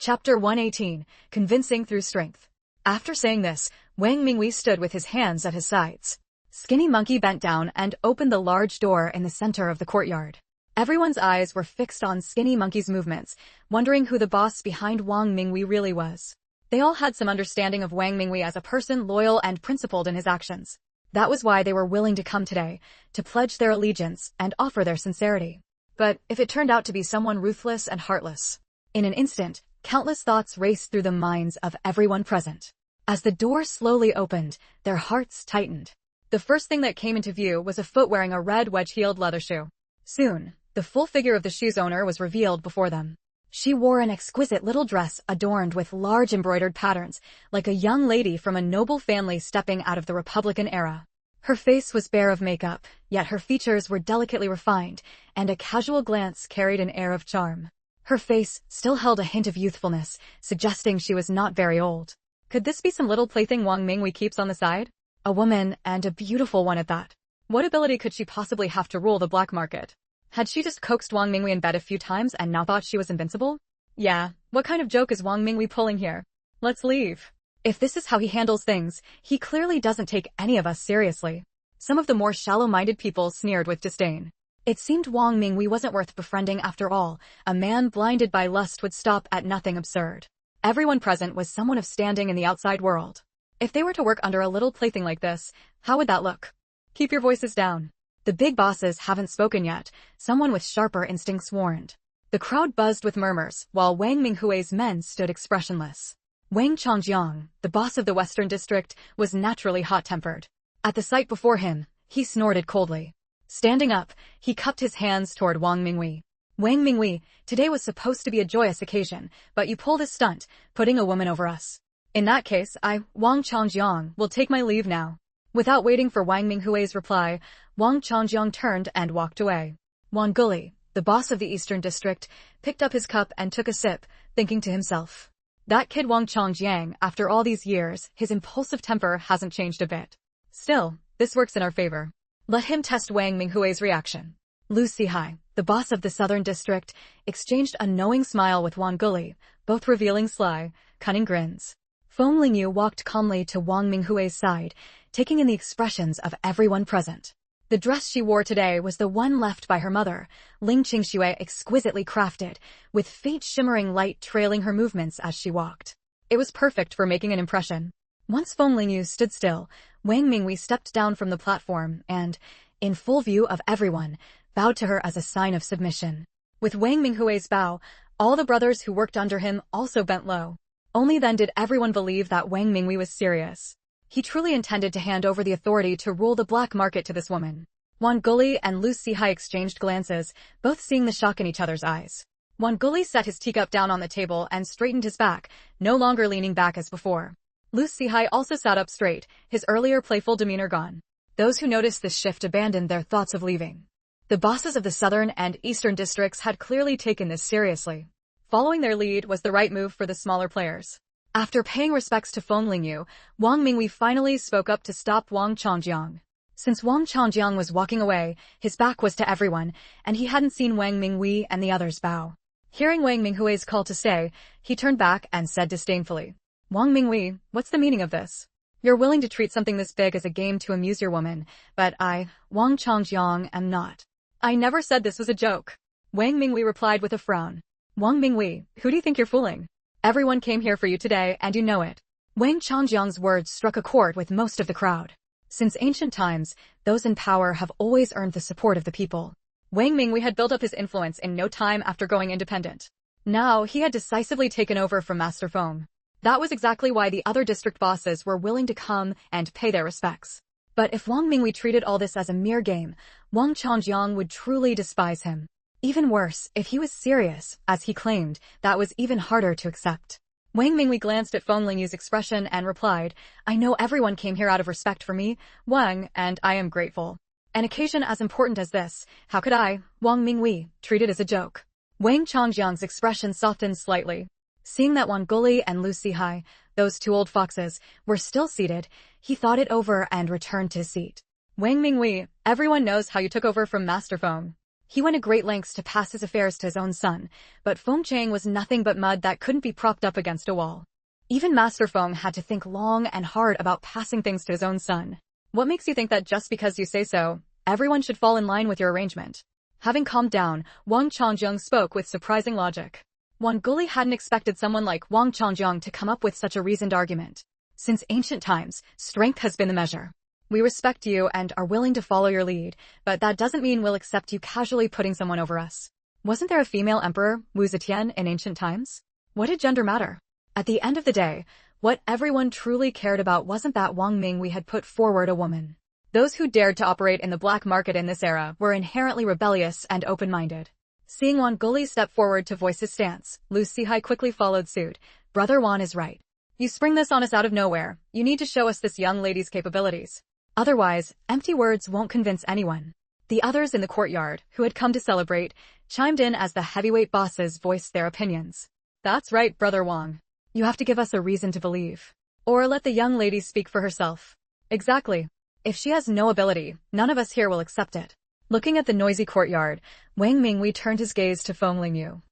Chapter 118, Convincing Through Strength. After saying this, Wang Mingwei stood with his hands at his sides. Skinny Monkey bent down and opened the large door in the center of the courtyard. Everyone's eyes were fixed on Skinny Monkey's movements, wondering who the boss behind Wang Mingwei really was. They all had some understanding of Wang Mingwei as a person loyal and principled in his actions. That was why they were willing to come today, to pledge their allegiance and offer their sincerity. But if it turned out to be someone ruthless and heartless? In an instant, countless thoughts raced through the minds of everyone present. As the door slowly opened, their hearts tightened. The first thing that came into view was a foot wearing a red wedge-heeled leather shoe. Soon, the full figure of the shoe's owner was revealed before them. She wore an exquisite little dress adorned with large embroidered patterns, like a young lady from a noble family stepping out of the Republican era. Her face was bare of makeup, yet her features were delicately refined, and a casual glance carried an air of charm. Her face still held a hint of youthfulness, suggesting she was not very old. Could this be some little plaything Wang Mingwei keeps on the side? A woman, and a beautiful one at that. What ability could she possibly have to rule the black market? Had she just coaxed Wang Mingwei in bed a few times and now thought she was invincible? Yeah, what kind of joke is Wang Mingwei pulling here? Let's leave. If this is how he handles things, he clearly doesn't take any of us seriously. Some of the more shallow-minded people sneered with disdain. It seemed Wang Mingwei wasn't worth befriending after all. A man blinded by lust would stop at nothing absurd. Everyone present was someone of standing in the outside world. If they were to work under a little plaything like this, how would that look? Keep your voices down. The big bosses haven't spoken yet, someone with sharper instincts warned. The crowd buzzed with murmurs, while Wang Minghui's men stood expressionless. Wang Chongjiang, the boss of the Western District, was naturally hot-tempered. At the sight before him, he snorted coldly. Standing up, he cupped his hands toward Wang Mingwei. Wang Mingwei, today was supposed to be a joyous occasion, but you pulled a stunt, putting a woman over us. In that case, I, Wang Chongjiang, will take my leave now. Without waiting for Wang Minghui's reply, Wang Chongjiang turned and walked away. Wang Guli, the boss of the Eastern District, picked up his cup and took a sip, thinking to himself. That kid Wang Chongjiang, after all these years, his impulsive temper hasn't changed a bit. Still, this works in our favor. Let him test Wang Minghui's reaction. Lu Sihai, the boss of the Southern District, exchanged a knowing smile with Wang Guli, both revealing sly, cunning grins. Feng Lingyu walked calmly to Wang Minghui's side, taking in the expressions of everyone present. The dress she wore today was the one left by her mother, Ling Qingxue, exquisitely crafted, with faint shimmering light trailing her movements as she walked. It was perfect for making an impression. Once Feng Lingyu stood still, Wang Mingwei stepped down from the platform and, in full view of everyone, bowed to her as a sign of submission. With Wang Minghui's bow, all the brothers who worked under him also bent low. Only then did everyone believe that Wang Mingwei was serious. He truly intended to hand over the authority to rule the black market to this woman. Wang Guli and Lu Sihai exchanged glances, both seeing the shock in each other's eyes. Wang Guli set his teacup down on the table and straightened his back, no longer leaning back as before. Lu Sihai also sat up straight, his earlier playful demeanor gone. Those who noticed this shift abandoned their thoughts of leaving. The bosses of the Southern and Eastern districts had clearly taken this seriously. Following their lead was the right move for the smaller players. After paying respects to Feng Lingyu, Wang Mingwei finally spoke up to stop Wang Chongjiang. Since Wang Chongjiang was walking away, his back was to everyone, and he hadn't seen Wang Mingwei and the others bow. Hearing Wang Minghui's call to stay, he turned back and said disdainfully, Wang Mingwei, what's the meaning of this? You're willing to treat something this big as a game to amuse your woman, but I, Wang Chongjiang, am not. I never said this was a joke. Wang Mingwei replied with a frown. Wang Mingwei, who do you think you're fooling? Everyone came here for you today, and you know it. Wang Chongjiang's words struck a chord with most of the crowd. Since ancient times, those in power have always earned the support of the people. Wang Mingwei had built up his influence in no time after going independent. Now, he had decisively taken over from Master Feng. That was exactly why the other district bosses were willing to come and pay their respects. But if Wang Mingwei treated all this as a mere game, Wang Chongjiang would truly despise him. Even worse, if he was serious, as he claimed, that was even harder to accept. Wang Mingwei glanced at Feng Lingyu's expression and replied, I know everyone came here out of respect for me, Wang, and I am grateful. An occasion as important as this, how could I, Wang Mingwei, treat it as a joke? Wang Chongjiang's expression softened slightly. Seeing that Wang Guli and Lu Sihai, those two old foxes, were still seated, he thought it over and returned to his seat. Wang Mingwei, everyone knows how you took over from Master Feng. He went to great lengths to pass his affairs to his own son, but Feng Chang was nothing but mud that couldn't be propped up against a wall. Even Master Feng had to think long and hard about passing things to his own son. What makes you think that just because you say so, everyone should fall in line with your arrangement? Having calmed down, Wang Changjiang spoke with surprising logic. Wan Guli hadn't expected someone like Wang Changjiang to come up with such a reasoned argument. Since ancient times, strength has been the measure. We respect you and are willing to follow your lead, but that doesn't mean we'll accept you casually putting someone over us. Wasn't there a female emperor, Wu Zetian, in ancient times? What did gender matter? At the end of the day, what everyone truly cared about wasn't that Wang Minghui had put forward a woman. Those who dared to operate in the black market in this era were inherently rebellious and open-minded. Seeing Wan Guli step forward to voice his stance, Lu Sihai quickly followed suit. Brother Wan is right. You spring this on us out of nowhere. You need to show us this young lady's capabilities. Otherwise, empty words won't convince anyone. The others in the courtyard, who had come to celebrate, chimed in as the heavyweight bosses voiced their opinions. That's right, Brother Wang. You have to give us a reason to believe. Or let the young lady speak for herself. Exactly. If she has no ability, none of us here will accept it. Looking at the noisy courtyard, Wang Minghui turned his gaze to Feng Lingyu.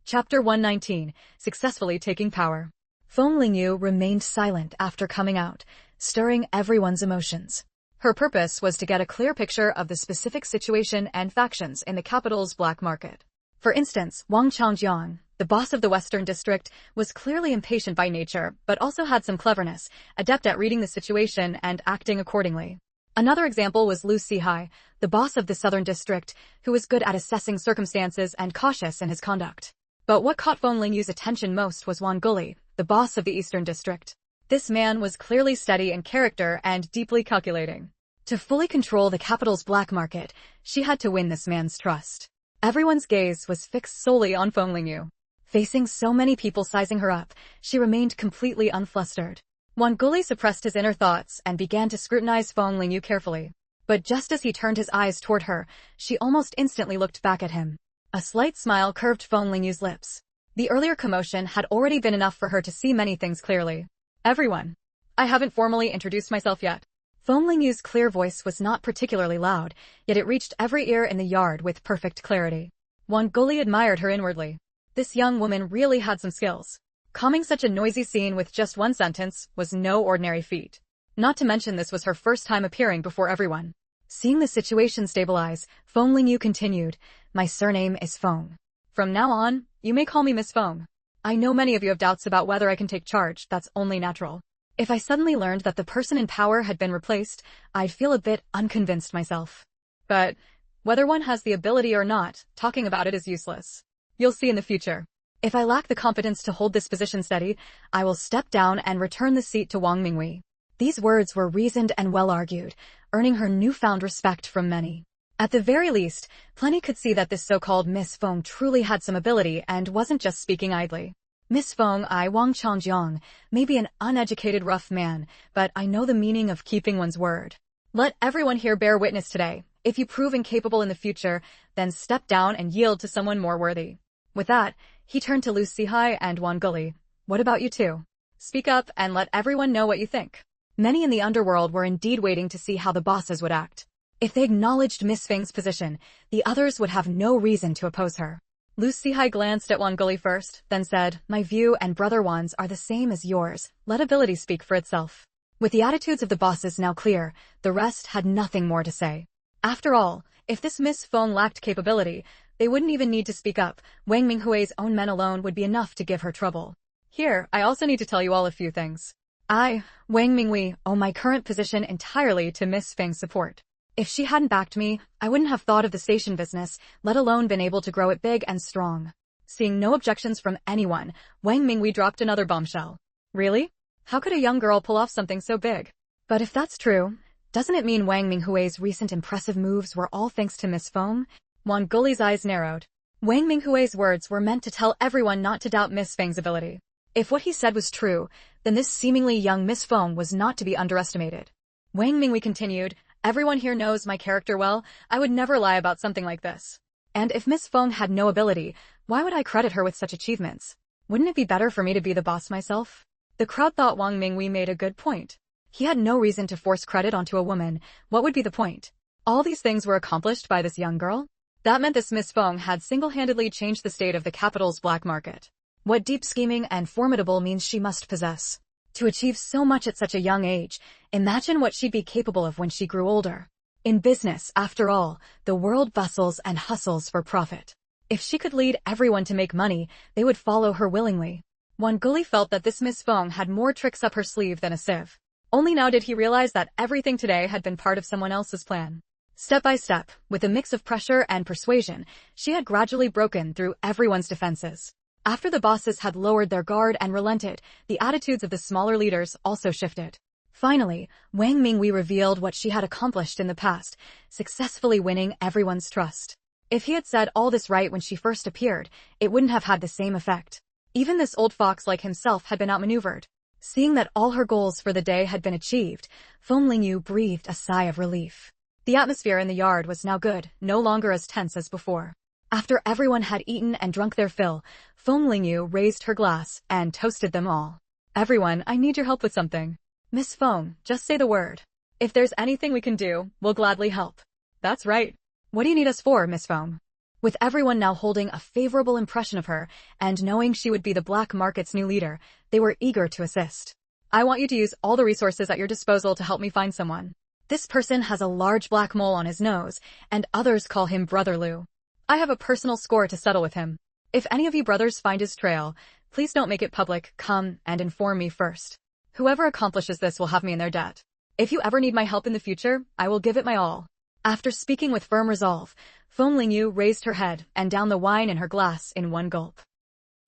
Chapter 119, Successfully Taking Power. Feng Lingyu remained silent after coming out, stirring everyone's emotions. Her purpose was to get a clear picture of the specific situation and factions in the capital's black market. For instance, Wang Changjiang, the boss of the Western District, was clearly impatient by nature, but also had some cleverness, adept at reading the situation and acting accordingly. Another example was Lu Sihai, the boss of the Southern District, who was good at assessing circumstances and cautious in his conduct. But what caught Feng Lingyu's attention most was Wan Guli, the boss of the Eastern District. This man was clearly steady in character and deeply calculating. To fully control the capital's black market, she had to win this man's trust. Everyone's gaze was fixed solely on Feng Lingyu. Facing so many people sizing her up, she remained completely unflustered. Wan Guli suppressed his inner thoughts and began to scrutinize Feng Lingyu carefully. But just as he turned his eyes toward her, she almost instantly looked back at him. A slight smile curved Feng Lingyu's lips. The earlier commotion had already been enough for her to see many things clearly. Everyone. I haven't formally introduced myself yet. Feng Lingyu's clear voice was not particularly loud, yet it reached every ear in the yard with perfect clarity. Wan Guli admired her inwardly. This young woman really had some skills. Calming such a noisy scene with just one sentence was no ordinary feat. Not to mention this was her first time appearing before everyone. Seeing the situation stabilize, Feng Lingyu continued, My surname is Feng. From now on, you may call me Miss Feng. I know many of you have doubts about whether I can take charge, that's only natural. If I suddenly learned that the person in power had been replaced, I'd feel a bit unconvinced myself. But whether one has the ability or not, talking about it is useless. You'll see in the future. If I lack the competence to hold this position steady, I will step down and return the seat to Wang Minghui. These words were reasoned and well argued, earning her newfound respect from many. At the very least, plenty could see that this so-called Miss Feng truly had some ability and wasn't just speaking idly. Miss Feng, I, Wang Changjiang, may be an uneducated rough man, but I know the meaning of keeping one's word. Let everyone here bear witness today. If you prove incapable in the future, then step down and yield to someone more worthy. With that, he turned to Lu Sihai and Wan Guli. What about you two? Speak up and let everyone know what you think. Many in the underworld were indeed waiting to see how the bosses would act. If they acknowledged Miss Feng's position, the others would have no reason to oppose her. Lu Sihai glanced at Wan Guli first, then said, My view and Brother Wan's are the same as yours. Let ability speak for itself. With the attitudes of the bosses now clear, the rest had nothing more to say. After all, if this Miss Feng lacked capability, they wouldn't even need to speak up. Wang Minghui's own men alone would be enough to give her trouble. Here, I also need to tell you all a few things. I, Wang Minghui, owe my current position entirely to Miss Feng's support. If she hadn't backed me, I wouldn't have thought of the station business, let alone been able to grow it big and strong. Seeing no objections from anyone, Wang Minghui dropped another bombshell. Really? How could a young girl pull off something so big? But if that's true, doesn't it mean Wang Minghui's recent impressive moves were all thanks to Miss Feng? Wan Guli's eyes narrowed. Wang Minghui's words were meant to tell everyone not to doubt Miss Feng's ability. If what he said was true, then this seemingly young Miss Feng was not to be underestimated. Wang Minghui continued, Everyone here knows my character well. I would never lie about something like this. And if Miss Feng had no ability, why would I credit her with such achievements? Wouldn't it be better for me to be the boss myself? The crowd thought Wang Minghui made a good point. He had no reason to force credit onto a woman. What would be the point? All these things were accomplished by this young girl? That meant this Miss Feng had single-handedly changed the state of the capital's black market. What deep scheming and formidable means she must possess. To achieve so much at such a young age, imagine what she'd be capable of when she grew older. In business, after all, the world bustles and hustles for profit. If she could lead everyone to make money, they would follow her willingly. Wan Guli felt that this Miss Feng had more tricks up her sleeve than a sieve. Only now did he realize that everything today had been part of someone else's plan. Step by step, with a mix of pressure and persuasion, she had gradually broken through everyone's defenses. After the bosses had lowered their guard and relented, the attitudes of the smaller leaders also shifted. Finally, Wang Mingwei revealed what she had accomplished in the past, successfully winning everyone's trust. If he had said all this right when she first appeared, it wouldn't have had the same effect. Even this old fox like himself had been outmaneuvered. Seeing that all her goals for the day had been achieved, Feng Lingyu breathed a sigh of relief. The atmosphere in the yard was now good, no longer as tense as before. After everyone had eaten and drunk their fill, Feng Lingyu raised her glass and toasted them all. Everyone, I need your help with something. Miss Feng, just say the word. If there's anything we can do, we'll gladly help. That's right. What do you need us for, Miss Feng? With everyone now holding a favorable impression of her, and knowing she would be the black market's new leader, they were eager to assist. I want you to use all the resources at your disposal to help me find someone. This person has a large black mole on his nose, and others call him Brother Liu. I have a personal score to settle with him. If any of you brothers find his trail, please don't make it public, come and inform me first. Whoever accomplishes this will have me in their debt. If you ever need my help in the future, I will give it my all. After speaking with firm resolve, Feng Lingyu raised her head and downed the wine in her glass in one gulp.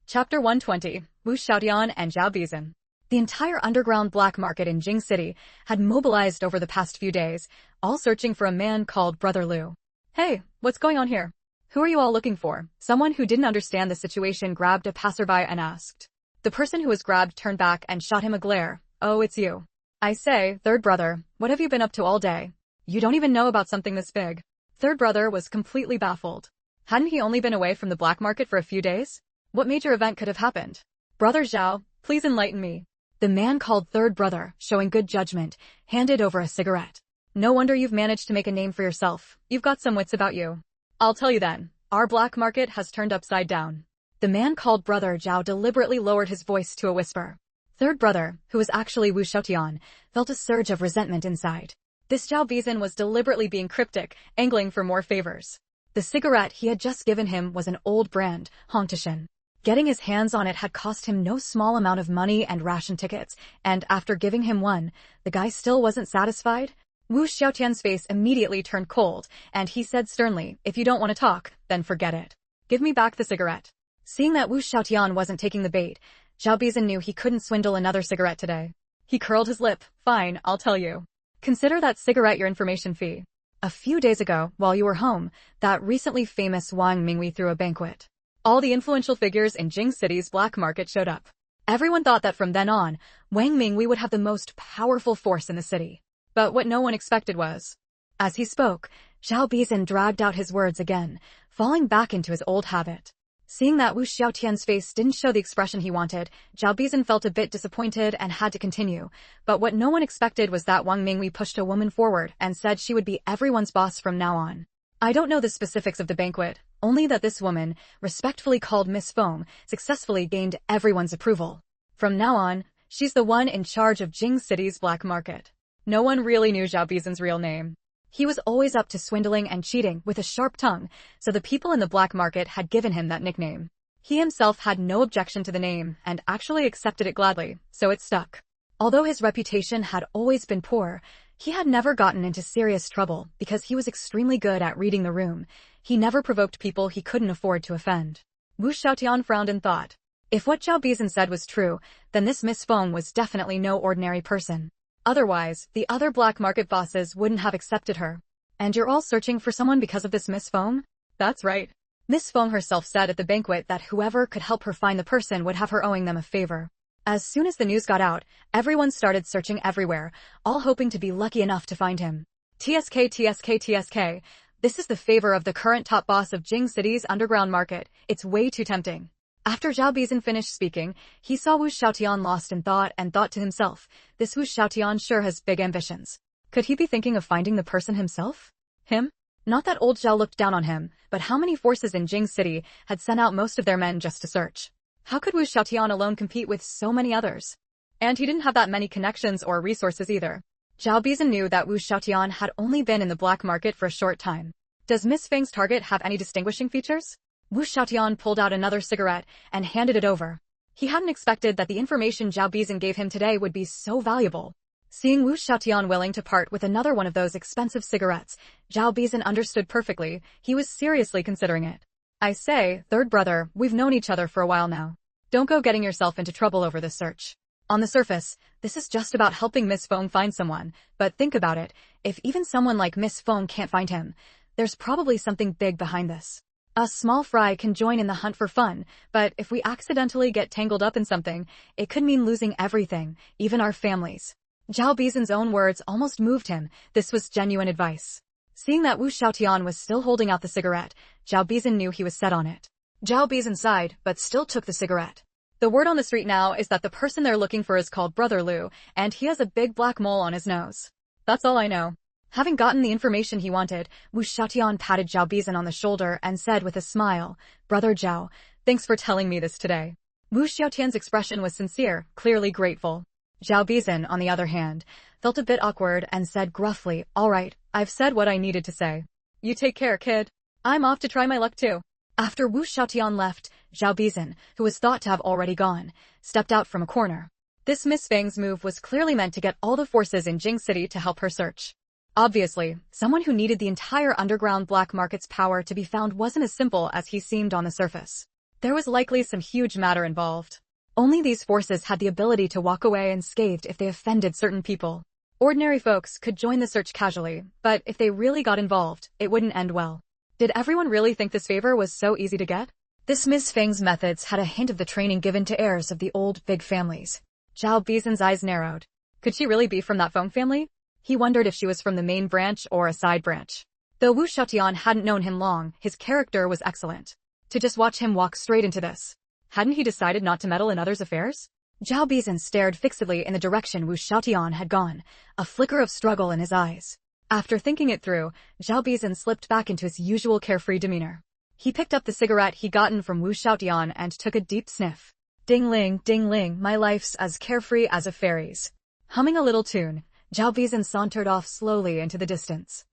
Chapter 120, Wu Xiaotian and Zhao Bizhen. The entire underground black market in Jing City had mobilized over the past few days, all searching for a man called Brother Liu. Hey, what's going on here? Who are you all looking for? Someone who didn't understand the situation grabbed a passerby and asked. The person who was grabbed turned back and shot him a glare. Oh, it's you. I say, third brother, what have you been up to all day? You don't even know about something this big. Third brother was completely baffled. Hadn't he only been away from the black market for a few days? What major event could have happened? Brother Zhao, please enlighten me. The man called third brother, showing good judgment, handed over a cigarette. No wonder you've managed to make a name for yourself. You've got some wits about you. I'll tell you then, our black market has turned upside down. The man called Brother Zhao deliberately lowered his voice to a whisper. Third brother, who was actually Wu Xiaotian, felt a surge of resentment inside. This Zhao Bizhen was deliberately being cryptic, angling for more favors. The cigarette he had just given him was an old brand, Hongtishan. Getting his hands on it had cost him no small amount of money and ration tickets, and after giving him one, the guy still wasn't satisfied. Wu Xiaotian's face immediately turned cold, and he said sternly, if you don't want to talk, then forget it. Give me back the cigarette. Seeing that Wu Xiaotian wasn't taking the bait, Zhao Bizhen knew he couldn't swindle another cigarette today. He curled his lip. Fine, I'll tell you. Consider that cigarette your information fee. A few days ago, while you were home, that recently famous Wang Mingwei threw a banquet. All the influential figures in Jing City's black market showed up. Everyone thought that from then on, Wang Mingwei would have the most powerful force in the city. But what no one expected was. As he spoke, Zhao Bizhen dragged out his words again, falling back into his old habit. Seeing that Wu Xiaotian's face didn't show the expression he wanted, Zhao Bizhen felt a bit disappointed and had to continue. But what no one expected was that Wang Mingwei pushed a woman forward and said she would be everyone's boss from now on. I don't know the specifics of the banquet, only that this woman, respectfully called Miss Feng, successfully gained everyone's approval. From now on, she's the one in charge of Jing City's black market. No one really knew Zhao Bizhen's real name. He was always up to swindling and cheating with a sharp tongue, so the people in the black market had given him that nickname. He himself had no objection to the name and actually accepted it gladly, so it stuck. Although his reputation had always been poor, he had never gotten into serious trouble because he was extremely good at reading the room. He never provoked people he couldn't afford to offend. Wu Xiaotian frowned and thought. If what Zhao Bizhen said was true, then this Miss Feng was definitely no ordinary person. Otherwise, the other black market bosses wouldn't have accepted her. And you're all searching for someone because of this Miss Feng? That's right. Miss Feng herself said at the banquet that whoever could help her find the person would have her owing them a favor. As soon as the news got out, everyone started searching everywhere, all hoping to be lucky enough to find him. TSK, TSK, TSK. This is the favor of the current top boss of Jing City's underground market. It's way too tempting. After Zhao Bizhen finished speaking, he saw Wu Xiaotian lost in thought and thought to himself, this Wu Xiaotian sure has big ambitions. Could he be thinking of finding the person himself? Him? Not that old Zhao looked down on him, but how many forces in Jing City had sent out most of their men just to search? How could Wu Xiaotian alone compete with so many others? And he didn't have that many connections or resources either. Zhao Bizan knew that Wu Xiaotian had only been in the black market for a short time. Does Miss Feng's target have any distinguishing features? Wu Xiaotian pulled out another cigarette and handed it over. He hadn't expected that the information Zhao Bizan gave him today would be so valuable. Seeing Wu Xiaotian willing to part with another one of those expensive cigarettes, Zhao Bizan understood perfectly. He was seriously considering it. I say, third brother, we've known each other for a while now. Don't go getting yourself into trouble over this search. On the surface, this is just about helping Miss Feng find someone, but think about it, if even someone like Miss Feng can't find him, there's probably something big behind this. Us small fry can join in the hunt for fun, but if we accidentally get tangled up in something, it could mean losing everything, even our families. Zhao Bizan's own words almost moved him. This was genuine advice. Seeing that Wu Xiaotian was still holding out the cigarette, Zhao Bizan knew he was set on it. Zhao Bizan sighed, but still took the cigarette. The word on the street now is that the person they're looking for is called Brother Liu, and he has a big black mole on his nose. That's all I know. Having gotten the information he wanted, Wu Xiaotian patted Zhao Bizan on the shoulder and said with a smile, Brother Zhao, thanks for telling me this today. Wu Xiaotian's expression was sincere, clearly grateful. Zhao Bizan, on the other hand, felt a bit awkward and said gruffly, all right, I've said what I needed to say. You take care, kid. I'm off to try my luck too. After Wu Xiaotian left, Zhao Bizan, who was thought to have already gone, stepped out from a corner. This Miss Feng's move was clearly meant to get all the forces in Jing City to help her search. Obviously, someone who needed the entire underground black market's power to be found wasn't as simple as he seemed on the surface. There was likely some huge matter involved. Only these forces had the ability to walk away unscathed if they offended certain people. Ordinary folks could join the search casually, but if they really got involved, it wouldn't end well. Did everyone really think this favor was so easy to get? This Miss Feng's methods had a hint of the training given to heirs of the old, big families. Zhao Bizan's eyes narrowed. Could she really be from that Feng family? He wondered if she was from the main branch or a side branch. Though Wu Xiaotian hadn't known him long, his character was excellent. To just watch him walk straight into this. Hadn't he decided not to meddle in others' affairs? Zhao Bizan stared fixedly in the direction Wu Xiaotian had gone, a flicker of struggle in his eyes. After thinking it through, Zhao Bizan slipped back into his usual carefree demeanor. He picked up the cigarette he'd gotten from Wu Xiaotian and took a deep sniff. Ding ling, my life's as carefree as a fairy's. Humming a little tune, Zhao Bizan sauntered off slowly into the distance.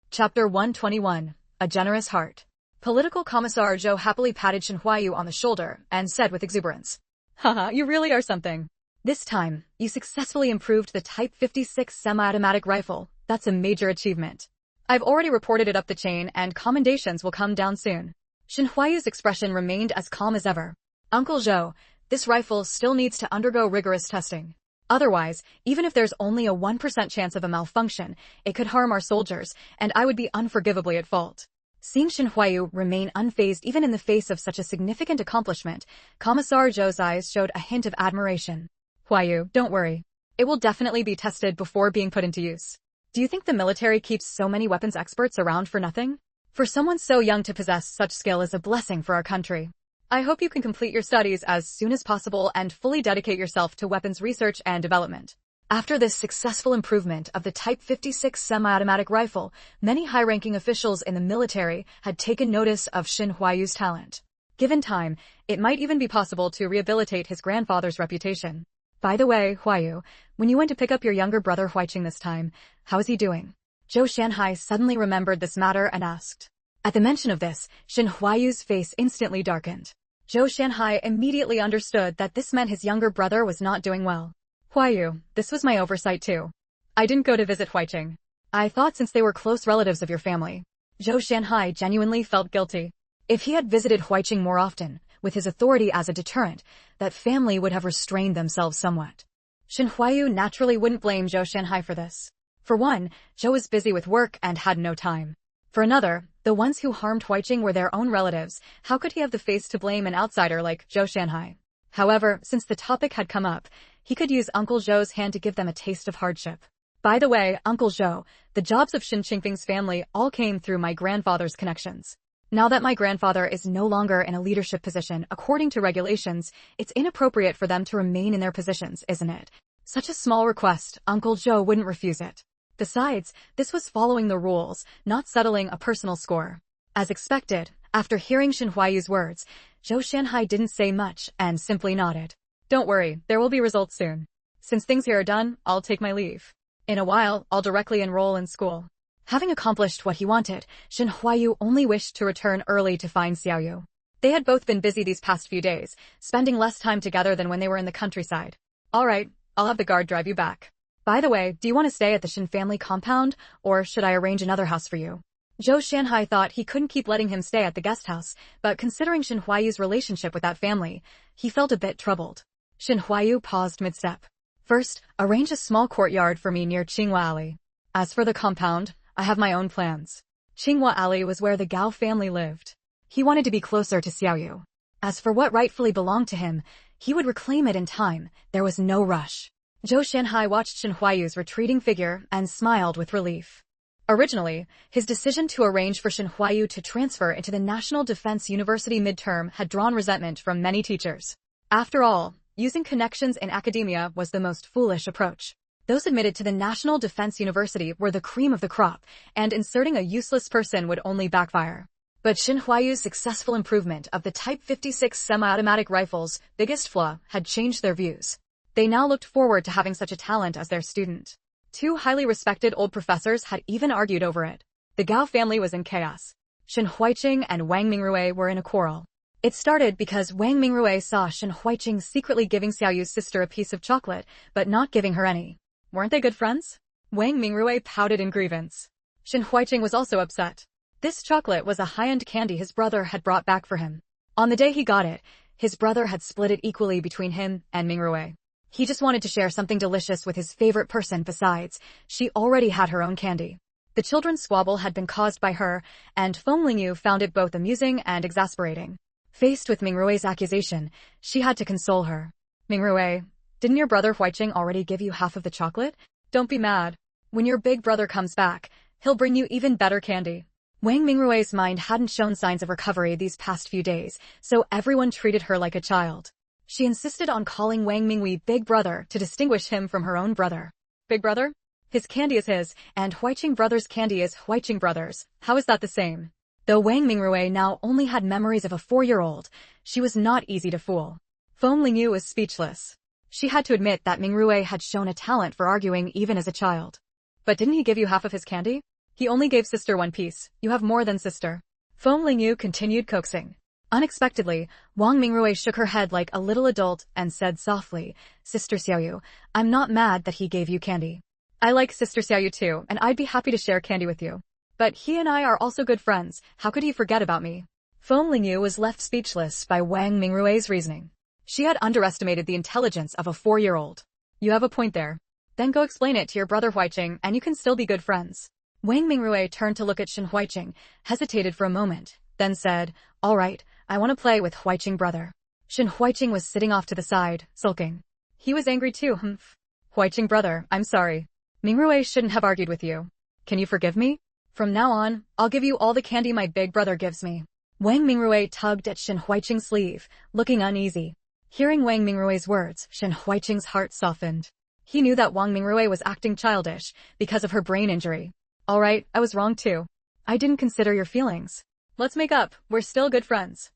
Chapter 121, A Generous Heart. Political Commissar Zhou happily patted Shen Huayu on the shoulder and said with exuberance, Haha, you really are something. This time, you successfully improved the Type 56 semi-automatic rifle. That's a major achievement. I've already reported it up the chain and commendations will come down soon. Shen Huayu's expression remained as calm as ever. Uncle Zhou, this rifle still needs to undergo rigorous testing. Otherwise, even if there's only a 1% chance of a malfunction, it could harm our soldiers, and I would be unforgivably at fault. Seeing Shen Huayu remain unfazed even in the face of such a significant accomplishment, Commissar Zhou's eyes showed a hint of admiration. Huayu, don't worry. It will definitely be tested before being put into use. Do you think the military keeps so many weapons experts around for nothing? For someone so young to possess such skill is a blessing for our country. I hope you can complete your studies as soon as possible and fully dedicate yourself to weapons research and development. After this successful improvement of the Type 56 semi-automatic rifle, many high-ranking officials in the military had taken notice of Shen Huayu's talent. Given time, it might even be possible to rehabilitate his grandfather's reputation. By the way, Huayu, when you went to pick up your younger brother Huaiqing this time, how is he doing? Zhou Shanhai suddenly remembered this matter and asked. At the mention of this, Shen Huayu's face instantly darkened. Zhou Shanhai immediately understood that this meant his younger brother was not doing well. Huayu, this was my oversight too. I didn't go to visit Huaiqing. I thought since they were close relatives of your family. Zhou Shanhai genuinely felt guilty. If he had visited Huaiqing more often, with his authority as a deterrent, that family would have restrained themselves somewhat. Shen Huayu naturally wouldn't blame Zhou Shanhai for this. For one, Zhou was busy with work and had no time. For another, the ones who harmed Huaiqing were their own relatives. How could he have the face to blame an outsider like Zhou Shanhai? However, since the topic had come up, he could use Uncle Zhou's hand to give them a taste of hardship. By the way, Uncle Zhou, the jobs of Shen Qingfeng's family all came through my grandfather's connections. Now that my grandfather is no longer in a leadership position, according to regulations, it's inappropriate for them to remain in their positions, isn't it? Such a small request, Uncle Zhou wouldn't refuse it. Besides, this was following the rules, not settling a personal score. As expected, after hearing Shen Huayu's words, Zhou Shanhai didn't say much and simply nodded. Don't worry, there will be results soon. Since things here are done, I'll take my leave. In a while, I'll directly enroll in school. Having accomplished what he wanted, Shen Huayu only wished to return early to find Xiaoyu. They had both been busy these past few days, spending less time together than when they were in the countryside. All right, I'll have the guard drive you back. By the way, do you want to stay at the Shen family compound, or should I arrange another house for you? Zhou Shanhai thought he couldn't keep letting him stay at the guest house, but considering Shen Huayu's relationship with that family, he felt a bit troubled. Shen Huayu paused mid-step. First, arrange a small courtyard for me near Qinghua Alley. As for the compound, I have my own plans. Qinghua Alley was where the Gao family lived. He wanted to be closer to Xiaoyu. As for what rightfully belonged to him, he would reclaim it in time. There was no rush. Zhou Shanhai watched Shen Huayu's retreating figure and smiled with relief. Originally, his decision to arrange for Shen Huayu to transfer into the National Defense University midterm had drawn resentment from many teachers. After all, using connections in academia was the most foolish approach. Those admitted to the National Defense University were the cream of the crop, and inserting a useless person would only backfire. But Shen Huayu's successful improvement of the Type 56 semi-automatic rifle's biggest flaw had changed their views. They now looked forward to having such a talent as their student. Two highly respected old professors had even argued over it. The Gao family was in chaos. Shen Huiqing and Wang Mingrui were in a quarrel. It started because Wang Mingrui saw Shen Huiqing secretly giving Xiaoyu's sister a piece of chocolate, but not giving her any. Weren't they good friends? Wang Mingrui pouted in grievance. Shen Huiqing was also upset. This chocolate was a high-end candy his brother had brought back for him. On the day he got it, his brother had split it equally between him and Mingrui. He just wanted to share something delicious with his favorite person. Besides, she already had her own candy. The children's squabble had been caused by her, and Feng Lingyu found it both amusing and exasperating. Faced with Mingrui's accusation, she had to console her. Mingrui, didn't your brother Huiqing already give you half of the chocolate? Don't be mad. When your big brother comes back, he'll bring you even better candy. Wang Mingrui's mind hadn't shown signs of recovery these past few days, so everyone treated her like a child. She insisted on calling Wang Mingrui Big Brother to distinguish him from her own brother. Big Brother? His candy is his, and Huiqing Brothers' candy is Huiqing Brothers. How is that the same? Though Wang Mingrui now only had memories of a 4-year-old, she was not easy to fool. Feng Lingyu was speechless. She had to admit that Mingrui had shown a talent for arguing even as a child. But didn't he give you half of his candy? He only gave sister one piece. You have more than sister. Feng Lingyu continued coaxing. Unexpectedly, Wang Mingrui shook her head like a little adult and said softly, Sister Xiaoyu, I'm not mad that he gave you candy. I like Sister Xiaoyu too, and I'd be happy to share candy with you. But he and I are also good friends. How could he forget about me? Feng Lingyu was left speechless by Wang Mingrui's reasoning. She had underestimated the intelligence of a 4-year-old. You have a point there. Then go explain it to your brother Huiqing, and you can still be good friends. Wang Mingrui turned to look at Shen Huiqing, hesitated for a moment, then said, All right, I want to play with Huiqing brother. Shen Huiqing was sitting off to the side, sulking. He was angry too. Huiqing brother, I'm sorry. Mingrui shouldn't have argued with you. Can you forgive me? From now on, I'll give you all the candy my big brother gives me. Wang Mingrui tugged at Shen Huiqing's sleeve, looking uneasy. Hearing Wang Mingrui's words, Shen Huiqing's heart softened. He knew that Wang Mingrui was acting childish because of her brain injury. All right, I was wrong too. I didn't consider your feelings. Let's make up, we're still good friends.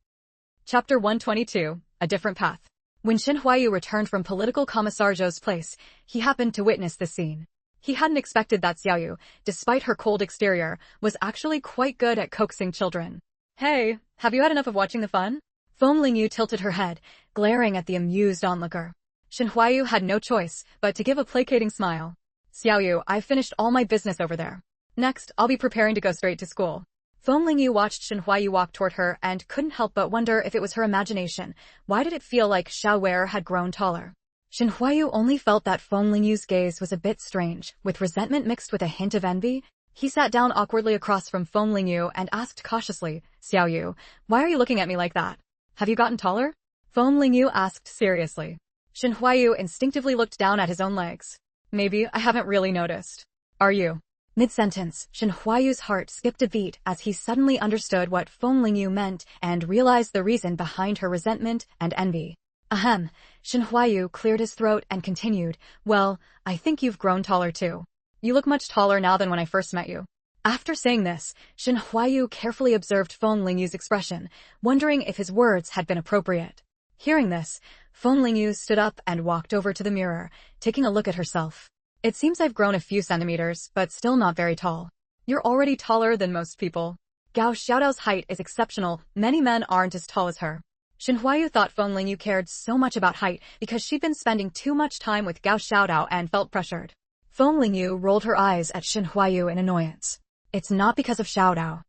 Chapter 122, A Different Path. When Shen Huayu returned from political commissar Zhou's place, he happened to witness this scene. He hadn't expected that Xiaoyu, despite her cold exterior, was actually quite good at coaxing children. Hey, have you had enough of watching the fun? Feng Lingyu tilted her head, glaring at the amused onlooker. Shen Huayu had no choice but to give a placating smile. Xiaoyu, I've finished all my business over there. Next, I'll be preparing to go straight to school. Feng Lingyu watched Shen Huayu walk toward her and couldn't help but wonder if it was her imagination. Why did it feel like Xiao Wei had grown taller? Shen Huayu only felt that Feng Lingyu's gaze was a bit strange, with resentment mixed with a hint of envy. He sat down awkwardly across from Feng Lingyu and asked cautiously, Xiaoyu, why are you looking at me like that? Have you gotten taller? Feng Lingyu asked seriously. Shen Huayu instinctively looked down at his own legs. Maybe I haven't really noticed. Are you? Mid-sentence, Shen Huayu's heart skipped a beat as he suddenly understood what Feng Lingyu meant and realized the reason behind her resentment and envy. Ahem, Shen Huayu cleared his throat and continued, well, I think you've grown taller too. You look much taller now than when I first met you. After saying this, Shen Huayu carefully observed Feng Lingyu's expression, wondering if his words had been appropriate. Hearing this, Feng Lingyu stood up and walked over to the mirror, taking a look at herself. It seems I've grown a few centimeters, but still not very tall. You're already taller than most people. Gao Xiaodao's height is exceptional, many men aren't as tall as her. Shen Huayu thought Feng Lingyu cared so much about height because she'd been spending too much time with Gao Xiaodao and felt pressured. Feng Lingyu rolled her eyes at Shen Huayu in annoyance. It's not because of Xiaodao.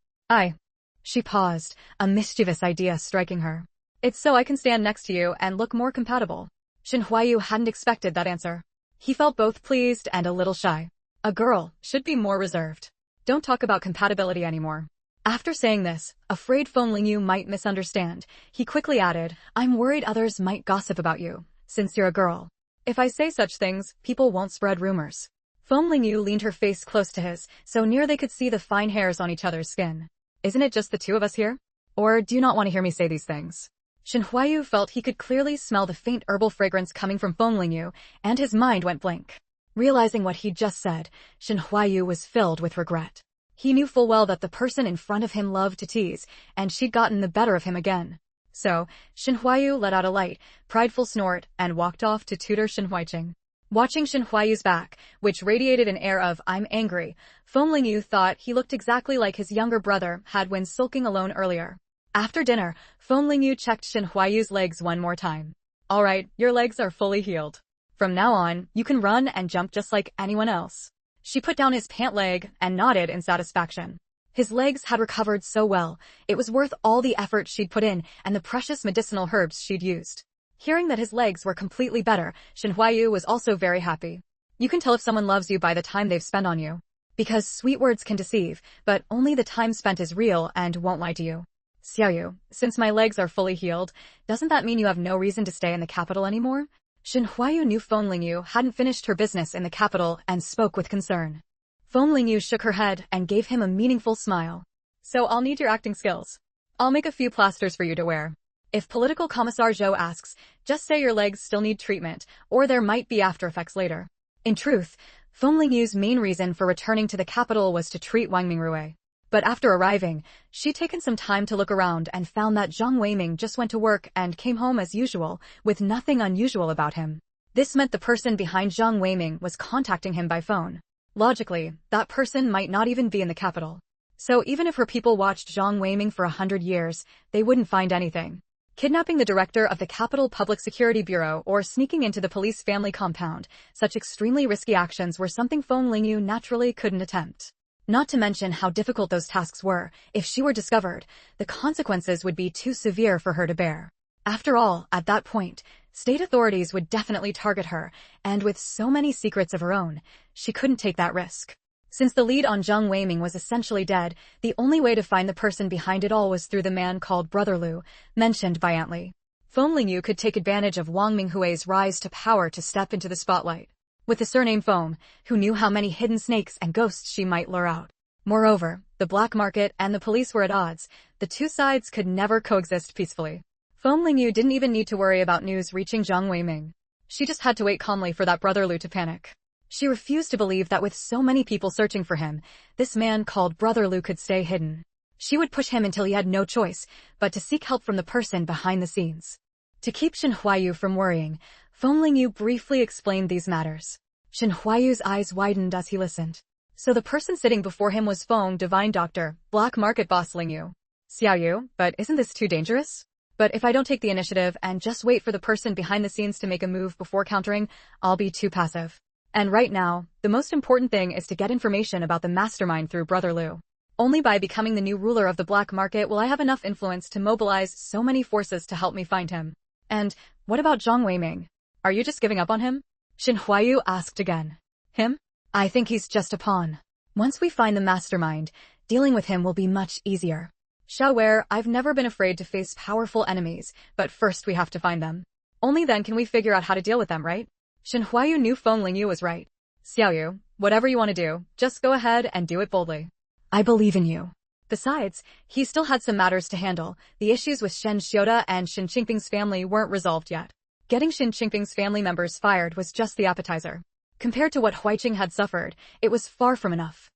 She paused, a mischievous idea striking her. It's so I can stand next to you and look more compatible. Shen Huayu hadn't expected that answer. He felt both pleased and a little shy. A girl should be more reserved. Don't talk about compatibility anymore. After saying this, afraid Feng Lingyu might misunderstand, he quickly added, I'm worried others might gossip about you, since you're a girl. If I say such things, people won't spread rumors. Feng Lingyu leaned her face close to his, so near they could see the fine hairs on each other's skin. Isn't it just the two of us here? Or do you not want to hear me say these things? Shen Huayu felt he could clearly smell the faint herbal fragrance coming from Feng Lingyu, and his mind went blank. Realizing what he'd just said, Shen Huayu was filled with regret. He knew full well that the person in front of him loved to tease, and she'd gotten the better of him again. So, Shen Huayu let out a light, prideful snort and walked off to tutor Shen Huiqing. Watching Shen Huayu's back, which radiated an air of, I'm angry, Feng Lingyu thought he looked exactly like his younger brother had when sulking alone earlier. After dinner, Feng Lingyu checked Shen Huayu's legs one more time. Alright, your legs are fully healed. From now on, you can run and jump just like anyone else. She put down his pant leg and nodded in satisfaction. His legs had recovered so well, it was worth all the effort she'd put in and the precious medicinal herbs she'd used. Hearing that his legs were completely better, Shen Huayu was also very happy. You can tell if someone loves you by the time they've spent on you. Because sweet words can deceive, but only the time spent is real and won't lie to you. Xiaoyu, since my legs are fully healed, doesn't that mean you have no reason to stay in the capital anymore? Shen Huayu knew Feng Lingyu hadn't finished her business in the capital and spoke with concern. Feng Lingyu shook her head and gave him a meaningful smile. So I'll need your acting skills. I'll make a few plasters for you to wear. If Political Commissar Zhou asks, just say your legs still need treatment, or there might be after effects later. In truth, Feng Lingyu's main reason for returning to the capital was to treat Wang Mingrui. But after arriving, she'd taken some time to look around and found that Zhang Weiming just went to work and came home as usual, with nothing unusual about him. This meant the person behind Zhang Weiming was contacting him by phone. Logically, that person might not even be in the capital. So even if her people watched Zhang Weiming for 100 years, they wouldn't find anything. Kidnapping the director of the Capital Public Security Bureau or sneaking into the police family compound, such extremely risky actions were something Feng Lingyu naturally couldn't attempt. Not to mention how difficult those tasks were. If she were discovered, the consequences would be too severe for her to bear. After all, at that point, state authorities would definitely target her, and with so many secrets of her own, she couldn't take that risk. Since the lead on Zhang Weiming was essentially dead, the only way to find the person behind it all was through the man called Brother Liu, mentioned by Aunt Li. Feng Lingyu could take advantage of Wang Minghui's rise to power to step into the spotlight. With the surname Feng, who knew how many hidden snakes and ghosts she might lure out. Moreover, the black market and the police were at odds. The two sides could never coexist peacefully. Feng Lingyu didn't even need to worry about news reaching Zhang Weiming. She just had to wait calmly for that Brother Liu to panic. She refused to believe that with so many people searching for him, this man called Brother Liu could stay hidden. She would push him until he had no choice, but to seek help from the person behind the scenes. To keep Shen Huayu from worrying, Feng Lingyu briefly explained these matters. Shen Huayu's eyes widened as he listened. So the person sitting before him was Feng Divine Doctor, Black Market Boss Lingyu. Xiaoyu, but isn't this too dangerous? But if I don't take the initiative and just wait for the person behind the scenes to make a move before countering, I'll be too passive. And right now, the most important thing is to get information about the mastermind through Brother Liu. Only by becoming the new ruler of the black market will I have enough influence to mobilize so many forces to help me find him. And what about Zhang Weiming? Are you just giving up on him? Shen Huayu asked again. Him? I think he's just a pawn. Once we find the mastermind, dealing with him will be much easier. Xiaowei, I've never been afraid to face powerful enemies, but first we have to find them. Only then can we figure out how to deal with them, right? Shen Huayu knew Feng Lingyu was right. Xiaoyu, whatever you want to do, just go ahead and do it boldly. I believe in you. Besides, he still had some matters to handle. The issues with Shen Xiuda and Shen Qingping's family weren't resolved yet. Getting Shen Qingping's family members fired was just the appetizer. Compared to what Huiqing had suffered, it was far from enough.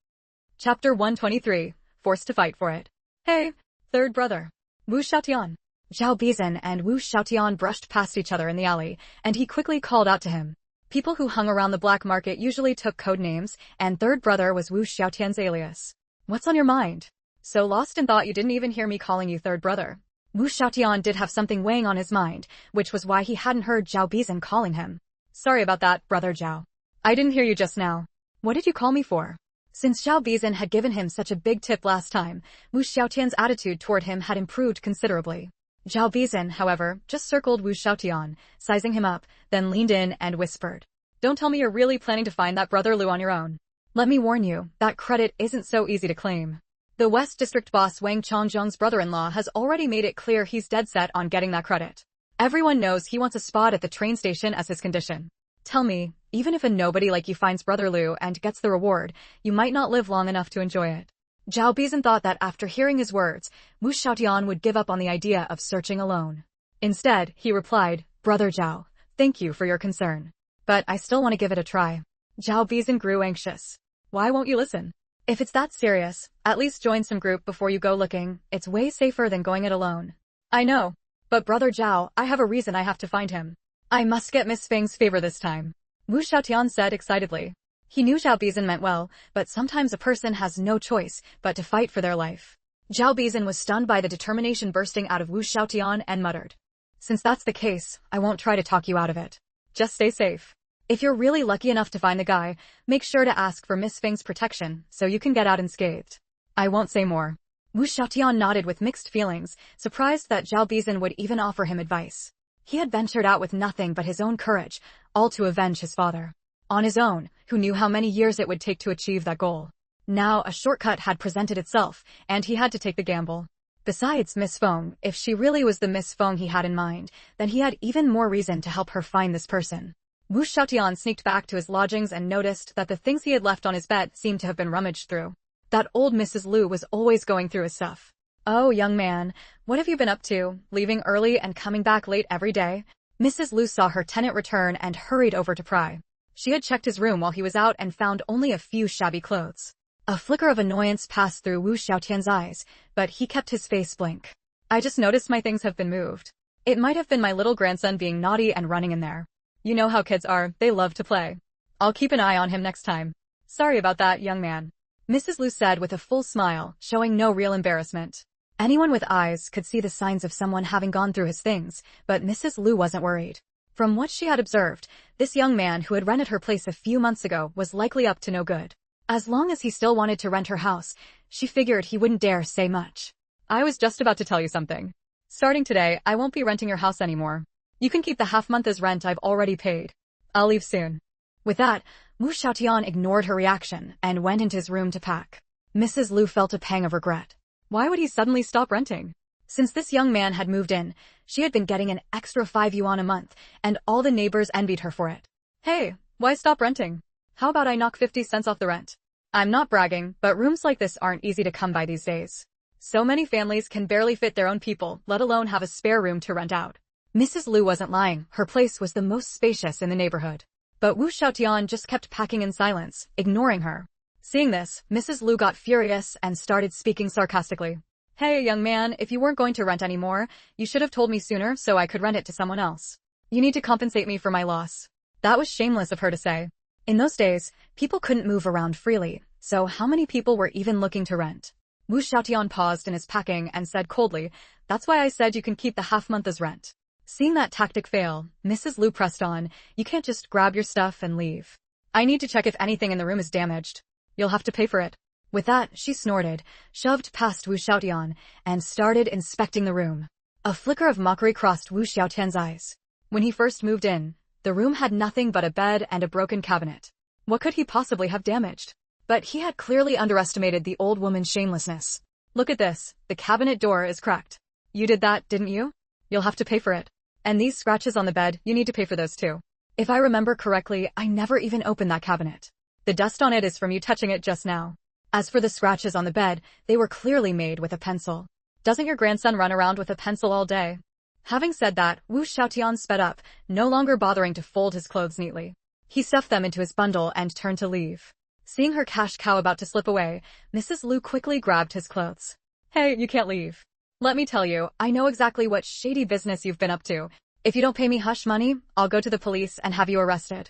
Chapter 123, Forced to Fight for It. Hey, third brother. Wu Xiaotian. Zhao Bizan and Wu Xiaotian brushed past each other in the alley, and he quickly called out to him. People who hung around the black market usually took code names, and third brother was Wu Xiaotian's alias. What's on your mind? So lost in thought you didn't even hear me calling you third brother. Wu Xiaotian did have something weighing on his mind, which was why he hadn't heard Zhao Bizan calling him. Sorry about that, brother Zhao. I didn't hear you just now. What did you call me for? Since Zhao Bizan had given him such a big tip last time, Wu Xiaotian's attitude toward him had improved considerably. Zhao Bizan, however, just circled Wu Xiaotian, sizing him up, then leaned in and whispered. Don't tell me you're really planning to find that brother Lu on your own. Let me warn you, that credit isn't so easy to claim. The West District boss Wang Chongzhong's brother-in-law has already made it clear he's dead set on getting that credit. Everyone knows he wants a spot at the train station as his condition. Tell me, even if a nobody like you finds brother Lu and gets the reward, you might not live long enough to enjoy it. Zhao Bizan thought that after hearing his words, Wu Xiaotian would give up on the idea of searching alone. Instead, he replied, Brother Zhao, thank you for your concern. But I still want to give it a try. Zhao Bizan grew anxious. Why won't you listen? If it's that serious, at least join some group before you go looking. It's way safer than going it alone. I know. But brother Zhao, I have a reason I have to find him. I must get Miss Feng's favor this time. Wu Xiaotian said excitedly. He knew Zhao Bizan meant well, but sometimes a person has no choice but to fight for their life. Zhao Bizan was stunned by the determination bursting out of Wu Xiaotian and muttered. Since that's the case, I won't try to talk you out of it. Just stay safe. If you're really lucky enough to find the guy, make sure to ask for Miss Feng's protection so you can get out unscathed. I won't say more. Wu Xiaotian nodded with mixed feelings, surprised that Zhao Bizan would even offer him advice. He had ventured out with nothing but his own courage, all to avenge his father. On his own, who knew how many years it would take to achieve that goal. Now a shortcut had presented itself, and he had to take the gamble. Besides Miss Feng, if she really was the Miss Feng he had in mind, then he had even more reason to help her find this person. Wu Xiaotian sneaked back to his lodgings and noticed that the things he had left on his bed seemed to have been rummaged through. That old Mrs. Lu was always going through his stuff. Oh, young man, what have you been up to, leaving early and coming back late every day? Mrs. Lu saw her tenant return and hurried over to pry. She had checked his room while he was out and found only a few shabby clothes. A flicker of annoyance passed through Wu Xiaotian's eyes, but he kept his face blank. I just noticed my things have been moved. It might have been my little grandson being naughty and running in there. You know how kids are, they love to play. I'll keep an eye on him next time. Sorry about that, young man. Mrs. Lu said with a full smile, showing no real embarrassment. Anyone with eyes could see the signs of someone having gone through his things, but Mrs. Lu wasn't worried. From what she had observed, this young man who had rented her place a few months ago was likely up to no good. As long as he still wanted to rent her house, she figured he wouldn't dare say much. I was just about to tell you something. Starting today, I won't be renting your house anymore. You can keep the half month as rent I've already paid. I'll leave soon. With that, Wu Xiaotian ignored her reaction and went into his room to pack. Mrs. Lu felt a pang of regret. Why would he suddenly stop renting? Since this young man had moved in, she had been getting an extra 5 yuan a month, and all the neighbors envied her for it. Hey, why stop renting? How about I knock 50 cents off the rent? I'm not bragging, but rooms like this aren't easy to come by these days. So many families can barely fit their own people, let alone have a spare room to rent out. Mrs. Lu wasn't lying, her place was the most spacious in the neighborhood. But Wu Xiaotian just kept packing in silence, ignoring her. Seeing this, Mrs. Lu got furious and started speaking sarcastically. Hey, young man, if you weren't going to rent anymore, you should have told me sooner so I could rent it to someone else. You need to compensate me for my loss. That was shameless of her to say. In those days, people couldn't move around freely, so how many people were even looking to rent? Wu Xiaotian paused in his packing and said coldly, that's why I said you can keep the half month as rent. Seeing that tactic fail, Mrs. Lu pressed on, you can't just grab your stuff and leave. I need to check if anything in the room is damaged. You'll have to pay for it. With that, she snorted, shoved past Wu Xiaotian, and started inspecting the room. A flicker of mockery crossed Wu Xiaotian's eyes. When he first moved in, the room had nothing but a bed and a broken cabinet. What could he possibly have damaged? But he had clearly underestimated the old woman's shamelessness. Look at this, the cabinet door is cracked. You did that, didn't you? You'll have to pay for it. And these scratches on the bed, you need to pay for those too. If I remember correctly, I never even opened that cabinet. The dust on it is from you touching it just now. As for the scratches on the bed, they were clearly made with a pencil. Doesn't your grandson run around with a pencil all day? Having said that, Wu Xiaotian sped up, no longer bothering to fold his clothes neatly. He stuffed them into his bundle and turned to leave. Seeing her cash cow about to slip away, Mrs. Lu quickly grabbed his clothes. Hey, you can't leave. Let me tell you, I know exactly what shady business you've been up to. If you don't pay me hush money, I'll go to the police and have you arrested.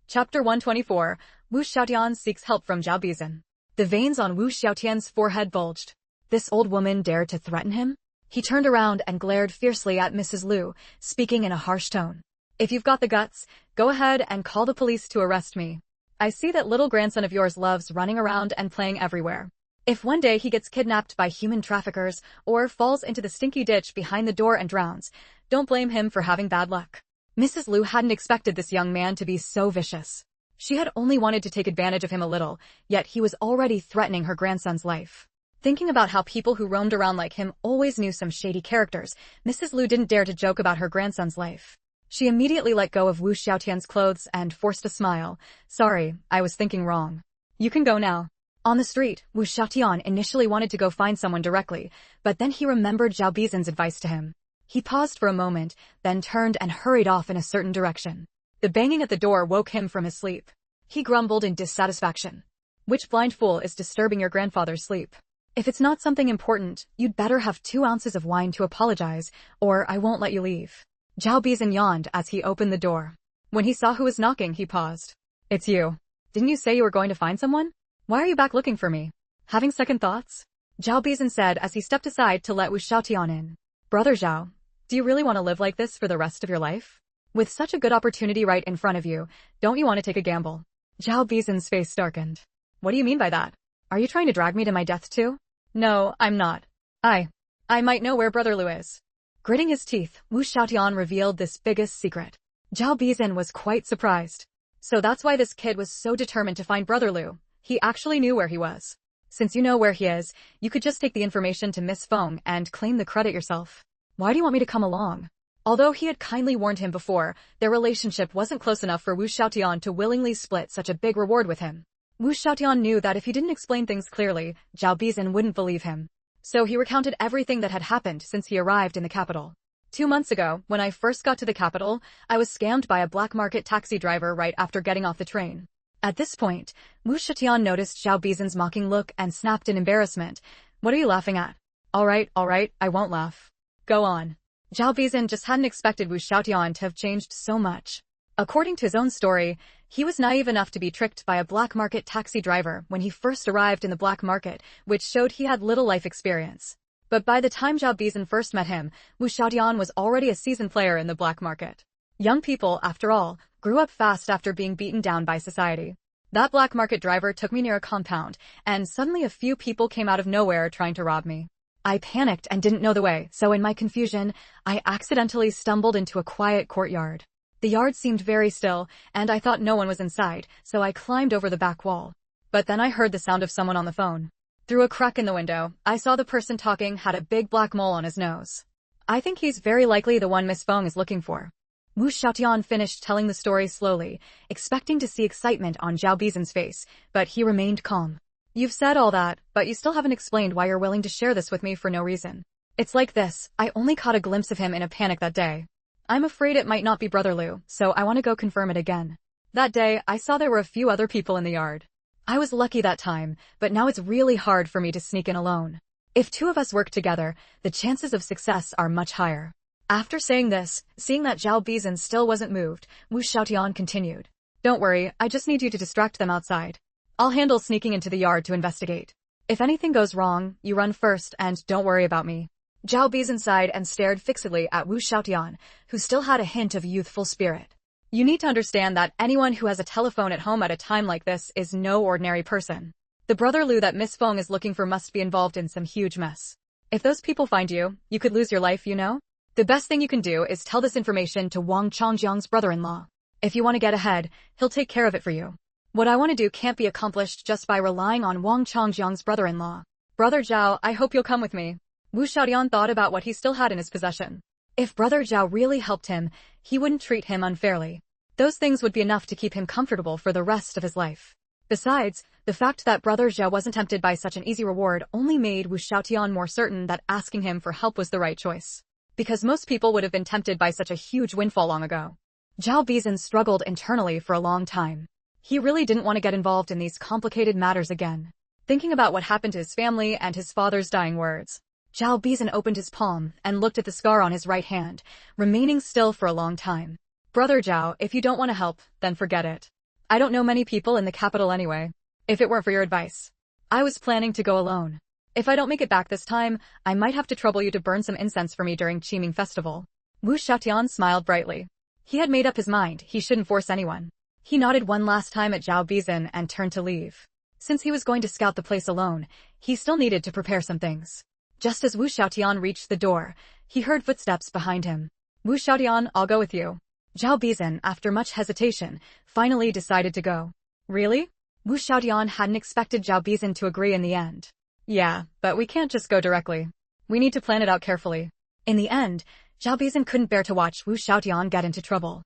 Chapter 124, Wu Xiaotian seeks help from Zhao Bizan. The veins on Wu Xiaotian's forehead bulged. This old woman dared to threaten him? He turned around and glared fiercely at Mrs. Lu, speaking in a harsh tone. If you've got the guts, go ahead and call the police to arrest me. I see that little grandson of yours loves running around and playing everywhere. If one day he gets kidnapped by human traffickers or falls into the stinky ditch behind the door and drowns, don't blame him for having bad luck. Mrs. Lu hadn't expected this young man to be so vicious. She had only wanted to take advantage of him a little, yet he was already threatening her grandson's life. Thinking about how people who roamed around like him always knew some shady characters, Mrs. Lu didn't dare to joke about her grandson's life. She immediately let go of Wu Xiaotian's clothes and forced a smile. Sorry, I was thinking wrong. You can go now. On the street, Wu Xiaotian initially wanted to go find someone directly, but then he remembered Zhao Bizan's advice to him. He paused for a moment, then turned and hurried off in a certain direction. The banging at the door woke him from his sleep. He grumbled in dissatisfaction. Which blind fool is disturbing your grandfather's sleep? If it's not something important, you'd better have 2 ounces of wine to apologize, or I won't let you leave. Zhao Bizan yawned as he opened the door. When he saw who was knocking, he paused. It's you. Didn't you say you were going to find someone? Why are you back looking for me? Having second thoughts? Zhao Bizan said as he stepped aside to let Wu Xiaotian in. Brother Zhao, do you really want to live like this for the rest of your life? With such a good opportunity right in front of you, don't you want to take a gamble? Zhao Bizan's face darkened. What do you mean by that? Are you trying to drag me to my death too? No, I'm not. I might know where Brother Lu is. Gritting his teeth, Wu Xiaotian revealed this biggest secret. Zhao Bizan was quite surprised. So that's why this kid was so determined to find Brother Lu. He actually knew where he was. Since you know where he is, you could just take the information to Miss Feng and claim the credit yourself. Why do you want me to come along? Although he had kindly warned him before, their relationship wasn't close enough for Wu Xiaotian to willingly split such a big reward with him. Wu Xiaotian knew that if he didn't explain things clearly, Zhao Bizan wouldn't believe him. So he recounted everything that had happened since he arrived in the capital. 2 months ago, when I first got to the capital, I was scammed by a black market taxi driver right after getting off the train. At this point, Wu Xiaotian noticed Zhao Bizan's mocking look and snapped in embarrassment. What are you laughing at? All right, I won't laugh. Go on. Zhao Bizan just hadn't expected Wu Xiaotian to have changed so much. According to his own story, he was naive enough to be tricked by a black market taxi driver when he first arrived in the black market, which showed he had little life experience. But by the time Zhao Bizan first met him, Wu Xiaotian was already a seasoned player in the black market. Young people, after all, grew up fast after being beaten down by society. That black market driver took me near a compound, and suddenly a few people came out of nowhere trying to rob me. I panicked and didn't know the way, so in my confusion, I accidentally stumbled into a quiet courtyard. The yard seemed very still, and I thought no one was inside, so I climbed over the back wall. But then I heard the sound of someone on the phone. Through a crack in the window, I saw the person talking had a big black mole on his nose. I think he's very likely the one Miss Feng is looking for. Wu Xiaotian finished telling the story slowly, expecting to see excitement on Zhao Bizan's face, but he remained calm. You've said all that, but you still haven't explained why you're willing to share this with me for no reason. It's like this, I only caught a glimpse of him in a panic that day. I'm afraid it might not be Brother Lu, so I want to go confirm it again. That day, I saw there were a few other people in the yard. I was lucky that time, but now it's really hard for me to sneak in alone. If 2 of us work together, the chances of success are much higher. After saying this, seeing that Zhao Bizan still wasn't moved, Wu Xiaotian continued. Don't worry, I just need you to distract them outside. I'll handle sneaking into the yard to investigate. If anything goes wrong, you run first and don't worry about me. Zhao Bizan sighed and stared fixedly at Wu Xiaotian, who still had a hint of youthful spirit. You need to understand that anyone who has a telephone at home at a time like this is no ordinary person. The Brother Lu that Miss Feng is looking for must be involved in some huge mess. If those people find you, you could lose your life, you know? The best thing you can do is tell this information to Wang Chongjiang's brother-in-law. If you want to get ahead, he'll take care of it for you. What I want to do can't be accomplished just by relying on Wang Chongjiang's brother-in-law. Brother Zhao, I hope you'll come with me. Wu Xiaotian thought about what he still had in his possession. If Brother Zhao really helped him, he wouldn't treat him unfairly. Those things would be enough to keep him comfortable for the rest of his life. Besides, the fact that Brother Zhao wasn't tempted by such an easy reward only made Wu Xiaotian more certain that asking him for help was the right choice. Because most people would have been tempted by such a huge windfall long ago. Zhao Bizan struggled internally for a long time. He really didn't want to get involved in these complicated matters again. Thinking about what happened to his family and his father's dying words, Zhao Bizan opened his palm and looked at the scar on his right hand, remaining still for a long time. Brother Zhao, if you don't want to help, then forget it. I don't know many people in the capital anyway. If it weren't for your advice, I was planning to go alone. If I don't make it back this time, I might have to trouble you to burn some incense for me during Qiming festival. Wu Xiaotian smiled brightly. He had made up his mind, he shouldn't force anyone. He nodded one last time at Zhao Bizan and turned to leave. Since he was going to scout the place alone, he still needed to prepare some things. Just as Wu Xiaotian reached the door, he heard footsteps behind him. Wu Xiaotian, I'll go with you. Zhao Bizan, after much hesitation, finally decided to go. Really? Wu Xiaotian hadn't expected Zhao Bizan to agree in the end. Yeah, but we can't just go directly. We need to plan it out carefully. In the end, Zhao Bizan couldn't bear to watch Wu Xiaotian get into trouble.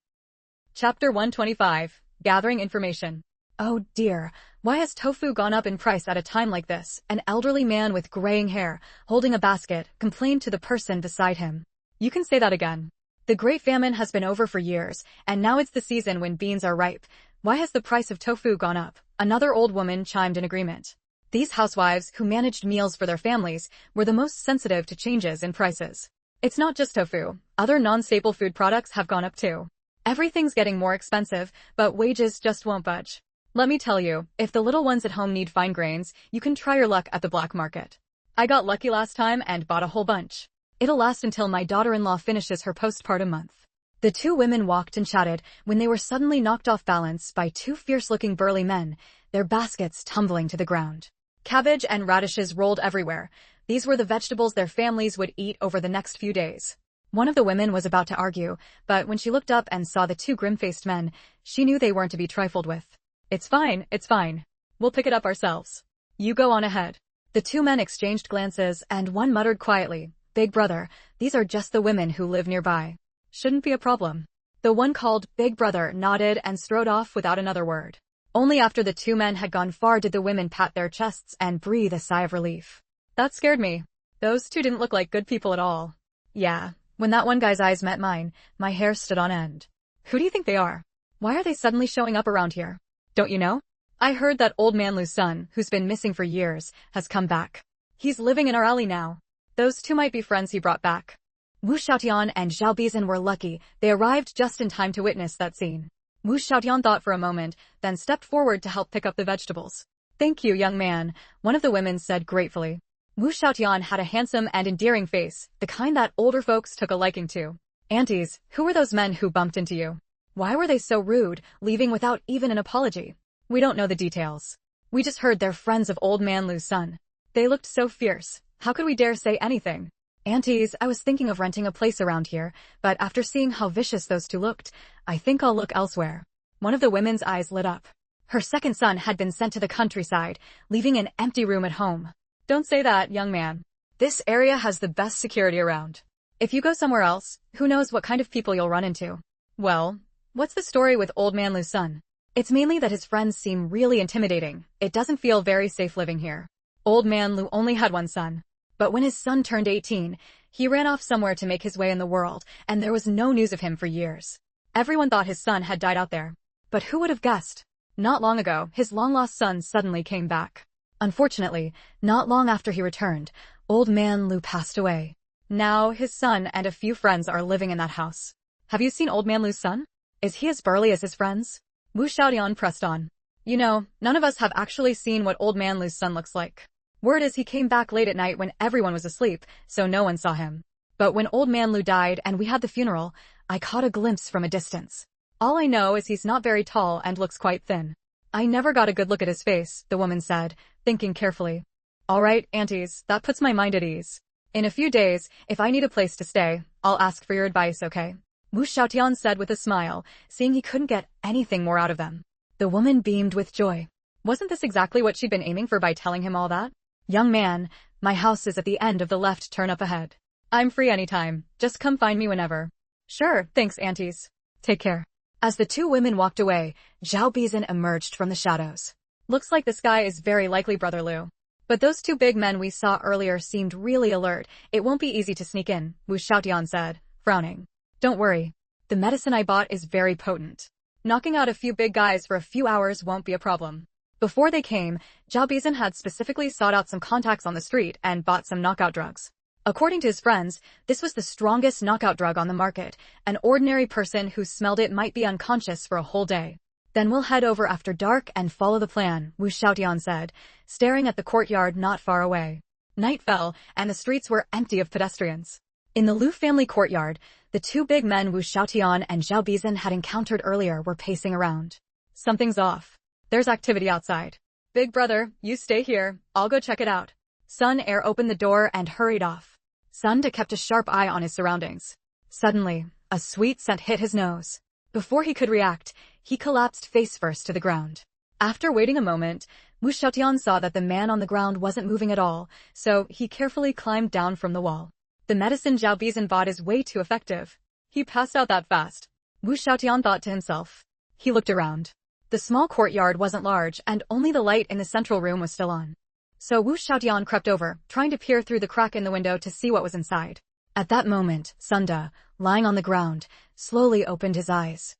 Chapter 125. Gathering Information. Oh dear, why has tofu gone up in price at a time like this? An elderly man with graying hair, holding a basket, complained to the person beside him. You can say that again. The Great Famine has been over for years, and now it's the season when beans are ripe. Why has the price of tofu gone up? Another old woman chimed in agreement. These housewives, who managed meals for their families, were the most sensitive to changes in prices. It's not just tofu. Other non-staple food products have gone up too. Everything's getting more expensive, but wages just won't budge. Let me tell you, if the little ones at home need fine grains, you can try your luck at the black market. I got lucky last time and bought a whole bunch. It'll last until my daughter-in-law finishes her postpartum month. The two women walked and chatted when they were suddenly knocked off balance by two fierce-looking burly men, their baskets tumbling to the ground. Cabbage and radishes rolled everywhere. These were the vegetables their families would eat over the next few days. One of the women was about to argue, but when she looked up and saw the two grim-faced men, she knew they weren't to be trifled with. It's fine, it's fine. We'll pick it up ourselves. You go on ahead. The two men exchanged glances, and one muttered quietly, Big brother, these are just the women who live nearby. Shouldn't be a problem. The one called Big Brother nodded and strode off without another word. Only after the two men had gone far did the women pat their chests and breathe a sigh of relief. That scared me. Those two didn't look like good people at all. Yeah, when that one guy's eyes met mine, my hair stood on end. Who do you think they are? Why are they suddenly showing up around here? Don't you know? I heard that old man Lu's son, who's been missing for years, has come back. He's living in our alley now. Those two might be friends he brought back. Wu Xiaotian and Zhao Bizan were lucky. They arrived just in time to witness that scene. Wu Xiaotian thought for a moment, then stepped forward to help pick up the vegetables. Thank you, young man, one of the women said gratefully. Wu Xiaotian had a handsome and endearing face, the kind that older folks took a liking to. Aunties, who were those men who bumped into you? Why were they so rude, leaving without even an apology? We don't know the details. We just heard they're friends of old man Lu's son. They looked so fierce. How could we dare say anything? Aunties, I was thinking of renting a place around here, but after seeing how vicious those two looked, I think I'll look elsewhere. One of the women's eyes lit up. Her second son had been sent to the countryside, leaving an empty room at home. Don't say that, young man. This area has the best security around. If you go somewhere else, who knows what kind of people you'll run into. Well, what's the story with old man Lu's son? It's mainly that his friends seem really intimidating. It doesn't feel very safe living here. Old man Lu only had one son. But when his son turned 18, he ran off somewhere to make his way in the world, and there was no news of him for years. Everyone thought his son had died out there. But who would have guessed? Not long ago, his long-lost son suddenly came back. Unfortunately, not long after he returned, old man Lu passed away. Now, his son and a few friends are living in that house. Have you seen old man Lu's son? Is he as burly as his friends? Wu Xiaotian pressed on. You know, none of us have actually seen what old man Lu's son looks like. Word is he came back late at night when everyone was asleep, so no one saw him. But when old man Lu died and we had the funeral, I caught a glimpse from a distance. All I know is he's not very tall and looks quite thin. I never got a good look at his face, the woman said, thinking carefully. All right, aunties, that puts my mind at ease. In a few days, if I need a place to stay, I'll ask for your advice, okay? Wu Xiaotian said with a smile, seeing he couldn't get anything more out of them. The woman beamed with joy. Wasn't this exactly what she'd been aiming for by telling him all that? Young man, my house is at the end of the left turn up ahead. I'm free anytime, just come find me whenever. Sure, thanks aunties. Take care. As the two women walked away, Zhao Bizan emerged from the shadows. Looks like this guy is very likely Brother Lu. But those two big men we saw earlier seemed really alert. It won't be easy to sneak in, Wu Xiaotian said, frowning. Don't worry. The medicine I bought is very potent. Knocking out a few big guys for a few hours won't be a problem. Before they came, Zhao Bizan had specifically sought out some contacts on the street and bought some knockout drugs. According to his friends, this was the strongest knockout drug on the market. An ordinary person who smelled it might be unconscious for a whole day. Then we'll head over after dark and follow the plan, Wu Xiaotian said, staring at the courtyard not far away. Night fell, and the streets were empty of pedestrians. In the Liu family courtyard, the two big men Wu Xiaotian and Zhao Bizan had encountered earlier were pacing around. Something's off. There's activity outside. Big brother, you stay here, I'll go check it out. Sun Air opened the door and hurried off. Sun Da kept a sharp eye on his surroundings. Suddenly, a sweet scent hit his nose. Before he could react, he collapsed face first to the ground. After waiting a moment, Wu Xiaotian saw that the man on the ground wasn't moving at all, so he carefully climbed down from the wall. The medicine Zhao Bizan bought is way too effective. He passed out that fast. Wu Xiaotian thought to himself. He looked around. The small courtyard wasn't large, and only the light in the central room was still on. So Wu Xiaotian crept over, trying to peer through the crack in the window to see what was inside. At that moment, Sun Da, lying on the ground, slowly opened his eyes.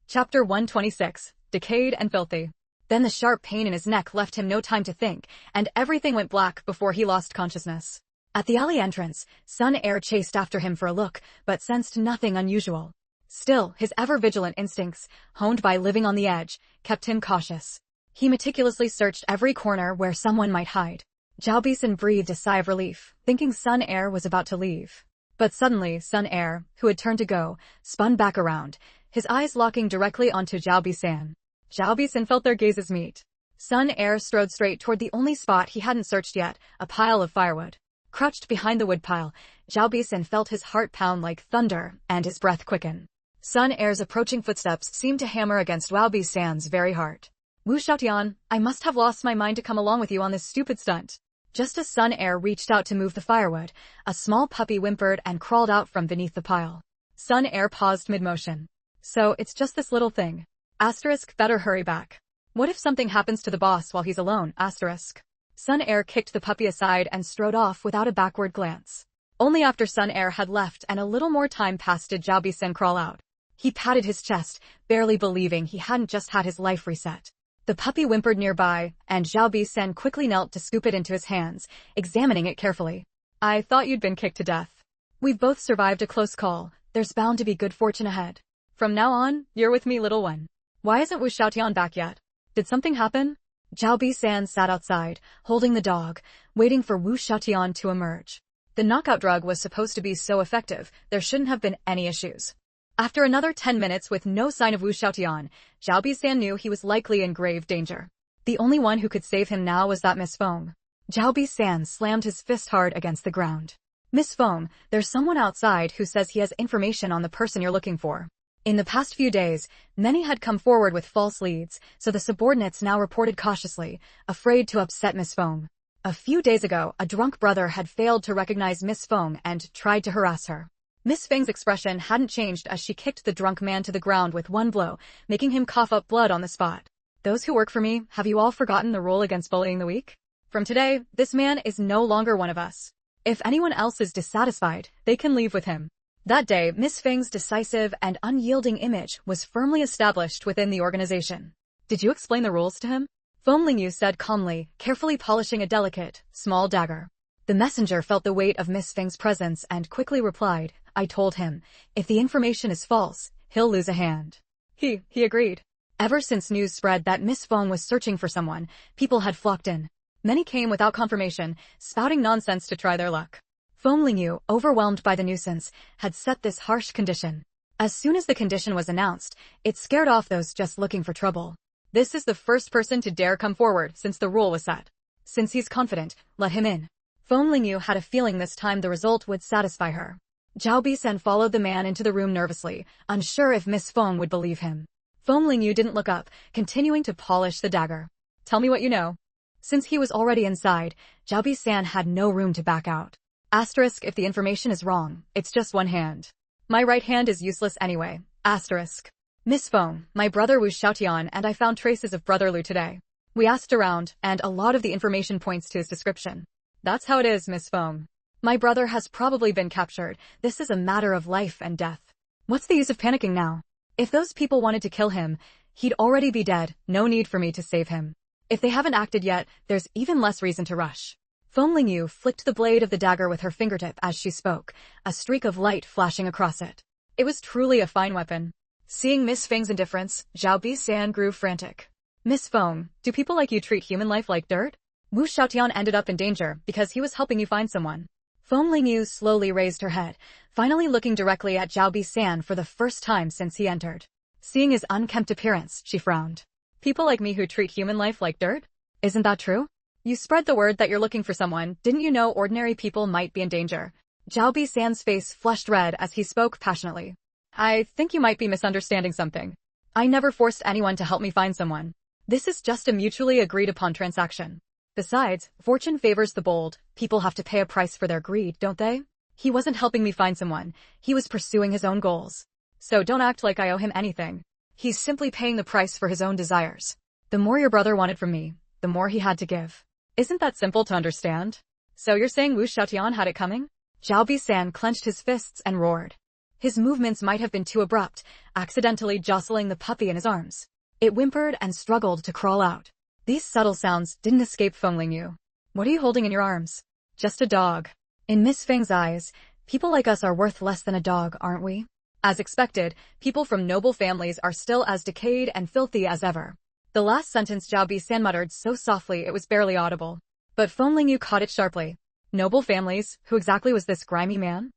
Chapter 126, Decayed and Filthy. Then the sharp pain in his neck left him no time to think, and everything went black before he lost consciousness. At the alley entrance, Sun Air chased after him for a look, but sensed nothing unusual. Still, his ever-vigilant instincts, honed by living on the edge, kept him cautious. He meticulously searched every corner where someone might hide. Zhao Bizan breathed a sigh of relief, thinking Sun Air was about to leave. But suddenly, Sun Air, who had turned to go, spun back around, his eyes locking directly onto Zhao Bizan. Zhao Bizan felt their gazes meet. Sun Air strode straight toward the only spot he hadn't searched yet, a pile of firewood. Crouched behind the woodpile, Zhao Bizan felt his heart pound like thunder and his breath quicken. Sun Air's approaching footsteps seemed to hammer against Zhao Bizan's very heart. Wu Xiaotian, I must have lost my mind to come along with you on this stupid stunt. Just as Sun Air reached out to move the firewood, a small puppy whimpered and crawled out from beneath the pile. Sun Air paused mid-motion. So, it's just this little thing. Asterisk, better hurry back. What if something happens to the boss while he's alone? Asterisk. Sun Air kicked the puppy aside and strode off without a backward glance. Only after Sun Air had left and a little more time passed did Zhao Bizan crawl out. He patted his chest, barely believing he hadn't just had his life reset. The puppy whimpered nearby, and Zhao Bizan quickly knelt to scoop it into his hands, examining it carefully. I thought you'd been kicked to death. We've both survived a close call. There's bound to be good fortune ahead. From now on, you're with me, little one. Why isn't Wu Xiaotian back yet? Did something happen? Zhao Bizan sat outside, holding the dog, waiting for Wu Xiaotian to emerge. The knockout drug was supposed to be so effective, there shouldn't have been any issues. After another 10 minutes with no sign of Wu Xiaotian, Zhao Bizan knew he was likely in grave danger. The only one who could save him now was that Miss Feng. Zhao Bizan slammed his fist hard against the ground. Miss Feng, there's someone outside who says he has information on the person you're looking for. In the past few days, many had come forward with false leads, so the subordinates now reported cautiously, afraid to upset Miss Feng. A few days ago, a drunk brother had failed to recognize Miss Feng and tried to harass her. Miss Feng's expression hadn't changed as she kicked the drunk man to the ground with one blow, making him cough up blood on the spot. Those who work for me, have you all forgotten the rule against bullying the weak? From today, this man is no longer one of us. If anyone else is dissatisfied, they can leave with him. That day, Miss Feng's decisive and unyielding image was firmly established within the organization. Did you explain the rules to him? Feng Lingyu said calmly, carefully polishing a delicate, small dagger. The messenger felt the weight of Miss Feng's presence and quickly replied, I told him, if the information is false, he'll lose a hand. He agreed. Ever since news spread that Miss Feng was searching for someone, people had flocked in. Many came without confirmation, spouting nonsense to try their luck. Feng Lingyu, overwhelmed by the nuisance, had set this harsh condition. As soon as the condition was announced, it scared off those just looking for trouble. This is the first person to dare come forward since the rule was set. Since he's confident, let him in. Feng Lingyu had a feeling this time the result would satisfy her. Zhao Bizan followed the man into the room nervously, unsure if Miss Feng would believe him. Feng Lingyu didn't look up, continuing to polish the dagger. Tell me what you know. Since he was already inside, Zhao Bizan had no room to back out. Asterisk, if the information is wrong, it's just one hand. My right hand is useless anyway. Asterisk. Miss Feng, my brother Wu Xiaotian and I found traces of brother Lu today. We asked around, and a lot of the information points to his description. That's how it is, Miss Feng. My brother has probably been captured. This is a matter of life and death. What's the use of panicking now? If those people wanted to kill him, he'd already be dead, no need for me to save him. If they haven't acted yet, there's even less reason to rush. Feng Lingyu flicked the blade of the dagger with her fingertip as she spoke, a streak of light flashing across it. It was truly a fine weapon. Seeing Miss Feng's indifference, Zhao Bi-san grew frantic. Miss Feng, do people like you treat human life like dirt? Wu Xiaotian ended up in danger because he was helping you find someone. Feng Lingyu slowly raised her head, finally looking directly at Zhao Bi-san for the first time since he entered. Seeing his unkempt appearance, she frowned. People like me who treat human life like dirt? Isn't that true? You spread the word that you're looking for someone, didn't you know ordinary people might be in danger? Zhao Bi-san's face flushed red as he spoke passionately. I think you might be misunderstanding something. I never forced anyone to help me find someone. This is just a mutually agreed upon transaction. Besides, fortune favors the bold, people have to pay a price for their greed, don't they? He wasn't helping me find someone, he was pursuing his own goals. So don't act like I owe him anything. He's simply paying the price for his own desires. The more your brother wanted from me, the more he had to give. Isn't that simple to understand? So you're saying Wu Xiaotian had it coming? Zhao Bi-san clenched his fists and roared. His movements might have been too abrupt, accidentally jostling the puppy in his arms. It whimpered and struggled to crawl out. These subtle sounds didn't escape Feng Lingyu. What are you holding in your arms? Just a dog. In Miss Feng's eyes, people like us are worth less than a dog, aren't we? As expected, people from noble families are still as decayed and filthy as ever. The last sentence Zhao Bi-san muttered so softly it was barely audible. But Feng Lingyu caught it sharply. Noble families? Who exactly was this grimy man?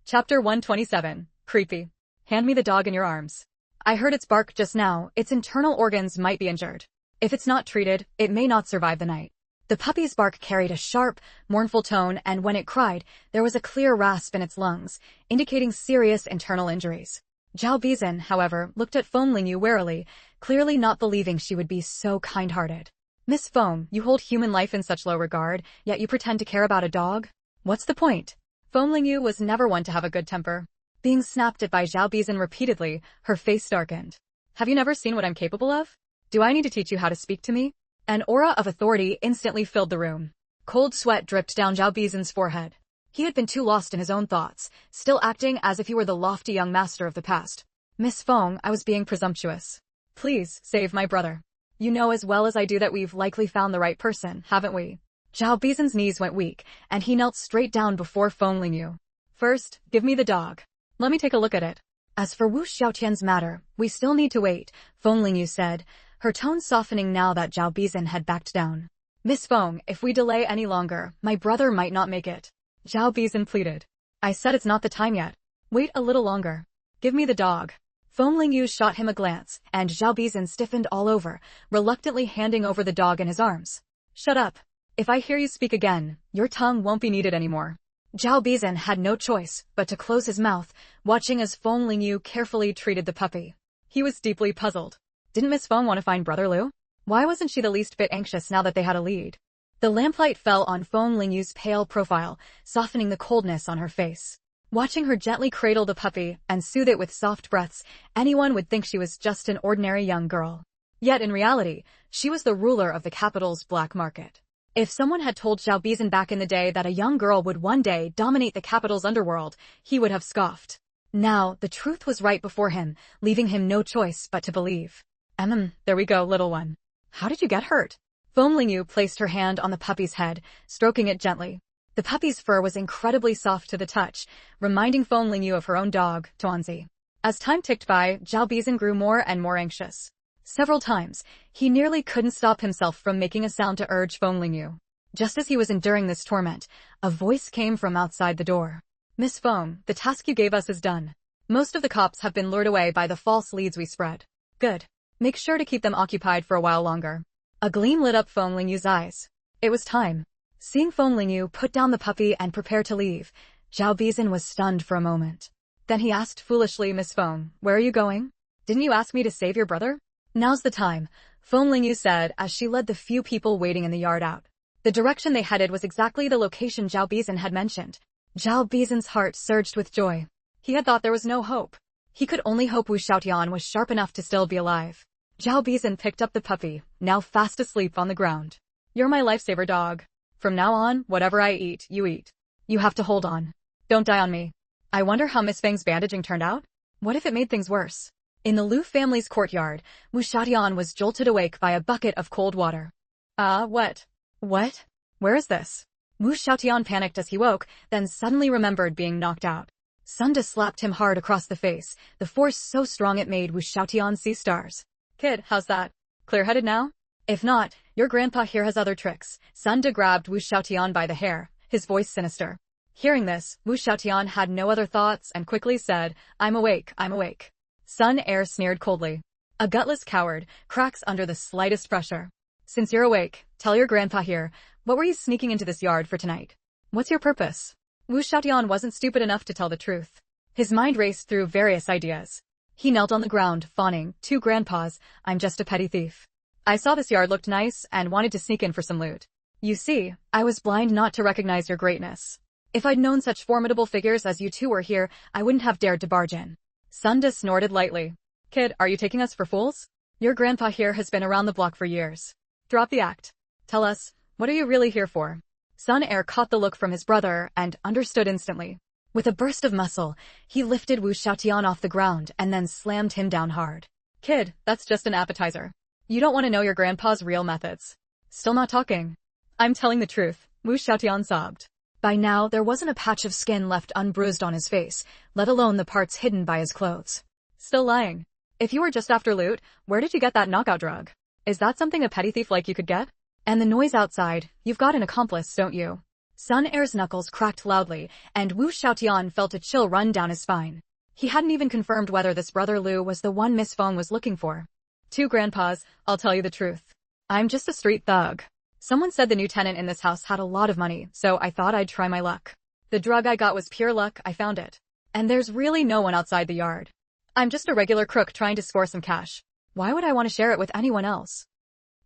Chapter 127. Creepy. Hand me the dog in your arms. I heard its bark just now, its internal organs might be injured. If it's not treated, it may not survive the night. The puppy's bark carried a sharp, mournful tone, and when it cried, there was a clear rasp in its lungs, indicating serious internal injuries. Zhao Bi-san, however, looked at Feng Lingyu warily, clearly not believing she would be so kind-hearted. Miss Feng, you hold human life in such low regard, yet you pretend to care about a dog? What's the point? Feng Lingyu was never one to have a good temper. Being snapped at by Zhao Bi-san repeatedly, her face darkened. Have you never seen what I'm capable of? Do I need to teach you how to speak to me? An aura of authority instantly filled the room. Cold sweat dripped down Zhao Bi-san's forehead. He had been too lost in his own thoughts, still acting as if he were the lofty young master of the past. Miss Feng, I was being presumptuous. Please, save my brother. You know as well as I do that we've likely found the right person, haven't we? Zhao Bi-san's knees went weak, and he knelt straight down before Feng Lingyu. First, give me the dog. Let me take a look at it. As for Wu Xiaotian's matter, we still need to wait, Feng Lingyu said, her tone softening now that Zhao Bi-san had backed down. Miss Feng, if we delay any longer, my brother might not make it. Zhao Bi-san pleaded. I said it's not the time yet. Wait a little longer. Give me the dog. Feng Lingyu shot him a glance, and Zhao Bi-san stiffened all over, reluctantly handing over the dog in his arms. Shut up. If I hear you speak again, your tongue won't be needed anymore. Zhao Bi-san had no choice but to close his mouth, watching as Feng Lingyu carefully treated the puppy. He was deeply puzzled. Didn't Miss Feng want to find Brother Liu? Why wasn't she the least bit anxious now that they had a lead? The lamplight fell on Feng Lingyu's pale profile, softening the coldness on her face. Watching her gently cradle the puppy and soothe it with soft breaths, anyone would think she was just an ordinary young girl. Yet in reality, she was the ruler of the capital's black market. If someone had told Zhao Bi-san back in the day that a young girl would one day dominate the capital's underworld, he would have scoffed. Now, the truth was right before him, leaving him no choice but to believe. There we go, little one. How did you get hurt? Feng Lingyu placed her hand on the puppy's head, stroking it gently. The puppy's fur was incredibly soft to the touch, reminding Feng Lingyu of her own dog, Tuanzi. As time ticked by, Zhao Bi-san grew more and more anxious. Several times, he nearly couldn't stop himself from making a sound to urge Feng Lingyu. Just as he was enduring this torment, a voice came from outside the door. Miss Feng, the task you gave us is done. Most of the cops have been lured away by the false leads we spread. Good. Make sure to keep them occupied for a while longer. A gleam lit up Feng Lingyu's eyes. It was time. Seeing Feng Lingyu put down the puppy and prepare to leave, Zhao Bi-san was stunned for a moment. Then he asked foolishly, Miss Feng, where are you going? Didn't you ask me to save your brother? Now's the time, Feng Lingyu said as she led the few people waiting in the yard out. The direction they headed was exactly the location Zhao Bi-san had mentioned. Zhao Bi-san's heart surged with joy. He had thought there was no hope. He could only hope Wu Xiaotian was sharp enough to still be alive. Zhao Bi-san picked up the puppy, now fast asleep on the ground. You're my lifesaver dog. From now on, whatever I eat, you eat. You have to hold on. Don't die on me. I wonder how Miss Feng's bandaging turned out? What if it made things worse? In the Liu family's courtyard, Wu Xiaotian was jolted awake by a bucket of cold water. What? What? Where is this? Wu Xiaotian panicked as he woke, then suddenly remembered being knocked out. Sunda slapped him hard across the face, the force so strong it made Wu Xiaotian see stars. Kid, how's that? Clear-headed now? If not, your grandpa here has other tricks. Sunda grabbed Wu Xiaotian by the hair, his voice sinister. Hearing this, Wu Xiaotian had no other thoughts and quickly said, I'm awake, I'm awake. Sun Air sneered coldly. A gutless coward cracks under the slightest pressure. Since you're awake, tell your grandpa here, what were you sneaking into this yard for tonight? What's your purpose? Wu Xiaotian wasn't stupid enough to tell the truth. His mind raced through various ideas. He knelt on the ground, fawning, to grandpas, I'm just a petty thief. I saw this yard looked nice and wanted to sneak in for some loot. You see, I was blind not to recognize your greatness. If I'd known such formidable figures as you two were here, I wouldn't have dared to barge in. Sunda snorted lightly. Kid, are you taking us for fools? Your grandpa here has been around the block for years. Drop the act. Tell us, what are you really here for? Sun Air caught the look from his brother and understood instantly. With a burst of muscle, he lifted Wu Xiaotian off the ground and then slammed him down hard. Kid, that's just an appetizer. You don't want to know your grandpa's real methods. Still not talking. I'm telling the truth, Wu Xiaotian sobbed. By now, there wasn't a patch of skin left unbruised on his face, let alone the parts hidden by his clothes. Still lying. If you were just after loot, where did you get that knockout drug? Is that something a petty thief like you could get? And the noise outside, you've got an accomplice, don't you? Sun Air's knuckles cracked loudly, and Wu Xiaotian felt a chill run down his spine. He hadn't even confirmed whether this brother Liu was the one Miss Feng was looking for. Two grandpas, I'll tell you the truth. I'm just a street thug. Someone said the new tenant in this house had a lot of money, so I thought I'd try my luck. The drug I got was pure luck, I found it. And there's really no one outside the yard. I'm just a regular crook trying to score some cash. Why would I want to share it with anyone else?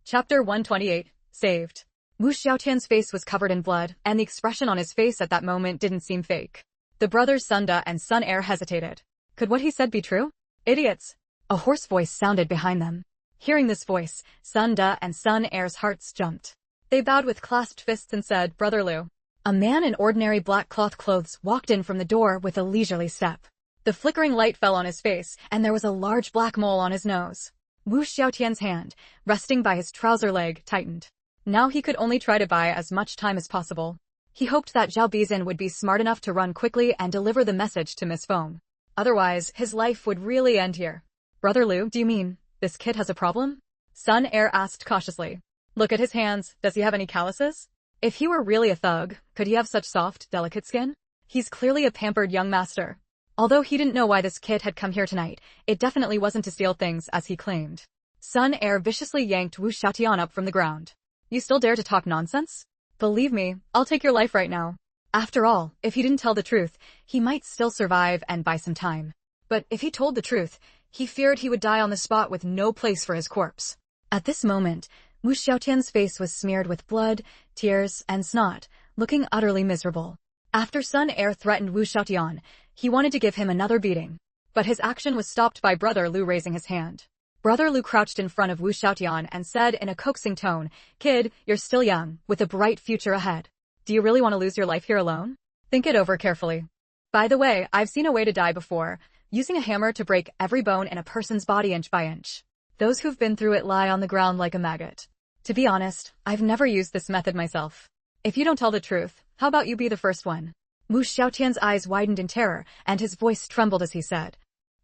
Chapter 128, Saved. Wu Xiaotian's face was covered in blood, and the expression on his face at that moment didn't seem fake. The brothers Sunda and Sun Air hesitated. Could what he said be true? Idiots. A hoarse voice sounded behind them. Hearing this voice, Sunda and Sun Air's hearts jumped. They bowed with clasped fists and said, Brother Liu. A man in ordinary black cloth clothes walked in from the door with a leisurely step. The flickering light fell on his face, and there was a large black mole on his nose. Wu Xiaotian's hand, resting by his trouser leg, tightened. Now he could only try to buy as much time as possible. He hoped that Zhao Bizin would be smart enough to run quickly and deliver the message to Miss Feng. Otherwise, his life would really end here. Brother Liu, do you mean, this kid has a problem? Sun Air asked cautiously. Look at his hands, does he have any calluses? If he were really a thug, could he have such soft, delicate skin? He's clearly a pampered young master. Although he didn't know why this kid had come here tonight, it definitely wasn't to steal things as he claimed. Sun Air viciously yanked Wu Xiaotian up from the ground. You still dare to talk nonsense? Believe me, I'll take your life right now. After all, if he didn't tell the truth, he might still survive and buy some time. But if he told the truth, he feared he would die on the spot with no place for his corpse. At this moment, Wu Xiaotian's face was smeared with blood, tears, and snot, looking utterly miserable. After Sun Air threatened Wu Xiaotian, he wanted to give him another beating. But his action was stopped by Brother Liu raising his hand. Brother Liu crouched in front of Wu Xiaotian and said in a coaxing tone, Kid, you're still young, with a bright future ahead. Do you really want to lose your life here alone? Think it over carefully. By the way, I've seen a way to die before, using a hammer to break every bone in a person's body inch by inch. Those who've been through it lie on the ground like a maggot. To be honest, I've never used this method myself. If you don't tell the truth, how about you be the first one? Wu Xiaotian's eyes widened in terror, and his voice trembled as he said,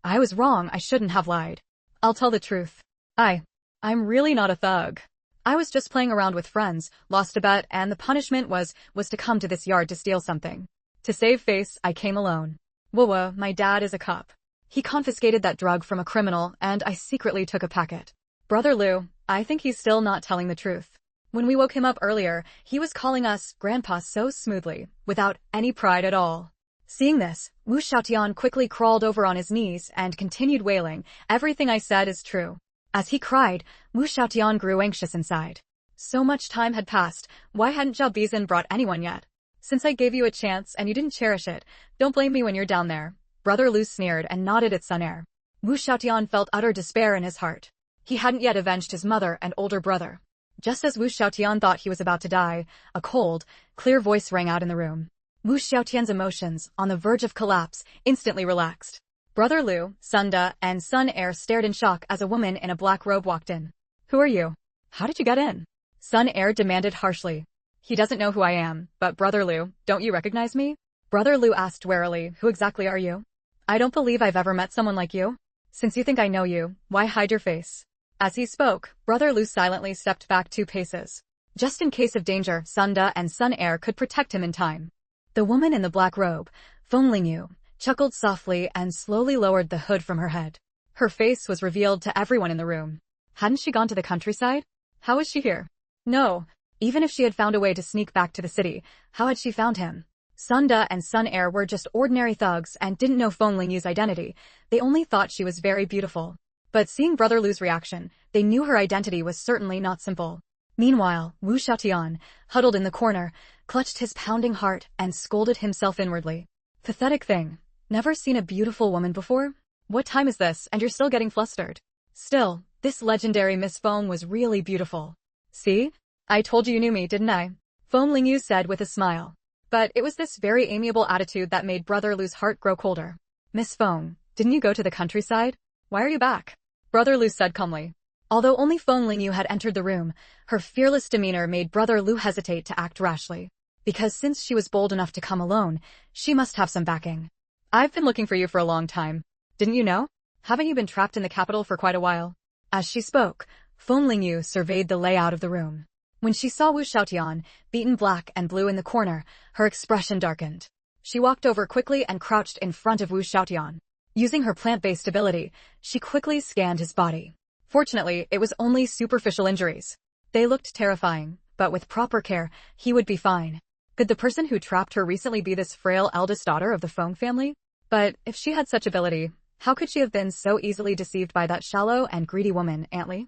I was wrong, I shouldn't have lied. I'll tell the truth. I'm really not a thug. I was just playing around with friends, lost a bet, and the punishment was to come to this yard to steal something. To save face, I came alone. Whoa, my dad is a cop. He confiscated that drug from a criminal, and I secretly took a packet. Brother Liu, I think he's still not telling the truth. When we woke him up earlier, he was calling us Grandpa so smoothly, without any pride at all. Seeing this, Wu Xiaotian quickly crawled over on his knees and continued wailing, everything I said is true. As he cried, Wu Xiaotian grew anxious inside. So much time had passed, why hadn't Zhao Bizin brought anyone yet? Since I gave you a chance and you didn't cherish it, don't blame me when you're down there. Brother Liu sneered and nodded at Sun Air. Wu Xiaotian felt utter despair in his heart. He hadn't yet avenged his mother and older brother. Just as Wu Xiaotian thought he was about to die, a cold, clear voice rang out in the room. Wu Xiaotian's emotions, on the verge of collapse, instantly relaxed. Brother Lu, Sunda, and Sun Air stared in shock as a woman in a black robe walked in. Who are you? How did you get in? Sun Air demanded harshly. He doesn't know who I am, but Brother Lu, don't you recognize me? Brother Lu asked warily, who exactly are you? I don't believe I've ever met someone like you. Since you think I know you, why hide your face? As he spoke, Brother Lu silently stepped back 2 paces. Just in case of danger, Sunda and Sun Air could protect him in time. The woman in the black robe, Feng Lingyu, chuckled softly and slowly lowered the hood from her head. Her face was revealed to everyone in the room. Hadn't she gone to the countryside? How was she here? No. Even if she had found a way to sneak back to the city, how had she found him? Sunda and Sun Air were just ordinary thugs and didn't know Feng Lingyu's identity. They only thought she was very beautiful. But seeing Brother Lu's reaction, they knew her identity was certainly not simple. Meanwhile, Wu Xiaotian, huddled in the corner, clutched his pounding heart and scolded himself inwardly. Pathetic thing. Never seen a beautiful woman before? What time is this and you're still getting flustered? Still, this legendary Miss Feng was really beautiful. See? I told you knew me, didn't I? Feng Lingyu said with a smile. But it was this very amiable attitude that made Brother Lu's heart grow colder. Miss Feng, didn't you go to the countryside? Why are you back? Brother Lu said calmly. Although only Feng Lingyu had entered the room, her fearless demeanor made Brother Lu hesitate to act rashly. Because since she was bold enough to come alone, she must have some backing. I've been looking for you for a long time. Didn't you know? Haven't you been trapped in the capital for quite a while? As she spoke, Feng Lingyu surveyed the layout of the room. When she saw Wu Xiaotian, beaten black and blue in the corner, her expression darkened. She walked over quickly and crouched in front of Wu Xiaotian. Using her plant-based ability, she quickly scanned his body. Fortunately, it was only superficial injuries. They looked terrifying, but with proper care, he would be fine. Could the person who trapped her recently be this frail eldest daughter of the Feng family? But if she had such ability, how could she have been so easily deceived by that shallow and greedy woman, Aunt Li?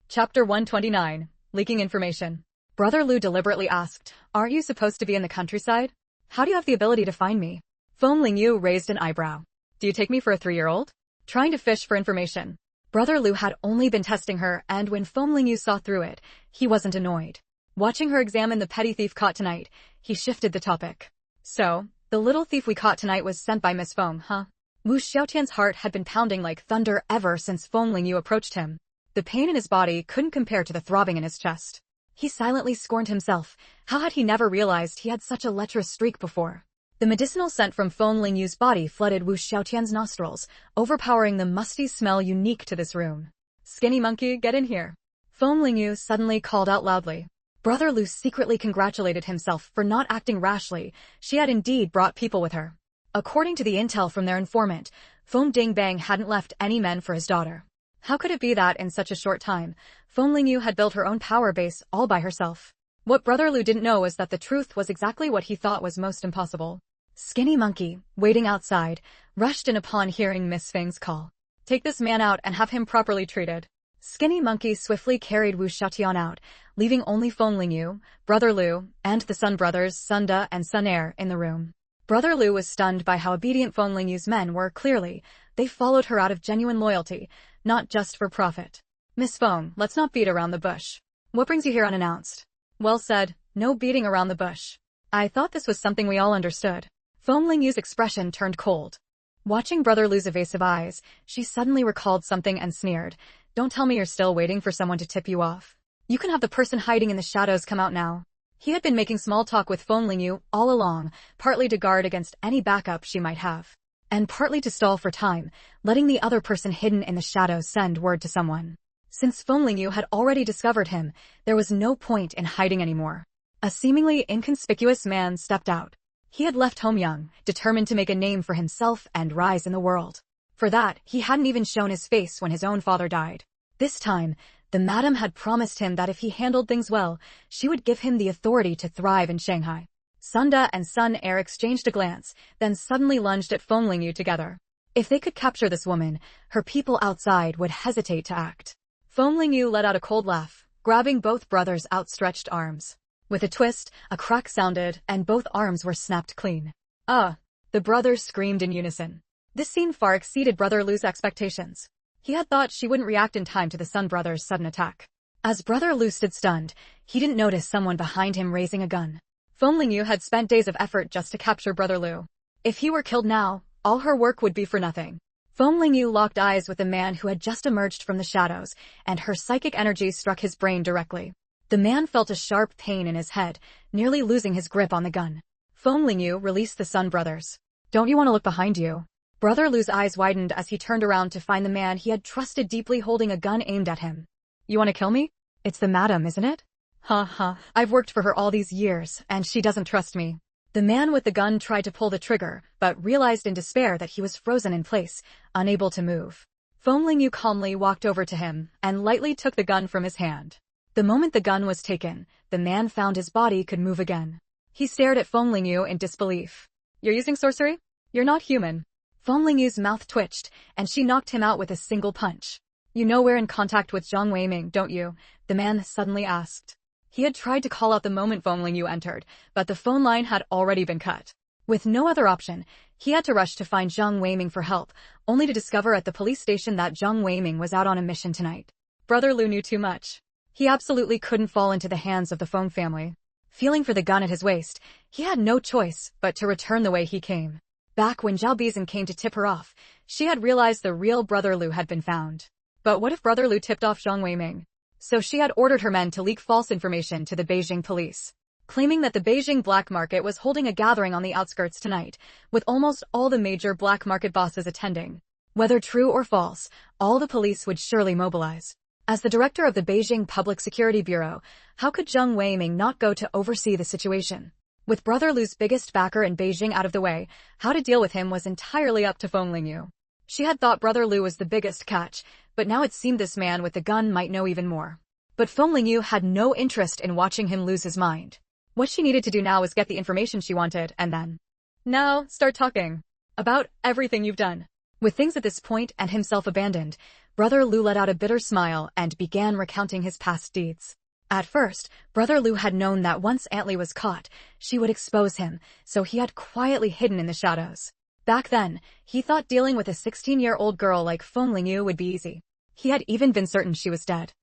Chapter 129. Leaking information. Brother Lu deliberately asked, aren't you supposed to be in the countryside? How do you have the ability to find me? Feng Lingyu raised an eyebrow. Do you take me for a 3-year-old? Trying to fish for information. Brother Lu had only been testing her, and when Feng Lingyu saw through it, he wasn't annoyed. Watching her examine the petty thief caught tonight, he shifted the topic. So, the little thief we caught tonight was sent by Miss Feng, huh? Wu Xiaotian's heart had been pounding like thunder ever since Feng Lingyu approached him. The pain in his body couldn't compare to the throbbing in his chest. He silently scorned himself. How had he never realized he had such a lecherous streak before? The medicinal scent from Feng Lingyu's body flooded Wu Xiaotian's nostrils, overpowering the musty smell unique to this room. Skinny monkey, get in here. Feng Lingyu suddenly called out loudly. Brother Lu secretly congratulated himself for not acting rashly. She had indeed brought people with her. According to the intel from their informant, Feng Dingbang hadn't left any men for his daughter. How could it be that in such a short time, Feng Lingyu had built her own power base all by herself? What Brother Lu didn't know was that the truth was exactly what he thought was most impossible. Skinny Monkey, waiting outside, rushed in upon hearing Miss Feng's call. Take this man out and have him properly treated. Skinny Monkey swiftly carried Wu Xiaotian out, leaving only Feng Lingyu, Brother Lu, and the Sun brothers Sunda and Sun Air in the room. Brother Lu was stunned by how obedient Feng Lingyu's men were. Clearly, they followed her out of genuine loyalty, not just for profit. Miss Feng, let's not beat around the bush. What brings you here unannounced? Well said, no beating around the bush. I thought this was something we all understood. Feng Lingyu's expression turned cold. Watching Brother Lu's evasive eyes, she suddenly recalled something and sneered. Don't tell me you're still waiting for someone to tip you off. You can have the person hiding in the shadows come out now. He had been making small talk with Feng Lingyu all along, partly to guard against any backup she might have, and partly to stall for time, letting the other person hidden in the shadows send word to someone. Since Feng Lingyu had already discovered him, there was no point in hiding anymore. A seemingly inconspicuous man stepped out. He had left home young, determined to make a name for himself and rise in the world. For that, he hadn't even shown his face when his own father died. This time, the madam had promised him that if he handled things well, she would give him the authority to thrive in Shanghai. Sunda and Sun Air exchanged a glance, then suddenly lunged at Feng Lingyu together. If they could capture this woman, her people outside would hesitate to act. Feng Lingyu let out a cold laugh, grabbing both brothers' outstretched arms. With a twist, a crack sounded, and both arms were snapped clean. The brothers screamed in unison. This scene far exceeded Brother Lu's expectations. He had thought she wouldn't react in time to the Sun brothers' sudden attack. As Brother Lu stood stunned, he didn't notice someone behind him raising a gun. Feng Lingyu had spent days of effort just to capture Brother Lu. If he were killed now, all her work would be for nothing. Feng Lingyu locked eyes with the man who had just emerged from the shadows, and her psychic energy struck his brain directly. The man felt a sharp pain in his head, nearly losing his grip on the gun. Feng Lingyu released the Sun brothers. Don't you want to look behind you? Brother Lu's eyes widened as he turned around to find the man he had trusted deeply holding a gun aimed at him. You want to kill me? It's the madam, isn't it? Ha ha, I've worked for her all these years, and she doesn't trust me. The man with the gun tried to pull the trigger, but realized in despair that he was frozen in place, unable to move. Feng Lingyu calmly walked over to him, and lightly took the gun from his hand. The moment the gun was taken, the man found his body could move again. He stared at Feng Lingyu in disbelief. You're using sorcery? You're not human. Feng Lingyu's mouth twitched, and she knocked him out with a single punch. You know we're in contact with Zhang Weiming, don't you? The man suddenly asked. He had tried to call out the moment Feng Lingyu entered, but the phone line had already been cut. With no other option, he had to rush to find Zhang Weiming for help, only to discover at the police station that Zhang Weiming was out on a mission tonight. Brother Lu knew too much. He absolutely couldn't fall into the hands of the Feng family. Feeling for the gun at his waist, he had no choice but to return the way he came. Back when Zhao Bizan came to tip her off, she had realized the real Brother Lu had been found. But what if Brother Lu tipped off Zhang Weiming? So she had ordered her men to leak false information to the Beijing police, claiming that the Beijing black market was holding a gathering on the outskirts tonight, with almost all the major black market bosses attending. Whether true or false, all the police would surely mobilize. As the director of the Beijing Public Security Bureau, how could Zhang Weiming not go to oversee the situation? With Brother Lu's biggest backer in Beijing out of the way, how to deal with him was entirely up to Feng Lingyu. She had thought Brother Lu was the biggest catch, but now it seemed this man with the gun might know even more. But Feng Lingyu had no interest in watching him lose his mind. What she needed to do now was get the information she wanted, and then... Now, start talking. About everything you've done. With things at this point and himself abandoned, Brother Lu let out a bitter smile and began recounting his past deeds. At first, Brother Lu had known that once Aunt Li was caught, she would expose him, so he had quietly hidden in the shadows. Back then, he thought dealing with a 16-year-old girl like Feng Lingyu would be easy. He had even been certain she was dead.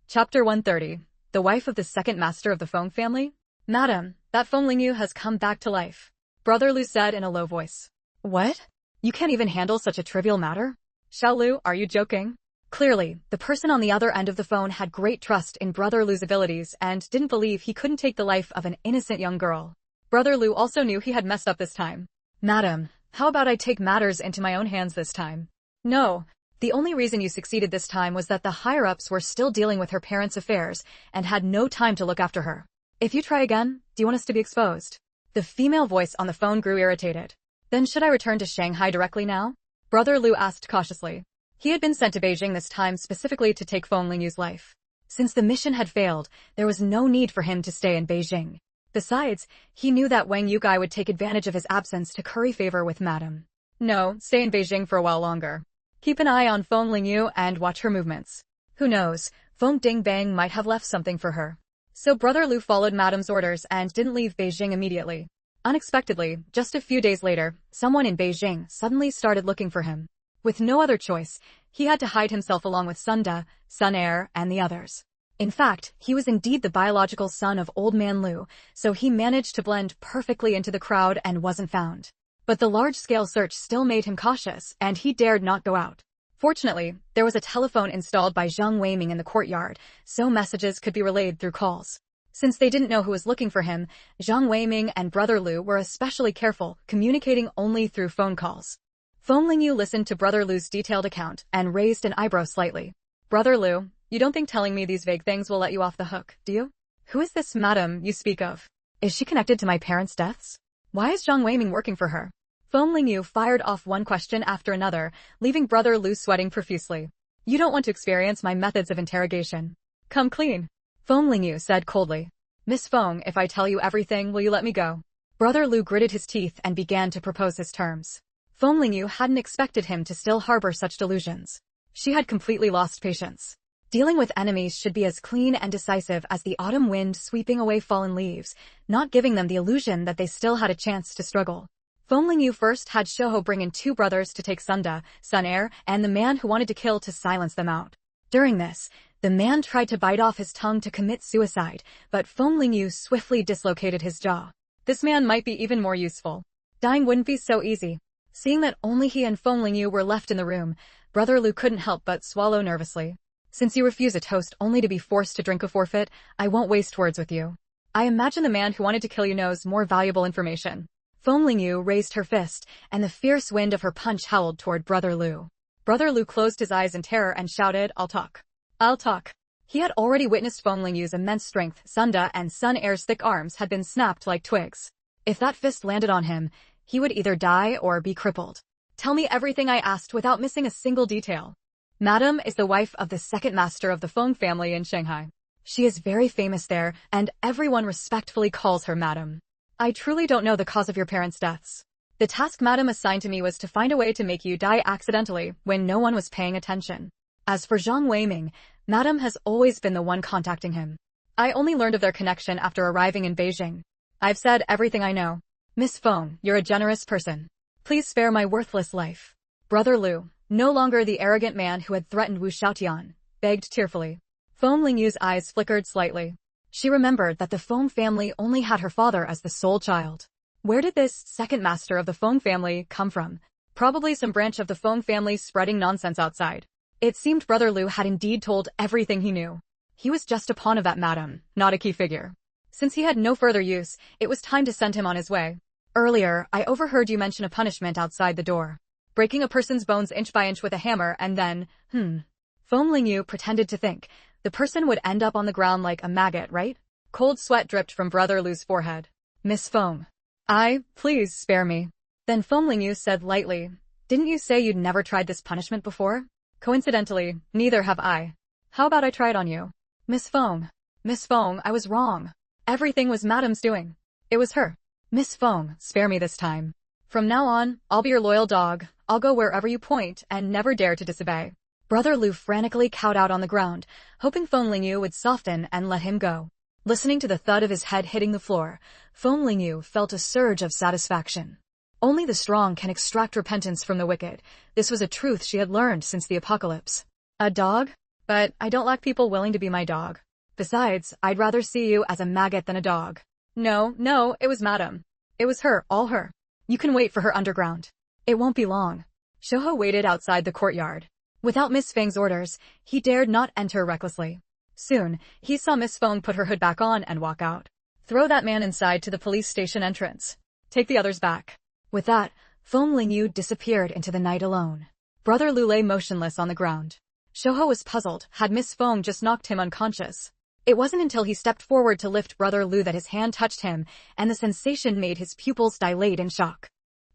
Chapter 130. The wife of the second master of the Feng family? Madam, that Feng Lingyu has come back to life. Brother Lu said in a low voice. What? You can't even handle such a trivial matter? Xiao Lu, are you joking? Clearly, the person on the other end of the phone had great trust in Brother Lu's abilities and didn't believe he couldn't take the life of an innocent young girl. Brother Lu also knew he had messed up this time. Madam, how about I take matters into my own hands this time? No. The only reason you succeeded this time was that the higher-ups were still dealing with her parents' affairs and had no time to look after her. If you try again, do you want us to be exposed? The female voice on the phone grew irritated. Then should I return to Shanghai directly now? Brother Lu asked cautiously. He had been sent to Beijing this time specifically to take Feng Lingyu's life. Since the mission had failed, there was no need for him to stay in Beijing. Besides, he knew that Wang Yugai would take advantage of his absence to curry favor with Madam. No, stay in Beijing for a while longer. Keep an eye on Feng Lingyu and watch her movements. Who knows, Feng Dingbang might have left something for her. So Brother Lu followed Madam's orders and didn't leave Beijing immediately. Unexpectedly, just a few days later, someone in Beijing suddenly started looking for him. With no other choice, he had to hide himself along with Sunda, Sun Air, and the others. In fact, he was indeed the biological son of Old Man Lu, so he managed to blend perfectly into the crowd and wasn't found. But the large-scale search still made him cautious, and he dared not go out. Fortunately, there was a telephone installed by Zhang Weiming in the courtyard, so messages could be relayed through calls. Since they didn't know who was looking for him, Zhang Weiming and Brother Lu were especially careful, communicating only through phone calls. Feng Lingyu listened to Brother Lu's detailed account and raised an eyebrow slightly. Brother Lu, you don't think telling me these vague things will let you off the hook, do you? Who is this madam you speak of? Is she connected to my parents' deaths? Why is Zhang Weiming working for her? Feng Lingyu fired off one question after another, leaving Brother Lu sweating profusely. You don't want to experience my methods of interrogation. Come clean. Feng Lingyu said coldly. Miss Feng, if I tell you everything, will you let me go? Brother Lu gritted his teeth and began to propose his terms. Feng Lingyu hadn't expected him to still harbor such delusions. She had completely lost patience. Dealing with enemies should be as clean and decisive as the autumn wind sweeping away fallen leaves, not giving them the illusion that they still had a chance to struggle. Feng Lingyu first had Shouho bring in two brothers to take Sunda, Sun Air, and the man who wanted to kill to silence them out. During this, the man tried to bite off his tongue to commit suicide, but Feng Lingyu swiftly dislocated his jaw. This man might be even more useful. Dying wouldn't be so easy. Seeing that only he and Feng Lingyu were left in the room, Brother Lu couldn't help but swallow nervously. Since you refuse a toast only to be forced to drink a forfeit, I won't waste words with you. I imagine the man who wanted to kill you knows more valuable information. Feng Lingyu raised her fist, and the fierce wind of her punch howled toward Brother Lu. Brother Lu closed his eyes in terror and shouted, I'll talk. I'll talk. He had already witnessed Feng Lingyu's immense strength. Sunda and Sun Air's thick arms had been snapped like twigs. If that fist landed on him, he would either die or be crippled. Tell me everything, I asked without missing a single detail. Madam is the wife of the second master of the Feng family in Shanghai. She is very famous there, and everyone respectfully calls her Madam. I truly don't know the cause of your parents' deaths. The task Madam assigned to me was to find a way to make you die accidentally when no one was paying attention. As for Zhang Weiming, Madam has always been the one contacting him. I only learned of their connection after arriving in Beijing. I've said everything I know. Miss Feng, you're a generous person. Please spare my worthless life. Brother Lu, no longer the arrogant man who had threatened Wu Xiaotian, begged tearfully. Feng Lingyu's eyes flickered slightly. She remembered that the Feng family only had her father as the sole child. Where did this second master of the Feng family come from? Probably some branch of the Feng family spreading nonsense outside. It seemed Brother Lu had indeed told everything he knew. He was just a pawn of that madam, not a key figure. Since he had no further use, it was time to send him on his way. Earlier, I overheard you mention a punishment outside the door. Breaking a person's bones inch by inch with a hammer and then, Feng Lingyu pretended to think. The person would end up on the ground like a maggot, right? Cold sweat dripped from Brother Lu's forehead. Miss Feng. Please spare me. Then Feng Lingyu said lightly, didn't you say you'd never tried this punishment before? Coincidentally, neither have I. How about I try it on you? Miss Feng, I was wrong. Everything was Madam's doing. It was her. Miss Feng, spare me this time. From now on, I'll be your loyal dog. I'll go wherever you point and never dare to disobey. Brother Lu frantically cowed out on the ground, hoping Feng Lingyu would soften and let him go. Listening to the thud of his head hitting the floor, Feng Lingyu felt a surge of satisfaction. Only the strong can extract repentance from the wicked. This was a truth she had learned since the apocalypse. A dog? But I don't lack people willing to be my dog. Besides, I'd rather see you as a maggot than a dog. No, it was Madam. It was her, all her. You can wait for her underground. It won't be long. Shouho waited outside the courtyard. Without Miss Feng's orders, he dared not enter recklessly. Soon, he saw Miss Feng put her hood back on and walk out. Throw that man inside to the police station entrance. Take the others back. With that, Feng Lingyu disappeared into the night alone. Brother Lu lay motionless on the ground. Shouho was puzzled. Had Miss Feng just knocked him unconscious? It wasn't until he stepped forward to lift Brother Lu that his hand touched him, and the sensation made his pupils dilate in shock.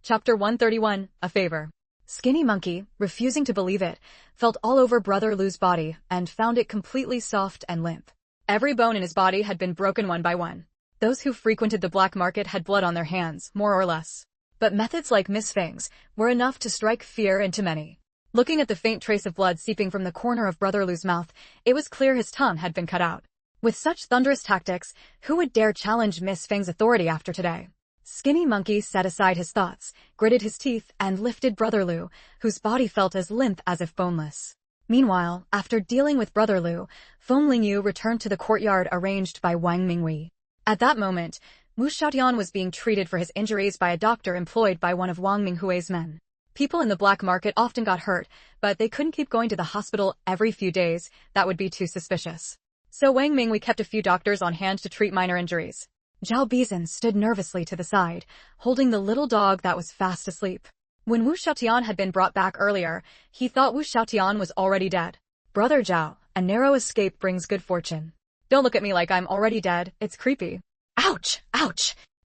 Chapter 131, A Favor. Skinny Monkey, refusing to believe it, felt all over Brother Lu's body and found it completely soft and limp. Every bone in his body had been broken one by one. Those who frequented the black market had blood on their hands, more or less. But methods like Miss Feng's were enough to strike fear into many. Looking at the faint trace of blood seeping from the corner of Brother Lu's mouth, it was clear his tongue had been cut out. With such thunderous tactics, who would dare challenge Miss Feng's authority after today? Skinny Monkey set aside his thoughts, gritted his teeth, and lifted Brother Lu, whose body felt as limp as if boneless. Meanwhile, after dealing with Brother Lu, Feng Lingyu returned to the courtyard arranged by Wang Mingwei. At that moment, Wu Xiaotian was being treated for his injuries by a doctor employed by one of Wang Minghui's men. People in the black market often got hurt, but they couldn't keep going to the hospital every few days. That would be too suspicious. So Wang Mingwei kept a few doctors on hand to treat minor injuries. Zhao Bizan stood nervously to the side, holding the little dog that was fast asleep. When Wu Xiaotian had been brought back earlier, he thought Wu Xiaotian was already dead. Brother Zhao, a narrow escape brings good fortune. Don't look at me like I'm already dead, it's creepy. Ouch!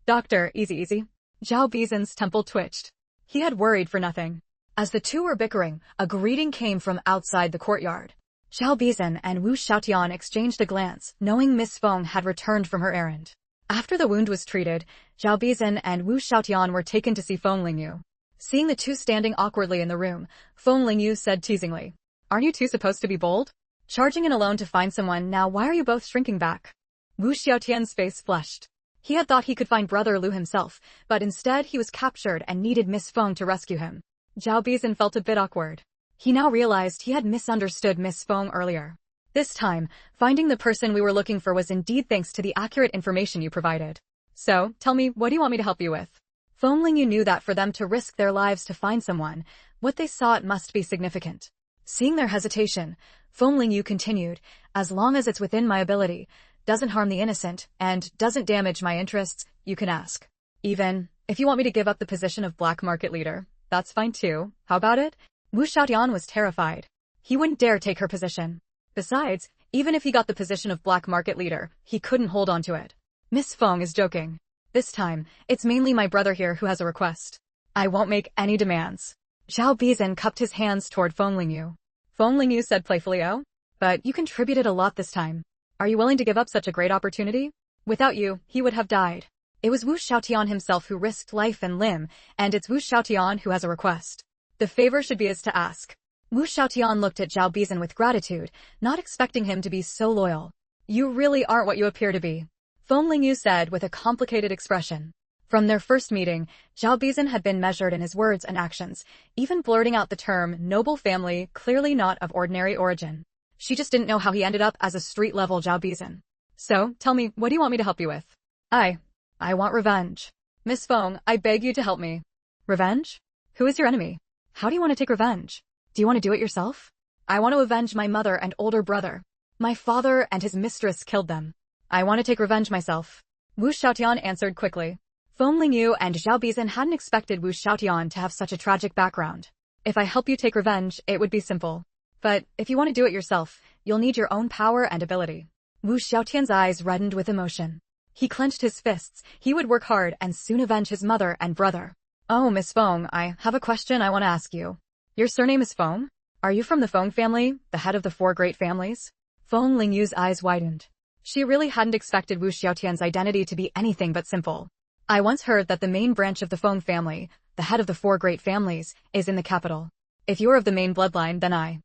Doctor, easy. Zhao Bizan's temple twitched. He had worried for nothing. As the two were bickering, a greeting came from outside the courtyard. Zhao Bizan and Wu Xiaotian exchanged a glance, knowing Miss Feng had returned from her errand. After the wound was treated, Zhao Bizan and Wu Xiaotian were taken to see Feng Lingyu. Seeing the two standing awkwardly in the room, Feng Lingyu said teasingly, "Aren't you two supposed to be bold? Charging in alone to find someone, now why are you both shrinking back?" Wu Xiaotian's face flushed. He had thought he could find Brother Lu himself, but instead he was captured and needed Miss Feng to rescue him. Zhao Bizan felt a bit awkward. He now realized he had misunderstood Miss Feng earlier. This time, finding the person we were looking for was indeed thanks to the accurate information you provided. So, tell me, what do you want me to help you with? Feng Lingyu knew that for them to risk their lives to find someone, what they sought must be significant. Seeing their hesitation, Feng Lingyu continued, as long as it's within my ability, doesn't harm the innocent, and doesn't damage my interests, you can ask. Even if you want me to give up the position of black market leader, that's fine too. How about it? Wu Xiaotian was terrified. He wouldn't dare take her position. Besides, even if he got the position of black market leader, he couldn't hold on to it. Miss Feng is joking. This time, it's mainly my brother here who has a request. I won't make any demands. Zhao Bizan cupped his hands toward Feng Lingyu. Feng Lingyu said playfully, oh, but you contributed a lot this time. Are you willing to give up such a great opportunity? Without you, he would have died. It was Wu Xiaotian himself who risked life and limb, and it's Wu Xiaotian who has a request. The favor should be his to ask. Wu Xiaotian looked at Zhao Bizan with gratitude, not expecting him to be so loyal. You really aren't what you appear to be, Feng Lingyu said with a complicated expression. From their first meeting, Zhao Bizan had been measured in his words and actions, even blurting out the term noble family, clearly not of ordinary origin. She just didn't know how he ended up as a street-level Zhao Bizan. So, tell me, what do you want me to help you with? I want revenge. Miss Feng, I beg you to help me. Revenge? Who is your enemy? How do you want to take revenge? Do you want to do it yourself? I want to avenge my mother and older brother. My father and his mistress killed them. I want to take revenge myself. Wu Xiaotian answered quickly. Feng Lingyu and Zhao Bizan hadn't expected Wu Xiaotian to have such a tragic background. If I help you take revenge, it would be simple. But if you want to do it yourself, you'll need your own power and ability. Wu Xiaotian's eyes reddened with emotion. He clenched his fists. He would work hard and soon avenge his mother and brother. Oh, Miss Feng, I have a question I want to ask you. Your surname is Feng? Are you from the Feng family, the head of the four great families? Feng Lingyu's eyes widened. She really hadn't expected Wu Xiaotian's identity to be anything but simple. I once heard that the main branch of the Feng family, the head of the four great families, is in the capital. If you're of the main bloodline, then I.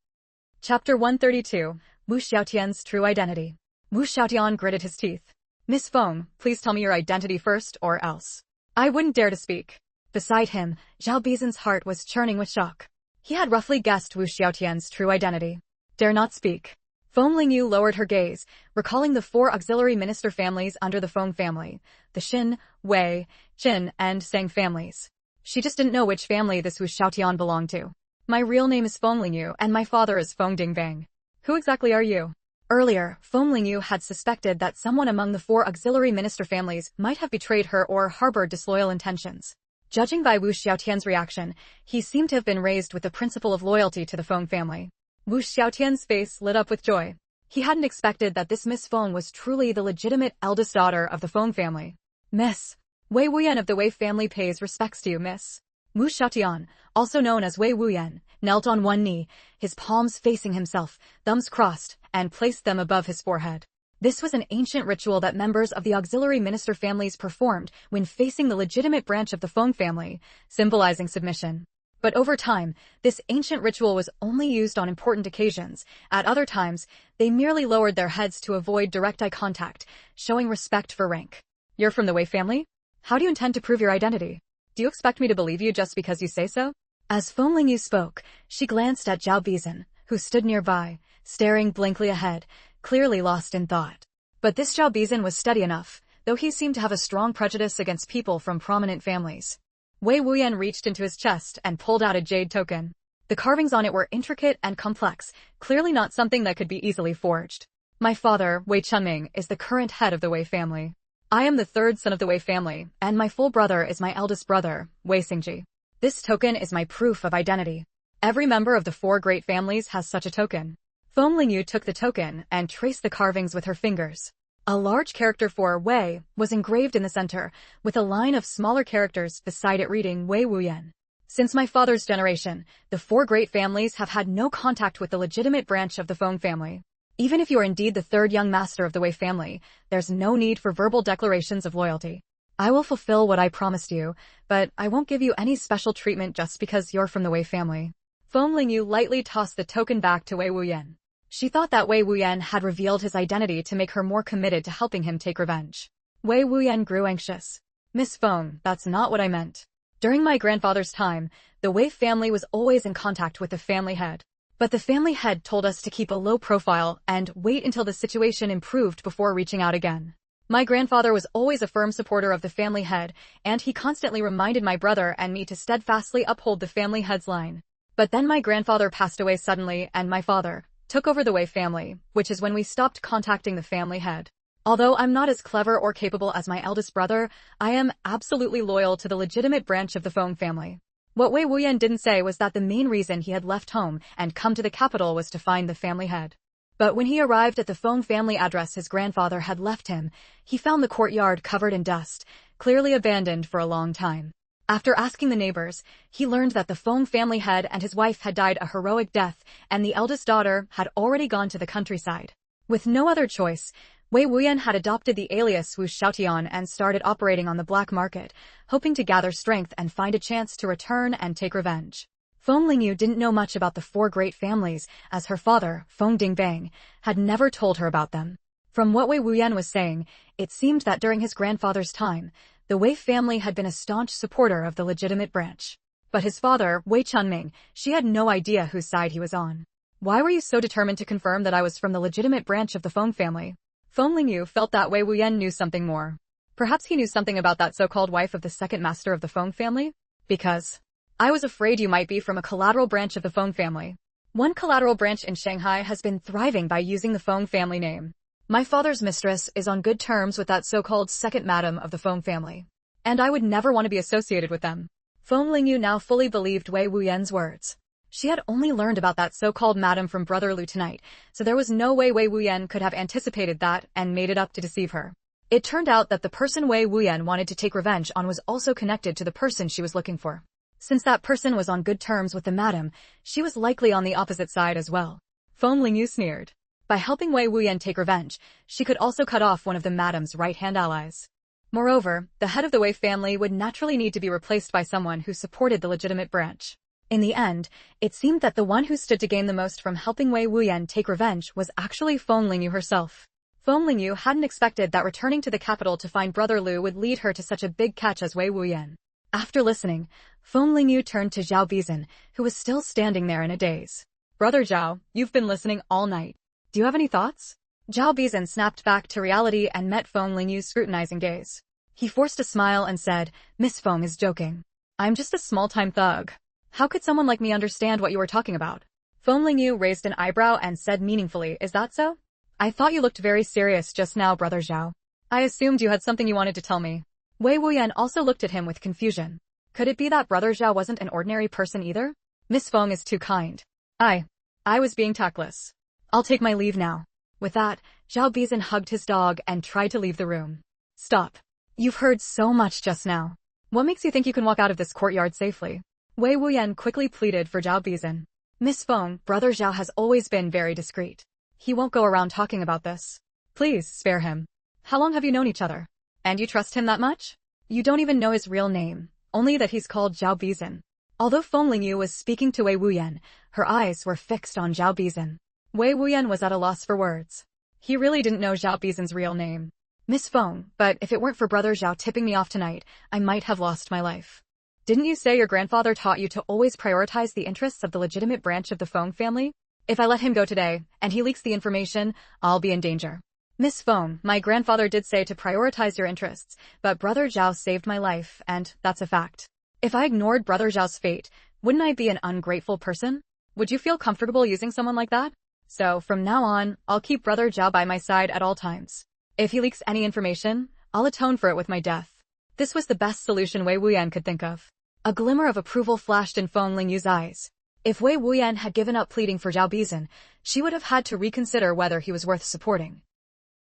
Chapter 132, Wu Xiaotian's True Identity. Wu Xiaotian gritted his teeth. Miss Feng, please tell me your identity first, or else. I wouldn't dare to speak. Beside him, Zhao Bizan's heart was churning with shock. He had roughly guessed Wu Xiaotian's true identity. Dare not speak. Feng Lingyu lowered her gaze, recalling the four auxiliary minister families under the Feng family, the Xin, Wei, Qin, and Sang families. She just didn't know which family this Wu Xiaotian belonged to. My real name is Feng Lingyu, and my father is Feng Dingbang. Who exactly are you? Earlier, Feng Lingyu had suspected that someone among the four auxiliary minister families might have betrayed her or harbored disloyal intentions. Judging by Wu Xiaotian's reaction, he seemed to have been raised with the principle of loyalty to the Feng family. Wu Xiaotian's face lit up with joy. He hadn't expected that this Miss Feng was truly the legitimate eldest daughter of the Feng family. Miss Wei Wuyan of the Wei family pays respects to you, Miss. Wu Xiaotian, also known as Wei Wuyan, knelt on one knee, his palms facing himself, thumbs crossed, and placed them above his forehead. This was an ancient ritual that members of the auxiliary minister families performed when facing the legitimate branch of the Feng family, symbolizing submission. But over time, this ancient ritual was only used on important occasions. At other times, they merely lowered their heads to avoid direct eye contact, showing respect for rank. You're from the Wei family? How do you intend to prove your identity? Do you expect me to believe you just because you say so? As Feng Lingyu spoke, she glanced at Zhao Bizan, who stood nearby, staring blankly ahead, clearly lost in thought. But this Zhao Bizan was steady enough, though he seemed to have a strong prejudice against people from prominent families. Wei Wuyan reached into his chest and pulled out a jade token. The carvings on it were intricate and complex, clearly not something that could be easily forged. My father, Wei Chunming, is the current head of the Wei family. I am the third son of the Wei family, and my full brother is my eldest brother, Wei Xingji. This token is my proof of identity. Every member of the four great families has such a token. Feng Lingyu took the token and traced the carvings with her fingers. A large character for Wei was engraved in the center, with a line of smaller characters beside it reading Wei Wuyan. Since my father's generation, the four great families have had no contact with the legitimate branch of the Feng family. Even if you are indeed the third young master of the Wei family, there's no need for verbal declarations of loyalty. I will fulfill what I promised you, but I won't give you any special treatment just because you're from the Wei family. Feng Lingyu lightly tossed the token back to Wei Wuyan. She thought that Wei Wuyan had revealed his identity to make her more committed to helping him take revenge. Wei Wuyan grew anxious. Miss Feng, that's not what I meant. During my grandfather's time, the Wei family was always in contact with the family head. But the family head told us to keep a low profile and wait until the situation improved before reaching out again. My grandfather was always a firm supporter of the family head, and he constantly reminded my brother and me to steadfastly uphold the family head's line. But then my grandfather passed away suddenly and my father took over the Wei family, which is when we stopped contacting the family head. Although I'm not as clever or capable as my eldest brother, I am absolutely loyal to the legitimate branch of the Feng family. What Wei Wuyan didn't say was that the main reason he had left home and come to the capital was to find the family head. But when he arrived at the Feng family address his grandfather had left him, he found the courtyard covered in dust, clearly abandoned for a long time. After asking the neighbors, he learned that the Feng family head and his wife had died a heroic death, and the eldest daughter had already gone to the countryside. With no other choice, Wei Wuyan had adopted the alias Wu Xiaotian and started operating on the black market, hoping to gather strength and find a chance to return and take revenge. Feng Lingyu didn't know much about the four great families, as her father, Feng Dingbang, had never told her about them. From what Wei Wuyan was saying, it seemed that during his grandfather's time, the Wei family had been a staunch supporter of the legitimate branch. But his father, Wei Chunming, she had no idea whose side he was on. Why were you so determined to confirm that I was from the legitimate branch of the Feng family? Feng Lingyu felt that Wei Wuyan knew something more. Perhaps he knew something about that so-called wife of the second master of the Feng family? Because I was afraid you might be from a collateral branch of the Feng family. One collateral branch in Shanghai has been thriving by using the Feng family name. My father's mistress is on good terms with that so-called second madam of the Feng family. And I would never want to be associated with them. Feng Lingyu now fully believed Wei Wuyan's words. She had only learned about that so-called madam from Brother Lu tonight, so there was no way Wei Wuyan could have anticipated that and made it up to deceive her. It turned out that the person Wei Wuyan wanted to take revenge on was also connected to the person she was looking for. Since that person was on good terms with the madam, she was likely on the opposite side as well. Feng Lingyu sneered. By helping Wei Wuyan take revenge, she could also cut off one of the madam's right-hand allies. Moreover, the head of the Wei family would naturally need to be replaced by someone who supported the legitimate branch. In the end, it seemed that the one who stood to gain the most from helping Wei Wuyan take revenge was actually Feng Lingyu herself. Feng Lingyu hadn't expected that returning to the capital to find Brother Lu would lead her to such a big catch as Wei Wuyan. After listening, Feng Lingyu turned to Zhao Bizan, who was still standing there in a daze. Brother Zhao, you've been listening all night. Do you have any thoughts? Zhao Bizan snapped back to reality and met Feng Lingyu's scrutinizing gaze. He forced a smile and said, Miss Feng is joking. I'm just a small-time thug. How could someone like me understand what you were talking about? Feng Lingyu raised an eyebrow and said meaningfully, is that so? I thought you looked very serious just now, Brother Zhao. I assumed you had something you wanted to tell me. Wei Wuyan also looked at him with confusion. Could it be that Brother Zhao wasn't an ordinary person either? Miss Feng is too kind. I was being tactless. I'll take my leave now. With that, Zhao Bizan hugged his dog and tried to leave the room. Stop. You've heard so much just now. What makes you think you can walk out of this courtyard safely? Wei Wuyan quickly pleaded for Zhao Bizan. Miss Feng, Brother Zhao has always been very discreet. He won't go around talking about this. Please, spare him. How long have you known each other? And you trust him that much? You don't even know his real name, only that he's called Zhao Bizan. Although Feng Lingyu was speaking to Wei Wuyan, her eyes were fixed on Zhao Bizan. Wei Wuyan was at a loss for words. He really didn't know Zhao Bizan's real name. Miss Feng, but if it weren't for Brother Zhao tipping me off tonight, I might have lost my life. Didn't you say your grandfather taught you to always prioritize the interests of the legitimate branch of the Feng family? If I let him go today, and he leaks the information, I'll be in danger. Miss Feng, my grandfather did say to prioritize your interests, but Brother Zhao saved my life, and that's a fact. If I ignored Brother Zhao's fate, wouldn't I be an ungrateful person? Would you feel comfortable using someone like that? So, from now on, I'll keep Brother Zhao by my side at all times. If he leaks any information, I'll atone for it with my death. This was the best solution Wei Wuyan could think of. A glimmer of approval flashed in Feng Lingyu's eyes. If Wei Wuyan had given up pleading for Zhao Bizan, she would have had to reconsider whether he was worth supporting.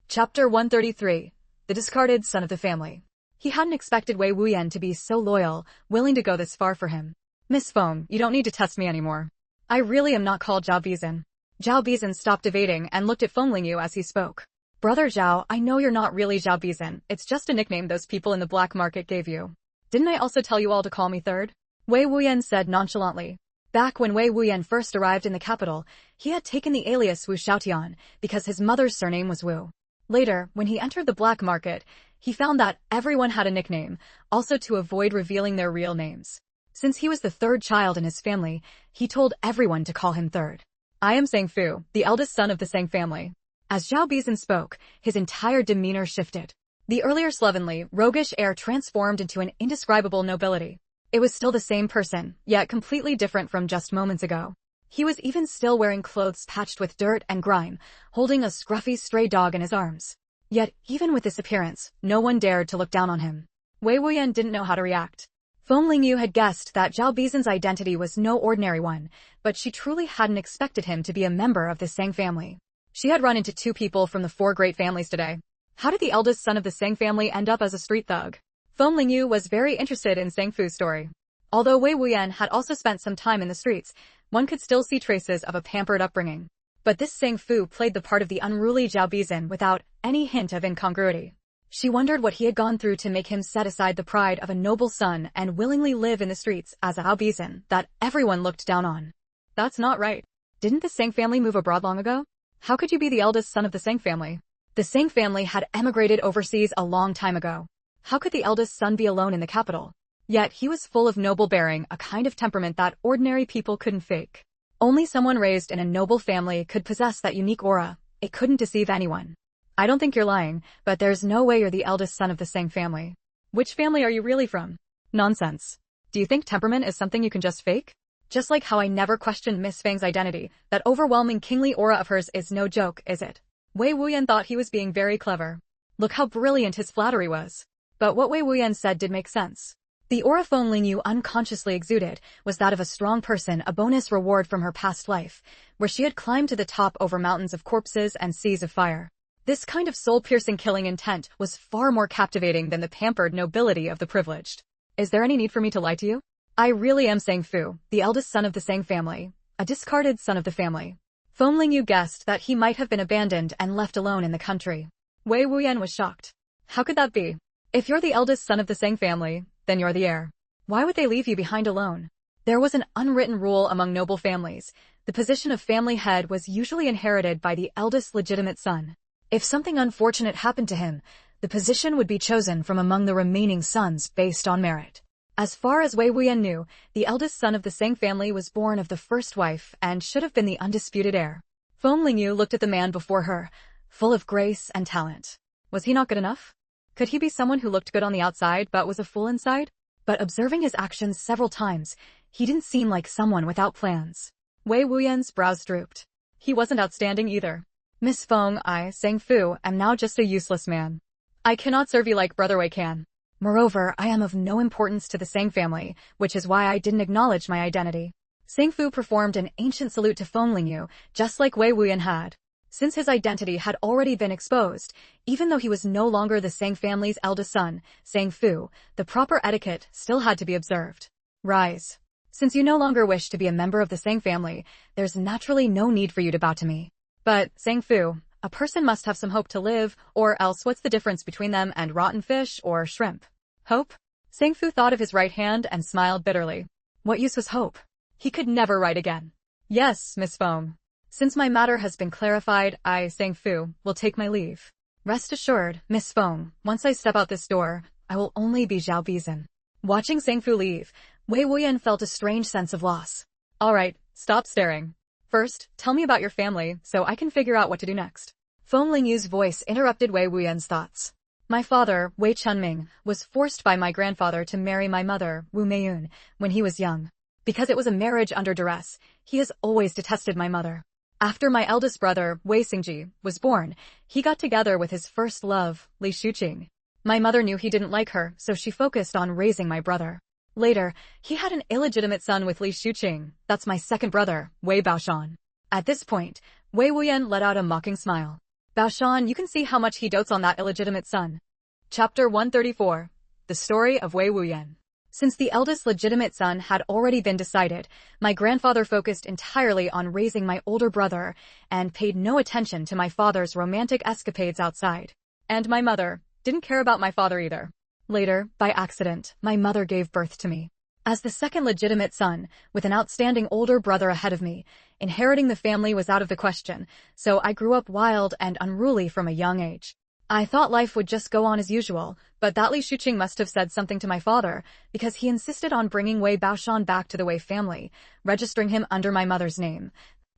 Chapter 133. The discarded son of the family. He hadn't expected Wei Wuyan to be so loyal, willing to go this far for him. Miss Feng, you don't need to test me anymore. I really am not called Zhao Bizan. Zhao Bizan stopped evading and looked at Feng Lingyu as he spoke. Brother Zhao, I know you're not really Zhao Bizan, it's just a nickname those people in the black market gave you. Didn't I also tell you all to call me third? Wei Wuyan said nonchalantly. Back when Wei Wuyan first arrived in the capital, he had taken the alias Wu Xiaotian because his mother's surname was Wu. Later, when he entered the black market, he found that everyone had a nickname, also to avoid revealing their real names. Since he was the third child in his family, he told everyone to call him third. I am Sang Fu, the eldest son of the Sang family. As Zhao Bizan spoke, his entire demeanor shifted. The earlier slovenly, roguish heir transformed into an indescribable nobility. It was still the same person, yet completely different from just moments ago. He was even still wearing clothes patched with dirt and grime, holding a scruffy stray dog in his arms. Yet, even with this appearance, no one dared to look down on him. Wei Wuyan didn't know how to react. Feng Lingyu had guessed that Zhao Bizan's identity was no ordinary one, but she truly hadn't expected him to be a member of the Sang family. She had run into two people from the four great families today. How did the eldest son of the Sang family end up as a street thug? Feng Lingyu was very interested in Sang Fu's story. Although Wei Wuyan had also spent some time in the streets, one could still see traces of a pampered upbringing. But this Sang Fu played the part of the unruly Zhao Bizan without any hint of incongruity. She wondered what he had gone through to make him set aside the pride of a noble son and willingly live in the streets as a Zhao Bizan that everyone looked down on. That's not right. Didn't the Sang family move abroad long ago? How could you be the eldest son of the Sang family? The Sang family had emigrated overseas a long time ago. How could the eldest son be alone in the capital? Yet he was full of noble bearing, a kind of temperament that ordinary people couldn't fake. Only someone raised in a noble family could possess that unique aura. It couldn't deceive anyone. I don't think you're lying, but there's no way you're the eldest son of the Sang family. Which family are you really from? Nonsense. Do you think temperament is something you can just fake? Just like how I never questioned Miss Fang's identity, that overwhelming kingly aura of hers is no joke, is it? Wei Wuyan thought he was being very clever. Look how brilliant his flattery was. But what Wei Wuyan said did make sense. The aura Feng Lingyu unconsciously exuded was that of a strong person, a bonus reward from her past life, where she had climbed to the top over mountains of corpses and seas of fire. This kind of soul-piercing killing intent was far more captivating than the pampered nobility of the privileged. Is there any need for me to lie to you? I really am Sang Fu, the eldest son of the Sang family, a discarded son of the family. Feng Lingyu guessed that he might have been abandoned and left alone in the country. Wei Wuyan was shocked. How could that be? If you're the eldest son of the Sang family, then you're the heir. Why would they leave you behind alone? There was an unwritten rule among noble families. The position of family head was usually inherited by the eldest legitimate son. If something unfortunate happened to him, the position would be chosen from among the remaining sons based on merit. As far as Wei Wuyan knew, the eldest son of the Sang family was born of the first wife and should have been the undisputed heir. Feng Lingyu looked at the man before her, full of grace and talent. Was he not good enough? Could he be someone who looked good on the outside but was a fool inside? But observing his actions several times, he didn't seem like someone without plans. Wei Wuyan's brows drooped. He wasn't outstanding either. Miss Feng, I, Sang Fu, am now just a useless man. I cannot serve you like Brother Wei can. Moreover, I am of no importance to the Sang family, which is why I didn't acknowledge my identity. Sang Fu performed an ancient salute to Feng Lingyu, just like Wei Wuyan had. Since his identity had already been exposed, even though he was no longer the Sang family's eldest son, Sang Fu, the proper etiquette still had to be observed. Rise. Since you no longer wish to be a member of the Sang family, there's naturally no need for you to bow to me. But, Sang Fu, a person must have some hope to live, or else what's the difference between them and rotten fish or shrimp? Hope? Sang Fu thought of his right hand and smiled bitterly. What use was hope? He could never write again. Yes, Miss Feng. Since my matter has been clarified, I, Sang Fu, will take my leave. Rest assured, Miss Feng, once I step out this door, I will only be Zhao Bizan. Watching Sang Fu leave, Wei Wuyan felt a strange sense of loss. All right, stop staring. First, tell me about your family, so I can figure out what to do next. Feng Lingyu's voice interrupted Wei Wuyan's thoughts. My father, Wei Chunming, was forced by my grandfather to marry my mother, Wu Meiyun, when he was young. Because it was a marriage under duress, he has always detested my mother. After my eldest brother, Wei Xingji, was born, he got together with his first love, Li Shuqing. My mother knew he didn't like her, so she focused on raising my brother. Later, he had an illegitimate son with Li Shuqing. That's my second brother, Wei Baoshan. At this point, Wei Wuyan let out a mocking smile. Baoshan, you can see how much he dotes on that illegitimate son. Chapter 134. The Story of Wei Wuyan. Since the eldest legitimate son had already been decided, my grandfather focused entirely on raising my older brother and paid no attention to my father's romantic escapades outside. And my mother didn't care about my father either. Later, by accident, my mother gave birth to me. As the second legitimate son, with an outstanding older brother ahead of me, inheriting the family was out of the question, so I grew up wild and unruly from a young age. I thought life would just go on as usual, but that Li Shuqing must have said something to my father, because he insisted on bringing Wei Baoshan back to the Wei family, registering him under my mother's name,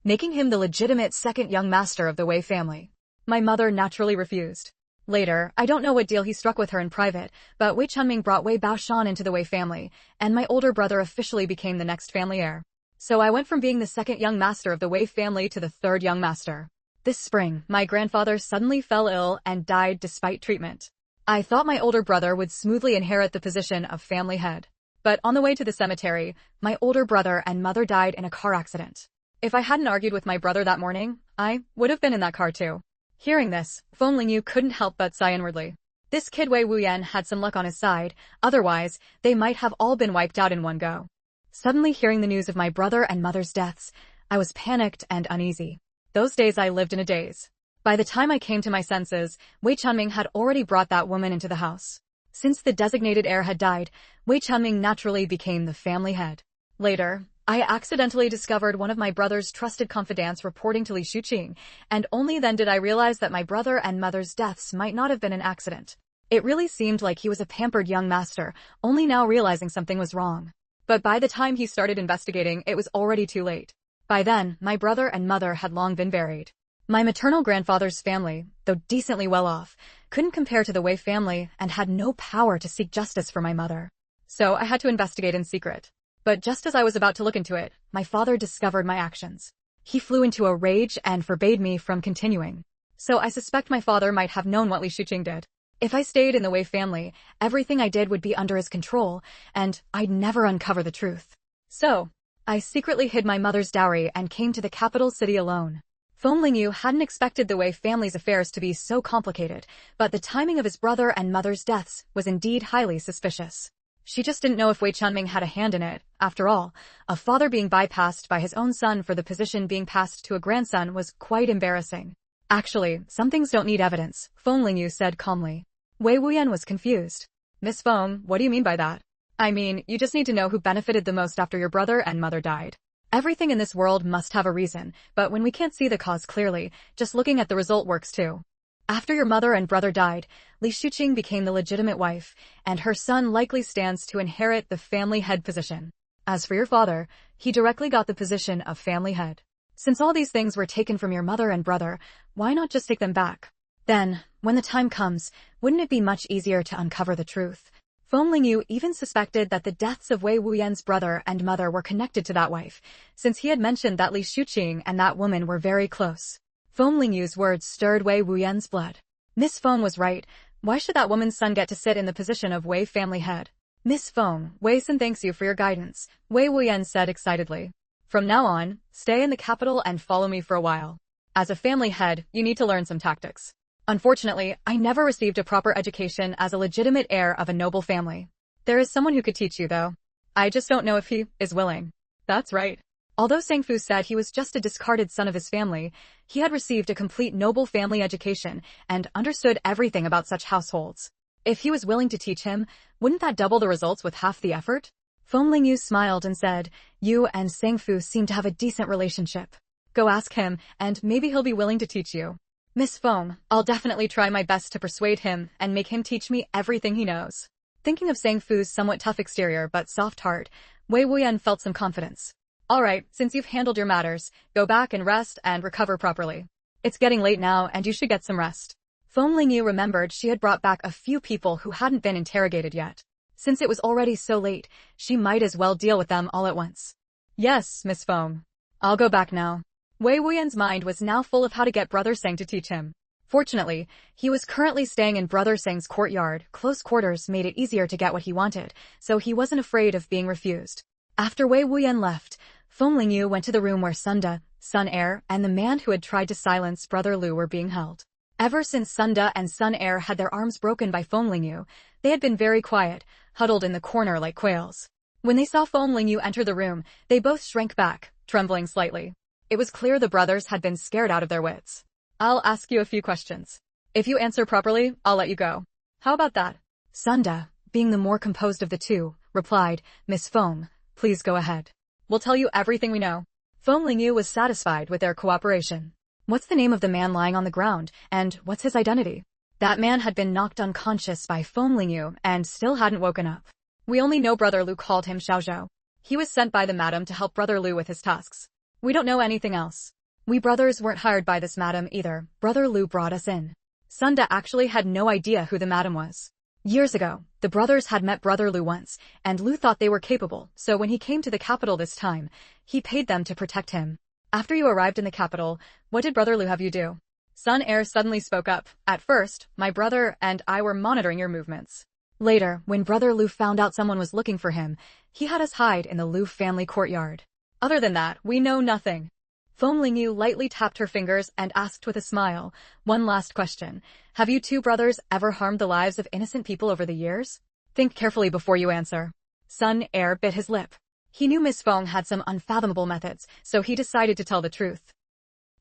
making him the legitimate second young master of the Wei family. My mother naturally refused. Later, I don't know what deal he struck with her in private, but Wei Chunming brought Wei Baoshan into the Wei family, and my older brother officially became the next family heir. So I went from being the second young master of the Wei family to the third young master. This spring, my grandfather suddenly fell ill and died despite treatment. I thought my older brother would smoothly inherit the position of family head. But on the way to the cemetery, my older brother and mother died in a car accident. If I hadn't argued with my brother that morning, I would have been in that car too. Hearing this, Feng Lingyu couldn't help but sigh inwardly. This kid Wei Wuyan had some luck on his side, otherwise, they might have all been wiped out in one go. Suddenly hearing the news of my brother and mother's deaths, I was panicked and uneasy. Those days I lived in a daze. By the time I came to my senses, Wei Chunming had already brought that woman into the house. Since the designated heir had died, Wei Chunming naturally became the family head. Later, I accidentally discovered one of my brother's trusted confidants reporting to Li Shuqing, and only then did I realize that my brother and mother's deaths might not have been an accident. It really seemed like he was a pampered young master, only now realizing something was wrong. But by the time he started investigating, it was already too late. By then, my brother and mother had long been buried. My maternal grandfather's family, though decently well off, couldn't compare to the Wei family and had no power to seek justice for my mother. So I had to investigate in secret. But just as I was about to look into it, my father discovered my actions. He flew into a rage and forbade me from continuing. So I suspect my father might have known what Li Shuqing did. If I stayed in the Wei family, everything I did would be under his control, and I'd never uncover the truth. So, I secretly hid my mother's dowry and came to the capital city alone. Feng Lingyu hadn't expected the Wei family's affairs to be so complicated, but the timing of his brother and mother's deaths was indeed highly suspicious. She just didn't know if Wei Chunming had a hand in it. After all, a father being bypassed by his own son for the position being passed to a grandson was quite embarrassing. Actually, some things don't need evidence, Feng Lingyu said calmly. Wei Wuyan was confused. Miss Feng, what do you mean by that? I mean, you just need to know who benefited the most after your brother and mother died. Everything in this world must have a reason, but when we can't see the cause clearly, just looking at the result works too. After your mother and brother died, Li Shuqing became the legitimate wife, and her son likely stands to inherit the family head position. As for your father, he directly got the position of family head. Since all these things were taken from your mother and brother, why not just take them back? Then, when the time comes, wouldn't it be much easier to uncover the truth? Feng Lingyu even suspected that the deaths of Wei Wuyan's brother and mother were connected to that wife, since he had mentioned that Li Shuqing and that woman were very close. Feng Lingyu's words stirred Wei Wuyan's blood. Miss Feng was right. Why should that woman's son get to sit in the position of Wei family head? Miss Feng, Wei-san thanks you for your guidance, Wei Wuyan said excitedly. From now on, stay in the capital and follow me for a while. As a family head, you need to learn some tactics. Unfortunately, I never received a proper education as a legitimate heir of a noble family. There is someone who could teach you though. I just don't know if he is willing. That's right. Although Sangfu said he was just a discarded son of his family, he had received a complete noble family education and understood everything about such households. If he was willing to teach him, wouldn't that double the results with half the effort? Feng Lingyu smiled and said, you and Sangfu seem to have a decent relationship. Go ask him, and maybe he'll be willing to teach you. Miss Feng, I'll definitely try my best to persuade him and make him teach me everything he knows. Thinking of Sangfu's somewhat tough exterior but soft heart, Wei Wuyan felt some confidence. Alright, since you've handled your matters, go back and rest and recover properly. It's getting late now and you should get some rest. Feng Lingyu remembered she had brought back a few people who hadn't been interrogated yet. Since it was already so late, she might as well deal with them all at once. Yes, Miss Feng. I'll go back now. Wei Wuyan's mind was now full of how to get Brother Sang to teach him. Fortunately, he was currently staying in Brother Sang's courtyard. Close quarters made it easier to get what he wanted, so he wasn't afraid of being refused. After Wei Wuyan left, Feng Lingyu went to the room where Sunda, Sun Air, and the man who had tried to silence Brother Lu were being held. Ever since Sunda and Sun Air had their arms broken by Feng Lingyu, they had been very quiet, huddled in the corner like quails. When they saw Feng Lingyu enter the room, they both shrank back, trembling slightly. It was clear the brothers had been scared out of their wits. I'll ask you a few questions. If you answer properly, I'll let you go. How about that? Sunda, being the more composed of the two, replied, Miss Feng, please go ahead. We'll tell you everything we know. Feng Lingyu was satisfied with their cooperation. What's the name of the man lying on the ground, and what's his identity? That man had been knocked unconscious by Feng Lingyu and still hadn't woken up. We only know Brother Lu called him Xiaozhou. He was sent by the madam to help Brother Lu with his tasks. We don't know anything else. We brothers weren't hired by this madam either. Brother Lu brought us in. Sunda actually had no idea who the madam was. Years ago, the brothers had met Brother Lu once, and Lu thought they were capable, so when he came to the capital this time, he paid them to protect him. After you arrived in the capital, what did Brother Lu have you do? Sun Air suddenly spoke up. At first, my brother and I were monitoring your movements. Later, when Brother Lu found out someone was looking for him, he had us hide in the Lu family courtyard. Other than that, we know nothing. Feng Lingyu lightly tapped her fingers and asked with a smile, one last question. Have you two brothers ever harmed the lives of innocent people over the years? Think carefully before you answer. Sun Air bit his lip. He knew Miss Feng had some unfathomable methods, so he decided to tell the truth.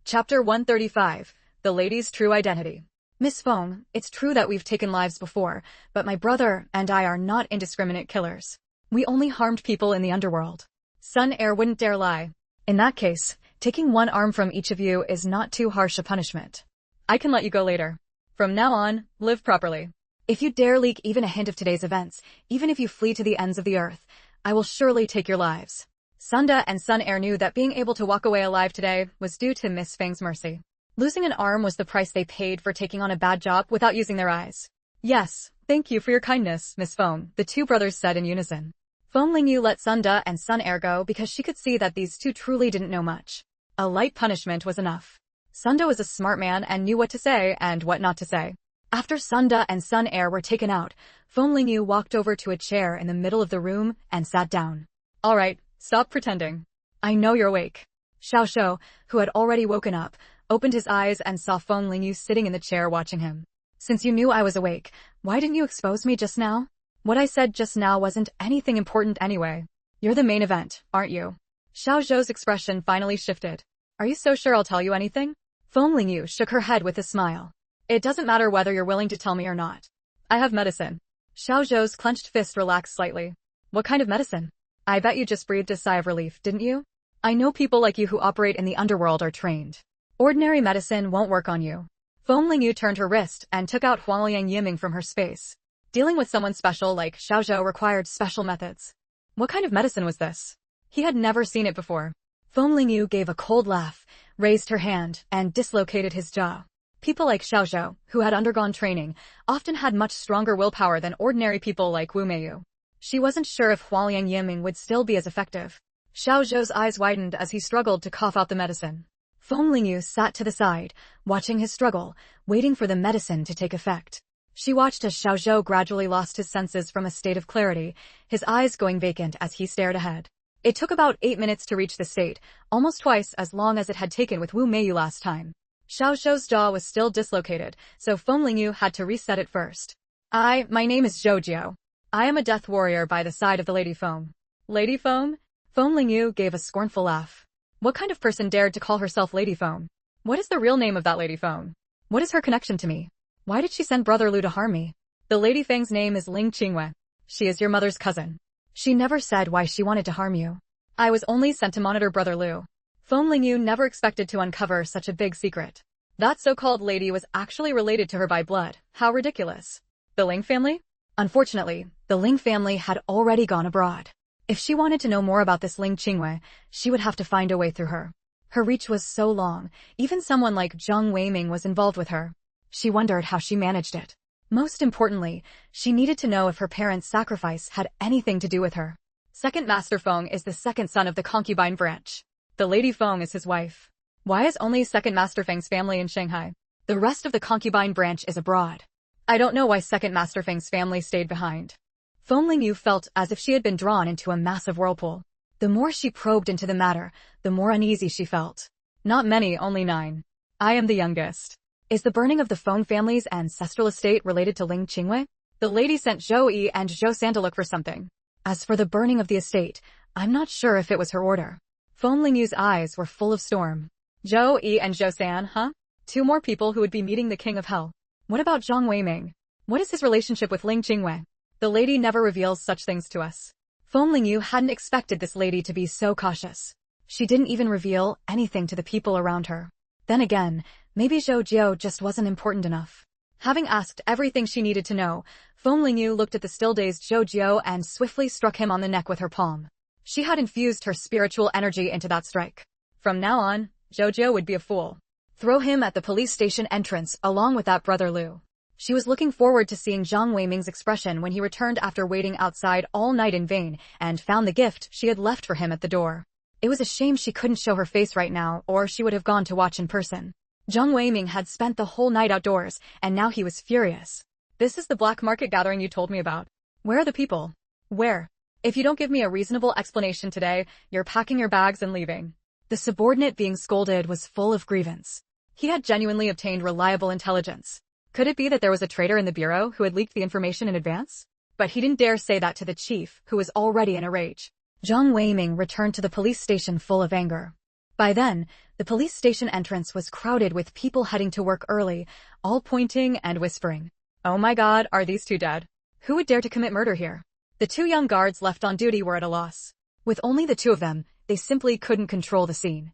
Chapter 135. The Lady's True Identity. Miss Feng, it's true that we've taken lives before, but my brother and I are not indiscriminate killers. We only harmed people in the underworld. Sun Air wouldn't dare lie. In that case, taking one arm from each of you is not too harsh a punishment. I can let you go later. From now on, live properly. If you dare leak even a hint of today's events, even if you flee to the ends of the earth, I will surely take your lives. Sunda and Sun Air knew that being able to walk away alive today was due to Miss Feng's mercy. Losing an arm was the price they paid for taking on a bad job without using their eyes. Yes, thank you for your kindness, Miss Feng, the two brothers said in unison. Feng Lingyu let Sunda and Sun Air go because she could see that these two truly didn't know much. A light punishment was enough. Sunda was a smart man and knew what to say and what not to say. After Sunda and Sun Air were taken out, Feng Lingyu walked over to a chair in the middle of the room and sat down. All right, stop pretending. I know you're awake. Xiao Shou, who had already woken up, opened his eyes and saw Feng Lingyu sitting in the chair watching him. Since you knew I was awake, why didn't you expose me just now? What I said just now wasn't anything important anyway. You're the main event, aren't you? Xiao Zhou's expression finally shifted. Are you so sure I'll tell you anything? Feng Lingyu shook her head with a smile. It doesn't matter whether you're willing to tell me or not. I have medicine. Xiao Zhou's clenched fist relaxed slightly. What kind of medicine? I bet you just breathed a sigh of relief, didn't you? I know people like you who operate in the underworld are trained. Ordinary medicine won't work on you. Feng Lingyu turned her wrist and took out Huangliang Yiming from her space. Dealing with someone special like Xiao Zhou required special methods. What kind of medicine was this? He had never seen it before. Feng Lingyu gave a cold laugh, raised her hand, and dislocated his jaw. People like Xiao Zhou, who had undergone training, often had much stronger willpower than ordinary people like Wu Meiyu. She wasn't sure if Huangliang Yiming would still be as effective. Xiao Zhou's eyes widened as he struggled to cough out the medicine. Feng Lingyu sat to the side, watching his struggle, waiting for the medicine to take effect. She watched as Xiao Zhou gradually lost his senses from a state of clarity, his eyes going vacant as he stared ahead. It took about 8 minutes to reach the state, almost twice as long as it had taken with Wu Meiyu last time. Xiao Zhou's jaw was still dislocated, so Feng Lingyu had to reset it first. My name is Zhou Jiao. I am a death warrior by the side of the Lady Feng. Lady Feng? Feng Lingyu gave a scornful laugh. What kind of person dared to call herself Lady Feng? What is the real name of that Lady Feng? What is her connection to me? Why did she send Brother Lu to harm me? The Lady Feng's name is Ling Qingwei. She is your mother's cousin. She never said why she wanted to harm you. I was only sent to monitor Brother Lu. Feng Lingyu never expected to uncover such a big secret. That so-called lady was actually related to her by blood. How ridiculous. The Ling family? Unfortunately, the Ling family had already gone abroad. If she wanted to know more about this Ling Qingwei, she would have to find a way through her. Her reach was so long, even someone like Zhang Weiming was involved with her. She wondered how she managed it. Most importantly, she needed to know if her parents' sacrifice had anything to do with her. Second Master Feng is the second son of the concubine branch. The Lady Feng is his wife. Why is only Second Master Feng's family in Shanghai? The rest of the concubine branch is abroad. I don't know why Second Master Feng's family stayed behind. Feng Lingyu felt as if she had been drawn into a massive whirlpool. The more she probed into the matter, the more uneasy she felt. Not many, only 9. I am the youngest. Is the burning of the Feng family's ancestral estate related to Ling Qingwei? The lady sent Zhou Yi and Zhou San to look for something. As for the burning of the estate, I'm not sure if it was her order. Feng Lingyu's eyes were full of storm. Zhou Yi and Zhou San, huh? 2 more people who would be meeting the King of Hell. What about Zhang Weiming? What is his relationship with Ling Qingwei? The lady never reveals such things to us. Feng Lingyu hadn't expected this lady to be so cautious. She didn't even reveal anything to the people around her. Then again, maybe Zhou Jiao just wasn't important enough. Having asked everything she needed to know, Feng Lingyu looked at the still-dazed Zhou Jiao and swiftly struck him on the neck with her palm. She had infused her spiritual energy into that strike. From now on, Zhou Jiao would be a fool. Throw him at the police station entrance along with that brother Liu. She was looking forward to seeing Zhang Weiming's expression when he returned after waiting outside all night in vain and found the gift she had left for him at the door. It was a shame she couldn't show her face right now, or she would have gone to watch in person. Zhang Weiming had spent the whole night outdoors, and now he was furious. This is the black market gathering you told me about. Where are the people? Where? If you don't give me a reasonable explanation today, you're packing your bags and leaving. The subordinate being scolded was full of grievance. He had genuinely obtained reliable intelligence. Could it be that there was a traitor in the bureau who had leaked the information in advance? But he didn't dare say that to the chief, who was already in a rage. Zhang Weiming returned to the police station full of anger. By then, the police station entrance was crowded with people heading to work early, all pointing and whispering. Oh my God, are these two dead? Who would dare to commit murder here? The two young guards left on duty were at a loss. With only the two of them, they simply couldn't control the scene.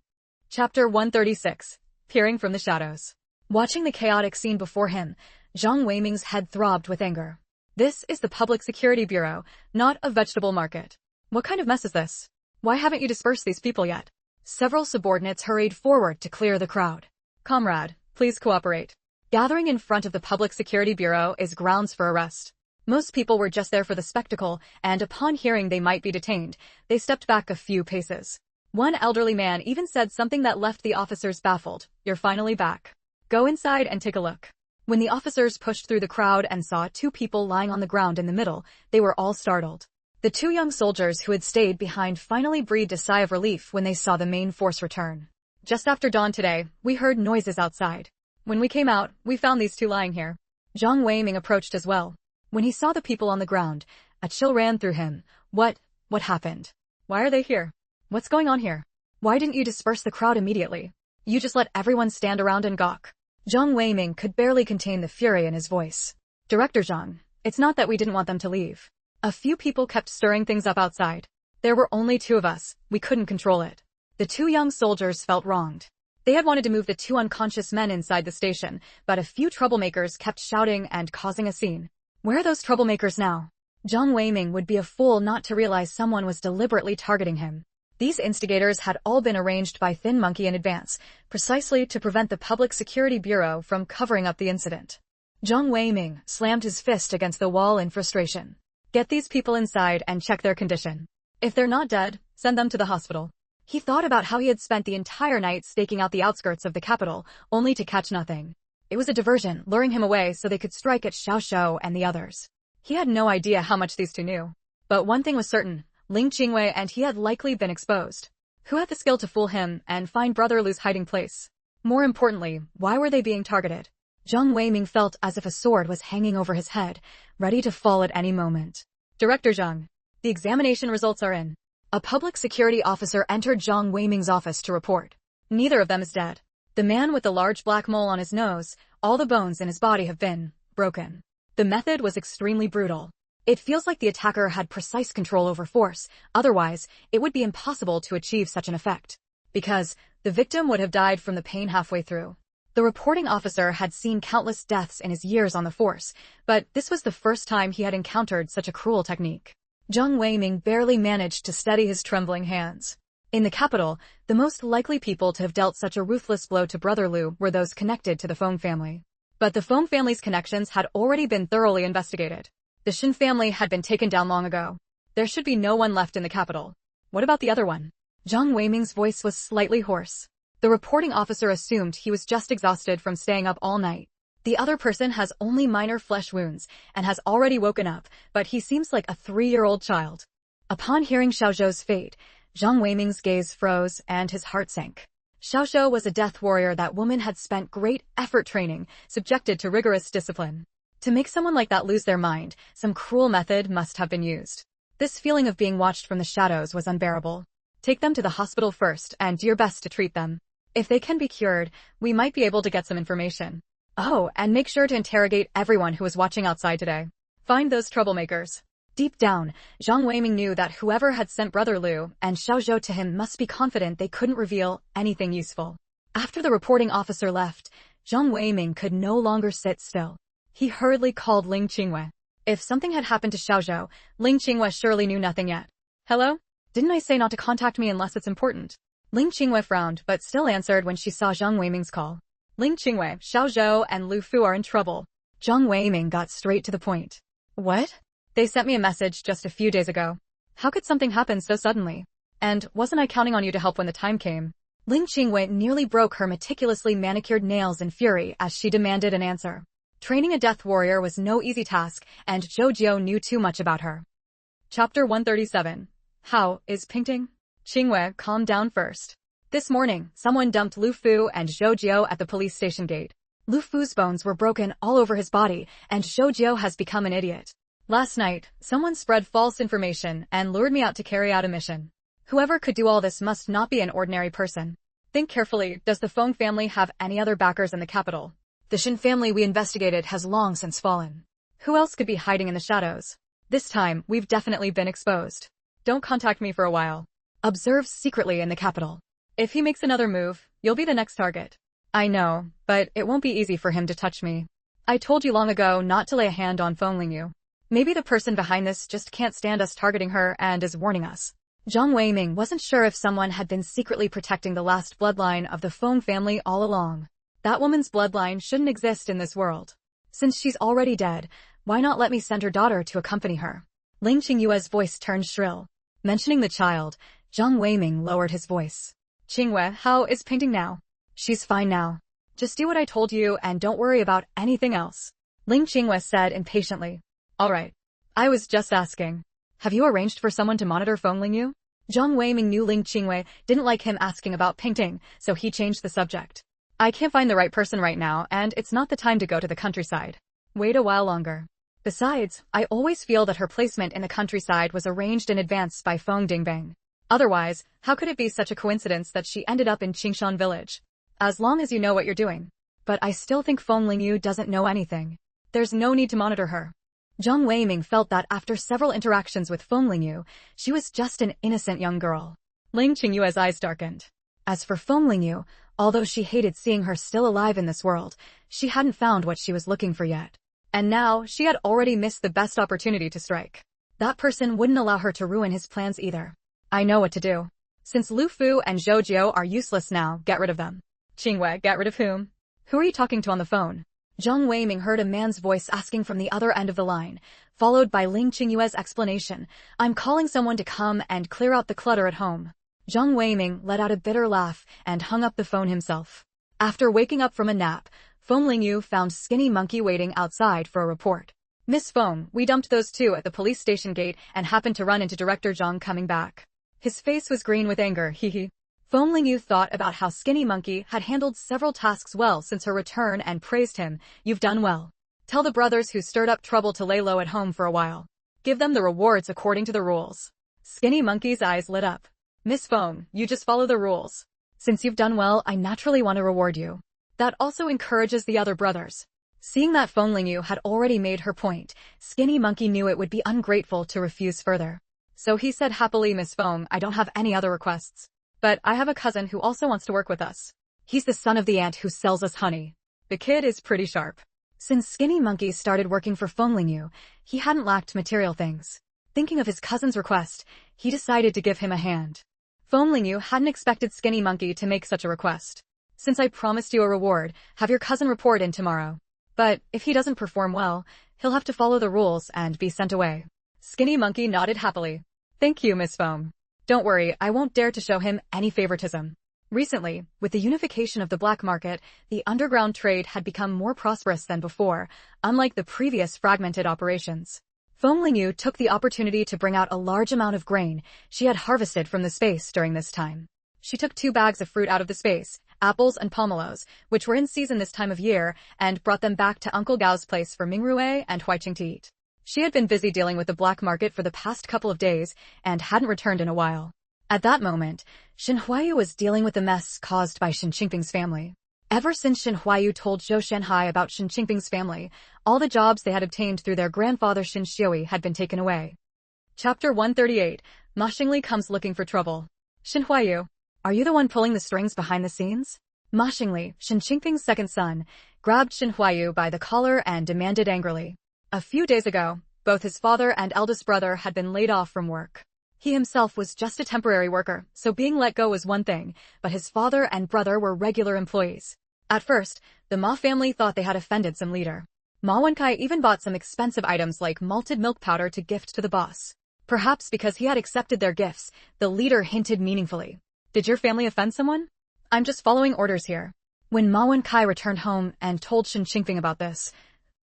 Chapter 136. Peering from the shadows. Watching the chaotic scene before him, Zhang Weiming's head throbbed with anger. This is the Public Security Bureau, not a vegetable market. What kind of mess is this? Why haven't you dispersed these people yet? Several subordinates hurried forward to clear the crowd. Comrade, please cooperate. Gathering in front of the Public Security Bureau is grounds for arrest. Most people were just there for the spectacle, and upon hearing they might be detained, they stepped back a few paces. One elderly man even said something that left the officers baffled. You're finally back. Go inside and take a look. When the officers pushed through the crowd and saw two people lying on the ground in the middle, they were all startled. The two young soldiers who had stayed behind finally breathed a sigh of relief when they saw the main force return. Just after dawn today, we heard noises outside. When we came out, we found these two lying here. Zhang Weiming approached as well. When he saw the people on the ground, a chill ran through him. What happened? Why are they here? What's going on here? Why didn't you disperse the crowd immediately? You just let everyone stand around and gawk. Zhang Weiming could barely contain the fury in his voice. Director Zhang, it's not that we didn't want them to leave. A few people kept stirring things up outside. There were only two of us, we couldn't control it. The two young soldiers felt wronged. They had wanted to move the two unconscious men inside the station, but a few troublemakers kept shouting and causing a scene. Where are those troublemakers now? Zhang Weiming would be a fool not to realize someone was deliberately targeting him. These instigators had all been arranged by Thin Monkey in advance, precisely to prevent the Public Security Bureau from covering up the incident. Zhang Weiming slammed his fist against the wall in frustration. Get these people inside and check their condition. If they're not dead, send them to the hospital. He thought about how he had spent the entire night staking out the outskirts of the capital, only to catch nothing. It was a diversion, luring him away so they could strike at Xiao Xiao and the others. He had no idea how much these two knew. But one thing was certain. Ling Qingwei and he had likely been exposed. Who had the skill to fool him and find Brother Lu's hiding place? More importantly, why were they being targeted? Zhang Weiming felt as if a sword was hanging over his head, ready to fall at any moment. Director Zhang, the examination results are in. A public security officer entered Zhang Weiming's office to report. Neither of them is dead. The man with the large black mole on his nose, all the bones in his body have been broken. The method was extremely brutal. It feels like the attacker had precise control over force, otherwise, it would be impossible to achieve such an effect. Because the victim would have died from the pain halfway through. The reporting officer had seen countless deaths in his years on the force, but this was the first time he had encountered such a cruel technique. Zhang Weiming barely managed to steady his trembling hands. In the capital, the most likely people to have dealt such a ruthless blow to Brother Lu were those connected to the Feng family. But the Feng family's connections had already been thoroughly investigated. The Shin family had been taken down long ago. There should be no one left in the capital. What about the other one? Zhang Weiming's voice was slightly hoarse. The reporting officer assumed he was just exhausted from staying up all night. The other person has only minor flesh wounds and has already woken up, but he seems like a 3-year-old child. Upon hearing Xiao Zhou's fate, Zhang Weiming's gaze froze and his heart sank. Xiao Zhou was a death warrior that woman had spent great effort training, subjected to rigorous discipline. To make someone like that lose their mind, some cruel method must have been used. This feeling of being watched from the shadows was unbearable. Take them to the hospital first and do your best to treat them. If they can be cured, we might be able to get some information. Oh, and make sure to interrogate everyone who was watching outside today. Find those troublemakers. Deep down, Zhang Weiming knew that whoever had sent Brother Lu and Xiao Zhou to him must be confident they couldn't reveal anything useful. After the reporting officer left, Zhang Weiming could no longer sit still. He hurriedly called Ling Qingwei. If something had happened to Xiao Zhou, Ling Qingwei surely knew nothing yet. Hello? Didn't I say not to contact me unless it's important? Ling Qingwei frowned, but still answered when she saw Zhang Weiming's call. Ling Qingwei, Xiao Zhou, and Lu Fu are in trouble. Zhang Weiming got straight to the point. What? They sent me a message just a few days ago. How could something happen so suddenly? And wasn't I counting on you to help when the time came? Ling Qingwei nearly broke her meticulously manicured nails in fury as she demanded an answer. Training a death warrior was no easy task, and Zhou Jiao knew too much about her. Chapter 137. How is painting? Qingwei, calm down first. This morning, someone dumped Lu Fu and Zhou Jiao at the police station gate. Lu Fu's bones were broken all over his body, and Zhou Jiao has become an idiot. Last night, someone spread false information and lured me out to carry out a mission. Whoever could do all this must not be an ordinary person. Think carefully, does the Feng family have any other backers in the capital? The Shin family we investigated has long since fallen. Who else could be hiding in the shadows? This time, we've definitely been exposed. Don't contact me for a while. Observe secretly in the capital. If he makes another move, you'll be the next target. I know, but it won't be easy for him to touch me. I told you long ago not to lay a hand on Feng Lingyu. Maybe the person behind this just can't stand us targeting her and is warning us. Zhang Weiming wasn't sure if someone had been secretly protecting the last bloodline of the Feng family all along. That woman's bloodline shouldn't exist in this world. Since she's already dead, why not let me send her daughter to accompany her? Ling Qingyue's voice turned shrill. Mentioning the child, Zhang Weiming lowered his voice. Qingwei, how is painting now? She's fine now. Just do what I told you and don't worry about anything else. Ling Qingwei said impatiently. All right. I was just asking. Have you arranged for someone to monitor Feng Lingyu? Zhang Weiming knew Ling Qingwei didn't like him asking about painting, so he changed the subject. I can't find the right person right now, and it's not the time to go to the countryside. Wait a while longer. Besides, I always feel that her placement in the countryside was arranged in advance by Feng Dingbang. Otherwise, how could it be such a coincidence that she ended up in Qingshan village? As long as you know what you're doing. But I still think Feng Lingyu doesn't know anything. There's no need to monitor her. Zhang Weiming felt that after several interactions with Feng Lingyu, she was just an innocent young girl. Ling Qingyue's eyes darkened. As for Feng Lingyu, although she hated seeing her still alive in this world, she hadn't found what she was looking for yet. And now, she had already missed the best opportunity to strike. That person wouldn't allow her to ruin his plans either. I know what to do. Since Lu Fu and Zhou Jiao are useless now, get rid of them. Qingwei, get rid of whom? Who are you talking to on the phone? Zhang Weiming heard a man's voice asking from the other end of the line, followed by Ling Qingyue's explanation. I'm calling someone to come and clear out the clutter at home. Zhang Weiming let out a bitter laugh and hung up the phone himself. After waking up from a nap, Feng Lingyu found Skinny Monkey waiting outside for a report. Miss Feng, we dumped those two at the police station gate and happened to run into Director Zhang coming back. His face was green with anger, hee. Feng Lingyu thought about how Skinny Monkey had handled several tasks well since her return and praised him. You've done well. Tell the brothers who stirred up trouble to lay low at home for a while. Give them the rewards according to the rules. Skinny Monkey's eyes lit up. Miss Feng, you just follow the rules. Since you've done well, I naturally want to reward you. That also encourages the other brothers. Seeing that Feng Lingyu had already made her point, Skinny Monkey knew it would be ungrateful to refuse further. So he said happily, Miss Feng, I don't have any other requests. But I have a cousin who also wants to work with us. He's the son of the ant who sells us honey. The kid is pretty sharp. Since Skinny Monkey started working for Feng Lingyu, he hadn't lacked material things. Thinking of his cousin's request, he decided to give him a hand. Feng Lingyu hadn't expected Skinny Monkey to make such a request. Since I promised you a reward, have your cousin report in tomorrow. But if he doesn't perform well, he'll have to follow the rules and be sent away. Skinny Monkey nodded happily. Thank you, Miss Feng. Don't worry, I won't dare to show him any favoritism. Recently, with the unification of the black market, the underground trade had become more prosperous than before, unlike the previous fragmented operations. Feng Lingyu took the opportunity to bring out a large amount of grain she had harvested from the space during this time. She took 2 bags of fruit out of the space, apples and pomelos, which were in season this time of year, and brought them back to Uncle Gao's place for Mingrue and Huiqing to eat. She had been busy dealing with the black market for the past couple of days and hadn't returned in a while. At that moment, Shin Huayu was dealing with the mess caused by Shin Qingping's family. Ever since Shin Huayu told Zhou Shanhai about Shin Qingping's family, all the jobs they had obtained through their grandfather Shin Xiui had been taken away. Chapter 138. Ma Xingli comes looking for trouble. Shin Huayu, are you the one pulling the strings behind the scenes? Ma Xingli, Shin Qingping's second son, grabbed Shin Huayu by the collar and demanded angrily. A few days ago, both his father and eldest brother had been laid off from work. He himself was just a temporary worker, so being let go was one thing, but his father and brother were regular employees. At first, the Ma family thought they had offended some leader. Ma Wenkai even bought some expensive items like malted milk powder to gift to the boss. Perhaps because he had accepted their gifts, the leader hinted meaningfully. Did your family offend someone? I'm just following orders here. When Ma Wenkai returned home and told Shen Qingfeng about this,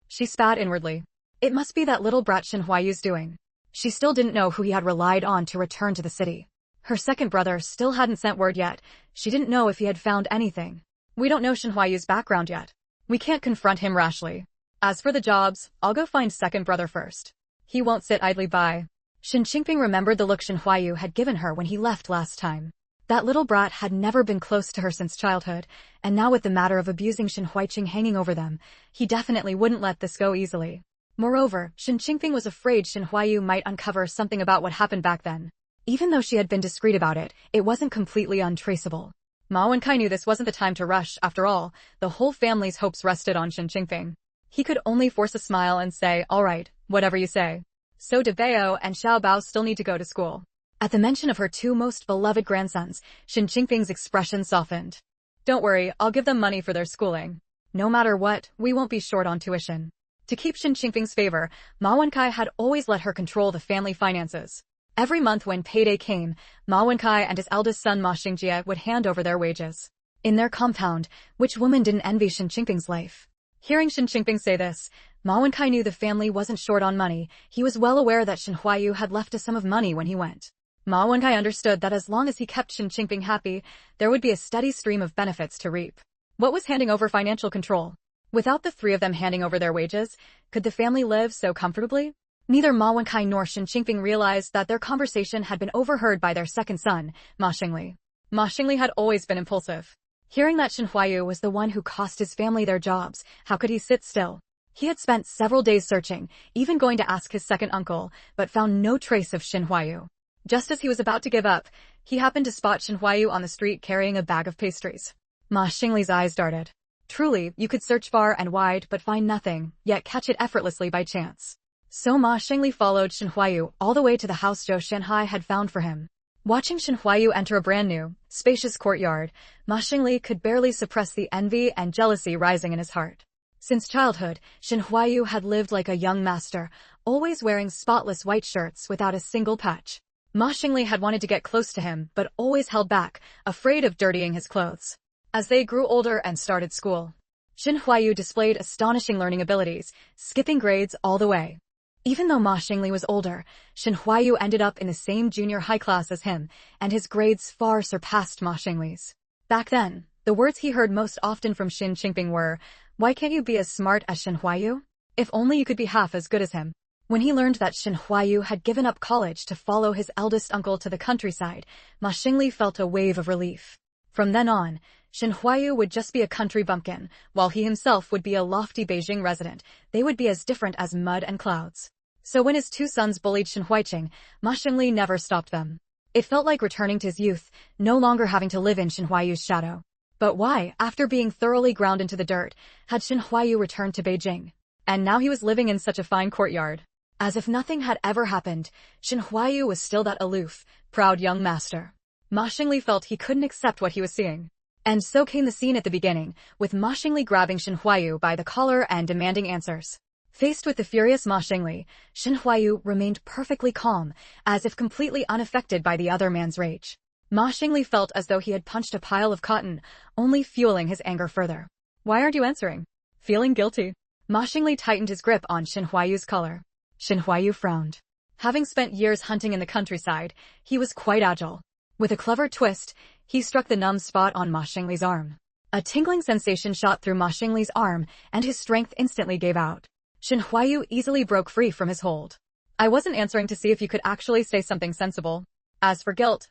she spat inwardly. It must be that little brat Shen Huayu's doing. She still didn't know who he had relied on to return to the city. Her second brother still hadn't sent word yet. She didn't know if he had found anything. We don't know Shen Huayu's background yet. We can't confront him rashly. As for the jobs, I'll go find second brother first. He won't sit idly by. Shen Qingfeng remembered the look Shen Huayu had given her when he left last time. That little brat had never been close to her since childhood, and now with the matter of abusing Shen Huaiqing hanging over them, he definitely wouldn't let this go easily. Moreover, Shen Qingfeng was afraid Shen Huayu might uncover something about what happened back then. Even though she had been discreet about it, it wasn't completely untraceable. Ma Wenkai knew this wasn't the time to rush. After all, the whole family's hopes rested on Shen Qingfeng. He could only force a smile and say, all right, whatever you say. So De Bao and Xiao Bao still need to go to school. At the mention of her two most beloved grandsons, Shen Qingfeng's expression softened. Don't worry, I'll give them money for their schooling. No matter what, we won't be short on tuition. To keep Shen Qingfeng's favor, Ma Wenkai had always let her control the family finances. Every month when payday came, Ma Wenkai and his eldest son Ma Xingjie would hand over their wages. In their compound, which woman didn't envy Shen Qingfeng's life? Hearing Shen Qingfeng say this, Ma Wenkai knew the family wasn't short on money. He was well aware that Shen Huayu had left a sum of money when he went. Ma Wenkai understood that as long as he kept Shen Qingfeng happy, there would be a steady stream of benefits to reap. What was handing over financial control? Without the three of them handing over their wages, could the family live so comfortably? Neither Ma Wenkai nor Shen Qingfeng realized that their conversation had been overheard by their second son, Ma Xingli. Ma Xingli had always been impulsive. Hearing that Shen Huayu was the one who cost his family their jobs, how could he sit still? He had spent several days searching, even going to ask his second uncle, but found no trace of Shen Huayu. Just as he was about to give up, he happened to spot Shen Huayu on the street carrying a bag of pastries. Ma Xingli's eyes darted. Truly, you could search far and wide but find nothing, yet catch it effortlessly by chance. So Ma Xingli followed Shen Huayu all the way to the house Zhou Shanhai had found for him. Watching Shen Huayu enter a brand new, spacious courtyard, Ma Xingli could barely suppress the envy and jealousy rising in his heart. Since childhood, Shen Huayu had lived like a young master, always wearing spotless white shirts without a single patch. Ma Xingli had wanted to get close to him but always held back, afraid of dirtying his clothes. As they grew older and started school, Shen Huayu displayed astonishing learning abilities, skipping grades all the way. Even though Ma Xingli was older, Shen Huayu ended up in the same junior high class as him, and his grades far surpassed Ma Xingli's. Back then, the words he heard most often from Shen Qingfeng were, "Why can't you be as smart as Shen Huayu? If only you could be half as good as him." When he learned that Shen Huayu had given up college to follow his eldest uncle to the countryside, Ma Xingli felt a wave of relief. From then on, Shen Huayu would just be a country bumpkin, while he himself would be a lofty Beijing resident. They would be as different as mud and clouds. So when his two sons bullied Shen Huaiqing, Ma Xingli never stopped them. It felt like returning to his youth, no longer having to live in Shen Huayu's shadow. But why, after being thoroughly ground into the dirt, had Shen Huayu returned to Beijing? And now he was living in such a fine courtyard. As if nothing had ever happened, Shen Huayu was still that aloof, proud young master. Ma Xingli felt he couldn't accept what he was seeing. And so came the scene at the beginning, with Ma Xingli grabbing Shen Huayu by the collar and demanding answers. Faced with the furious Ma Xingli, Shen Huayu remained perfectly calm, as if completely unaffected by the other man's rage. Ma Xingli felt as though he had punched a pile of cotton, only fueling his anger further. "Why aren't you answering?" Feeling guilty, Ma Xingli tightened his grip on Shen Huayu's collar. Shen Huayu frowned. Having spent years hunting in the countryside, he was quite agile. With a clever twist, he struck the numb spot on Ma Xingli's arm. A tingling sensation shot through Ma Xingli's arm, and his strength instantly gave out. Shen Huayu easily broke free from his hold. "I wasn't answering to see if you could actually say something sensible. As for guilt,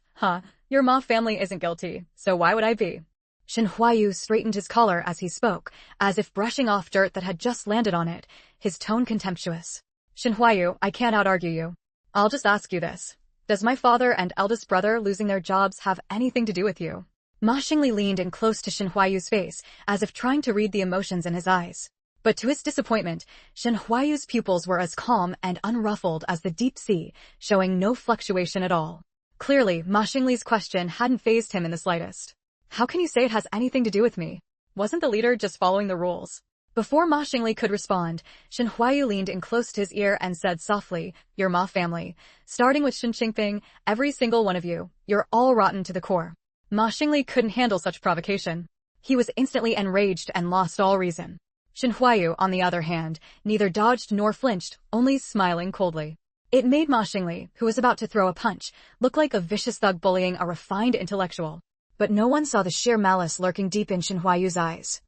your Ma family isn't guilty, so why would I be?" Shen Huayu straightened his collar as he spoke, as if brushing off dirt that had just landed on it, his tone contemptuous. "Shen Huayu, I can't out-argue you. I'll just ask you this. Does my father and eldest brother losing their jobs have anything to do with you?" Ma Xingli leaned in close to Shen Huayu's face, as if trying to read the emotions in his eyes. But to his disappointment, Shen Huayu's pupils were as calm and unruffled as the deep sea, showing no fluctuation at all. Clearly, Ma Xingli's question hadn't fazed him in the slightest. "How can you say it has anything to do with me? Wasn't the leader just following the rules? Before Ma Xingli could respond, Shen Huayu leaned in close to his ear and said softly, "Your Ma family, starting with Shen Qingping, every single one of you, you're all rotten to the core." Ma Xingli couldn't handle such provocation. He was instantly enraged and lost all reason. Shen Huayu, on the other hand, neither dodged nor flinched, only smiling coldly. It made Ma Xingli, who was about to throw a punch, look like a vicious thug bullying a refined intellectual. But no one saw the sheer malice lurking deep in Shen Huayu's eyes.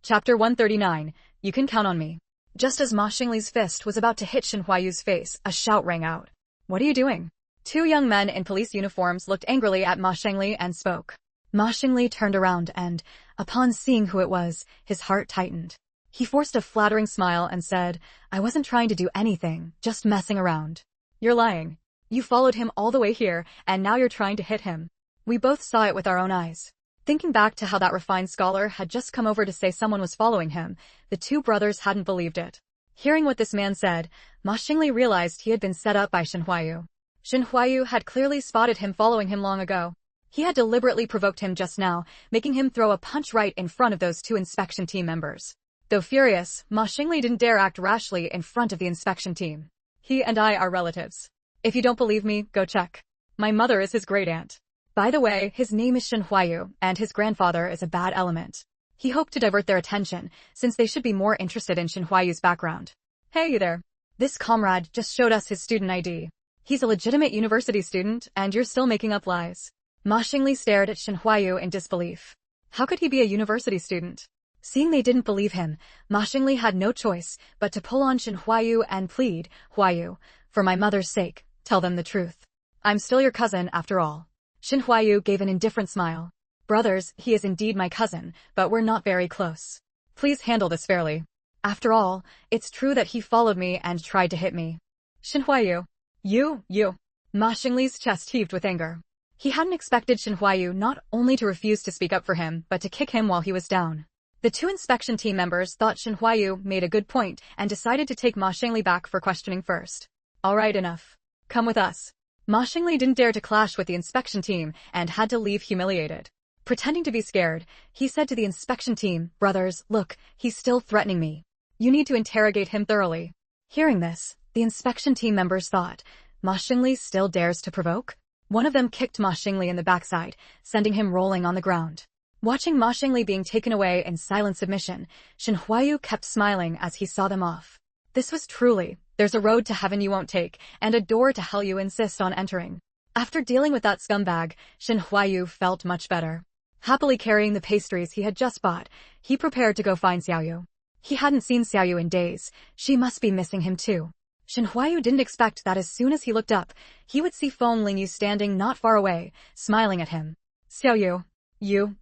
Chapter 139, You Can Count on Me. Just as Ma Xingli's fist was about to hit Shen Huayu's face, a shout rang out. "What are you doing?" Two young men in police uniforms looked angrily at Ma Xingli and spoke. Ma Xingli turned around and, upon seeing who it was, his heart tightened. He forced a flattering smile and said, "I wasn't trying to do anything, just messing around." "You're lying. You followed him all the way here, and now you're trying to hit him." We both saw it with our own eyes. Thinking back to how that refined scholar had just come over to say someone was following him, the two brothers hadn't believed it. Hearing what this man said, Ma Xingli realized he had been set up by Shen Huayu. Shen Huayu had clearly spotted him following him long ago. He had deliberately provoked him just now, making him throw a punch right in front of those two inspection team members. Though furious, Ma Xingli didn't dare act rashly in front of the inspection team. "He and I are relatives. If you don't believe me, go check. My mother is his great-aunt. By the way, his name is Shen Huayu, and his grandfather is a bad element." He hoped to divert their attention, since they should be more interested in Shen Huayu's background. "Hey you there. This comrade just showed us his student ID. He's a legitimate university student, and you're still making up lies." Ma Xingli stared at Shen Huayu in disbelief. How could he be a university student? Seeing they didn't believe him, Ma Xingli had no choice but to pull on Shen Huayu and plead, "Huayu, for my mother's sake, tell them the truth. I'm still your cousin after all." Shen Huayu gave an indifferent smile. "Brothers, he is indeed my cousin, but we're not very close. Please handle this fairly. After all, it's true that he followed me and tried to hit me." "Shen Huayu. You. Ma Xingli's chest heaved with anger. He hadn't expected Shen Huayu not only to refuse to speak up for him, but to kick him while he was down. The two inspection team members thought Shen Huayu made a good point and decided to take Ma Xingli back for questioning first. "All right, enough. Come with us." Ma Xingli didn't dare to clash with the inspection team and had to leave humiliated. Pretending to be scared, he said to the inspection team, "Brothers, look, he's still threatening me. You need to interrogate him thoroughly." Hearing this, the inspection team members thought, Ma Xingli still dares to provoke? One of them kicked Ma Xingli in the backside, sending him rolling on the ground. Watching Ma Xingli being taken away in silent submission, Shen Huayu kept smiling as he saw them off. This was truly, there's a road to heaven you won't take, and a door to hell you insist on entering. After dealing with that scumbag, Shen Huayu felt much better. Happily carrying the pastries he had just bought, he prepared to go find Xiaoyu. He hadn't seen Xiaoyu in days. She must be missing him too. Shen Huayu didn't expect that as soon as he looked up, he would see Feng Lingyu standing not far away, smiling at him. "Xiaoyu.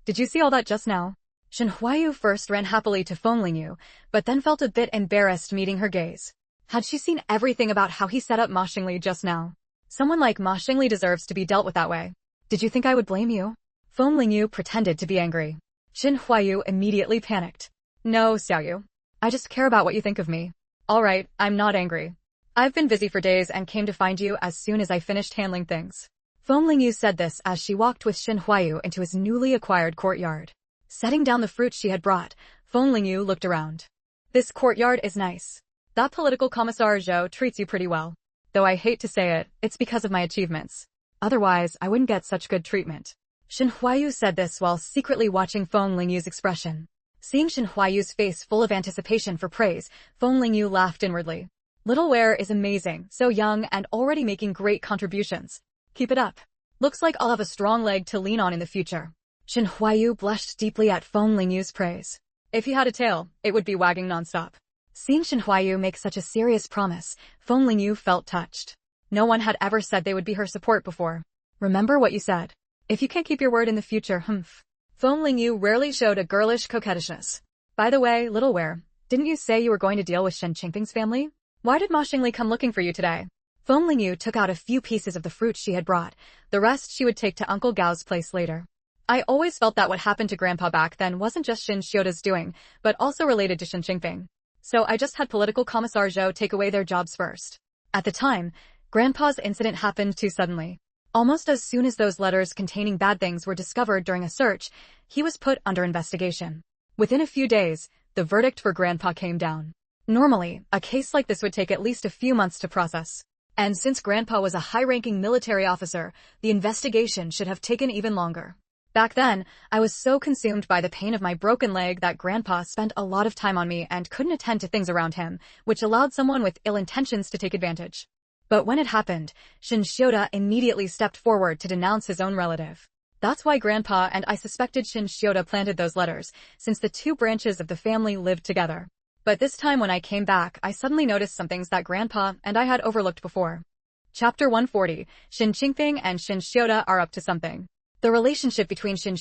Did you see all that just now?" Shen Huayu first ran happily to Feng Lingyu, but then felt a bit embarrassed meeting her gaze. Had she seen everything about how he set up Ma Xingli just now? Someone like Ma Xingli deserves to be dealt with that way. "Did you think I would blame you?" Feng Lingyu pretended to be angry. Shen Huayu immediately panicked. "No, Xiaoyu. I just care about what you think of me." "All right, I'm not angry. I've been busy for days and came to find you as soon as I finished handling things." Feng Lingyu said this as she walked with Shen Huayu into his newly acquired courtyard. Setting down the fruit she had brought, Feng Lingyu looked around. "This courtyard is nice. That political commissar Zhou treats you pretty well. Though I hate to say it, it's because of my achievements. Otherwise, I wouldn't get such good treatment." Shen Huayu said this while secretly watching Feng Lingyu's expression. Seeing Shen Huayu's face full of anticipation for praise, Feng Lingyu laughed inwardly. "Little Ware is amazing, so young and already making great contributions. Keep it up. Looks like I'll have a strong leg to lean on in the future." Shen Huayu blushed deeply at Feng Lingyu's praise. If he had a tail, it would be wagging nonstop. Seeing Shen Huayu make such a serious promise, Feng Lingyu felt touched. No one had ever said they would be her support before. "Remember what you said. If you can't keep your word in the future, Feng Lingyu rarely showed a girlish coquettishness. "By the way, Little Ware, didn't you say you were going to deal with Shen Qingping's family? Why did Ma Xingli come looking for you today?" Feng Lingyu took out a few pieces of the fruit she had brought. The rest she would take to Uncle Gao's place later. "I always felt that what happened to Grandpa back then wasn't just Shin Shioda's doing, but also related to Shen Qingping. So I just had political commissar Zhou take away their jobs first." At the time, Grandpa's incident happened too suddenly. Almost as soon as those letters containing bad things were discovered during a search, he was put under investigation. Within a few days, the verdict for Grandpa came down. Normally, a case like this would take at least a few months to process. And since Grandpa was a high-ranking military officer, the investigation should have taken even longer. Back then, I was so consumed by the pain of my broken leg that Grandpa spent a lot of time on me and couldn't attend to things around him, which allowed someone with ill intentions to take advantage. But when it happened, Shin immediately stepped forward to denounce his own relative. That's why Grandpa and I suspected Shin planted those letters, since the two branches of the family lived together. But this time when I came back, I suddenly noticed some things that Grandpa and I had overlooked before. Chapter 140, Shin Qingfeng and Shin are up to something. The relationship between Shin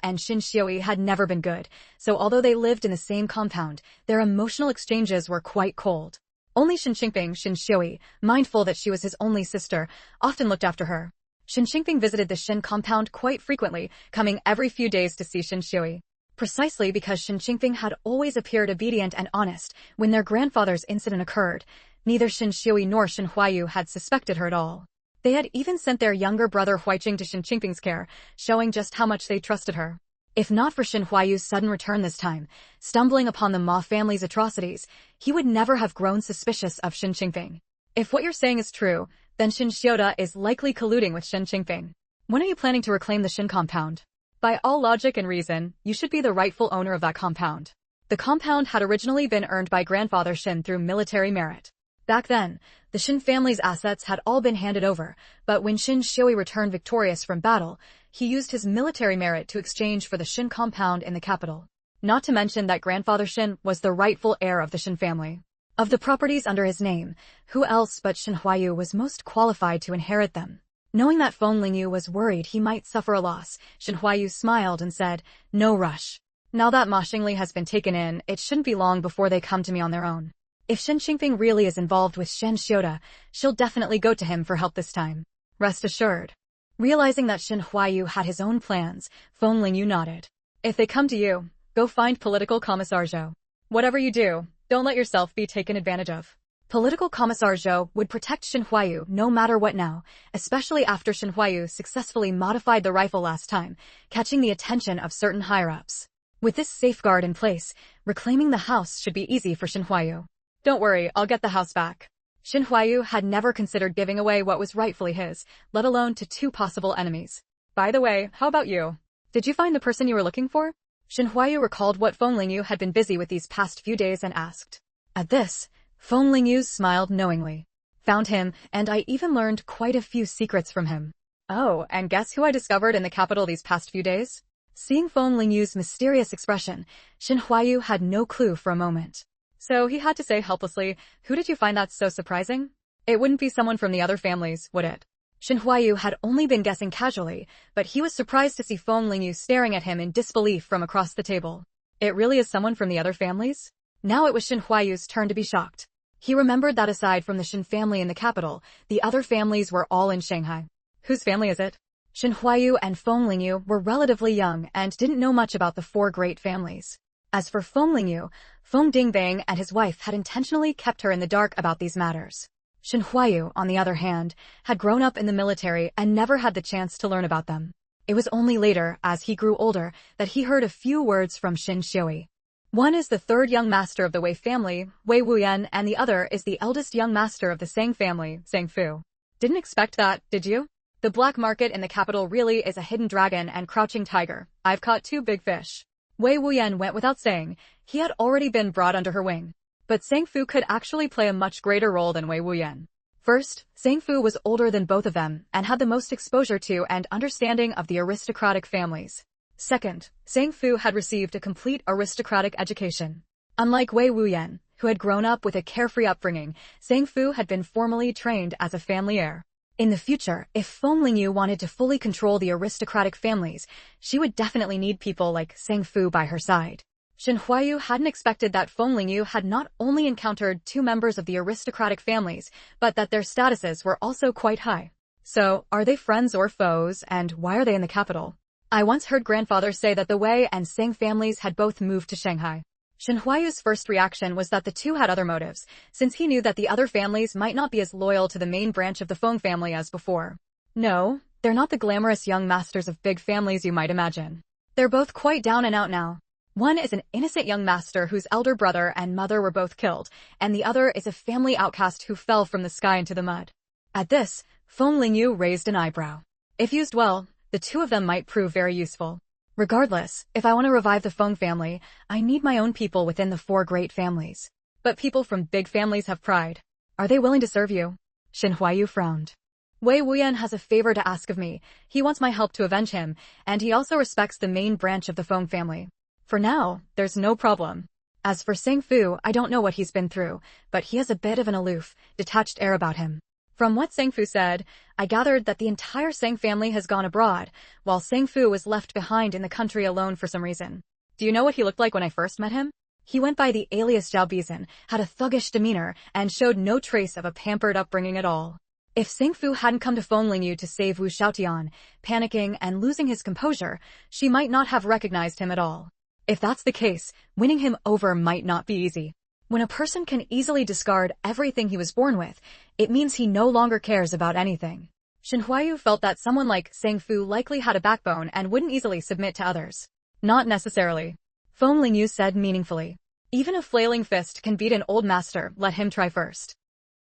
and Shin Xiui had never been good, so although they lived in the same compound, their emotional exchanges were quite cold. Only Shin Xiui, mindful that she was his only sister, often looked after her. Shin visited the Shin compound quite frequently, coming every few days to see Shin Xiui. Precisely because Shin had always appeared obedient and honest, when their grandfather's incident occurred, neither Shin Xiui nor Shin Huayu had suspected her at all. They had even sent their younger brother Huiqing to Shin Qingfeng's care, showing just how much they trusted her. If not for Shin Huayu's sudden return this time, stumbling upon the Ma family's atrocities, he would never have grown suspicious of Shin Qingfeng. If what you're saying is true, then Shin is likely colluding with Shin Qingfeng. When are you planning to reclaim the Shin compound? By all logic and reason, you should be the rightful owner of that compound. The compound had originally been earned by grandfather Shin through military merit. Back then, the Shin family's assets had all been handed over, but when Shin Xiui returned victorious from battle, he used his military merit to exchange for the Shin compound in the capital. Not to mention that grandfather Shin was the rightful heir of the Shin family. Of the properties under his name, who else but Shin Huayu was most qualified to inherit them? Knowing that Feng Lingyu was worried he might suffer a loss, Shin Huayu smiled and said, "No rush. Now that Ma Xingli has been taken in, it shouldn't be long before they come to me on their own. If Shin Qingfeng really is involved with Shin she'll definitely go to him for help this time. Rest assured." Realizing that Shin Huayu had his own plans, Feng Lingyu nodded. "If they come to you, go find Political Commissar Zhou. Whatever you do, don't let yourself be taken advantage of." Political Commissar Zhou would protect Shin Huayu no matter what now, especially after Shin Huayu successfully modified the rifle last time, catching the attention of certain higher-ups. With this safeguard in place, reclaiming the house should be easy for Shin Huayu. "Don't worry, I'll get the house back." Shin Huayu had never considered giving away what was rightfully his, let alone to two possible enemies. "By the way, how about you? Did you find the person you were looking for?" Shin Huayu recalled what Feng Lingyu had been busy with these past few days and asked. At this, Feng Lingyu smiled knowingly. "Found him, and I even learned quite a few secrets from him." "Oh, and guess who I discovered in the capital these past few days?" Seeing Feng Lingyu's mysterious expression, Shin Huayu had no clue for a moment. So he had to say helplessly, "Who did you find that's so surprising?" "It wouldn't be someone from the other families, would it?" Shin Huayu had only been guessing casually, but he was surprised to see Feng Lingyu staring at him in disbelief from across the table. "It really is someone from the other families?" Now it was Shin Huayu's turn to be shocked. He remembered that aside from the Shin family in the capital, the other families were all in Shanghai. "Whose family is it?" Shin Huayu and Feng Lingyu were relatively young and didn't know much about the four great families. As for Feng Lingyu, Feng Dingbang and his wife had intentionally kept her in the dark about these matters. Shin Huayu, on the other hand, had grown up in the military and never had the chance to learn about them. It was only later, as he grew older, that he heard a few words from Shin Xiui. One is the third young master of the Wei family, Wei Wuyan, and the other is the eldest young master of the Sang family, Sang Fu. Didn't expect that, did you? The black market in the capital really is a hidden dragon and crouching tiger. I've caught two big fish. Wei Wuyan went without saying. He had already been brought under her wing. But Sang Fu could actually play a much greater role than Wei Wuyan. First, Sang Fu was older than both of them and had the most exposure to and understanding of the aristocratic families. Second, Sang Fu had received a complete aristocratic education. Unlike Wei Wuyan, who had grown up with a carefree upbringing, Sang Fu had been formally trained as a family heir. In the future, if Feng Lingyu wanted to fully control the aristocratic families, she would definitely need people like Sang Fu by her side. Shin Huayu hadn't expected that Feng Lingyu had not only encountered two members of the aristocratic families, but that their statuses were also quite high. So, are they friends or foes, and why are they in the capital? I once heard grandfather say that the Wei and Sang families had both moved to Shanghai. Shin Huayu's first reaction was that the two had other motives, since he knew that the other families might not be as loyal to the main branch of the Feng family as before. No, they're not the glamorous young masters of big families you might imagine. They're both quite down and out now. One is an innocent young master whose elder brother and mother were both killed, and the other is a family outcast who fell from the sky into the mud. At this, Feng Lingyu raised an eyebrow. If used well, the two of them might prove very useful. Regardless, if I want to revive the Feng family, I need my own people within the four great families. But people from big families have pride. Are they willing to serve you? Shen Huaiyu frowned. Wei Wuyan has a favor to ask of me. He wants my help to avenge him, and he also respects the main branch of the Feng family. For now, there's no problem. As for Sang Fu, I don't know what he's been through, but he has a bit of an aloof, detached air about him. From what Sang Fu said, I gathered that the entire Sang family has gone abroad, while Sang Fu was left behind in the country alone for some reason. Do you know what he looked like when I first met him? He went by the alias Zhao Bizan, had a thuggish demeanor, and showed no trace of a pampered upbringing at all. If Sang Fu hadn't come to Feng Lingyu to save Wu Xiaotian, panicking and losing his composure, she might not have recognized him at all. If that's the case, winning him over might not be easy. When a person can easily discard everything he was born with, it means he no longer cares about anything. Shen Huaiyu felt that someone like Sang Fu likely had a backbone and wouldn't easily submit to others. Not necessarily. Feng Lingyu said meaningfully. Even a flailing fist can beat an old master, let him try first.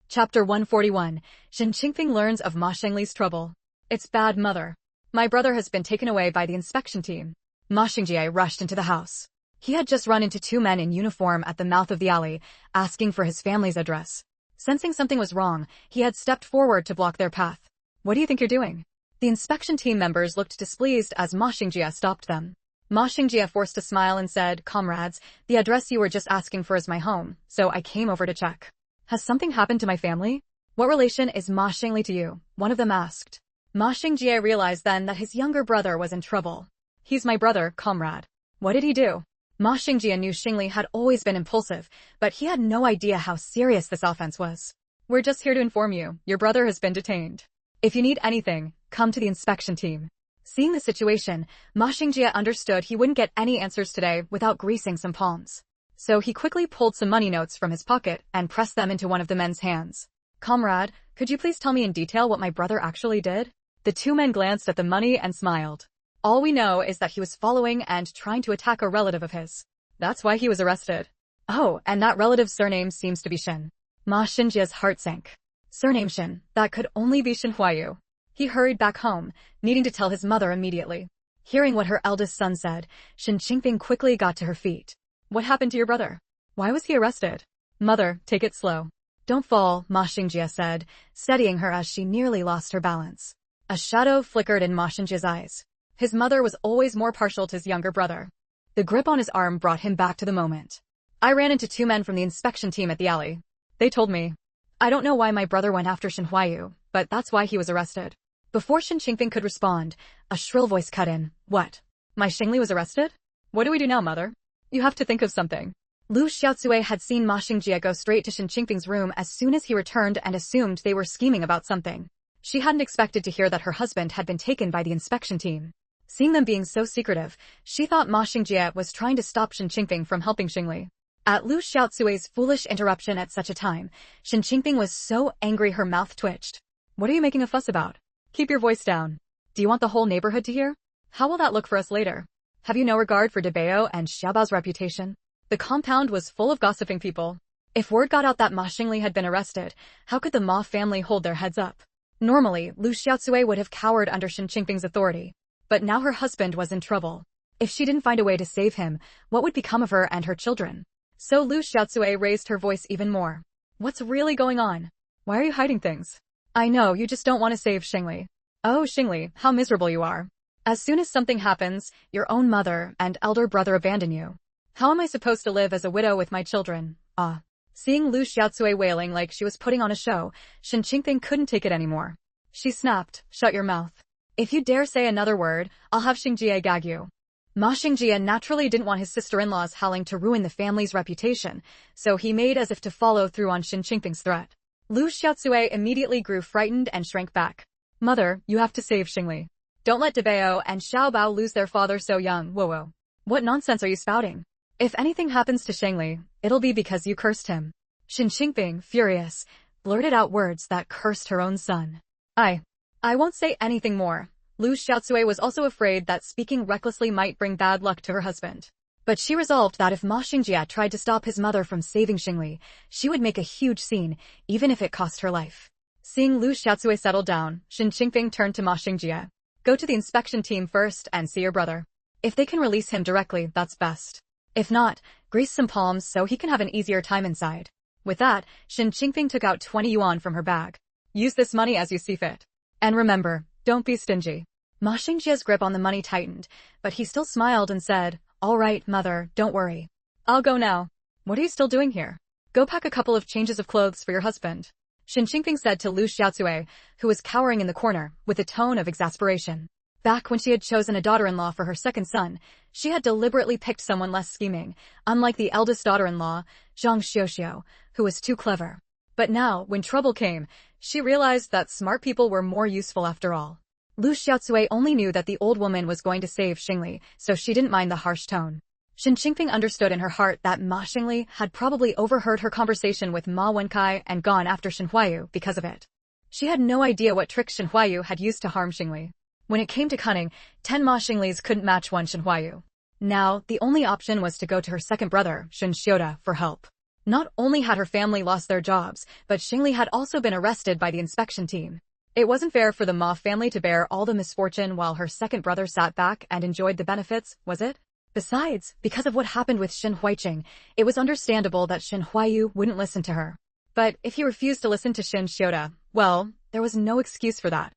Chapter 141, Shen Qingfeng learns of Ma Shengli's trouble. It's bad, mother. My brother has been taken away by the inspection team. Ma Xingjie rushed into the house. He had just run into two men in uniform at the mouth of the alley, asking for his family's address. Sensing something was wrong, he had stepped forward to block their path. What do you think you're doing? The inspection team members looked displeased as Ma Xingjie stopped them. Ma Xingjie forced a smile and said, "Comrades, the address you were just asking for is my home, so I came over to check." Has something happened to my family? What relation is Ma Xingli to you? One of them asked. Ma Xingjie realized then that his younger brother was in trouble. He's my brother, comrade. What did he do? Ma Xingjie knew Xingli had always been impulsive, but he had no idea how serious this offense was. We're just here to inform you, your brother has been detained. If you need anything, come to the inspection team. Seeing the situation, Ma Xingjie understood he wouldn't get any answers today without greasing some palms. So he quickly pulled some money notes from his pocket and pressed them into one of the men's hands. Comrade, could you please tell me in detail what my brother actually did? The two men glanced at the money and smiled. All we know is that he was following and trying to attack a relative of his. That's why he was arrested. Oh, and that relative's surname seems to be Shen. Ma Xinjie's heart sank. Surname Shen, that could only be Shen Huaiyu. He hurried back home, needing to tell his mother immediately. Hearing what her eldest son said, Shen Qingfeng quickly got to her feet. What happened to your brother? Why was he arrested? Mother, take it slow. Don't fall, Ma Xingjie said, steadying her as she nearly lost her balance. A shadow flickered in Ma Xingjie's eyes. His mother was always more partial to his younger brother. The grip on his arm brought him back to the moment. I ran into two men from the inspection team at the alley. They told me. I don't know why my brother went after Shen Huaiyu, but that's why he was arrested. Before Shen Qingfeng could respond, a shrill voice cut in. What? My Xingli was arrested? What do we do now, mother? You have to think of something. Lu Xiaocui had seen Ma Xingjie go straight to Shen Qingfeng's room as soon as he returned and assumed they were scheming about something. She hadn't expected to hear that her husband had been taken by the inspection team. Seeing them being so secretive, she thought Ma Xingjie was trying to stop Shen Qingfeng from helping Xingli. At Lu Xiaocui's foolish interruption at such a time, Shen Qingfeng was so angry her mouth twitched. What are you making a fuss about? Keep your voice down. Do you want the whole neighborhood to hear? How will that look for us later? Have you no regard for Debao and Xiaobao's reputation? The compound was full of gossiping people. If word got out that Ma Xingli had been arrested, how could the Ma family hold their heads up? Normally, Lu Xiaocui would have cowered under Shen Qingfeng's authority. But now her husband was in trouble. If she didn't find a way to save him, what would become of her and her children? So Lu Xiaocui raised her voice even more. What's really going on? Why are you hiding things? I know, you just don't want to save Xingli. Oh, Xingli, how miserable you are. As soon as something happens, your own mother and elder brother abandon you. How am I supposed to live as a widow with my children? Ah. Seeing Lu Xiaocui wailing like she was putting on a show, Shen Qingfeng couldn't take it anymore. She snapped, shut your mouth. If you dare say another word, I'll have Xingjie gag you. Ma Xingjie naturally didn't want his sister-in-law's howling to ruin the family's reputation, so he made as if to follow through on Shen Qingfeng's threat. Lu Xiaocui immediately grew frightened and shrank back. Mother, you have to save Xingli. Don't let Debao and Xiaobao lose their father so young, whoa. What nonsense are you spouting? If anything happens to Xingli, it'll be because you cursed him. Shen Qingfeng, furious, blurted out words that cursed her own son. I won't say anything more. Lu Xiaocui was also afraid that speaking recklessly might bring bad luck to her husband. But she resolved that if Ma Xingjie tried to stop his mother from saving Xingli, she would make a huge scene, even if it cost her life. Seeing Lu Xiaocui settle down, Shen Qingping turned to Ma Xingjie. Go to the inspection team first and see your brother. If they can release him directly, that's best. If not, grease some palms so he can have an easier time inside. With that, Shen Qingping took out 20 yuan from her bag. Use this money as you see fit. And remember, don't be stingy. Ma Xingjie's grip on the money tightened, but he still smiled and said, all right, mother, don't worry. I'll go now. What are you still doing here? Go pack a couple of changes of clothes for your husband. Shen Qingping said to Lu Xiaocui, who was cowering in the corner, with a tone of exasperation. Back when she had chosen a daughter-in-law for her second son, she had deliberately picked someone less scheming, unlike the eldest daughter-in-law, Zhang Xiuxiu, who was too clever. But now, when trouble came, she realized that smart people were more useful after all. Lu Xiaocui only knew that the old woman was going to save Xingli, so she didn't mind the harsh tone. Shen Qingping understood in her heart that Ma Xingli had probably overheard her conversation with Ma Wenkai and gone after Shen Huayu because of it. She had no idea what tricks Shen Huayu had used to harm Xingli. When it came to cunning, 10 Ma Xinglis couldn't match one Shen Huayu. Now, the only option was to go to her second brother, Shen Xiuda, for help. Not only had her family lost their jobs, but Xingli had also been arrested by the inspection team. It wasn't fair for the Ma family to bear all the misfortune while her second brother sat back and enjoyed the benefits, was it? Besides, because of what happened with Shen Huiqing, it was understandable that Shen Huayu wouldn't listen to her. But if he refused to listen to Shen Xiuda, well, there was no excuse for that.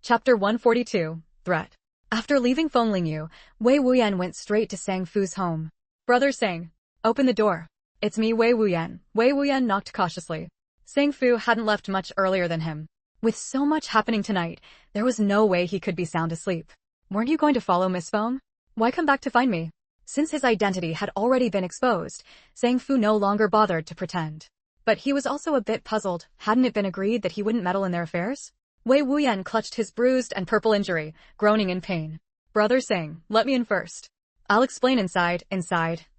Chapter 142, Threat. After leaving Feng Lingyu, Wei Wuyan went straight to Sang Fu's home. Brother Sang, open the door. It's me, Wei Wuyan. Wei Wuyan knocked cautiously. Sang Fu hadn't left much earlier than him. With so much happening tonight, there was no way he could be sound asleep. Weren't you going to follow Miss Feng? Why come back to find me? Since his identity had already been exposed, Sang Fu no longer bothered to pretend. But he was also a bit puzzled. Hadn't it been agreed that he wouldn't meddle in their affairs? Wei Wuyan clutched his bruised and purple injury, groaning in pain. Brother Sang, let me in first. I'll explain inside.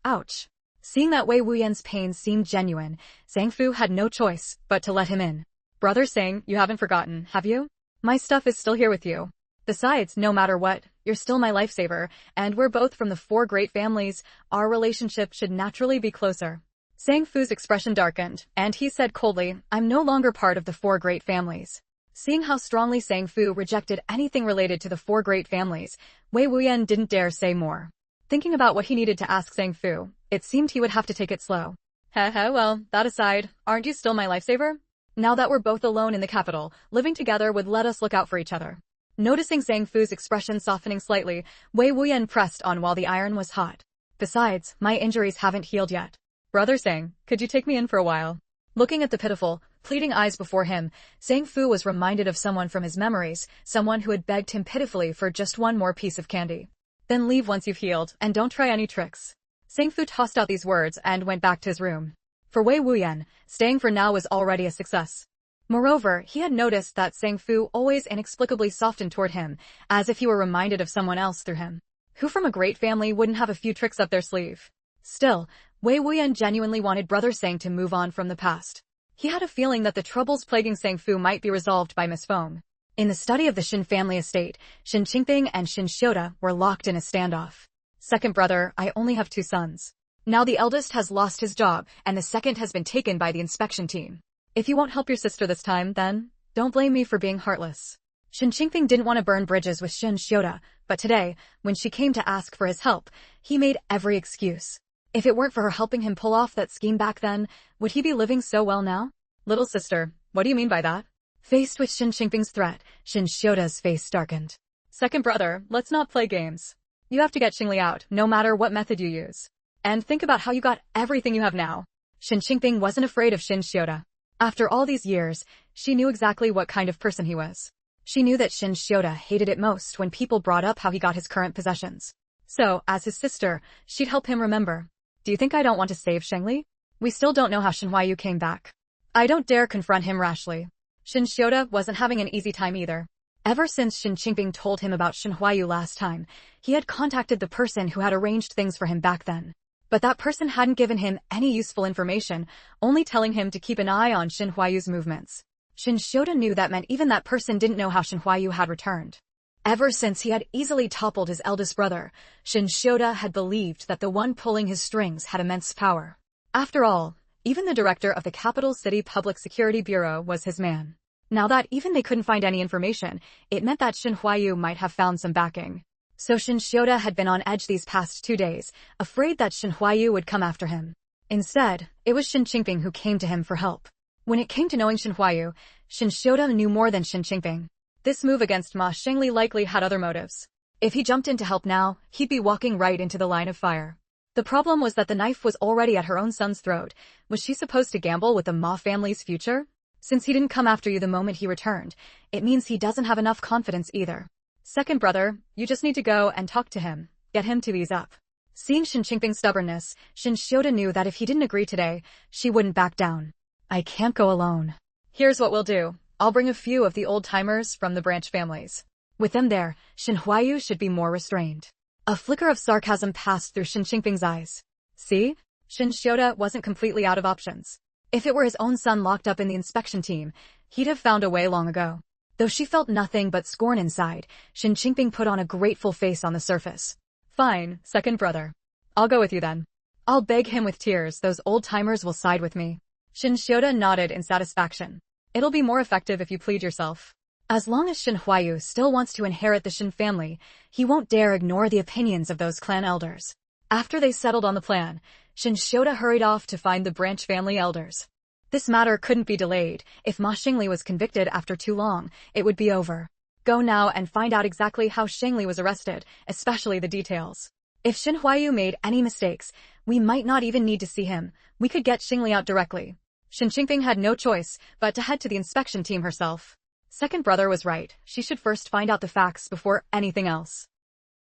Ouch. Seeing that Wei Wuyan's pain seemed genuine, Sang Fu had no choice but to let him in. Brother Sang, you haven't forgotten, have you? My stuff is still here with you. Besides, no matter what, you're still my lifesaver, and we're both from the 4 great families. Our relationship should naturally be closer. Sang Fu's expression darkened, and he said coldly, I'm no longer part of the 4 great families. Seeing how strongly Sang Fu rejected anything related to the 4 great families, Wei Wuyan didn't dare say more. Thinking about what he needed to ask Sang Fu, it seemed he would have to take it slow. Well, that aside, aren't you still my lifesaver? Now that we're both alone in the capital, living together would let us look out for each other. Noticing Sang Fu's expression softening slightly, Wei Wuyan pressed on while the iron was hot. Besides, my injuries haven't healed yet. Brother Sang, could you take me in for a while? Looking at the pitiful, pleading eyes before him, Sang Fu was reminded of someone from his memories, someone who had begged him pitifully for just one more piece of candy. Then leave once you've healed, and don't try any tricks. Sang Fu tossed out these words and went back to his room. For Wei Wuyan, staying for now was already a success. Moreover, he had noticed that Sang Fu always inexplicably softened toward him, as if he were reminded of someone else through him. Who from a great family wouldn't have a few tricks up their sleeve? Still, Wei Wuyan genuinely wanted Brother Sang to move on from the past. He had a feeling that the troubles plaguing Sang Fu might be resolved by Miss Feng. In the study of the Shen family estate, Shen Qingping and Shen Xiuda were locked in a standoff. Second brother, I only have 2 sons. Now the eldest has lost his job, and the second has been taken by the inspection team. If you won't help your sister this time, then don't blame me for being heartless. Shen Qingping didn't want to burn bridges with Shen Xiuda, but today, when she came to ask for his help, he made every excuse. If it weren't for her helping him pull off that scheme back then, would he be living so well now? Little sister, what do you mean by that? Faced with Shen Qingping's threat, Shen Xiuda's face darkened. Second brother, let's not play games. You have to get Xingli out, no matter what method you use. And think about how you got everything you have now. Shen Qingping wasn't afraid of Shen Xiuda. After all these years, she knew exactly what kind of person he was. She knew that Shen Xiuda hated it most when people brought up how he got his current possessions. So, as his sister, she'd help him remember. Do you think I don't want to save Xingli? We still don't know how Shen Huayu came back. I don't dare confront him rashly. Shen Xiuda wasn't having an easy time either. Ever since Shen Qingping told him about Shen Huayu last time, he had contacted the person who had arranged things for him back then. But that person hadn't given him any useful information, only telling him to keep an eye on Shen Huayu's movements. Shen Xiuda knew that meant even that person didn't know how Shen Huayu had returned. Ever since he had easily toppled his eldest brother, Shinshioda had believed that the one pulling his strings had immense power. After all, even the director of the capital city public security bureau was his man. Now that even they couldn't find any information, it meant that Shin Huayu might have found some backing. So Shinshioda had been on edge these past 2 days, afraid that Shin Huayu would come after him. Instead, it was Shin Qingping who came to him for help. When it came to knowing Shin Huayu, Shinshioda knew more than Shin Qingping. This move against Ma Xingli likely had other motives. If he jumped in to help now, he'd be walking right into the line of fire. The problem was that the knife was already at her own son's throat. Was she supposed to gamble with the Ma family's future? Since he didn't come after you the moment he returned, it means he doesn't have enough confidence either. Second brother, you just need to go and talk to him. Get him to ease up. Seeing Shin Qingping's stubbornness, Shinshioda knew that if he didn't agree today, she wouldn't back down. I can't go alone. Here's what we'll do. I'll bring a few of the old-timers from the branch families. With them there, Shin Huayu should be more restrained. A flicker of sarcasm passed through Shin Qingping's eyes. See? Shinshioda wasn't completely out of options. If it were his own son locked up in the inspection team, he'd have found a way long ago. Though she felt nothing but scorn inside, Shin Qingping put on a grateful face on the surface. Fine, second brother. I'll go with you then. I'll beg him with tears those old-timers will side with me. Shinshioda nodded in satisfaction. It'll be more effective if you plead yourself. As long as Shin Huayu still wants to inherit the Shin family, he won't dare ignore the opinions of those clan elders. After they settled on the plan, Shinshioda hurried off to find the branch family elders. This matter couldn't be delayed. If Ma Xingli was convicted after too long, it would be over. Go now and find out exactly how Xingli was arrested, especially the details. If Shin Huayu made any mistakes, we might not even need to see him. We could get Xingli out directly. Shin Qingping had no choice but to head to the inspection team herself. Second brother was right. She should first find out the facts before anything else.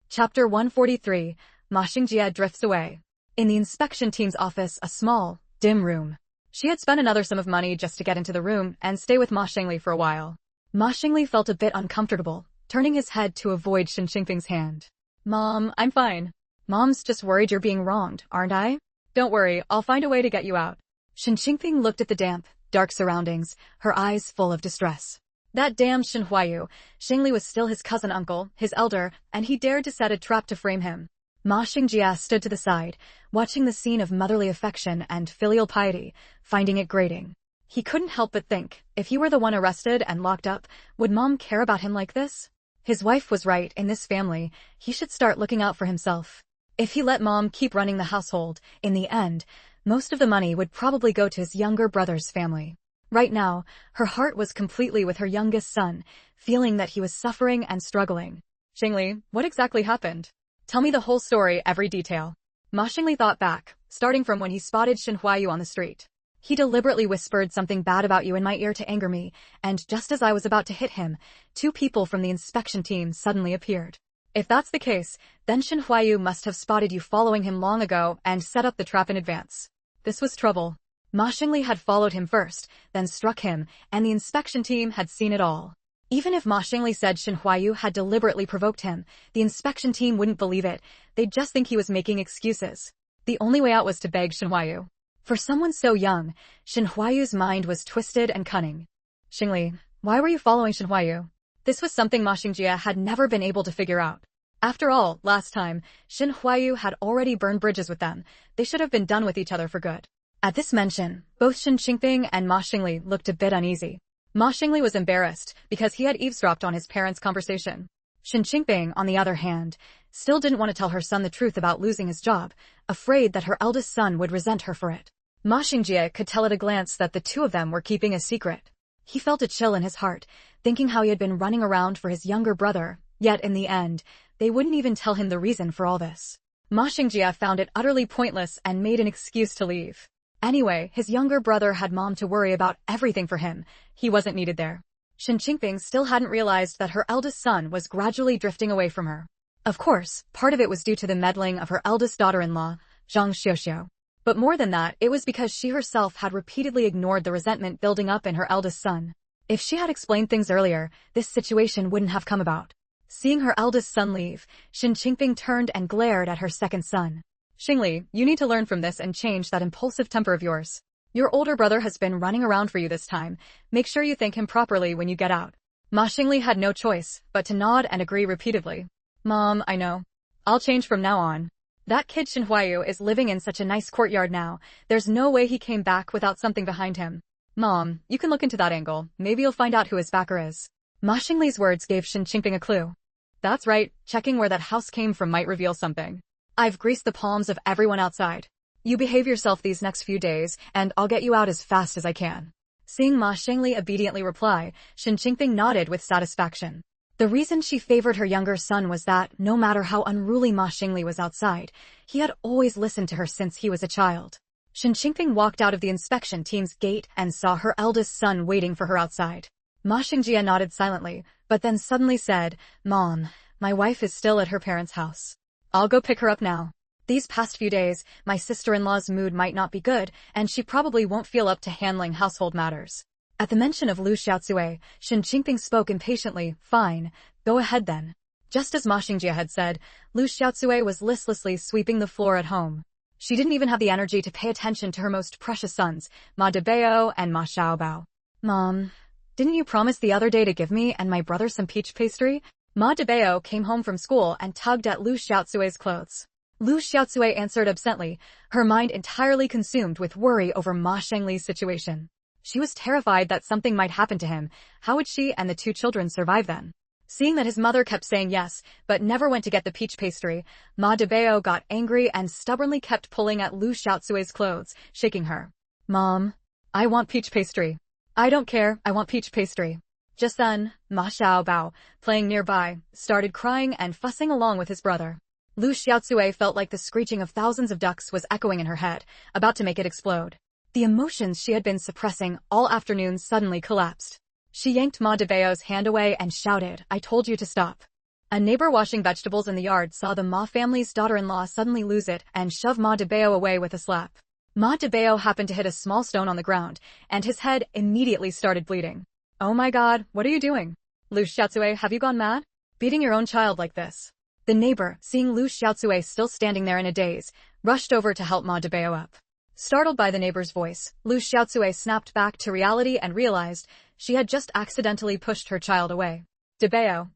Chapter 143, Ma Xingjie drifts away. In the inspection team's office, a small, dim room. She had spent another sum of money just to get into the room and stay with Ma Xingli for a while. Ma Xingli felt a bit uncomfortable, turning his head to avoid Shin Qingping's hand. Mom, I'm fine. Mom's just worried you're being wronged, aren't I? Don't worry, I'll find a way to get you out. Shin Qingping looked at the damp, dark surroundings, her eyes full of distress. That damn Shin Huayu, Xingli was still his cousin uncle, his elder, and he dared to set a trap to frame him. Ma Xingjie stood to the side, watching the scene of motherly affection and filial piety, finding it grating. He couldn't help but think, if he were the one arrested and locked up, would Mom care about him like this? His wife was right. In this family, he should start looking out for himself. If he let Mom keep running the household, in the end, most of the money would probably go to his younger brother's family. Right now, her heart was completely with her youngest son, feeling that he was suffering and struggling. Xingli, what exactly happened? Tell me the whole story, every detail. Ma Xingli thought back, starting from when he spotted Shin Huayu on the street. He deliberately whispered something bad about you in my ear to anger me, and just as I was about to hit him, 2 people from the inspection team suddenly appeared. If that's the case, then Shin Huayu must have spotted you following him long ago and set up the trap in advance. This was trouble. Ma Xingli had followed him first, then struck him, and the inspection team had seen it all. Even if Ma Xingli said Shin Huayu had deliberately provoked him, the inspection team wouldn't believe it. They'd just think he was making excuses. The only way out was to beg Shin Huayu. For someone so young, Shin Huayu's mind was twisted and cunning. Xingli, why were you following Shin Huayu? This was something Ma Xingjie had never been able to figure out. After all, last time, Shin Huayu had already burned bridges with them. They should have been done with each other for good. At this mention, both Shin Qingping and Ma Xingli looked a bit uneasy. Ma Xingli was embarrassed because he had eavesdropped on his parents' conversation. Shin Qingping, on the other hand, still didn't want to tell her son the truth about losing his job, afraid that her eldest son would resent her for it. Ma Xingjie could tell at a glance that the 2 of them were keeping a secret. He felt a chill in his heart, thinking how he had been running around for his younger brother, yet in the end, they wouldn't even tell him the reason for all this. Ma Xingjie found it utterly pointless and made an excuse to leave. Anyway, his younger brother had Mom to worry about everything for him. He wasn't needed there. Shin Qingping still hadn't realized that her eldest son was gradually drifting away from her. Of course, part of it was due to the meddling of her eldest daughter-in-law, Zhang Xiuxiu. But more than that, it was because she herself had repeatedly ignored the resentment building up in her eldest son. If she had explained things earlier, this situation wouldn't have come about. Seeing her eldest son leave, Shin Qingping turned and glared at her second son. Xingli, you need to learn from this and change that impulsive temper of yours. Your older brother has been running around for you this time. Make sure you thank him properly when you get out. Ma Xingli had no choice but to nod and agree repeatedly. Mom, I know. I'll change from now on. That kid Shen Huayu is living in such a nice courtyard now, there's no way he came back without something behind him. Mom, you can look into that angle, maybe you'll find out who his backer is. Ma Xingli's words gave Shen Qingping a clue. That's right, checking where that house came from might reveal something. I've greased the palms of everyone outside. You behave yourself these next few days, and I'll get you out as fast as I can. Seeing Ma Xingli obediently reply, Shen Qingping nodded with satisfaction. The reason she favored her younger son was that, no matter how unruly Ma Xingli was outside, he had always listened to her since he was a child. Shen Qingping walked out of the inspection team's gate and saw her eldest son waiting for her outside. Ma Xingjie nodded silently, but then suddenly said, Mom, my wife is still at her parents' house. I'll go pick her up now. These past few days, my sister-in-law's mood might not be good, and she probably won't feel up to handling household matters. At the mention of Lu Xiaocui, Shen Qingping spoke impatiently, Fine, go ahead then. Just as Ma Xingjie had said, Lu Xiaocui was listlessly sweeping the floor at home. She didn't even have the energy to pay attention to her most precious sons, Ma Debao and Ma Xiaobao. Mom, didn't you promise the other day to give me and my brother some peach pastry? Ma Debao came home from school and tugged at Lu Xiaocui's clothes. Lu Xiaocui answered absently, her mind entirely consumed with worry over Ma Xingli's situation. She was terrified that something might happen to him. How would she and the two children survive then? Seeing that his mother kept saying yes, but never went to get the peach pastry, Ma Debao got angry and stubbornly kept pulling at Lu Xiaocui's clothes, shaking her. Mom, I want peach pastry. I don't care, I want peach pastry. Just then, Ma Xiaobao, playing nearby, started crying and fussing along with his brother. Lu Xiaocui felt like the screeching of thousands of ducks was echoing in her head, about to make it explode. The emotions she had been suppressing all afternoon suddenly collapsed. She yanked Ma Debao's hand away and shouted, I told you to stop. A neighbor washing vegetables in the yard saw the Ma family's daughter-in-law suddenly lose it and shove Ma Debao away with a slap. Ma Debao happened to hit a small stone on the ground, and his head immediately started bleeding. Oh my god, what are you doing? Lu Xiaocui, have you gone mad? Beating your own child like this. The neighbor, seeing Lu Xiaocui still standing there in a daze, rushed over to help Ma Debao up. Startled by the neighbor's voice, Lu Xiaocui snapped back to reality and realized she had just accidentally pushed her child away. Debao,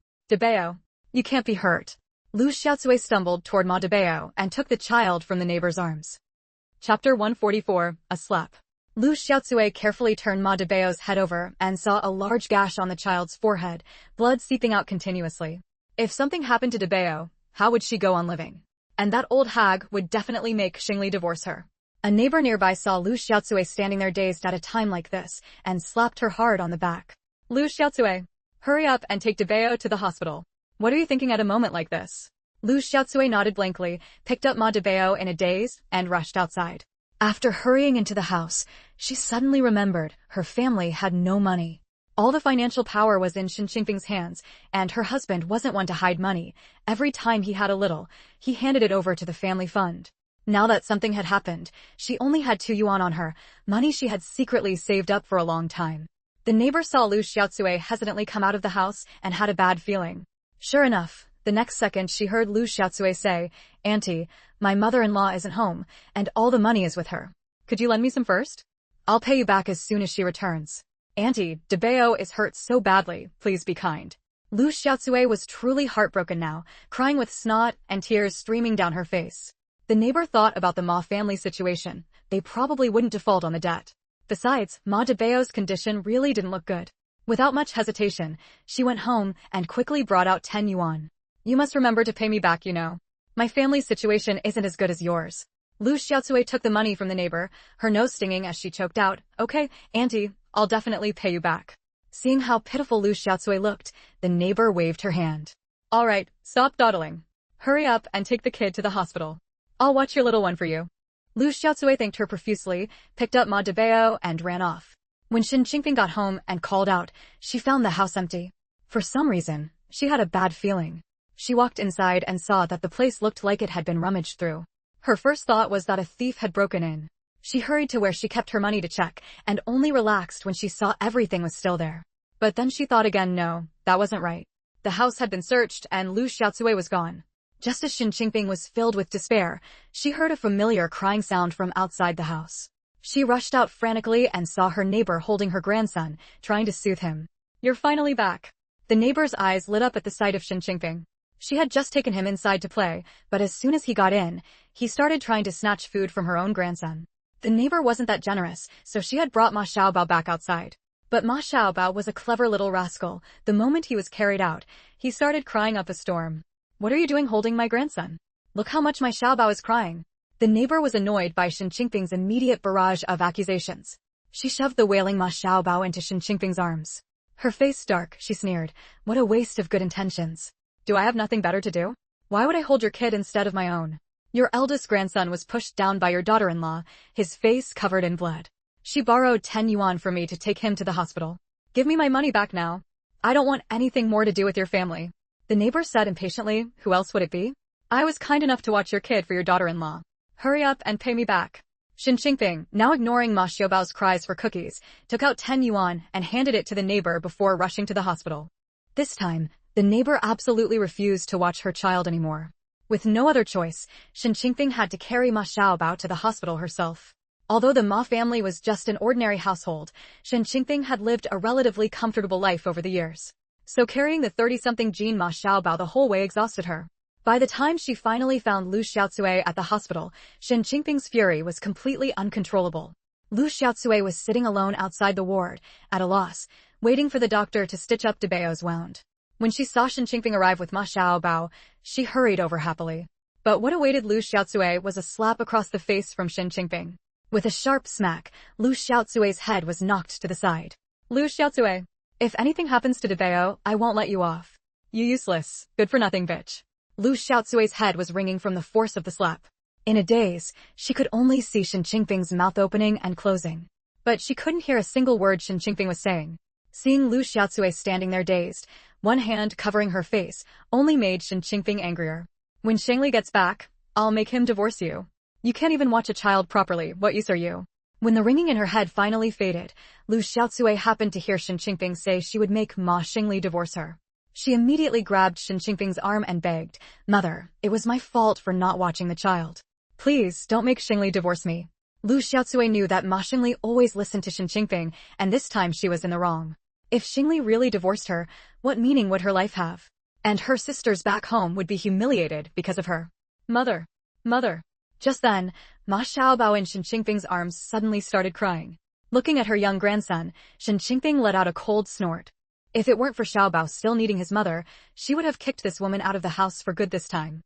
you can't be hurt. Lu Xiaocui stumbled toward Ma Debao and took the child from the neighbor's arms. Chapter 144, A Slap. Lu Xiaocui carefully turned Ma Debao's head over and saw a large gash on the child's forehead, blood seeping out continuously. If something happened to Debao, how would she go on living? And that old hag would definitely make Xingli divorce her. A neighbor nearby saw Lu Xiaocui standing there dazed at a time like this, and slapped her hard on the back. Lu Xiaocui, hurry up and take Debao to the hospital. What are you thinking at a moment like this? Lu Xiaocui nodded blankly, picked up Ma Debao in a daze, and rushed outside. After hurrying into the house, she suddenly remembered her family had no money. All the financial power was in Shen Qingping's hands, and her husband wasn't one to hide money. Every time he had a little, he handed it over to the family fund. Now that something had happened, she only had 2 yuan on her, money she had secretly saved up for a long time. The neighbor saw Lu Xiaocui hesitantly come out of the house and had a bad feeling. Sure enough, the next second she heard Lu Xiaocui say, Auntie, my mother-in-law isn't home, and all the money is with her. Could you lend me some first? I'll pay you back as soon as she returns. Auntie, Debao is hurt so badly, please be kind. Lu Xiaocui was truly heartbroken now, crying with snot and tears streaming down her face. The neighbor thought about the Ma family situation. They probably wouldn't default on the debt. Besides, Ma Debao's condition really didn't look good. Without much hesitation, she went home and quickly brought out 10 yuan. You must remember to pay me back, you know. My family's situation isn't as good as yours. Lu Xiaocui took the money from the neighbor, her nose stinging as she choked out, Okay, Auntie, I'll definitely pay you back. Seeing how pitiful Lu Xiaocui looked, the neighbor waved her hand. All right, stop dawdling. Hurry up and take the kid to the hospital. I'll watch your little one for you. Lu Xiaocui thanked her profusely, picked up Ma Debao, and ran off. When Shen Qingping got home and called out, she found the house empty. For some reason, she had a bad feeling. She walked inside and saw that the place looked like it had been rummaged through. Her first thought was that a thief had broken in. She hurried to where she kept her money to check, and only relaxed when she saw everything was still there. But then she thought again, no, that wasn't right. The house had been searched and Lu Xiaocui was gone. Just as Shen Qingping was filled with despair, she heard a familiar crying sound from outside the house. She rushed out frantically and saw her neighbor holding her grandson, trying to soothe him. You're finally back. The neighbor's eyes lit up at the sight of Shen Qingping. She had just taken him inside to play, but as soon as he got in, he started trying to snatch food from her own grandson. The neighbor wasn't that generous, so she had brought Ma Xiaobao back outside. But Ma Xiaobao was a clever little rascal. The moment he was carried out, he started crying up a storm. "What are you doing holding my grandson? Look how much my Xiaobao is crying." The neighbor was annoyed by Shen Qingping's immediate barrage of accusations. She shoved the wailing Ma Xiaobao into Shen Qingping's arms. Her face dark, she sneered. "What a waste of good intentions. Do I have nothing better to do? Why would I hold your kid instead of my own? Your eldest grandson was pushed down by your daughter-in-law, his face covered in blood. She borrowed 10 yuan for me to take him to the hospital. Give me my money back now. I don't want anything more to do with your family." The neighbor said impatiently. "Who else would it be? I was kind enough to watch your kid for your daughter-in-law. Hurry up and pay me back." Shen Qingping, now ignoring Ma Xiaobao's cries for cookies, took out 10 yuan and handed it to the neighbor before rushing to the hospital. This time, the neighbor absolutely refused to watch her child anymore. With no other choice, Shen Qingping had to carry Ma Xiaobao to the hospital herself. Although the Ma family was just an ordinary household, Shen Qingping had lived a relatively comfortable life over the years. So carrying the 30-something Jean Ma Xiaobao the whole way exhausted her. By the time she finally found Lu Xiaocui at the hospital, Shen Qingping's fury was completely uncontrollable. Lu Xiaocui was sitting alone outside the ward, at a loss, waiting for the doctor to stitch up Debao's wound. When she saw Shen Qingping arrive with Ma Xiaobao, she hurried over happily. But what awaited Lu Xiaocui was a slap across the face from Shen Qingping. With a sharp smack, Lu Xiaocui's head was knocked to the side. "Lu Xiaocui, if anything happens to Debao, I won't let you off. You useless, good-for-nothing bitch." Lu Xiaocui's head was ringing from the force of the slap. In a daze, she could only see Shen Qingping's mouth opening and closing. But she couldn't hear a single word Shen Qingping was saying. Seeing Lu Xiaocui standing there dazed, one hand covering her face, only made Shen Qingping angrier. "When Shengli gets back, I'll make him divorce you. You can't even watch a child properly, what use are you?" When the ringing in her head finally faded, Lu Xiaocui happened to hear Shen Qingping say she would make Ma Shengli divorce her. She immediately grabbed Shen Qingping's arm and begged, "Mother, it was my fault for not watching the child. Please, don't make Shengli divorce me." Lu Xiaocui knew that Ma Shengli always listened to Shen Qingping, and this time she was in the wrong. If Shengli really divorced her, what meaning would her life have? And her sisters back home would be humiliated because of her. "Mother! Mother!" Just then, Ma Xiaobao in Shen Qingping's arms suddenly started crying. Looking at her young grandson, Shen Qingping let out a cold snort. If it weren't for Xiaobao still needing his mother, she would have kicked this woman out of the house for good this time.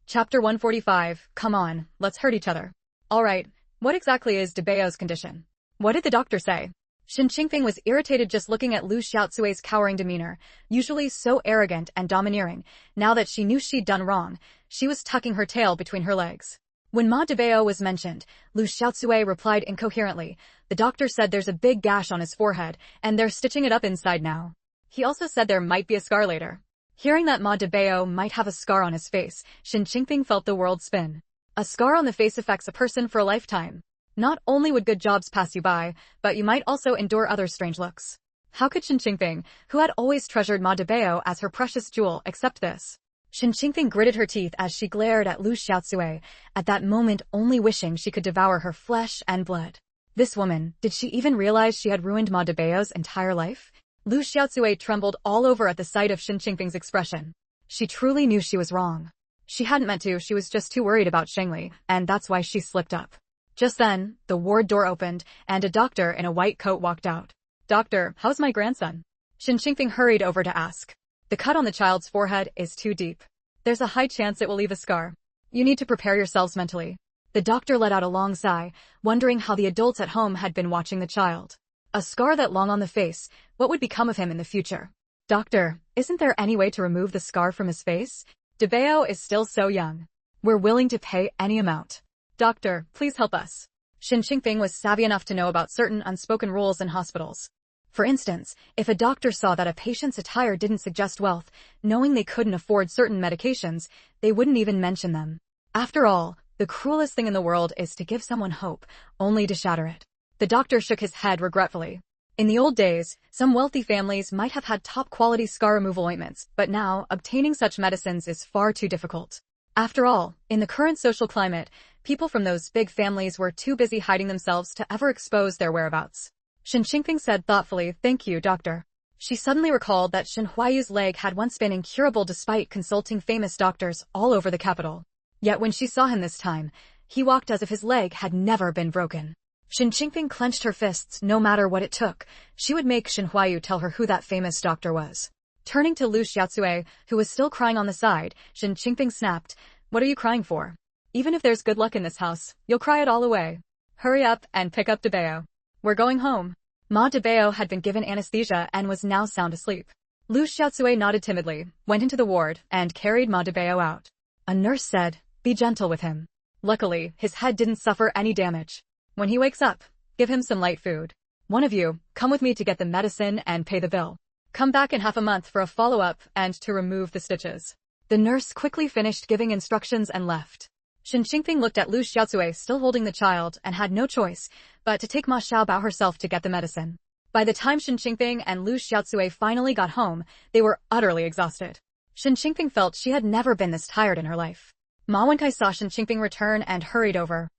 Chapter 145, Come on, let's hurt each other. Alright, what exactly is Debao's condition? What did the doctor say? Shen Qingping was irritated just looking at Lu Xiaocui's cowering demeanor, usually so arrogant and domineering. Now that she knew she'd done wrong, she was tucking her tail between her legs. When Ma Debao was mentioned, Lu Xiaocui replied incoherently. "The doctor said there's a big gash on his forehead, and they're stitching it up inside now. He also said there might be a scar later." Hearing that Ma Debao might have a scar on his face, Shen Qingping felt the world spin. A scar on the face affects a person for a lifetime. Not only would good jobs pass you by, but you might also endure other strange looks. How could Shen Qingping, who had always treasured Ma Debao as her precious jewel, accept this? Shen Qingping gritted her teeth as she glared at Lu Xiaocui, at that moment only wishing she could devour her flesh and blood. This woman, did she even realize she had ruined Ma Debao's entire life? Lu Xiaocui trembled all over at the sight of Shen Qingping's expression. She truly knew she was wrong. She hadn't meant to, she was just too worried about Shengli, and that's why she slipped up. Just then, the ward door opened, and a doctor in a white coat walked out. "Doctor, how's my grandson?" Shen Qingping hurried over to ask. "The cut on the child's forehead is too deep. There's a high chance it will leave a scar. You need to prepare yourselves mentally." The doctor let out a long sigh, wondering how the adults at home had been watching the child. A scar that long on the face, what would become of him in the future? "Doctor, isn't there any way to remove the scar from his face? Debao is still so young. We're willing to pay any amount. Doctor, please help us." Shen Qingping was savvy enough to know about certain unspoken rules in hospitals. For instance, if a doctor saw that a patient's attire didn't suggest wealth, knowing they couldn't afford certain medications, they wouldn't even mention them. After all, the cruelest thing in the world is to give someone hope, only to shatter it. The doctor shook his head regretfully. In the old days, some wealthy families might have had top-quality scar removal ointments, but now, obtaining such medicines is far too difficult. After all, in the current social climate, people from those big families were too busy hiding themselves to ever expose their whereabouts. Shen Qingping said thoughtfully, "Thank you, doctor." She suddenly recalled that Shen Huayu's leg had once been incurable despite consulting famous doctors all over the capital. Yet when she saw him this time, he walked as if his leg had never been broken. Shen Qingping clenched her fists no matter what it took. She would make Shen Huayu tell her who that famous doctor was. Turning to Lu Xiaocui, who was still crying on the side, Shen Qingping snapped, "What are you crying for? Even if there's good luck in this house, you'll cry it all away. Hurry up and pick up Debeo. We're going home." Ma Debeo had been given anesthesia and was now sound asleep. Lu Xiaocui nodded timidly, went into the ward, and carried Ma Debeo out. A nurse said, "Be gentle with him. Luckily, his head didn't suffer any damage. When he wakes up, give him some light food. One of you, come with me to get the medicine and pay the bill. Come back in half a month for a follow-up and to remove the stitches." The nurse quickly finished giving instructions and left. Shen Qingping looked at Lu Xiaocui still holding the child and had no choice but to take Ma Xiaobao herself to get the medicine. By the time Shen Qingping and Lu Xiaocui finally got home, they were utterly exhausted. Shen Qingping felt she had never been this tired in her life. Ma Wenkai saw Shen Qingping return and hurried over.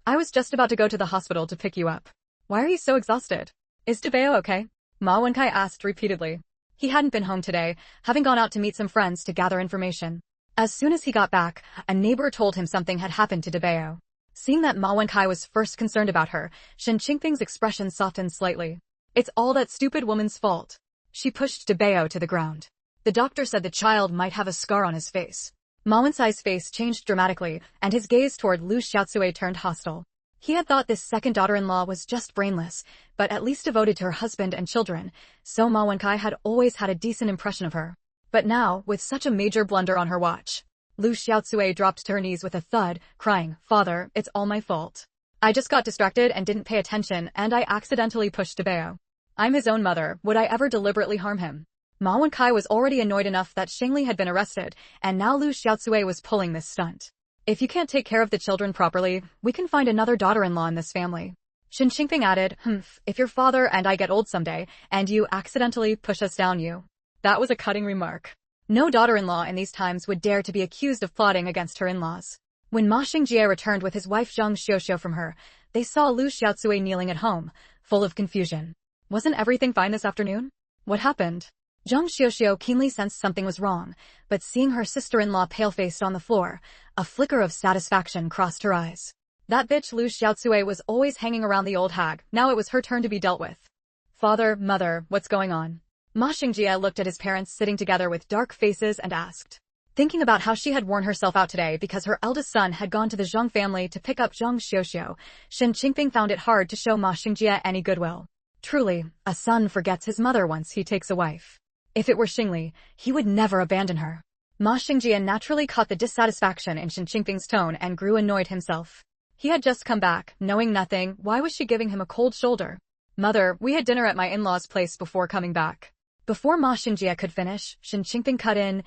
"I was just about to go to the hospital to pick you up. Why are you so exhausted? Is Debeo okay?" Ma Wenkai asked repeatedly. He hadn't been home today, having gone out to meet some friends to gather information. As soon as he got back, a neighbor told him something had happened to Debeo. Seeing that Ma Wenkai was first concerned about her, Shen Qingping's expression softened slightly. "It's all that stupid woman's fault." She pushed Debeo to the ground. The doctor said the child might have a scar on his face. Ma Wencai's face changed dramatically, and his gaze toward Lu Xiaocui turned hostile. He had thought this second daughter-in-law was just brainless, but at least devoted to her husband and children, so Ma Wenkai had always had a decent impression of her. But now, with such a major blunder on her watch, Lu Xiaocui dropped to her knees with a thud, crying, "Father, it's all my fault. I just got distracted and didn't pay attention, and I accidentally pushed Debeo. I'm his own mother, would I ever deliberately harm him?" Ma Wenkai was already annoyed enough that Shengli had been arrested, and now Lu Xiaocui was pulling this stunt. "If you can't take care of the children properly, we can find another daughter-in-law in this family." Shen Qingping added, "If your father and I get old someday, and you accidentally push us down you." That was a cutting remark. No daughter-in-law in these times would dare to be accused of plotting against her in-laws. When Ma Xingjie returned with his wife Zhang Xiuxiu from her, they saw Lu Xiaocui kneeling at home, full of confusion. "Wasn't everything fine this afternoon? What happened?" Zhang Xiuxiu keenly sensed something was wrong, but seeing her sister-in-law pale-faced on the floor, a flicker of satisfaction crossed her eyes. That bitch Lu Xiaocui was always hanging around the old hag, now it was her turn to be dealt with. "Father, mother, what's going on?" Ma Xingjie looked at his parents sitting together with dark faces and asked. Thinking about how she had worn herself out today because her eldest son had gone to the Zhang family to pick up Zhang Xiuxiu, Shen Qingping found it hard to show Ma Xingjie any goodwill. Truly, a son forgets his mother once he takes a wife. If it were Xingli, he would never abandon her. Ma Xingjie naturally caught the dissatisfaction in Shen Qingping's tone and grew annoyed himself. He had just come back, knowing nothing, why was she giving him a cold shoulder? "Mother, we had dinner at my in-laws' place before coming back." Before Ma Xingjie could finish, Shen Qingping cut in,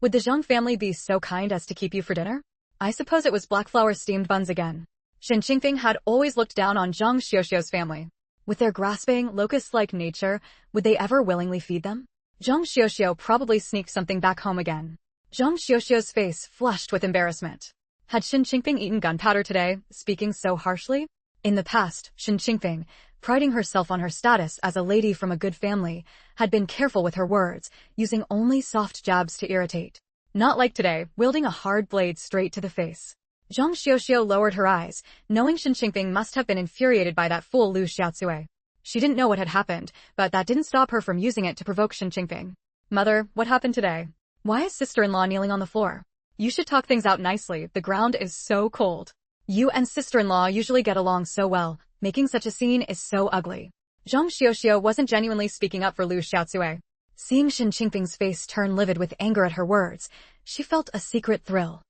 "Would the Zhang family be so kind as to keep you for dinner? I suppose it was black flour steamed buns again." Shen Qingping had always looked down on Zhang Xiuxiu's family. With their grasping, locust-like nature, would they ever willingly feed them? Zhang Xiuxiu probably sneaked something back home again. Zhang Xiuxiu's face flushed with embarrassment. Had Shen Qingping eaten gunpowder today, speaking so harshly? In the past, Shen Qingping, priding herself on her status as a lady from a good family, had been careful with her words, using only soft jabs to irritate. Not like today, wielding a hard blade straight to the face. Zhang Xiuxiu lowered her eyes, knowing Shen Qingping must have been infuriated by that fool Lu Xiaocui. She didn't know what had happened, but that didn't stop her from using it to provoke Shen Qingping. "Mother, what happened today? Why is sister-in-law kneeling on the floor? You should talk things out nicely, the ground is so cold. You and sister-in-law usually get along so well, making such a scene is so ugly." Zhang Xiuxiu wasn't genuinely speaking up for Lu Xiaocui. Seeing Shen Qingping's face turn livid with anger at her words, she felt a secret thrill.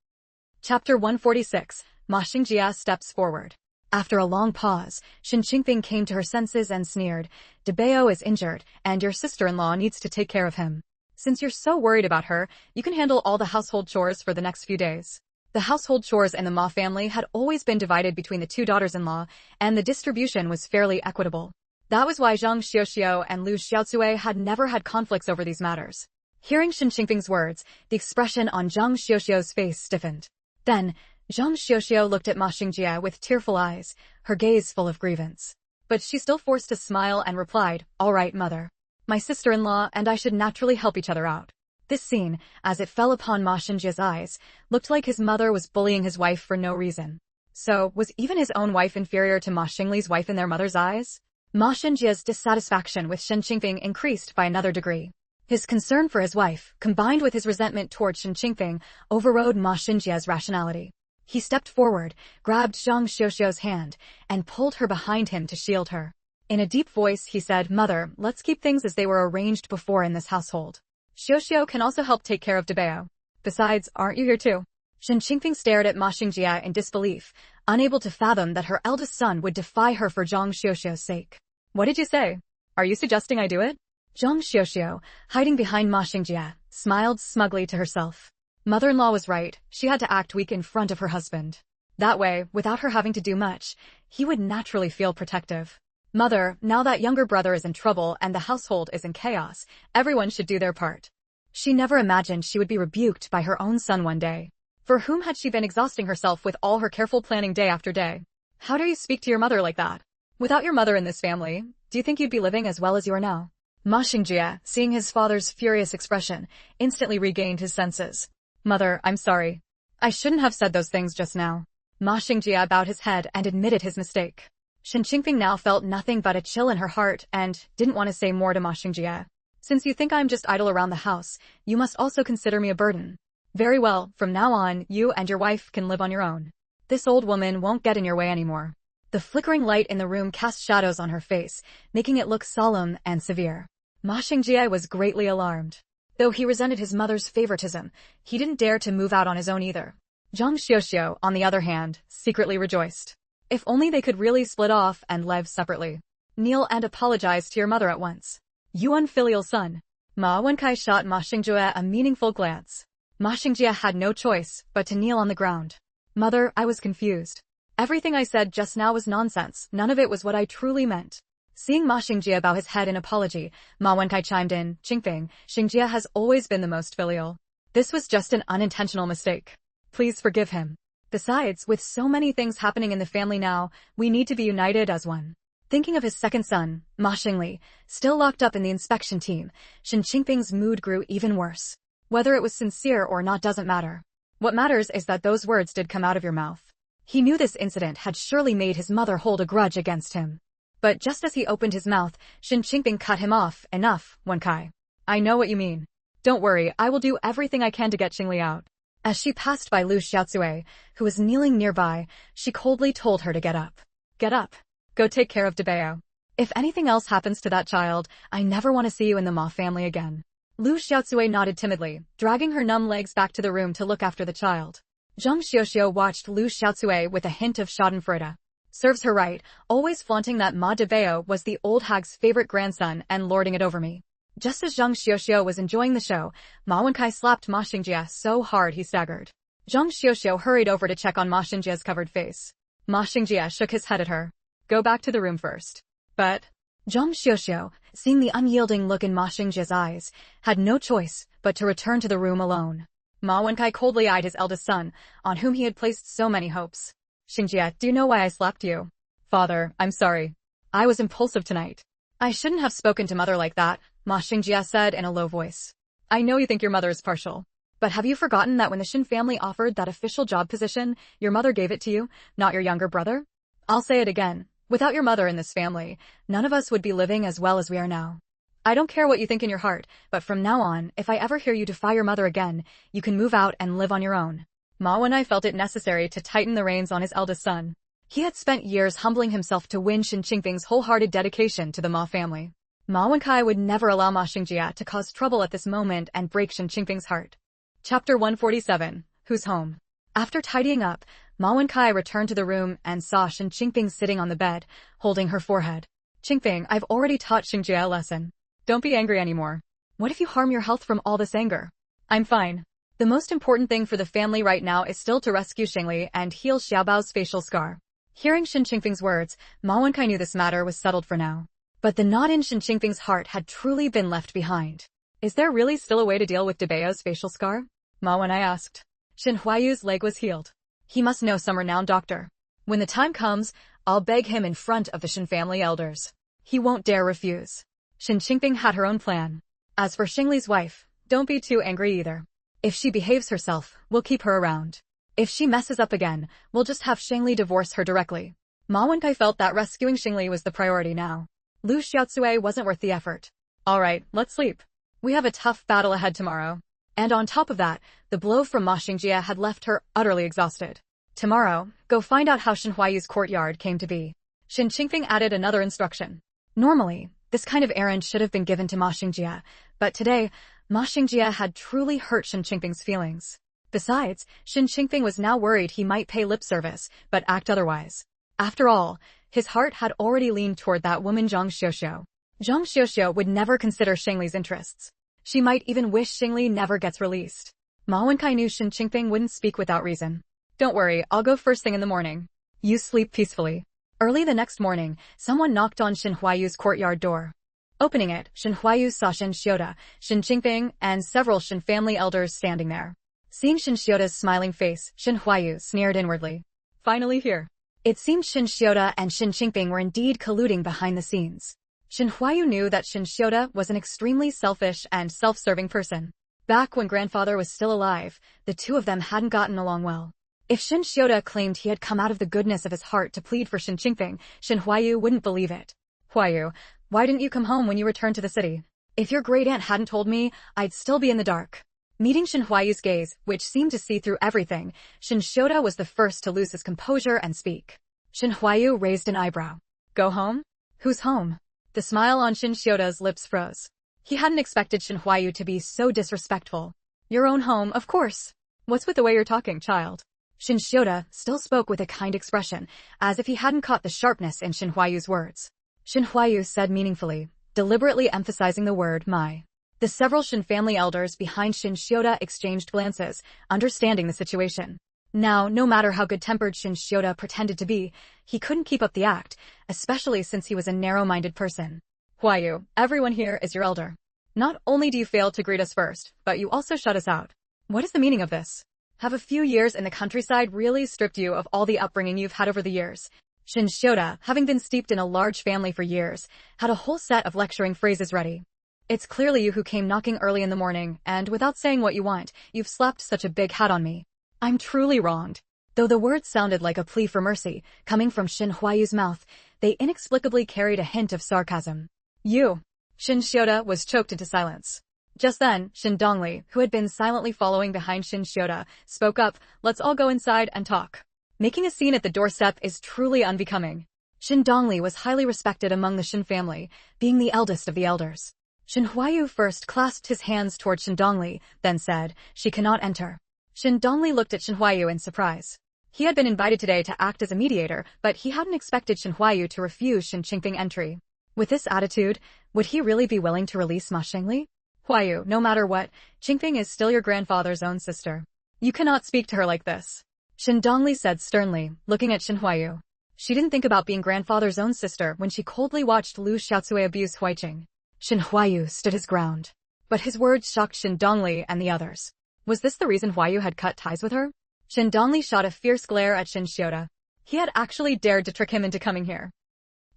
Chapter 146, Ma Xingjie steps forward. After a long pause, Shen Qingping came to her senses and sneered, "Debeo is injured, and your sister-in-law needs to take care of him. Since you're so worried about her, you can handle all the household chores for the next few days." The household chores in the Ma family had always been divided between the two daughters-in-law, and the distribution was fairly equitable. That was why Zhang Xiuxiu and Lu Xiaocui had never had conflicts over these matters. Hearing Shen Qingping's words, the expression on Zhang Xiuxiu's face stiffened. Then, Zhang Xiuxiu looked at Ma Xingjie with tearful eyes, her gaze full of grievance. But she still forced a smile and replied, "All right, mother. My sister-in-law and I should naturally help each other out. This scene, as it fell upon Ma Xinjia's eyes, looked like his mother was bullying his wife for no reason. So, was even his own wife inferior to Ma Xingli's wife in their mother's eyes? Ma Xinjia's dissatisfaction with Shen Qingfeng increased by another degree. His concern for his wife, combined with his resentment toward Shen Qingfeng, overrode Ma Xinjia's rationality. He stepped forward, grabbed Zhang Xiuxiu's hand, and pulled her behind him to shield her. In a deep voice he said, "Mother, let's keep things as they were arranged before in this household. Xiuxiu can also help take care of Debao. Besides, aren't you here too?" Shen Qingfeng stared at Ma Xingjia in disbelief, unable to fathom that her eldest son would defy her for Zhang Xiuxiu's sake. "What did you say? Are you suggesting I do it?" Zhang Xiuxiu, hiding behind Ma Xingjia, smiled smugly to herself. Mother-in-law was right, she had to act weak in front of her husband. That way, without her having to do much, he would naturally feel protective. "Mother, now that younger brother is in trouble and the household is in chaos, everyone should do their part." She never imagined she would be rebuked by her own son one day. For whom had she been exhausting herself with all her careful planning day after day? How dare you speak to your mother like that? Without your mother in this family, do you think you'd be living as well as you are now? Ma Xingjia, seeing his father's furious expression, instantly regained his senses. "Mother, I'm sorry. I shouldn't have said those things just now." Ma Xingjia bowed his head and admitted his mistake. Shen Qingfeng now felt nothing but a chill in her heart and didn't want to say more to Ma Xingjia. "Since you think I'm just idle around the house, you must also consider me a burden. Very well, from now on, you and your wife can live on your own. This old woman won't get in your way anymore." The flickering light in the room cast shadows on her face, making it look solemn and severe. Ma Xingjia was greatly alarmed. Though he resented his mother's favoritism, he didn't dare to move out on his own either. Zhang Xiuxiu, on the other hand, secretly rejoiced. If only they could really split off and live separately. "Kneel and apologize to your mother at once. You unfilial son." Ma Wenkai shot Ma Xingjia a meaningful glance. Ma Xingjia had no choice but to kneel on the ground. "Mother, I was confused. Everything I said just now was nonsense, none of it was what I truly meant." Seeing Ma Xingjia bow his head in apology, Ma Wenkai chimed in, "Qingfeng, Xingjia has always been the most filial. This was just an unintentional mistake. Please forgive him. Besides, with so many things happening in the family now, we need to be united as one." Thinking of his second son, Ma Xingli, still locked up in the inspection team, Shen Qingfeng's mood grew even worse. Whether it was sincere or not doesn't matter. What matters is that those words did come out of your mouth. He knew this incident had surely made his mother hold a grudge against him. But just as he opened his mouth, Shen Qingfeng cut him off. "Enough, Wenkai. I know what you mean. Don't worry, I will do everything I can to get Xingli out." As she passed by Lu Xiaotsue, who was kneeling nearby, she coldly told her to get up. "Get up. Go take care of Debao. If anything else happens to that child, I never want to see you in the Ma family again." Lu Xiaotsue nodded timidly, dragging her numb legs back to the room to look after the child. Zhang Xiuxiu watched Lu Xiaotsue with a hint of schadenfreude. Serves her right, always flaunting that Ma Debao was the old hag's favorite grandson and lording it over me. Just as Zhang Xiuxiu was enjoying the show, Ma Wenkai slapped Ma Xingjia so hard he staggered. Zhang Xiuxiu hurried over to check on Ma Xingjia's covered face. Ma Xingjia shook his head at her. "Go back to the room first." But Zhang Xiuxiu, seeing the unyielding look in Ma Xingjia's eyes, had no choice but to return to the room alone. Ma Wenkai coldly eyed his eldest son, on whom he had placed so many hopes. "Xingjia, do you know why I slapped you?" "Father, I'm sorry. I was impulsive tonight." "I shouldn't have spoken to mother like that," Ma Xingjia said in a low voice. "I know you think your mother is partial. But have you forgotten that when the Shen family offered that official job position, your mother gave it to you, not your younger brother? I'll say it again. Without your mother in this family, none of us would be living as well as we are now. I don't care what you think in your heart, but from now on, if I ever hear you defy your mother again, you can move out and live on your own." Ma Wenkai felt it necessary to tighten the reins on his eldest son. He had spent years humbling himself to win Shen Qingfeng's wholehearted dedication to the Ma family. Ma Wenkai would never allow Ma Xingjia to cause trouble at this moment and break Shen Qingfeng's heart. Chapter 147, Who's Home? After tidying up, Ma Wenkai returned to the room and saw Shen Qingfeng sitting on the bed, holding her forehead. "Qingfeng, I've already taught Xingjia a lesson. Don't be angry anymore. What if you harm your health from all this anger?" "I'm fine. The most important thing for the family right now is still to rescue Xingli and heal Xiaobao's facial scar." Hearing Shen Qingfeng's words, Ma Wenkai knew this matter was settled for now. But the knot in Shen Qingfeng's heart had truly been left behind. "Is there really still a way to deal with Debao's facial scar?" Ma Wenkai asked. Shen Huayu's leg was healed. He must know some renowned doctor. When the time comes, I'll beg him in front of the Shen family elders. He won't dare refuse. Shin Qingping had her own plan. As for Xingli's wife, don't be too angry either. If she behaves herself, we'll keep her around. If she messes up again, we'll just have Xingli divorce her directly. Ma Wenkai felt that rescuing Xingli was the priority now. Lu Xiaotsue wasn't worth the effort. Alright, let's sleep. We have a tough battle ahead tomorrow. And on top of that, the blow from Ma Xingjie had left her utterly exhausted. Tomorrow, go find out how Shin Huayu's courtyard came to be. Shin Qingping added another instruction. Normally, this kind of errand should have been given to Ma Xingjie, but today, Ma Xingjie had truly hurt Shin Qingping's feelings. Besides, Shin Qingping was now worried he might pay lip service, but act otherwise. After all, his heart had already leaned toward that woman Zhang Xiuxiu. Zhang Xiuxiu would never consider Xingli's interests. She might even wish Xingli never gets released. Ma Wenkai knew Shin Qingping wouldn't speak without reason. Don't worry, I'll go first thing in the morning. You sleep peacefully. Early the next morning, someone knocked on Shin Huayu's courtyard door. Opening it, Shin Huayu saw Shin Xiuda, Shin Qingping, and several Shin family elders standing there. Seeing Shin Xiuda's smiling face, Shin Huayu sneered inwardly. Finally here. It seemed Shin Xiuda and Shin Qingping were indeed colluding behind the scenes. Shin Huayu knew that Shin Xiuda was an extremely selfish and self-serving person. Back when grandfather was still alive, the two of them hadn't gotten along well. If Shin Xiuda claimed he had come out of the goodness of his heart to plead for Shin Qingping, Shin Huayu wouldn't believe it. Huayu, why didn't you come home when you returned to the city? If your great-aunt hadn't told me, I'd still be in the dark. Meeting Shin Huayu's gaze, which seemed to see through everything, Shin Xiuda was the first to lose his composure and speak. Shin Huayu raised an eyebrow. Go home? Who's home? The smile on Shin Xiuda's lips froze. He hadn't expected Shin Huayu to be so disrespectful. Your own home, of course. What's with the way you're talking, child? Shin Xiuda still spoke with a kind expression, as if he hadn't caught the sharpness in Shin Huayu's words. Shin Huayu said meaningfully, deliberately emphasizing the word my. The several Shin family elders behind Shin Xiuda exchanged glances, understanding the situation. Now, no matter how good-tempered Shin Xiuda pretended to be, he couldn't keep up the act, especially since he was a narrow-minded person. Huayu, everyone here is your elder. Not only do you fail to greet us first, but you also shut us out. What is the meaning of this? Have a few years in the countryside really stripped you of all the upbringing you've had over the years? Shin Xiuda, having been steeped in a large family for years, had a whole set of lecturing phrases ready. It's clearly you who came knocking early in the morning, and without saying what you want, you've slapped such a big hat on me. I'm truly wronged. Though the words sounded like a plea for mercy, coming from Shin Huayu's mouth, they inexplicably carried a hint of sarcasm. You. Shin Xiuda was choked into silence. Just then, Shin Dongli, who had been silently following behind Shin Xiuda, spoke up, let's all go inside and talk. Making a scene at the doorstep is truly unbecoming. Shin Dongli was highly respected among the Shin family, being the eldest of the elders. Shin Huayu first clasped his hands toward Shin Dongli, then said, she cannot enter. Shin Dongli looked at Shin Huayu in surprise. He had been invited today to act as a mediator, but he hadn't expected Shin Huayu to refuse Shin Qingping entry. With this attitude, would he really be willing to release Ma Xingli? Huayu, no matter what, Qingping is still your grandfather's own sister. You cannot speak to her like this. Shin Dongli said sternly, looking at Shin Huayu. She didn't think about being grandfather's own sister when she coldly watched Lu Xiaotsue abuse Huaiqing. Shin Huayu stood his ground. But his words shocked Shin Dongli and the others. Was this the reason Huayu had cut ties with her? Shin Dongli shot a fierce glare at Shin Xiuda. He had actually dared to trick him into coming here.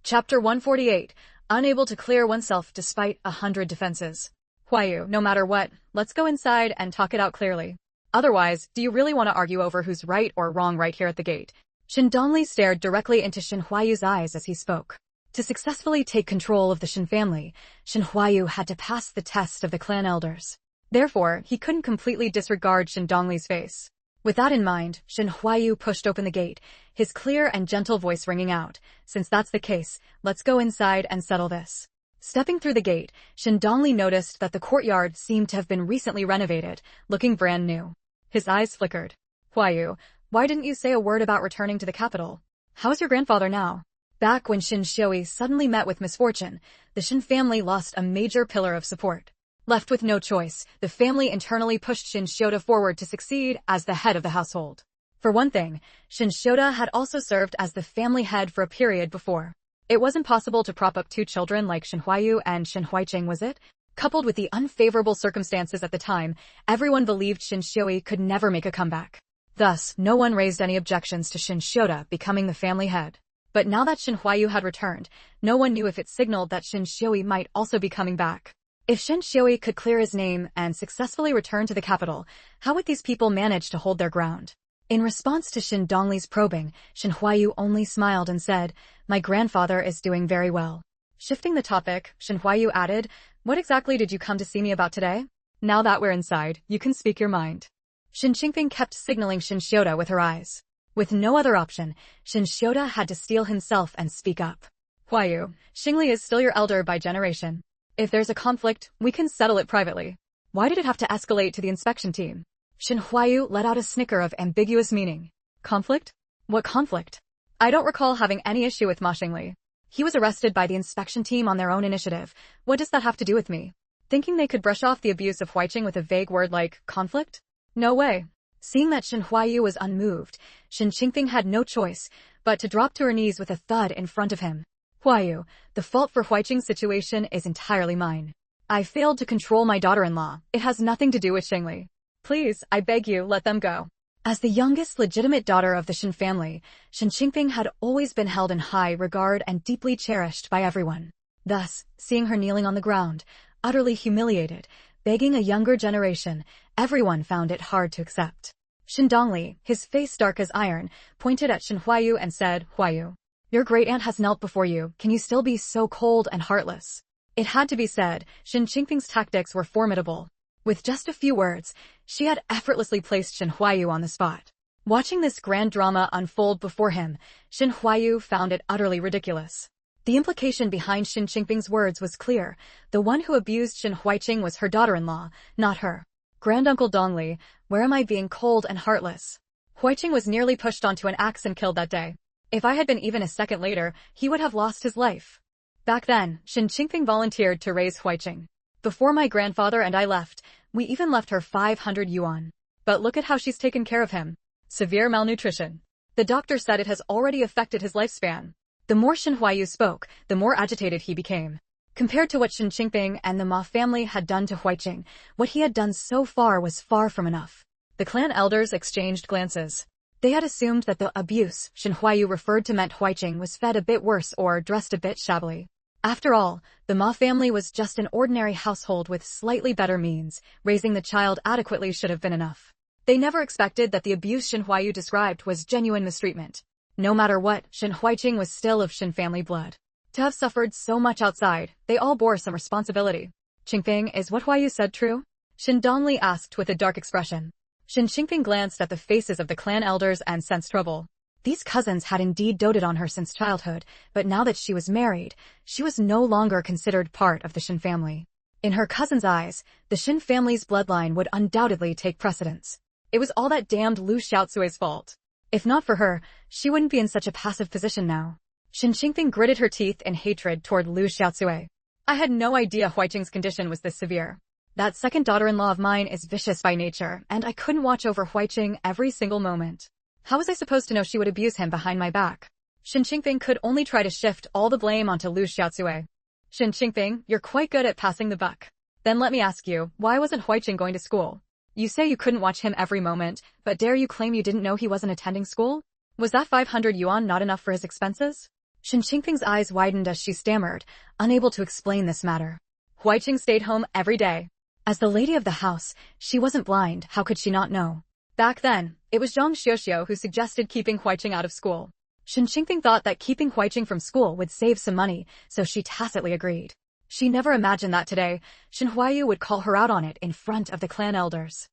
Chapter 148, Unable to clear oneself despite 100 defenses. Huayu, no matter what, let's go inside and talk it out clearly. Otherwise, do you really want to argue over who's right or wrong right here at the gate? Shin Dongli stared directly into Shin Huayu's eyes as he spoke. To successfully take control of the Shin family, Shin Huayu had to pass the test of the clan elders. Therefore, he couldn't completely disregard Shin Dongli's face. With that in mind, Shin Huayu pushed open the gate, his clear and gentle voice ringing out. Since that's the case, let's go inside and settle this. Stepping through the gate, Shin Dongli noticed that the courtyard seemed to have been recently renovated, looking brand new. His eyes flickered. Huayu, why didn't you say a word about returning to the capital? How's your grandfather now? Back when Shin Xiui suddenly met with misfortune, the Shin family lost a major pillar of support. Left with no choice, the family internally pushed Shin Xiuda forward to succeed as the head of the household. For one thing, Shin Xiuda had also served as the family head for a period before. It wasn't possible to prop up two children like Shin Huayu and Shin Huaiqing, was it? Coupled with the unfavorable circumstances at the time, everyone believed Shin Xiui could never make a comeback. Thus, no one raised any objections to Shin Xiuda becoming the family head. But now that Shin Huayu had returned, no one knew if it signaled that Shin Xiui might also be coming back. If Shin Xiui could clear his name and successfully return to the capital, how would these people manage to hold their ground? In response to Shin Dongli's probing, Shin Huayu only smiled and said, "My grandfather is doing very well." Shifting the topic, Shin Huayu added, "What exactly did you come to see me about today? Now that we're inside, you can speak your mind." Shin Qingping kept signaling Shin Xiuda with her eyes. With no other option, Shin Xiuda had to steel himself and speak up. "Huayu, Xingli is still your elder by generation. If there's a conflict, we can settle it privately. Why did it have to escalate to the inspection team?" Shin Huayu let out a snicker of ambiguous meaning. "Conflict? What conflict? I don't recall having any issue with Ma Xingli. He was arrested by the inspection team on their own initiative. What does that have to do with me?" Thinking they could brush off the abuse of Huiqing with a vague word like conflict? No way. Seeing that Shin Huayu was unmoved, Shin Qingping had no choice but to drop to her knees with a thud in front of him. "Huayu, the fault for Huiqing's situation is entirely mine. I failed to control my daughter-in-law. It has nothing to do with Xingli. Please, I beg you, let them go." As the youngest legitimate daughter of the Shin family, Shin Qingping had always been held in high regard and deeply cherished by everyone. Thus, seeing her kneeling on the ground, utterly humiliated, begging a younger generation, everyone found it hard to accept. Shin Dongli, his face dark as iron, pointed at Shin Huayu and said, "Huayu, your great-aunt has knelt before you. Can you still be so cold and heartless?" It had to be said, Shin Qingping's tactics were formidable. With just a few words, she had effortlessly placed Shin Huayu on the spot. Watching this grand drama unfold before him, Shin Huayu found it utterly ridiculous. The implication behind Shin Qingping's words was clear. The one who abused Shin Huiqing was her daughter-in-law, not her. "Granduncle Dongli, where am I being cold and heartless? Huiqing was nearly pushed onto an axe and killed that day. If I had been even a second later, he would have lost his life." Back then, Shin Qingping volunteered to raise Huiqing. "Before my grandfather and I left, we even left her 500 yuan. But look at how she's taken care of him. Severe malnutrition. The doctor said it has already affected his lifespan." The more Shin Huayu spoke, the more agitated he became. Compared to what Shin Qingping and the Ma family had done to Huiqing, what he had done so far was far from enough. The clan elders exchanged glances. They had assumed that the abuse Shin Huayu referred to meant Huiqing was fed a bit worse or dressed a bit shabbily. After all, the Ma family was just an ordinary household with slightly better means. Raising the child adequately should have been enough. They never expected that the abuse Shin Huayu described was genuine mistreatment. No matter what, Shin Huiqing was still of Shin family blood. To have suffered so much outside, they all bore some responsibility. "Qingping, is what Huayu said true?" Shin Dongli asked with a dark expression. Shin Qingping glanced at the faces of the clan elders and sensed trouble. These cousins had indeed doted on her since childhood, but now that she was married, she was no longer considered part of the Shin family. In her cousins' eyes, the Shin family's bloodline would undoubtedly take precedence. It was all that damned Lu Xiaocui's fault. If not for her, she wouldn't be in such a passive position now. Shin Qingping gritted her teeth in hatred toward Lu Xiaocui. "I had no idea Huiqing's condition was this severe. That second daughter-in-law of mine is vicious by nature, and I couldn't watch over Huiqing every single moment. How was I supposed to know she would abuse him behind my back?" Shin Qingping could only try to shift all the blame onto Lu Xiaocui. "Shin Qingping, you're quite good at passing the buck. Then let me ask you, why wasn't Huiqing going to school? You say you couldn't watch him every moment, but dare you claim you didn't know he wasn't attending school? Was that 500 yuan not enough for his expenses?" Shin Qingping's eyes widened as she stammered, unable to explain this matter. "Huiqing stayed home every day." As the lady of the house, she wasn't blind. How could she not know? Back then, it was Zhang Xiuxiu who suggested keeping Huiqing out of school. Shin Qingping thought that keeping Huiqing from school would save some money, so she tacitly agreed. She never imagined that today, Shin Huayu would call her out on it in front of the clan elders.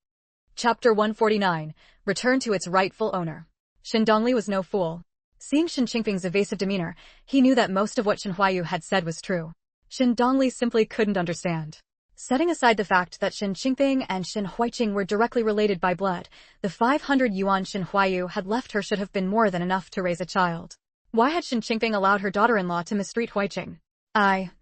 Chapter 149. Return to its rightful owner. Shin Dongli was no fool. Seeing Shin Qingping's evasive demeanor, he knew that most of what Shin Huayu had said was true. Shin Dongli simply couldn't understand. Setting aside the fact that Shin Qingping and Shin Huiqing were directly related by blood, the 500 yuan Shin Huayu had left her should have been more than enough to raise a child. Why had Shin Qingping allowed her daughter-in-law to mistreat Huiqing?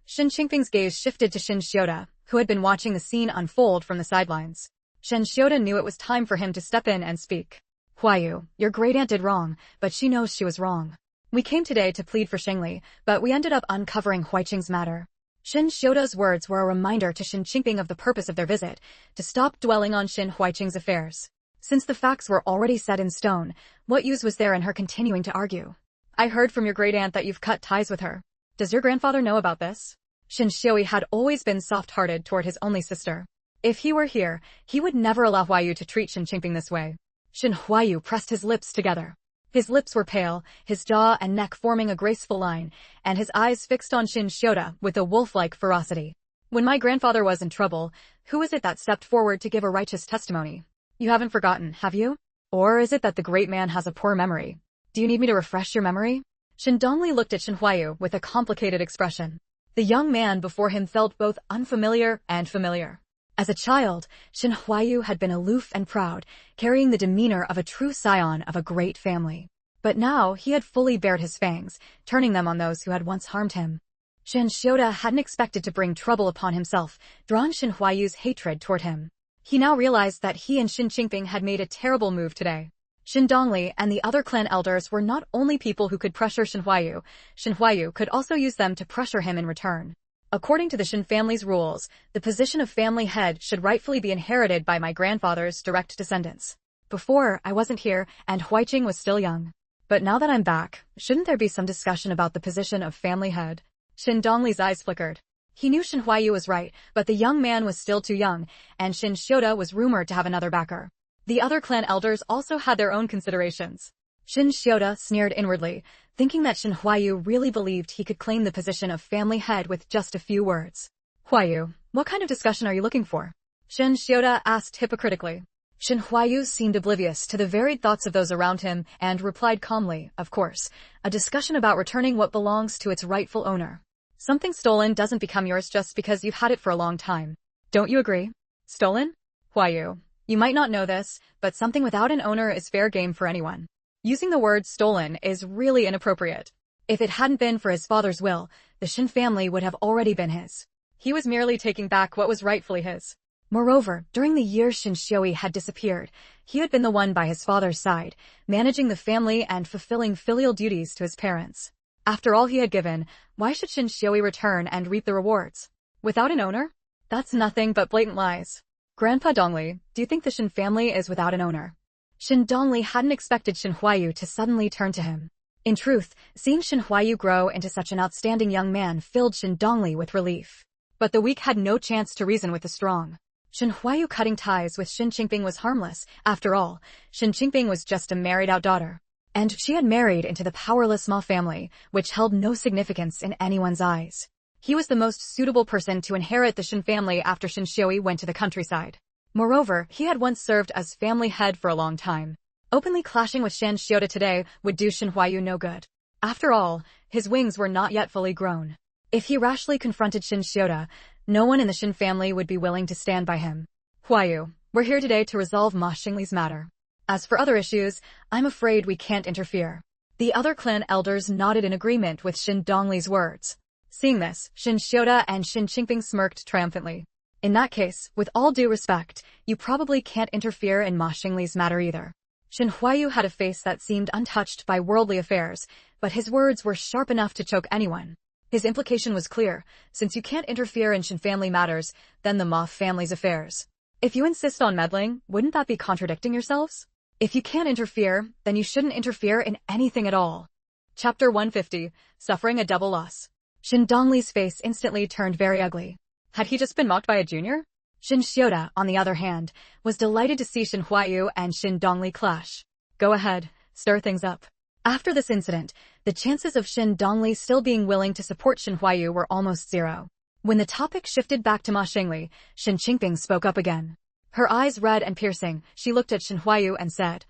Shin Qingping's gaze shifted to Shin Xiuda, who had been watching the scene unfold from the sidelines. Shin Xiuda knew it was time for him to step in and speak. "Huayu, your great-aunt did wrong, but she knows she was wrong. We came today to plead for Xingli, but we ended up uncovering Huiqing's matter." Shin Xiuda's words were a reminder to Shin Qingping of the purpose of their visit, to stop dwelling on Shin Huiqing's affairs. Since the facts were already set in stone, what use was there in her continuing to argue? I heard from your great aunt that you've cut ties with her. Does your grandfather know about this? Shin Xiui had always been soft-hearted toward his only sister. If he were here, he would never allow Huayu to treat Shin Qingping this way. Shin Huayu pressed his lips together. His lips were pale, his jaw and neck forming a graceful line, and his eyes fixed on Shin Xiuda with a wolf-like ferocity. When my grandfather was in trouble, who is it that stepped forward to give a righteous testimony? You haven't forgotten, have you? Or is it that the great man has a poor memory? Do you need me to refresh your memory? Shin Dongli looked at Shin Huayu with a complicated expression. The young man before him felt both unfamiliar and familiar. As a child, Shin Huayu had been aloof and proud, carrying the demeanor of a true scion of a great family. But now he had fully bared his fangs, turning them on those who had once harmed him. Shin Xiuda hadn't expected to bring trouble upon himself, drawing Shin Huayu's hatred toward him. He now realized that he and Shin Qingping had made a terrible move today. Shin Dongli and the other clan elders were not only people who could pressure Shin Huayu could also use them to pressure him in return. According to the Shin family's rules, the position of family head should rightfully be inherited by my grandfather's direct descendants. Before, I wasn't here, and Huaiqing was still young. But now that I'm back, shouldn't there be some discussion about the position of family head? Shin Dongli's eyes flickered. He knew Shin Huayu was right, but the young man was still too young, and Shin Xiuda was rumored to have another backer. The other clan elders also had their own considerations. Shin Xiuda sneered inwardly, thinking that Shin Huayu really believed he could claim the position of family head with just a few words. Huayu, what kind of discussion are you looking for? Shin Xiuda asked hypocritically. Shin Huayu seemed oblivious to the varied thoughts of those around him and replied calmly, of course, a discussion about returning what belongs to its rightful owner. Something stolen doesn't become yours just because you've had it for a long time. Don't you agree? Stolen? Huayu, you might not know this, but something without an owner is fair game for anyone. Using the word stolen is really inappropriate. If it hadn't been for his father's will, the Shin family would have already been his. He was merely taking back what was rightfully his. Moreover, during the years Shin Xiui had disappeared, he had been the one by his father's side, managing the family and fulfilling filial duties to his parents. After all he had given, why should Shin Xiui return and reap the rewards? Without an owner? That's nothing but blatant lies. Grandpa Dongli, do you think the Shin family is without an owner? Shin Dongli hadn't expected Shin Huayu to suddenly turn to him. In truth, seeing Shin Huayu grow into such an outstanding young man filled Shin Dongli with relief. But the weak had no chance to reason with the strong. Shin Huayu cutting ties with Shin Qingping was harmless. After all, Shin Qingping was just a married-out daughter. And she had married into the powerless Ma family, which held no significance in anyone's eyes. He was the most suitable person to inherit the Shin family after Shin Xiui went to the countryside. Moreover, he had once served as family head for a long time. Openly clashing with Shin Xiuda today would do Shin Huayu no good. After all, his wings were not yet fully grown. If he rashly confronted Shin Xiuda, no one in the Shin family would be willing to stand by him. Huayu, we're here today to resolve Ma Xingli's matter. As for other issues, I'm afraid we can't interfere. The other clan elders nodded in agreement with Shin Dongli's words. Seeing this, Shin Xiuda and Shin Qingping smirked triumphantly. In that case, with all due respect, you probably can't interfere in Ma Xingli's matter either. Shin Huayu had a face that seemed untouched by worldly affairs, but his words were sharp enough to choke anyone. His implication was clear: since you can't interfere in Shin family matters, then the Ma family's affairs. If you insist on meddling, wouldn't that be contradicting yourselves? If you can't interfere, then you shouldn't interfere in anything at all. Chapter 150, Suffering a Double Loss. Shin Dongli's face instantly turned very ugly. Had he just been mocked by a junior? Shin Xiuda, on the other hand, was delighted to see Shin Huayu and Shin Dongli clash. Go ahead, stir things up. After this incident, the chances of Shin Dongli still being willing to support Shin Huayu were almost zero. When the topic shifted back to Ma Xingli, Shin Qingping spoke up again. Her eyes red and piercing, she looked at Shin Huayu and said,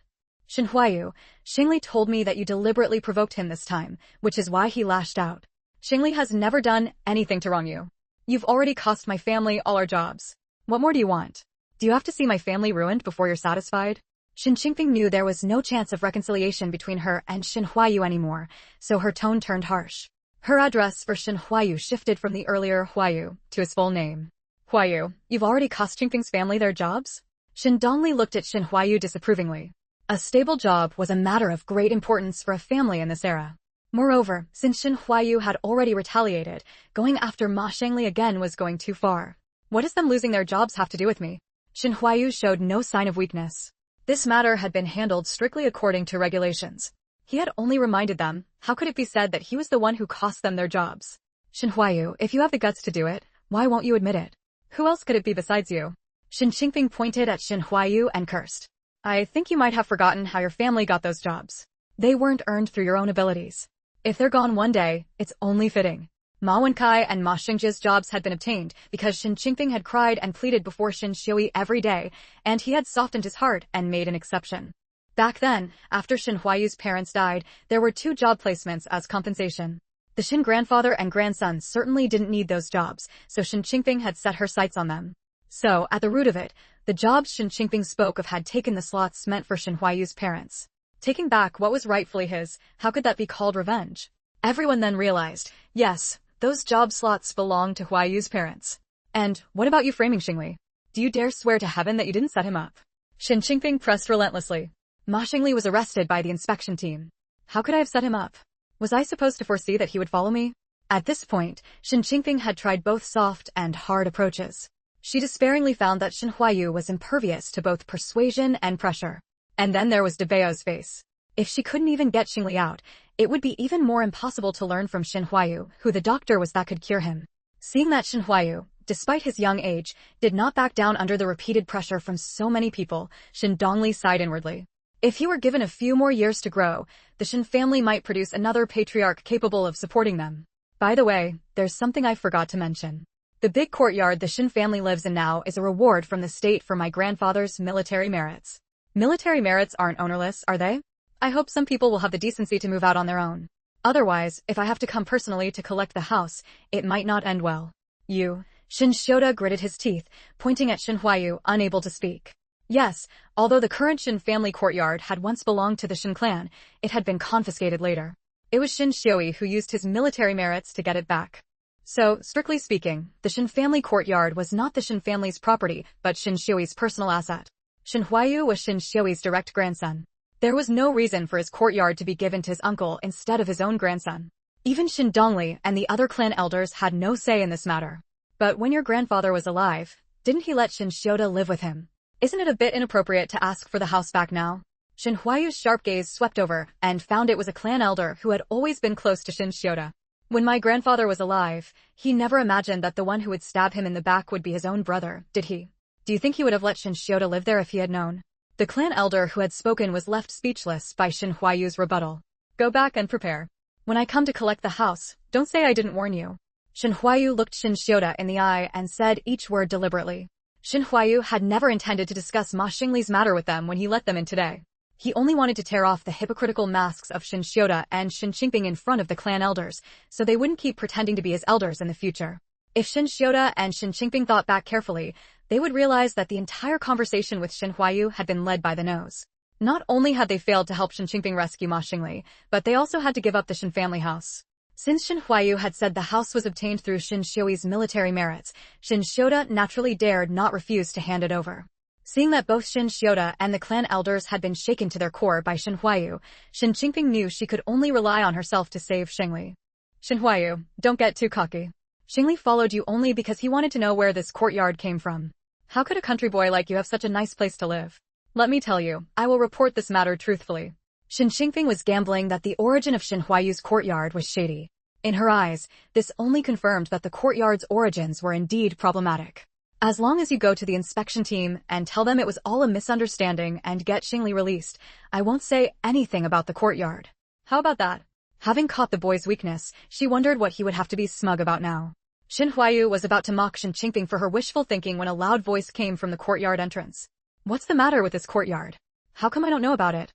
Shin Huayu, Xingli told me that you deliberately provoked him this time, which is why he lashed out. Xingli has never done anything to wrong you. You've already cost my family all our jobs. What more do you want? Do you have to see my family ruined before you're satisfied? Shin Qingping knew there was no chance of reconciliation between her and Shin Huayu anymore, so her tone turned harsh. Her address for Shin Huayu shifted from the earlier Huayu to his full name. Huayu, you've already cost Qingping's family their jobs? Shin Dongli looked at Shin Huayu disapprovingly. A stable job was a matter of great importance for a family in this era. Moreover, since Shin Huayu had already retaliated, going after Ma Xingli again was going too far. What does them losing their jobs have to do with me? Shin Huayu showed no sign of weakness. This matter had been handled strictly according to regulations. He had only reminded them. How could it be said that he was the one who cost them their jobs? Shin Huayu, if you have the guts to do it, why won't you admit it? Who else could it be besides you? Shin Qingping pointed at Shin Huayu and cursed. I think you might have forgotten how your family got those jobs. They weren't earned through your own abilities. If they're gone one day, it's only fitting. Ma Wenkai and Ma Xingjia's jobs had been obtained because Shin Qingping had cried and pleaded before Shin Xiui every day, and he had softened his heart and made an exception. Back then, after Shin Huayu's parents died, there were 2 job placements as compensation. The Shin grandfather and grandson certainly didn't need those jobs, so Shin Qingping had set her sights on them. So, at the root of it, the jobs Shin Qingping spoke of had taken the slots meant for Shin Huayu's parents. Taking back what was rightfully his, how could that be called revenge? Everyone then realized, yes, those job slots belonged to Huayu's parents. And, what about you framing Xingli? Do you dare swear to heaven that you didn't set him up? Shin Qingping pressed relentlessly. Ma Xingli was arrested by the inspection team. How could I have set him up? Was I supposed to foresee that he would follow me? At this point, Shin Qingping had tried both soft and hard approaches. She despairingly found that Shin Huayu was impervious to both persuasion and pressure. And then there was De Bao's face. If she couldn't even get Xingli out, it would be even more impossible to learn from Shin Huayu who the doctor was that could cure him. Seeing that Shin Huayu, despite his young age, did not back down under the repeated pressure from so many people, Shin Dongli sighed inwardly. If he were given a few more years to grow, the Shin family might produce another patriarch capable of supporting them. By the way, there's something I forgot to mention. The big courtyard the Shin family lives in now is a reward from the state for my grandfather's military merits. Military merits aren't ownerless, are they? I hope some people will have the decency to move out on their own. Otherwise, if I have to come personally to collect the house, it might not end well. You, Shin Shota gritted his teeth, pointing at Shin Huayu, unable to speak. Yes, although the current Shin family courtyard had once belonged to the Shin clan, it had been confiscated later. It was Shin Xiui who used his military merits to get it back. So, strictly speaking, the Shin family courtyard was not the Shin family's property, but Shin Xiui's personal asset. Shin Huayu was Shin Xiui's direct grandson. There was no reason for his courtyard to be given to his uncle instead of his own grandson. Even Shin Dongli and the other clan elders had no say in this matter. But when your grandfather was alive, didn't he let Shin Shota live with him? Isn't it a bit inappropriate to ask for the house back now? Shin Huayu's sharp gaze swept over and found it was a clan elder who had always been close to Shin Shota. When my grandfather was alive, he never imagined that the one who would stab him in the back would be his own brother, did he? Do you think he would have let Shin Shota live there if he had known? The clan elder who had spoken was left speechless by Shin Huayu's rebuttal. Go back and prepare. When I come to collect the house, don't say I didn't warn you. Shin Huayu looked Shin Shota in the eye and said each word deliberately. Shin Huayu had never intended to discuss Ma Xingli's matter with them when he let them in today. He only wanted to tear off the hypocritical masks of Shin Shota and Shin Qingping in front of the clan elders, so they wouldn't keep pretending to be his elders in the future. If Shin Shota and Shin Qingping thought back carefully, they would realize that the entire conversation with Shin Huayu had been led by the nose. Not only had they failed to help Shin Qingping rescue Ma Xingli, but they also had to give up the Shin family house. Since Shin Huayu had said the house was obtained through Shin Xiui's military merits, Shin Shota naturally dared not refuse to hand it over. Seeing that both Shin Shota and the clan elders had been shaken to their core by Shin Huayu, Shin Qingping knew she could only rely on herself to save Xingli. Shin Huayu, don't get too cocky. Xingli followed you only because he wanted to know where this courtyard came from. How could a country boy like you have such a nice place to live? Let me tell you, I will report this matter truthfully. Shin Qingping was gambling that the origin of Shin Huayu's courtyard was shady. In her eyes, this only confirmed that the courtyard's origins were indeed problematic. As long as you go to the inspection team and tell them it was all a misunderstanding and get Xingli released, I won't say anything about the courtyard. How about that? Having caught the boy's weakness, she wondered what he would have to be smug about now. Shin Huayu was about to mock Shin Qingping for her wishful thinking when a loud voice came from the courtyard entrance. What's the matter with this courtyard? How come I don't know about it?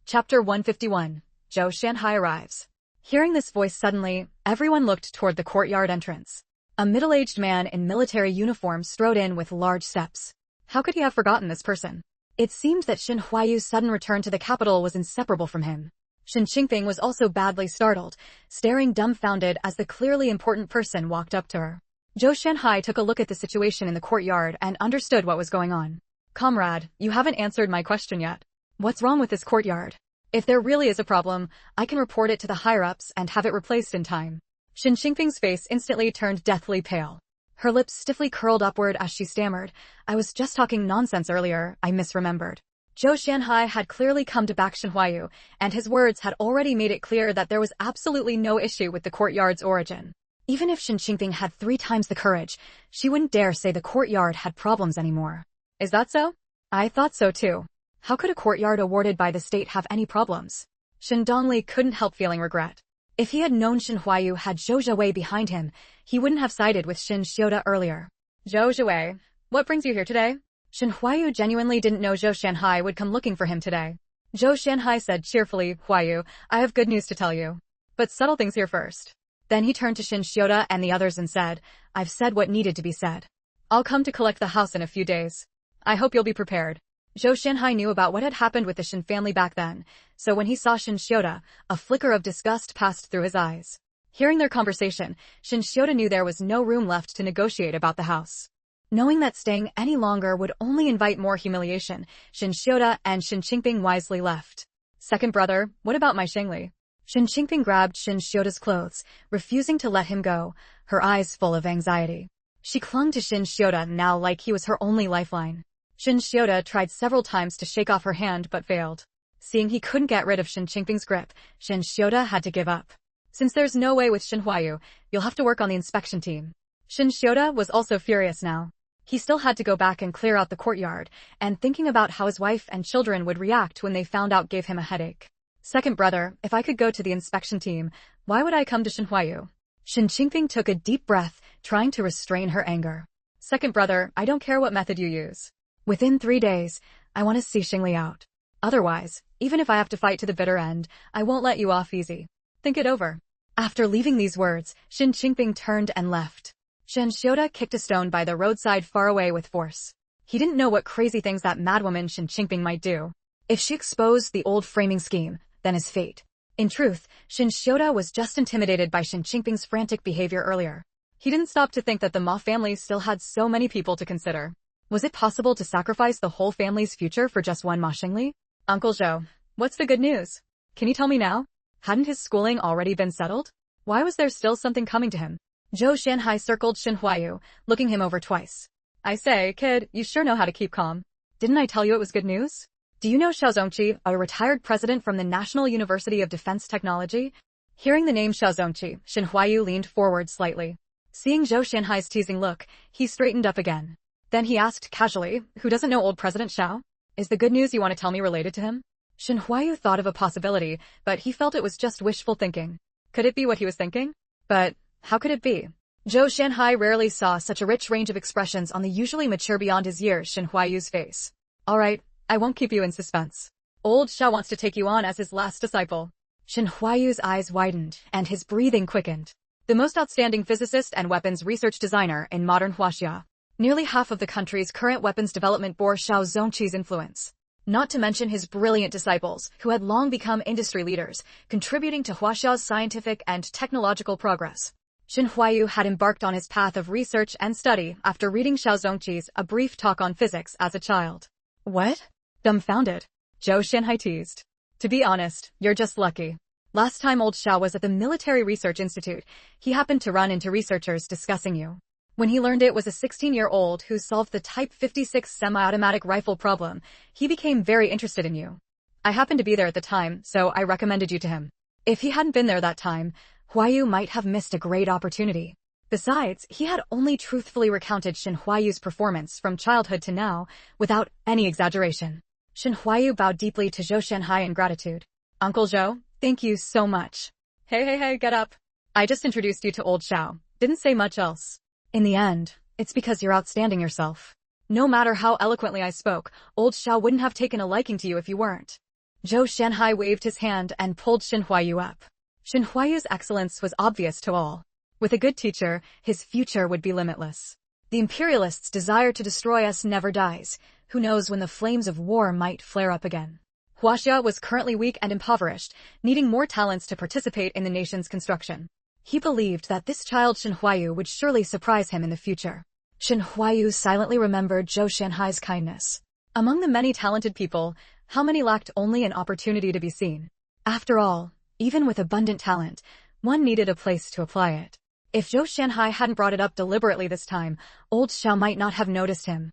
Chapter 151. Zhou Shanhai arrives. Hearing this voice suddenly, everyone looked toward the courtyard entrance. A middle-aged man in military uniform strode in with large steps. How could he have forgotten this person? It seemed that Shin Huayu's sudden return to the capital was inseparable from him. Shin Qingping was also badly startled, staring dumbfounded as the clearly important person walked up to her. Zhou Shanhai took a look at the situation in the courtyard and understood what was going on. Comrade, you haven't answered my question yet. What's wrong with this courtyard? If there really is a problem, I can report it to the higher-ups and have it replaced in time. Shin Qingping's face instantly turned deathly pale. Her lips stiffly curled upward as she stammered, I was just talking nonsense earlier, I misremembered. Zhou Shanhai had clearly come to back Shen Huayu, and his words had already made it clear that there was absolutely no issue with the courtyard's origin. Even if Shen Qingping had 3 times the courage, she wouldn't dare say the courtyard had problems anymore. Is that so? I thought so too. How could a courtyard awarded by the state have any problems? Shen Dongli couldn't help feeling regret. If he had known Shen Huayu had Zhou Zhuwei behind him, he wouldn't have sided with Shen Xiuda earlier. Zhou Zhuwei, what brings you here today? Shen Huayu genuinely didn't know Zhou Shanhai would come looking for him today. Zhou Shanhai said cheerfully, Huayu, I have good news to tell you. But settle things here first. Then he turned to Shen Xiuda and the others and said, I've said what needed to be said. I'll come to collect the house in a few days. I hope you'll be prepared. Zhou Shanhai knew about what had happened with the Shen family back then, so when he saw Shen Xiuda, a flicker of disgust passed through his eyes. Hearing their conversation, Shen Xiuda knew there was no room left to negotiate about the house. Knowing that staying any longer would only invite more humiliation, Shen Xiuda and Shen Qingping wisely left. Second brother, what about my Shengli? Shen Qingping grabbed Shen Xiuda's clothes, refusing to let him go, her eyes full of anxiety. She clung to Shen Xiuda now like he was her only lifeline. Shen Xiuda tried several times to shake off her hand but failed. Seeing he couldn't get rid of Shen Qingping's grip, Shen Xiuda had to give up. Since there's no way with Shen Huayu, you'll have to work on the inspection team. Shen Xiuda was also furious now. He still had to go back and clear out the courtyard, and thinking about how his wife and children would react when they found out gave him a headache. Second brother, if I could go to the inspection team, why would I come to Shen Huayu? Shen Qingping took a deep breath, trying to restrain her anger. Second brother, I don't care what method you use. Within 3 days, I want to see Xingli out. Otherwise, even if I have to fight to the bitter end, I won't let you off easy. Think it over. After leaving these words, Shen Qingping turned and left. Shen Xiuda kicked a stone by the roadside far away with force. He didn't know what crazy things that madwoman Shen Qingping might do. If she exposed the old framing scheme, then his fate. In truth, Shen Xiuda was just intimidated by Shen Qingping's frantic behavior earlier. He didn't stop to think that the Ma family still had so many people to consider. Was it possible to sacrifice the whole family's future for just one Ma Xingli? Uncle Zhou, what's the good news? Can you tell me now? Hadn't his schooling already been settled? Why was there still something coming to him? Zhou Shanhai circled Shen Huayu, looking him over twice. I say, kid, you sure know how to keep calm. Didn't I tell you it was good news? Do you know Xiao Zongqi, a retired president from the National University of Defense Technology? Hearing the name Xiao Zongqi, Shen Huayu leaned forward slightly. Seeing Zhou Shanhai's teasing look, he straightened up again. Then he asked casually, who doesn't know old President Xiao? Is the good news you want to tell me related to him? Shen Huayu thought of a possibility, but he felt it was just wishful thinking. Could it be what he was thinking? But how could it be? Zhou Shanhai rarely saw such a rich range of expressions on the usually mature beyond his years Shen Huayu's face. Alright, I won't keep you in suspense. Old Xiao wants to take you on as his last disciple. Shen Huayu's eyes widened, and his breathing quickened. The most outstanding physicist and weapons research designer in modern Huaxia. Nearly half of the country's current weapons development bore Xiao Zongqi's influence. Not to mention his brilliant disciples, who had long become industry leaders, contributing to Huaxia's scientific and technological progress. Shen Huayu had embarked on his path of research and study after reading Xiao Zongqi's A Brief Talk on Physics as a child. What? Dumbfounded. Zhou Shanhai teased. To be honest, you're just lucky. Last time old Xiao was at the Military Research Institute, he happened to run into researchers discussing you. When he learned it was a 16-year-old who solved the Type 56 semi-automatic rifle problem, he became very interested in you. I happened to be there at the time, so I recommended you to him. If he hadn't been there that time, Huayu might have missed a great opportunity. Besides, he had only truthfully recounted Shen Huayu's performance from childhood to now, without any exaggeration. Shen Huayu bowed deeply to Zhou Shanhai in gratitude. Uncle Zhou, thank you so much. Hey, get up. I just introduced you to old Xiao, didn't say much else. In the end, it's because you're outstanding yourself. No matter how eloquently I spoke, old Xiao wouldn't have taken a liking to you if you weren't. Zhou Shanhai waved his hand and pulled Shen Huayu up. Shen Huayu's excellence was obvious to all. With a good teacher, his future would be limitless. The imperialists' desire to destroy us never dies. Who knows when the flames of war might flare up again. Huaxia was currently weak and impoverished, needing more talents to participate in the nation's construction. He believed that this child Shen Huayu would surely surprise him in the future. Shen Huayu silently remembered Zhou Shanhai's kindness. Among the many talented people, how many lacked only an opportunity to be seen? After all, even with abundant talent, one needed a place to apply it. If Zhou Shanhai hadn't brought it up deliberately this time, old Xiao might not have noticed him.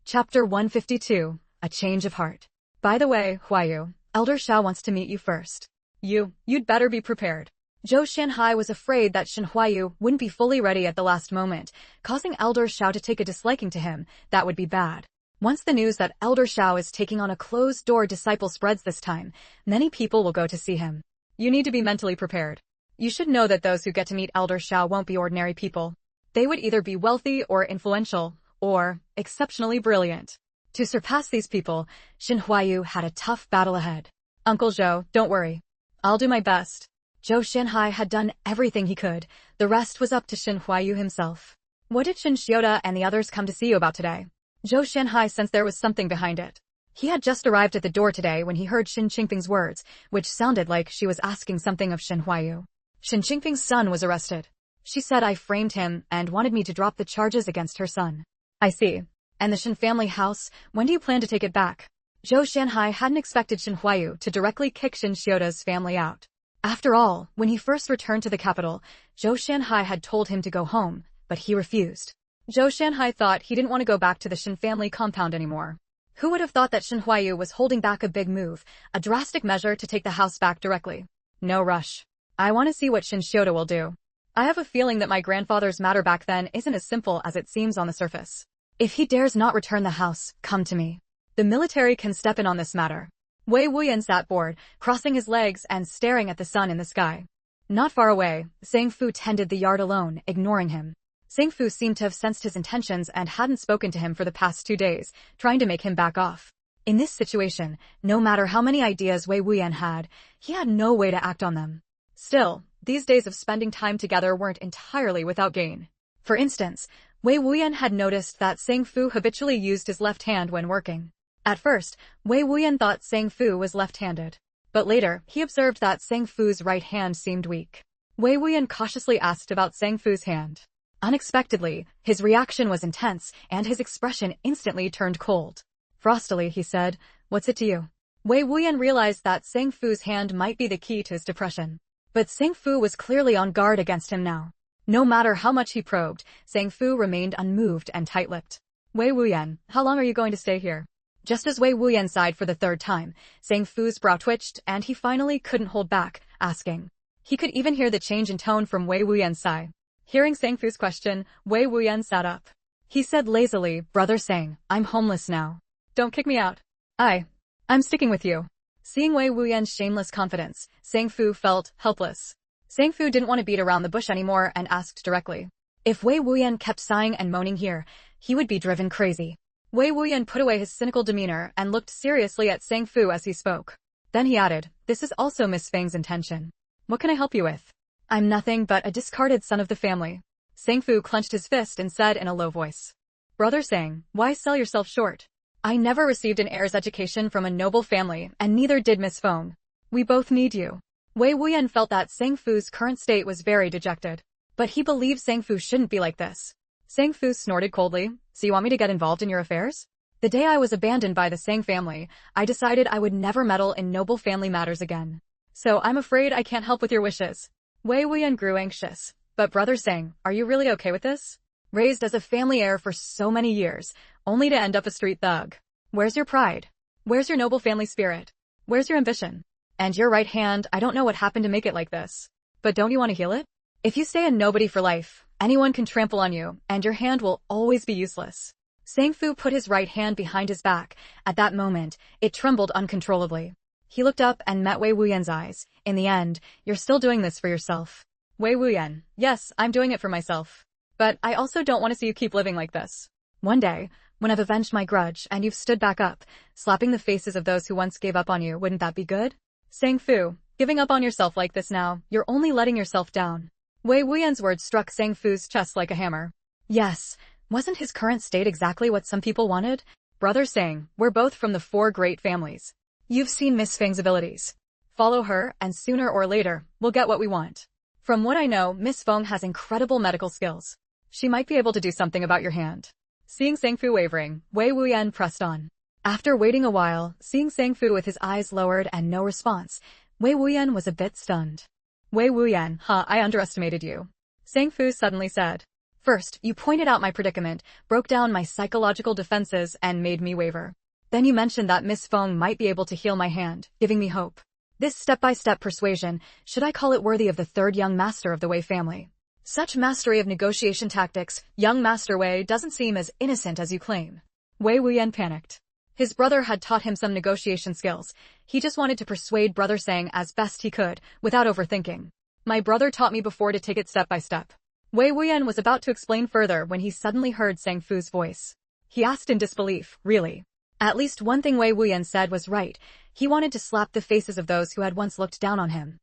Chapter 152, A Change of Heart. By the way, Huayu, Elder Xiao wants to meet you first. You'd better be prepared. Zhou Shanhai was afraid that Shen Huayu wouldn't be fully ready at the last moment, causing Elder Xiao to take a disliking to him. That would be bad. Once the news that Elder Xiao is taking on a closed-door disciple spreads this time, many people will go to see him. You need to be mentally prepared. You should know that those who get to meet Elder Xiao won't be ordinary people. They would either be wealthy or influential, or exceptionally brilliant. To surpass these people, Shen Huayu had a tough battle ahead. Uncle Zhou, don't worry. I'll do my best. Zhou Shanhai had done everything he could. The rest was up to Shen Huayu himself. What did Shen Xiota and the others come to see you about today? Zhou Shanhai sensed there was something behind it. He had just arrived at the door today when he heard Shen Qingfeng's words, which sounded like she was asking something of Shen Huayu. Shen Qingfeng's son was arrested. She said I framed him and wanted me to drop the charges against her son. I see. And the Shen family house, when do you plan to take it back? Zhou Shanhai hadn't expected Shen Huayu to directly kick Shen Xiota's family out. After all, when he first returned to the capital, Zhou Shanhai had told him to go home, but he refused. Zhou Shanhai thought he didn't want to go back to the Shen family compound anymore. Who would have thought that Shen Huayu was holding back a big move, a drastic measure to take the house back directly? No rush. I want to see what Shen Xiota will do. I have a feeling that my grandfather's matter back then isn't as simple as it seems on the surface. If he dares not return the house, come to me. The military can step in on this matter. Wei Wuyan sat bored, crossing his legs and staring at the sun in the sky. Not far away, Sang Fu tended the yard alone, ignoring him. Sang Fu seemed to have sensed his intentions and hadn't spoken to him for the past 2 days, trying to make him back off. In this situation, no matter how many ideas Wei Wuyan had, he had no way to act on them. Still, these days of spending time together weren't entirely without gain. For instance, Wei Wuyan had noticed that Sang Fu habitually used his left hand when working. At first, Wei Wuyan thought Sang Fu was left-handed. But later, he observed that Sang Fu's right hand seemed weak. Wei Wuyan cautiously asked about Sang Fu's hand. Unexpectedly, his reaction was intense, and his expression instantly turned cold. Frostily, he said, "What's it to you?" Wei Wuyan realized that Sang Fu's hand might be the key to his depression. But Sang Fu was clearly on guard against him now. No matter how much he probed, Sang Fu remained unmoved and tight-lipped. "Wei Wuyan, how long are you going to stay here?" Just as Wei Wuyan sighed for the 3rd time, Sang Fu's brow twitched and he finally couldn't hold back, asking. He could even hear the change in tone from Wei Wuyan's sigh. Hearing Sang Fu's question, Wei Wuyan sat up. He said lazily, "Brother Sang, I'm homeless now. Don't kick me out. I'm sticking with you." Seeing Wei Wuyan's shameless confidence, Sang Fu felt helpless. Sang Fu didn't want to beat around the bush anymore and asked directly. If Wei Wuyan kept sighing and moaning here, he would be driven crazy. Wei Wuyan put away his cynical demeanor and looked seriously at Sang Fu as he spoke. Then he added, "This is also Miss Feng's intention. What can I help you with?" "I'm nothing but a discarded son of the family." Sang Fu clenched his fist and said in a low voice. "Brother Sang, why sell yourself short? I never received an heir's education from a noble family, and neither did Miss Feng. We both need you." Wei Wuyan felt that Sang Fu's current state was very dejected. But he believed Sang Fu shouldn't be like this. Sang Fu snorted coldly. "So you want me to get involved in your affairs?" "The day I was abandoned by the Sang family, I decided I would never meddle in noble family matters again. So I'm afraid I can't help with your wishes." Wei Wuyan grew anxious. "But Brother Sang, are you really okay with this? Raised as a family heir for so many years, only to end up a street thug. Where's your pride? Where's your noble family spirit? Where's your ambition? And your right hand, I don't know what happened to make it like this. But don't you want to heal it? If you stay a nobody for life, anyone can trample on you, and your hand will always be useless." Sang Fu put his right hand behind his back. At that moment, it trembled uncontrollably. He looked up and met Wei Wuyan's eyes. "In the end, you're still doing this for yourself." "Wei Wuyan, yes, I'm doing it for myself. But I also don't want to see you keep living like this. One day, when I've avenged my grudge and you've stood back up, slapping the faces of those who once gave up on you, wouldn't that be good?" "Sang Fu, giving up on yourself like this now, you're only letting yourself down." Wei Wuyan's words struck Sang Fu's chest like a hammer. Yes, wasn't his current state exactly what some people wanted? "Brother Sang, we're both from the 4 great families. You've seen Miss Feng's abilities. Follow her, and sooner or later, we'll get what we want. From what I know, Miss Feng has incredible medical skills. She might be able to do something about your hand." Seeing Sang Fu wavering, Wei Wuyan pressed on. After waiting a while, seeing Sang Fu with his eyes lowered and no response, Wei Wuyan was a bit stunned. "Wei Wuyan, I underestimated you," Sang Fu suddenly said. "First, you pointed out my predicament, broke down my psychological defenses, and made me waver. Then you mentioned that Miss Feng might be able to heal my hand, giving me hope. This step-by-step persuasion, should I call it worthy of the third young master of the Wei family? Such mastery of negotiation tactics, young Master Wei doesn't seem as innocent as you claim. Wei Wuyan panicked. His brother had taught him some negotiation skills. He just wanted to persuade Brother Sang as best he could, without overthinking. My brother taught me before to take it step by step. Wei Wuyan was about to explain further when he suddenly heard Sang Fu's voice. He asked in disbelief, really? At least one thing Wei Wuyan said was right. He wanted to slap the faces of those who had once looked down on him.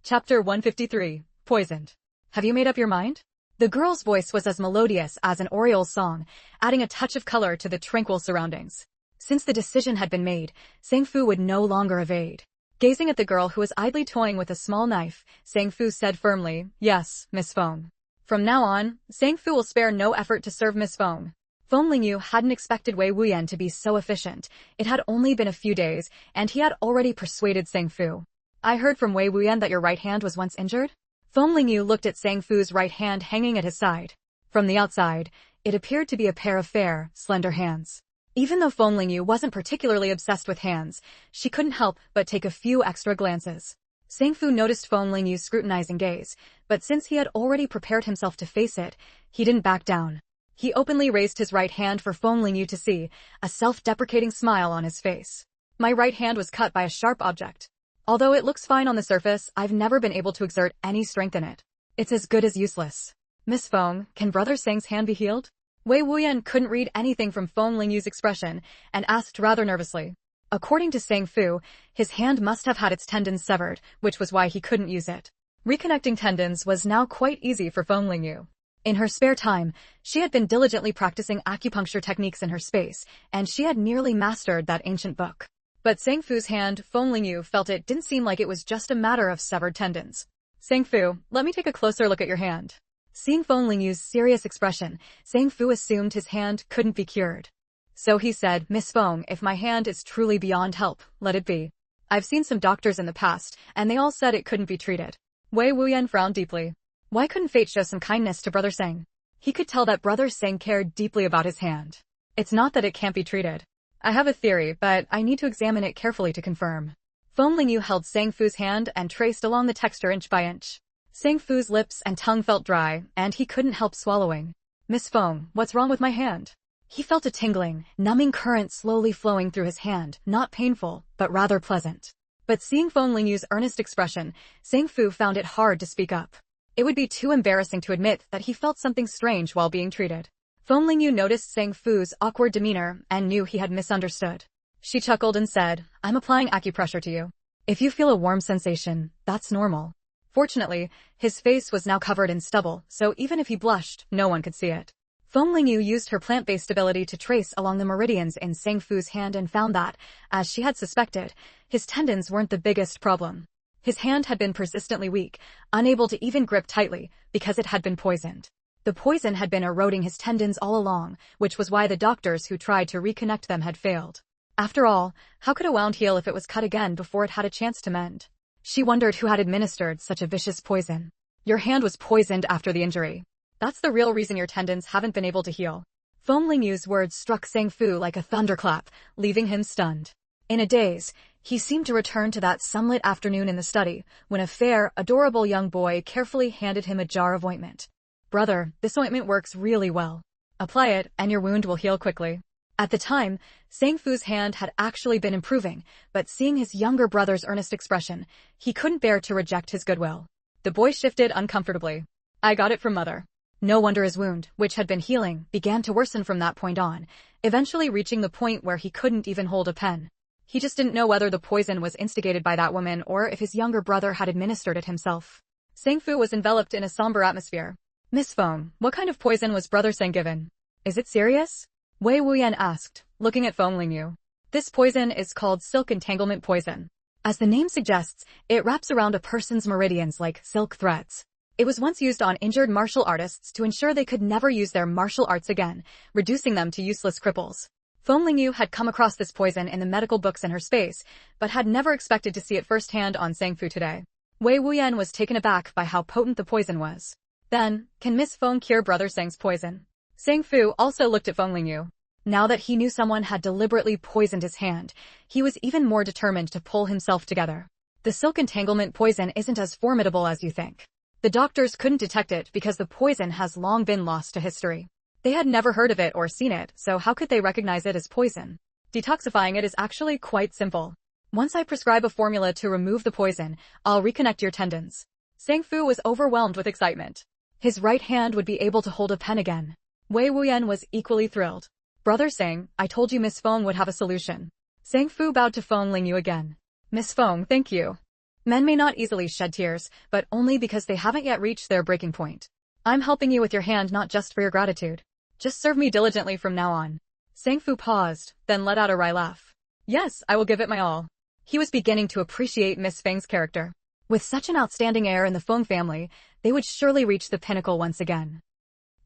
Chapter 153. Poisoned. Have you made up your mind? The girl's voice was as melodious as an oriole's song, adding a touch of color to the tranquil surroundings. Since the decision had been made, Sang Fu would no longer evade. Gazing at the girl who was idly toying with a small knife, Sang Fu said firmly, "Yes, Miss Feng. From now on, Sang Fu will spare no effort to serve Miss Feng." Feng Lingyu hadn't expected Wei Wuyan to be so efficient. It had only been a few days, and he had already persuaded Sang Fu. "I heard from Wei Wuyan that your right hand was once injured?" Feng Lingyu looked at Sang Fu's right hand hanging at his side. From the outside, it appeared to be a pair of fair, slender hands. Even though Feng Lingyu wasn't particularly obsessed with hands, she couldn't help but take a few extra glances. Sang Fu noticed Feng Lingyu's scrutinizing gaze, but since he had already prepared himself to face it, he didn't back down. He openly raised his right hand for Feng Lingyu to see, a self-deprecating smile on his face. "My right hand was cut by a sharp object. Although it looks fine on the surface, I've never been able to exert any strength in it. It's as good as useless. Miss Feng, can Brother Sang's hand be healed?" Wei Wuyan couldn't read anything from Feng Lingyu's expression and asked rather nervously. According to Sang Fu, his hand must have had its tendons severed, which was why he couldn't use it. Reconnecting tendons was now quite easy for Feng Lingyu. In her spare time, she had been diligently practicing acupuncture techniques in her space, and she had nearly mastered that ancient book. But Sang Fu's hand, Feng Lingyu felt it didn't seem like it was just a matter of severed tendons. "Sang Fu, let me take a closer look at your hand." Seeing Feng Lingyu's serious expression, Sang Fu assumed his hand couldn't be cured. So he said, "Miss Feng, if my hand is truly beyond help, let it be. I've seen some doctors in the past, and they all said it couldn't be treated." Wei Wuyan frowned deeply. Why couldn't fate show some kindness to Brother Sang? He could tell that Brother Sang cared deeply about his hand. "It's not that it can't be treated. I have a theory, but I need to examine it carefully to confirm." Feng Lingyu held Sang Fu's hand and traced along the texture inch by inch. Sang Fu's lips and tongue felt dry, and he couldn't help swallowing. "Miss Feng, what's wrong with my hand?" He felt a tingling, numbing current slowly flowing through his hand, not painful, but rather pleasant. But seeing Feng Lingyu's earnest expression, Sang Fu found it hard to speak up. It would be too embarrassing to admit that he felt something strange while being treated. Feng Lingyu noticed Sang Fu's awkward demeanor and knew he had misunderstood. She chuckled and said, "I'm applying acupressure to you. If you feel a warm sensation, that's normal." Fortunately, his face was now covered in stubble, so even if he blushed, no one could see it. Feng Lingyu used her plant-based ability to trace along the meridians in Sang Fu's hand and found that, as she had suspected, his tendons weren't the biggest problem. His hand had been persistently weak, unable to even grip tightly, because it had been poisoned. The poison had been eroding his tendons all along, which was why the doctors who tried to reconnect them had failed. After all, how could a wound heal if it was cut again before it had a chance to mend? She wondered who had administered such a vicious poison. "Your hand was poisoned after the injury. That's the real reason your tendons haven't been able to heal." Feng Lingyu's words struck Sang Fu like a thunderclap, leaving him stunned. In a daze, he seemed to return to that sunlit afternoon in the study, when a fair, adorable young boy carefully handed him a jar of ointment. "Brother, this ointment works really well. Apply it, and your wound will heal quickly." At the time, Sang Fu's hand had actually been improving, but seeing his younger brother's earnest expression, he couldn't bear to reject his goodwill. The boy shifted uncomfortably. "I got it from Mother." No wonder his wound, which had been healing, began to worsen from that point on, eventually reaching the point where he couldn't even hold a pen. He just didn't know whether the poison was instigated by that woman or if his younger brother had administered it himself. Sang Fu was enveloped in a somber atmosphere. "Miss Feng, what kind of poison was Brother Sang given? Is it serious?" Wei Wuyan asked, looking at Feng Lingyu. "This poison is called silk entanglement poison. As the name suggests, it wraps around a person's meridians like silk threads. It was once used on injured martial artists to ensure they could never use their martial arts again, reducing them to useless cripples." Feng Lingyu had come across this poison in the medical books in her space, but had never expected to see it firsthand on Sang Fu today. Wei Wuyan was taken aback by how potent the poison was. "Then, can Miss Feng cure Brother Sang's poison?" Sang Fu also looked at Feng Lingyu. Now that he knew someone had deliberately poisoned his hand, he was even more determined to pull himself together. The silk entanglement poison isn't as formidable as you think. The doctors couldn't detect it because the poison has long been lost to history. They had never heard of it or seen it, so how could they recognize it as poison? Detoxifying it is actually quite simple. Once I prescribe a formula to remove the poison, I'll reconnect your tendons. Sang-fu was overwhelmed with excitement. His right hand would be able to hold a pen again. Wei Wuyan was equally thrilled. Brother Sang, I told you Miss Feng would have a solution. Sang-fu bowed to Feng Lingyu again. Miss Feng, thank you. Men may not easily shed tears, but only because they haven't yet reached their breaking point. I'm helping you with your hand not just for your gratitude. Just serve me diligently from now on. Sang-fu paused, then let out a wry laugh. Yes, I will give it my all. He was beginning to appreciate Miss Feng's character. With such an outstanding heir in the Feng family, they would surely reach the pinnacle once again.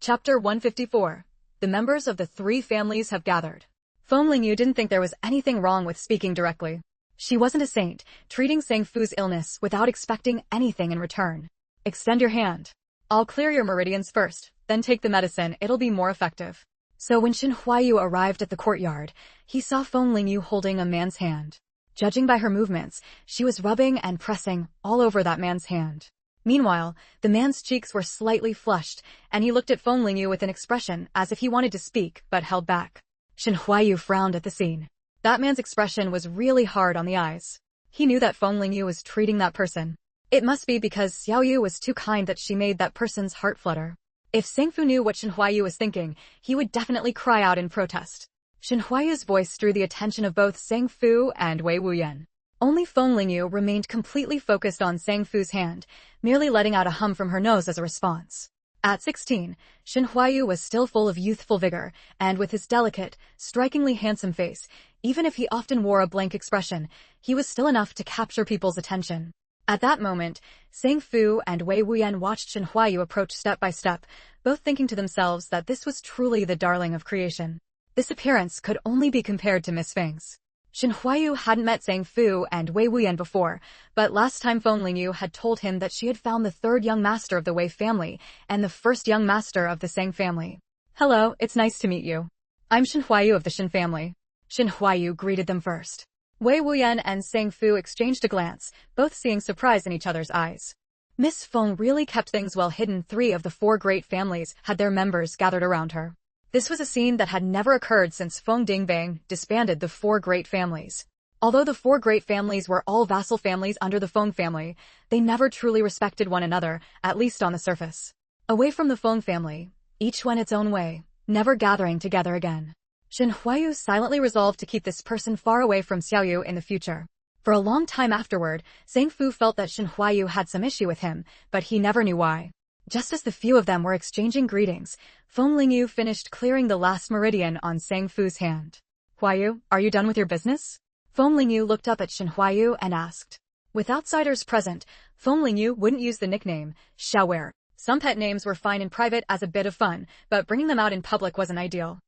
Chapter 154. The members of the three families have gathered. Feng Lingyu didn't think there was anything wrong with speaking directly. She wasn't a saint, treating Sang-fu's illness without expecting anything in return. Extend your hand. I'll clear your meridians first, then take the medicine, it'll be more effective. So when Shen Huayu arrived at the courtyard, he saw Feng Lingyu holding a man's hand. Judging by her movements, she was rubbing and pressing all over that man's hand. Meanwhile, the man's cheeks were slightly flushed, and he looked at Feng Lingyu with an expression as if he wanted to speak but held back. Shen Huayu frowned at the scene. That man's expression was really hard on the eyes. He knew that Feng Lingyu was treating that person. It must be because Xiaoyu was too kind that she made that person's heart flutter. If Sang-fu knew what Shen Huayu was thinking, he would definitely cry out in protest. Shen Huayu's voice drew the attention of both Sang-fu and Wei Wuyan. Only Feng Lingyu remained completely focused on Sang-fu's hand, merely letting out a hum from her nose as a response. At 16, Shen Huayu was still full of youthful vigor, and with his delicate, strikingly handsome face, even if he often wore a blank expression, he was still enough to capture people's attention. At that moment, Sang-fu and Wei Wuyan watched Shen Huayu approach step by step, both thinking to themselves that this was truly the darling of creation. This appearance could only be compared to Miss Feng's. Shen Huayu hadn't met Sang-fu and Wei Wuyan before, but last time Feng Lingyu had told him that she had found the third young master of the Wei family and the first young master of the Sang family. Hello, it's nice to meet you. I'm Shen Huayu of the Shen family. Shen Huayu greeted them first. Wei Wuyan and Sang-fu exchanged a glance, both seeing surprise in each other's eyes. Miss Feng really kept things well hidden. 3 of the 4 great families had their members gathered around her. This was a scene that had never occurred since Feng Dingbang disbanded the 4 great families. Although the 4 great families were all vassal families under the Feng family, they never truly respected one another, at least on the surface. Away from the Feng family, each went its own way, never gathering together again. Shen Huayu silently resolved to keep this person far away from Xiaoyu in the future. For a long time afterward, Sang-fu felt that Shen Huayu had some issue with him, but he never knew why. Just as the few of them were exchanging greetings, Feng Lingyu finished clearing the last meridian on Sang-fu's hand. Huayu, are you done with your business? Feng Lingyu looked up at Shen Huayu and asked. With outsiders present, Feng Lingyu wouldn't use the nickname, Xiaower. Some pet names were fine in private as a bit of fun, but bringing them out in public wasn't ideal.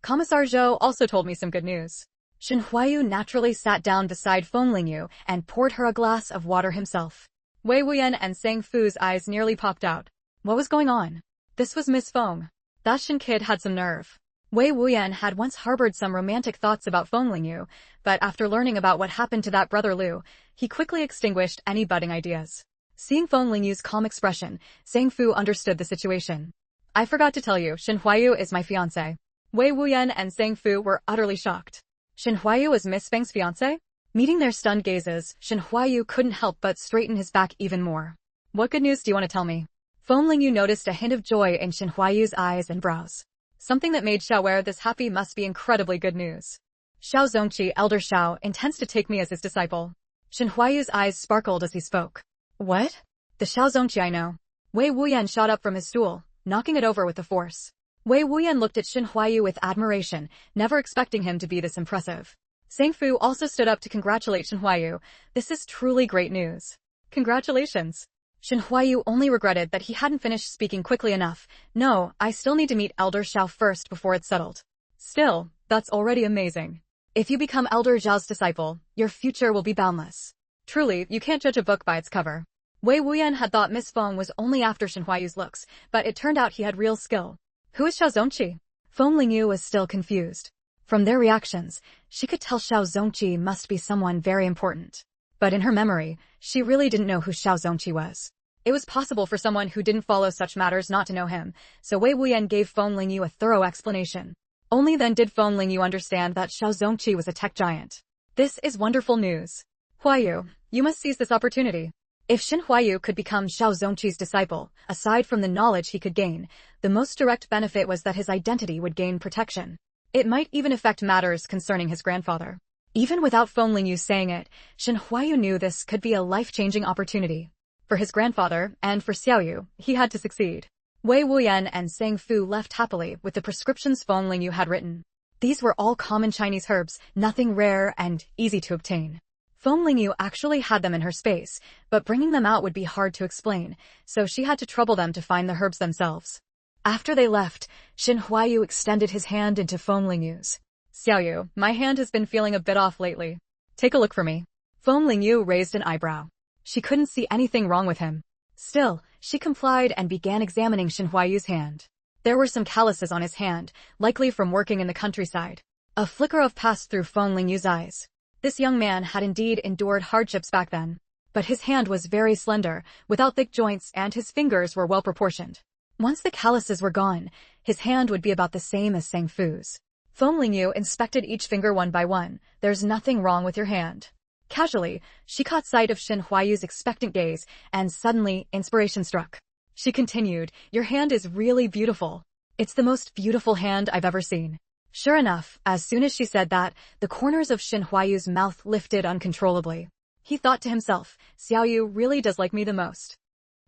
Commissar Zhou also told me some good news. Shen Huayu naturally sat down beside Feng Lingyu and poured her a glass of water himself. Wei Wuyan and Sang-fu's eyes nearly popped out. What was going on? This was Miss Feng. That Shen kid had some nerve. Wei Wuyan had once harbored some romantic thoughts about Feng Lingyu, but after learning about what happened to that brother Liu, he quickly extinguished any budding ideas. Seeing Feng Lingyu's calm expression, Sang-fu understood the situation. I forgot to tell you, Shen Huayu is my fiancé. Wei Wuyan and Sang-fu were utterly shocked. Shen Huayu was Miss Feng's fiancé? Meeting their stunned gazes, Shen Huayu couldn't help but straighten his back even more. What good news do you want to tell me? Feng Lingyu noticed a hint of joy in Shen Huayu's eyes and brows. Something that made Xiaower this happy must be incredibly good news. Xiao Zongqi, Elder Xiao, intends to take me as his disciple. Shen Huayu's eyes sparkled as he spoke. What? The Xiao Zongqi I know. Wei Wuyan shot up from his stool, knocking it over with the force. Wei Wuyan looked at Shen Huayu with admiration, never expecting him to be this impressive. Sang-fu also stood up to congratulate Shen Huayu. This is truly great news. Congratulations. Shen Huayu only regretted that he hadn't finished speaking quickly enough. No, I still need to meet Elder Xiao first before it's settled. Still, that's already amazing. If you become Elder Xiao's disciple, your future will be boundless. Truly, you can't judge a book by its cover. Wei Wuyan had thought Miss Feng was only after Shen Huayu's looks, but it turned out he had real skill. Who is Xiao Zongqi? Feng Lingyu was still confused. From their reactions, she could tell Xiao Zongqi must be someone very important. But in her memory, she really didn't know who Xiao Zongqi was. It was possible for someone who didn't follow such matters not to know him, so Wei Wuyan gave Feng Lingyu a thorough explanation. Only then did Feng Lingyu understand that Xiao Zongqi was a tech giant. This is wonderful news. Huayu, you must seize this opportunity. If Xin Huayu could become Xiao Zongqi's disciple, aside from the knowledge he could gain, the most direct benefit was that his identity would gain protection. It might even affect matters concerning his grandfather. Even without Feng Lingyu saying it, Xin Huayu knew this could be a life-changing opportunity. For his grandfather, and for Xiaoyu, he had to succeed. Wei Wuyan and Sang Fu left happily with the prescriptions Feng Lingyu had written. These were all common Chinese herbs, nothing rare and easy to obtain. Feng Lingyu actually had them in her space, but bringing them out would be hard to explain, so she had to trouble them to find the herbs themselves. After they left, Xin Huayu extended his hand into Feng Lingyu's. Xiaoyu, my hand has been feeling a bit off lately. Take a look for me. Feng Lingyu raised an eyebrow. She couldn't see anything wrong with him. Still, she complied and began examining Xin Huayu's hand. There were some calluses on his hand, likely from working in the countryside. A flicker of passed through Feng Lingyu's eyes. This young man had indeed endured hardships back then. But his hand was very slender, without thick joints, and his fingers were well proportioned. Once the calluses were gone, his hand would be about the same as Sang Fu's. Feng Lingyu inspected each finger one by one. There's nothing wrong with your hand. Casually, she caught sight of Xin Huayu's expectant gaze, and suddenly, inspiration struck. She continued, your hand is really beautiful. It's the most beautiful hand I've ever seen. Sure enough, as soon as she said that, the corners of Xin Huayu's mouth lifted uncontrollably. He thought to himself, Xiaoyu really does like me the most.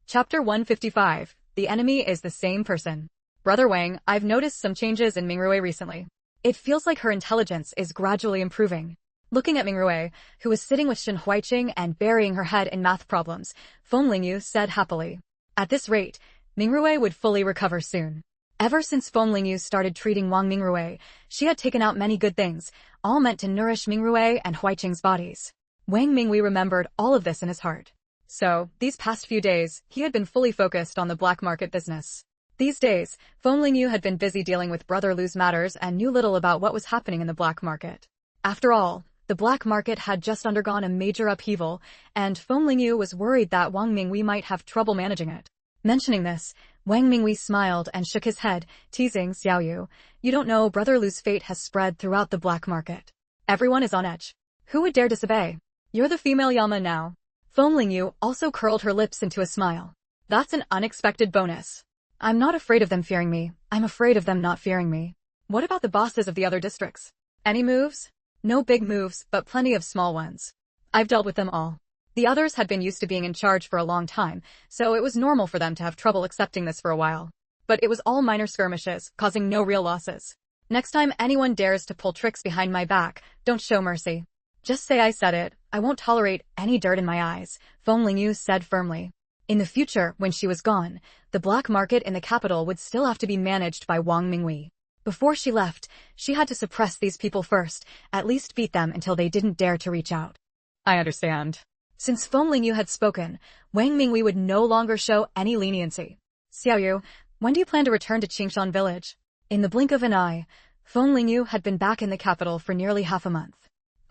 Chapter 155, The Enemy is the Same Person. Brother Wang, I've noticed some changes in Mingrue recently. It feels like her intelligence is gradually improving. Looking at Mingrue, who was sitting with Xin Huaiqing and burying her head in math problems, Feng Lingyu said happily. At this rate, Mingrue would fully recover soon. Ever since Feng Lingyu started treating Wang Mingrue, she had taken out many good things, all meant to nourish Mingrue and Huaiqing's bodies. Wang Mingwei remembered all of this in his heart. So, these past few days, he had been fully focused on the black market business. These days, Feng Lingyu had been busy dealing with Brother Lu's matters and knew little about what was happening in the black market. After all, the black market had just undergone a major upheaval, and Feng Lingyu was worried that Wang Mingwei might have trouble managing it. Mentioning this, Wang Mingwei smiled and shook his head, teasing Xiaoyu. You don't know, Brother Lu's fate has spread throughout the black market. Everyone is on edge. Who would dare disobey? You're the female Yama now. Feng Lingyu also curled her lips into a smile. That's an unexpected bonus. I'm not afraid of them fearing me. I'm afraid of them not fearing me. What about the bosses of the other districts? Any moves? No big moves, but plenty of small ones. I've dealt with them all. The others had been used to being in charge for a long time, so it was normal for them to have trouble accepting this for a while. But it was all minor skirmishes, causing no real losses. Next time anyone dares to pull tricks behind my back, don't show mercy. Just say I said it. I won't tolerate any dirt in my eyes, Feng Lingyu said firmly. In the future, when she was gone, the black market in the capital would still have to be managed by Wang Mingwei. Before she left, she had to suppress these people first, at least beat them until they didn't dare to reach out. I understand. Since Feng Lingyu had spoken, Wang Mingwei would no longer show any leniency. Xiaoyu, when do you plan to return to Qingshan village? In the blink of an eye, Feng Lingyu had been back in the capital for nearly half a month.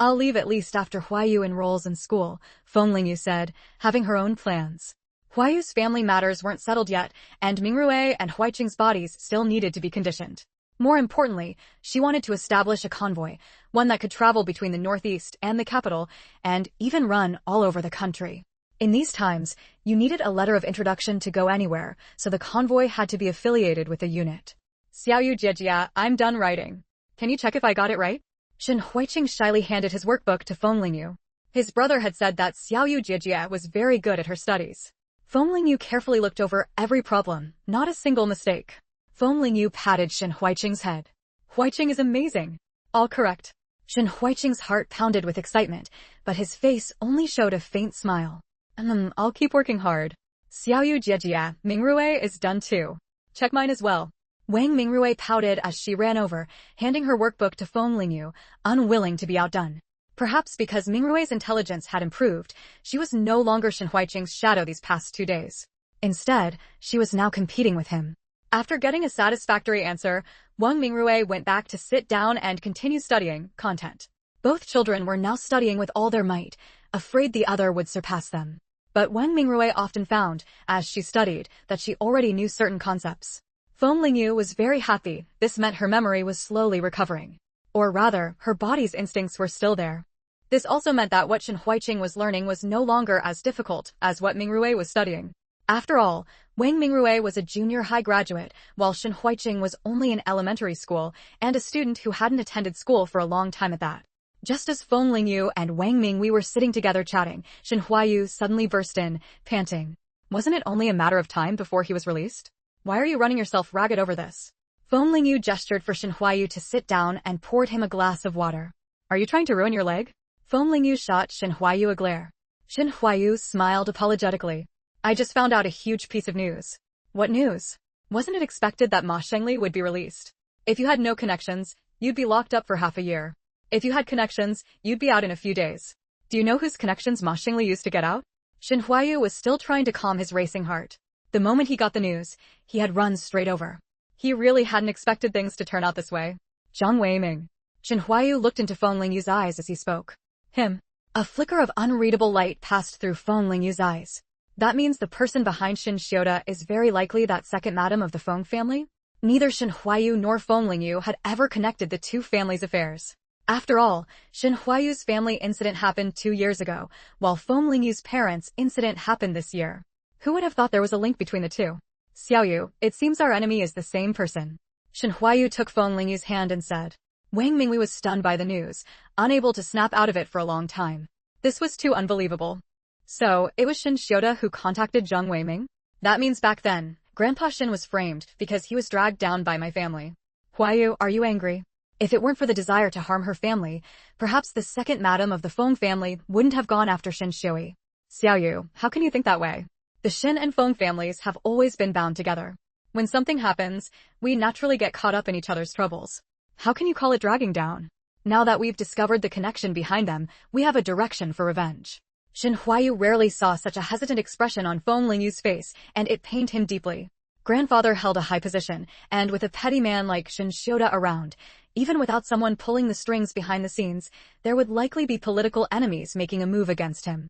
I'll leave at least after Huayu enrolls in school, Feng Lingyu said, having her own plans. Huayu's family matters weren't settled yet, and Mingrue and Huaiqing's bodies still needed to be conditioned. More importantly, she wanted to establish a convoy, one that could travel between the northeast and the capital, and even run all over the country. In these times, you needed a letter of introduction to go anywhere, so the convoy had to be affiliated with a unit. Xiaoyu Jiejia, I'm done writing. Can you check if I got it right? Xin Huaiqing shyly handed his workbook to Feng Lingyu. His brother had said that Xiaoyu Jiejia was very good at her studies. Feng Lingyu carefully looked over every problem, not a single mistake. Feng Lingyu patted Xin Huaiqing's head. Huaiqing is amazing. All correct. Xin Huaiqing's heart pounded with excitement, but his face only showed a faint smile. I'll keep working hard. Xiaoyu Jiejia, Mingrue is done too. Check mine as well. Wang Mingrue pouted as she ran over, handing her workbook to Feng Lingyu, unwilling to be outdone. Perhaps because Mingrue's intelligence had improved, she was no longer Xin Huaiqing's shadow these past 2 days. Instead, she was now competing with him. After getting a satisfactory answer, Wang Mingrui went back to sit down and continue studying content. Both children were now studying with all their might, afraid the other would surpass them. But Wang Mingrui often found, as she studied, that she already knew certain concepts. Feng Lingyu was very happy. This meant her memory was slowly recovering. Or rather, her body's instincts were still there. This also meant that what Shen Huiqing was learning was no longer as difficult as what Mingrui was studying. After all, Wang Mingrui was a junior high graduate, while Shen Huiqing was only in elementary school and a student who hadn't attended school for a long time at that. Just as Feng Lingyu and Wang Mingwei were sitting together chatting, Shen Huiyu suddenly burst in, panting. Wasn't it only a matter of time before he was released? Why are you running yourself ragged over this? Feng Lingyu gestured for Shen Huiyu to sit down and poured him a glass of water. Are you trying to ruin your leg? Feng Lingyu shot Shen Huiyu a glare. Shen Huiyu smiled apologetically. I just found out a huge piece of news. What news? Wasn't it expected that Ma Shengli would be released? If you had no connections, you'd be locked up for half a year. If you had connections, you'd be out in a few days. Do you know whose connections Ma Shengli used to get out? Shen Huiyu was still trying to calm his racing heart. The moment he got the news, he had run straight over. He really hadn't expected things to turn out this way. Zhang Weiming. Shen Huiyu looked into Feng Lingyu's eyes as he spoke. Him. A flicker of unreadable light passed through Feng Lingyu's eyes. That means the person behind Shin Xiuda is very likely that second madam of the Feng family? Neither Shen Huiyu nor Feng Lingyu had ever connected the two families' affairs. After all, Shen Huiyu's family incident happened 2 years ago, while Feng Lingyu's parents' incident happened this year. Who would have thought there was a link between the two? Xiaoyu, it seems our enemy is the same person. Shen Huiyu took Feng Lingyu's hand and said. Wang Mingwei was stunned by the news, unable to snap out of it for a long time. This was too unbelievable. So, it was Shin Xiuda who contacted Zhang Weiming? That means back then, Grandpa Shin was framed because he was dragged down by my family. Huiyu, are you angry? If it weren't for the desire to harm her family, perhaps the second madam of the Feng family wouldn't have gone after Shin Shui. Xiaoyu, how can you think that way? The Shin and Feng families have always been bound together. When something happens, we naturally get caught up in each other's troubles. How can you call it dragging down? Now that we've discovered the connection behind them, we have a direction for revenge. Shen Huiyu rarely saw such a hesitant expression on Feng Lingyu's face, and it pained him deeply. Grandfather held a high position, and with a petty man like Shin Xiuda around, even without someone pulling the strings behind the scenes, there would likely be political enemies making a move against him.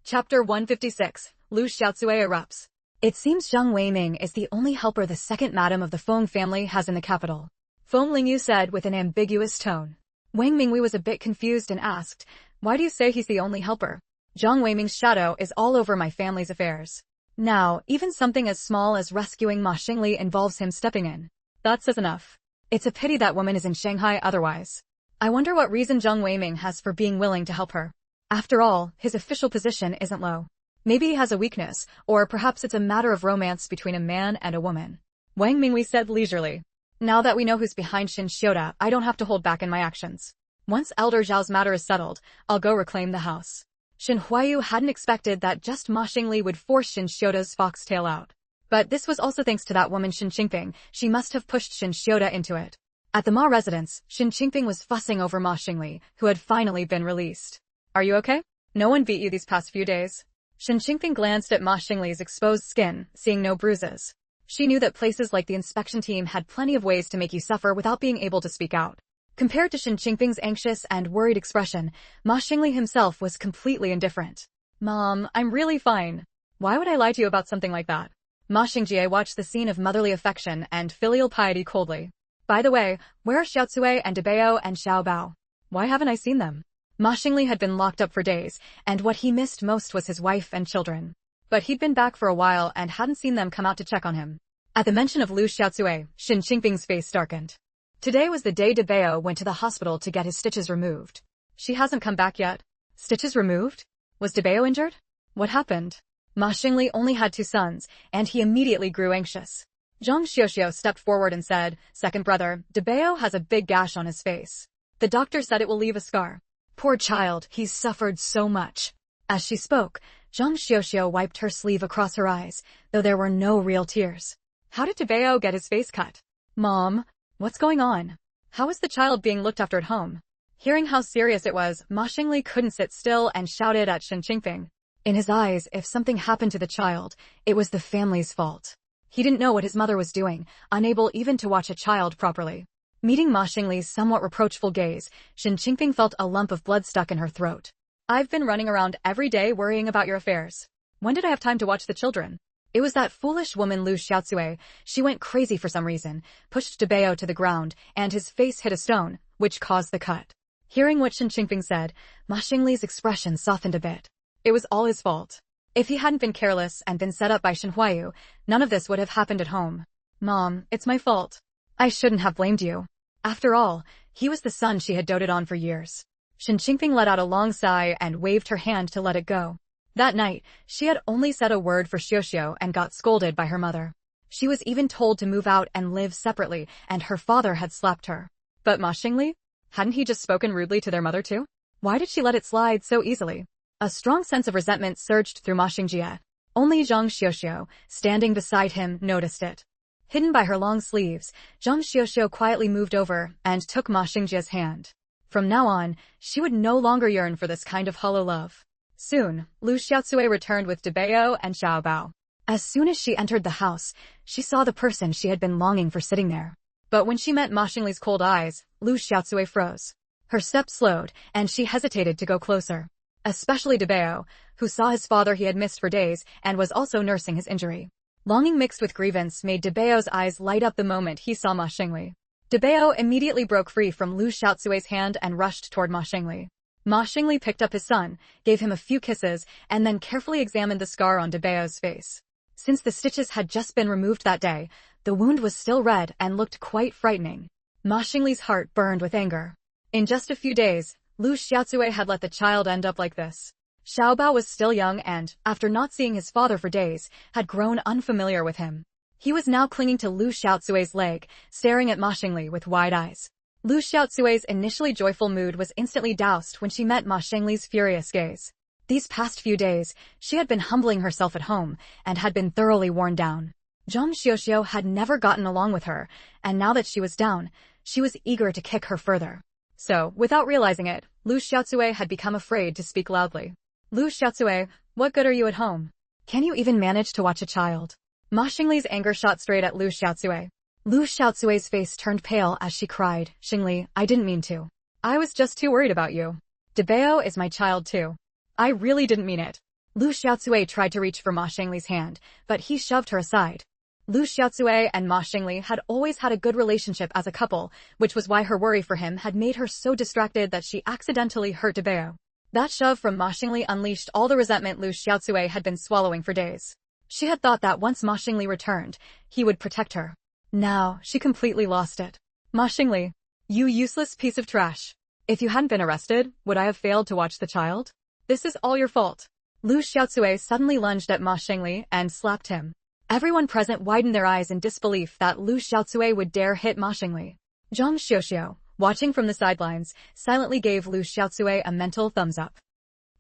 Chapter 156, Lu Xiaocui erupts. It seems Zhang Weiming is the only helper the second madam of the Feng family has in the capital. Feng Lingyu said with an ambiguous tone. Wang Mingwei was a bit confused and asked, why do you say he's the only helper? Zhang Weiming's shadow is all over my family's affairs. Now, even something as small as rescuing Ma Xingli involves him stepping in. That says enough. It's a pity that woman is in Shanghai otherwise. I wonder what reason Zhang Weiming has for being willing to help her. After all, his official position isn't low. Maybe he has a weakness, or perhaps it's a matter of romance between a man and a woman. Wang Mingwei said leisurely. Now that we know who's behind Shin Xiuda, I don't have to hold back in my actions. Once Elder Zhao's matter is settled, I'll go reclaim the house. Shen Huiyu hadn't expected that just Ma Xingli would force Shin Xiuda's foxtail out. But this was also thanks to that woman Shin Qingping. She must have pushed Shin Xiuda into it. At the Ma residence, Shin Qingping was fussing over Ma Xingli, who had finally been released. Are you okay? No one beat you these past few days? Shin Qingping glanced at Ma Xingli's exposed skin, seeing no bruises. She knew that places like the inspection team had plenty of ways to make you suffer without being able to speak out. Compared to Shin Qingping's anxious and worried expression, Ma Xingli himself was completely indifferent. Mom, I'm really fine. Why would I lie to you about something like that? Ma Xingjie watched the scene of motherly affection and filial piety coldly. By the way, where are Xiaocui and Debao and Xiaobao? Why haven't I seen them? Ma Xingli had been locked up for days, and what he missed most was his wife and children. But he'd been back for a while and hadn't seen them come out to check on him. At the mention of Lu Xiaocui, Shin Qingping's face darkened. Today was the day Debao went to the hospital to get his stitches removed. She hasn't come back yet. Stitches removed? Was Debao injured? What happened? Ma Xingli only had 2 sons, and he immediately grew anxious. Zhang Xiuxiu stepped forward and said, second brother, Debao has a big gash on his face. The doctor said it will leave a scar. Poor child, he's suffered so much. As she spoke, Zhang Xiuxiu wiped her sleeve across her eyes, though there were no real tears. How did Debao get his face cut? Mom, what's going on? How is the child being looked after at home? Hearing how serious it was, Ma Xingli couldn't sit still and shouted at Shin Qingping. In his eyes, if something happened to the child, it was the family's fault. He didn't know what his mother was doing, unable even to watch a child properly. Meeting Ma Xingli's somewhat reproachful gaze, Shen Qingping felt a lump of blood stuck in her throat. I've been running around every day worrying about your affairs. When did I have time to watch the children? It was that foolish woman Lu Xiaocui. She went crazy for some reason, pushed Debao to the ground, and his face hit a stone, which caused the cut. Hearing what Shen Qingping said, Ma Xingli's expression softened a bit. It was all his fault. If he hadn't been careless and been set up by Shen Huayu, none of this would have happened at home. Mom, it's my fault. I shouldn't have blamed you. After all, he was the son she had doted on for years. Shen Qingping let out a long sigh and waved her hand to let it go. That night, she had only said a word for Xiuxiu and got scolded by her mother. She was even told to move out and live separately, and her father had slapped her. But Ma Xingli? Hadn't he just spoken rudely to their mother too? Why did she let it slide so easily? A strong sense of resentment surged through Ma Xingjie. Only Zhang Xiuxiu, standing beside him, noticed it. Hidden by her long sleeves, Zhang Xiuxiu quietly moved over and took Ma Xingjie's hand. From now on, she would no longer yearn for this kind of hollow love. Soon, Lu Xiaocui returned with Debao and Xiaobao. As soon as she entered the house, she saw the person she had been longing for sitting there. But when she met Ma Xingli's cold eyes, Lu Xiaocui froze. Her steps slowed, and she hesitated to go closer. Especially Debao, who saw his father he had missed for days and was also nursing his injury. Longing mixed with grievance made Debao's eyes light up the moment he saw Ma Xingli. Debao immediately broke free from Lu Xiaocui's hand and rushed toward Ma Xingli. Ma Xingli picked up his son, gave him a few kisses, and then carefully examined the scar on Debao's face. Since the stitches had just been removed that day, the wound was still red and looked quite frightening. Ma Xingli's heart burned with anger. In just a few days, Lu Xiaocui had let the child end up like this. Xiaobao was still young and, after not seeing his father for days, had grown unfamiliar with him. He was now clinging to Lu Xiaocui's leg, staring at Ma Xingli with wide eyes. Lu Xiaocui's initially joyful mood was instantly doused when she met Ma Xingli's furious gaze. These past few days, she had been humbling herself at home and had been thoroughly worn down. Zhang Xiuxiu had never gotten along with her, and now that she was down, she was eager to kick her further. So, without realizing it, Lu Xiaocui had become afraid to speak loudly. Lu Xiaocui, what good are you at home? Can you even manage to watch a child? Ma Xingli's anger shot straight at Lu Xiaocui. Lu Xiaocui's face turned pale as she cried, Xingli, I didn't mean to. I was just too worried about you. Debao is my child too. I really didn't mean it. Lu Xiaocui tried to reach for Ma Xingli's hand, but he shoved her aside. Lu Xiaocui and Ma Xingli had always had a good relationship as a couple, which was why her worry for him had made her so distracted that she accidentally hurt Debao. That shove from Ma Xingli unleashed all the resentment Lu Xiaocui had been swallowing for days. She had thought that once Ma Xingli returned, he would protect her. Now, she completely lost it. Ma Xingli, you useless piece of trash. If you hadn't been arrested, would I have failed to watch the child? This is all your fault. Lu Xiaocui suddenly lunged at Ma Xingli and slapped him. Everyone present widened their eyes in disbelief that Lu Xiaocui would dare hit Ma Xingli. Zhang Xiuxiu, watching from the sidelines, silently gave Lu Xiaocui a mental thumbs up.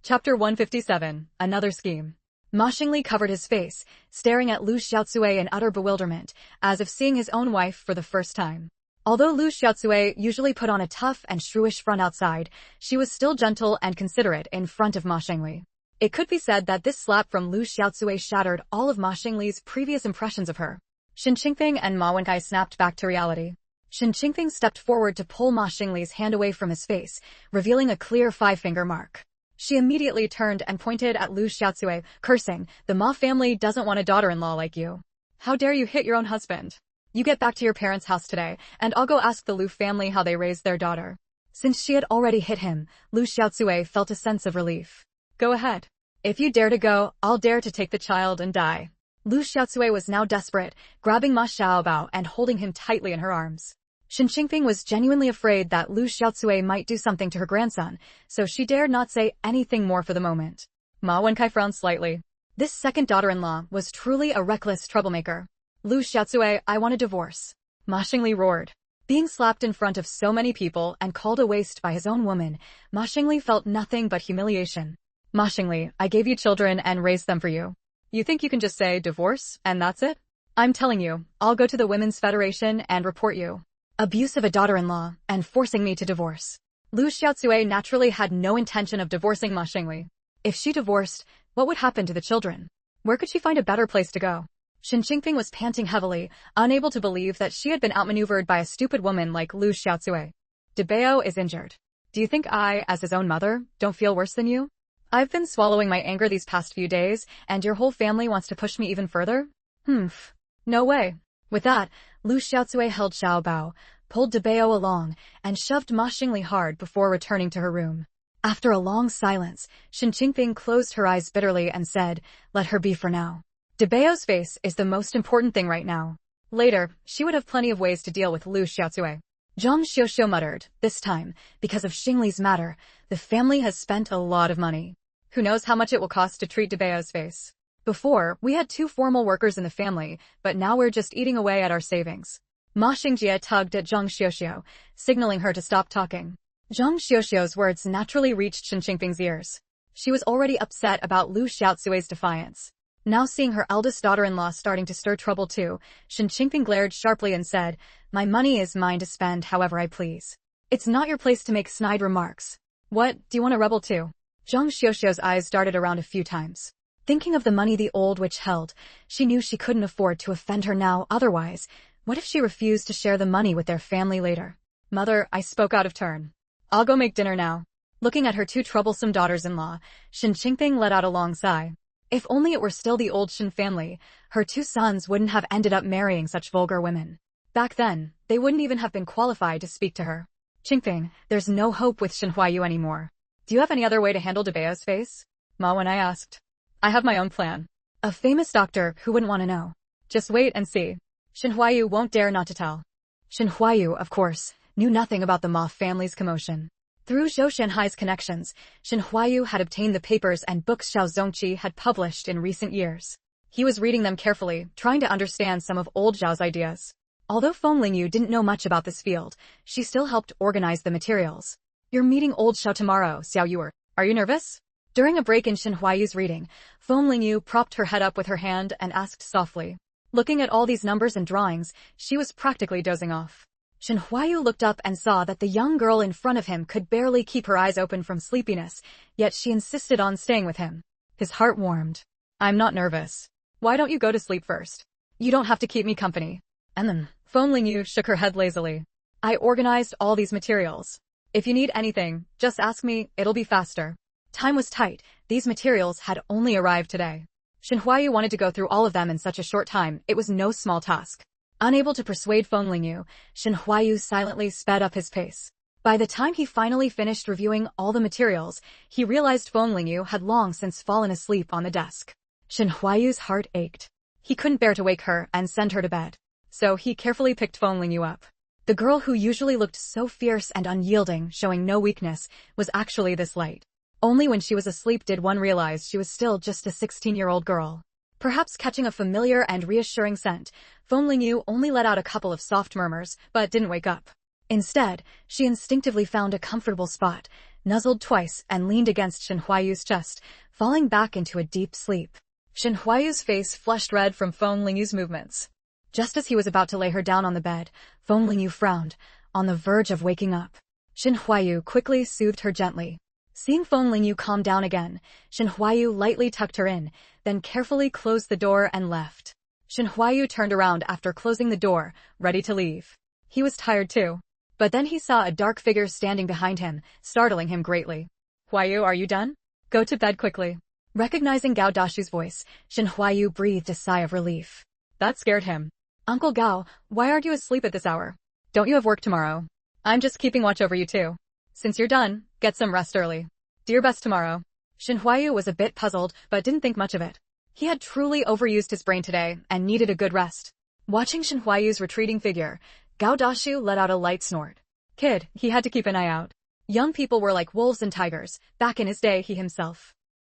Chapter 157, Another Scheme. Ma Xingli covered his face, staring at Lu Xiaocui in utter bewilderment, as if seeing his own wife for the first time. Although Lu Xiaocui usually put on a tough and shrewish front outside, she was still gentle and considerate in front of Ma Xingli. It could be said that this slap from Lu Xiaocui shattered all of Ma Xingli's previous impressions of her. Shen Qingping and Ma Wenkai snapped back to reality. Shen Qingping stepped forward to pull Ma Xingli's hand away from his face, revealing a clear five-finger mark. She immediately turned and pointed at Lu Xiaocui, cursing, the Ma family doesn't want a daughter-in-law like you. How dare you hit your own husband? You get back to your parents' house today, and I'll go ask the Lu family how they raised their daughter. Since she had already hit him, Lu Xiaocui felt a sense of relief. Go ahead. If you dare to go, I'll dare to take the child and die. Lu Xiaocui was now desperate, grabbing Ma Xiaobao and holding him tightly in her arms. Shen Qingping was genuinely afraid that Lu Xiaocui might do something to her grandson, so she dared not say anything more for the moment. Ma Wenkai frowned slightly. This second daughter-in-law was truly a reckless troublemaker. Lu Xiaocui, I want a divorce. Ma Xingli roared. Being slapped in front of so many people and called a waste by his own woman, Ma Xingli felt nothing but humiliation. Ma Xingli, I gave you children and raised them for you. You think you can just say divorce, and that's it? I'm telling you, I'll go to the Women's Federation and report you. Abuse of a daughter-in-law, and forcing me to divorce. Lu Xiaocui naturally had no intention of divorcing Ma Xingli. If she divorced, what would happen to the children? Where could she find a better place to go? Shen Qingfeng was panting heavily, unable to believe that she had been outmaneuvered by a stupid woman like Lu Xiaocui. Debao is injured. Do you think I, as his own mother, don't feel worse than you? I've been swallowing my anger these past few days, and your whole family wants to push me even further? Humph. No way. With that, Lu Xiaocui held Xiao Bao, pulled Debao along, and shoved Ma Xingli hard before returning to her room. After a long silence, Shen Qingfeng closed her eyes bitterly and said, "Let her be for now. Debao's face is the most important thing right now. Later, she would have plenty of ways to deal with Lu Xiaocui." Zhang Xiuxiu muttered, "This time, because of Xingli's matter, the family has spent a lot of money. Who knows how much it will cost to treat Debao's face? Before, we had 2 formal workers in the family, but now we're just eating away at our savings." Ma Xingjie tugged at Zhang Xiuxiu, signaling her to stop talking. Zhang Xiuxiu's words naturally reached Shen Qingfeng's ears. She was already upset about Lu Xiaocui's defiance. Now seeing her eldest daughter-in-law starting to stir trouble too, Shen Qingfeng glared sharply and said, "My money is mine to spend however I please. It's not your place to make snide remarks. What, do you want to rebel too?" Zhang Xiuxiu's eyes darted around a few times. Thinking of the money the old witch held, she knew she couldn't afford to offend her now otherwise. What if she refused to share the money with their family later? "Mother, I spoke out of turn. I'll go make dinner now." Looking at her 2 troublesome daughters-in-law, Shen Qingfeng let out a long sigh. If only it were still the old Shen family, her 2 sons wouldn't have ended up marrying such vulgar women. Back then, they wouldn't even have been qualified to speak to her. "Qingfeng, there's no hope with Shen Huayu anymore. Do you have any other way to handle Debao's face?" Ma Wen asked. "I have my own plan. A famous doctor who wouldn't want to know. Just wait and see. Shen Huayu won't dare not to tell." Shen Huayu, of course, knew nothing about the Ma family's commotion. Through Zhou Shanhai's connections, Shen Huayu had obtained the papers and books Xiao Zongqi had published in recent years. He was reading them carefully, trying to understand some of old Zhao's ideas. Although Feng Lingyu didn't know much about this field, she still helped organize the materials. "You're meeting old Xiao tomorrow, Xiao Yuer. Are you nervous?" During a break in Shen Huayu's reading, Feng Lingyu propped her head up with her hand and asked softly. Looking at all these numbers and drawings, she was practically dozing off. Shen Huayu looked up and saw that the young girl in front of him could barely keep her eyes open from sleepiness, yet she insisted on staying with him. His heart warmed. "I'm not nervous. Why don't you go to sleep first? You don't have to keep me company." And then, Feng Lingyu shook her head lazily. "I organized all these materials. If you need anything, just ask me, it'll be faster." Time was tight, these materials had only arrived today. Shen Huayu wanted to go through all of them in such a short time, it was no small task. Unable to persuade Feng Lingyu, Shen Huayu silently sped up his pace. By the time he finally finished reviewing all the materials, he realized Feng Lingyu had long since fallen asleep on the desk. Shen Huayu's heart ached. He couldn't bear to wake her and send her to bed. So he carefully picked Feng Lingyu up. The girl who usually looked so fierce and unyielding, showing no weakness, was actually this light. Only when she was asleep did one realize she was still just a 16-year-old girl. Perhaps catching a familiar and reassuring scent, Feng Lingyu only let out a couple of soft murmurs, but didn't wake up. Instead, she instinctively found a comfortable spot, nuzzled twice and leaned against Shen Huayu's chest, falling back into a deep sleep. Shen Huayu's face flushed red from Feng Lingyu's movements. Just as he was about to lay her down on the bed, Feng Lingyu frowned, on the verge of waking up. Shen Huayu quickly soothed her gently. Seeing Feng Lingyu calm down again, Shen Huayu lightly tucked her in, then carefully closed the door and left. Shen Huayu turned around after closing the door, ready to leave. He was tired too. But then he saw a dark figure standing behind him, startling him greatly. "Huayu, are you done? Go to bed quickly." Recognizing Gao Dashu's voice, Shen Huayu breathed a sigh of relief. That scared him. "Uncle Gao, why aren't you asleep at this hour? Don't you have work tomorrow?" "I'm just keeping watch over you too. Since you're done, get some rest early. Do your best tomorrow." Shen Huayu was a bit puzzled, but didn't think much of it. He had truly overused his brain today and needed a good rest. Watching Shen Huayu's retreating figure, Gao Dashu let out a light snort. Kid, he had to keep an eye out. Young people were like wolves and tigers, back in his day he himself.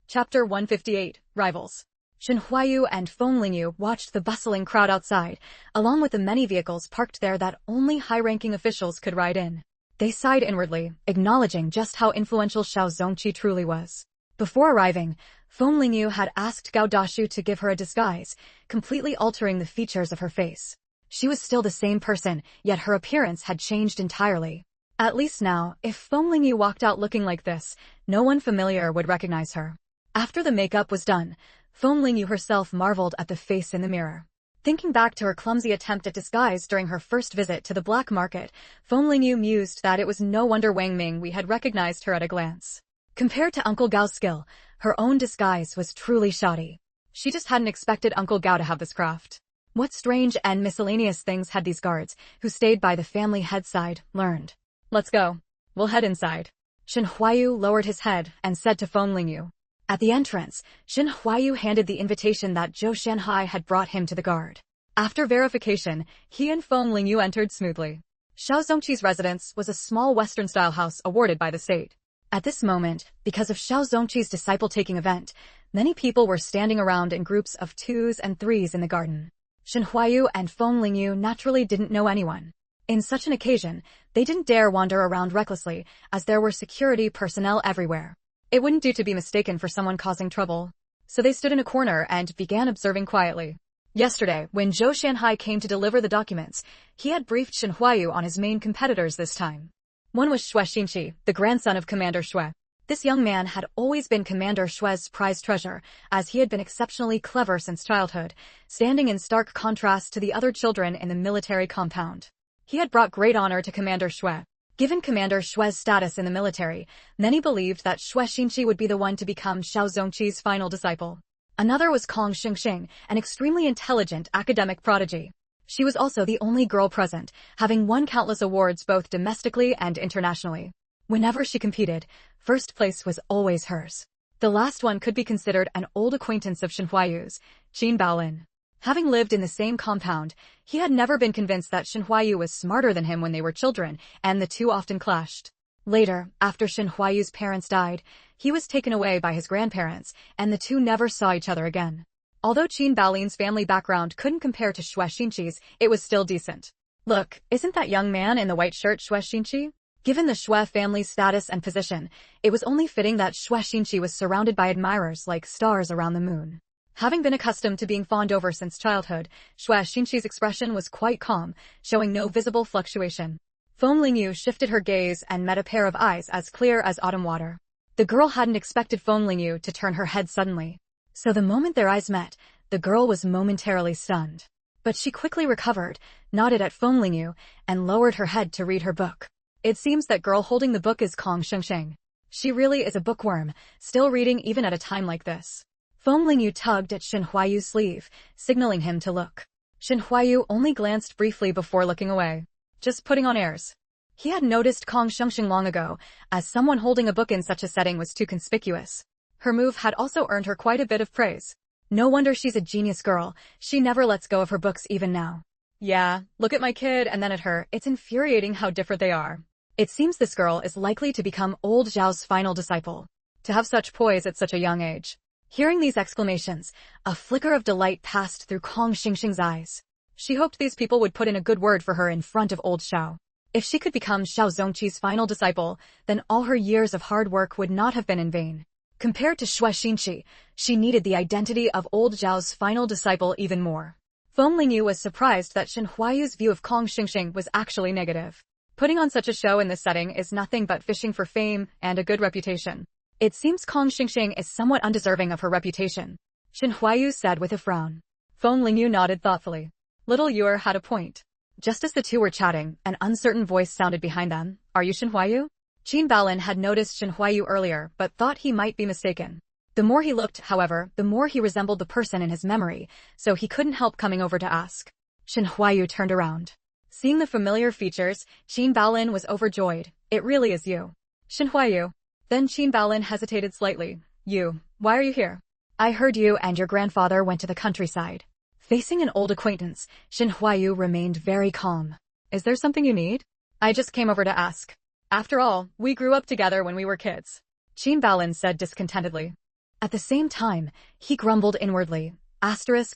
Chapter 158, Rivals. Shen Huayu and Feng Lingyu watched the bustling crowd outside, along with the many vehicles parked there that only high-ranking officials could ride in. They sighed inwardly, acknowledging just how influential Xiao Zongqi truly was. Before arriving, Feng Lingyu had asked Gao Dashu to give her a disguise, completely altering the features of her face. She was still the same person, yet her appearance had changed entirely. At least now, if Feng Lingyu walked out looking like this, no one familiar would recognize her. After the makeup was done, Feng Lingyu herself marveled at the face in the mirror. Thinking back to her clumsy attempt at disguise during her first visit to the black market, Feng Lingyu mused that it was no wonder Wang Mingwei had recognized her at a glance. Compared to Uncle Gao's skill, her own disguise was truly shoddy. She just hadn't expected Uncle Gao to have this craft. What strange and miscellaneous things had these guards, who stayed by the family head's side, learned? Let's go. We'll head inside. Shen Huayu lowered his head and said to Feng Lingyu. At the entrance, Shen Huayu handed the invitation that Zhou Shanhai had brought him to the guard. After verification, he and Feng Lingyu entered smoothly. Xiao Zongqi's residence was a small Western-style house awarded by the state. At this moment, because of Xiao Zongqi's disciple-taking event, many people were standing around in groups of 2s and 3s in the garden. Shen Huayu and Feng Lingyu naturally didn't know anyone. In such an occasion, they didn't dare wander around recklessly, as there were security personnel everywhere. It wouldn't do to be mistaken for someone causing trouble. So they stood in a corner and began observing quietly. Yesterday, when Zhou Shanhai came to deliver the documents, he had briefed Shen Huayu on his main competitors this time. One was Xue Xinqi, the grandson of Commander Xue. This young man had always been Commander Xue's prized treasure, as he had been exceptionally clever since childhood, standing in stark contrast to the other children in the military compound. He had brought great honor to Commander Xue. Given Commander Xue's status in the military, many believed that Xue Xinqi would be the one to become Xiao Zongqi's final disciple. Another was Kong Xingxing, an extremely intelligent academic prodigy. She was also the only girl present, having won countless awards both domestically and internationally. Whenever she competed, first place was always hers. The last one could be considered an old acquaintance of Shen Huayu's, Qin Baolin. Having lived in the same compound, he had never been convinced that Shen Huayu was smarter than him when they were children, and the two often clashed. Later, after Shen Huayu's parents died, he was taken away by his grandparents, and the two never saw each other again. Although Qin Baolin's family background couldn't compare to Xue Xinqi's, it was still decent. Look, isn't that young man in the white shirt Xue Xinqi? Given the Xue family's status and position, it was only fitting that Xue Xinqi was surrounded by admirers like stars around the moon. Having been accustomed to being fawned over since childhood, Xue Xinqi's expression was quite calm, showing no visible fluctuation. Feng Lingyu shifted her gaze and met a pair of eyes as clear as autumn water. The girl hadn't expected Feng Lingyu to turn her head suddenly. So the moment their eyes met, the girl was momentarily stunned. But she quickly recovered, nodded at Feng Lingyu, and lowered her head to read her book. It seems that girl holding the book is Kong Xingxing. She really is a bookworm, still reading even at a time like this. Feng Lingyu tugged at Shen Huayu's sleeve, signaling him to look. Shen Huayu only glanced briefly before looking away. Just putting on airs. He had noticed Kong Xingxing long ago, as someone holding a book in such a setting was too conspicuous. Her move had also earned her quite a bit of praise. No wonder she's a genius girl, she never lets go of her books even now. Yeah, look at my kid and then at her, it's infuriating how different they are. It seems this girl is likely to become old Zhao's final disciple. To have such poise at such a young age. Hearing these exclamations, a flicker of delight passed through Kong Xingxing's eyes. She hoped these people would put in a good word for her in front of old Xiao. If she could become Xiao Zongqi's final disciple, then all her years of hard work would not have been in vain. Compared to Xue Xinqi, she needed the identity of old Zhao's final disciple even more. Feng Lingyu was surprised that Shen Huayu's view of Kong Xingxing was actually negative. Putting on such a show in this setting is nothing but fishing for fame and a good reputation. It seems Kong Xingxing is somewhat undeserving of her reputation, Shen Huayu said with a frown. Feng Lingyu nodded thoughtfully. Little Yuer had a point. Just as the two were chatting, an uncertain voice sounded behind them. Are you Shen Huayu? Qin Baolin had noticed Shen Huayu earlier, but thought he might be mistaken. The more he looked, however, the more he resembled the person in his memory, so he couldn't help coming over to ask. Shen Huayu turned around. Seeing the familiar features, Qin Baolin was overjoyed. It really is you. Shen Huayu. Then Qin Baolin hesitated slightly. You, why are you here? I heard you and your grandfather went to the countryside. Facing an old acquaintance, Shen Huayu remained very calm. Is there something you need? I just came over to ask. After all, we grew up together when we were kids. Qin Baolin said discontentedly. At the same time, he grumbled inwardly.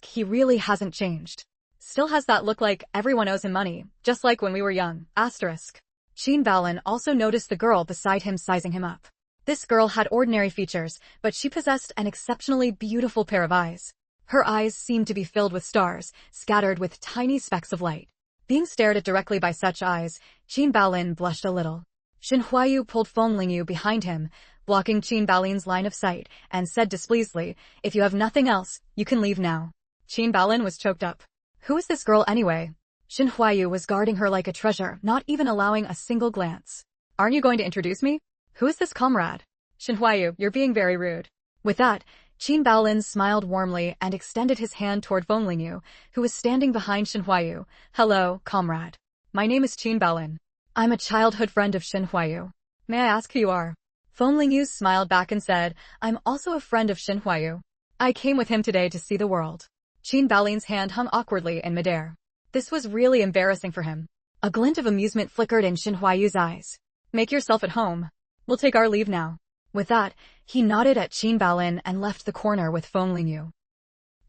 He really hasn't changed. Still has that look like everyone owes him money, just like when we were young. Qin Baolin also noticed the girl beside him sizing him up. This girl had ordinary features, but she possessed an exceptionally beautiful pair of eyes. Her eyes seemed to be filled with stars, scattered with tiny specks of light. Being stared at directly by such eyes, Qin Baolin blushed a little. Shen Huayu pulled Feng Lingyu behind him, blocking Qin Baolin's line of sight, and said displeasedly, if you have nothing else, you can leave now. Qin Baolin was choked up. Who is this girl anyway? Shin Huayu was guarding her like a treasure, not even allowing a single glance. Aren't you going to introduce me? Who is this comrade? Shin Huayu, you're being very rude. With that, Qin Baolin smiled warmly and extended his hand toward Feng Lingyu, who was standing behind Shin Huayu. Hello, comrade. My name is Qin Baolin. I'm a childhood friend of Shin Huayu. May I ask who you are? Feng Lingyu smiled back and said, I'm also a friend of Shin Huayu. I came with him today to see the world. Qin Baolin's hand hung awkwardly in midair. This was really embarrassing for him. A glint of amusement flickered in Shin Huayu's eyes. Make yourself at home. We'll take our leave now. With that, he nodded at Qin Baolin and left the corner with Feng Lingyu.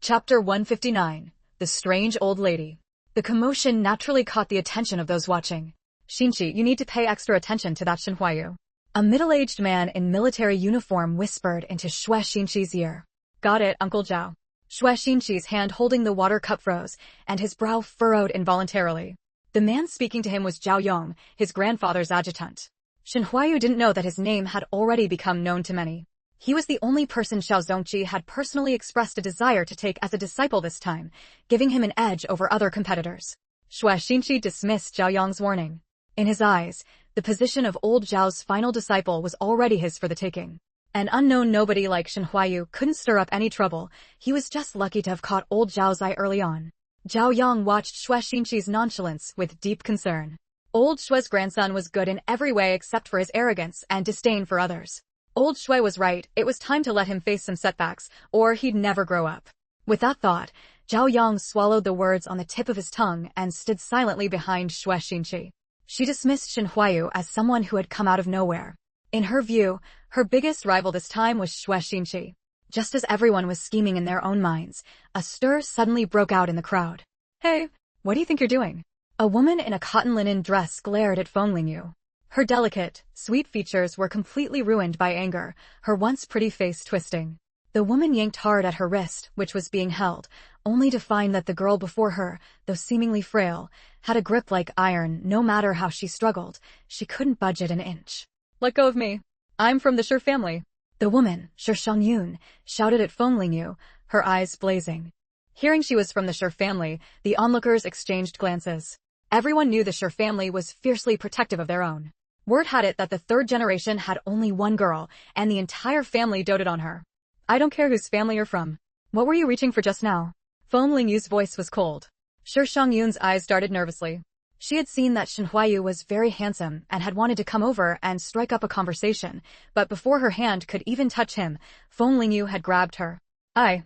Chapter 159. The Strange Old Lady. The commotion naturally caught the attention of those watching. Xinqi, you need to pay extra attention to that Shin Huayu. A middle-aged man in military uniform whispered into Xue Xinqi's ear. Got it, Uncle Zhao. Xue Xinqi's hand holding the water cup froze, and his brow furrowed involuntarily. The man speaking to him was Zhao Yong, his grandfather's adjutant. Shin Huayu didn't know that his name had already become known to many. He was the only person Xiao Zongqi had personally expressed a desire to take as a disciple this time, giving him an edge over other competitors. Xue Xinqi dismissed Zhao Yong's warning. In his eyes, the position of old Zhao's final disciple was already his for the taking. An unknown nobody like Shin Huayu couldn't stir up any trouble. He was just lucky to have caught old Zhao's eye early on. Zhao Yong watched Xue Xinqi's nonchalance with deep concern. Old Xue's grandson was good in every way except for his arrogance and disdain for others. Old Xue was right, it was time to let him face some setbacks, or he'd never grow up. With that thought, Zhao Yong swallowed the words on the tip of his tongue and stood silently behind Xue Xinqi. She dismissed Shin Huayu as someone who had come out of nowhere. In her view, her biggest rival this time was Xue Xinqi. Just as everyone was scheming in their own minds, a stir suddenly broke out in the crowd. Hey, what do you think you're doing? A woman in a cotton linen dress glared at Feng Lingyu. Her delicate, sweet features were completely ruined by anger, her once pretty face twisting. The woman yanked hard at her wrist, which was being held, only to find that the girl before her, though seemingly frail, had a grip like iron. No matter how she struggled, she couldn't budge it an inch. Let go of me. I'm from the Shi family. The woman, Shi Shangyun, shouted at Feng Lingyu, her eyes blazing. Hearing she was from the Shi family, the onlookers exchanged glances. Everyone knew the Shi family was fiercely protective of their own. Word had it that the third generation had only one girl, and the entire family doted on her. I don't care whose family you're from. What were you reaching for just now? Feng Lingyu's voice was cold. Shi Shangyun's eyes darted nervously. She had seen that Shin Huayu was very handsome and had wanted to come over and strike up a conversation, but before her hand could even touch him, Feng Lingyu had grabbed her. I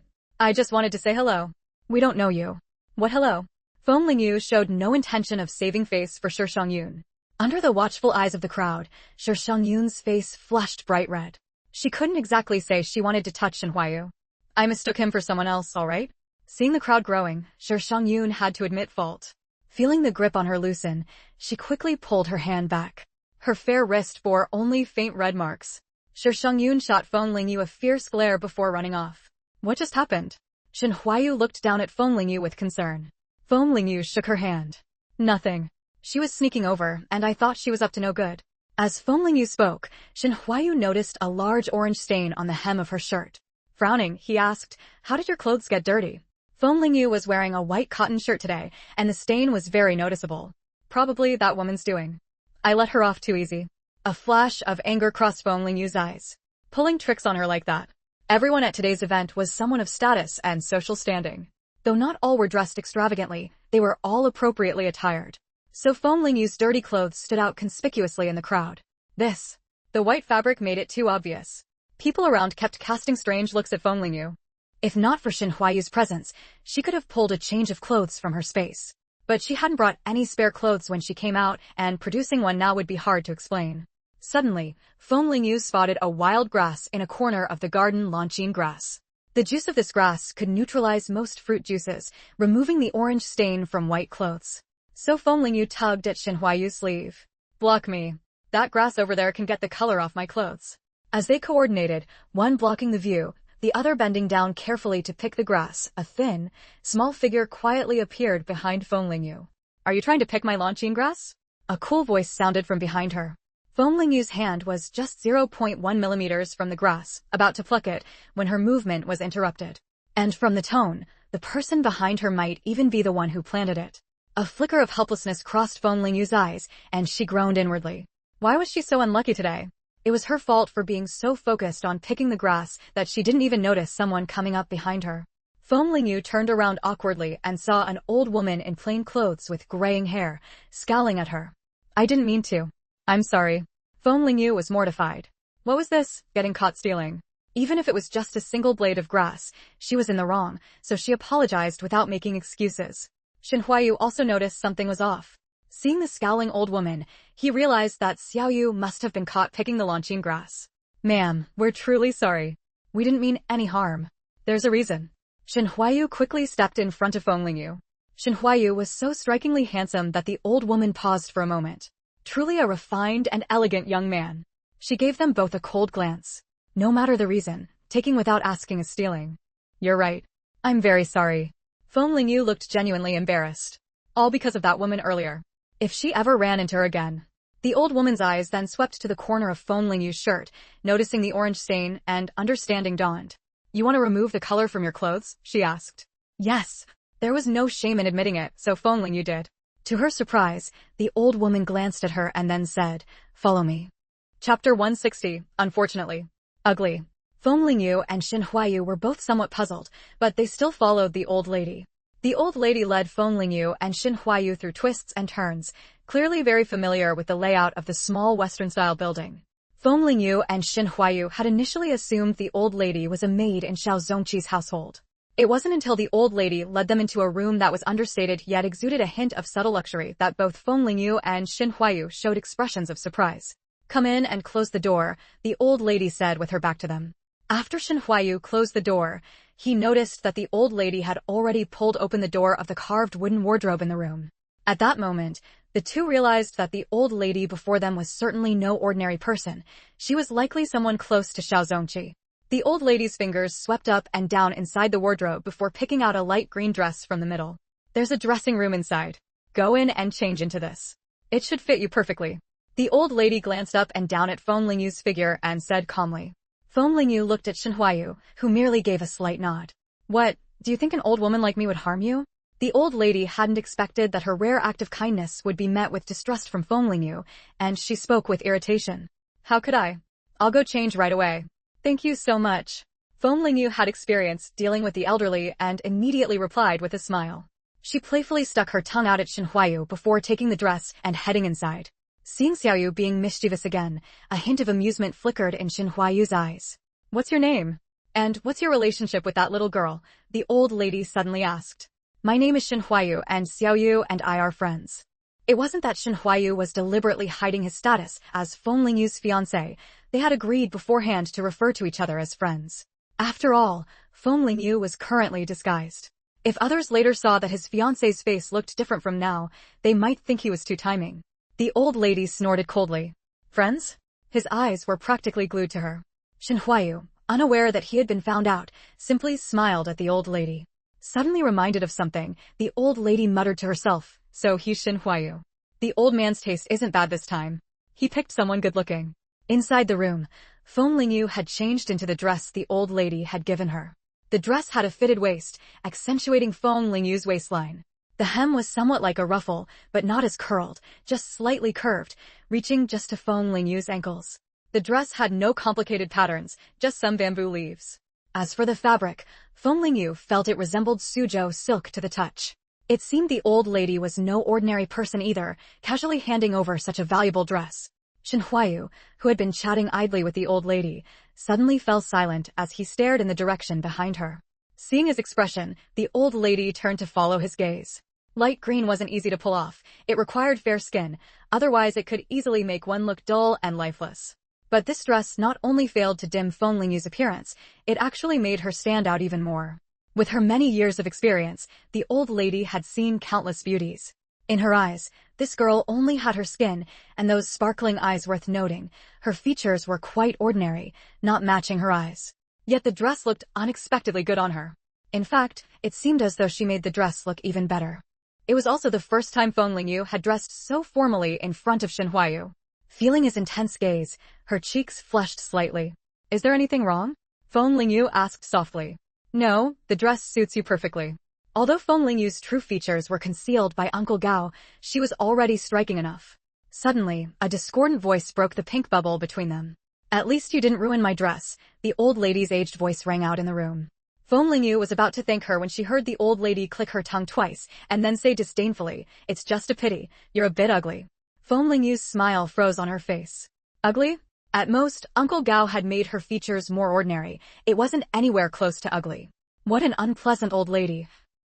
just wanted to say hello. We don't know you. What hello? Feng Lingyu showed no intention of saving face for Shi Shangyun. Under the watchful eyes of the crowd, Shi Shangyun's face flushed bright red. She couldn't exactly say she wanted to touch Shin Huayu. I mistook him for someone else, all right? Seeing the crowd growing, Shi Shangyun had to admit fault. Feeling the grip on her loosen, she quickly pulled her hand back. Her fair wrist bore only faint red marks. Shi Shangyun shot Feng Lingyu a fierce glare before running off. What just happened? Shin Huayu looked down at Feng Lingyu with concern. Feng Lingyu shook her hand. Nothing. She was sneaking over, and I thought she was up to no good. As Feng Lingyu spoke, Shin Huayu noticed a large orange stain on the hem of her shirt. Frowning, he asked, how did your clothes get dirty? Feng Lingyu was wearing a white cotton shirt today, and the stain was very noticeable. Probably that woman's doing. I let her off too easy. A flash of anger crossed Feng Lingyu's eyes. Pulling tricks on her like that. Everyone at today's event was someone of status and social standing. Though not all were dressed extravagantly, they were all appropriately attired. So Feng Lingyu's dirty clothes stood out conspicuously in the crowd. The white fabric made it too obvious. People around kept casting strange looks at Feng Lingyu. If not for Shin Huayu's presence, she could have pulled a change of clothes from her space. But she hadn't brought any spare clothes when she came out, and producing one now would be hard to explain. Suddenly, Feng Lingyu spotted a wild grass in a corner of the garden launchine grass. The juice of this grass could neutralize most fruit juices, removing the orange stain from white clothes. So Feng Lingyu tugged at Shin Huayu's sleeve. Block me. That grass over there can get the color off my clothes. As they coordinated, one blocking the view, the other bending down carefully to pick the grass, a thin, small figure quietly appeared behind Feng Lingyu. Are you trying to pick my launchine grass? A cool voice sounded from behind her. Feng Lingyu's hand was just 0.1 millimeters from the grass, about to pluck it, when her movement was interrupted. And from the tone, the person behind her might even be the one who planted it. A flicker of helplessness crossed Feng Lingyu's eyes, and she groaned inwardly. Why was she so unlucky today? It was her fault for being so focused on picking the grass that she didn't even notice someone coming up behind her. Feng Lingyu turned around awkwardly and saw an old woman in plain clothes with graying hair, scowling at her. I didn't mean to. I'm sorry. Feng Lingyu was mortified. What was this, getting caught stealing? Even if it was just a single blade of grass, she was in the wrong, so she apologized without making excuses. Shen Huayu also noticed something was off. Seeing the scowling old woman, he realized that Xiaoyu must have been caught picking the launching grass. Ma'am, we're truly sorry. We didn't mean any harm. There's a reason. Shen Huayu quickly stepped in front of Feng Lingyu. Shen Huayu was so strikingly handsome that the old woman paused for a moment. Truly a refined and elegant young man. She gave them both a cold glance. No matter the reason, taking without asking is stealing. You're right. I'm very sorry. Feng Lingyu looked genuinely embarrassed. All because of that woman earlier. If she ever ran into her again. The old woman's eyes then swept to the corner of Feng Lingyu's shirt, noticing the orange stain, and understanding dawned. You want to remove the color from your clothes? She asked. Yes. There was no shame in admitting it, so Feng Lingyu did. To her surprise, the old woman glanced at her and then said, Follow me. Chapter 160, Unfortunately. Ugly. Feng Lingyu and Shen Huayu were both somewhat puzzled, but they still followed the old lady. The old lady led Feng Lingyu and Shen Huayu through twists and turns, clearly very familiar with the layout of the small Western-style building. Feng Lingyu and Shen Huayu had initially assumed the old lady was a maid in Xiao Zongqi's household. It wasn't until the old lady led them into a room that was understated yet exuded a hint of subtle luxury that both Feng Lingyu and Shen Huayu showed expressions of surprise. Come in and close the door, the old lady said with her back to them. After Shen Huayu closed the door, he noticed that the old lady had already pulled open the door of the carved wooden wardrobe in the room. At that moment, the two realized that the old lady before them was certainly no ordinary person. She was likely someone close to Xiao Zongqi. The old lady's fingers swept up and down inside the wardrobe before picking out a light green dress from the middle. There's a dressing room inside. Go in and change into this. It should fit you perfectly. The old lady glanced up and down at Feng Lingyu's figure and said calmly. Feng Lingyu looked at Shen Huayu, who merely gave a slight nod. What, do you think an old woman like me would harm you? The old lady hadn't expected that her rare act of kindness would be met with distrust from Feng Lingyu, and she spoke with irritation. How could I? I'll go change right away. Thank you so much. Feng Lingyu had experience dealing with the elderly and immediately replied with a smile. She playfully stuck her tongue out at Shen Huayu before taking the dress and heading inside. Seeing Xiaoyu being mischievous again, a hint of amusement flickered in Shen Huayu's eyes. What's your name? And what's your relationship with that little girl? The old lady suddenly asked. My name is Shen Huayu and Xiaoyu and I are friends. It wasn't that Shen Huayu was deliberately hiding his status as Feng Lingyu's fiancé. They had agreed beforehand to refer to each other as friends. After all, Feng Lingyu was currently disguised. If others later saw that his fiancé's face looked different from now, they might think he was too timing. The old lady snorted coldly. Friends? His eyes were practically glued to her. Shen Huayu, unaware that he had been found out, simply smiled at the old lady. Suddenly reminded of something, the old lady muttered to herself, so he's Shen Huayu. The old man's taste isn't bad this time. He picked someone good-looking. Inside the room, Feng Lingyu had changed into the dress the old lady had given her. The dress had a fitted waist, accentuating Feng Lingyu's waistline. The hem was somewhat like a ruffle, but not as curled, just slightly curved, reaching just to Feng Lingyu's ankles. The dress had no complicated patterns, just some bamboo leaves. As for the fabric, Feng Lingyu felt it resembled Suzhou silk to the touch. It seemed the old lady was no ordinary person either, casually handing over such a valuable dress. Shen Huayu, who had been chatting idly with the old lady, suddenly fell silent as he stared in the direction behind her. Seeing his expression, the old lady turned to follow his gaze. Light green wasn't easy to pull off. It required fair skin, otherwise it could easily make one look dull and lifeless. But this dress not only failed to dim Feng Lingyu's appearance, it actually made her stand out even more. With her many years of experience, the old lady had seen countless beauties. In her eyes, this girl only had her skin, and those sparkling eyes worth noting. Her features were quite ordinary, not matching her eyes. Yet the dress looked unexpectedly good on her. In fact, it seemed as though she made the dress look even better. It was also the first time Feng Lingyu had dressed so formally in front of Shen Huayu. Feeling his intense gaze, her cheeks flushed slightly. Is there anything wrong? Feng Lingyu asked softly. No, the dress suits you perfectly. Although Feng Lingyu's true features were concealed by Uncle Gao, she was already striking enough. Suddenly, a discordant voice broke the pink bubble between them. At least you didn't ruin my dress, the old lady's aged voice rang out in the room. Feng Lingyu was about to thank her when she heard the old lady click her tongue twice, and then say disdainfully, "It's just a pity, you're a bit ugly." Feng Lingyu's smile froze on her face. Ugly? At most, Uncle Gao had made her features more ordinary. It wasn't anywhere close to ugly. What an unpleasant old lady.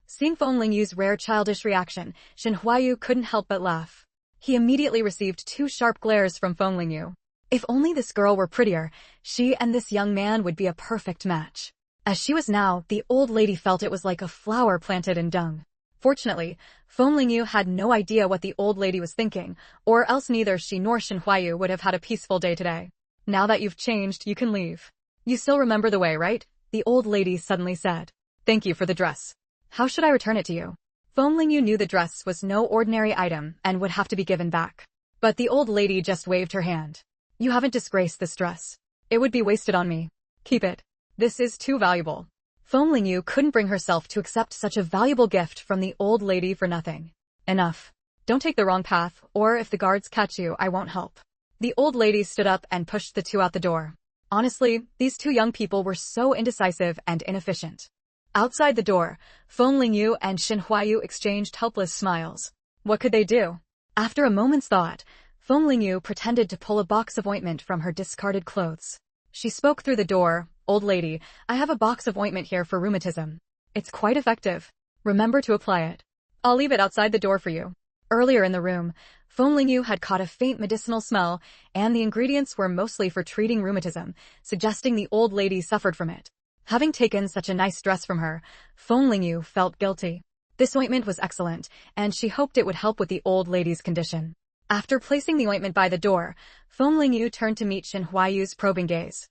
Seeing Feng Lingyu's rare childish reaction, Shen Huayu couldn't help but laugh. He immediately received 2 sharp glares from Feng Lingyu. If only this girl were prettier, she and this young man would be a perfect match. As she was now, the old lady felt it was like a flower planted in dung. Fortunately, Feng Lingyu had no idea what the old lady was thinking, or else neither she nor Shen Huayu would have had a peaceful day today. Now that you've changed, you can leave. You still remember the way, right? The old lady suddenly said. Thank you for the dress. How should I return it to you? Feng Lingyu knew the dress was no ordinary item and would have to be given back. But the old lady just waved her hand. You haven't disgraced this dress. It would be wasted on me. Keep it. This is too valuable. Feng Lingyu couldn't bring herself to accept such a valuable gift from the old lady for nothing. Enough. Don't take the wrong path, or if the guards catch you, I won't help. The old lady stood up and pushed the 2 out the door. Honestly, these 2 young people were so indecisive and inefficient. Outside the door, Feng Lingyu and Shen Huayu exchanged helpless smiles. What could they do? After a moment's thought, Feng Lingyu pretended to pull a box of ointment from her discarded clothes. She spoke through the door, Old lady, I have a box of ointment here for rheumatism. It's quite effective. Remember to apply it. I'll leave it outside the door for you. Earlier in the room, Feng Lingyu had caught a faint medicinal smell, and the ingredients were mostly for treating rheumatism, suggesting the old lady suffered from it. Having taken such a nice dress from her, Feng Lingyu felt guilty. This ointment was excellent, and she hoped it would help with the old lady's condition. After placing the ointment by the door, Feng Lingyu turned to meet Shen Huayu's probing gaze.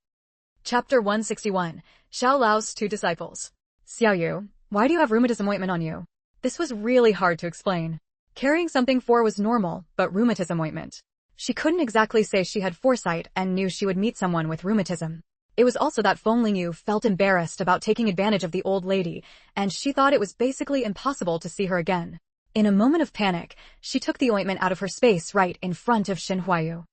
Chapter 161, Xiao Lao's 2 disciples. Xiaoyu, why do you have rheumatism ointment on you? This was really hard to explain. Carrying something for was normal, but rheumatism ointment. She couldn't exactly say she had foresight and knew she would meet someone with rheumatism. It was also that Feng Lingyu felt embarrassed about taking advantage of the old lady, and she thought it was basically impossible to see her again. In a moment of panic, she took the ointment out of her space right in front of Shen Huayu.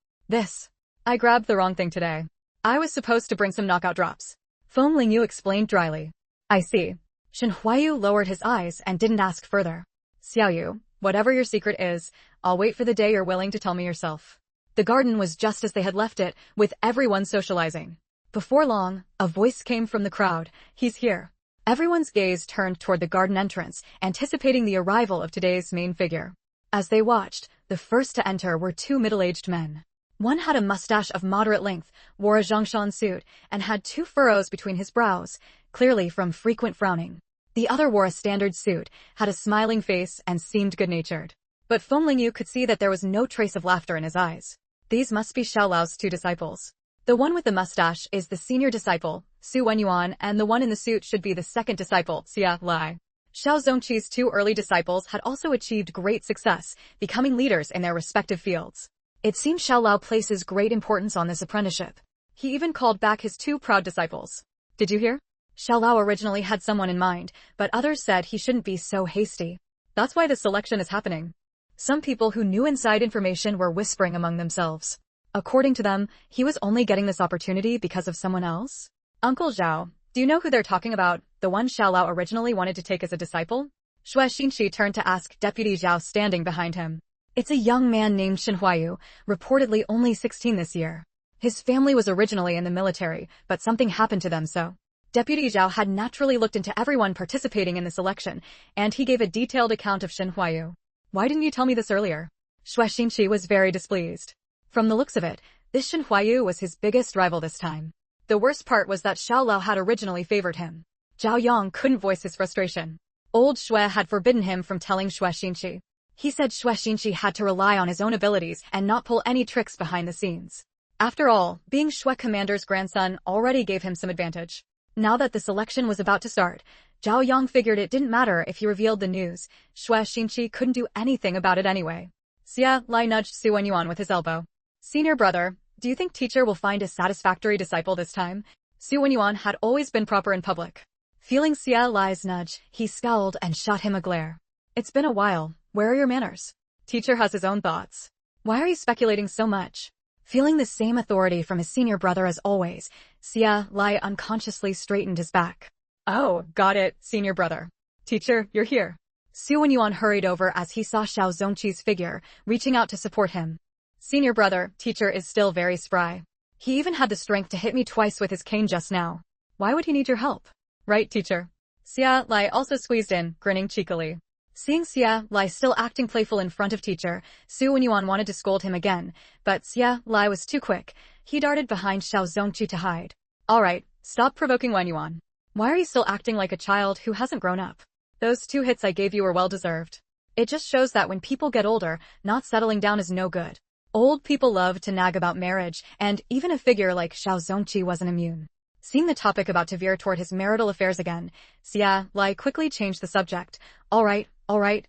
I grabbed the wrong thing today. I was supposed to bring some knockout drops. Feng Lingyu explained dryly. I see. Shen Huayu lowered his eyes and didn't ask further. Xiaoyu, whatever your secret is, I'll wait for the day you're willing to tell me yourself. The garden was just as they had left it, with everyone socializing. Before long, a voice came from the crowd. He's here. Everyone's gaze turned toward the garden entrance, anticipating the arrival of today's main figure. As they watched, the first to enter were 2 middle-aged men. One had a mustache of moderate length, wore a zhongshan suit, and had 2 furrows between his brows, clearly from frequent frowning. The other wore a standard suit, had a smiling face, and seemed good-natured. But Feng Lingyu could see that there was no trace of laughter in his eyes. These must be Xiao Lao's 2 disciples. The one with the mustache is the senior disciple, Su Wenyuan, and the one in the suit should be the second disciple, Xia Lai. Xiao Zongqi's 2 early disciples had also achieved great success, becoming leaders in their respective fields. It seems Xiao Lao places great importance on this apprenticeship. He even called back his 2 proud disciples. Did you hear? Xiao Lao originally had someone in mind, but others said he shouldn't be so hasty. That's why the selection is happening. Some people who knew inside information were whispering among themselves. According to them, he was only getting this opportunity because of someone else. Uncle Zhao, do you know who they're talking about, the one Xiao Lao originally wanted to take as a disciple? Xue Xinqi turned to ask Deputy Zhao standing behind him. It's a young man named Shen Huayu, reportedly only 16 this year. His family was originally in the military, but something happened to them so. Deputy Zhao had naturally looked into everyone participating in the selection, and he gave a detailed account of Shen Huayu. Why didn't you tell me this earlier? Xue Xinqi was very displeased. From the looks of it, this Shen Huayu was his biggest rival this time. The worst part was that Xiao Lao had originally favored him. Zhao Yang couldn't voice his frustration. Old Xue had forbidden him from telling Xue Xinqi. He said Xue Xinqi had to rely on his own abilities and not pull any tricks behind the scenes. After all, being Xue Commander's grandson already gave him some advantage. Now that the selection was about to start, Zhao Yang figured it didn't matter if he revealed the news. Xue Xinqi couldn't do anything about it anyway. Xia Lai nudged Su Wenyuan with his elbow. Senior brother, do you think teacher will find a satisfactory disciple this time? Su Wenyuan had always been proper in public. Feeling Xia Lai's nudge, he scowled and shot him a glare. It's been a while. Where are your manners? Teacher has his own thoughts. Why are you speculating so much? Feeling the same authority from his senior brother as always, Xia Lai unconsciously straightened his back. Oh, got it, senior brother. Teacher, you're here. Su Wenyuan hurried over as he saw Xiao Zongqi's figure, reaching out to support him. Senior brother, teacher is still very spry. He even had the strength to hit me twice with his cane just now. Why would he need your help? Right, teacher. Xia Lai also squeezed in, grinning cheekily. Seeing Xia Lai still acting playful in front of teacher, Su Wenyuan wanted to scold him again, but Xia Lai was too quick. He darted behind Xiao Zongqi to hide. Alright, stop provoking Wenyuan. Why are you still acting like a child who hasn't grown up? Those 2 hits I gave you were well deserved. It just shows that when people get older, not settling down is no good. Old people love to nag about marriage, and even a figure like Xiao Zongqi wasn't immune. Seeing the topic about to veer toward his marital affairs again, Xia Lai quickly changed the subject. Alright,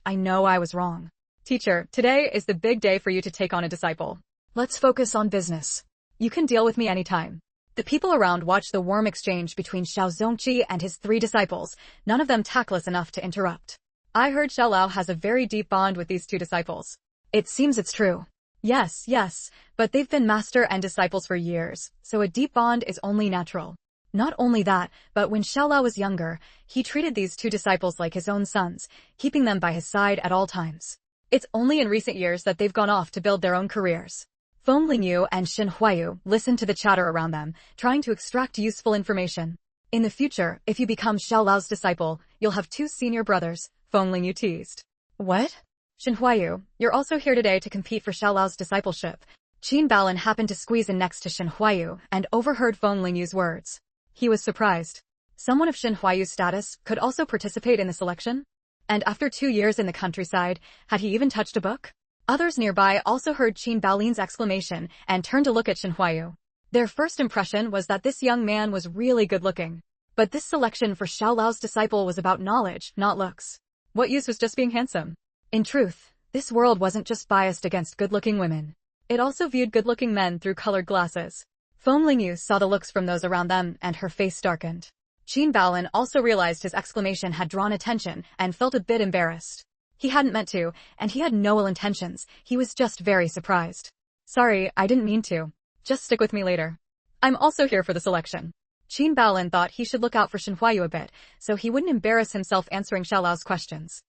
I know I was wrong. Teacher, today is the big day for you to take on a disciple. Let's focus on business. You can deal with me anytime. The people around watched the warm exchange between Xiao Zongqi and his 3 disciples, none of them tactless enough to interrupt. I heard Xiao Lao has a very deep bond with these 2 disciples. It seems it's true. Yes, but they've been master and disciples for years, so a deep bond is only natural. Not only that, but when Xiao Lao was younger, he treated these 2 disciples like his own sons, keeping them by his side at all times. It's only in recent years that they've gone off to build their own careers. Feng Lingyu and Xin Huayu listened to the chatter around them, trying to extract useful information. In the future, if you become Xiao Lao's disciple, you'll have 2 senior brothers, Feng Lingyu teased. What? Xin Huayu, you're also here today to compete for Xiao Lao's discipleship. Qin Balan happened to squeeze in next to Xin Huayu and overheard Feng Lingyu's words. He was surprised. Someone of Xin Huayu's status could also participate in the selection? And after 2 years in the countryside, had he even touched a book? Others nearby also heard Qin Balin's exclamation and turned to look at Xin Huayu. Their first impression was that this young man was really good-looking. But this selection for Xiao Lao's disciple was about knowledge, not looks. What use was just being handsome? In truth, this world wasn't just biased against good-looking women. It also viewed good-looking men through colored glasses. Feng Lingyu saw the looks from those around them and her face darkened. Qin Balan also realized his exclamation had drawn attention and felt a bit embarrassed. He hadn't meant to, and he had no ill intentions, he was just very surprised. Sorry, I didn't mean to. Just stick with me later. I'm also here for the selection. Qin Balan thought he should look out for Xin Huayu a bit, so he wouldn't embarrass himself answering Xiao Lao's questions.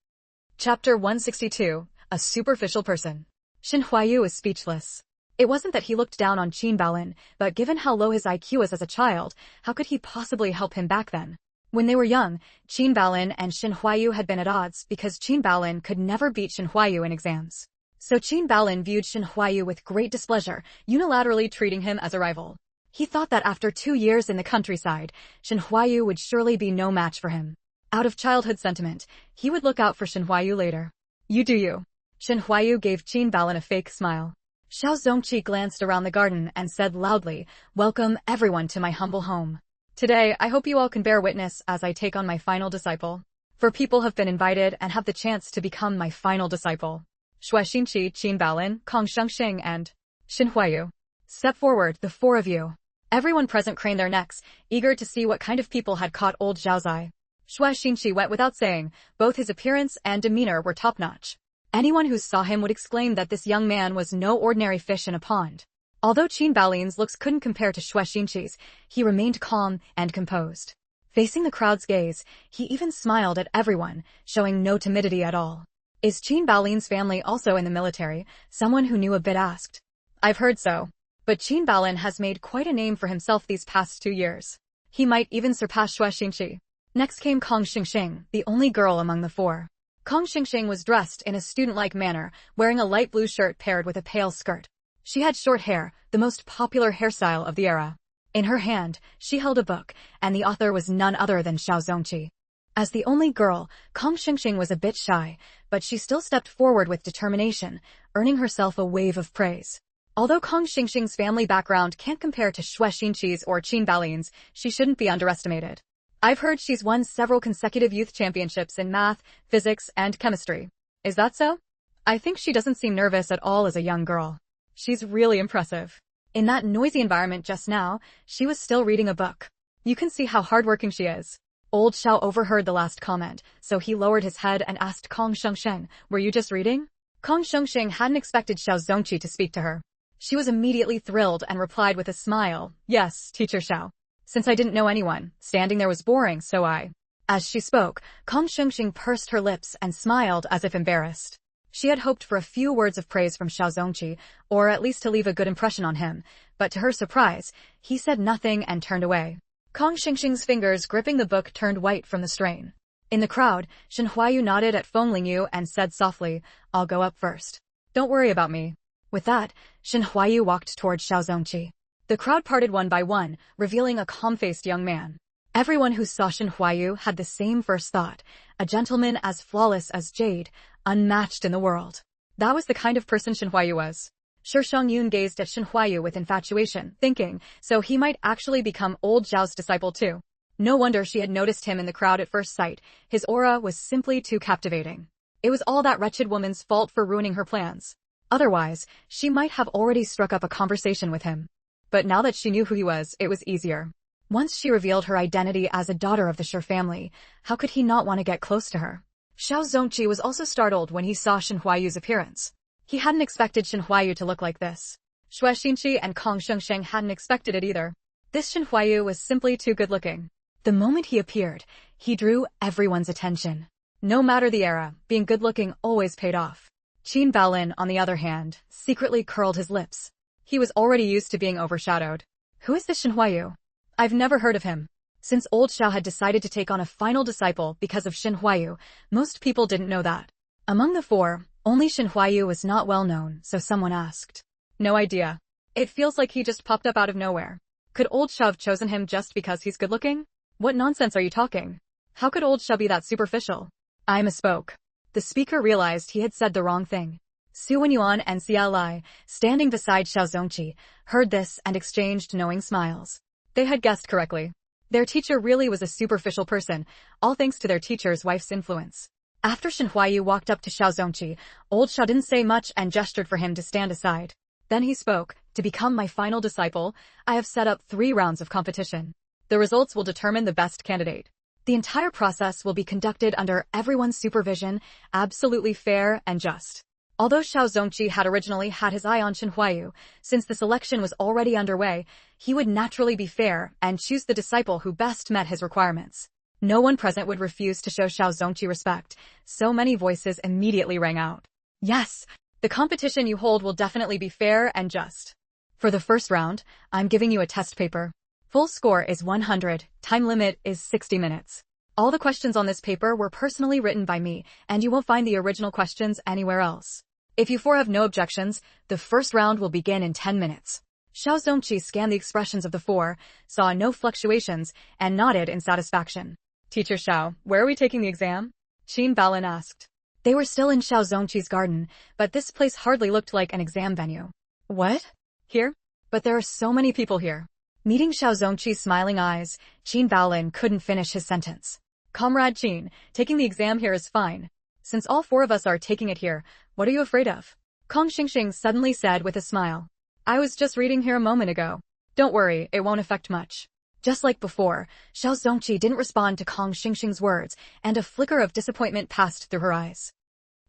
Chapter 162, A Superficial Person. Xin Huayu was speechless. It wasn't that he looked down on Qin Balan, but given how low his IQ was as a child, how could he possibly help him back then? When they were young, Qin Balan and Xin Huayu had been at odds because Qin Balan could never beat Xin Huayu in exams. So Qin Balan viewed Xin Huayu with great displeasure, unilaterally treating him as a rival. He thought that after 2 years in the countryside, Xin Huayu would surely be no match for him. Out of childhood sentiment, he would look out for Xin Huayu later. You do you. Xin Huayu gave Qin Balan a fake smile. Xiao Zongqi glanced around the garden and said loudly, Welcome everyone to my humble home. Today, I hope you all can bear witness as I take on my final disciple. For people have been invited and have the chance to become my final disciple. Shui Xinqi, Qin Balan, Kong Shengxing, and Xin Huayu. Step forward, the 4 of you. Everyone present craned their necks, eager to see what kind of people had caught old Zhao Zai. Shui Xinqi went without saying, both his appearance and demeanor were top-notch. Anyone who saw him would exclaim that this young man was no ordinary fish in a pond. Although Qin Balin's looks couldn't compare to Shui Xinqi's, he remained calm and composed. Facing the crowd's gaze, he even smiled at everyone, showing no timidity at all. Is Qin Balin's family also in the military? Someone who knew a bit asked. I've heard so. But Qin Balan has made quite a name for himself these past 2 years. He might even surpass Shui Xinqi. Next came Kong Xingxing, the only girl among the 4. Kong Xingxing was dressed in a student-like manner, wearing a light blue shirt paired with a pale skirt. She had short hair, the most popular hairstyle of the era. In her hand, she held a book, and the author was none other than Xiao Zongqi. As the only girl, Kong Xingxing was a bit shy, but she still stepped forward with determination, earning herself a wave of praise. Although Kong Xingxing's family background can't compare to Shui Xinqi's or Qin Balin's, she shouldn't be underestimated. I've heard she's won several consecutive youth championships in math, physics, and chemistry. Is that so? I think she doesn't seem nervous at all as a young girl. She's really impressive. In that noisy environment just now, she was still reading a book. You can see how hardworking she is. Old Xiao overheard the last comment, so he lowered his head and asked Kong Shengsheng, "Were you just reading?" Kong Shengsheng hadn't expected Xiao Zongqi to speak to her. She was immediately thrilled and replied with a smile, "Yes, Teacher Xiao. Since I didn't know anyone, standing there was boring, so I..." As she spoke, Kong Shengsheng pursed her lips and smiled as if embarrassed. She had hoped for a few words of praise from Xiao Zongqi, or at least to leave a good impression on him, but to her surprise, he said nothing and turned away. Kong Shengsheng's fingers gripping the book turned white from the strain. In the crowd, Shen Huayu nodded at Feng Lingyu and said softly, "I'll go up first. Don't worry about me." With that, Shen Huayu walked toward Xiao Zongqi. The crowd parted one by one, revealing a calm-faced young man. Everyone who saw Shen Huayu had the same first thought, a gentleman as flawless as jade, unmatched in the world. That was the kind of person Shen Huayu was. Shi Yun gazed at Shen Huayu with infatuation, thinking, so he might actually become old Zhao's disciple too. No wonder she had noticed him in the crowd at first sight. His aura was simply too captivating. It was all that wretched woman's fault for ruining her plans. Otherwise, she might have already struck up a conversation with him. But now that she knew who he was, it was easier. Once she revealed her identity as a daughter of the Shi family, how could he not want to get close to her? Xiao Zongqi was also startled when he saw Shen Huayu's appearance. He hadn't expected Shen Huayu to look like this. Xue Xinqi and Kong Shengsheng hadn't expected it either. This Shen Huayu was simply too good-looking. The moment he appeared, he drew everyone's attention. No matter the era, being good-looking always paid off. Qin Baolin, on the other hand, secretly curled his lips. He was already used to being overshadowed. Who is this Shen Huayu? I've never heard of him. Since old Xiao had decided to take on a final disciple because of Shen Huayu, most people didn't know that. Among the four, only Shen Huayu was not well known, so someone asked. No idea. It feels like he just popped up out of nowhere. Could old Xiao have chosen him just because he's good-looking? What nonsense are you talking? How could old Xiao be that superficial? I misspoke. The speaker realized he had said the wrong thing. Su Wenyuan and Xia Lai, standing beside Xiao Zongqi, heard this and exchanged knowing smiles. They had guessed correctly. Their teacher really was a superficial person, all thanks to their teacher's wife's influence. After Shen Huayu walked up to Xiao Zongqi, old Xiao didn't say much and gestured for him to stand aside. Then he spoke, "To become my final disciple, I have set up 3 rounds of competition. The results will determine the best candidate. The entire process will be conducted under everyone's supervision, absolutely fair and just." Although Xiao Zongqi had originally had his eye on Shen Huayu, since the selection was already underway, he would naturally be fair and choose the disciple who best met his requirements. No one present would refuse to show Xiao Zongqi respect, so many voices immediately rang out. Yes, the competition you hold will definitely be fair and just. For the first round, I'm giving you a test paper. Full score is 100, time limit is 60 minutes. All the questions on this paper were personally written by me, and you won't find the original questions anywhere else. If you 4 have no objections, the first round will begin in 10 minutes. Xiao Zongqi scanned the expressions of the 4, saw no fluctuations, and nodded in satisfaction. Teacher Xiao, where are we taking the exam? Qin Baolin asked. They were still in Xiao Zongqi's garden, but this place hardly looked like an exam venue. What? Here? But there are so many people here. Meeting Xiao Zongqi's smiling eyes, Qin Baolin couldn't finish his sentence. Comrade Qin, taking the exam here is fine. Since all 4 of us are taking it here, what are you afraid of? Kong Xingxing suddenly said with a smile. I was just reading here a moment ago. Don't worry, it won't affect much. Just like before, Xiao Zongqi didn't respond to Kong Xingxing's words, and a flicker of disappointment passed through her eyes.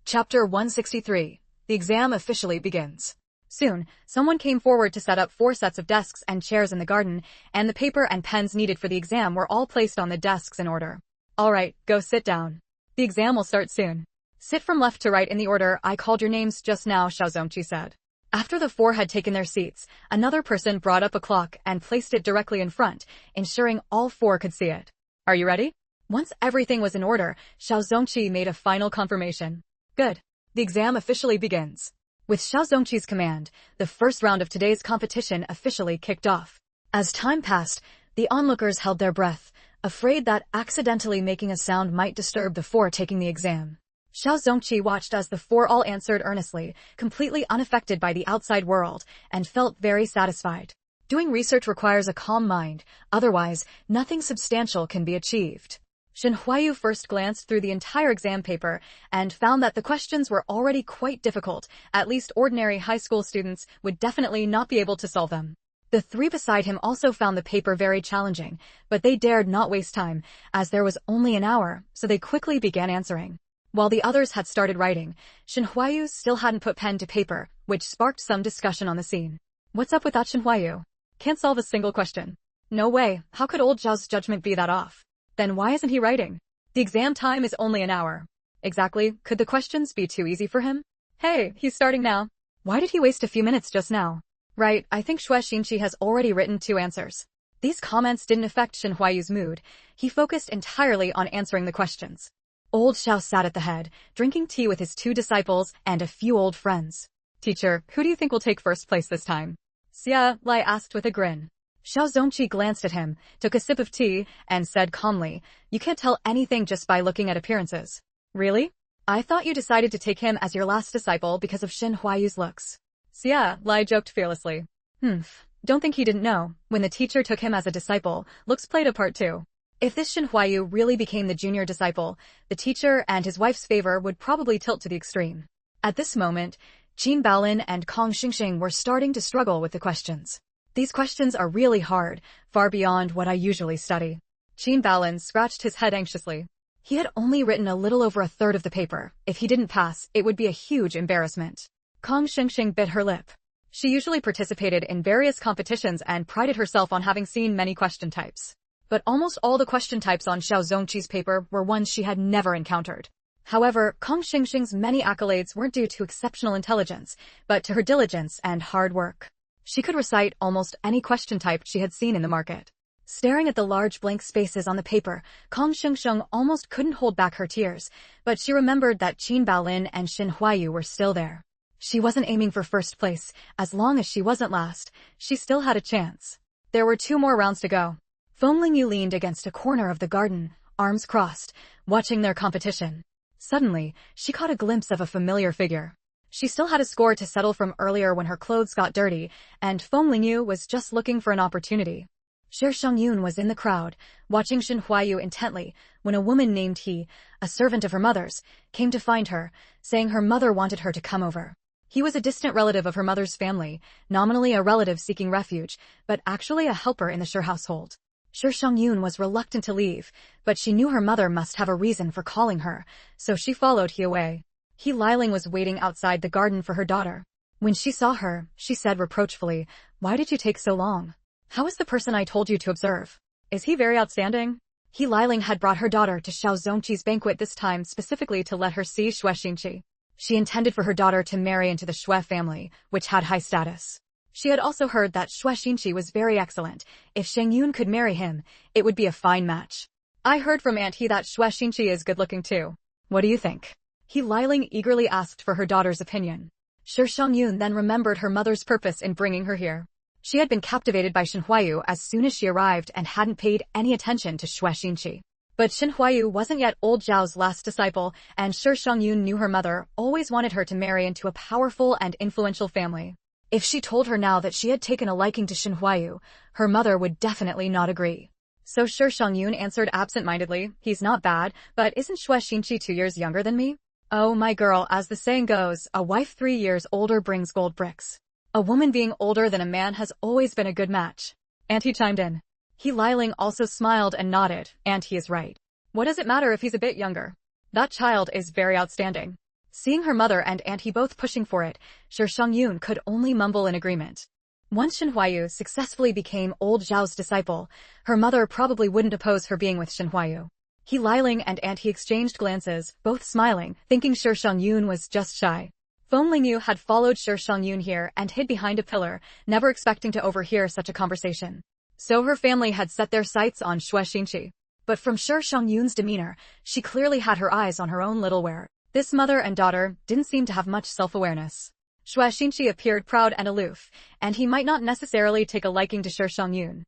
Chapter 163. The exam officially begins. Soon, someone came forward to set up 4 sets of desks and chairs in the garden, and the paper and pens needed for the exam were all placed on the desks in order. All right, go sit down. The exam will start soon. Sit from left to right in the order I called your names just now, Xiao Zongqi said. After the 4 had taken their seats, another person brought up a clock and placed it directly in front, ensuring all 4 could see it. Are you ready? Once everything was in order, Xiao Zongqi made a final confirmation. Good. The exam officially begins. With Xiao Zongqi's command, the first round of today's competition officially kicked off. As time passed, the onlookers held their breath, afraid that accidentally making a sound might disturb the 4 taking the exam. Xiao Zongqi watched as the 4 all answered earnestly, completely unaffected by the outside world, and felt very satisfied. Doing research requires a calm mind, otherwise, nothing substantial can be achieved. Shen Huayu first glanced through the entire exam paper and found that the questions were already quite difficult, at least ordinary high school students would definitely not be able to solve them. The three beside him also found the paper very challenging, but they dared not waste time, as there was only an hour, so they quickly began answering. While the others had started writing, Shinhwayu still hadn't put pen to paper, which sparked some discussion on the scene. What's up with that Shinhwayu? Can't solve a single question. No way, how could old Zhao's judgment be that off? Then why isn't he writing? The exam time is only an hour. Exactly, could the questions be too easy for him? Hey, he's starting now. Why did he waste a few minutes just now? Right, I think Xue Xinqi has already written 2 answers. These comments didn't affect Shinhwayu's mood. He focused entirely on answering the questions. Old Xiao sat at the head, drinking tea with his 2 disciples and a few old friends. Teacher, who do you think will take first place this time? Xia Lai asked with a grin. Xiao Zongqi glanced at him, took a sip of tea, and said calmly, "You can't tell anything just by looking at appearances." Really? I thought you decided to take him as your last disciple because of Shinhwayu's looks. Xia Lai joked fearlessly. Don't think he didn't know. When the teacher took him as a disciple, looks played a part too. If this Shinhwayu really became the junior disciple, the teacher and his wife's favor would probably tilt to the extreme. At this moment, Qin Baolin and Kong Xingxing were starting to struggle with the questions. These questions are really hard, far beyond what I usually study. Qin Baolin scratched his head anxiously. He had only written a little over a third of the paper. If he didn't pass, it would be a huge embarrassment. Kong Xingxing bit her lip. She usually participated in various competitions and prided herself on having seen many question types. But almost all the question types on Xiao Zongqi's paper were ones she had never encountered. However, Kong Xingxing's many accolades weren't due to exceptional intelligence, but to her diligence and hard work. She could recite almost any question type she had seen in the market. Staring at the large blank spaces on the paper, Kong Xingxing almost couldn't hold back her tears, but she remembered that Qin Baolin and Shinhwayu were still there. She wasn't aiming for first place. As long as she wasn't last, she still had a chance. There were 2 more rounds to go. Feng Lingyu leaned against a corner of the garden, arms crossed, watching their competition. Suddenly, she caught a glimpse of a familiar figure. She still had a score to settle from earlier when her clothes got dirty, and Feng Lingyu was just looking for an opportunity. Shi Shangyun was in the crowd, watching Shinhwayu intently, when a woman named He, a servant of her mother's, came to find her, saying her mother wanted her to come over. He was a distant relative of her mother's family, nominally a relative seeking refuge, but actually a helper in the Shi household. Shi Shangyun was reluctant to leave, but she knew her mother must have a reason for calling her, so she followed He away. He Liling was waiting outside the garden for her daughter. When she saw her, she said reproachfully, "Why did you take so long? How is the person I told you to observe? Is he very outstanding?" He Liling had brought her daughter to Xiao Zongqi's banquet this time specifically to let her see Xue Xinqi. She intended for her daughter to marry into the Xue family, which had high status. She had also heard that Xue Xinqi was very excellent. If Sheng Yun could marry him, it would be a fine match. I heard from Aunt He that Xue Xinqi is good-looking too. What do you think? He Liling eagerly asked for her daughter's opinion. Shi Shangyun then remembered her mother's purpose in bringing her here. She had been captivated by Shinhwayu as soon as she arrived and hadn't paid any attention to Xue Xinqi. But Shinhwayu wasn't yet old Zhao's last disciple, and Shi Shangyun knew her mother always wanted her to marry into a powerful and influential family. If she told her now that she had taken a liking to Shinhwayu, her mother would definitely not agree. So Shi Shangyun answered absent-mindedly, "He's not bad, but isn't Xue Xinqi 2 years younger than me?" "Oh, my girl, as the saying goes, a wife 3 years older brings gold bricks. A woman being older than a man has always been a good match." Auntie chimed in. He Liling also smiled and nodded, and he is right. What does it matter if he's a bit younger? That child is very outstanding. Seeing her mother and Auntie both pushing for it, Shi Shangyun could only mumble in agreement. Once Shinhwayu successfully became old Zhao's disciple, her mother probably wouldn't oppose her being with Shinhwayu. He Liling and Auntie exchanged glances, both smiling, thinking Shi Shangyun was just shy. Feng Lingyu had followed Shi Shangyun here and hid behind a pillar, never expecting to overhear such a conversation. So her family had set their sights on Xue Xinqi. But from Shi Shangyun's demeanor, she clearly had her eyes on her own little heir. This mother and daughter didn't seem to have much self-awareness. Xue Xinqi appeared proud and aloof, and he might not necessarily take a liking to Shi Shangyun.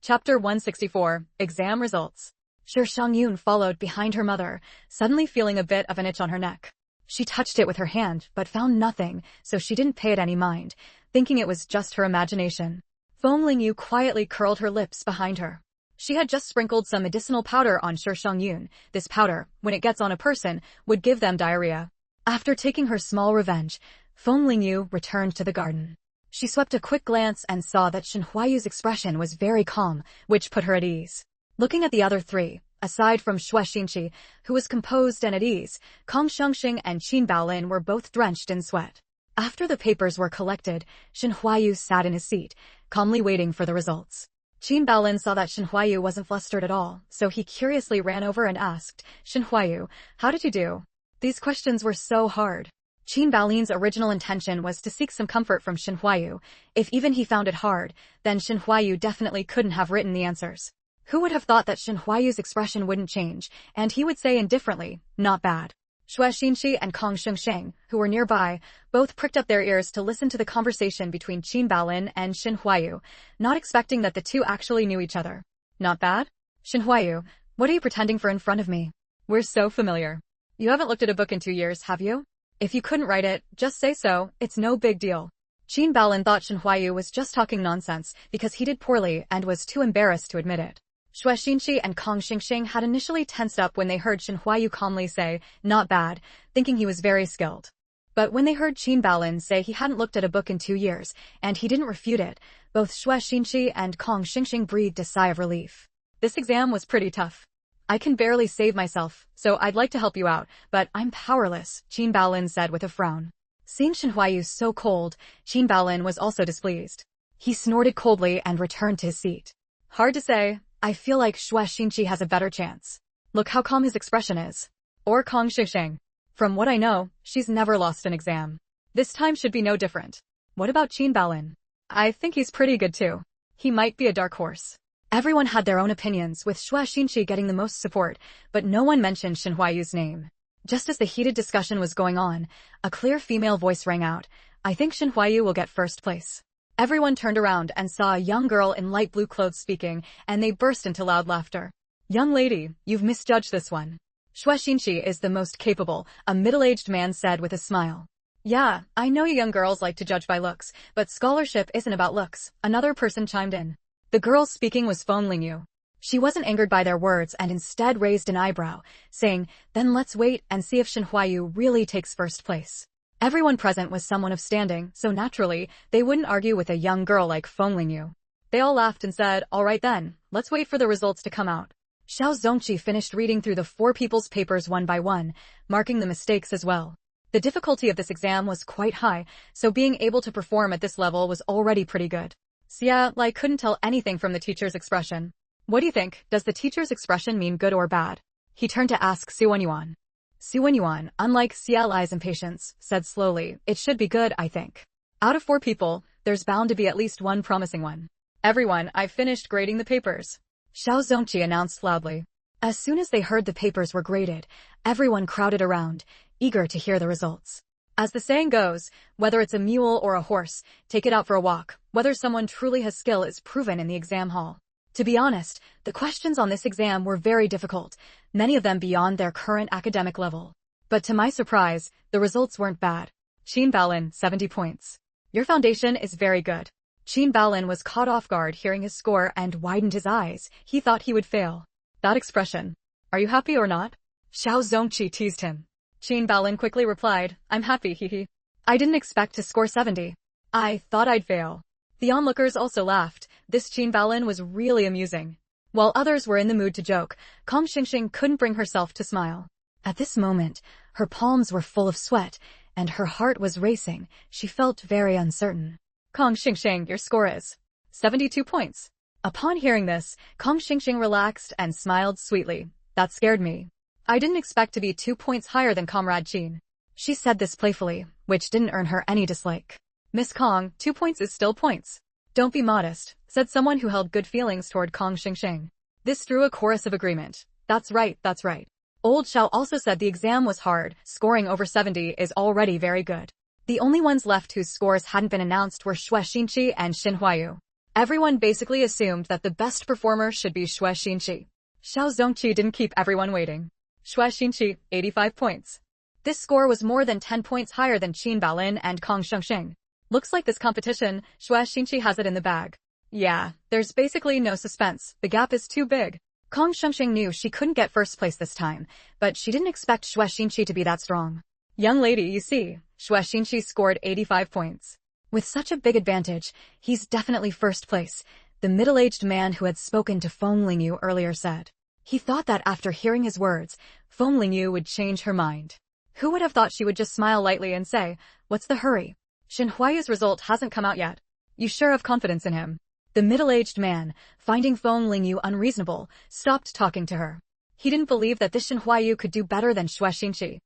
Chapter 164, Exam Results. Shi Shangyun followed behind her mother, suddenly feeling a bit of an itch on her neck. She touched it with her hand, but found nothing, so she didn't pay it any mind, thinking it was just her imagination. Feng Lingyu quietly curled her lips behind her. She had just sprinkled some medicinal powder on Shi Shangyun. This powder, when it gets on a person, would give them diarrhea. After taking her small revenge, Feng Lingyu returned to the garden. She swept a quick glance and saw that Shen Huayu's expression was very calm, which put her at ease. Looking at the other three, aside from Xue Xinqi, who was composed and at ease, Kong Shengxing and Qin Baolin were both drenched in sweat. After the papers were collected, Shen Huayu sat in his seat, calmly waiting for the results. Qin Baolin saw that Shen Huayu wasn't flustered at all, so he curiously ran over and asked, "Shen Huayu, how did you do?" These questions were so hard. Qin Baolin's original intention was to seek some comfort from Shen Huayu. If even he found it hard, then Shen Huayu definitely couldn't have written the answers. Who would have thought that Shen Huayu's expression wouldn't change, and he would say indifferently, "Not bad." Xue Xinqi and Kong Shengxing, who were nearby, both pricked up their ears to listen to the conversation between Qin Baolin and Shen Huayu, not expecting that the two actually knew each other. "Not bad? Shen Huayu, what are you pretending for in front of me? We're so familiar. You haven't looked at a book in 2 years, have you? If you couldn't write it, just say so, it's no big deal." Qin Baolin thought Shen Huayu was just talking nonsense because he did poorly and was too embarrassed to admit it. Xue Xinqi and Kong Shengxing had initially tensed up when they heard Shen Huayu calmly say, "Not bad," thinking he was very skilled. But when they heard Qin Baolin say he hadn't looked at a book in 2 years, and he didn't refute it, both Xue Xinqi and Kong Shengxing breathed a sigh of relief. This exam was pretty tough. "I can barely save myself, so I'd like to help you out, but I'm powerless," Qin Baolin said with a frown. Seeing Shen Huayu so cold, Qin Baolin was also displeased. He snorted coldly and returned to his seat. "Hard to say. I feel like Xue Xinqi has a better chance. Look how calm his expression is." Or Kong Shengxing. "From what I know, she's never lost an exam. This time should be no different." What about Qin Baolin? "I think he's pretty good too. He might be a dark horse." Everyone had their own opinions, with Xue Xinqi getting the most support, but no one mentioned Shen Huayu's name. Just as the heated discussion was going on, a clear female voice rang out, "I think Shen Huayu will get first place." Everyone turned around and saw a young girl in light blue clothes speaking, and they burst into loud laughter. "Young lady, you've misjudged this one. Xue Xinqi is the most capable," a middle-aged man said with a smile. "Yeah, I know you young girls like to judge by looks, but scholarship isn't about looks," another person chimed in. The girl speaking was Feng Lingyu. She wasn't angered by their words and instead raised an eyebrow, saying, "Then let's wait and see if Shen Huayu really takes first place." Everyone present was someone of standing, so naturally, they wouldn't argue with a young girl like Feng Lingyu. They all laughed and said, "All right then, let's wait for the results to come out." Xiao Zongqi finished reading through the 4 people's papers one by one, marking the mistakes as well. The difficulty of this exam was quite high, so being able to perform at this level was already pretty good. Xia Lai couldn't tell anything from the teacher's expression. "What do you think? Does the teacher's expression mean good or bad?" He turned to ask Su Wenyuan. Su Wenyuan, unlike Xia Lai's impatience, said slowly, "It should be good, I think. Out of 4 people, there's bound to be at least one promising one." "Everyone, I've finished grading the papers," Xiao Zongqi announced loudly. As soon as they heard the papers were graded, everyone crowded around, eager to hear the results. As the saying goes, whether it's a mule or a horse, take it out for a walk. Whether someone truly has skill is proven in the exam hall. To be honest, the questions on this exam were very difficult, many of them beyond their current academic level. But to my surprise, the results weren't bad. Qin Baolin, 70 points. "Your foundation is very good." Qin Baolin was caught off guard hearing his score and widened his eyes. He thought he would fail. That expression. "Are you happy or not?" Xiao Zongqi teased him. Qin Baolin quickly replied, "I'm happy, hehe. I didn't expect to score 70. I thought I'd fail." The onlookers also laughed. This Qin Baolin was really amusing. While others were in the mood to joke, Kong Shengxing couldn't bring herself to smile. At this moment, her palms were full of sweat, and her heart was racing. She felt very uncertain. "Kong Shengxing, your score is 72 points. Upon hearing this, Kong Shengxing relaxed and smiled sweetly. "That scared me. I didn't expect to be 2 points higher than Comrade Qin." She said this playfully, which didn't earn her any dislike. "Miss Kong, 2 points is still points. Don't be modest," said someone who held good feelings toward Kong Shengxing. This drew a chorus of agreement. "That's right, that's right." Old Xiao also said the exam was hard. Scoring over 70 is already very good. The only ones left whose scores hadn't been announced were Xue Xinqi and Shen Huayu. Everyone basically assumed that the best performer should be Xue Xinqi. Xiao Zongqi didn't keep everyone waiting. Xue Xinqi, 85 points. This score was more than 10 points higher than Qin Baolin and Kong Shengxing. Looks like this competition, Xue Xinqi has it in the bag. Yeah, there's basically no suspense. The gap is too big. Kong Shengxing knew she couldn't get first place this time, but she didn't expect Xue Xinqi to be that strong. "Young lady, you see, Xue Xinqi scored 85 points. With such a big advantage, he's definitely first place, the middle-aged man who had spoken to Feng Lingyu earlier said. He thought that after hearing his words, Feng Lingyu would change her mind. Who would have thought she would just smile lightly and say, "What's the hurry? Shin Huayu's result hasn't come out yet. You sure have confidence in him." The middle-aged man, finding Feng Lingyu unreasonable, stopped talking to her. He didn't believe that this Shin Huayu could do better than Xue Xinqi.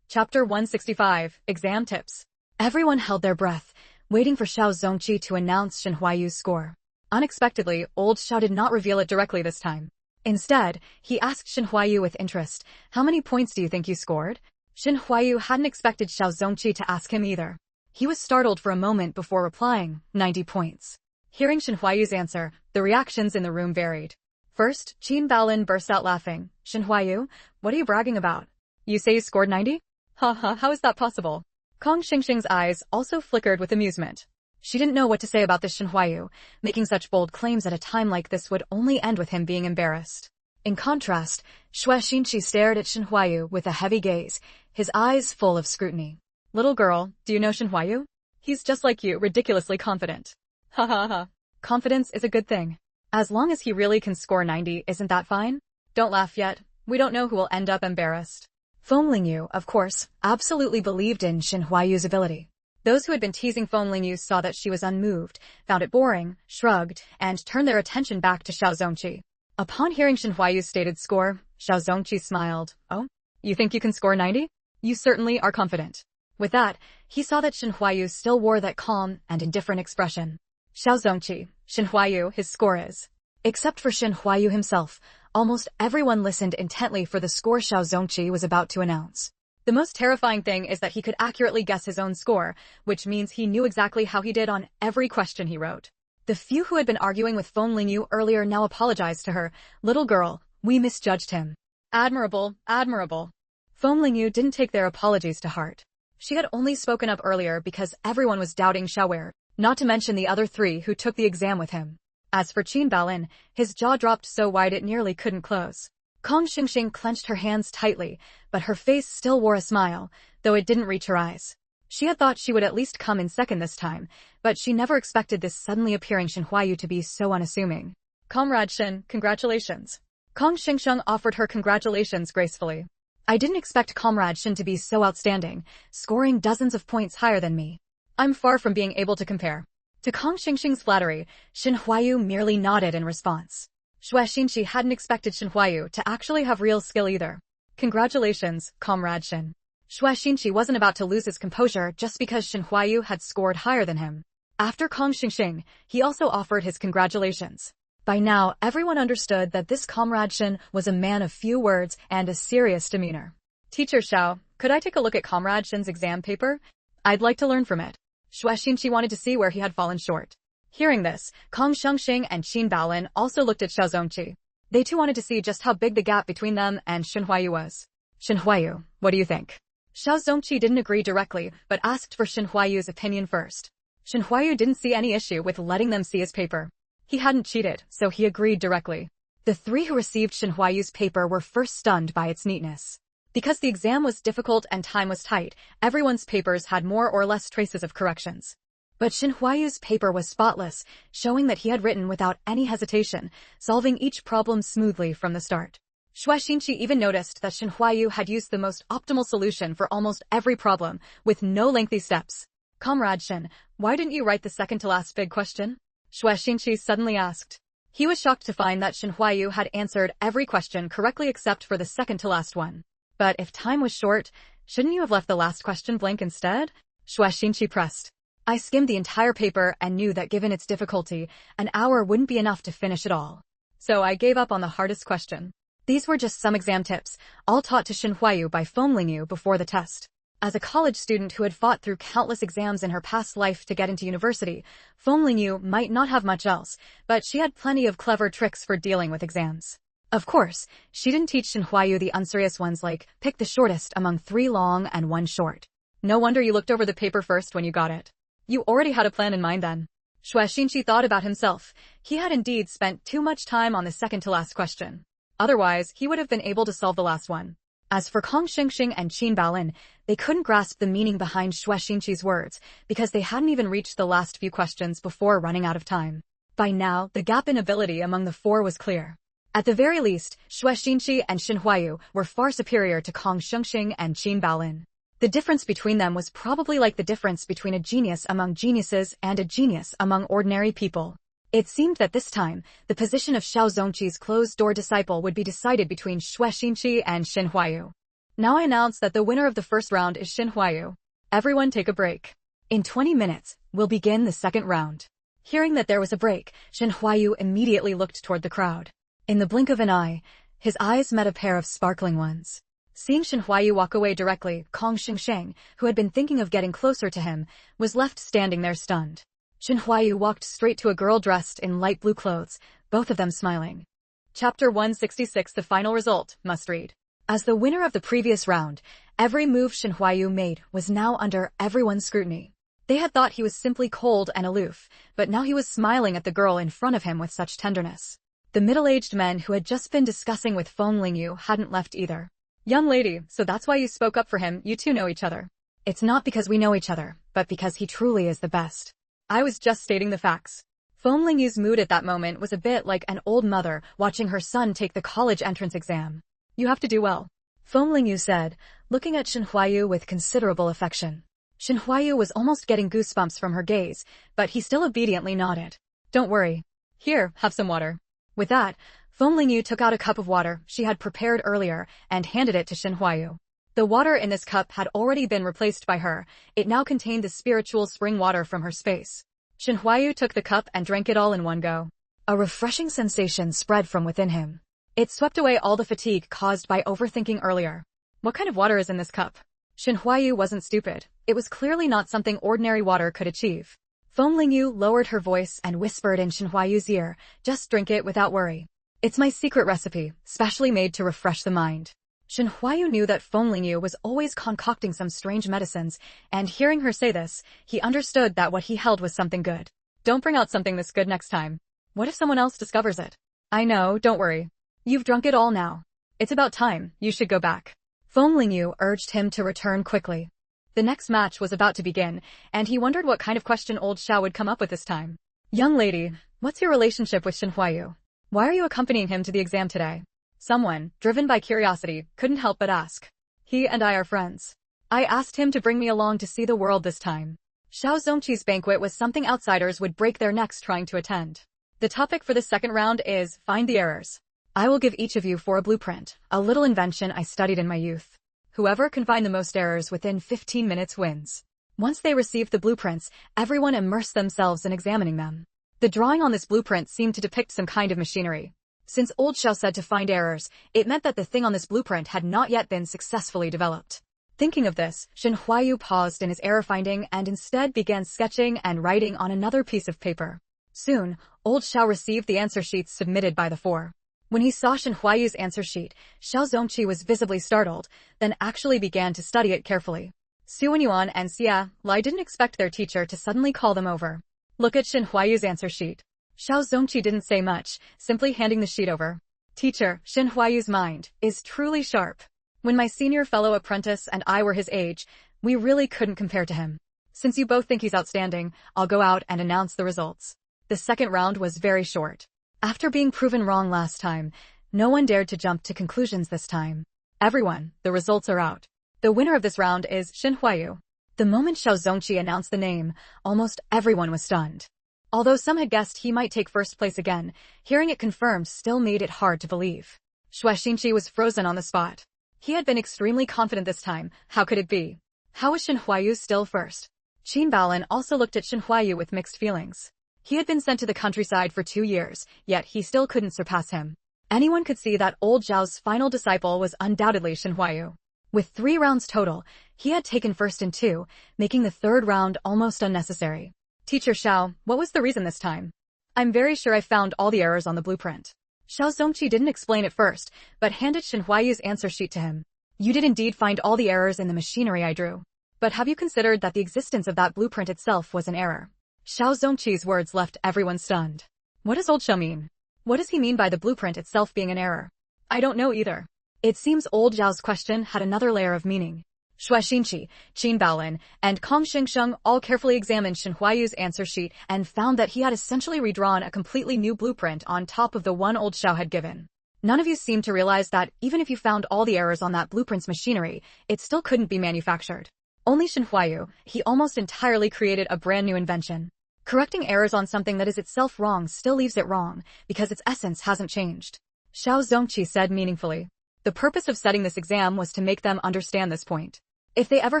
Chapter 165, Exam Tips. Everyone held their breath, waiting for Xiao Zongqi to announce Shin Huayu's score. Unexpectedly, old Xiao did not reveal it directly this time. Instead, he asked Shin Huayu with interest, "How many points do you think you scored?" Shin Huayu hadn't expected Xiao Zongqi to ask him either. He was startled for a moment before replying, 90 points. Hearing Shin Huayu's answer, the reactions in the room varied. First, Qin Baolin burst out laughing. "Shin Huayu, what are you bragging about? You say you scored 90? Ha, how is that possible?" Kong Xingxing's eyes also flickered with amusement. She didn't know what to say about this Shin Huayu. Making such bold claims at a time like this would only end with him being embarrassed. In contrast, Xue Xinqi stared at Shin Huayu with a heavy gaze, his eyes full of scrutiny. "Little girl, do you know Shin Huayu? He's just like you, ridiculously confident." Ha. Confidence is a good thing. As long as he really can score 90, isn't that fine? Don't laugh yet. We don't know who will end up embarrassed. Feng Lingyu, of course, absolutely believed in Shin Huayu's ability. Those who had been teasing Feng Lingyu saw that she was unmoved, found it boring, shrugged, and turned their attention back to Xiao Zongqi. Upon hearing Shin Huayu's stated score, Xiao Zongqi smiled. "Oh? You think you can score 90? You certainly are confident." With that, he saw that Shin Huayu still wore that calm and indifferent expression. "Xiao Zongqi, Shin Huayu, his score is." Except for Shin Huayu himself, almost everyone listened intently for the score Xiao Zongqi was about to announce. The most terrifying thing is that he could accurately guess his own score, which means he knew exactly how he did on every question he wrote. The few who had been arguing with Feng Lingyu earlier now apologized to her. "Little girl, we misjudged him." Admirable. Feng Lingyu didn't take their apologies to heart. She had only spoken up earlier because everyone was doubting Xiao Wei, not to mention the other three who took the exam with him. As for Qin Baolin, his jaw dropped so wide it nearly couldn't close. Kong Xingxing clenched her hands tightly, but her face still wore a smile, though it didn't reach her eyes. She had thought she would at least come in second this time, but she never expected this suddenly appearing Shin Huayu to be so unassuming. "Comrade Shin, congratulations." Kong Xingxing offered her congratulations gracefully. "I didn't expect Comrade Shin to be so outstanding, scoring dozens of points higher than me. I'm far from being able to compare." To Kong Xingxing's flattery, Shin Huayu merely nodded in response. Xue Xinqi hadn't expected Shin Huayu to actually have real skill either. "Congratulations, Comrade Shin." Xue Xinqi wasn't about to lose his composure just because Shin Huayu had scored higher than him. After Kong Xingxing, he also offered his congratulations. By now, everyone understood that this Comrade Shin was a man of few words and a serious demeanor. "Teacher Xiao, could I take a look at Comrade Shin's exam paper? I'd like to learn from it." Xue Xinqi wanted to see where he had fallen short. Hearing this, Kong Xingxing and Qin Baolin also looked at Xiao Zongqi. They too wanted to see just how big the gap between them and Shin Huayu was. "Shin Huayu, what do you think?" Xiao Zongqi didn't agree directly, but asked for Shin Huayu's opinion first. Shin Huayu didn't see any issue with letting them see his paper. He hadn't cheated, so he agreed directly. The three who received Shin Huayu's paper were first stunned by its neatness. Because the exam was difficult and time was tight, everyone's papers had more or less traces of corrections. But Shin Huayu's paper was spotless, showing that he had written without any hesitation, solving each problem smoothly from the start. Xue Xinqi even noticed that Shin Huayu had used the most optimal solution for almost every problem, with no lengthy steps. "Comrade Shin, why didn't you write the second-to-last big question?" Xue Xinqi suddenly asked. He was shocked to find that Shin Huayu had answered every question correctly except for the second-to-last one. "But if time was short, shouldn't you have left the last question blank instead?" Xue Xinqi pressed. "I skimmed the entire paper and knew that given its difficulty, an hour wouldn't be enough to finish it all. So I gave up on the hardest question." These were just some exam tips, all taught to Shin Huayu by Feng Lingyu before the test. As a college student who had fought through countless exams in her past life to get into university, Feng Lingyu might not have much else, but she had plenty of clever tricks for dealing with exams. Of course, she didn't teach Shin Huayu the unserious ones like, pick the shortest among 3 long and 1 short. "No wonder you looked over the paper first when you got it. You already had a plan in mind then." Xue Xinqi thought about himself. He had indeed spent too much time on the second-to-last question. Otherwise, he would have been able to solve the last one. As for Kong Xingxing and Qin Baolin, they couldn't grasp the meaning behind Xue Xinqi's words because they hadn't even reached the last few questions before running out of time. By now, the gap in ability among the four was clear. At the very least, Xue Xinqi and Xin Huayu were far superior to Kong Xingxing and Qin Baolin. The difference between them was probably like the difference between a genius among geniuses and a genius among ordinary people. It seemed that this time, the position of Xiao Zongqi's closed-door disciple would be decided between Xue Xinqi and Xin Huayu. Now I announce that the winner of the first round is Xin Huayu. Everyone take a break. In 20 minutes, we'll begin the second round. Hearing that there was a break, Xin Huayu immediately looked toward the crowd. In the blink of an eye, his eyes met a pair of sparkling ones. Seeing Xin Huayu walk away directly, Kong Xingxing, who had been thinking of getting closer to him, was left standing there stunned. Xin Huayu walked straight to a girl dressed in light blue clothes, both of them smiling. Chapter 166 The final result, must read. As the winner of the previous round, every move Xin Huayu made was now under everyone's scrutiny. They had thought he was simply cold and aloof, but now he was smiling at the girl in front of him with such tenderness. The middle-aged men who had just been discussing with Feng Lingyu hadn't left either. Young lady, so that's why you spoke up for him, you two know each other. It's not because we know each other, but because he truly is the best. I was just stating the facts. Feng Lingyu's mood at that moment was a bit like an old mother watching her son take the college entrance exam. You have to do well, Feng Lingyu said, looking at Xin Huayu with considerable affection. Xin Huayu was almost getting goosebumps from her gaze, but he still obediently nodded. Don't worry. Here, have some water. With that, Feng Lingyu took out a cup of water she had prepared earlier and handed it to Xin Huayu. The water in this cup had already been replaced by her. It now contained the spiritual spring water from her space. Xin Huayu took the cup and drank it all in one go. A refreshing sensation spread from within him. It swept away all the fatigue caused by overthinking earlier. What kind of water is in this cup? Xin Huayu wasn't stupid. It was clearly not something ordinary water could achieve. Feng Lingyu lowered her voice and whispered in Xin Huayu's ear, just drink it without worry. It's my secret recipe, specially made to refresh the mind. Xin Huayu knew that Feng Lingyu was always concocting some strange medicines, and hearing her say this, he understood that what he held was something good. Don't bring out something this good next time. What if someone else discovers it? I know, don't worry. You've drunk it all now. It's about time, you should go back. Feng Lingyu urged him to return quickly. The next match was about to begin, and he wondered what kind of question old Xiao would come up with this time. Young lady, what's your relationship with Xin Huayu? Why are you accompanying him to the exam today? Someone, driven by curiosity, couldn't help but ask. He and I are friends. I asked him to bring me along to see the world this time. Xiao Zongqi's banquet was something outsiders would break their necks trying to attend. The topic for the second round is, find the errors. I will give each of you a blueprint, a little invention I studied in my youth. Whoever can find the most errors within 15 minutes wins. Once they received the blueprints, everyone immersed themselves in examining them. The drawing on this blueprint seemed to depict some kind of machinery. Since old Xiao said to find errors, it meant that the thing on this blueprint had not yet been successfully developed. Thinking of this, Xin Huayu paused in his error finding and instead began sketching and writing on another piece of paper. Soon, old Xiao received the answer sheets submitted by the four. When he saw Xin Huayu's answer sheet, Xiao Zongqi was visibly startled, then actually began to study it carefully. Su Wenyuan and Xia Lai didn't expect their teacher to suddenly call them over. Look at Xin Huayu's answer sheet. Xiao Zongqi didn't say much, simply handing the sheet over. Teacher, Xin Huayu's mind is truly sharp. When my senior fellow apprentice and I were his age, we really couldn't compare to him. Since you both think he's outstanding, I'll go out and announce the results. The second round was very short. After being proven wrong last time, no one dared to jump to conclusions this time. Everyone, the results are out. The winner of this round is Xin Huayu. The moment Xiao Zongqi announced the name, almost everyone was stunned. Although some had guessed he might take first place again, hearing it confirmed still made it hard to believe. Xue Xinqi was frozen on the spot. He had been extremely confident this time. How could it be? How was Xin Huayu still first? Qin Baolin also looked at Xin Huayu with mixed feelings. He had been sent to the countryside for 2 years, yet he still couldn't surpass him. Anyone could see that old Zhao's final disciple was undoubtedly Xin Huayu. With 3 rounds total, he had taken first in 2, making the third round almost unnecessary. Teacher Xiao, what was the reason this time? I'm very sure I found all the errors on the blueprint. Xiao Zongqi didn't explain at first, but handed Xin Huayu's answer sheet to him. You did indeed find all the errors in the machinery I drew. But have you considered that the existence of that blueprint itself was an error? Xiao Zongqi's words left everyone stunned. What does old Xiao mean? What does he mean by the blueprint itself being an error? I don't know either. It seems old Zhao's question had another layer of meaning. Xue Xinqi, Qin Baolin, and Kong Xingsheng all carefully examined Shen Huayu's answer sheet and found that he had essentially redrawn a completely new blueprint on top of the one old Zhao had given. None of you seemed to realize that even if you found all the errors on that blueprint's machinery, it still couldn't be manufactured. Only Shen Huayu, he almost entirely created a brand new invention. Correcting errors on something that is itself wrong still leaves it wrong, because its essence hasn't changed. Xiao Zongqi said meaningfully. The purpose of setting this exam was to make them understand this point. If they ever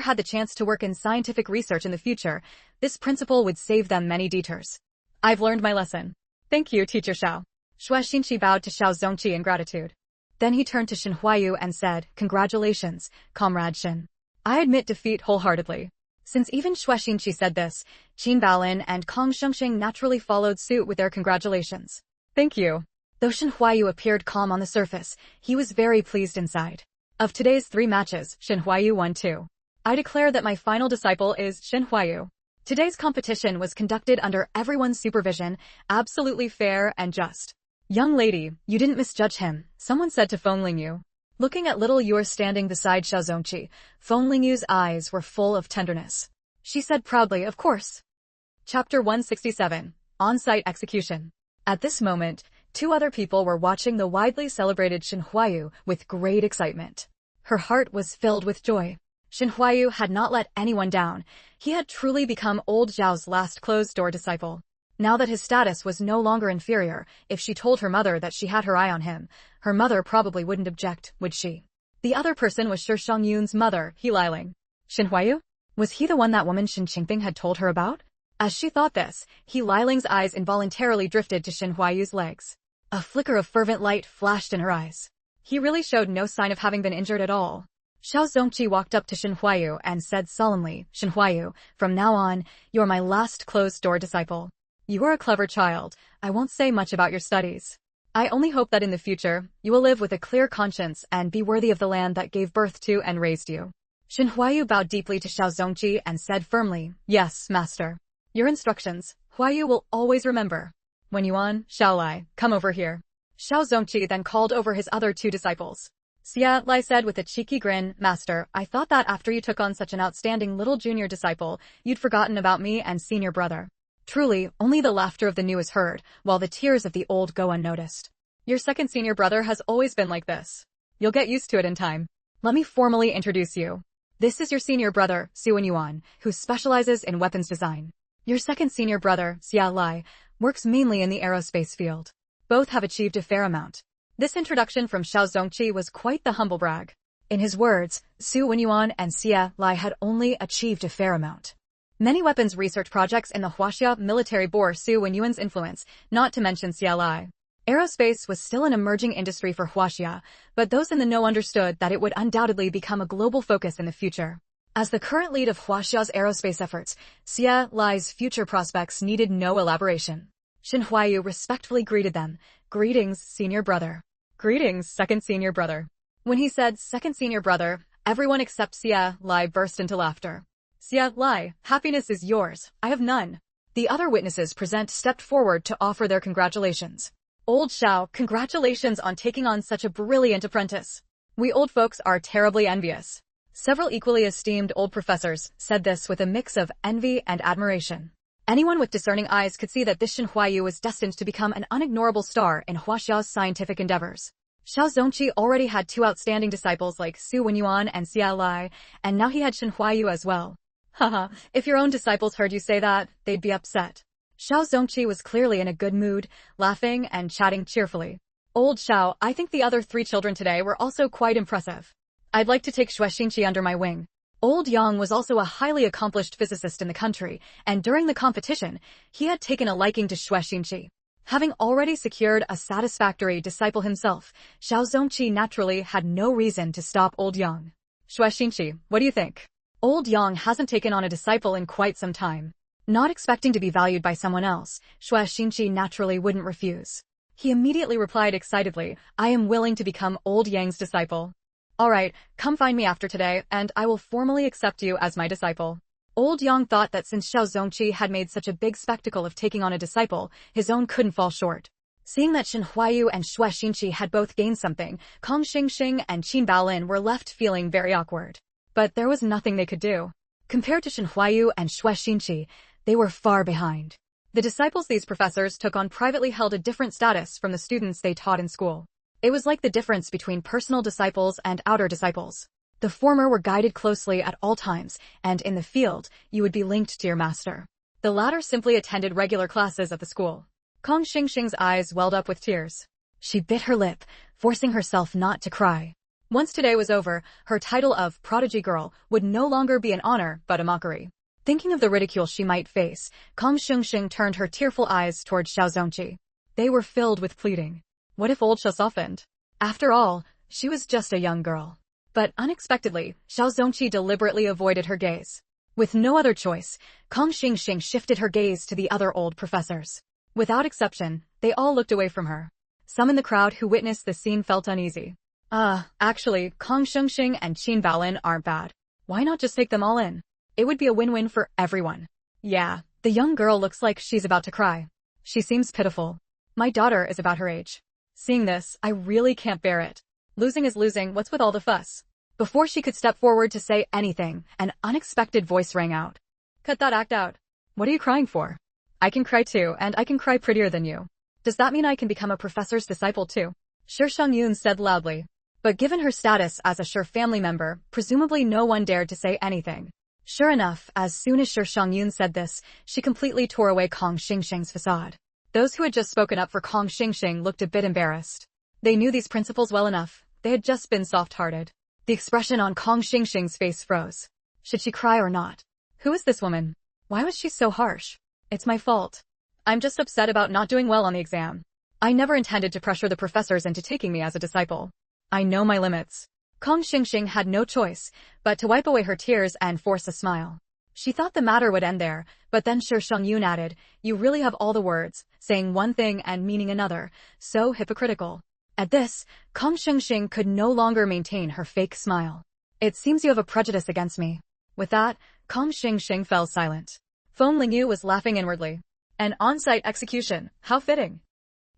had the chance to work in scientific research in the future, this principle would save them many detours. I've learned my lesson. Thank you, Teacher Xiao. Xue Xinqi bowed to Xiao Zongqi in gratitude. Then he turned to Shen Huayu and said, Congratulations, Comrade Shen. I admit defeat wholeheartedly. Since even Xue Xinqi said this, Qin Baolin and Kong Shengsheng naturally followed suit with their congratulations. Thank you. Though Shen Huayu appeared calm on the surface, he was very pleased inside. Of today's 3 matches, Shen Huayu won 2. I declare that my final disciple is Shen Huayu. Today's competition was conducted under everyone's supervision, absolutely fair and just. Young lady, you didn't misjudge him, someone said to Feng Lingyu. Looking at little Yor standing beside Xiao Zongqi, Feng Lingyu's eyes were full of tenderness. She said proudly, of course. Chapter 167, On-Site Execution. At this moment, 2 other people were watching the widely celebrated Shen Huayu with great excitement. Her heart was filled with joy. Shen Huayu had not let anyone down. He had truly become old Zhao's last closed-door disciple. Now that his status was no longer inferior, if she told her mother that she had her eye on him, her mother probably wouldn't object, would she? The other person was Shi Shangyun's mother, He Liling. Shen Huayu? Was he the one that woman Shen Qingping had told her about? As she thought this, He Liling's eyes involuntarily drifted to Shen Huayu's legs. A flicker of fervent light flashed in her eyes. He really showed no sign of having been injured at all. Xiao Zongqi walked up to Shen Huayu and said solemnly, Shen Huayu, from now on, you're my last closed-door disciple. You are a clever child. I won't say much about your studies. I only hope that in the future, you will live with a clear conscience and be worthy of the land that gave birth to and raised you. Shen Huayu bowed deeply to Xiao Zongqi and said firmly, Yes, master. Your instructions, Huayu will always remember. When Yuan, Xiaolai, come over here. Xiao Zongqi then called over his other 2 disciples. Xia Lai said with a cheeky grin, Master, I thought that after you took on such an outstanding little junior disciple, you'd forgotten about me and senior brother. Truly, only the laughter of the new is heard, while the tears of the old go unnoticed. Your second senior brother has always been like this. You'll get used to it in time. Let me formally introduce you. This is your senior brother, Su Yuan, who specializes in weapons design. Your second senior brother, Xia Lai, works mainly in the aerospace field. Both have achieved a fair amount. This introduction from Xiao Zongqi was quite the humble brag. In his words, Su Yuan and Xia Lai had only achieved a fair amount. Many weapons research projects in the Huaxia military bore Su Yuan's influence, not to mention Xia Lai. Aerospace was still an emerging industry for Huaxia, but those in the know understood that it would undoubtedly become a global focus in the future. As the current lead of Huaxia's aerospace efforts, Xia Lai's future prospects needed no elaboration. Shen Huayu respectfully greeted them. Greetings, senior brother. Greetings, second senior brother. When he said second senior brother, everyone except Xia Lai burst into laughter. Xia Lai, happiness is yours, I have none. The other witnesses present stepped forward to offer their congratulations. Old Xiao, congratulations on taking on such a brilliant apprentice. We old folks are terribly envious. Several equally esteemed old professors said this with a mix of envy and admiration. Anyone with discerning eyes could see that this Shen Huayu was destined to become an unignorable star in Huaxia's scientific endeavors. Xiao Zongqi already had 2 outstanding disciples like Su Yuan and Xia Lai, and now he had Shen Huayu as well. Haha, if your own disciples heard you say that, they'd be upset. Xiao Zongqi was clearly in a good mood, laughing and chatting cheerfully. Old Xiao, I think the other 3 children today were also quite impressive. I'd like to take Xue Xinqi under my wing. Old Yang was also a highly accomplished physicist in the country, and during the competition, he had taken a liking to Xue Xinqi. Having already secured a satisfactory disciple himself, Xiao Zongqi naturally had no reason to stop Old Yang. Xue Xinqi, what do you think? Old Yang hasn't taken on a disciple in quite some time. Not expecting to be valued by someone else, Xue Xinqi naturally wouldn't refuse. He immediately replied excitedly, I am willing to become Old Yang's disciple. Alright, come find me after today, and I will formally accept you as my disciple. Old Yang thought that since Xiao Zongqi had made such a big spectacle of taking on a disciple, his own couldn't fall short. Seeing that Shen Huayu and Xue Xinqi had both gained something, Kong Xingxing and Qin Baolin were left feeling very awkward. But there was nothing they could do. Compared to Shen Huayu and Xue Xinqi, they were far behind. The disciples these professors took on privately held a different status from the students they taught in school. It was like the difference between personal disciples and outer disciples. The former were guided closely at all times, and in the field, you would be linked to your master. The latter simply attended regular classes at the school. Kong Xingxing's eyes welled up with tears. She bit her lip, forcing herself not to cry. Once today was over, her title of prodigy girl would no longer be an honor but a mockery. Thinking of the ridicule she might face, Kong Xingxing turned her tearful eyes toward Xiao Zongqi. They were filled with pleading. What if old Xiao softened? After all, she was just a young girl. But unexpectedly, Xiao Zongqi deliberately avoided her gaze. With no other choice, Kong Xingxing shifted her gaze to the other old professors. Without exception, they all looked away from her. Some in the crowd who witnessed the scene felt uneasy. Actually, Kong Xingxing and Qin Baolin aren't bad. Why not just take them all in? It would be a win-win for everyone. Yeah, the young girl looks like she's about to cry. She seems pitiful. My daughter is about her age. Seeing this, I really can't bear it. Losing is losing, what's with all the fuss? Before she could step forward to say anything, an unexpected voice rang out. Cut that act out. What are you crying for? I can cry too, and I can cry prettier than you. Does that mean I can become a professor's disciple too? Shi Shangyun said loudly. But given her status as a Shi family member, presumably no one dared to say anything. Sure enough, as soon as Shi Shangyun said this, she completely tore away Kong Xingxing's facade. Those who had just spoken up for Kong Xingxing looked a bit embarrassed. They knew these principles well enough. They had just been soft-hearted. The expression on Kong Xingxing's face froze. Should she cry or not? Who is this woman? Why was she so harsh? It's my fault. I'm just upset about not doing well on the exam. I never intended to pressure the professors into taking me as a disciple. I know my limits. Kong Xingxing had no choice but to wipe away her tears and force a smile. She thought the matter would end there, but then Shi Shangyun added, you really have all the words, saying one thing and meaning another, so hypocritical. At this, Kong Xingxing could no longer maintain her fake smile. It seems you have a prejudice against me. With that, Kong Xingxing fell silent. Feng Lingyu was laughing inwardly. An on-site execution, how fitting.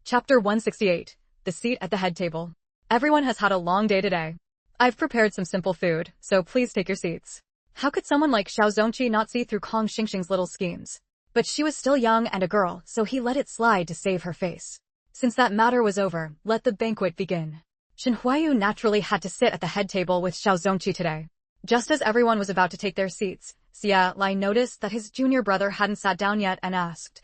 Chapter 168, the seat at the head table. Everyone has had a long day today. I've prepared some simple food, so please take your seats. How could someone like Xiao Zongqi not see through Kong Xingxing's little schemes? But she was still young and a girl, so he let it slide to save her face. Since that matter was over, let the banquet begin. Shen Huayu naturally had to sit at the head table with Xiao Zongqi today. Just as everyone was about to take their seats, Xia Lai noticed that his junior brother hadn't sat down yet and asked,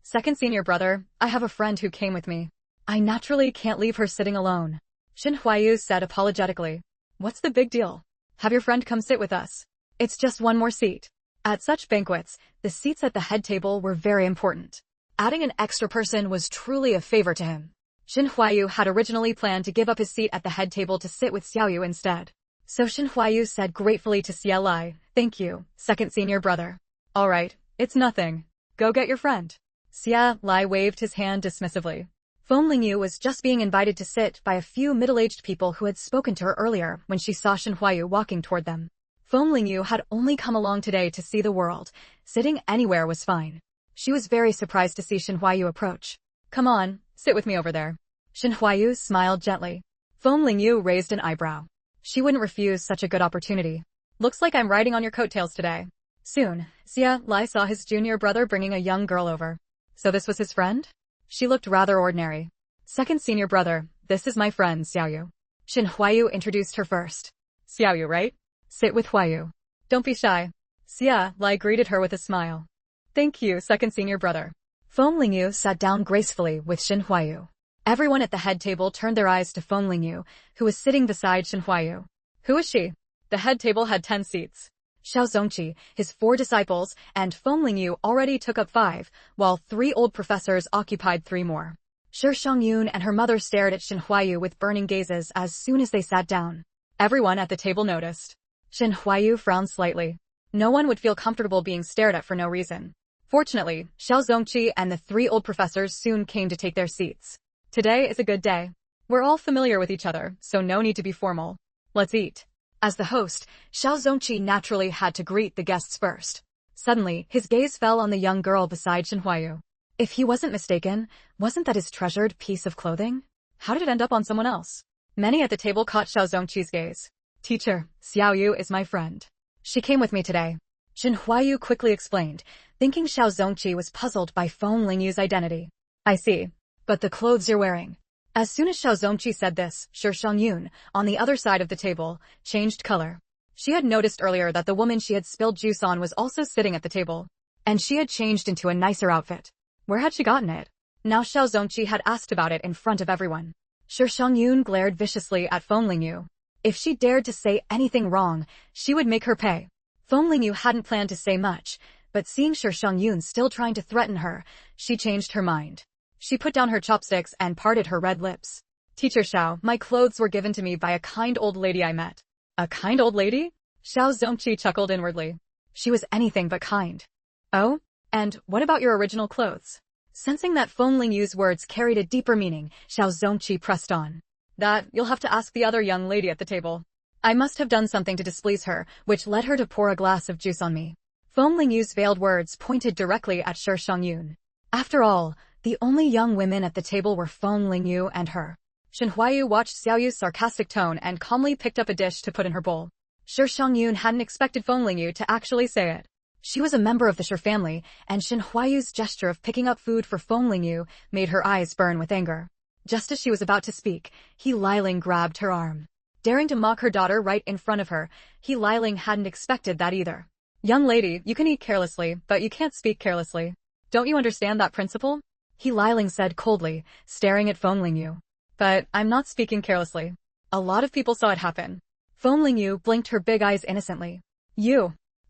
Second senior brother, I have a friend who came with me. I naturally can't leave her sitting alone. Shen Huayu said apologetically. What's the big deal? Have your friend come sit with us. It's just one more seat. At such banquets, the seats at the head table were very important. Adding an extra person was truly a favor to him. Shen Huayu had originally planned to give up his seat at the head table to sit with Xiaoyu instead. So Shen Huayu said gratefully to Xia Lai, thank you, second senior brother. All right, it's nothing. Go get your friend. Xia Lai waved his hand dismissively. Feng Lingyu was just being invited to sit by a few middle-aged people who had spoken to her earlier when she saw Shen Huayu walking toward them. Feng Lingyu had only come along today to see the world. Sitting anywhere was fine. She was very surprised to see Shen Huayu approach. Come on, sit with me over there. Shen Huayu smiled gently. Feng Lingyu raised an eyebrow. She wouldn't refuse such a good opportunity. Looks like I'm riding on your coattails today. Soon, Xia Lai saw his junior brother bringing a young girl over. So this was his friend? She looked rather ordinary. Second senior brother, this is my friend Xiaoyu. Shen Huayu introduced her first. Xiaoyu, right? Sit with Huayu. Don't be shy. Xia Lai greeted her with a smile. Thank you, second senior brother. Feng Lingyu sat down gracefully with Shen Huayu. Everyone at the head table turned their eyes to Feng Lingyu, who was sitting beside Shen Huayu. Who is she? The head table had 10 seats. Xiao Zongqi, his 4 disciples, and Feng Lingyu already took up 5, while 3 old professors occupied 3 more. Shi Shangyun and her mother stared at Shen Huayu with burning gazes as soon as they sat down. Everyone at the table noticed. Shen Huayu frowned slightly. No one would feel comfortable being stared at for no reason. Fortunately, Xiao Zongqi and the 3 old professors soon came to take their seats. Today is a good day. We're all familiar with each other, so no need to be formal. Let's eat. As the host, Xiao Zongqi naturally had to greet the guests first. Suddenly, his gaze fell on the young girl beside Shen Huayu. If he wasn't mistaken, wasn't that his treasured piece of clothing? How did it end up on someone else? Many at the table caught Xiao Zongqi's gaze. Teacher, Xiao Yu is my friend. She came with me today. Shen Huayu quickly explained, thinking Xiao Zongqi was puzzled by Feng Lingyu's identity. I see. But the clothes you're wearing. As soon as Xiao Zongqi said this, Shi Shangyun, on the other side of the table, changed color. She had noticed earlier that the woman she had spilled juice on was also sitting at the table. And she had changed into a nicer outfit. Where had she gotten it? Now Xiao Zongqi had asked about it in front of everyone. Shi Shangyun glared viciously at Feng Lingyu. If she dared to say anything wrong, she would make her pay. Feng Lingyu hadn't planned to say much, but seeing Shi Shangyun still trying to threaten her, she changed her mind. She put down her chopsticks and parted her red lips. Teacher Xiao, my clothes were given to me by a kind old lady I met. A kind old lady? Xiao Zongqi chuckled inwardly. She was anything but kind. Oh? And what about your original clothes? Sensing that Feng Lingyu's words carried a deeper meaning, Xiao Zongqi pressed on. That, you'll have to ask the other young lady at the table. I must have done something to displease her, which led her to pour a glass of juice on me. Feng Lingyu's veiled words pointed directly at Shi Shangyun. After all, the only young women at the table were Feng Lingyu and her. Shen Huayu watched Xiao Yu's sarcastic tone and calmly picked up a dish to put in her bowl. Shi Shangyun hadn't expected Feng Lingyu to actually say it. She was a member of the Shi family, and Shen Huayu's gesture of picking up food for Feng Lingyu made her eyes burn with anger. Just as she was about to speak, He Liling grabbed her arm. Daring to mock her daughter right in front of her, He Liling hadn't expected that either. Young lady, you can eat carelessly, but you can't speak carelessly. Don't you understand that principle? He Liling said coldly, staring at Feng Lingyu. But I'm not speaking carelessly. A lot of people saw it happen. Feng Lingyu blinked her big eyes innocently.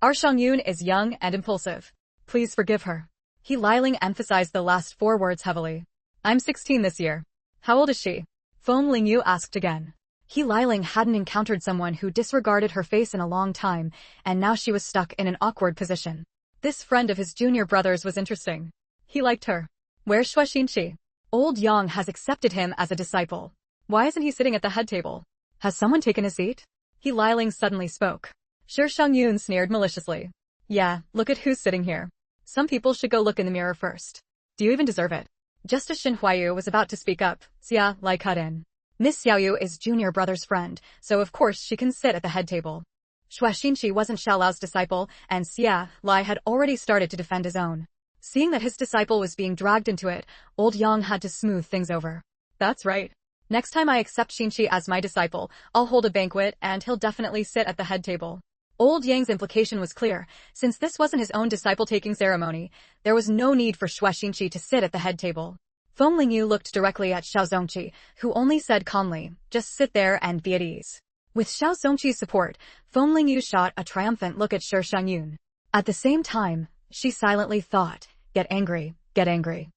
Our Shangyun is young and impulsive. Please forgive her. He Liling emphasized the last 4 words heavily. I'm 16 this year. How old is she? Feng Lingyu asked again. He Liling hadn't encountered someone who disregarded her face in a long time, and now she was stuck in an awkward position. This friend of his junior brother's was interesting. He liked her. Where's Xue Xinqi? Old Yang has accepted him as a disciple. Why isn't he sitting at the head table? Has someone taken his seat? He Liling suddenly spoke. Shi Shangyun sneered maliciously. Yeah, look at who's sitting here. Some people should go look in the mirror first. Do you even deserve it? Just as Shen Huayu was about to speak up, Xia Lai cut in. Miss Xiao Yu is junior brother's friend, so of course she can sit at the head table. Xue Xinqi wasn't Xiao Lao's disciple, and Xia Lai had already started to defend his own. Seeing that his disciple was being dragged into it, old Yang had to smooth things over. That's right. Next time I accept Xinqi as my disciple, I'll hold a banquet and he'll definitely sit at the head table. Old Yang's implication was clear. Since this wasn't his own disciple-taking ceremony, there was no need for Xue Xinqi to sit at the head table. Feng Lingyu looked directly at Xiao Zongqi, who only said calmly, just sit there and be at ease. With Xiao Zongqi's support, Feng Lingyu shot a triumphant look at Shi Shangyun. At the same time, she silently thought, get angry, get angry.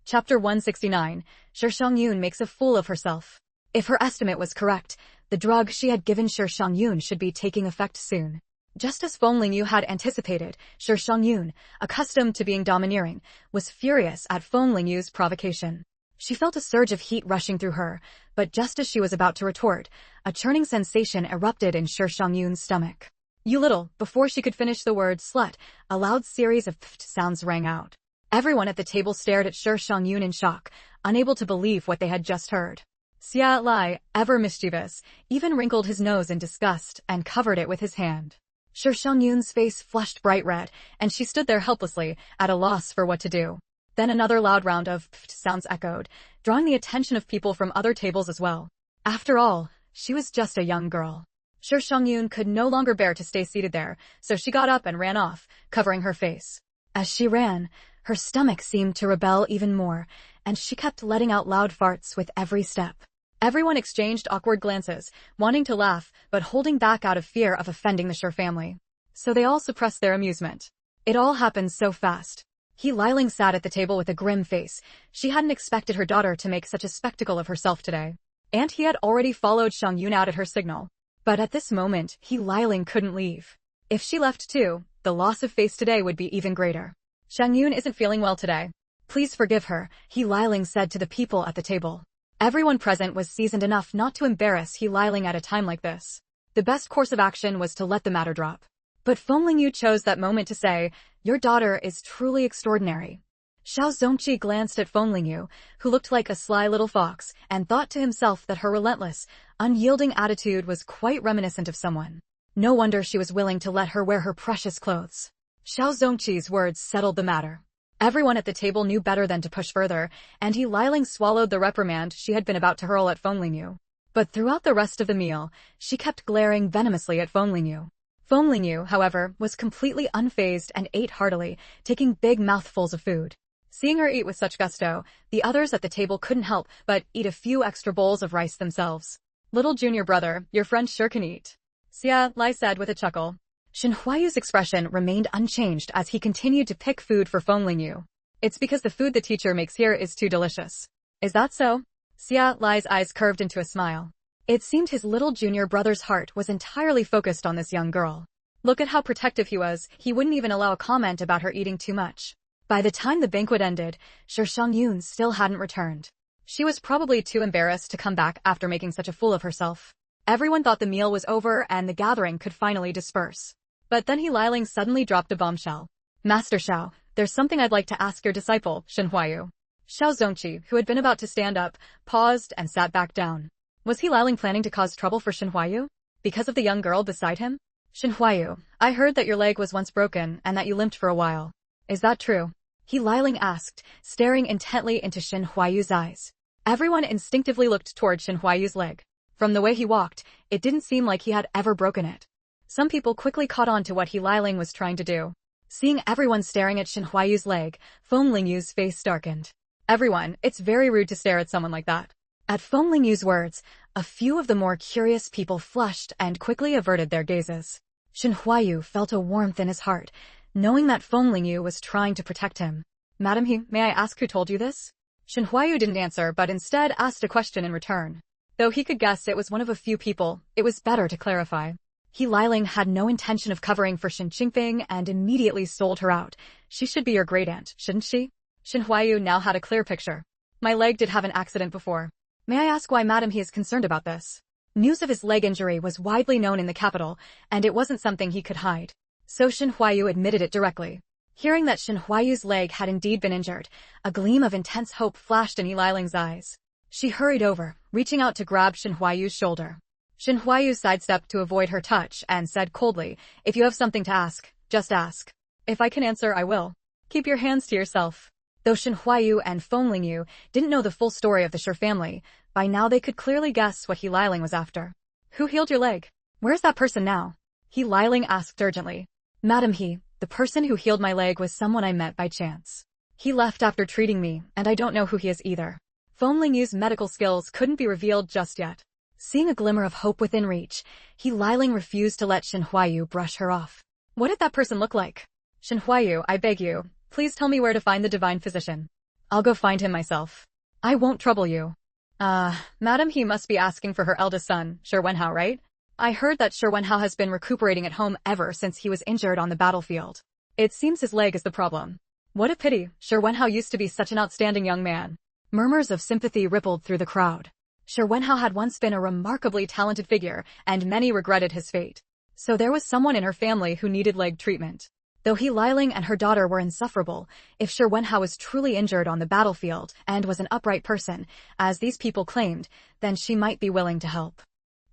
Chapter 169, Shi Shangyun makes a fool of herself. If her estimate was correct, the drug she had given Shi Shangyun should be taking effect soon. Just as Feng Lingyu had anticipated, Shi Shangyun, accustomed to being domineering, was furious at Feng Lingyu's provocation. She felt a surge of heat rushing through her, but just as she was about to retort, a churning sensation erupted in Shi Shangyun's stomach. You little, before she could finish the word slut, a loud series of pft sounds rang out. Everyone at the table stared at Shi Shangyun in shock, unable to believe what they had just heard. Xia Lai, ever mischievous, even wrinkled his nose in disgust and covered it with his hand. Shi Shangyun's face flushed bright red, and she stood there helplessly, at a loss for what to do. Then another loud round of pft sounds echoed, drawing the attention of people from other tables as well. After all, she was just a young girl. Shi Shangyun could no longer bear to stay seated there, so she got up and ran off, covering her face. As she ran, her stomach seemed to rebel even more, and she kept letting out loud farts with every step. Everyone exchanged awkward glances, wanting to laugh, but holding back out of fear of offending the Shi family. So they all suppressed their amusement. It all happened so fast. He Liling sat at the table with a grim face. She hadn't expected her daughter to make such a spectacle of herself today. And he had already followed Shangyun out at her signal. But at this moment, He Liling couldn't leave. If she left too, the loss of face today would be even greater. Shangyun isn't feeling well today. Please forgive her, He Liling said to the people at the table. Everyone present was seasoned enough not to embarrass He Liling at a time like this. The best course of action was to let the matter drop. But Feng Lingyu chose that moment to say, your daughter is truly extraordinary. Xiao Zongqi glanced at Feng Lingyu, who looked like a sly little fox, and thought to himself that her relentless, unyielding attitude was quite reminiscent of someone. No wonder she was willing to let her wear her precious clothes. Xiao Zongqi's words settled the matter. Everyone at the table knew better than to push further, and He Liling swallowed the reprimand she had been about to hurl at Feng Lingyu. But throughout the rest of the meal, she kept glaring venomously at Feng Lingyu. Feng Lingyu, however, was completely unfazed and ate heartily, taking big mouthfuls of food. Seeing her eat with such gusto, the others at the table couldn't help but eat a few extra bowls of rice themselves. Little junior brother, your friend sure can eat. Xia Lai said with a chuckle. Shen Huayu's expression remained unchanged as he continued to pick food for Feng Lingyu. It's because the food the teacher makes here is too delicious. Is that so? Xia Lai's eyes curved into a smile. It seemed his little junior brother's heart was entirely focused on this young girl. Look at how protective he was, he wouldn't even allow a comment about her eating too much. By the time the banquet ended, Shi Shangyun still hadn't returned. She was probably too embarrassed to come back after making such a fool of herself. Everyone thought the meal was over and the gathering could finally disperse. But then He Liling suddenly dropped a bombshell. Master Xiao, there's something I'd like to ask your disciple, Shen Huayu. Xiao Zongqi, who had been about to stand up, paused and sat back down. Was He Liling planning to cause trouble for Shen Huayu? Because of the young girl beside him? Shen Huayu, I heard that your leg was once broken and that you limped for a while. Is that true? He Liling asked, staring intently into Shen Huayu's eyes. Everyone instinctively looked toward Shen Huayu's leg. From the way he walked, it didn't seem like he had ever broken it. Some people quickly caught on to what He Liling was trying to do. Seeing everyone staring at Shen Huayu's leg, Feng Lingyu's face darkened. Everyone, it's very rude to stare at someone like that. At Feng Lingyu's words, a few of the more curious people flushed and quickly averted their gazes. Shen Huayu felt a warmth in his heart, knowing that Feng Lingyu was trying to protect him. Madam He, may I ask who told you this? Shen Huayu didn't answer but instead asked a question in return. Though he could guess it was one of a few people, it was better to clarify. He Liling had no intention of covering for Shen Qingfeng and immediately sold her out. She should be your great-aunt, shouldn't she? Shen Huayu now had a clear picture. My leg did have an accident before. May I ask why Madam He is concerned about this? News of his leg injury was widely known in the capital, and it wasn't something he could hide. So Shen Huayu admitted it directly. Hearing that Shen Huayu's leg had indeed been injured, a gleam of intense hope flashed in He Liling's eyes. She hurried over, reaching out to grab Shen Huayu's shoulder. Shen Huayu sidestepped to avoid her touch and said coldly, if you have something to ask, just ask. If I can answer, I will. Keep your hands to yourself. Though Shen Huayu and Feng Lingyu didn't know the full story of the Shi family, by now they could clearly guess what He Liling was after. Who healed your leg? Where's that person now? He Liling asked urgently. Madam He, the person who healed my leg was someone I met by chance. He left after treating me, and I don't know who he is either. Feng Lingyu's medical skills couldn't be revealed just yet. Seeing a glimmer of hope within reach, He Liling refused to let Shen Huayu brush her off. What did that person look like? Shen Huayu, I beg you, please tell me where to find the divine physician. I'll go find him myself. I won't trouble you. Madam He must be asking for her eldest son, Shi Wenhao, right? I heard that Shi Wenhao has been recuperating at home ever since he was injured on the battlefield. It seems his leg is the problem. What a pity, Shi Wenhao used to be such an outstanding young man. Murmurs of sympathy rippled through the crowd. Shi Wenhao had once been a remarkably talented figure, and many regretted his fate. So there was someone in her family who needed leg treatment. Though He Liling and her daughter were insufferable, if Shi Wenhao was truly injured on the battlefield and was an upright person, as these people claimed, then she might be willing to help.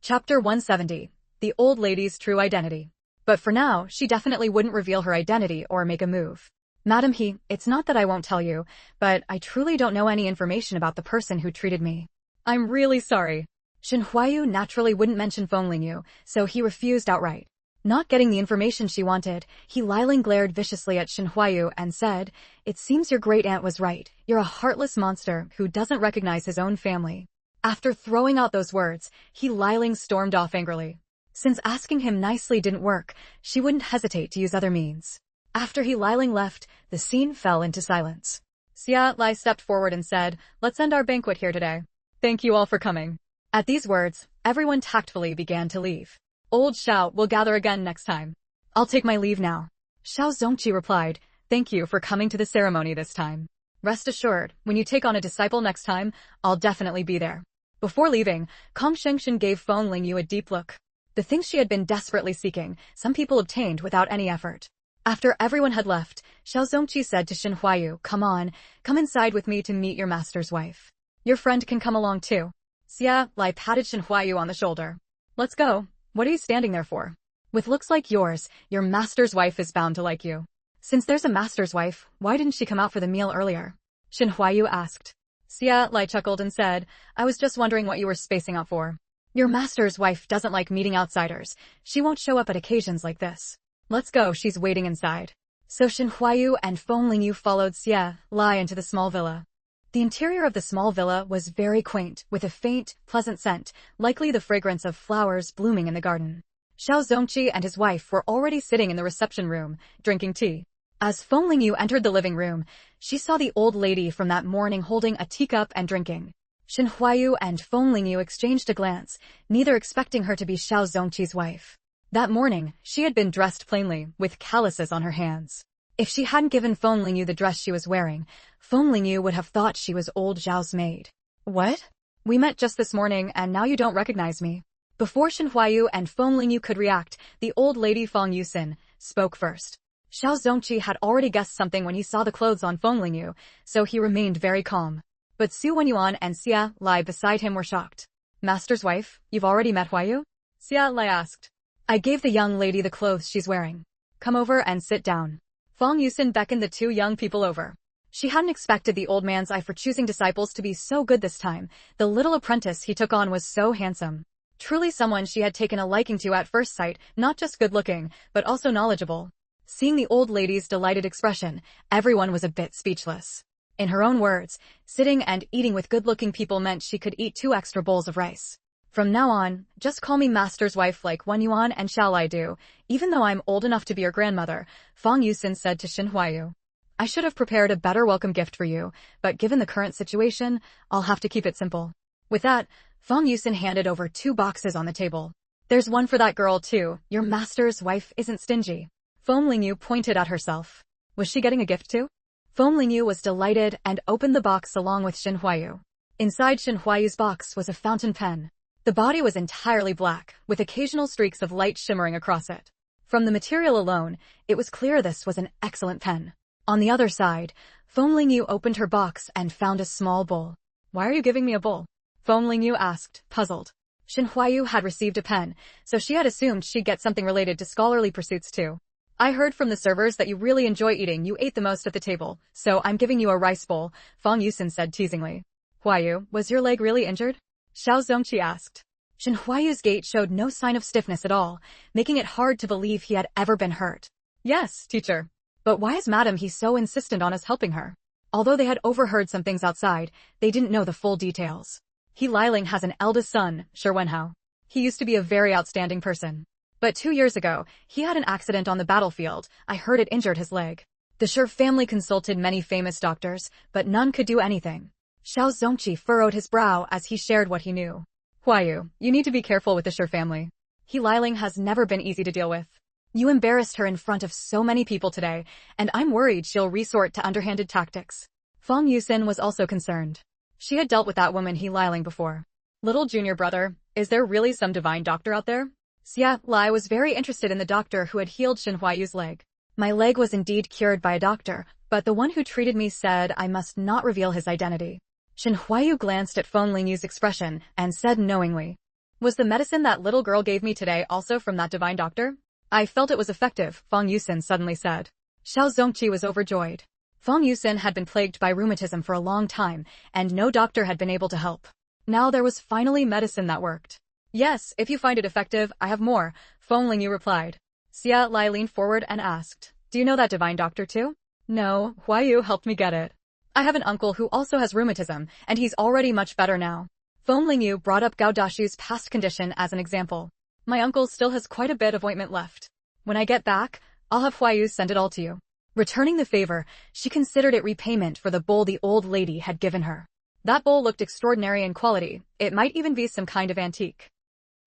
Chapter 170. The Old Lady's True Identity. But for now, she definitely wouldn't reveal her identity or make a move. Madam He, it's not that I won't tell you, but I truly don't know any information about the person who treated me. I'm really sorry. Shen Huayu naturally wouldn't mention Feng Lingyu, so he refused outright. Not getting the information she wanted, He Liling glared viciously at Shen Huayu and said, it seems your great-aunt was right. You're a heartless monster who doesn't recognize his own family. After throwing out those words, He Liling stormed off angrily. Since asking him nicely didn't work, she wouldn't hesitate to use other means. After He Liling left, the scene fell into silence. Xia Lai stepped forward and said, let's end our banquet here today. Thank you all for coming. At these words, everyone tactfully began to leave. Old Xiao will gather again next time. I'll take my leave now. Xiao Zongqi replied, thank you for coming to the ceremony this time. Rest assured, when you take on a disciple next time, I'll definitely be there. Before leaving, Kong Shengshen gave Feng Lingyu a deep look. The things she had been desperately seeking, some people obtained without any effort. After everyone had left, Xiao Zongqi said to Shen Huayu, come on, come inside with me to meet your master's wife. Your friend can come along too. Xia Lai patted Shen Huayu on the shoulder. Let's go. What are you standing there for? With looks like yours, your master's wife is bound to like you. Since there's a master's wife, why didn't she come out for the meal earlier? Shen Huayu asked. Xia Lai chuckled and said, I was just wondering what you were spacing out for. Your master's wife doesn't like meeting outsiders. She won't show up at occasions like this. Let's go, she's waiting inside. So Shen Huayu and Feng Lingyu followed Xia Lai into the small villa. The interior of the small villa was very quaint, with a faint, pleasant scent, likely the fragrance of flowers blooming in the garden. Xiao Zongqi and his wife were already sitting in the reception room, drinking tea. As Feng Lingyu entered the living room, she saw the old lady from that morning holding a teacup and drinking. Shen Huayu and Feng Lingyu exchanged a glance, neither expecting her to be Xiao Zongqi's wife. That morning, she had been dressed plainly, with calluses on her hands. If she hadn't given Feng Lingyu the dress she was wearing, Feng Lingyu would have thought she was old Zhao's maid. What? We met just this morning and now you don't recognize me. Before Shen Huayu and Feng Lingyu could react, the old lady Feng Yusin spoke first. Xiao Zongqi had already guessed something when he saw the clothes on Feng Lingyu, so he remained very calm. But Su Wenyuan and Xia Lai beside him were shocked. Master's wife, you've already met Huayu? Xia Lai asked. I gave the young lady the clothes she's wearing. Come over and sit down. Feng Yusin beckoned the two young people over. She hadn't expected the old man's eye for choosing disciples to be so good this time. The little apprentice he took on was so handsome. Truly someone she had taken a liking to at first sight, not just good-looking, but also knowledgeable. Seeing the old lady's delighted expression, everyone was a bit speechless. In her own words, sitting and eating with good-looking people meant she could eat 2 extra bowls of rice. From now on, just call me master's wife like Wenyuan and shall I do, even though I'm old enough to be your grandmother, Feng Yusin said to Shen Huayu. I should have prepared a better welcome gift for you, but given the current situation, I'll have to keep it simple. With that, Feng Yusin handed over 2 boxes on the table. There's one for that girl too, your master's wife isn't stingy. Feng Lingyu pointed at herself. Was she getting a gift too? Feng Lingyu was delighted and opened the box along with Shen Huayu. Inside Shen Huayu's box was a fountain pen. The body was entirely black, with occasional streaks of light shimmering across it. From the material alone, it was clear this was an excellent pen. On the other side, Feng Lingyu opened her box and found a small bowl. Why are you giving me a bowl? Feng Lingyu asked, puzzled. Shen Huayu had received a pen, so she had assumed she'd get something related to scholarly pursuits too. I heard from the servers that you really enjoy eating. You ate the most at the table, so I'm giving you a rice bowl, Feng Yusin said teasingly. Huayu, was your leg really injured? Xiao Zongqi asked. Shen Huayu's gait showed no sign of stiffness at all, making it hard to believe he had ever been hurt. Yes, teacher. But why is Madam He so insistent on us helping her? Although they had overheard some things outside, they didn't know the full details. He Liling has an eldest son, Shi Wenhao. He used to be a very outstanding person. But 2 years ago, he had an accident on the battlefield. I heard it injured his leg. The Shi family consulted many famous doctors, but none could do anything. Xiao Zongqi furrowed his brow as he shared what he knew. Huayu, you need to be careful with the Shi family. He Liling has never been easy to deal with. You embarrassed her in front of so many people today, and I'm worried she'll resort to underhanded tactics. Feng Yusin was also concerned. She had dealt with that woman He Liling before. Little junior brother, is there really some divine doctor out there? Xia Lai was very interested in the doctor who had healed Shen Huayu's leg. My leg was indeed cured by a doctor, but the one who treated me said I must not reveal his identity. Shen Huayu glanced at Feng Lingyu's expression and said knowingly, was the medicine that little girl gave me today also from that divine doctor? I felt it was effective, Feng Yusin suddenly said. Xiao Zongqi was overjoyed. Feng Yusin had been plagued by rheumatism for a long time, and no doctor had been able to help. Now there was finally medicine that worked. Yes, if you find it effective, I have more, Feng Lingyu replied. Xia Lai leaned forward and asked, do you know that divine doctor too? No, Huayu helped me get it. I have an uncle who also has rheumatism, and he's already much better now. Feng Lingyu brought up Gao Dashu's past condition as an example. My uncle still has quite a bit of ointment left. When I get back, I'll have Huayu send it all to you. Returning the favor, she considered it repayment for the bowl the old lady had given her. That bowl looked extraordinary in quality. It might even be some kind of antique.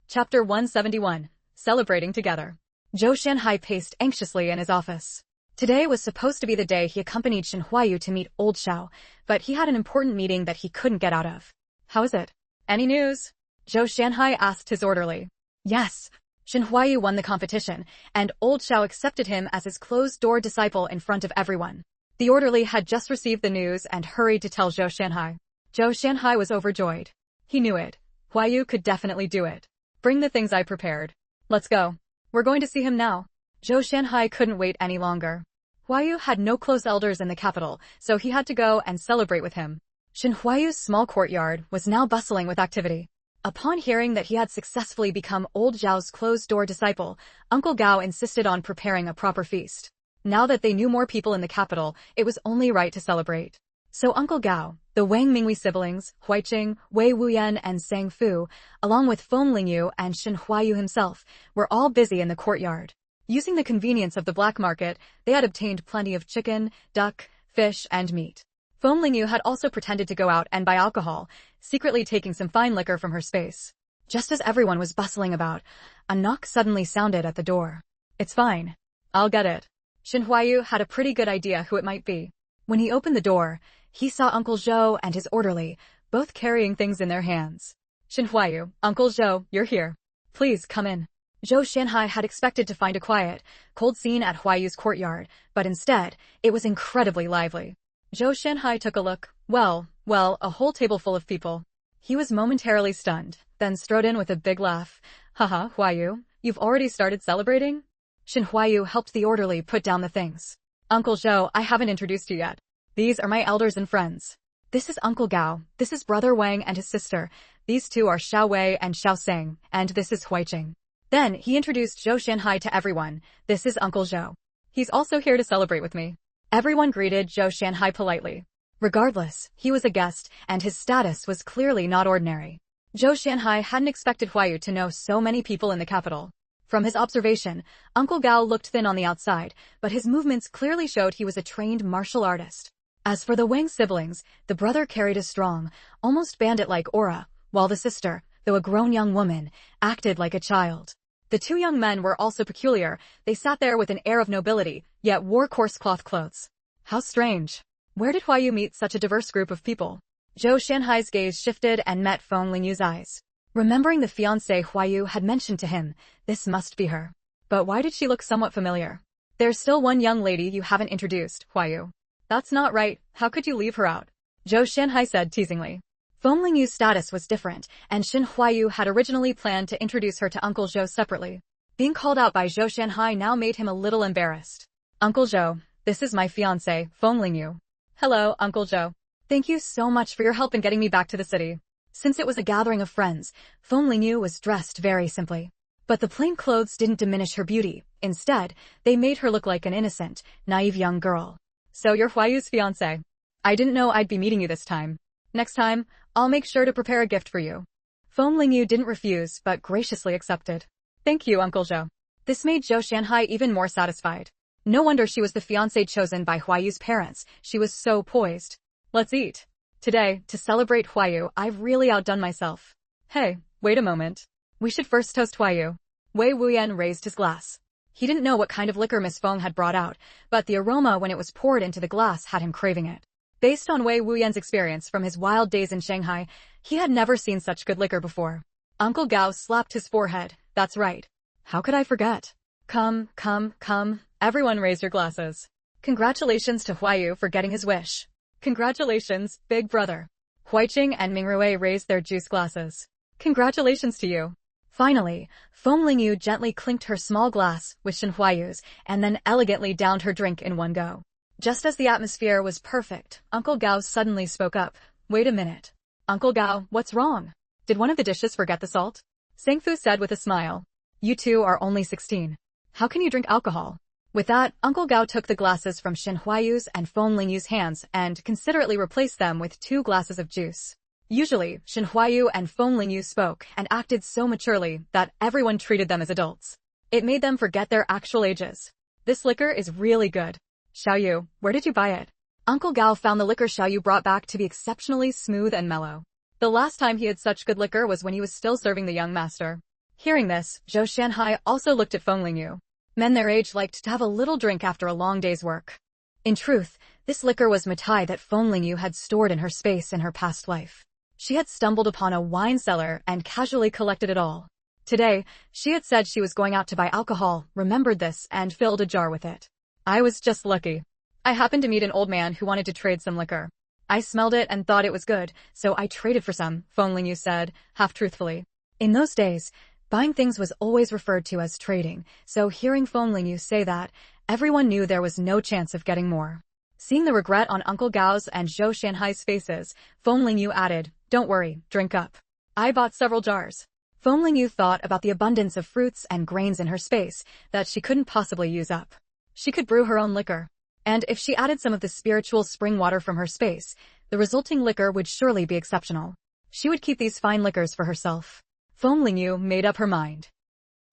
Chapter 171. Celebrating Together. Zhou Shanhai paced anxiously in his office. Today was supposed to be the day he accompanied Shen Huayu to meet old Xiao, but he had an important meeting that he couldn't get out of. How is it? Any news? Zhou Shanhai asked his orderly. Yes. Shen Huayu won the competition, and old Xiao accepted him as his closed-door disciple in front of everyone. The orderly had just received the news and hurried to tell Zhou Shanhai. Zhou Shanhai was overjoyed. He knew it. Huayu could definitely do it. Bring the things I prepared. Let's go. We're going to see him now. Zhou Shanhai couldn't wait any longer. Huayu had no close elders in the capital, so he had to go and celebrate with him. Shen Huayu's small courtyard was now bustling with activity. Upon hearing that he had successfully become old Zhao's closed-door disciple, Uncle Gao insisted on preparing a proper feast. Now that they knew more people in the capital, it was only right to celebrate. So Uncle Gao, the Wang Minghui siblings, Huiqing, Wei Wuyan and Sang Fu, along with Feng Lingyu and Shen Huayu himself, were all busy in the courtyard. Using the convenience of the black market, they had obtained plenty of chicken, duck, fish, and meat. Feng Lingyu had also pretended to go out and buy alcohol, secretly taking some fine liquor from her space. Just as everyone was bustling about, a knock suddenly sounded at the door. It's fine. I'll get it. Shen Huayu had a pretty good idea who it might be. When he opened the door, he saw Uncle Zhou and his orderly, both carrying things in their hands. Shen Huayu, Uncle Zhou, you're here. Please come in. Zhou Shanhai had expected to find a quiet, cold scene at Huayu's courtyard, but instead, it was incredibly lively. Zhou Shanhai took a look. Well, a whole table full of people. He was momentarily stunned, then strode in with a big laugh. Haha, Huayu, you've already started celebrating? Shen Huayu helped the orderly put down the things. Uncle Zhou, I haven't introduced you yet. These are my elders and friends. This is Uncle Gao, this is Brother Wang and his sister. These two are Xiao Wei and Xiao Seng, and this is Huiqing. Then he introduced Zhou Shanhai to everyone. This is Uncle Zhou. He's also here to celebrate with me. Everyone greeted Zhou Shanhai politely. Regardless, he was a guest, and his status was clearly not ordinary. Zhou Shanhai hadn't expected Huayu to know so many people in the capital. From his observation, Uncle Gao looked thin on the outside, but his movements clearly showed he was a trained martial artist. As for the Wang siblings, the brother carried a strong, almost bandit-like aura, while the sister, though a grown young woman, acted like a child. The two young men were also peculiar. They sat there with an air of nobility, yet wore coarse cloth clothes. How strange. Where did Huayu meet such a diverse group of people? Zhou Shanhai's gaze shifted and met Feng Lingyu's eyes. Remembering the fiancée Huayu had mentioned to him, this must be her. But why did she look somewhat familiar? There's still one young lady you haven't introduced, Huayu. That's not right. How could you leave her out? Zhou Shanhai said teasingly. Feng Lingyu's status was different, and Shen Huayu had originally planned to introduce her to Uncle Zhou separately. Being called out by Zhou Shanhai now made him a little embarrassed. Uncle Zhou, this is my fiancée, Feng Lingyu. Hello, Uncle Zhou. Thank you so much for your help in getting me back to the city. Since it was a gathering of friends, Feng Lingyu was dressed very simply. But the plain clothes didn't diminish her beauty. Instead, they made her look like an innocent, naive young girl. So you're Huayu's fiancé. I didn't know I'd be meeting you this time. Next time, I'll make sure to prepare a gift for you. Feng Lingyu didn't refuse, but graciously accepted. Thank you, Uncle Zhou. This made Zhou Shanhai even more satisfied. No wonder she was the fiancé chosen by Huayu's parents. She was so poised. Let's eat. Today, to celebrate Huayu, I've really outdone myself. Hey, wait a moment. We should first toast Huayu. Wei Wuyan raised his glass. He didn't know what kind of liquor Miss Feng had brought out, but the aroma when it was poured into the glass had him craving it. Based on Wei Wuyan's experience from his wild days in Shanghai, he had never seen such good liquor before. Uncle Gao slapped his forehead. That's right. How could I forget? Come. Everyone raise your glasses. Congratulations to Huayu for getting his wish. Congratulations, big brother. Huiqing and Mingrui raised their juice glasses. Congratulations to you. Finally, Feng Lingyu gently clinked her small glass with Shen Huayu's and then elegantly downed her drink in one go. Just as the atmosphere was perfect, Uncle Gao suddenly spoke up. Wait a minute. Uncle Gao, what's wrong? Did one of the dishes forget the salt? Sang Fu said with a smile. You two are only 16. How can you drink alcohol? With that, Uncle Gao took the glasses from Shen Huayu's and Feng Lingyu's hands and considerately replaced them with 2 glasses of juice. Usually, Shen Huayu and Feng Lingyu spoke and acted so maturely that everyone treated them as adults. It made them forget their actual ages. This liquor is really good. Xiaoyu, where did you buy it? Uncle Gao found the liquor Xiaoyu brought back to be exceptionally smooth and mellow. The last time he had such good liquor was when he was still serving the young master. Hearing this, Zhou Shanhai also looked at Feng Lingyu. Men their age liked to have a little drink after a long day's work. In truth, this liquor was matai that Feng Lingyu had stored in her space in her past life. She had stumbled upon a wine cellar and casually collected it all. Today, she had said she was going out to buy alcohol, remembered this, and filled a jar with it. I was just lucky. I happened to meet an old man who wanted to trade some liquor. I smelled it and thought it was good, so I traded for some, Feng Lingyu said, half-truthfully. In those days, buying things was always referred to as trading, so hearing Feng Lingyu say that, everyone knew there was no chance of getting more. Seeing the regret on Uncle Gao's and Zhou Shanhai's faces, Feng Lingyu added, "Don't worry, drink up." I bought several jars. Feng Lingyu thought about the abundance of fruits and grains in her space that she couldn't possibly use up. She could brew her own liquor. And if she added some of the spiritual spring water from her space, the resulting liquor would surely be exceptional. She would keep these fine liquors for herself. Feng Lingyu made up her mind.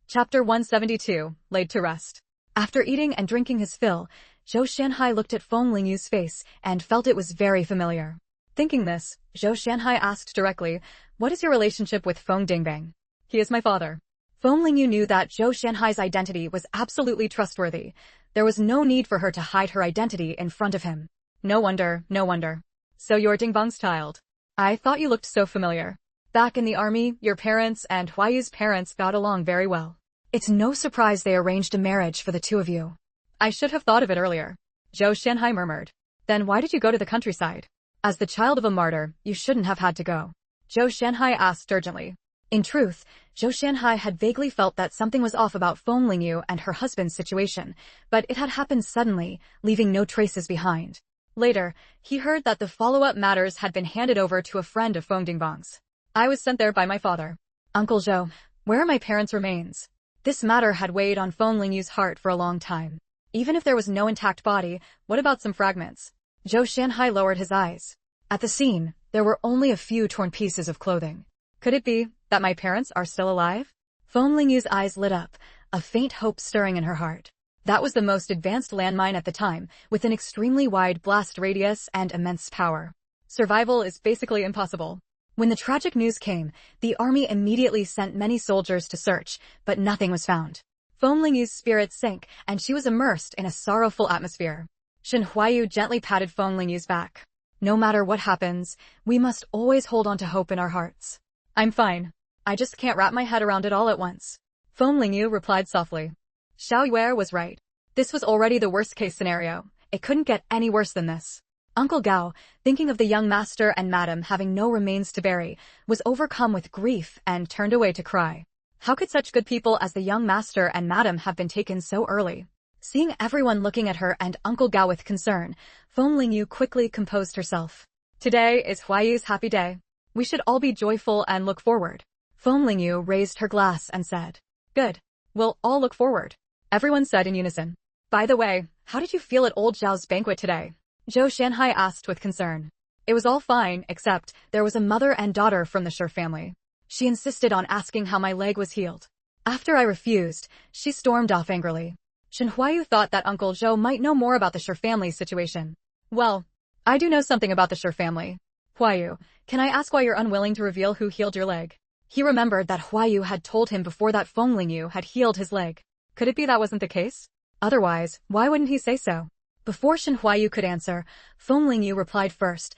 Chapter 172, Laid to Rest. After eating and drinking his fill, Zhou Shanhai looked at Feng Lingyu's face and felt it was very familiar. Thinking this, Zhou Shanhai asked directly, "What is your relationship with Feng Dingbang?" "He is my father." Feng Lingyu knew that Zhou Shanhai's identity was absolutely trustworthy. There was no need for her to hide her identity in front of him. No wonder, no wonder. "So you're Dingbang's child. I thought you looked so familiar. Back in the army, your parents and Huayu's parents got along very well. It's no surprise they arranged a marriage for the two of you." "I should have thought of it earlier," Zhou Shanhai murmured. "Then why did you go to the countryside?" "As the child of a martyr, you shouldn't have had to go," Zhou Shanhai asked urgently. In truth, Zhou Shanhai had vaguely felt that something was off about Feng Lingyu and her husband's situation, but it had happened suddenly, leaving no traces behind. Later, he heard that the follow-up matters had been handed over to a friend of Feng Dingbang's. "I was sent there by my father." "Uncle Zhou, where are my parents' remains?" This matter had weighed on Feng Lingyu's heart for a long time. Even if there was no intact body, what about some fragments? Zhou Shanhai lowered his eyes. At the scene, there were only a few torn pieces of clothing. "Could it be that my parents are still alive?" Feng Lingyu's eyes lit up, a faint hope stirring in her heart. That was the most advanced landmine at the time, with an extremely wide blast radius and immense power. Survival is basically impossible. When the tragic news came, the army immediately sent many soldiers to search, but nothing was found. Feng Lingyu's spirits sank, and she was immersed in a sorrowful atmosphere. Shen Huayu gently patted Feng Lingyu's back. "No matter what happens, we must always hold on to hope in our hearts." "I'm fine. I just can't wrap my head around it all at once," Feng Lingyu replied softly. Xiao Yue was right. This was already the worst-case scenario. It couldn't get any worse than this. Uncle Gao, thinking of the young master and madam having no remains to bury, was overcome with grief and turned away to cry. How could such good people as the young master and madam have been taken so early? Seeing everyone looking at her and Uncle Gao with concern, Feng Lingyu quickly composed herself. "Today is Huayu's happy day. We should all be joyful and look forward." Feng Lingyu raised her glass and said, "Good. We'll all look forward." Everyone said in unison. "By the way, how did you feel at old Zhao's banquet today?" Zhou Shanhai asked with concern. "It was all fine, except there was a mother and daughter from the Shi family. She insisted on asking how my leg was healed. After I refused, she stormed off angrily." Shen Huayu thought that Uncle Zhou might know more about the Shi family's situation. "Well, I do know something about the Shi family. Huayu, can I ask why you're unwilling to reveal who healed your leg?" He remembered that Huayu had told him before that Feng Lingyu had healed his leg. Could it be that wasn't the case? Otherwise, why wouldn't he say so? Before Shen Huayu could answer, Feng Lingyu replied first,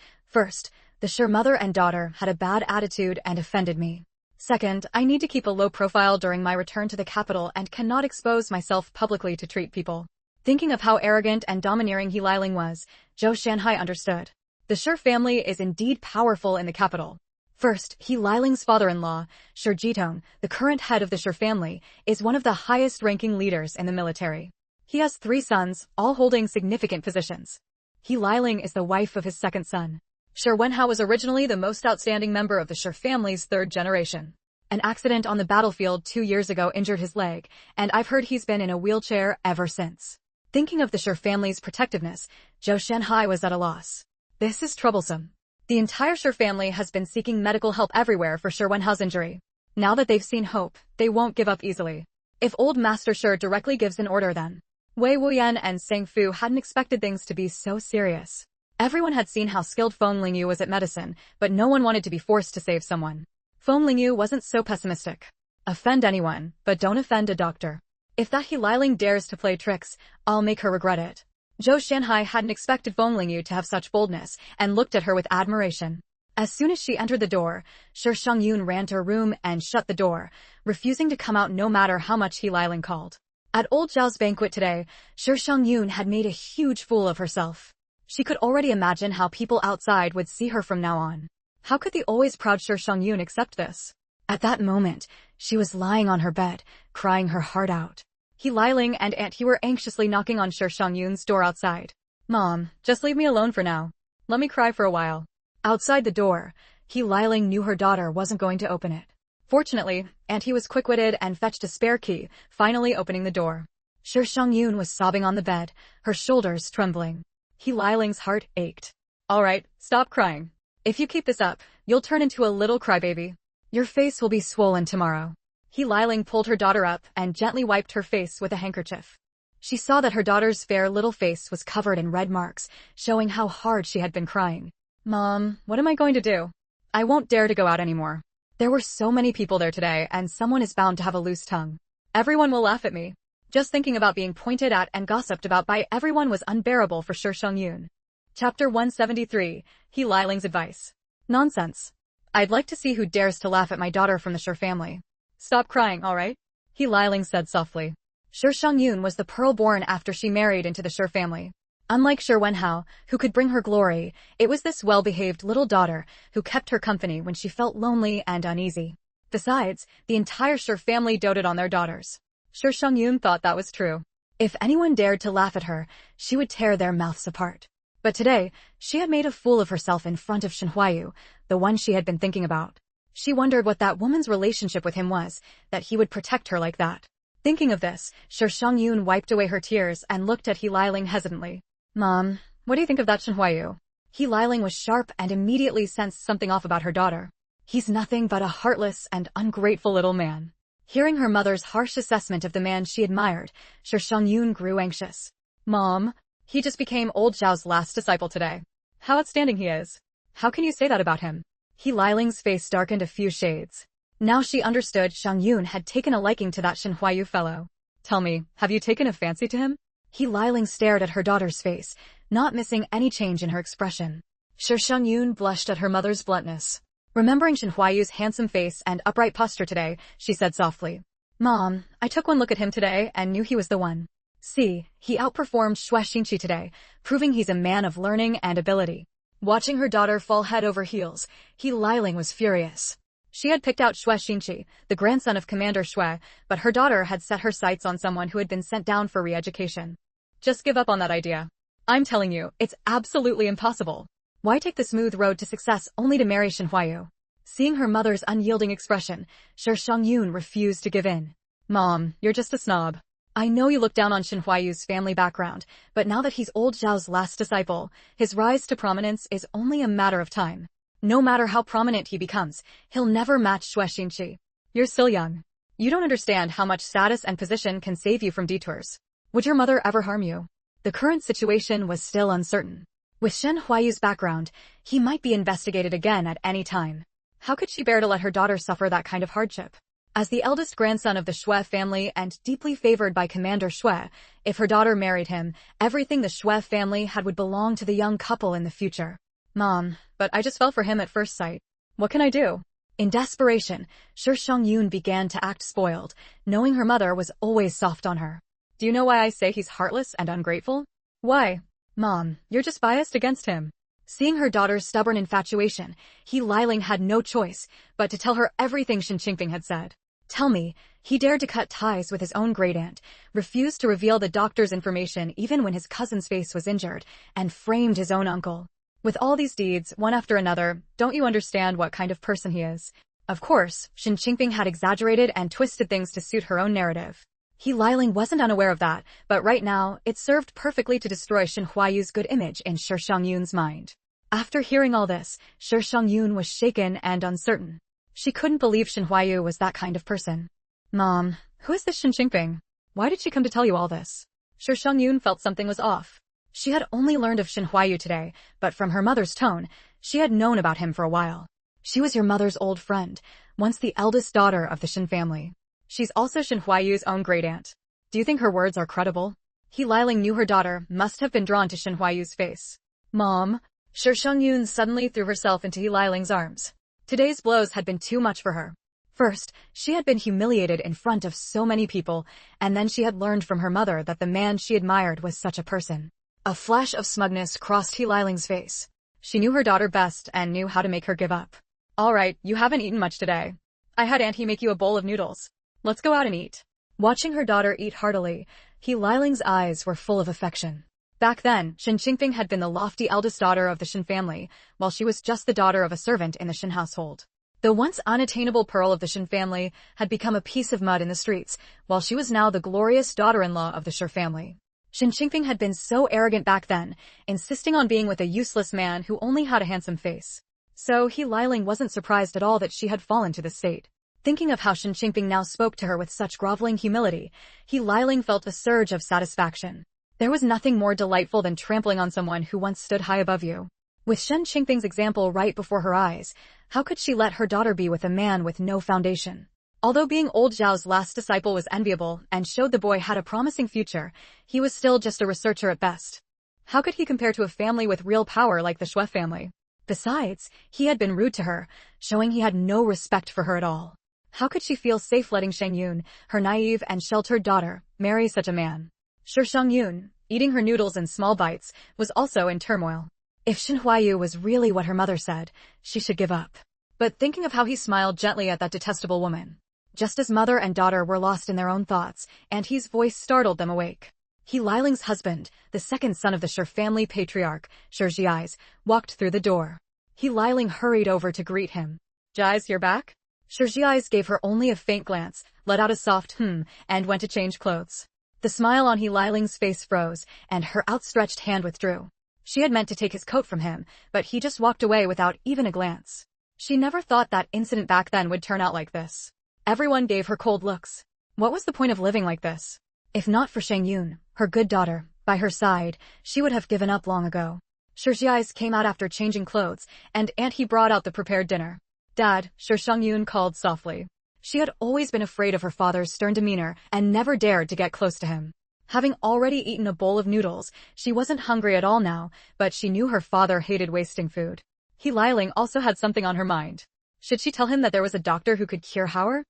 the Shi mother and daughter had a bad attitude and offended me. Second, I need to keep a low profile during my return to the capital and cannot expose myself publicly to treat people." Thinking of how arrogant and domineering He Liling was, Zhou Shanhai understood. The Shi family is indeed powerful in the capital. First, He Liling's father-in-law, Shi Jitong, the current head of the Shi family, is one of the highest-ranking leaders in the military. He has 3 sons, all holding significant positions. He Liling is the wife of his second son. Shi Wenhao was originally the most outstanding member of the Shi family's 3rd generation. An accident on the battlefield 2 years ago injured his leg, and I've heard he's been in a wheelchair ever since. Thinking of the Shi family's protectiveness, Zhou Shanhai was at a loss. This is troublesome. The entire Shi family has been seeking medical help everywhere for Shi Wenhao's injury. Now that they've seen hope, they won't give up easily. If old Master Shi directly gives an order then. Wei Wuyan and Sang Fu hadn't expected things to be so serious. Everyone had seen how skilled Feng Lingyu was at medicine, but no one wanted to be forced to save someone. Feng Lingyu wasn't so pessimistic. Offend anyone, but don't offend a doctor. If that He Liling dares to play tricks, I'll make her regret it. Zhou Shanhai hadn't expected Feng Lingyu to have such boldness, and looked at her with admiration. As soon as she entered the door, Shi Shangyun ran to her room and shut the door, refusing to come out no matter how much He Liling called. At old Zhao's banquet today, Shi Shangyun had made a huge fool of herself. She could already imagine how people outside would see her from now on. How could the always proud Shi Shangyun accept this? At that moment, she was lying on her bed, crying her heart out. He Liling and Aunt He were anxiously knocking on Shi Shangyun's door outside. "Mom, just leave me alone for now. Let me cry for a while." Outside the door, He Liling knew her daughter wasn't going to open it. Fortunately, Aunt He was quick-witted and fetched a spare key, finally opening the door. Shi Shangyun was sobbing on the bed, her shoulders trembling. He Liling's heart ached. "All right, stop crying. If you keep this up, you'll turn into a little crybaby. Your face will be swollen tomorrow." He Liling pulled her daughter up and gently wiped her face with a handkerchief. She saw that her daughter's fair little face was covered in red marks, showing how hard she had been crying. "Mom, what am I going to do? I won't dare to go out anymore. There were so many people there today, and someone is bound to have a loose tongue. Everyone will laugh at me." Just thinking about being pointed at and gossiped about by everyone was unbearable for Shi Shangyun. Chapter 173, He Liling's Advice. "Nonsense. I'd like to see who dares to laugh at my daughter from the Shi family. Stop crying, all right?" He Liling said softly. Shi Shangyun was the pearl born after she married into the Shi family. Unlike Shi Wenhao, who could bring her glory, it was this well-behaved little daughter who kept her company when she felt lonely and uneasy. Besides, the entire Shi family doted on their daughters. Shi Shangyun thought that was true. If anyone dared to laugh at her, she would tear their mouths apart. But today, she had made a fool of herself in front of Shen Huayu, the one she had been thinking about. She wondered what that woman's relationship with him was, that he would protect her like that. Thinking of this, Shi Shangyun wiped away her tears and looked at He Liling hesitantly. "Mom, what do you think of that Shen Huayu?" He Liling was sharp and immediately sensed something off about her daughter. "He's nothing but a heartless and ungrateful little man." Hearing her mother's harsh assessment of the man she admired, Shi Shangyun grew anxious. "Mom, he just became old Zhao's last disciple today. How outstanding he is. How can you say that about him?" He Liling's face darkened a few shades. Now she understood Shangyun had taken a liking to that Shen Huayu fellow. "Tell me, have you taken a fancy to him?" He Liling stared at her daughter's face, not missing any change in her expression. Shi Shangyun blushed at her mother's bluntness. Remembering Shen Huayu's handsome face and upright posture today, she said softly, "Mom, I took one look at him today and knew he was the one. See, he outperformed Xue Xingqi today, proving he's a man of learning and ability." Watching her daughter fall head over heels, He Liling was furious. She had picked out Xue Xingqi, the grandson of Commander Xue, but her daughter had set her sights on someone who had been sent down for re-education. "Just give up on that idea. I'm telling you, it's absolutely impossible. Why take the smooth road to success only to marry Shen Huayu?" Seeing her mother's unyielding expression, Shi Shangyun refused to give in. "Mom, you're just a snob. I know you look down on Shen Huayu's family background, but now that he's old Zhao's last disciple, his rise to prominence is only a matter of time. No matter how prominent he becomes, he'll never match Xue Xingqi. You're still young. You don't understand how much status and position can save you from detours. Would your mother ever harm you?" The current situation was still uncertain. With Shen Huayu's background, he might be investigated again at any time. How could she bear to let her daughter suffer that kind of hardship? As the eldest grandson of the Xue family and deeply favored by Commander Xue, if her daughter married him, everything the Xue family had would belong to the young couple in the future. "Mom, but I just fell for him at first sight. What can I do?" In desperation, Shi Shangyun began to act spoiled, knowing her mother was always soft on her. "Do you know why I say he's heartless and ungrateful?" "Why?" "Mom, you're just biased against him." Seeing her daughter's stubborn infatuation, He Liling had no choice but to tell her everything Shen Qingping had said. "Tell me," he dared to cut ties with his own great-aunt, refused to reveal the doctor's information even when his cousin's face was injured, and framed his own uncle. With all these deeds, one after another, don't you understand what kind of person he is? Of course, Shen Qingping had exaggerated and twisted things to suit her own narrative. He Liling wasn't unaware of that, but right now, it served perfectly to destroy Shen Huayu's good image in Shi Shangyun's mind. After hearing all this, Shi Shangyun was shaken and uncertain. She couldn't believe Shen Huayu was that kind of person. "Mom, who is this Shen Qingping? Why did she come to tell you all this?" Shi Shangyun felt something was off. She had only learned of Shen Huayu today, but from her mother's tone, she had known about him for a while. She was your mother's old friend, once the eldest daughter of the Shen family. She's also Shen Huayu's own great-aunt. Do you think her words are credible? He Liling knew her daughter must have been drawn to Shen Huayu's face. "Mom," Shi Shengyun suddenly threw herself into He Liling's arms. Today's blows had been too much for her. First, she had been humiliated in front of so many people, and then she had learned from her mother that the man she admired was such a person. A flash of smugness crossed He Liling's face. She knew her daughter best and knew how to make her give up. All right, you haven't eaten much today. I had Auntie make you a bowl of noodles. Let's go out and eat. Watching her daughter eat heartily, He Liling's eyes were full of affection. Back then, Shin Qingfeng had been the lofty eldest daughter of the Shin family, while she was just the daughter of a servant in the Shin household. The once unattainable pearl of the Shin family had become a piece of mud in the streets, while she was now the glorious daughter-in-law of the Shi family. Shin Qingfeng had been so arrogant back then, insisting on being with a useless man who only had a handsome face. So He Liling wasn't surprised at all that she had fallen to this state. Thinking of how Shin Qingfeng now spoke to her with such groveling humility, He Liling felt a surge of satisfaction. There was nothing more delightful than trampling on someone who once stood high above you. With Shin Qingfeng's example right before her eyes, how could she let her daughter be with a man with no foundation? Although being old Zhao's last disciple was enviable and showed the boy had a promising future, he was still just a researcher at best. How could he compare to a family with real power like the Shui family? Besides, he had been rude to her, showing he had no respect for her at all. How could she feel safe letting Shengyun, her naive and sheltered daughter, marry such a man? Shi Shengyun, eating her noodles in small bites, was also in turmoil. If Shin Huayu was really what her mother said, she should give up. But thinking of how he smiled gently at that detestable woman. Just as mother and daughter were lost in their own thoughts, and his voice startled them awake. He Liling's husband, the second son of the Shi family patriarch, Shi Jiai's, walked through the door. He Liling hurried over to greet him. Jiai's, you're back? Shi Jiai's gave her only a faint glance, let out a soft and went to change clothes. The smile on He Liling's face froze, and her outstretched hand withdrew. She had meant to take his coat from him, but he just walked away without even a glance. She never thought that incident back then would turn out like this. Everyone gave her cold looks. What was the point of living like this? If not for Shengyun, her good daughter, by her side, she would have given up long ago. Shi Jiai's came out after changing clothes, and he brought out the prepared dinner. Dad, Shi Shengyun called softly. She had always been afraid of her father's stern demeanor and never dared to get close to him. Having already eaten a bowl of noodles, she wasn't hungry at all now, but she knew her father hated wasting food. He Liling also had something on her mind. Should she tell him that there was a doctor who could cure Hauer?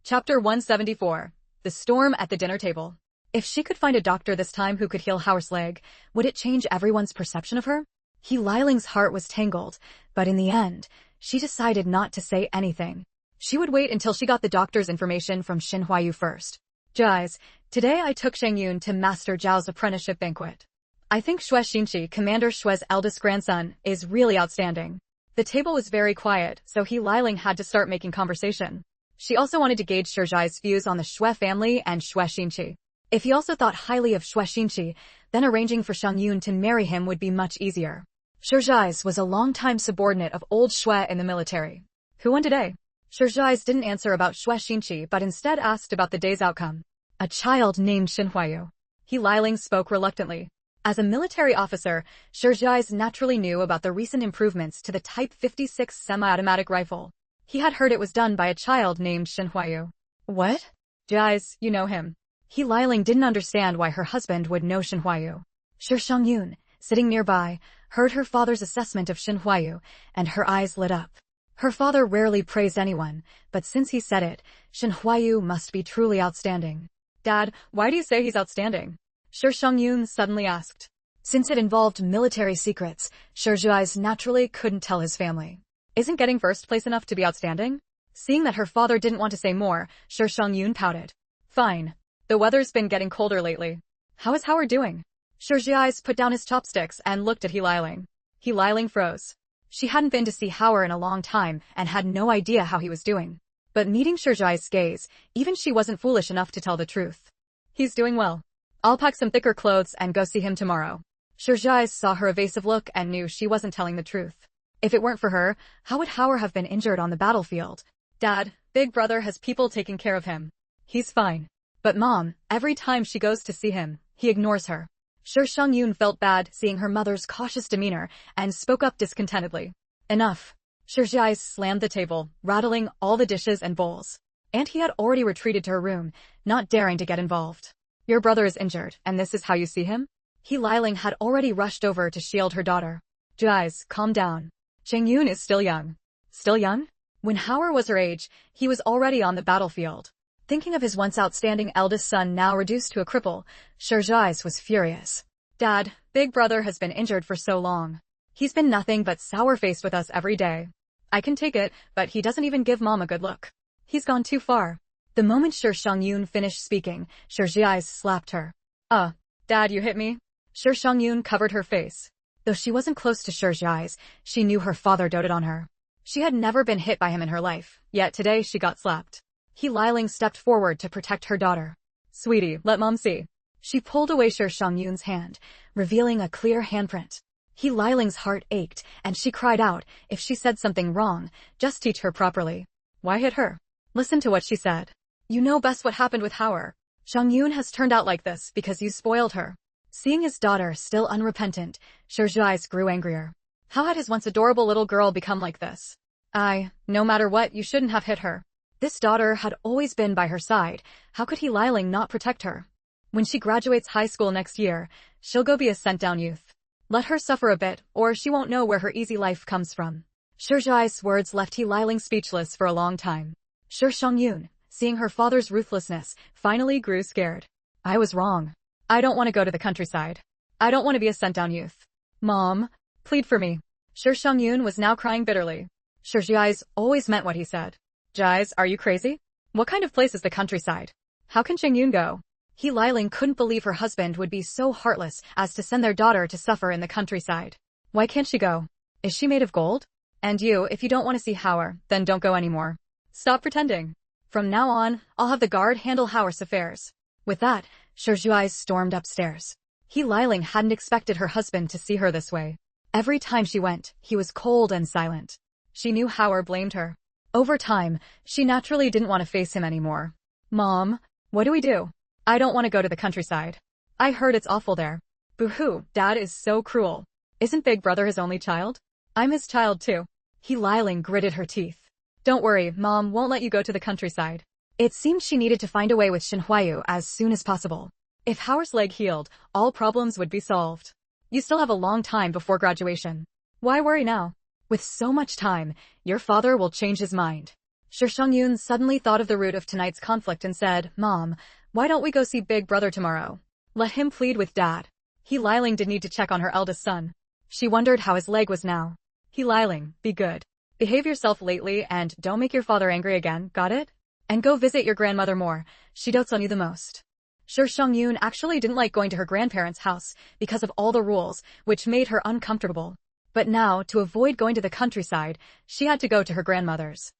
Chapter 174. The Storm at the Dinner Table. If she could find a doctor this time who could heal Hauer's leg, would it change everyone's perception of her? He Liling's heart was tangled, but in the end, she decided not to say anything. She would wait until she got the doctor's information from Shin Huayu first. Jiai's, today I took Shengyun to Master Zhao's apprenticeship banquet. I think Shui Xinqi, Commander Shui's eldest grandson, is really outstanding. The table was very quiet, so He Liling had to start making conversation. She also wanted to gauge Shi Jiai's views on the Shui family and Shui Xinqi. If he also thought highly of Shui Xinqi, then arranging for Shengyun to marry him would be much easier. Shi Jiai's was a longtime subordinate of old Shui in the military. Who won today? Shi Jiai's didn't answer about Shui Xinqi but instead asked about the day's outcome. A child named Shin Huayu. He Liling spoke reluctantly. As a military officer, Shi Jiai's naturally knew about the recent improvements to the Type 56 semi-automatic rifle. He had heard it was done by a child named Shin Huayu. What? Jiai's, you know him. He Liling didn't understand why her husband would know Shin Huayu. Shi Shengyun, sitting nearby, heard her father's assessment of Shin Huayu, and her eyes lit up. Her father rarely praised anyone, but since he said it, Shin Huayu must be truly outstanding. Dad, why do you say he's outstanding? Shi Shengyun suddenly asked. Since it involved military secrets, Shi Jiai's naturally couldn't tell his family. Isn't getting first place enough to be outstanding? Seeing that her father didn't want to say more, Shi Shengyun pouted. Fine. The weather's been getting colder lately. How is Hauer doing? Shi Jiai's put down his chopsticks and looked at He Liling. He Liling froze. She hadn't been to see Hauer in a long time and had no idea how he was doing. But meeting Shi Jiai's gaze, even she wasn't foolish enough to tell the truth. He's doing well. I'll pack some thicker clothes and go see him tomorrow. Shi Jiai saw her evasive look and knew she wasn't telling the truth. If it weren't for her, how would Hauer have been injured on the battlefield? Dad, Big Brother has people taking care of him. He's fine. But Mom, every time she goes to see him, he ignores her. Shi Shengyun felt bad seeing her mother's cautious demeanor and spoke up discontentedly. Enough. Shi Jiai slammed the table, rattling all the dishes and bowls. And he had already retreated to her room, not daring to get involved. Your brother is injured, and this is how you see him? He Liling had already rushed over to shield her daughter. Guys, calm down. Cheng Yun is still young. Still young? When Howard was her age, he was already on the battlefield. Thinking of his once outstanding eldest son now reduced to a cripple, Shirjais was furious. Dad, Big Brother has been injured for so long. He's been nothing but sour-faced with us every day. I can take it, but he doesn't even give Mom a good look. He's gone too far. The moment Shi Shangyun finished speaking, Shirjais slapped her. Dad, you hit me? Shi Shangyun covered her face. Though she wasn't close to Shirjais, she knew her father doted on her. She had never been hit by him in her life, yet today she got slapped. He Liling stepped forward to protect her daughter. Sweetie, let Mom see. She pulled away Shi Shangyun's hand, revealing a clear handprint. He Liling's heart ached, and she cried out, if she said something wrong, just teach her properly. Why hit her? Listen to what she said. You know best what happened with Howard. Shangyun has turned out like this because you spoiled her. Seeing his daughter still unrepentant, Shirjais grew angrier. How had his once adorable little girl become like this? No matter what, you shouldn't have hit her. This daughter had always been by her side. How could he Liling not protect her? When she graduates high school next year, she'll go be a sent-down youth. Let her suffer a bit, or she won't know where her easy life comes from. Shirjai's words left he Liling speechless for a long time. Shi Shangyun, seeing her father's ruthlessness, finally grew scared. I was wrong. I don't want to go to the countryside. I don't want to be a sent-down youth. Mom, plead for me. Shi Shangyun was now crying bitterly. Shirjais always meant what he said. Jais, are you crazy? What kind of place is the countryside? How can Cheng Yun go? He Liling couldn't believe her husband would be so heartless as to send their daughter to suffer in the countryside. Why can't she go? Is she made of gold? And you, if you don't want to see Howard, then don't go anymore. Stop pretending. From now on, I'll have the guard handle Howard's affairs. With that, Shirjais stormed upstairs. He Liling hadn't expected her husband to see her this way. Every time she went, he was cold and silent. She knew Howard blamed her. Over time, she naturally didn't want to face him anymore. Mom, what do we do? I don't want to go to the countryside. I heard it's awful there. Boo-hoo, Dad is so cruel. Isn't Big Brother his only child? I'm his child too. He Liling gritted her teeth. Don't worry, Mom won't let you go to the countryside. It seemed she needed to find a way with Shinhuayu as soon as possible. If Howard's leg healed, all problems would be solved. You still have a long time before graduation. Why worry now? With so much time, your father will change his mind. Shi Shangyun suddenly thought of the root of tonight's conflict and said, Mom, why don't we go see Big Brother tomorrow? Let him plead with Dad. He Liling did need to check on her eldest son. She wondered how his leg was now. He Liling, be good. Behave yourself lately and don't make your father angry again, got it? And go visit your grandmother more. She dotes on you the most. Shi Shangyun actually didn't like going to her grandparents' house because of all the rules, which made her uncomfortable. But now, to avoid going to the countryside, she had to go to her grandmother's.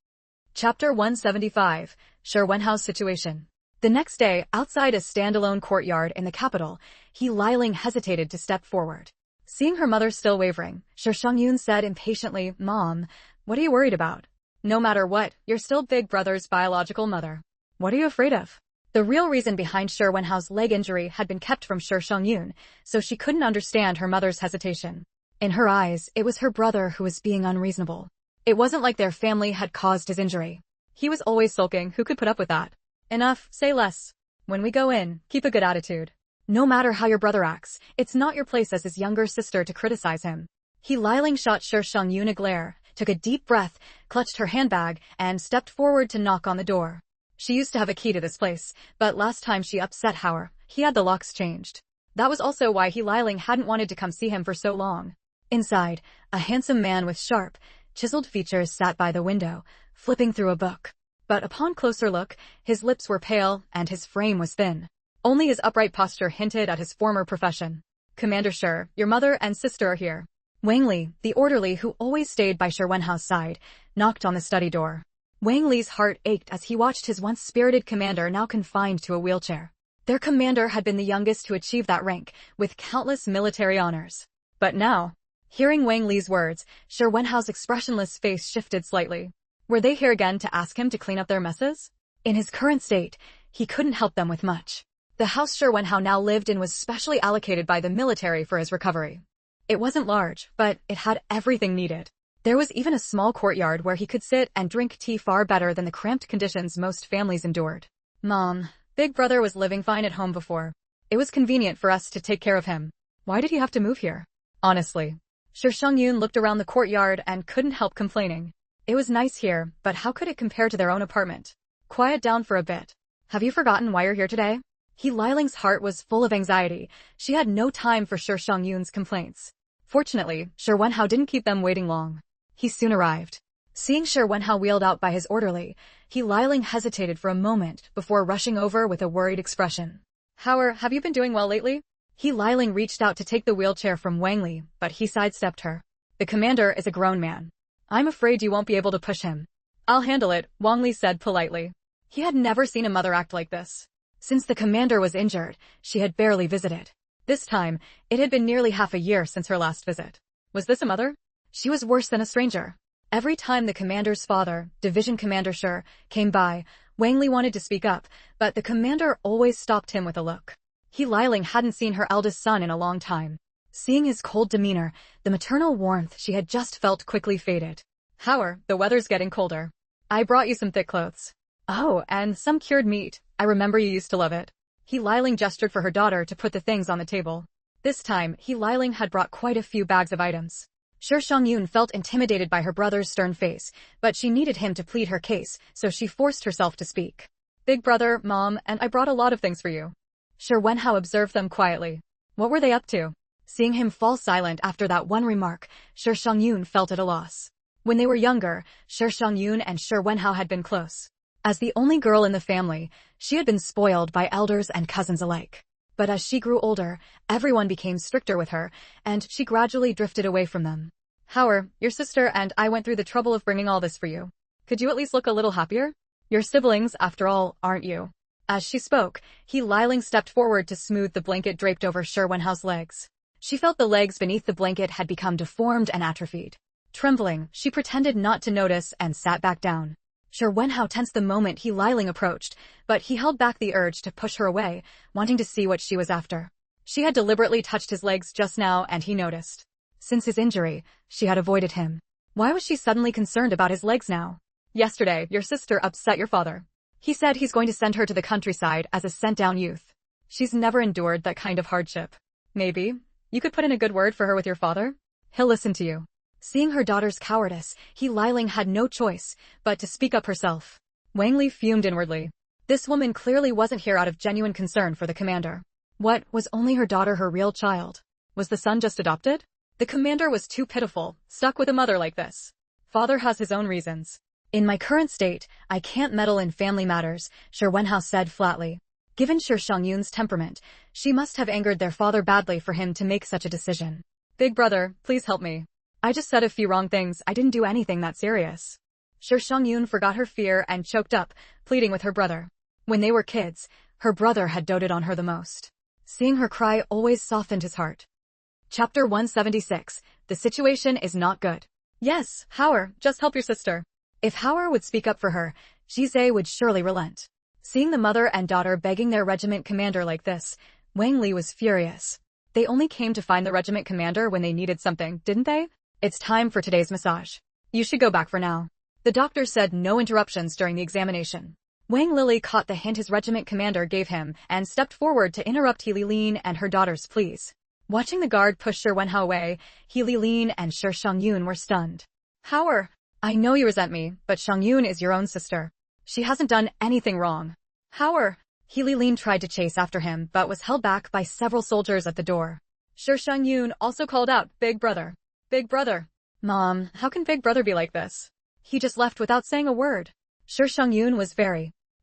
Chapter 175, Shi Wenhao's situation. The next day, outside a standalone courtyard in the capital, he Liling hesitated to step forward. Seeing her mother still wavering, Shi Shangyun said impatiently, Mom, what are you worried about? No matter what, you're still Big Brother's biological mother. What are you afraid of? The real reason behind Shi Wenhao's leg injury had been kept from Shi Shangyun, so she couldn't understand her mother's hesitation. In her eyes, it was her brother who was being unreasonable. It wasn't like their family had caused his injury. He was always sulking, who could put up with that? Enough, say less. When we go in, keep a good attitude. No matter how your brother acts, it's not your place as his younger sister to criticize him. He Liling shot Shi Shangyun a glare, took a deep breath, clutched her handbag, and stepped forward to knock on the door. She used to have a key to this place, but last time she upset Howard, he had the locks changed. That was also why he Liling hadn't wanted to come see him for so long. Inside, a handsome man with sharp, chiseled features sat by the window, flipping through a book. But upon closer look, his lips were pale and his frame was thin. Only his upright posture hinted at his former profession. Commander Shi, your mother and sister are here. Wang Li, the orderly who always stayed by Shi Wenhao's side, knocked on the study door. Wang Li's heart ached as he watched his once spirited commander now confined to a wheelchair. Their commander had been the youngest to achieve that rank, with countless military honors. But now, hearing Wang Li's words, Shi Wenhao's expressionless face shifted slightly. Were they here again to ask him to clean up their messes? In his current state, he couldn't help them with much. The house Shi Wenhao now lived in was specially allocated by the military for his recovery. It wasn't large, but it had everything needed. There was even a small courtyard where he could sit and drink tea far better than the cramped conditions most families endured. Mom, Big Brother was living fine at home before. It was convenient for us to take care of him. Why did he have to move here? Honestly. Shi Shangyun looked around the courtyard and couldn't help complaining. It was nice here, but how could it compare to their own apartment? Quiet down for a bit. Have you forgotten why you're here today? He Liling's heart was full of anxiety. She had no time for Shi Shangyun's complaints. Fortunately, Shi Wenhao didn't keep them waiting long. He soon arrived. Seeing Shi Wenhao wheeled out by his orderly, He Liling hesitated for a moment before rushing over with a worried expression. Have you been doing well lately? He Liling reached out to take the wheelchair from Wang Li, but he sidestepped her. The commander is a grown man. I'm afraid you won't be able to push him. I'll handle it, Wang Li said politely. He had never seen a mother act like this. Since the commander was injured, she had barely visited. This time, it had been nearly half a year since her last visit. Was this a mother? She was worse than a stranger. Every time the commander's father, Division Commander Shi, came by, Wang Li wanted to speak up, but the commander always stopped him with a look. He Liling hadn't seen her eldest son in a long time. Seeing his cold demeanor, the maternal warmth she had just felt quickly faded. The weather's getting colder. I brought you some thick clothes. Oh, and some cured meat. I remember you used to love it. He Liling gestured for her daughter to put the things on the table. This time, He Liling had brought quite a few bags of items. Shi Shangyun felt intimidated by her brother's stern face, but she needed him to plead her case, so she forced herself to speak. Big brother, mom, and I brought a lot of things for you. Shi Wenhao observed them quietly. What were they up to? Seeing him fall silent after that one remark, Shi Shangyun felt at a loss. When they were younger, Shi Shangyun and Shi Wenhao had been close. As the only girl in the family, she had been spoiled by elders and cousins alike. But as she grew older, everyone became stricter with her, and she gradually drifted away from them. Your sister and I went through the trouble of bringing all this for you. Could you at least look a little happier? Your siblings, after all, aren't you? As she spoke, He Liling stepped forward to smooth the blanket draped over Shi Wenhao's legs. She felt the legs beneath the blanket had become deformed and atrophied. Trembling, she pretended not to notice and sat back down. Shi Wenhao tensed the moment He Liling approached, but he held back the urge to push her away, wanting to see what she was after. She had deliberately touched his legs just now and he noticed. Since his injury, she had avoided him. Why was she suddenly concerned about his legs now? Yesterday, your sister upset your father. He said he's going to send her to the countryside as a sent-down youth. She's never endured that kind of hardship. Maybe you could put in a good word for her with your father? He'll listen to you. Seeing her daughter's cowardice, He Liling had no choice but to speak up herself. Wang Li fumed inwardly. This woman clearly wasn't here out of genuine concern for the commander. What, was only her daughter her real child? Was the son just adopted? The commander was too pitiful, stuck with a mother like this. Father has his own reasons. In my current state, I can't meddle in family matters, Shi Wenhao said flatly. Given Shi Shangyun's temperament, she must have angered their father badly for him to make such a decision. Big brother, please help me. I just said a few wrong things, I didn't do anything that serious. Shi Shangyun forgot her fear and choked up, pleading with her brother. When they were kids, her brother had doted on her the most. Seeing her cry always softened his heart. Chapter 176, The situation is not good. Yes, just help your sister. If would speak up for her, Jizai would surely relent. Seeing the mother and daughter begging their regiment commander like this, Wang Li was furious. They only came to find the regiment commander when they needed something, didn't they? It's time for today's massage. You should go back for now. The doctor said no interruptions during the examination. Wang Lili caught the hint his regiment commander gave him and stepped forward to interrupt He Lilin and her daughter's pleas. Watching the guard push Shi Wenhao away, He Lilin and Shi Shangyun were stunned. I know you resent me, but Shangyun is your own sister. She hasn't done anything wrong. He Lilin tried to chase after him but was held back by several soldiers at the door. Shi Shangyun also called out, Big brother. Big brother. Mom, how can Big brother be like this? He just left without saying a word. Shi Shangyun was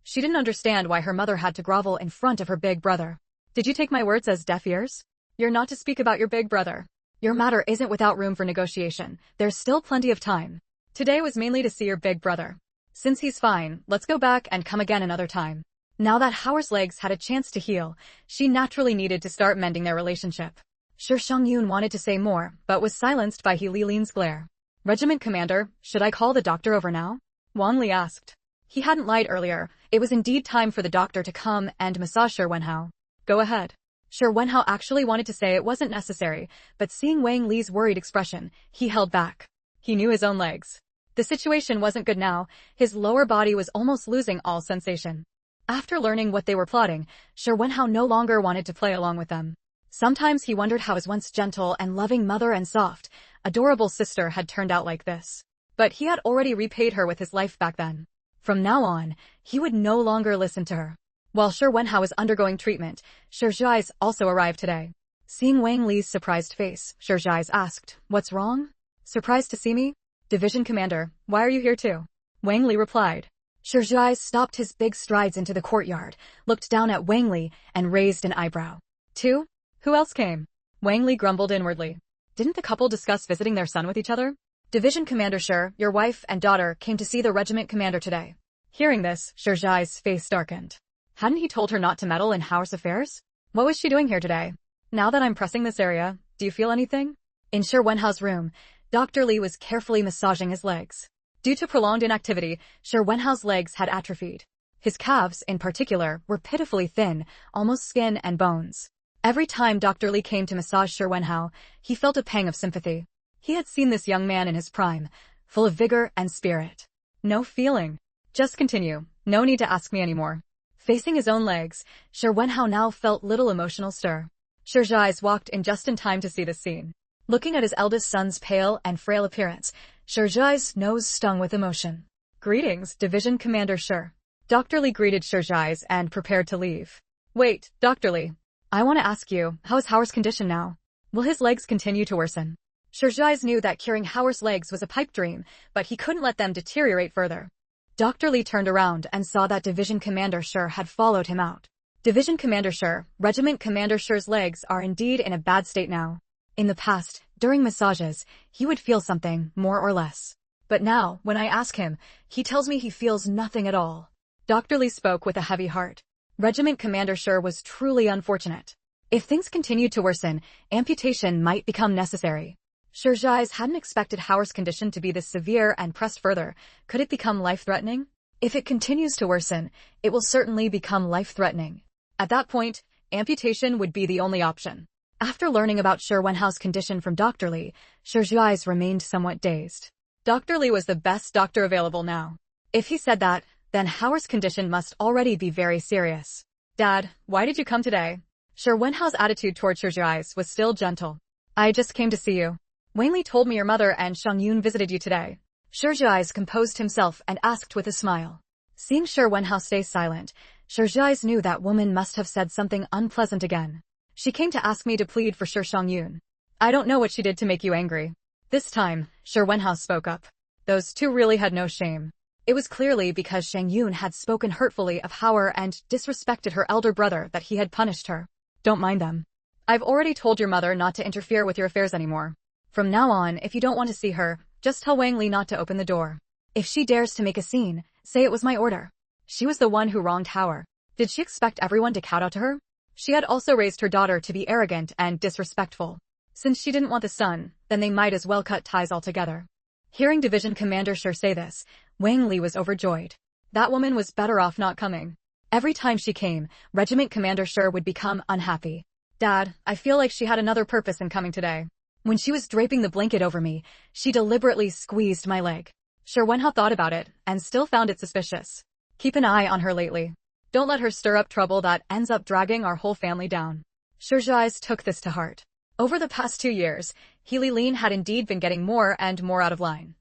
She didn't understand why her mother had to grovel in front of her big brother. Did you take my words as deaf ears? You're not to speak about your big brother. Your matter isn't without room for negotiation. There's still plenty of time. Today was mainly to see your big brother. Since he's fine, let's go back and come again another time. Now that Hauer's legs had a chance to heal, she naturally needed to start mending their relationship. Shi Shangyun wanted to say more, but was silenced by He Lilin's glare. Regiment commander, should I call the doctor over now? Wang Li asked. He hadn't lied earlier. It was indeed time for the doctor to come and massage Shi Wenhao. Go ahead. Shi Wenhao actually wanted to say it wasn't necessary, but seeing Wang Li's worried expression, he held back. He knew his own legs. The situation wasn't good now. His lower body was almost losing all sensation. After learning what they were plotting, Shi Wenhao no longer wanted to play along with them. Sometimes he wondered how his once gentle and loving mother and soft, adorable sister had turned out like this. But he had already repaid her with his life back then. From now on, he would no longer listen to her. While Shi Wenhao was undergoing treatment, Shi Zhais also arrived today. Seeing Wang Li's surprised face, Shi Zhais asked, "What's wrong? Surprised to see me? Division Commander, why are you here too?" Wang Li replied. Shi Zhais stopped his big strides into the courtyard, looked down at Wang Li, and raised an eyebrow. "Two? Who else came?" Wang Li grumbled inwardly. Didn't the couple discuss visiting their son with each other? "Division Commander Shi, your wife and daughter came to see the regiment commander today." Hearing this, Shi Zhais' face darkened. Hadn't he told her not to meddle in house affairs? What was she doing here today? "Now that I'm pressing this area, do you feel anything?" In Shi Wenhao's room, Dr. Li was carefully massaging his legs. Due to prolonged inactivity, Shi Wenhao's legs had atrophied. His calves, in particular, were pitifully thin, almost skin and bones. Every time Dr. Li came to massage Shi Wenhao, he felt a pang of sympathy. He had seen this young man in his prime, full of vigor and spirit. "No feeling. Just continue. No need to ask me anymore." Facing his own legs, Shi Wenhao now felt little emotional stir. Shi Zhais walked in just in time to see this scene. Looking at his eldest son's pale and frail appearance, Shi Zhais' nose stung with emotion. "Greetings, Division Commander Shi." Dr. Li greeted Shi Zhais and prepared to leave. "Wait, Dr. Li. I want to ask you, how is Hauer's condition now? Will his legs continue to worsen?" Shi Zhais knew that curing Hauer's legs was a pipe dream, but he couldn't let them deteriorate further. Dr. Li turned around and saw that Division Commander Shi had followed him out. "Division Commander Shi, Regiment Commander Shi's legs are indeed in a bad state now. In the past, during massages, he would feel something, more or less. But now, when I ask him, he tells me he feels nothing at all." Dr. Li spoke with a heavy heart. Regiment Commander Shi was truly unfortunate. If things continued to worsen, amputation might become necessary. Shi Zhais hadn't expected Hauer's condition to be this severe and pressed further. Could it become life-threatening? If it continues to worsen, it will certainly become life-threatening. At that point, amputation would be the only option. After learning about Shi Wenhao's condition from Dr. Li, Shi Zhais remained somewhat dazed. Dr. Li was the best doctor available now. If he said that, then Hauer's condition must already be very serious. "Dad, why did you come today?" Shi Wenhao's attitude toward Shi Zhais was still gentle. "I just came to see you. Wang Li told me your mother and Shang Yun visited you today." Shi Zhais composed himself and asked with a smile. Seeing Shi Wenhao stay silent, Shi Zhais knew that woman must have said something unpleasant again. "She came to ask me to plead for Shi Shang Yun. I don't know what she did to make you angry." This time, Shi Wenhao spoke up. Those two really had no shame. It was clearly because Shang Yun had spoken hurtfully of Hauer and disrespected her elder brother that he had punished her. "Don't mind them. I've already told your mother not to interfere with your affairs anymore. From now on, if you don't want to see her, just tell Wang Li not to open the door. If she dares to make a scene, say it was my order. She was the one who wronged Hauer. Did she expect everyone to kowtow to her? She had also raised her daughter to be arrogant and disrespectful. Since she didn't want the son, then they might as well cut ties altogether." Hearing Division Commander Shi say this, Wang Li was overjoyed. That woman was better off not coming. Every time she came, Regiment Commander Shi would become unhappy. "Dad, I feel like she had another purpose in coming today. When she was draping the blanket over me, she deliberately squeezed my leg." Shi Wenhao thought about it, and still found it suspicious. "Keep an eye on her lately. Don't let her stir up trouble that ends up dragging our whole family down." Shi Zhais took this to heart. Over the past 2 years, Healy Lin had indeed been getting more and more out of line.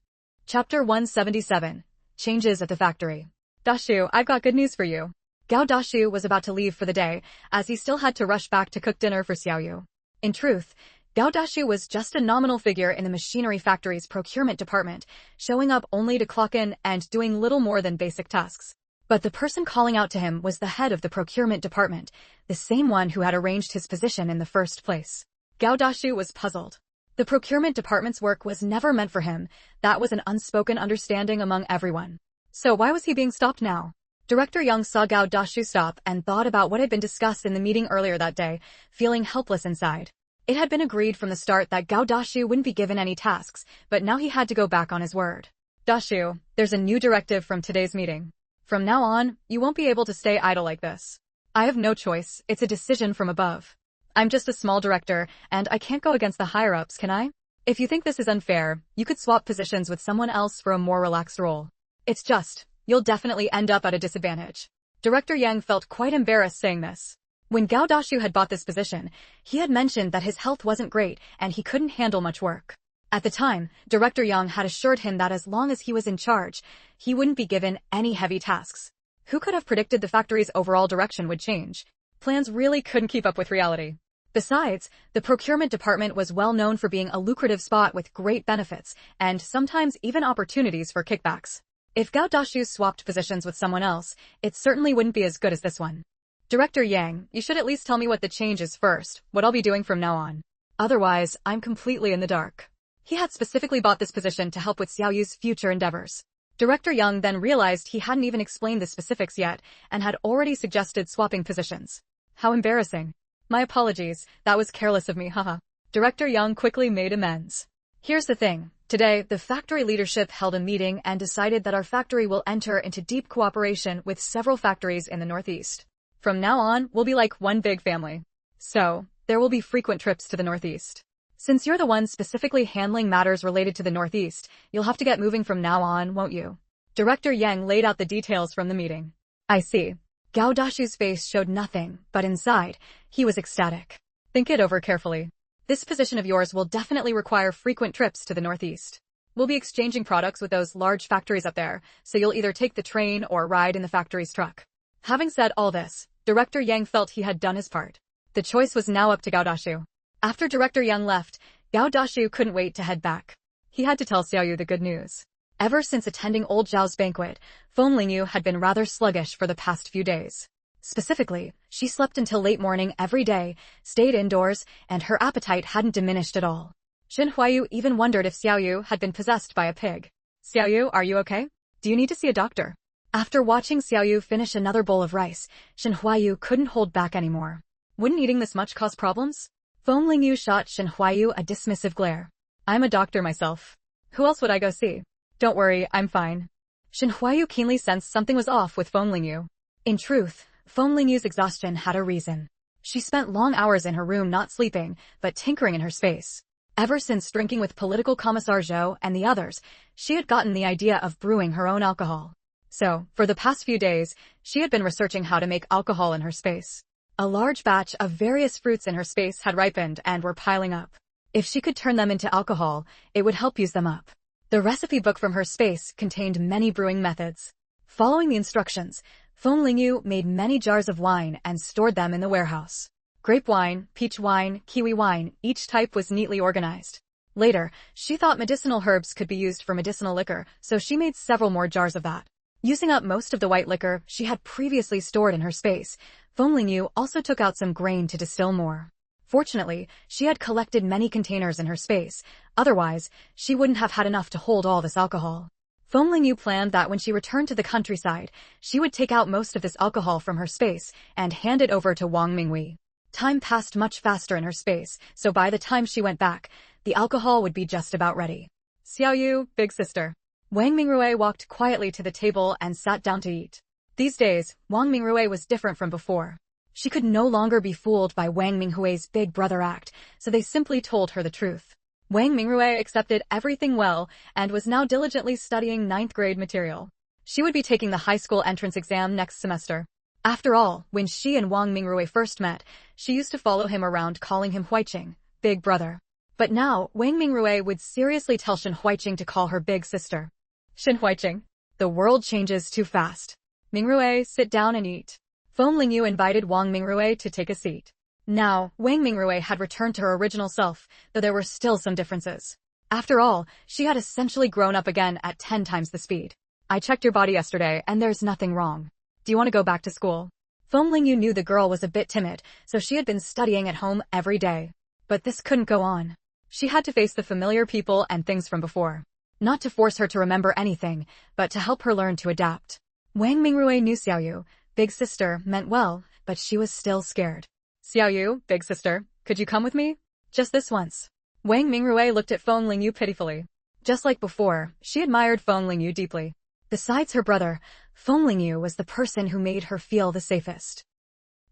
Chapter 177. Changes at the Factory. "Dashu, I've got good news for you." Gao Dashu was about to leave for the day, as he still had to rush back to cook dinner for Xiaoyu. In truth, Gao Dashu was just a nominal figure in the machinery factory's procurement department, showing up only to clock in and doing little more than basic tasks. But the person calling out to him was the head of the procurement department, the same one who had arranged his position in the first place. Gao Dashu was puzzled. The procurement department's work was never meant for him. That was an unspoken understanding among everyone. So why was he being stopped now? Director Young saw Gao Dashu stop and thought about what had been discussed in the meeting earlier that day, feeling helpless inside. It had been agreed from the start that Gao Dashu wouldn't be given any tasks, but now he had to go back on his word. "Dashu, there's a new directive from today's meeting. From now on, you won't be able to stay idle like this. I have no choice, it's a decision from above. I'm just a small director, and I can't go against the higher-ups, can I? If you think this is unfair, you could swap positions with someone else for a more relaxed role. It's just, you'll definitely end up at a disadvantage." Director Yang felt quite embarrassed saying this. When Gao Dashu had bought this position, he had mentioned that his health wasn't great and he couldn't handle much work. At the time, Director Young had assured him that as long as he was in charge, he wouldn't be given any heavy tasks. Who could have predicted the factory's overall direction would change? Plans really couldn't keep up with reality. Besides, the procurement department was well known for being a lucrative spot with great benefits, and sometimes even opportunities for kickbacks. If Gao Dashu swapped positions with someone else, it certainly wouldn't be as good as this one. Director Yang, you should at least tell me what the change is first, what I'll be doing from now on. Otherwise, I'm completely in the dark. He had specifically bought this position to help with Xiao Yu's future endeavors. Director Young then realized he hadn't even explained the specifics yet, and had already suggested swapping positions. How embarrassing. My apologies, that was careless of me, haha. Director Young quickly made amends. Here's the thing. Today, the factory leadership held a meeting and decided that our factory will enter into deep cooperation with several factories in the Northeast. From now on, we'll be like one big family. So, there will be frequent trips to the Northeast. Since you're the one specifically handling matters related to the Northeast, you'll have to get moving from now on, won't you? Director Yang laid out the details from the meeting. I see. Gao Dashu's face showed nothing, but inside, he was ecstatic. Think it over carefully. This position of yours will definitely require frequent trips to the Northeast. We'll be exchanging products with those large factories up there, so you'll either take the train or ride in the factory's truck. Having said all this, Director Yang felt he had done his part. The choice was now up to Gao Dashu. After Director Yang left, Gao Dashu couldn't wait to head back. He had to tell Xiao Yu the good news. Ever since attending old Zhao's banquet, Feng Lingyu had been rather sluggish for the past few days. Specifically, she slept until late morning every day, stayed indoors, and her appetite hadn't diminished at all. Shen Huayu even wondered if Xiao Yu had been possessed by a pig. Xiao Yu, are you okay? Do you need to see a doctor? After watching Xiao Yu finish another bowl of rice, Shen Huayu couldn't hold back anymore. Wouldn't eating this much cause problems? Feng Lingyu shot Shen Huayu a dismissive glare. I'm a doctor myself. Who else would I go see? Don't worry, I'm fine. Shen Huayu keenly sensed something was off with Feng Lingyu. In truth, Feng Lingyu's exhaustion had a reason. She spent long hours in her room not sleeping, but tinkering in her space. Ever since drinking with political commissar Zhou and the others, she had gotten the idea of brewing her own alcohol. So, for the past few days, she had been researching how to make alcohol in her space. A large batch of various fruits in her space had ripened and were piling up. If she could turn them into alcohol, it would help use them up. The recipe book from her space contained many brewing methods. Following the instructions, Feng Lingyu made many jars of wine and stored them in the warehouse. Grape wine, peach wine, kiwi wine, each type was neatly organized. Later, she thought medicinal herbs could be used for medicinal liquor, so she made several more jars of that. Using up most of the white liquor she had previously stored in her space, Feng Lingyu also took out some grain to distill more. Fortunately, she had collected many containers in her space, otherwise, she wouldn't have had enough to hold all this alcohol. Feng Lingyu planned that when she returned to the countryside, she would take out most of this alcohol from her space and hand it over to Wang Mingwei. Time passed much faster in her space, so by the time she went back, the alcohol would be just about ready. Xiao Yu, big sister. Wang Mingrui walked quietly to the table and sat down to eat. These days, Wang Mingrui was different from before. She could no longer be fooled by Wang Minghui's big brother act, so they simply told her the truth. Wang Mingrui accepted everything well and was now diligently studying 9th grade material. She would be taking the high school entrance exam next semester. After all, when she and Wang Mingrui first met, she used to follow him around calling him Huiqing, big brother. But now, Wang Mingrui would seriously tell Shen Huiqing to call her big sister. Shen Huiqing. The world changes too fast. Mingrui, sit down and eat. Feng Lingyu invited Wang Mingrui to take a seat. Now, Wang Mingrui had returned to her original self, though there were still some differences. After all, she had essentially grown up again at 10 times the speed. I checked your body yesterday and there's nothing wrong. Do you want to go back to school? Feng Lingyu knew the girl was a bit timid, so she had been studying at home every day. But this couldn't go on. She had to face the familiar people and things from before. Not to force her to remember anything, but to help her learn to adapt. Wang Mingrui knew Xiao Yu, big sister, meant well, but she was still scared. Xiao Yu, big sister, could you come with me? Just this once. Wang Mingrui looked at Feng Lingyu pitifully. Just like before, she admired Feng Lingyu deeply. Besides her brother, Feng Lingyu was the person who made her feel the safest.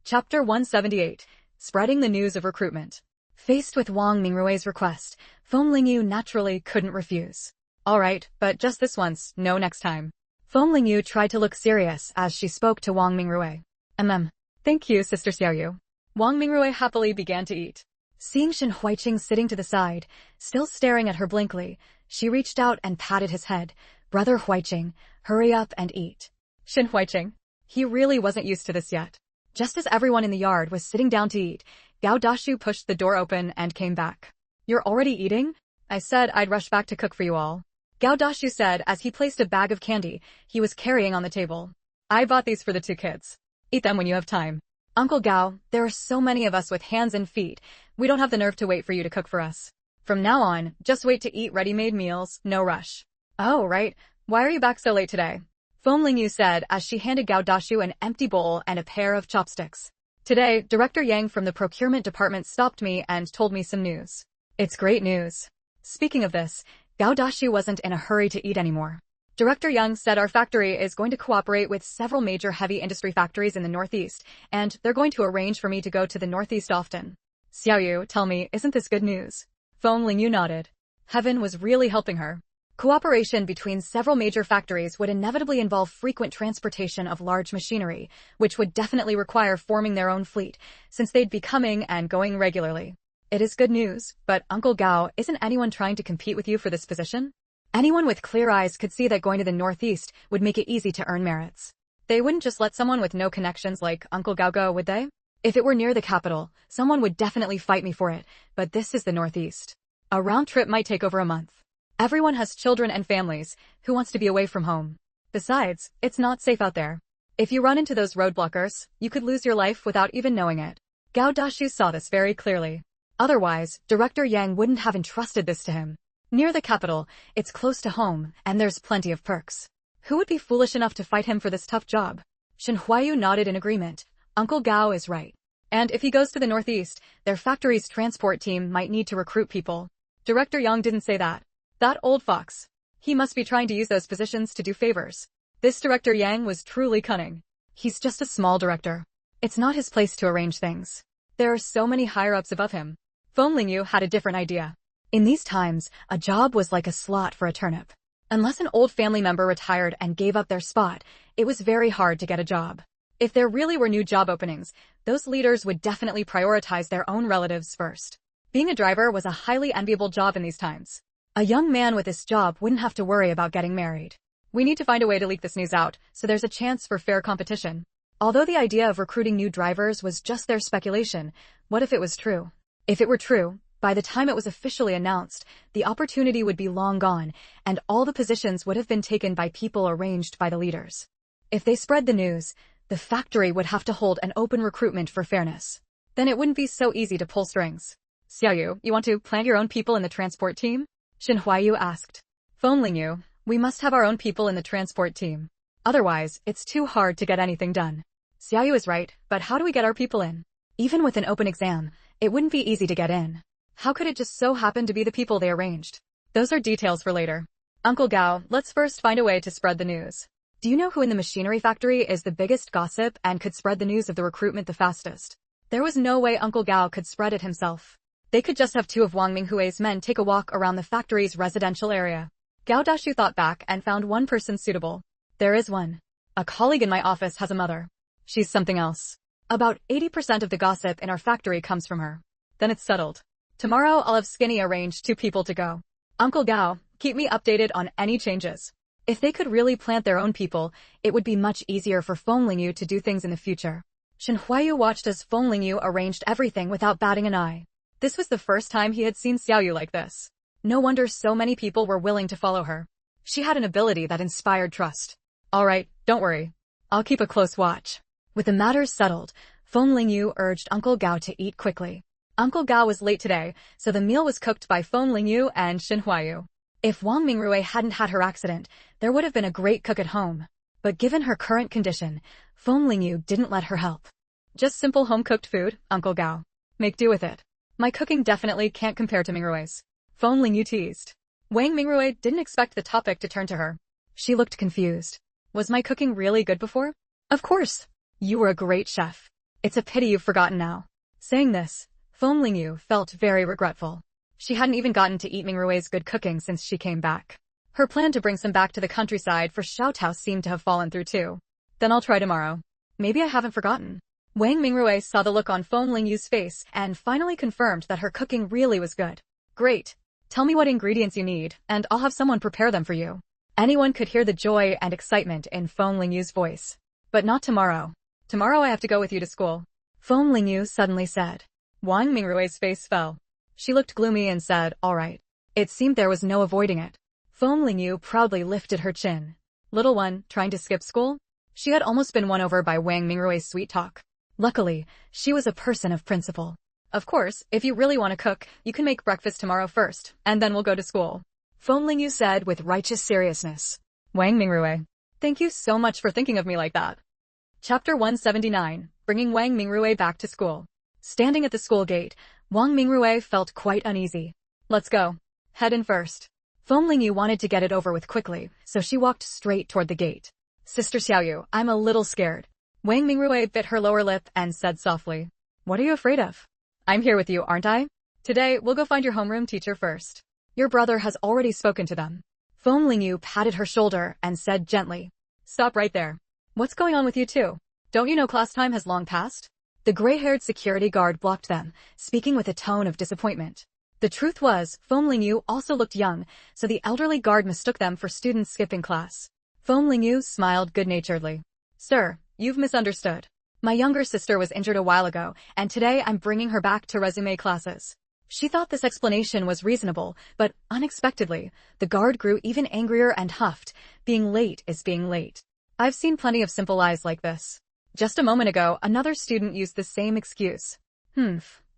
Chapter 178. Spreading the news of recruitment. Faced with Wang Mingrui's request, Feng Lingyu naturally couldn't refuse. Alright, but just this once, no next time. Feng Lingyu tried to look serious as she spoke to Wang Mingrui. Thank you, Sister Xiao Yu. Wang Mingrui happily began to eat. Seeing Shen Huiqing sitting to the side, still staring at her blankly, she reached out and patted his head. Brother Huiqing, hurry up and eat. Shen Huiqing. He really wasn't used to this yet. Just as everyone in the yard was sitting down to eat, Gao Dashu pushed the door open and came back. You're already eating? I said I'd rush back to cook for you all. Gao Dashu said as he placed a bag of candy he was carrying on the table. I bought these for the two kids. Eat them when you have time. Uncle Gao, there are so many of us with hands and feet. We don't have the nerve to wait for you to cook for us. From now on, just wait to eat ready-made meals, no rush. Oh, right. Why are you back so late today? Feng Lingyu said as she handed Gao Dashu an empty bowl and a pair of chopsticks. Today, Director Yang from the procurement department stopped me and told me some news. It's great news. Speaking of this, Gao Dashu wasn't in a hurry to eat anymore. Director Yang said our factory is going to cooperate with several major heavy industry factories in the Northeast, and they're going to arrange for me to go to the Northeast often. Xiaoyu, tell me, isn't this good news? Feng Lingyu nodded. Heaven was really helping her. Cooperation between several major factories would inevitably involve frequent transportation of large machinery, which would definitely require forming their own fleet, since they'd be coming and going regularly. It is good news, but Uncle Gao, isn't anyone trying to compete with you for this position? Anyone with clear eyes could see that going to the Northeast would make it easy to earn merits. They wouldn't just let someone with no connections like Uncle Gao go, would they? If it were near the capital, someone would definitely fight me for it, but this is the Northeast. A round trip might take over a month. Everyone has children and families. Who wants to be away from home? Besides, it's not safe out there. If you run into those roadblockers, you could lose your life without even knowing it. Gao Dashu saw this very clearly. Otherwise, Director Yang wouldn't have entrusted this to him. Near the capital, it's close to home, and there's plenty of perks. Who would be foolish enough to fight him for this tough job? Shen Huiyu nodded in agreement. Uncle Gao is right. And if he goes to the Northeast, their factory's transport team might need to recruit people. Director Yang didn't say that. That old fox. He must be trying to use those positions to do favors. This Director Yang was truly cunning. He's just a small director. It's not his place to arrange things. There are so many higher-ups above him. Feng Lingyu had a different idea. In these times, a job was like a slot for a turnip. Unless an old family member retired and gave up their spot, it was very hard to get a job. If there really were new job openings, those leaders would definitely prioritize their own relatives first. Being a driver was a highly enviable job in these times. A young man with this job wouldn't have to worry about getting married. We need to find a way to leak this news out, so there's a chance for fair competition. Although the idea of recruiting new drivers was just their speculation, what if it was true? If it were true, by the time it was officially announced, the opportunity would be long gone, and all the positions would have been taken by people arranged by the leaders. If they spread the news, the factory would have to hold an open recruitment for fairness. Then it wouldn't be so easy to pull strings. Xiaoyu, you want to plant your own people in the transport team? Shen Huiyu asked. Feng Lingyu, we must have our own people in the transport team. Otherwise, it's too hard to get anything done. Xiaoyu is right, but how do we get our people in? Even with an open exam, it wouldn't be easy to get in. How could it just so happen to be the people they arranged? Those are details for later. Uncle Gao, let's first find a way to spread the news. Do you know who in the machinery factory is the biggest gossip and could spread the news of the recruitment the fastest? There was no way Uncle Gao could spread it himself. They could just have two of Wang Minghui's men take a walk around the factory's residential area. Gao Dashu thought back and found one person suitable. There is one. A colleague in my office has a mother. She's something else. About 80% of the gossip in our factory comes from her. Then it's settled. Tomorrow I'll have Skinny arrange 2 people to go. Uncle Gao, keep me updated on any changes. If they could really plant their own people, it would be much easier for Feng Lingyu to do things in the future. Shen Huiyu watched as Feng Lingyu arranged everything without batting an eye. This was the first time he had seen Xiaoyu like this. No wonder so many people were willing to follow her. She had an ability that inspired trust. All right, don't worry. I'll keep a close watch. With the matters settled, Feng Lingyu urged Uncle Gao to eat quickly. Uncle Gao was late today, so the meal was cooked by Feng Lingyu and Shen Huiyu. If Wang Mingrui hadn't had her accident, there would have been a great cook at home. But given her current condition, Feng Lingyu didn't let her help. Just simple home-cooked food, Uncle Gao. Make do with it. My cooking definitely can't compare to Mingrui's. Feng Lingyu teased. Wang Mingrui didn't expect the topic to turn to her. She looked confused. Was my cooking really good before? Of course. You were a great chef. It's a pity you've forgotten now. Saying this, Feng Lingyu felt very regretful. She hadn't even gotten to eat Mingrui's good cooking since she came back. Her plan to bring some back to the countryside for Shouthouse seemed to have fallen through too. Then I'll try tomorrow. Maybe I haven't forgotten. Wang Mingrui saw the look on Feng Lingyu's face and finally confirmed that her cooking really was good. Great. Tell me what ingredients you need, and I'll have someone prepare them for you. Anyone could hear the joy and excitement in Feng Lingyu's voice. But not tomorrow. Tomorrow I have to go with you to school. Feng Lingyu suddenly said. Wang Mingrui's face fell. She looked gloomy and said, all right. It seemed there was no avoiding it. Feng Lingyu proudly lifted her chin. Little one, trying to skip school? She had almost been won over by Wang Mingrui's sweet talk. Luckily, she was a person of principle. Of course, if you really want to cook, you can make breakfast tomorrow first, and then we'll go to school. Feng Lingyu said with righteous seriousness. Wang Mingrui, thank you so much for thinking of me like that. Chapter 179, Bringing Wang Mingrui Back to School. Standing at the school gate, Wang Mingrui felt quite uneasy. Let's go. Head in first. Feng Lingyu wanted to get it over with quickly, so she walked straight toward the gate. Sister Xiaoyu, I'm a little scared. Wang Mingrui bit her lower lip and said softly. What are you afraid of? I'm here with you, aren't I? Today, we'll go find your homeroom teacher first. Your brother has already spoken to them. Feng Lingyu patted her shoulder and said gently. Stop right there. What's going on with you two? Don't you know class time has long passed? The gray-haired security guard blocked them, speaking with a tone of disappointment. The truth was, Feng Lingyu also looked young, so the elderly guard mistook them for students skipping class. Feng Lingyu smiled good-naturedly. Sir, you've misunderstood. My younger sister was injured a while ago, and today I'm bringing her back to resume classes. She thought this explanation was reasonable, but unexpectedly, the guard grew even angrier and huffed. Being late is being late. I've seen plenty of simple lies like this. Just a moment ago, another student used the same excuse.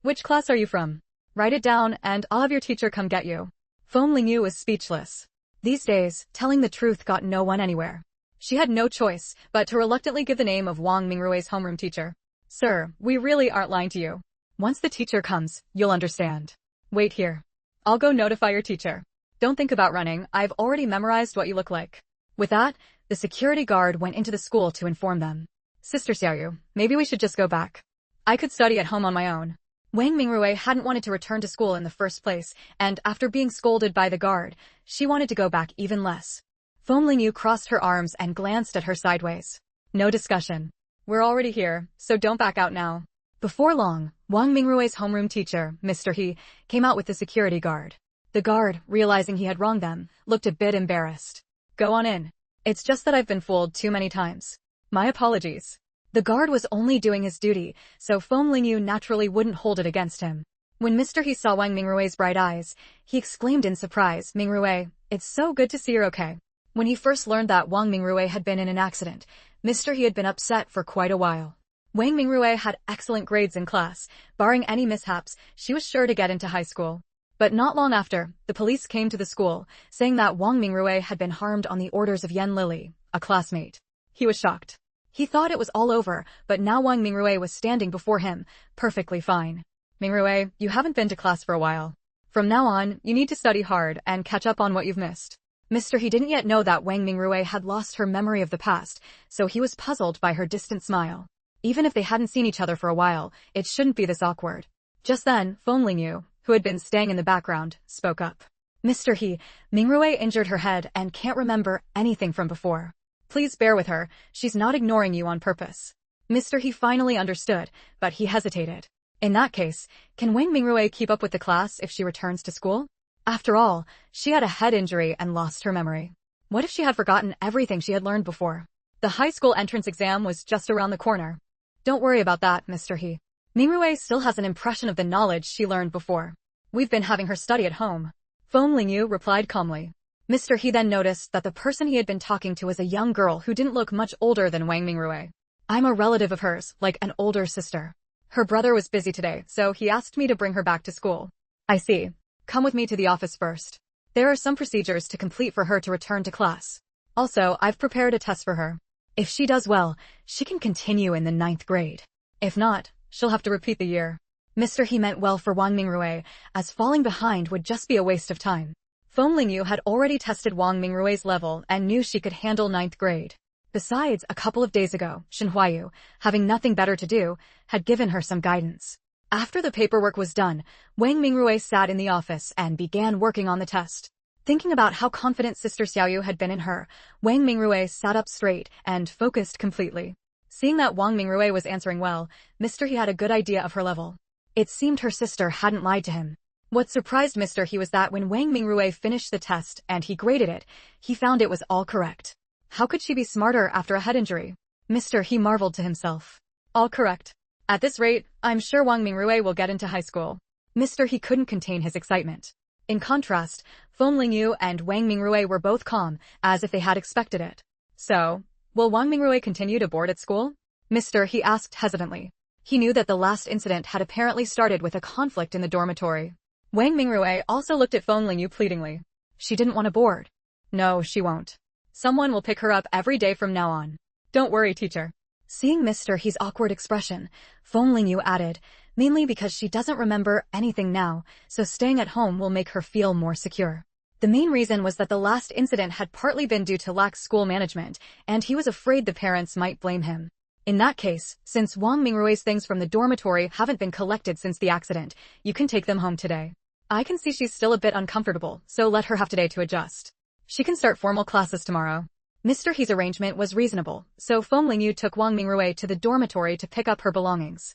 Which class are you from? Write it down, and I'll have your teacher come get you. Feng Lingyu was speechless. These days, telling the truth got no one anywhere. She had no choice but to reluctantly give the name of Wang Mingrui's homeroom teacher. Sir, we really aren't lying to you. Once the teacher comes, you'll understand. Wait here. I'll go notify your teacher. Don't think about running, I've already memorized what you look like. With that, the security guard went into the school to inform them. Sister Xiaoyu, maybe we should just go back. I could study at home on my own. Wang Mingrui hadn't wanted to return to school in the first place, and after being scolded by the guard, she wanted to go back even less. Feng Lingyu crossed her arms and glanced at her sideways. No discussion. We're already here, so don't back out now. Before long, Wang Mingrui's homeroom teacher, Mr. He, came out with the security guard. The guard, realizing he had wronged them, looked a bit embarrassed. Go on in. It's just that I've been fooled too many times. My apologies. The guard was only doing his duty, so Feng Lingyu naturally wouldn't hold it against him. When Mr. He saw Wang Mingrui's bright eyes, he exclaimed in surprise, Mingrui, it's so good to see you're okay. When he first learned that Wang Mingrui had been in an accident, Mr. He had been upset for quite a while. Wang Mingrui had excellent grades in class. Barring any mishaps, she was sure to get into high school. But not long after, the police came to the school, saying that Wang Mingrui had been harmed on the orders of Yan Lily, a classmate. He was shocked. He thought it was all over, but now Wang Mingrui was standing before him, perfectly fine. Mingrui, you haven't been to class for a while. From now on, you need to study hard and catch up on what you've missed. Mr. He didn't yet know that Wang Mingrui had lost her memory of the past, so he was puzzled by her distant smile. Even if they hadn't seen each other for a while, it shouldn't be this awkward. Just then, Feng Lingyu, who had been staying in the background, spoke up. Mr. He, Mingrui injured her head and can't remember anything from before. Please bear with her, she's not ignoring you on purpose. Mr. He finally understood, but he hesitated. In that case, can Wang Mingrui keep up with the class if she returns to school? After all, she had a head injury and lost her memory. What if she had forgotten everything she had learned before? The high school entrance exam was just around the corner. Don't worry about that, Mr. He. Mingrui still has an impression of the knowledge she learned before. We've been having her study at home. Feng Lingyu replied calmly. Mr. He then noticed that the person he had been talking to was a young girl who didn't look much older than Wang Mingrui. I'm a relative of hers, like an older sister. Her brother was busy today, so he asked me to bring her back to school. I see. Come with me to the office first. There are some procedures to complete for her to return to class. Also, I've prepared a test for her. If she does well, she can continue in the 9th grade. If not, she'll have to repeat the year. Mr. He meant well for Wang Mingrui, as falling behind would just be a waste of time. Feng Lingyu had already tested Wang Mingrui's level and knew she could handle 9th grade. Besides, a couple of days ago, Shen Huayu, having nothing better to do, had given her some guidance. After the paperwork was done, Wang Mingrui sat in the office and began working on the test. Thinking about how confident Sister Xiaoyu had been in her, Wang Mingrui sat up straight and focused completely. Seeing that Wang Mingrui was answering well, Mr. He had a good idea of her level. It seemed her sister hadn't lied to him. What surprised Mr. He was that when Wang Mingrui finished the test and he graded it, he found it was all correct. How could she be smarter after a head injury? Mr. He marveled to himself. All correct. At this rate, I'm sure Wang Mingrui will get into high school. Mr. He couldn't contain his excitement. In contrast, Feng Lingyu and Wang Mingrui were both calm, as if they had expected it. So, will Wang Mingrui continue to board at school? Mr. He asked hesitantly. He knew that the last incident had apparently started with a conflict in the dormitory. Wang Mingrui also looked at Feng Lingyu pleadingly. She didn't want to board. No, she won't. Someone will pick her up every day from now on. Don't worry, teacher. Seeing Mr. He's awkward expression, Feng Lingyu added, mainly because she doesn't remember anything now, so staying at home will make her feel more secure. The main reason was that the last incident had partly been due to lax school management, and he was afraid the parents might blame him. In that case, since Wang Mingrui's things from the dormitory haven't been collected since the accident, you can take them home today. I can see she's still a bit uncomfortable, so let her have today to adjust. She can start formal classes tomorrow. Mr. He's arrangement was reasonable, so Feng Lingyu took Wang Mingrui to the dormitory to pick up her belongings.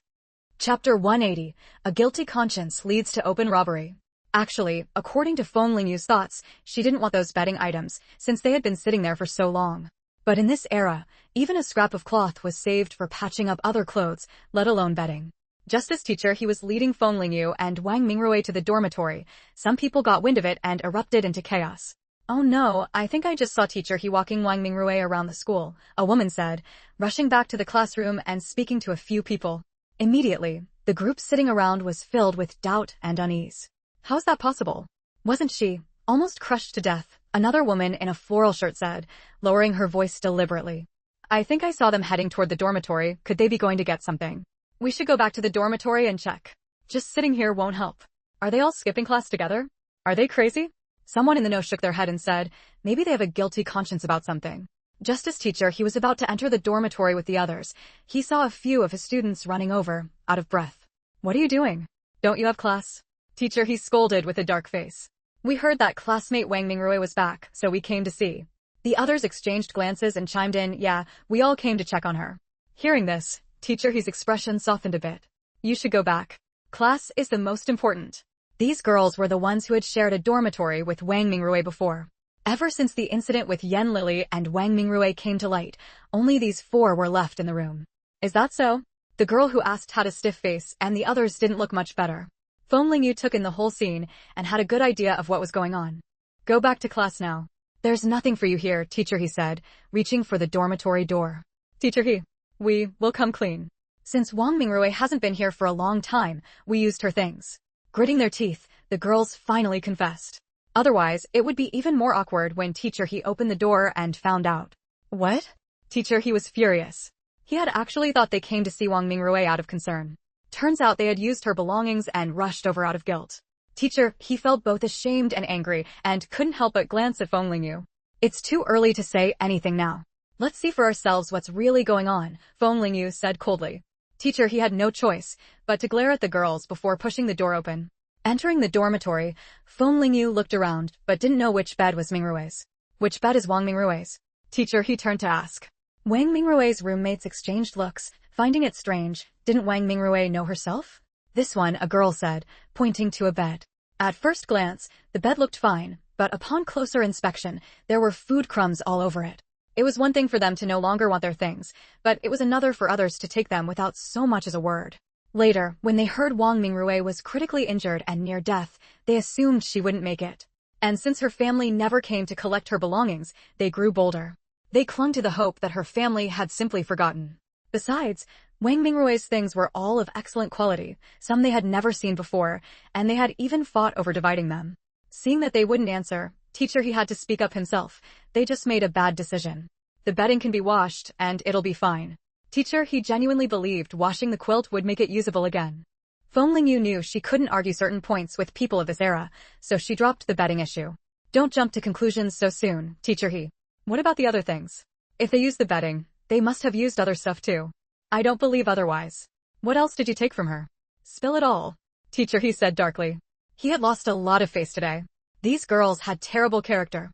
Chapter 180, A Guilty Conscience Leads to Open Robbery. Actually, according to Feng Lingyu's thoughts, she didn't want those bedding items, since they had been sitting there for so long. But in this era, even a scrap of cloth was saved for patching up other clothes, let alone bedding. Just as teacher he was leading Feng Lingyu and Wang Mingrui to the dormitory, some people got wind of it and erupted into chaos. Oh no, I think I just saw teacher he walking Wang Mingrui around the school, a woman said, rushing back to the classroom and speaking to a few people. Immediately, the group sitting around was filled with doubt and unease. How's that possible? Wasn't she almost crushed to death? Another woman in a floral shirt said, lowering her voice deliberately. I think I saw them heading toward the dormitory. Could they be going to get something? We should go back to the dormitory and check. Just sitting here won't help. Are they all skipping class together? Are they crazy? Someone in the know shook their head and said, maybe they have a guilty conscience about something. Just as teacher he was about to enter the dormitory with the others, he saw a few of his students running over, out of breath. What are you doing? Don't you have class? Teacher he scolded with a dark face. We heard that classmate Wang Mingrui was back, so we came to see. The others exchanged glances and chimed in, yeah, we all came to check on her. Hearing this, teacher he's expression softened a bit. You should go back. Class is the most important. These girls were the ones who had shared a dormitory with Wang Mingrui before. Ever since the incident with Yan Lily and Wang Mingrui came to light, only these four were left in the room. Is that so? The girl who asked had a stiff face and the others didn't look much better. Feng Lingyu took in the whole scene and had a good idea of what was going on. Go back to class now. There's nothing for you here, teacher he said, reaching for the dormitory door. Teacher he, we will come clean. Since Wang Mingrui hasn't been here for a long time, we used her things. Gritting their teeth, the girls finally confessed. Otherwise, it would be even more awkward when teacher he opened the door and found out. What? Teacher he was furious. He had actually thought they came to see Wang Mingrui out of concern. Turns out they had used her belongings and rushed over out of guilt. Teacher, he felt both ashamed and angry and couldn't help but glance at Feng Lingyu. It's too early to say anything now. Let's see for ourselves what's really going on, Feng Lingyu said coldly. Teacher he had no choice but to glare at the girls before pushing the door open. Entering the dormitory, Feng Lingyu looked around but didn't know which bed was Mingrui's. Which bed is Wang Mingrui's? Teacher he turned to ask. Wang Mingrui's roommates exchanged looks, finding it strange. Didn't Wang Mingrui know herself? This one, a girl said, pointing to a bed. At first glance, the bed looked fine, but upon closer inspection, there were food crumbs all over it. It was one thing for them to no longer want their things, but it was another for others to take them without so much as a word. Later, when they heard Wang Mingrui was critically injured and near death, they assumed she wouldn't make it. And since her family never came to collect her belongings, they grew bolder. They clung to the hope that her family had simply forgotten. Besides, Wang Mingrui's things were all of excellent quality, some they had never seen before, and they had even fought over dividing them. Seeing that they wouldn't answer, teacher he had to speak up himself. They just made a bad decision. The bedding can be washed, and it'll be fine. Teacher he genuinely believed washing the quilt would make it usable again. Feng Lingyu knew she couldn't argue certain points with people of this era, so she dropped the bedding issue. Don't jump to conclusions so soon, teacher he. What about the other things? If they used the bedding, they must have used other stuff too. I don't believe otherwise. What else did you take from her? Spill it all. Teacher he said darkly. He had lost a lot of face today. These girls had terrible character.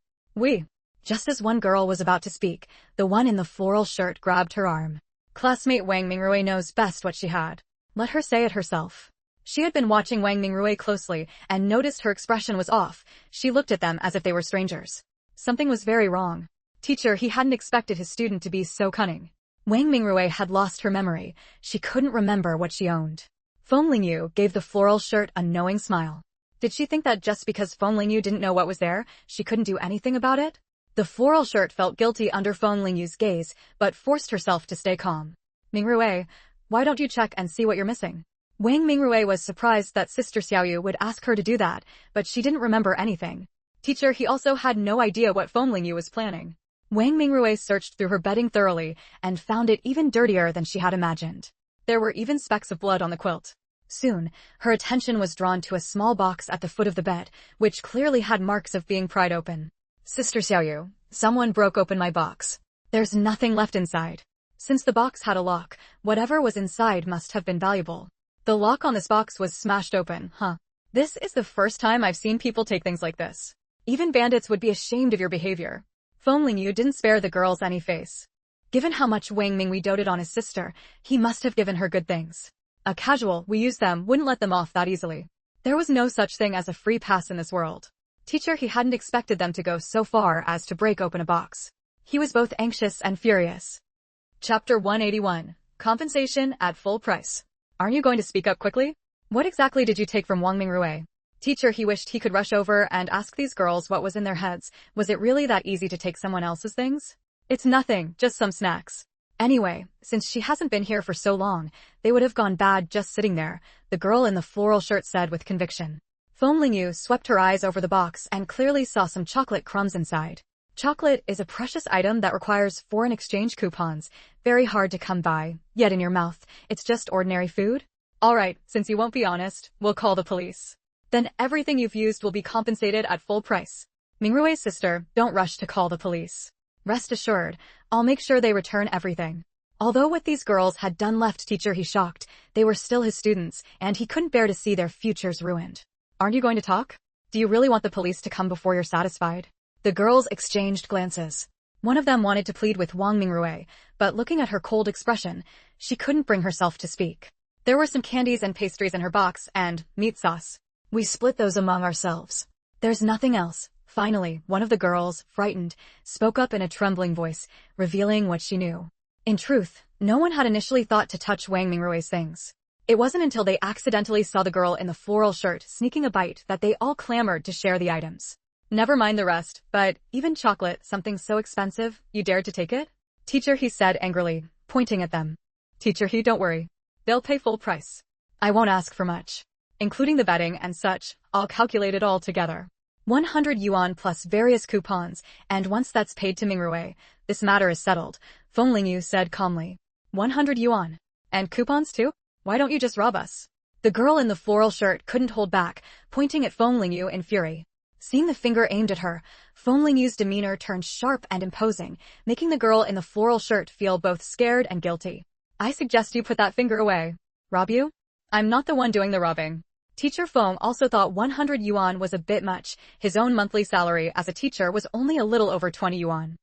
Just as one girl was about to speak, the one in the floral shirt grabbed her arm. Classmate Wang Mingrui knows best what she had. Let her say it herself. She had been watching Wang Mingrui closely and noticed her expression was off. She looked at them as if they were strangers. Something was very wrong. Teacher, he hadn't expected his student to be so cunning. Wang Mingrui had lost her memory. She couldn't remember what she owned. Feng Lingyu gave the floral shirt a knowing smile. Did she think that just because Feng Lingyu didn't know what was there, she couldn't do anything about it? The floral shirt felt guilty under Feng Lingyu's gaze, but forced herself to stay calm. Mingrui, why don't you check and see what you're missing? Wang Mingrui was surprised that Sister Xiaoyu would ask her to do that, but she didn't remember anything. Teacher, he also had no idea what Feng Lingyu was planning. Wang Mingrui searched through her bedding thoroughly and found it even dirtier than she had imagined. There were even specks of blood on the quilt. Soon, her attention was drawn to a small box at the foot of the bed, which clearly had marks of being pried open. Sister Xiaoyu, someone broke open my box. There's nothing left inside. Since the box had a lock, whatever was inside must have been valuable. The lock on this box was smashed open, huh? This is the first time I've seen people take things like this. Even bandits would be ashamed of your behavior. Feng Lingyu didn't spare the girls any face. Given how much Wang Mingwei doted on his sister, he must have given her good things. A casual, we use them, wouldn't let them off that easily. There was no such thing as a free pass in this world. Teacher, he hadn't expected them to go so far as to break open a box. He was both anxious and furious. Chapter 181. Compensation at full price. Aren't you going to speak up quickly? What exactly did you take from Wang Mingrui? Teacher, he wished he could rush over and ask these girls what was in their heads. Was it really that easy to take someone else's things? It's nothing, just some snacks. Anyway, since she hasn't been here for so long, they would have gone bad just sitting there, the girl in the floral shirt said with conviction. Feng Lingyu swept her eyes over the box and clearly saw some chocolate crumbs inside. Chocolate is a precious item that requires foreign exchange coupons, very hard to come by, yet in your mouth, it's just ordinary food? Alright, since you won't be honest, we'll call the police. Then everything you've used will be compensated at full price. Mingrui's sister, don't rush to call the police. Rest assured, I'll make sure they return everything. Although what these girls had done left teacher he shocked, they were still his students, and he couldn't bear to see their futures ruined. Aren't you going to talk? Do you really want the police to come before you're satisfied? The girls exchanged glances. One of them wanted to plead with Wang Mingrui, but looking at her cold expression, she couldn't bring herself to speak. There were some candies and pastries in her box, and meat sauce. We split those among ourselves. There's nothing else. Finally, one of the girls, frightened, spoke up in a trembling voice, revealing what she knew. In truth, no one had initially thought to touch Wang Mingrui's things. It wasn't until they accidentally saw the girl in the floral shirt sneaking a bite that they all clamored to share the items. Never mind the rest, but even chocolate, something so expensive, you dared to take it? Teacher, he said angrily, pointing at them. Teacher, he, don't worry. They'll pay full price. I won't ask for much. Including the betting and such, I'll calculate it all together. 100 yuan plus various coupons, and once that's paid to Mingrui, this matter is settled, Feng Lingyu said calmly. 100 yuan. And coupons too? Why don't you just rob us? The girl in the floral shirt couldn't hold back, pointing at Feng Lingyu in fury. Seeing the finger aimed at her, Feng Lingyu's demeanor turned sharp and imposing, making the girl in the floral shirt feel both scared and guilty. I suggest you put that finger away. Rob you? I'm not the one doing the robbing. Teacher Feng also thought 100 yuan was a bit much. His own monthly salary as a teacher was only a little over 20 yuan.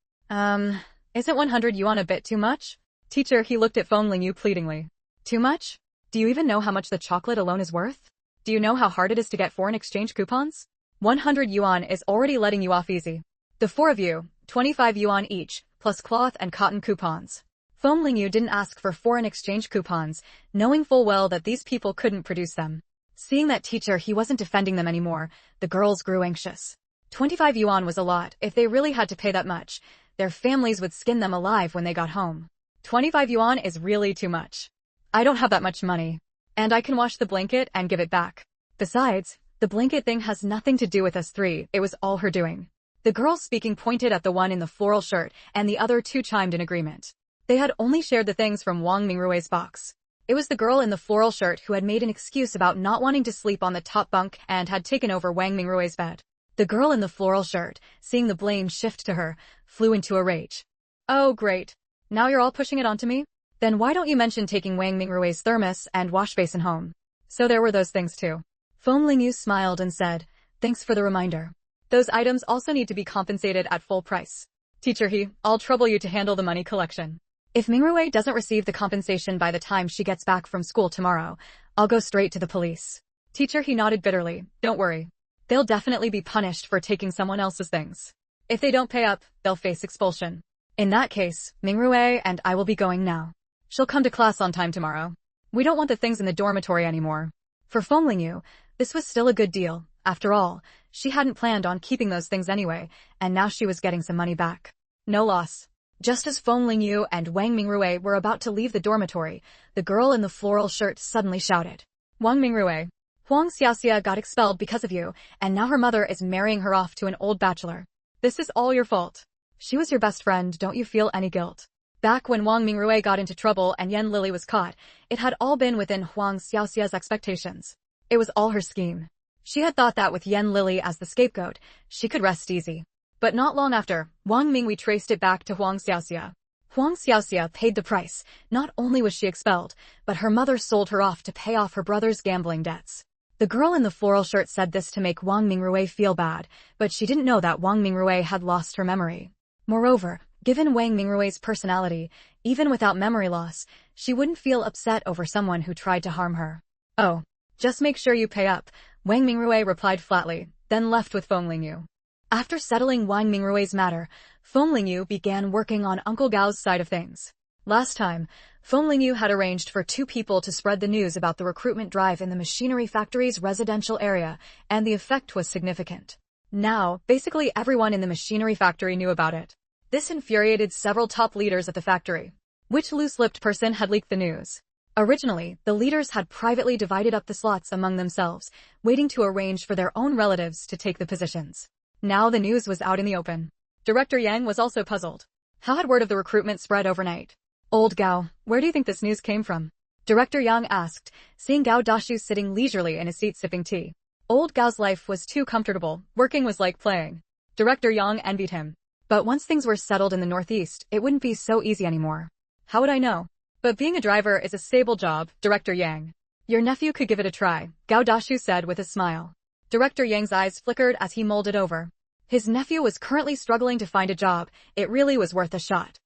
Isn't 100 yuan a bit too much? Teacher, he looked at Feng Lingyu pleadingly. Too much? Do you even know how much the chocolate alone is worth? Do you know how hard it is to get foreign exchange coupons? 100 yuan is already letting you off easy. The four of you, 25 yuan each, plus cloth and cotton coupons. Feng Lingyu didn't ask for foreign exchange coupons, knowing full well that these people couldn't produce them. Seeing that teacher he wasn't defending them anymore, the girls grew anxious. 25 yuan was a lot. If they really had to pay that much, their families would skin them alive when they got home. 25 yuan is really too much. I don't have that much money. And I can wash the blanket and give it back. Besides, the blanket thing has nothing to do with us three, it was all her doing. The girl speaking pointed at the one in the floral shirt, and the other two chimed in agreement. They had only shared the things from Wang Mingrui's box. It was the girl in the floral shirt who had made an excuse about not wanting to sleep on the top bunk and had taken over Wang Mingrui's bed. The girl in the floral shirt, seeing the blame shift to her, flew into a rage. Oh great. Now you're all pushing it onto me? Then why don't you mention taking Wang Mingrui's thermos and wash basin home? So there were those things too. Feng Lingyu smiled and said, thanks for the reminder. Those items also need to be compensated at full price. Teacher he, I'll trouble you to handle the money collection. If Mingrue doesn't receive the compensation by the time she gets back from school tomorrow, I'll go straight to the police. Teacher, he nodded bitterly. Don't worry. They'll definitely be punished for taking someone else's things. If they don't pay up, they'll face expulsion. In that case, Mingrue and I will be going now. She'll come to class on time tomorrow. We don't want the things in the dormitory anymore. For Feng Lingyu, this was still a good deal. After all, she hadn't planned on keeping those things anyway, and now she was getting some money back. No loss. Just as Feng Lingyu and Wang Mingrue were about to leave the dormitory, the girl in the floral shirt suddenly shouted. Wang Mingrue, Huang Xiaoxia got expelled because of you, and now her mother is marrying her off to an old bachelor. This is all your fault. She was your best friend, don't you feel any guilt? Back when Wang Mingrue got into trouble and Yan Lily was caught, it had all been within Huang Xiaoxia's expectations. It was all her scheme. She had thought that with Yan Lily as the scapegoat, she could rest easy. But not long after, Wang Mingwei traced it back to Huang Xiaoxia. Huang Xiaoxia paid the price. Not only was she expelled, but her mother sold her off to pay off her brother's gambling debts. The girl in the floral shirt said this to make Wang Mingrue feel bad, but she didn't know that Wang Mingrue had lost her memory. Moreover, given Wang Mingrue's personality, even without memory loss, she wouldn't feel upset over someone who tried to harm her. Oh, just make sure you pay up, Wang Mingrue replied flatly, then left with Feng Lingyu. After settling Wang Mingrue's matter, Feng Lingyu began working on Uncle Gao's side of things. Last time, Feng Lingyu had arranged for 2 people to spread the news about the recruitment drive in the machinery factory's residential area, and the effect was significant. Now, basically everyone in the machinery factory knew about it. This infuriated several top leaders at the factory. Which loose-lipped person had leaked the news? Originally, the leaders had privately divided up the slots among themselves, waiting to arrange for their own relatives to take the positions. Now the news was out in the open. Director Yang was also puzzled. How had word of the recruitment spread overnight? Old Gao, where do you think this news came from? Director Yang asked, seeing Gao Dashu sitting leisurely in his seat sipping tea. Old Gao's life was too comfortable, working was like playing. Director Yang envied him. But once things were settled in the Northeast, it wouldn't be so easy anymore. How would I know? But being a driver is a stable job, Director Yang. Your nephew could give it a try, Gao Dashu said with a smile. Director Yang's eyes flickered as he mulled it over. His nephew was currently struggling to find a job. It really was worth a shot.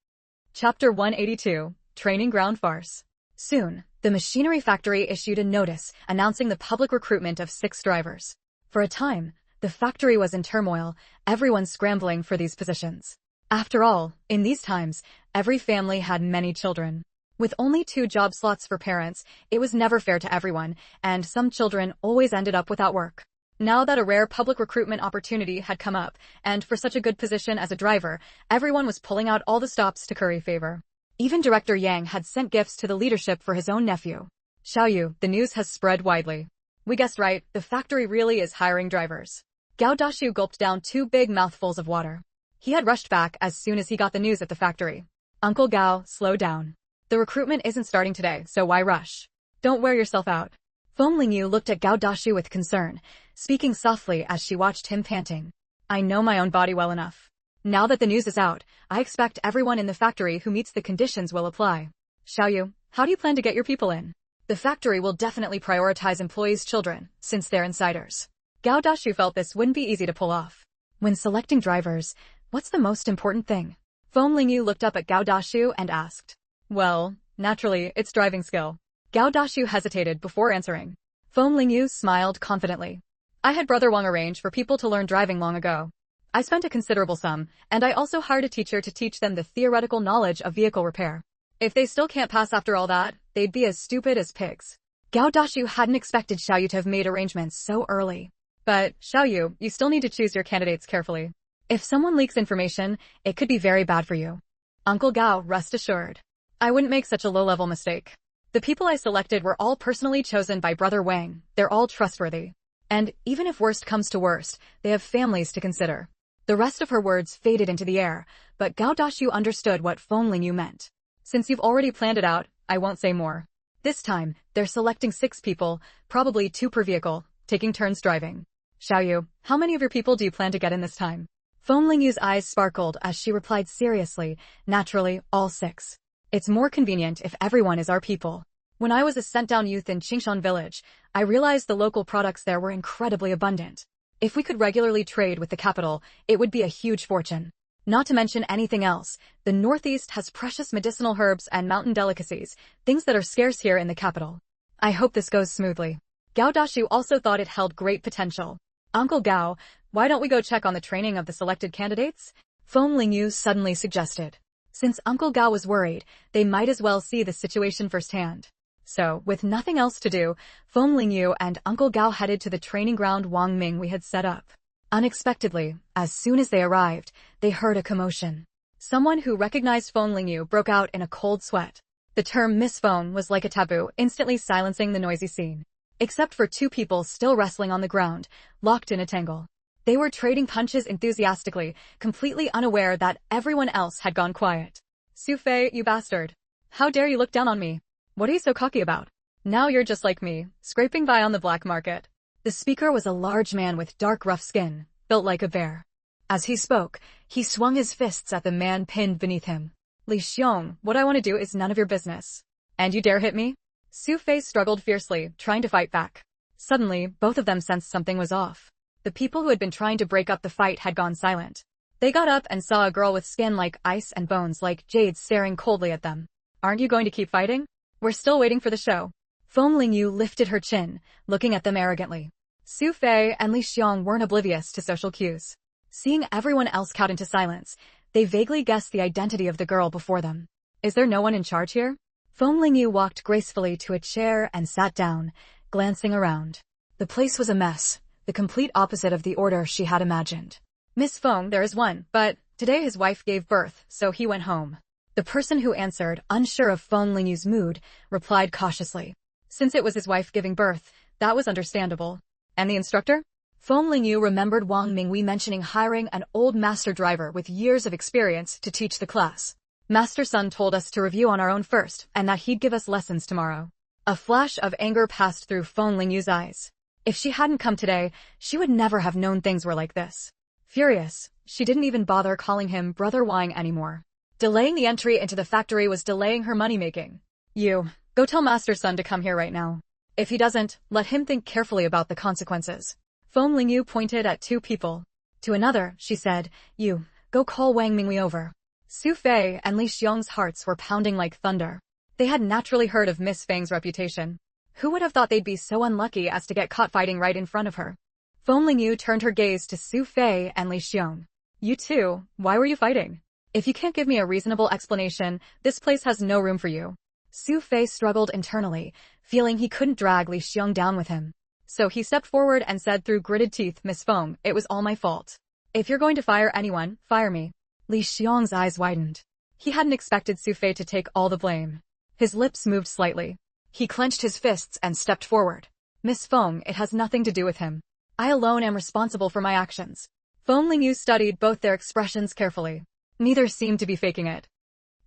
Chapter 182, Training Ground Farce. Soon, the machinery factory issued a notice announcing the public recruitment of 6 drivers. For a time, the factory was in turmoil, everyone scrambling for these positions. After all, in these times, every family had many children. With only 2 job slots for parents, it was never fair to everyone, and some children always ended up without work. Now that a rare public recruitment opportunity had come up, and for such a good position as a driver, everyone was pulling out all the stops to curry favor. Even Director Yang had sent gifts to the leadership for his own nephew. Xiaoyu, the news has spread widely. We guessed right, the factory really is hiring drivers. Gao Dashu gulped down 2 big mouthfuls of water. He had rushed back as soon as he got the news at the factory. Uncle Gao, slow down. The recruitment isn't starting today, so why rush? Don't wear yourself out. Feng Lingyu looked at Gao Dashu with concern, speaking softly as she watched him panting. I know my own body well enough. Now that the news is out, I expect everyone in the factory who meets the conditions will apply. Xiaoyu, how do you plan to get your people in? The factory will definitely prioritize employees' children, since they're insiders. Gao Dashu felt this wouldn't be easy to pull off. When selecting drivers, what's the most important thing? Feng Lingyu looked up at Gao Dashu and asked. Well, naturally, it's driving skill. Gao Dashu hesitated before answering. Feng Lingyu smiled confidently. I had Brother Wang arrange for people to learn driving long ago. I spent a considerable sum, and I also hired a teacher to teach them the theoretical knowledge of vehicle repair. If they still can't pass after all that, they'd be as stupid as pigs. Gao Dashu hadn't expected Xiaoyu to have made arrangements so early. But, Xiaoyu, you still need to choose your candidates carefully. If someone leaks information, it could be very bad for you. Uncle Gao, rest assured. I wouldn't make such a low-level mistake. The people I selected were all personally chosen by Brother Wang. They're all trustworthy. And, even if worst comes to worst, they have families to consider. The rest of her words faded into the air, but Gao Dashu understood what Feng Lingyu meant. Since you've already planned it out, I won't say more. This time, they're selecting 6 people, probably 2 per vehicle, taking turns driving. Xiaoyu, how many of your people do you plan to get in this time? Feng Lingyu's eyes sparkled as she replied seriously, naturally, all 6. It's more convenient if everyone is our people. When I was a sent-down youth in Qingshan village, I realized the local products there were incredibly abundant. If we could regularly trade with the capital, it would be a huge fortune. Not to mention anything else, the Northeast has precious medicinal herbs and mountain delicacies, things that are scarce here in the capital. I hope this goes smoothly. Gao Dashu also thought it held great potential. Uncle Gao, why don't we go check on the training of the selected candidates? Feng Lingyu suddenly suggested. Since Uncle Gao was worried, they might as well see the situation firsthand. So, with nothing else to do, Feng Lingyu and Uncle Gao headed to the training ground Wang Ming we had set up. Unexpectedly, as soon as they arrived, they heard a commotion. Someone who recognized Feng Lingyu broke out in a cold sweat. The term Miss Feng was like a taboo, instantly silencing the noisy scene. Except for two people still wrestling on the ground, locked in a tangle. They were trading punches enthusiastically, completely unaware that everyone else had gone quiet. Su Fei, you bastard. How dare you look down on me? What are you so cocky about? Now you're just like me, scraping by on the black market. The speaker was a large man with dark rough skin, built like a bear. As he spoke, he swung his fists at the man pinned beneath him. Li Xiong, what I want to do is none of your business. And you dare hit me? Su Fei struggled fiercely, trying to fight back. Suddenly, both of them sensed something was off. The people who had been trying to break up the fight had gone silent. They got up and saw a girl with skin like ice and bones like jade staring coldly at them. Aren't you going to keep fighting? We're still waiting for the show. Feng Lingyu lifted her chin, looking at them arrogantly. Su Fei and Li Xiong weren't oblivious to social cues. Seeing everyone else cowed into silence, they vaguely guessed the identity of the girl before them. Is there no one in charge here? Feng Lingyu walked gracefully to a chair and sat down, glancing around. The place was a mess, the complete opposite of the order she had imagined. Miss Feng, there is one, but today his wife gave birth, so he went home. The person who answered, unsure of Feng Lingyu's mood, replied cautiously. Since it was his wife giving birth, that was understandable. And the instructor? Feng Lingyu remembered Wang Mingwei mentioning hiring an old master driver with years of experience to teach the class. Master Sun told us to review on our own first, and that he'd give us lessons tomorrow. A flash of anger passed through Feng Lingyu's eyes. If she hadn't come today, she would never have known things were like this. Furious, she didn't even bother calling him Brother Wang anymore. Delaying the entry into the factory was delaying her money-making. You, go tell Master Sun to come here right now. If he doesn't, let him think carefully about the consequences. Feng Lingyu pointed at two people. To another, she said, you, go call Wang Mingwei over. Su Fei and Li Xiong's hearts were pounding like thunder. They had naturally heard of Miss Feng's reputation. Who would have thought they'd be so unlucky as to get caught fighting right in front of her? Feng Lingyu turned her gaze to Su Fei and Li Xiong. You two, why were you fighting? If you can't give me a reasonable explanation, this place has no room for you. Su Fei struggled internally, feeling he couldn't drag Li Xiong down with him. So he stepped forward and said through gritted teeth, Miss Feng, it was all my fault. If you're going to fire anyone, fire me. Li Xiong's eyes widened. He hadn't expected Su Fei to take all the blame. His lips moved slightly. He clenched his fists and stepped forward. Miss Feng, it has nothing to do with him. I alone am responsible for my actions. Feng Lingyu studied both their expressions carefully. Neither seemed to be faking it.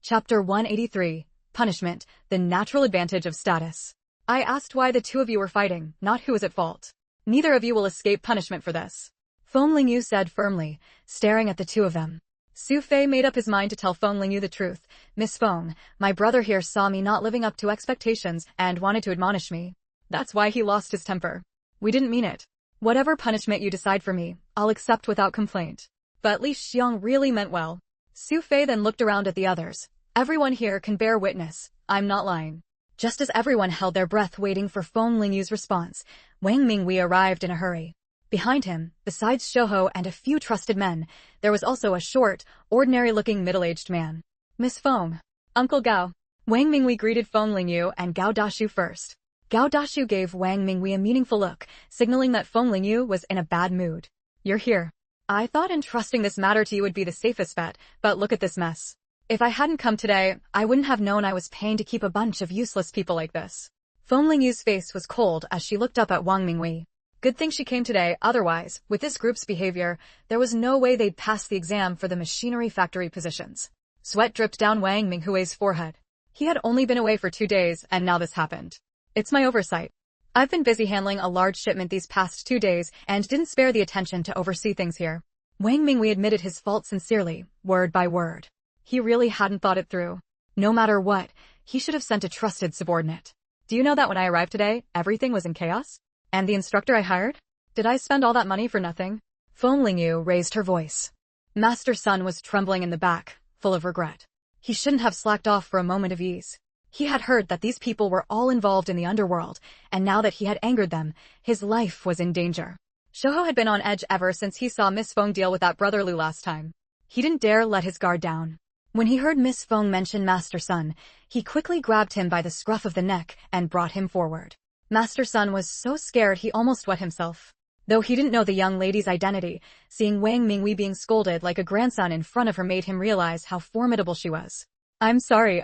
Chapter 183. Punishment, the natural advantage of status. I asked why the two of you were fighting, not who was at fault. Neither of you will escape punishment for this. Feng Lingyu said firmly, staring at the two of them. Su Fei made up his mind to tell Feng Lingyu the truth. Miss Feng, my brother here saw me not living up to expectations and wanted to admonish me. That's why he lost his temper. We didn't mean it. Whatever punishment you decide for me, I'll accept without complaint. But Li Xiong really meant well. Su Fei then looked around at the others. Everyone here can bear witness. I'm not lying. Just as everyone held their breath waiting for Feng Lingyu's response, Wang Mingwei arrived in a hurry. Behind him, besides Shouho and a few trusted men, there was also a short, ordinary-looking middle-aged man. Miss Feng. Uncle Gao. Wang Mingwei greeted Feng Lingyu and Gao Dashu first. Gao Dashu gave Wang Mingwei a meaningful look, signaling that Feng Lingyu was in a bad mood. You're here. I thought entrusting this matter to you would be the safest bet, but look at this mess. If I hadn't come today, I wouldn't have known I was paying to keep a bunch of useless people like this. Feng Lingyu's face was cold as she looked up at Wang Mingwei. Good thing she came today, otherwise, with this group's behavior, there was no way they'd pass the exam for the machinery factory positions. Sweat dripped down Wang Minghui's forehead. He had only been away for 2 days, and now this happened. It's my oversight. I've been busy handling a large shipment these past 2 days and didn't spare the attention to oversee things here. Wang Mingwei admitted his fault sincerely, word by word. He really hadn't thought it through. No matter what, he should have sent a trusted subordinate. Do you know that when I arrived today, everything was in chaos? And the instructor I hired? Did I spend all that money for nothing? Feng Lingyu raised her voice. Master Sun was trembling in the back, full of regret. He shouldn't have slacked off for a moment of ease. He had heard that these people were all involved in the underworld, and now that he had angered them, his life was in danger. Shoho had been on edge ever since he saw Miss Feng deal with that brotherly last time. He didn't dare let his guard down. When he heard Miss Feng mention Master Sun, he quickly grabbed him by the scruff of the neck and brought him forward. Master Sun was so scared he almost wet himself. Though he didn't know the young lady's identity, seeing Wang Mingwei being scolded like a grandson in front of her made him realize how formidable she was.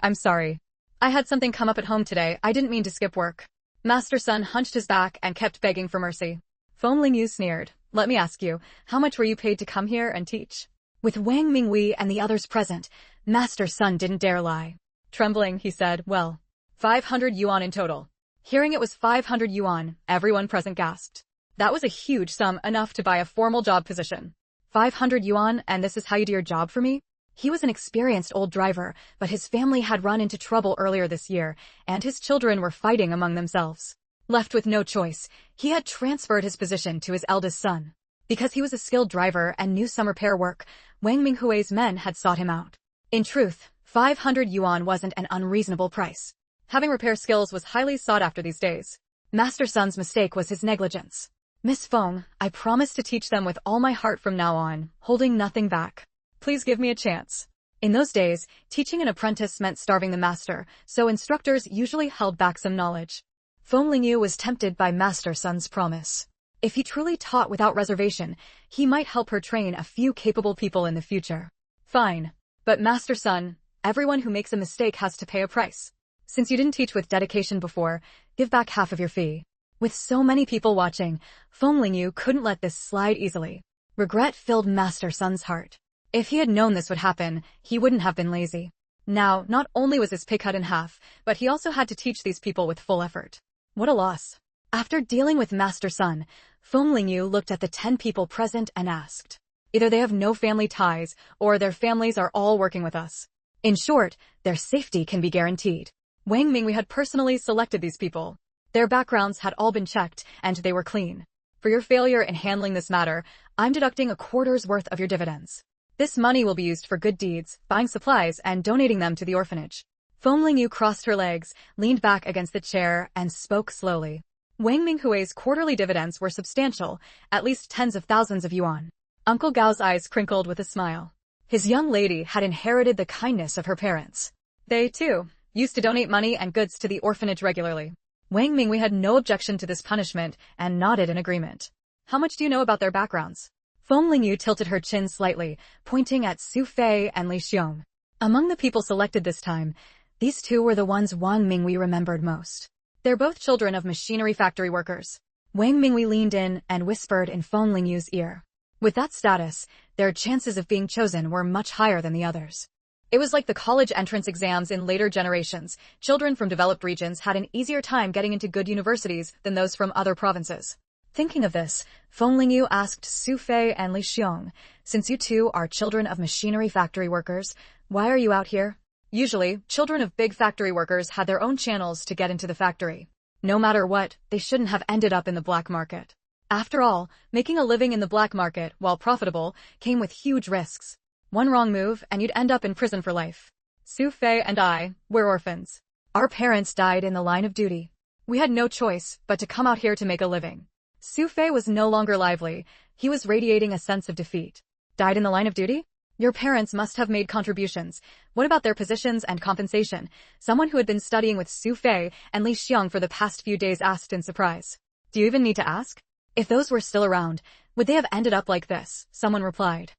I'm sorry. I had something come up at home today. I didn't mean to skip work. Master Sun hunched his back and kept begging for mercy. Feng Lingyu sneered. Let me ask you, how much were you paid to come here and teach? With Wang Mingwei and the others present, Master Sun didn't dare lie. Trembling, he said, well, 500 yuan in total. Hearing it was 500 yuan, everyone present gasped. That was a huge sum, enough to buy a formal job position. 500 yuan, and this is how you do your job for me? He was an experienced old driver, but his family had run into trouble earlier this year, and his children were fighting among themselves. Left with no choice, he had transferred his position to his eldest son. Because he was a skilled driver and knew some repair work, Wang Minghui's men had sought him out. In truth, 500 yuan wasn't an unreasonable price. Having repair skills was highly sought after these days. Master Sun's mistake was his negligence. Miss Feng, I promise to teach them with all my heart from now on, holding nothing back. Please give me a chance. In those days, teaching an apprentice meant starving the master, so instructors usually held back some knowledge. Feng Lingyu was tempted by Master Sun's promise. If he truly taught without reservation, he might help her train a few capable people in the future. Fine. But Master Sun, everyone who makes a mistake has to pay a price. Since you didn't teach with dedication before, give back half of your fee. With so many people watching, Feng Lingyu couldn't let this slide easily. Regret filled Master Sun's heart. If he had known this would happen, he wouldn't have been lazy. Now, not only was his pay cut in half, but he also had to teach these people with full effort. What a loss. After dealing with Master Sun, Feng Lingyu looked at the 10 people present and asked. Either they have no family ties, or their families are all working with us. In short, their safety can be guaranteed. Wang Mingwei had personally selected these people. Their backgrounds had all been checked, and they were clean. For your failure in handling this matter, I'm deducting a quarter's worth of your dividends. This money will be used for good deeds, buying supplies, and donating them to the orphanage. Feng Lingyu crossed her legs, leaned back against the chair, and spoke slowly. Wang Minghui's quarterly dividends were substantial, at least tens of thousands of yuan. Uncle Gao's eyes crinkled with a smile. His young lady had inherited the kindness of her parents. They, too, used to donate money and goods to the orphanage regularly. Wang Mingwei had no objection to this punishment and nodded in agreement. How much do you know about their backgrounds? Feng Lingyu tilted her chin slightly, pointing at Su Fei and Li Xiong. Among the people selected this time, these two were the ones Wang Mingwei remembered most. They're both children of machinery factory workers. Wang Mingwei leaned in and whispered in Feng Lingyu's ear. With that status, their chances of being chosen were much higher than the others. It was like the college entrance exams in later generations. Children from developed regions had an easier time getting into good universities than those from other provinces. Thinking of this, Feng Lingyu asked Su Fei and Li Xiong, since you two are children of machinery factory workers, why are you out here? Usually, children of big factory workers had their own channels to get into the factory. No matter what, they shouldn't have ended up in the black market. After all, making a living in the black market, while profitable, came with huge risks. One wrong move and you'd end up in prison for life. Su Fei and I, we're orphans. Our parents died in the line of duty. We had no choice but to come out here to make a living. Su Fei was no longer lively. He was radiating a sense of defeat. Died in the line of duty? Your parents must have made contributions. What about their positions and compensation? Someone who had been studying with Su Fei and Li Xiong for the past few days asked in surprise. Do you even need to ask? If those were still around, would they have ended up like this? Someone replied.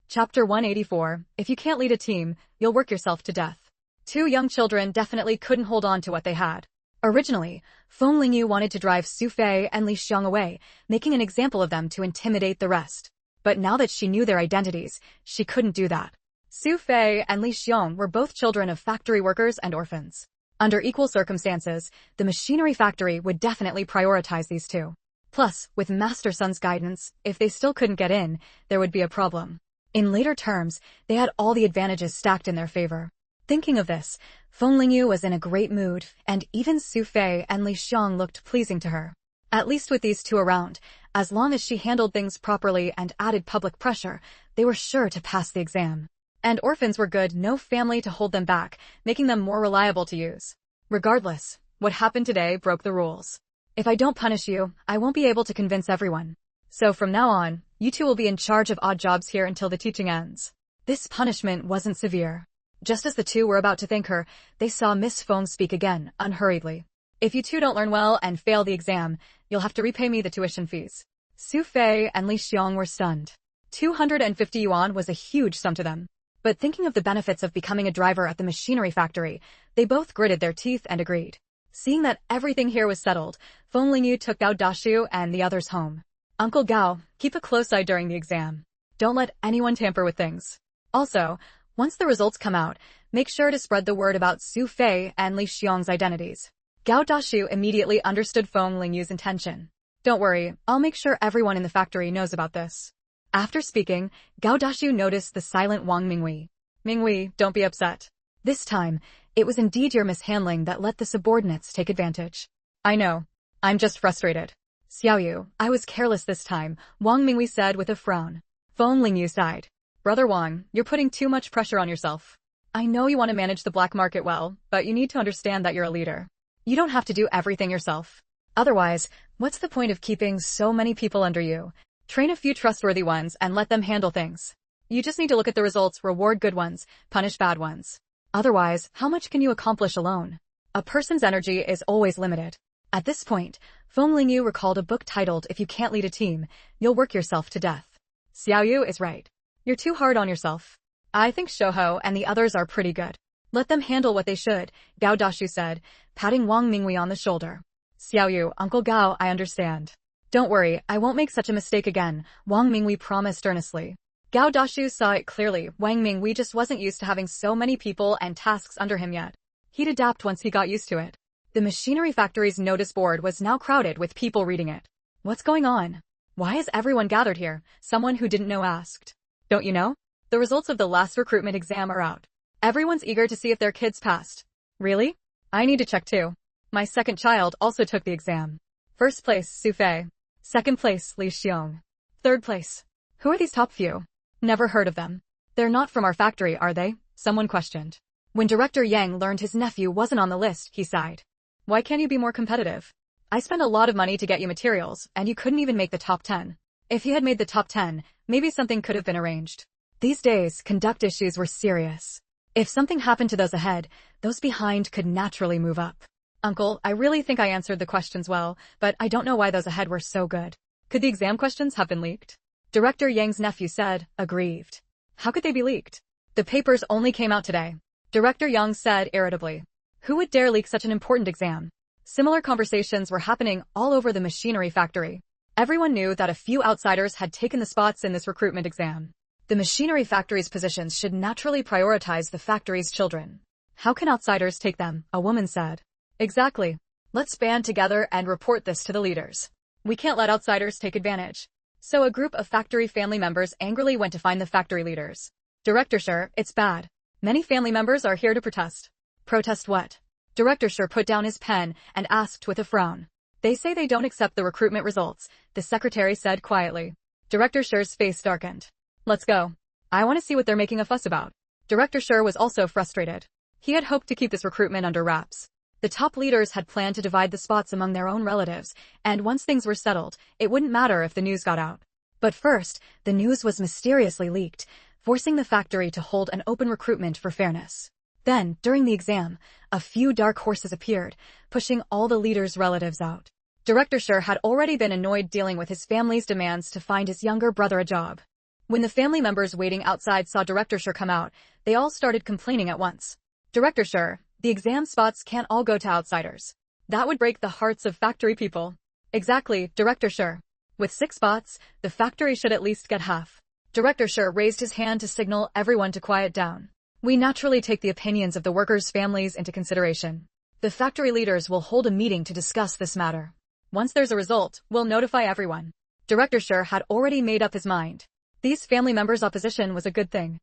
Chapter 184, If you can't lead a team, you'll work yourself to death. Two young children definitely couldn't hold on to what they had. Originally, Feng Lingyu wanted to drive Su Fei and Li Xiong away, making an example of them to intimidate the rest. But now that she knew their identities, she couldn't do that. Su Fei and Li Xiong were both children of factory workers and orphans. Under equal circumstances, the machinery factory would definitely prioritize these two. Plus, with Master Sun's guidance, if they still couldn't get in, there would be a problem. In later terms, they had all the advantages stacked in their favor. Thinking of this, Feng Lingyu was in a great mood, and even Su Fei and Li Xiong looked pleasing to her. At least with these two around, as long as she handled things properly and added public pressure, they were sure to pass the exam. And orphans were good, no family to hold them back, making them more reliable to use. Regardless, what happened today broke the rules. If I don't punish you, I won't be able to convince everyone. So from now on, you two will be in charge of odd jobs here until the teaching ends. This punishment wasn't severe. Just as the two were about to thank her, they saw Miss Feng speak again, unhurriedly. If you two don't learn well and fail the exam, you'll have to repay me the tuition fees. Su Fei and Li Xiong were stunned. 250 yuan was a huge sum to them. But thinking of the benefits of becoming a driver at the machinery factory, they both gritted their teeth and agreed. Seeing that everything here was settled, Feng Lingyu took Gao Dashu and the others home. Uncle Gao, keep a close eye during the exam. Don't let anyone tamper with things. Also, once the results come out, make sure to spread the word about Su Fei and Li Xiong's identities. Gao Dashu immediately understood Feng Lingyu's intention. Don't worry, I'll make sure everyone in the factory knows about this. After speaking, Gao Dashu noticed the silent Wang Mingwei. Mingwei, don't be upset. This time, it was indeed your mishandling that let the subordinates take advantage. I know. I'm just frustrated. Xiaoyu, I was careless this time, Wang Mingwei said with a frown. Feng Lingyu sighed. Brother Wang, you're putting too much pressure on yourself. I know you want to manage the black market well, but you need to understand that you're a leader. You don't have to do everything yourself. Otherwise, what's the point of keeping so many people under you? Train a few trustworthy ones and let them handle things. You just need to look at the results, reward good ones, punish bad ones. Otherwise, how much can you accomplish alone? A person's energy is always limited. At this point, Feng Lingyu recalled a book titled If You Can't Lead a Team, You'll Work Yourself to Death. Xiaoyu is right. You're too hard on yourself. I think Shouhou and the others are pretty good. Let them handle what they should, Gao Dashu said, patting Wang Mingwei on the shoulder. Xiaoyu, Uncle Gao, I understand. Don't worry, I won't make such a mistake again, Wang Mingwei promised earnestly. Gao Dashu saw it clearly, Wang Mingwei just wasn't used to having so many people and tasks under him yet. He'd adapt once he got used to it. The machinery factory's notice board was now crowded with people reading it. What's going on? Why is everyone gathered here? Someone who didn't know asked. Don't you know? The results of the last recruitment exam are out. Everyone's eager to see if their kids passed. Really? I need to check too. My second child also took the exam. First place, Su Fei. Second place, Li Xiong. Third place. Who are these top few? Never heard of them. They're not from our factory, are they? Someone questioned. When Director Yang learned his nephew wasn't on the list, he sighed. Why can't you be more competitive? I spent a lot of money to get you materials, and you couldn't even make the top 10. If you had made the top 10, maybe something could have been arranged. These days, conduct issues were serious. If something happened to those ahead, those behind could naturally move up. Uncle, I really think I answered the questions well, but I don't know why those ahead were so good. Could the exam questions have been leaked? Director Yang's nephew said, aggrieved. How could they be leaked? The papers only came out today. Director Yang said irritably. Who would dare leak such an important exam? Similar conversations were happening all over the machinery factory. Everyone knew that a few outsiders had taken the spots in this recruitment exam. The machinery factory's positions should naturally prioritize the factory's children. How can outsiders take them? A woman said. Exactly. Let's band together and report this to the leaders. We can't let outsiders take advantage. So a group of factory family members angrily went to find the factory leaders. Director Sher, it's bad. Many family members are here to protest. Protest what? Director Sher put down his pen and asked with a frown. They say they don't accept the recruitment results, the secretary said quietly. Director Sher's face darkened. Let's go. I want to see what they're making a fuss about. Director Sher was also frustrated. He had hoped to keep this recruitment under wraps. The top leaders had planned to divide the spots among their own relatives, and once things were settled, it wouldn't matter if the news got out. But first, the news was mysteriously leaked, forcing the factory to hold an open recruitment for fairness. Then, during the exam, a few dark horses appeared, pushing all the leaders' relatives out. Director Sher had already been annoyed dealing with his family's demands to find his younger brother a job. When the family members waiting outside saw Director Sher come out, they all started complaining at once. Director Sher, the exam spots can't all go to outsiders. That would break the hearts of factory people. Exactly, Director Sher. With 6 spots, the factory should at least get half. Director Sher raised his hand to signal everyone to quiet down. We naturally take the opinions of the workers' families into consideration. The factory leaders will hold a meeting to discuss this matter. Once there's a result, we'll notify everyone. Director Sher had already made up his mind. These family members' opposition was a good thing.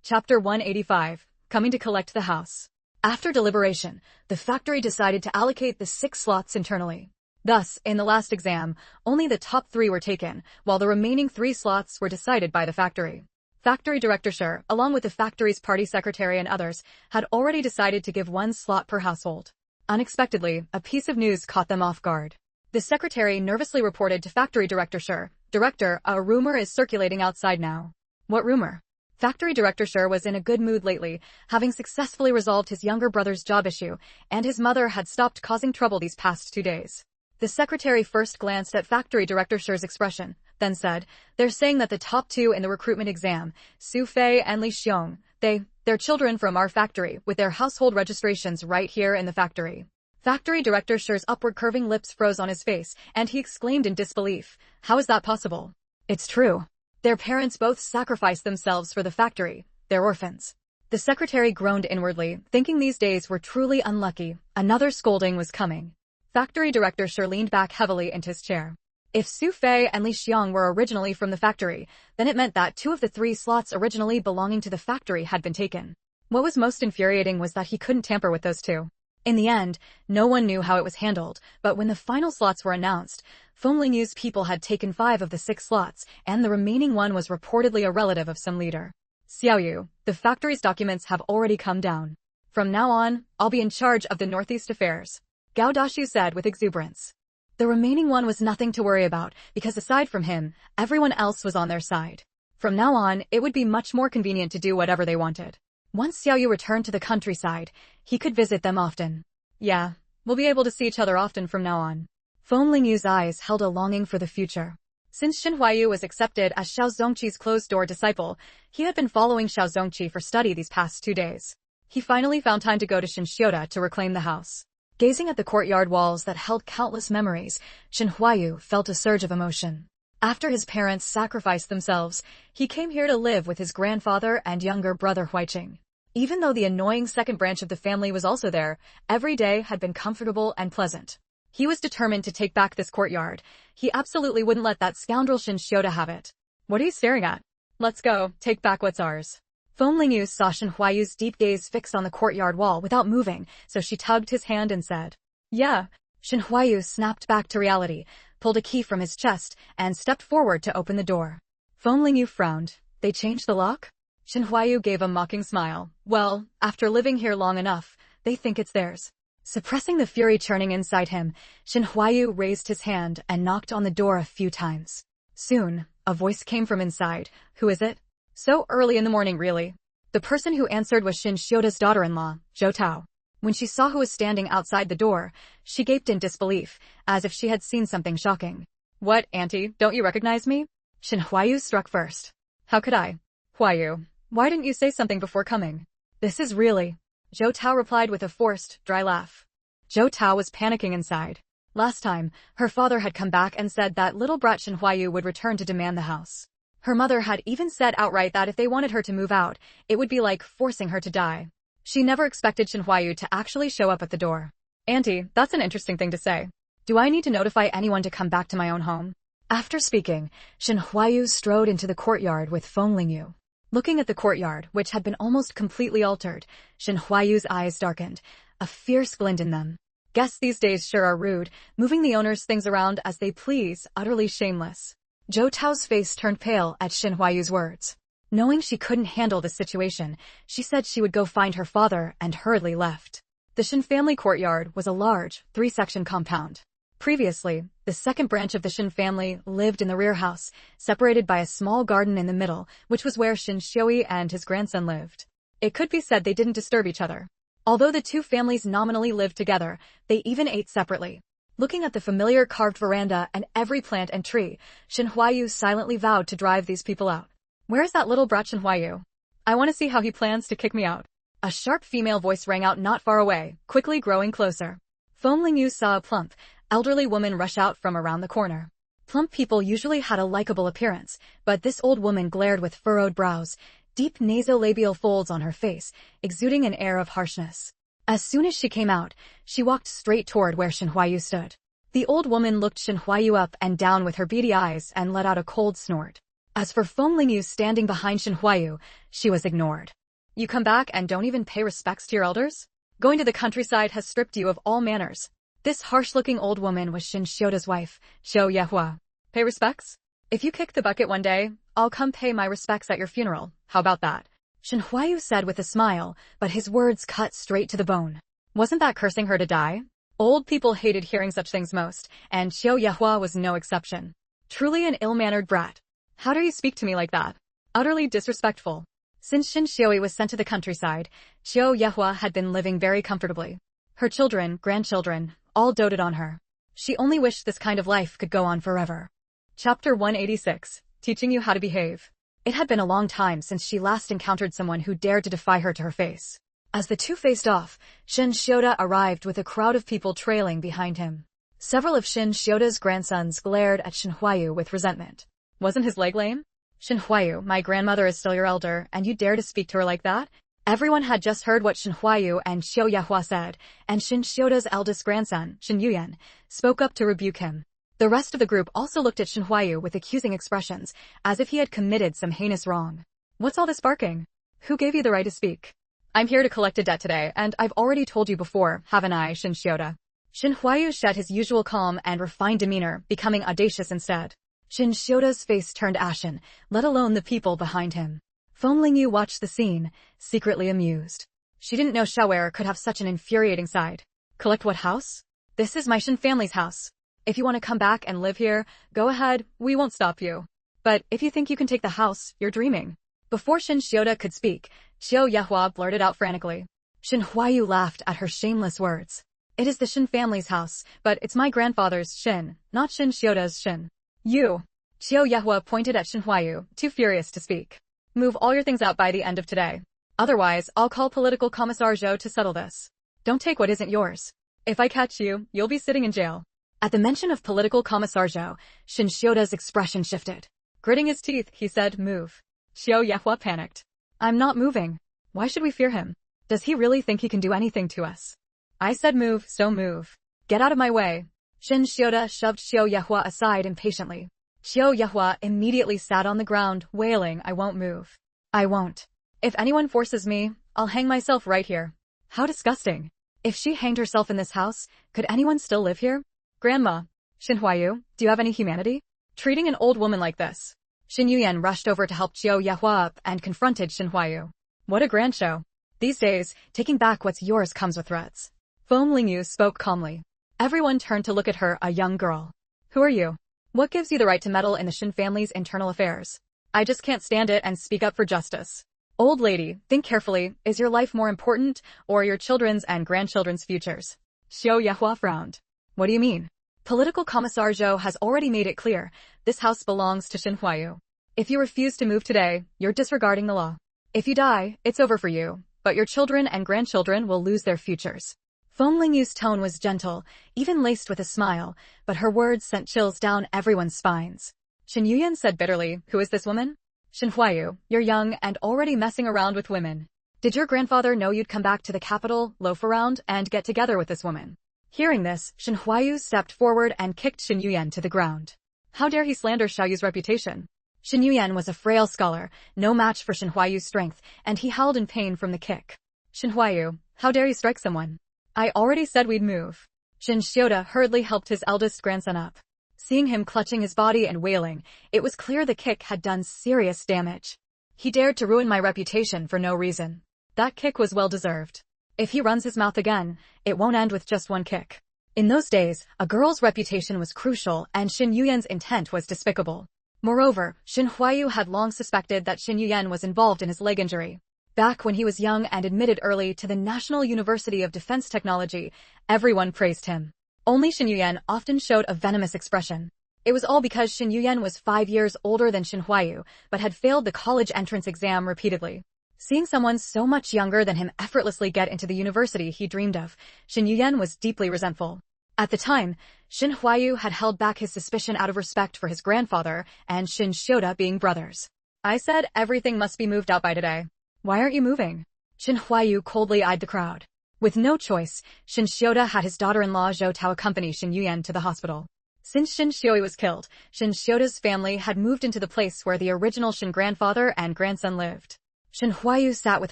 Chapter 185, Coming to Collect the House. After deliberation, the factory decided to allocate the 6 slots internally. Thus, in the last exam, only the top 3 were taken, while the remaining 3 slots were decided by the factory. Factory director Shi, along with the factory's party secretary and others, had already decided to give 1 slot per household. Unexpectedly, a piece of news caught them off guard. The secretary nervously reported to factory director Shi, "Director, a rumor is circulating outside now." "What rumor?" Factory director Shi was in a good mood lately, having successfully resolved his younger brother's job issue, and his mother had stopped causing trouble these past 2 days. The secretary first glanced at factory director Shi's expression, then said, "They're saying that the top 2 in the recruitment exam, Su Fei and Li Xiong, they're children from our factory, with their household registrations right here in the factory." Factory director Shi's upward curving lips froze on his face, and he exclaimed in disbelief, "How is that possible?" "It's true. Their parents both sacrificed themselves for the factory. They're orphans." The secretary groaned inwardly, thinking these days were truly unlucky. Another scolding was coming. Factory director Shi leaned back heavily into his chair. If Su Fei and Li Xiong were originally from the factory, then it meant that 2 of the 3 slots originally belonging to the factory had been taken. What was most infuriating was that he couldn't tamper with those 2. In the end, no one knew how it was handled, but when the final slots were announced, Feng Lingyu's people had taken 5 of the 6 slots, and the remaining 1 was reportedly a relative of some leader. "Xiaoyu, the factory's documents have already come down. From now on, I'll be in charge of the Northeast affairs," Gao Dashu said with exuberance. The remaining 1 was nothing to worry about, because aside from him, everyone else was on their side. From now on, it would be much more convenient to do whatever they wanted. Once Xiaoyu returned to the countryside, he could visit them often. "Yeah, we'll be able to see each other often from now on." Feng Lingyu's eyes held a longing for the future. Since Shen Huayu was accepted as Xiao Zongqi's closed-door disciple, he had been following Xiao Zongqi for study these past 2 days. He finally found time to go to Shinshioda to reclaim the house. Gazing at the courtyard walls that held countless memories, Shen Huayu felt a surge of emotion. After his parents sacrificed themselves, he came here to live with his grandfather and younger brother Huiqing. Even though the annoying second branch of the family was also there, every day had been comfortable and pleasant. He was determined to take back this courtyard. He absolutely wouldn't let that scoundrel Shinshioda have it. "What are you staring at? Let's go, take back what's ours." Feng Lingyu saw Shen Huayu's deep gaze fixed on the courtyard wall without moving, so she tugged his hand and said, "Yeah." Shen Huayu snapped back to reality, pulled a key from his chest, and stepped forward to open the door. Feng Lingyu frowned. "They changed the lock?" Shen Huayu gave a mocking smile. "Well, after living here long enough, they think it's theirs." Suppressing the fury churning inside him, Shen Huayu raised his hand and knocked on the door a few times. Soon, a voice came from inside. "Who is it?" "So early in the morning, really?" The person who answered was Shinshioda's daughter-in-law, Zhou Tao. When she saw who was standing outside the door, she gaped in disbelief, as if she had seen something shocking. "What, auntie, don't you recognize me?" Shen Huayu struck first. "How could I?" "Huayu, why didn't you say something before coming?" "This is really..." Zhou Tao replied with a forced, dry laugh. Zhou Tao was panicking inside. Last time, her father had come back and said that little brat Shen Huayu would return to demand the house. Her mother had even said outright that if they wanted her to move out, it would be like forcing her to die. She never expected Shen Huayu to actually show up at the door. "Auntie, that's an interesting thing to say. Do I need to notify anyone to come back to my own home?" After speaking, Shen Huayu strode into the courtyard with Feng Lingyu. Looking at the courtyard, which had been almost completely altered, Shen Huayu's eyes darkened, a fierce glint in them. Guests these days sure are rude, moving the owner's things around as they please, utterly shameless. Zhou Tao's face turned pale at Shen Huayu's words. Knowing she couldn't handle the situation, she said she would go find her father and hurriedly left. The Shen family courtyard was a large, 3-section compound. Previously, the second branch of the Shen family lived in the rear house, separated by a small garden in the middle, which was where Shen Xiui and his grandson lived. It could be said they didn't disturb each other. Although the two families nominally lived together, they even ate separately. Looking at the familiar carved veranda and every plant and tree, Shen Huayu silently vowed to drive these people out. "Where is that little brat Shen Huayu? I want to see how he plans to kick me out." A sharp female voice rang out not far away, quickly growing closer. Feng Lingyu saw a plump, elderly woman rush out from around the corner. Plump people usually had a likable appearance, but this old woman glared with furrowed brows, deep nasolabial folds on her face, exuding an air of harshness. As soon as she came out, she walked straight toward where Shen Huayu stood. The old woman looked Shen Huayu up and down with her beady eyes and let out a cold snort. As for Feng Lingyu standing behind Shen Huayu, she was ignored. "You come back and don't even pay respects to your elders? Going to the countryside has stripped you of all manners." This harsh-looking old woman was Shin Shioda's wife, Xiao Yehua. Pay respects? If you kick the bucket one day, I'll come pay my respects at your funeral. How about that? Shin Huayu said with a smile, but his words cut straight to the bone. Wasn't that cursing her to die? Old people hated hearing such things most, and Xiao Yehua was no exception. Truly an ill-mannered brat. How dare you speak to me like that? Utterly disrespectful. Since Shin Xioi was sent to the countryside, Xiao Yehua had been living very comfortably. Her children, grandchildren, all doted on her. She only wished this kind of life could go on forever. Chapter 186, Teaching You How to Behave. It had been a long time since she last encountered someone who dared to defy her to her face. As the two faced off, Shin Shioda arrived with a crowd of people trailing behind him. Several of Shin Shioda's grandsons glared at Shin Huayu with resentment. Wasn't his leg lame? Shin Huayu, my grandmother is still your elder, and you dare to speak to her like that? Everyone had just heard what Shin Huayu and Xiao Yehua said, and Shin Shioda's eldest grandson, Shin Yuyan, spoke up to rebuke him. The rest of the group also looked at Shin Huayu with accusing expressions, as if he had committed some heinous wrong. What's all this barking? Who gave you the right to speak? I'm here to collect a debt today, and I've already told you before, haven't I, Shin Shioda? Shin Huayu shed his usual calm and refined demeanor, becoming audacious instead. Shin Shioda's face turned ashen, let alone the people behind him. Feng Lingyu watched the scene, secretly amused. She didn't know Xiaoer could have such an infuriating side. Collect what house? This is my Shin family's house. If you want to come back and live here, go ahead, we won't stop you. But if you think you can take the house, you're dreaming. Before Shin Shioda could speak, Xiao Yehua blurted out frantically. Shin Huayu laughed at her shameless words. It is the Shin family's house, but it's my grandfather's Shin, not Shin Shioda's Shin. You. Xiao Yehua pointed at Shin Huayu, too furious to speak. Move all your things out by the end of today. Otherwise, I'll call political commissar Zhou to settle this. Don't take what isn't yours. If I catch you, you'll be sitting in jail. At the mention of political commissar Zhou, Shin Shioda's expression shifted. Gritting his teeth, he said, move. Xiao Yehua panicked. I'm not moving. Why should we fear him? Does he really think he can do anything to us? I said move, so move. Get out of my way. Shin Shioda shoved Xiao Yehua aside impatiently. Xiao Yehua immediately sat on the ground, wailing, I won't move. I won't. If anyone forces me, I'll hang myself right here. How disgusting. If she hanged herself in this house, could anyone still live here? Grandma. Shin Huayu, do you have any humanity? Treating an old woman like this. Shin Yuyan rushed over to help Xiao Yehua up and confronted Shin Huayu. What a grand show. These days, taking back what's yours comes with threats. Feng Lingyu spoke calmly. Everyone turned to look at her, a young girl. Who are you? What gives you the right to meddle in the Shin family's internal affairs? I just can't stand it and speak up for justice. Old lady, think carefully, is your life more important, or your children's and grandchildren's futures? Xiao Yehua frowned. What do you mean? Political commissar Zhou has already made it clear, this house belongs to Shin Huayu. If you refuse to move today, you're disregarding the law. If you die, it's over for you, but your children and grandchildren will lose their futures. Feng Lingyu's tone was gentle, even laced with a smile, but her words sent chills down everyone's spines. Shin Yuyan said bitterly, who is this woman? Shin Huayu, you're young and already messing around with women. Did your grandfather know you'd come back to the capital, loaf around, and get together with this woman? Hearing this, Shin Huayu stepped forward and kicked Shin Yuyan to the ground. How dare he slander Xiaoyu's reputation? Shin Yuyan was a frail scholar, no match for Shin Huayu's strength, and he howled in pain from the kick. Shin Huayu, how dare you strike someone? I already said we'd move. Shin Shioda hurriedly helped his eldest grandson up. Seeing him clutching his body and wailing, it was clear the kick had done serious damage. He dared to ruin my reputation for no reason. That kick was well deserved. If he runs his mouth again, it won't end with just one kick. In those days, a girl's reputation was crucial and Shin Yuyan's intent was despicable. Moreover, Shin Huayu had long suspected that Shin Yuyan was involved in his leg injury. Back when he was young and admitted early to the National University of Defense Technology, everyone praised him. Only Shin Yuyan often showed a venomous expression. It was all because Shin Yuyan was 5 years older than Shin Huayu, but had failed the college entrance exam repeatedly. Seeing someone so much younger than him effortlessly get into the university he dreamed of, Shin Yuyan was deeply resentful. At the time, Shin Huayu had held back his suspicion out of respect for his grandfather and Shin Shioda being brothers. I said everything must be moved out by today. Why aren't you moving? Shin Huayu coldly eyed the crowd. With no choice, Shin Shioda had his daughter-in-law Zhou Tao accompany Shin Yuyan to the hospital. Since Shin Xioi was killed, Shin Shioda's family had moved into the place where the original Shin grandfather and grandson lived. Shin Huayu sat with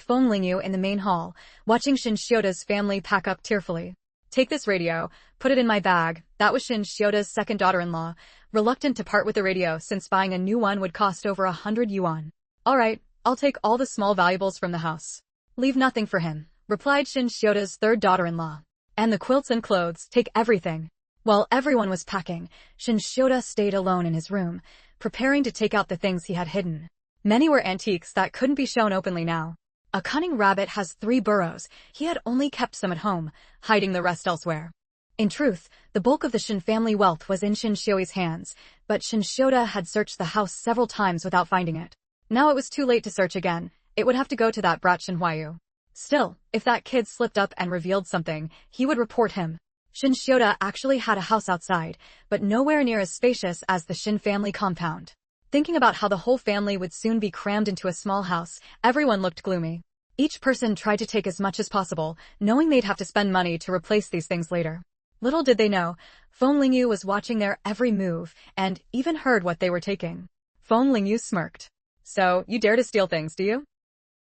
Feng Lingyu in the main hall, watching Shin Shioda's family pack up tearfully. Take this radio, put it in my bag. That was Shin Shioda's second daughter-in-law, reluctant to part with the radio since buying a new one would cost over 100 yuan. Alright, I'll take all the small valuables from the house. Leave nothing for him, replied Shin Shioda's third daughter-in-law. And the quilts and clothes, take everything. While everyone was packing, Shin Shioda stayed alone in his room, preparing to take out the things he had hidden. Many were antiques that couldn't be shown openly now. A cunning rabbit has 3 burrows. He had only kept some at home, hiding the rest elsewhere. In truth, the bulk of the Shin family wealth was in Shin Shioi's hands, but Shin Shioda had searched the house several times without finding it. Now it was too late to search again. It would have to go to that brat Shin Huayu. Still, if that kid slipped up and revealed something, he would report him. Shin Shioda actually had a house outside, but nowhere near as spacious as the Shin family compound. Thinking about how the whole family would soon be crammed into a small house, everyone looked gloomy. Each person tried to take as much as possible, knowing they'd have to spend money to replace these things later. Little did they know, Feng Lingyu was watching their every move, and even heard what they were taking. Feng Lingyu smirked. So, you dare to steal things, do you?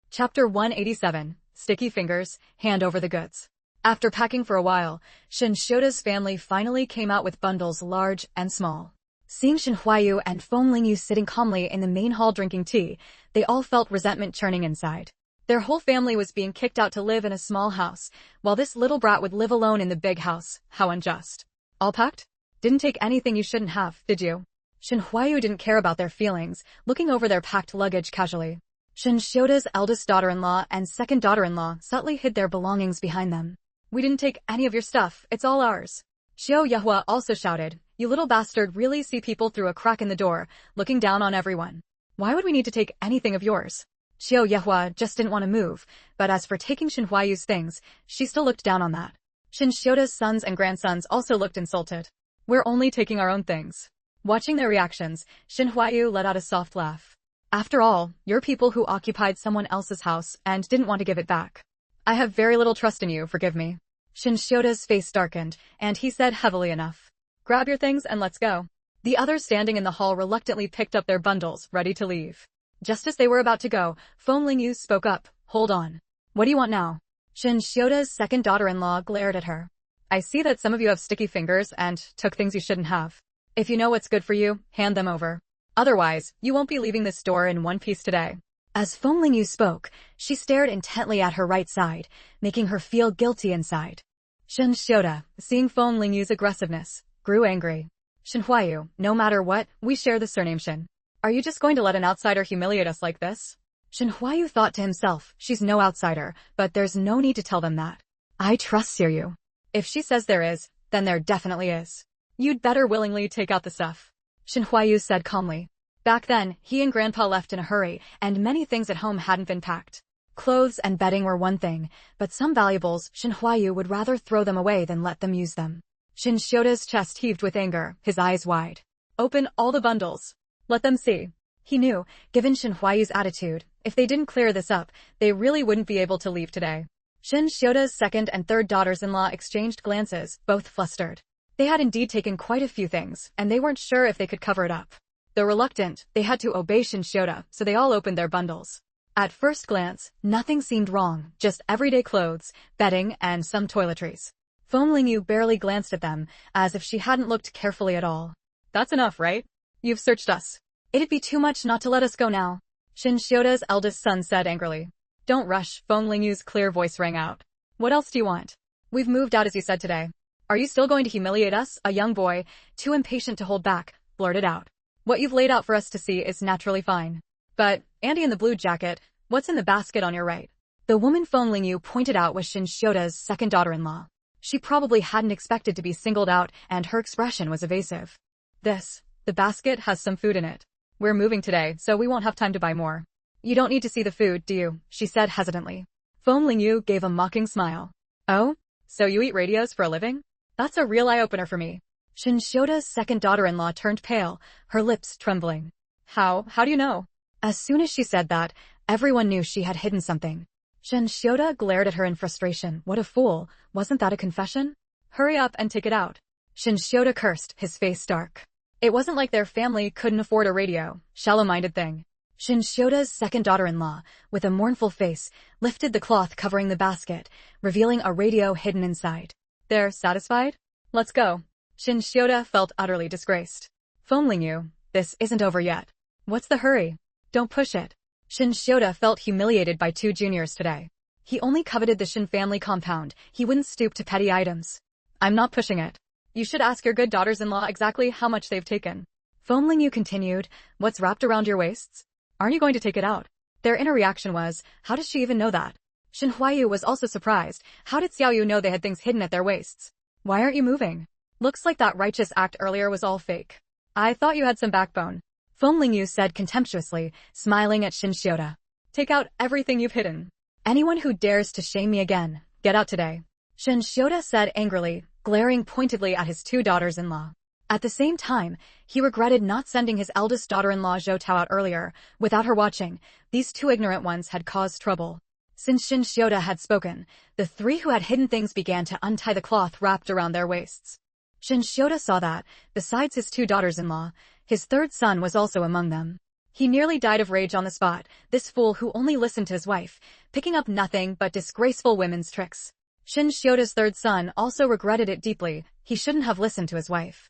Chapter 187, Sticky Fingers, Hand Over the Goods. After packing for a while, Shin Shioda's family finally came out with bundles large and small. Seeing Shin Huayu and Feng Lingyu sitting calmly in the main hall drinking tea, they all felt resentment churning inside. Their whole family was being kicked out to live in a small house, while this little brat would live alone in the big house. How unjust. All packed? Didn't take anything you shouldn't have, did you? Shin Huayu didn't care about their feelings, looking over their packed luggage casually. Shin Shioda's eldest daughter-in-law and second daughter-in-law subtly hid their belongings behind them. We didn't take any of your stuff, it's all ours. Xiao Yehua also shouted, you little bastard really see people through a crack in the door, looking down on everyone. Why would we need to take anything of yours? Xiao Yehua just didn't want to move, but as for taking Shin Huayu's things, she still looked down on that. Shin Shioda's sons and grandsons also looked insulted. We're only taking our own things. Watching their reactions, Shin Huayu let out a soft laugh. After all, you're people who occupied someone else's house and didn't want to give it back. I have very little trust in you, forgive me. Shin Shioda's face darkened, and he said heavily enough. Grab your things and let's go. The others standing in the hall reluctantly picked up their bundles, ready to leave. Just as they were about to go, Feng Lingyu spoke up. Hold on. What do you want now? Shin Shioda's second daughter-in-law glared at her. I see that some of you have sticky fingers and took things you shouldn't have. If you know what's good for you, hand them over. Otherwise, you won't be leaving this store in one piece today. As Feng Lingyu spoke, she stared intently at her right side, making her feel guilty inside. Shin Shioda, seeing Feng Lingyu's aggressiveness, grew angry. Shin Huayu, no matter what, we share the surname Shin. Are you just going to let an outsider humiliate us like this? Shin Huayu thought to himself, she's no outsider, but there's no need to tell them that. I trust you. If she says there is, then there definitely is. You'd better willingly take out the stuff. Shin Huayu said calmly. Back then, he and Grandpa left in a hurry, and many things at home hadn't been packed. Clothes and bedding were one thing, but some valuables, Shin Huayu would rather throw them away than let them use them. Shin Shioda's chest heaved with anger, his eyes wide. Open all the bundles. Let them see. He knew, given Shin Huayu's attitude, if they didn't clear this up, they really wouldn't be able to leave today. Shin Shioda's second and third daughters-in-law exchanged glances, both flustered. They had indeed taken quite a few things, and they weren't sure if they could cover it up. Though reluctant, they had to obey Shin Shioda, so they all opened their bundles. At first glance, nothing seemed wrong, just everyday clothes, bedding, and some toiletries. Feng Lingyu barely glanced at them, as if she hadn't looked carefully at all. That's enough, right? You've searched us. It'd be too much not to let us go now. Shin Shioda's eldest son said angrily. Don't rush, Feng Lingyu's clear voice rang out. What else do you want? We've moved out as you said today. Are you still going to humiliate us? A young boy, too impatient to hold back, blurted out. What you've laid out for us to see is naturally fine. But, Andy in the blue jacket, what's in the basket on your right? The woman Feng Lingyu pointed out was Shin Shioda's second daughter-in-law. She probably hadn't expected to be singled out, and her expression was evasive. The basket has some food in it. We're moving today, so we won't have time to buy more. You don't need to see the food, do you? She said hesitantly. Feng Lingyu gave a mocking smile. Oh? So you eat radios for a living? That's a real eye-opener for me. Shin Shioda's second daughter-in-law turned pale, her lips trembling. How do you know? As soon as she said that, everyone knew she had hidden something. Shin Shioda glared at her in frustration. What a fool. Wasn't that a confession? Hurry up and take it out. Shin Shioda cursed, his face dark. It wasn't like their family couldn't afford a radio. Shallow-minded thing. Shin Shioda's second daughter-in-law, with a mournful face, lifted the cloth covering the basket, revealing a radio hidden inside. There, satisfied? Let's go. Shin Shioda felt utterly disgraced. Feng Lingyu, this isn't over yet. What's the hurry? Don't push it. Shin Shioda felt humiliated by two juniors today. He only coveted the Shin family compound. He wouldn't stoop to petty items. I'm not pushing it. You should ask your good daughters-in-law exactly how much they've taken. Feng Lingyu continued, what's wrapped around your waists? Aren't you going to take it out? Their inner reaction was, how does she even know that? Shin Huayu was also surprised. How did Xiaoyu know they had things hidden at their waists? Why aren't you moving? Looks like that righteous act earlier was all fake. I thought you had some backbone. Feng Lingyu said contemptuously, smiling at Shin Shioda. Take out everything you've hidden. Anyone who dares to shame me again, get out today. Shin Shioda said angrily, glaring pointedly at his two daughters-in-law. At the same time, he regretted not sending his eldest daughter-in-law Zhou Tao out earlier. Without her watching, these two ignorant ones had caused trouble. Since Shin Shioda had spoken, the three who had hidden things began to untie the cloth wrapped around their waists. Shin Shioda saw that, besides his two daughters-in-law, his third son was also among them. He nearly died of rage on the spot, this fool who only listened to his wife, picking up nothing but disgraceful women's tricks. Shin Shioda's third son also regretted it deeply. He shouldn't have listened to his wife.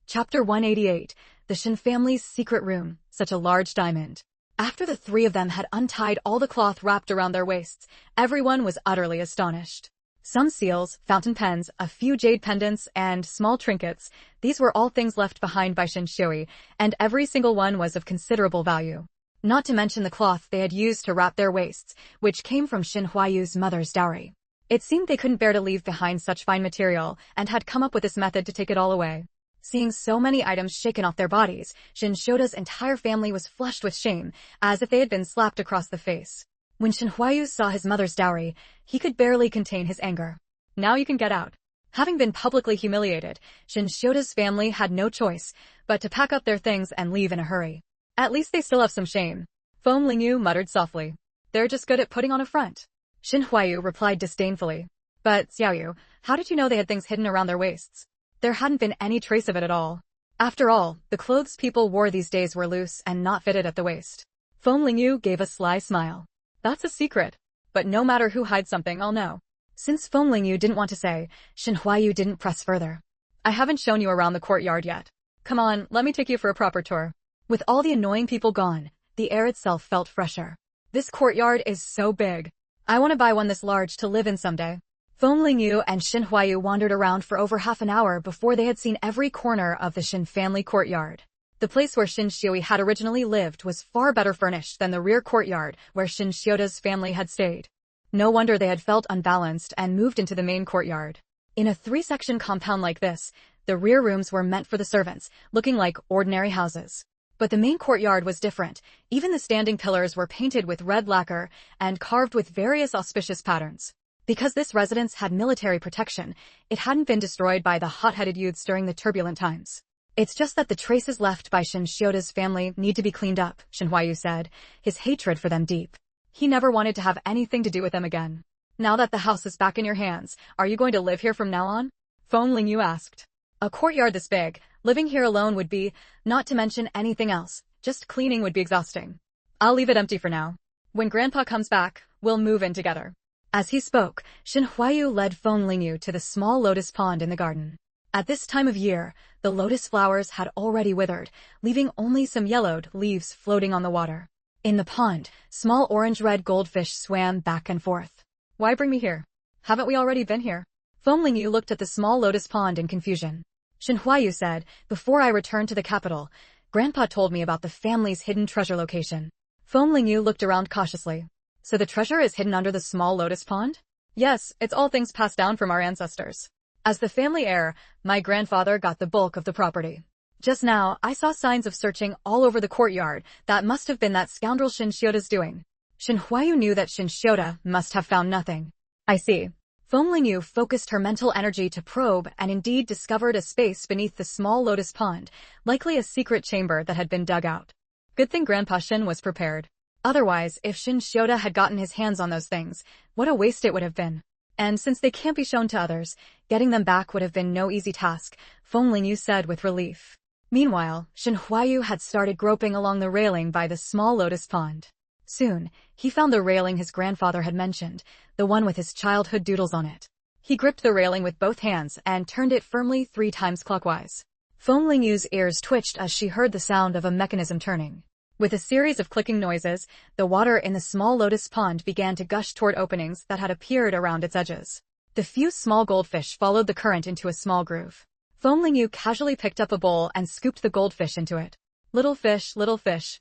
Chapter 188, The Shin Family's Secret Room, Such a Large Diamond. After the three of them had untied all the cloth wrapped around their waists, everyone was utterly astonished. Some seals, fountain pens, a few jade pendants, and small trinkets, these were all things left behind by Shin Xiui, and every single one was of considerable value. Not to mention the cloth they had used to wrap their waists, which came from Shin Huayu's mother's dowry. It seemed they couldn't bear to leave behind such fine material, and had come up with this method to take it all away. Seeing so many items shaken off their bodies, Shin Shioda's entire family was flushed with shame, as if they had been slapped across the face. When Shin Huayu saw his mother's dowry, he could barely contain his anger. Now you can get out. Having been publicly humiliated, Shin Shioda's family had no choice but to pack up their things and leave in a hurry. At least they still have some shame. Feng Lingyu muttered softly. They're just good at putting on a front. Shin Huayu replied disdainfully. But, Xiaoyu, how did you know they had things hidden around their waists? There hadn't been any trace of it at all. After all, the clothes people wore these days were loose and not fitted at the waist. Feng Lingyu gave a sly smile. That's a secret. But no matter who hides something, I'll know. Since Feng Lingyu didn't want to say, Shin Huayu didn't press further. I haven't shown you around the courtyard yet. Come on, let me take you for a proper tour. With all the annoying people gone, the air itself felt fresher. This courtyard is so big. I want to buy one this large to live in someday. Feng Lingyu and Shin Huayu wandered around for over half an hour before they had seen every corner of the Shin family courtyard. The place where Shin Xiui had originally lived was far better furnished than the rear courtyard where Shin Shioda's family had stayed. No wonder they had felt unbalanced and moved into the main courtyard. In a three-section compound like this, the rear rooms were meant for the servants, looking like ordinary houses. But the main courtyard was different. Even the standing pillars were painted with red lacquer and carved with various auspicious patterns. Because this residence had military protection, it hadn't been destroyed by the hot-headed youths during the turbulent times. It's just that the traces left by Shin Shioda's family need to be cleaned up, Shin Huayu said, his hatred for them deep. He never wanted to have anything to do with them again. Now that the house is back in your hands, are you going to live here from now on? Feng Lingyu asked. A courtyard this big, living here alone would be, not to mention anything else, just cleaning would be exhausting. I'll leave it empty for now. When Grandpa comes back, we'll move in together. As he spoke, Shin Huayu led Feng Lingyu to the small lotus pond in the garden. At this time of year, the lotus flowers had already withered, leaving only some yellowed leaves floating on the water. In the pond, small orange-red goldfish swam back and forth. Why bring me here? Haven't we already been here? Feng Lingyu looked at the small lotus pond in confusion. Shin Huayu said, before I returned to the capital, Grandpa told me about the family's hidden treasure location. Feng Lingyu looked around cautiously. So the treasure is hidden under the small lotus pond? Yes, it's all things passed down from our ancestors. As the family heir, my grandfather got the bulk of the property. Just now, I saw signs of searching all over the courtyard. That must have been that scoundrel Shin Shioda's doing. Shin Huayu knew that Shin Shioda must have found nothing. I see. Feng Lingyu focused her mental energy to probe and indeed discovered a space beneath the small lotus pond, likely a secret chamber that had been dug out. Good thing Grandpa Shin was prepared. Otherwise, if Shin Shioda had gotten his hands on those things, what a waste it would have been. And since they can't be shown to others, getting them back would have been no easy task, Feng Lingyu said with relief. Meanwhile, Shin Huayu had started groping along the railing by the small lotus pond. Soon, he found the railing his grandfather had mentioned, the one with his childhood doodles on it. He gripped the railing with both hands and turned it firmly 3 times clockwise. Feng Lingyu's ears twitched as she heard the sound of a mechanism turning. With a series of clicking noises, the water in the small lotus pond began to gush toward openings that had appeared around its edges. The few small goldfish followed the current into a small groove. Feng Lingyu casually picked up a bowl and scooped the goldfish into it. Little fish,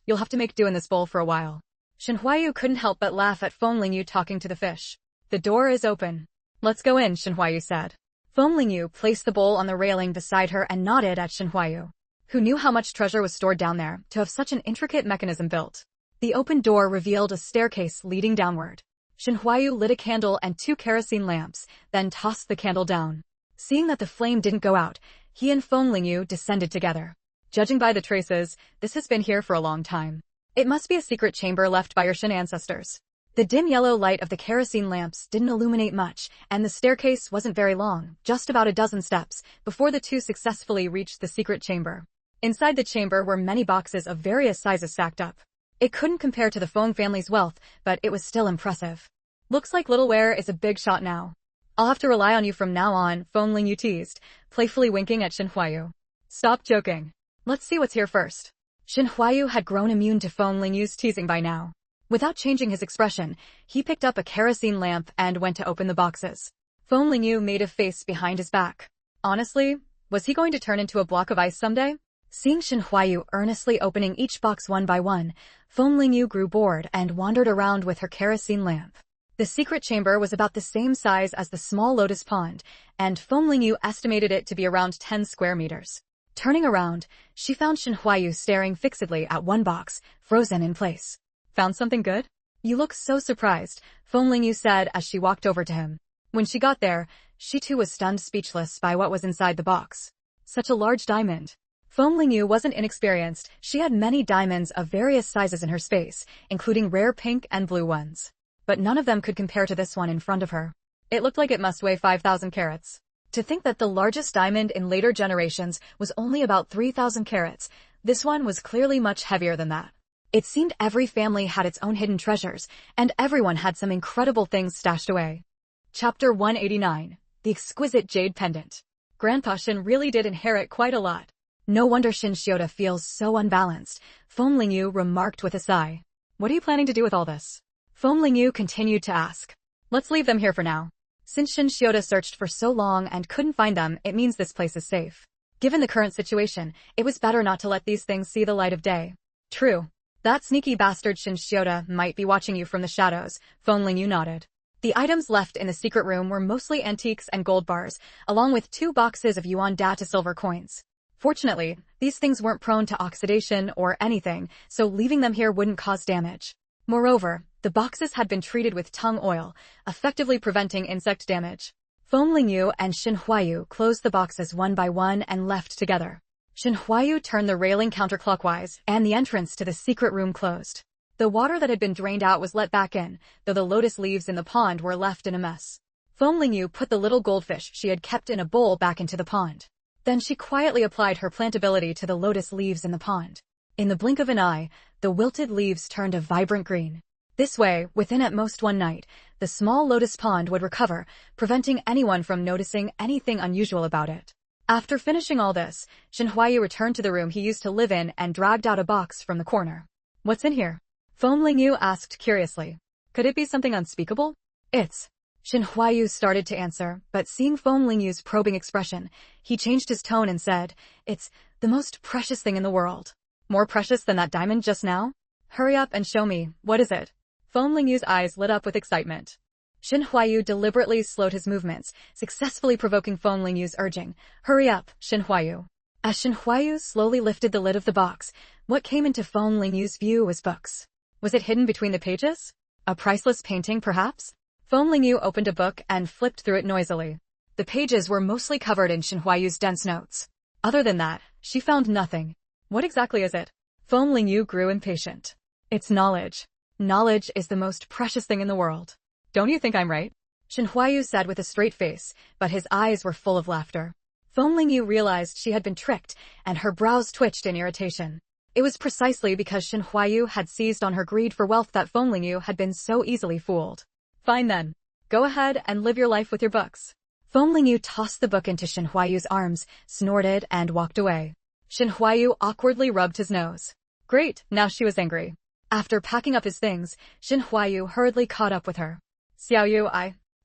you'll have to make do in this bowl for a while. Shen Huayu couldn't help but laugh at Feng Lingyu talking to the fish. The door is open. Let's go in, Shen Huayu said. Feng Lingyu placed the bowl on the railing beside her and nodded at Shen Huayu, who knew how much treasure was stored down there to have such an intricate mechanism built. The open door revealed a staircase leading downward. Shen Huayu lit a candle and 2 kerosene lamps, then tossed the candle down. Seeing that the flame didn't go out, he and Feng Lingyu descended together. Judging by the traces, this has been here for a long time. It must be a secret chamber left by your Shen ancestors. The dim yellow light of the kerosene lamps didn't illuminate much, and the staircase wasn't very long, just about a dozen steps, before the two successfully reached the secret chamber. Inside the chamber were many boxes of various sizes stacked up. It couldn't compare to the Feng family's wealth, but it was still impressive. Looks like Little Ware is a big shot now. I'll have to rely on you from now on, Feng Lingyu teased, playfully winking at Shen Huayu. Stop joking. Let's see what's here first. Shen Huayu had grown immune to Feng Lingyu's teasing by now. Without changing his expression, he picked up a kerosene lamp and went to open the boxes. Feng Lingyu made a face behind his back. Honestly, was he going to turn into a block of ice someday? Seeing Shen Huayu earnestly opening each box one by one, Feng Lingyu grew bored and wandered around with her kerosene lamp. The secret chamber was about the same size as the small lotus pond, and Feng Lingyu estimated it to be around 10 square meters. Turning around, she found Shen Huayu staring fixedly at one box, frozen in place. Found something good? You look so surprised, Feng Lingyu said as she walked over to him. When she got there, she too was stunned speechless by what was inside the box. Such a large diamond. Feng Lingyu wasn't inexperienced. She had many diamonds of various sizes in her space, including rare pink and blue ones. But none of them could compare to this one in front of her. It looked like it must weigh 5,000 carats. To think that the largest diamond in later generations was only about 3,000 carats, this one was clearly much heavier than that. It seemed every family had its own hidden treasures, and everyone had some incredible things stashed away. Chapter 189. The Exquisite Jade Pendant. Grandpa Shin really did inherit quite a lot. No wonder Shin Shiota feels so unbalanced, Feng Lingyu remarked with a sigh. What are you planning to do with all this? Feng Lingyu continued to ask. Let's leave them here for now. Since Shin Shiota searched for so long and couldn't find them, it means this place is safe. Given the current situation, it was better not to let these things see the light of day. True. That sneaky bastard Shin Shiota might be watching you from the shadows, Feng Lingyu nodded. The items left in the secret room were mostly antiques and gold bars, along with 2 boxes of yuan da to silver coins. Fortunately, these things weren't prone to oxidation or anything, so leaving them here wouldn't cause damage. Moreover, the boxes had been treated with tung oil, effectively preventing insect damage. Feng Lingyu and Shen Huayu closed the boxes one by one and left together. Shen Huayu turned the railing counterclockwise, and the entrance to the secret room closed. The water that had been drained out was let back in, though the lotus leaves in the pond were left in a mess. Feng Lingyu put the little goldfish she had kept in a bowl back into the pond. Then she quietly applied her plant ability to the lotus leaves in the pond. In the blink of an eye, the wilted leaves turned a vibrant green. This way, within at most one night, the small lotus pond would recover, preventing anyone from noticing anything unusual about it. After finishing all this, Shen Huayu returned to the room he used to live in and dragged out a box from the corner. What's in here? Feng Lingyu asked curiously. Could it be something unspeakable? It's... Shen Huayu started to answer, but seeing Feng Lingyu's probing expression, he changed his tone and said, It's the most precious thing in the world. More precious than that diamond just now? Hurry up and show me, what is it? Feng Lingyu's eyes lit up with excitement. Shen Huayu deliberately slowed his movements, successfully provoking Feng Lingyu's urging. Hurry up, Shen Huayu. As Shen Huayu slowly lifted the lid of the box, what came into Feng Lingyu's view was books. Was it hidden between the pages? A priceless painting, perhaps? Feng Lingyu opened a book and flipped through it noisily. The pages were mostly covered in Shen Huayu's dense notes. Other than that, she found nothing. What exactly is it? Feng Lingyu grew impatient. It's knowledge. Knowledge is the most precious thing in the world. Don't you think I'm right? Shen Huayu said with a straight face, but his eyes were full of laughter. Feng Lingyu realized she had been tricked, and her brows twitched in irritation. It was precisely because Shen Huayu had seized on her greed for wealth that Feng Lingyu had been so easily fooled. Fine then. Go ahead and live your life with your books. Feng Lingyu tossed the book into Shen Huayu's arms, snorted, and walked away. Shen Huayu awkwardly rubbed his nose. Great, now she was angry. After packing up his things, Shen Huayu hurriedly caught up with her. Xiaoyu,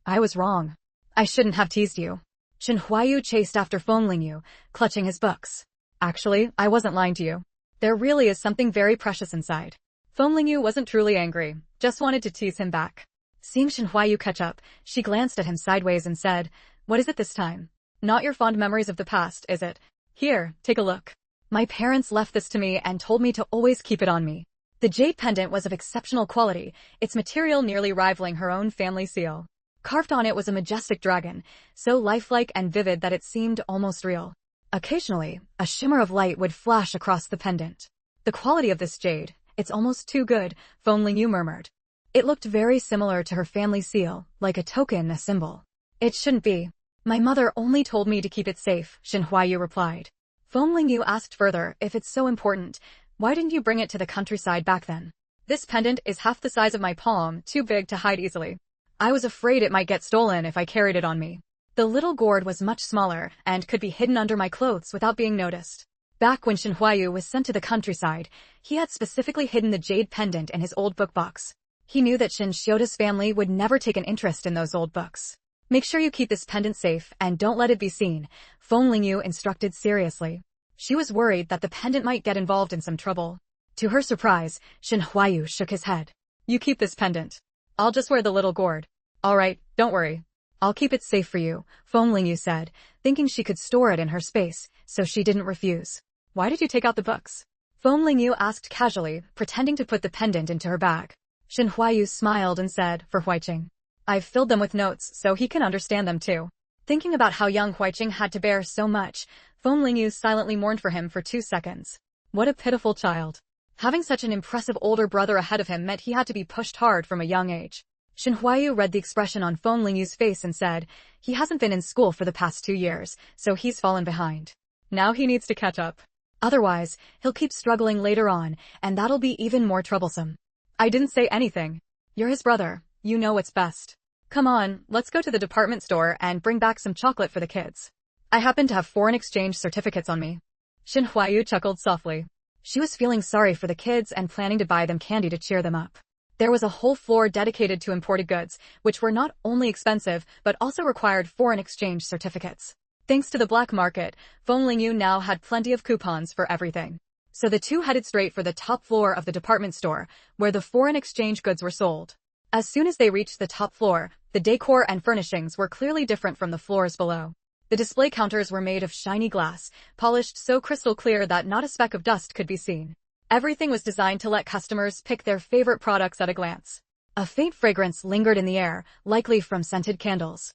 I was wrong. I shouldn't have teased you. Shen Huayu chased after Feng Lingyu, clutching his books. Actually, I wasn't lying to you. There really is something very precious inside. Feng Lingyu wasn't truly angry, just wanted to tease him back. Seeing Shen Huayu catch up, she glanced at him sideways and said, What is it this time? Not your fond memories of the past, is it? Here, take a look. My parents left this to me and told me to always keep it on me. The jade pendant was of exceptional quality, its material nearly rivaling her own family seal. Carved on it was a majestic dragon, so lifelike and vivid that it seemed almost real. Occasionally, a shimmer of light would flash across the pendant. The quality of this jade, it's almost too good, Feng Lingyu murmured. It looked very similar to her family seal, like a token, a symbol. It shouldn't be. My mother only told me to keep it safe, Shen Huayu replied. Feng Lingyu asked further, if it's so important, why didn't you bring it to the countryside back then? This pendant is half the size of my palm, too big to hide easily. I was afraid it might get stolen if I carried it on me. The little gourd was much smaller and could be hidden under my clothes without being noticed. Back when Shen Huayu was sent to the countryside, he had specifically hidden the jade pendant in his old book box. He knew that Shen Xiaoda's family would never take an interest in those old books. Make sure you keep this pendant safe and don't let it be seen, Feng Lingyu instructed seriously. She was worried that the pendant might get involved in some trouble. To her surprise, Shen Huayu shook his head. You keep this pendant. I'll just wear the little gourd. All right, don't worry. I'll keep it safe for you, Feng Lingyu said, thinking she could store it in her space, so she didn't refuse. Why did you take out the books? Feng Lingyu asked casually, pretending to put the pendant into her bag. Shen Huayu smiled and said, for Huiqing. I've filled them with notes so he can understand them too. Thinking about how young Huiqing had to bear so much, Feng Lingyu silently mourned for him for 2 seconds. What a pitiful child. Having such an impressive older brother ahead of him meant he had to be pushed hard from a young age. Shen Huayu read the expression on Feng Lingyu's face and said, he hasn't been in school for the past 2 years, so he's fallen behind. Now he needs to catch up. Otherwise, he'll keep struggling later on, and that'll be even more troublesome. I didn't say anything. You're his brother. You know what's best. Come on, let's go to the department store and bring back some chocolate for the kids. I happen to have foreign exchange certificates on me. Shen Huayu chuckled softly. She was feeling sorry for the kids and planning to buy them candy to cheer them up. There was a whole floor dedicated to imported goods, which were not only expensive, but also required foreign exchange certificates. Thanks to the black market, Feng Lingyu now had plenty of coupons for everything. So the two headed straight for the top floor of the department store, where the foreign exchange goods were sold. As soon as they reached the top floor, the decor and furnishings were clearly different from the floors below. The display counters were made of shiny glass, polished so crystal clear that not a speck of dust could be seen. Everything was designed to let customers pick their favorite products at a glance. A faint fragrance lingered in the air, likely from scented candles.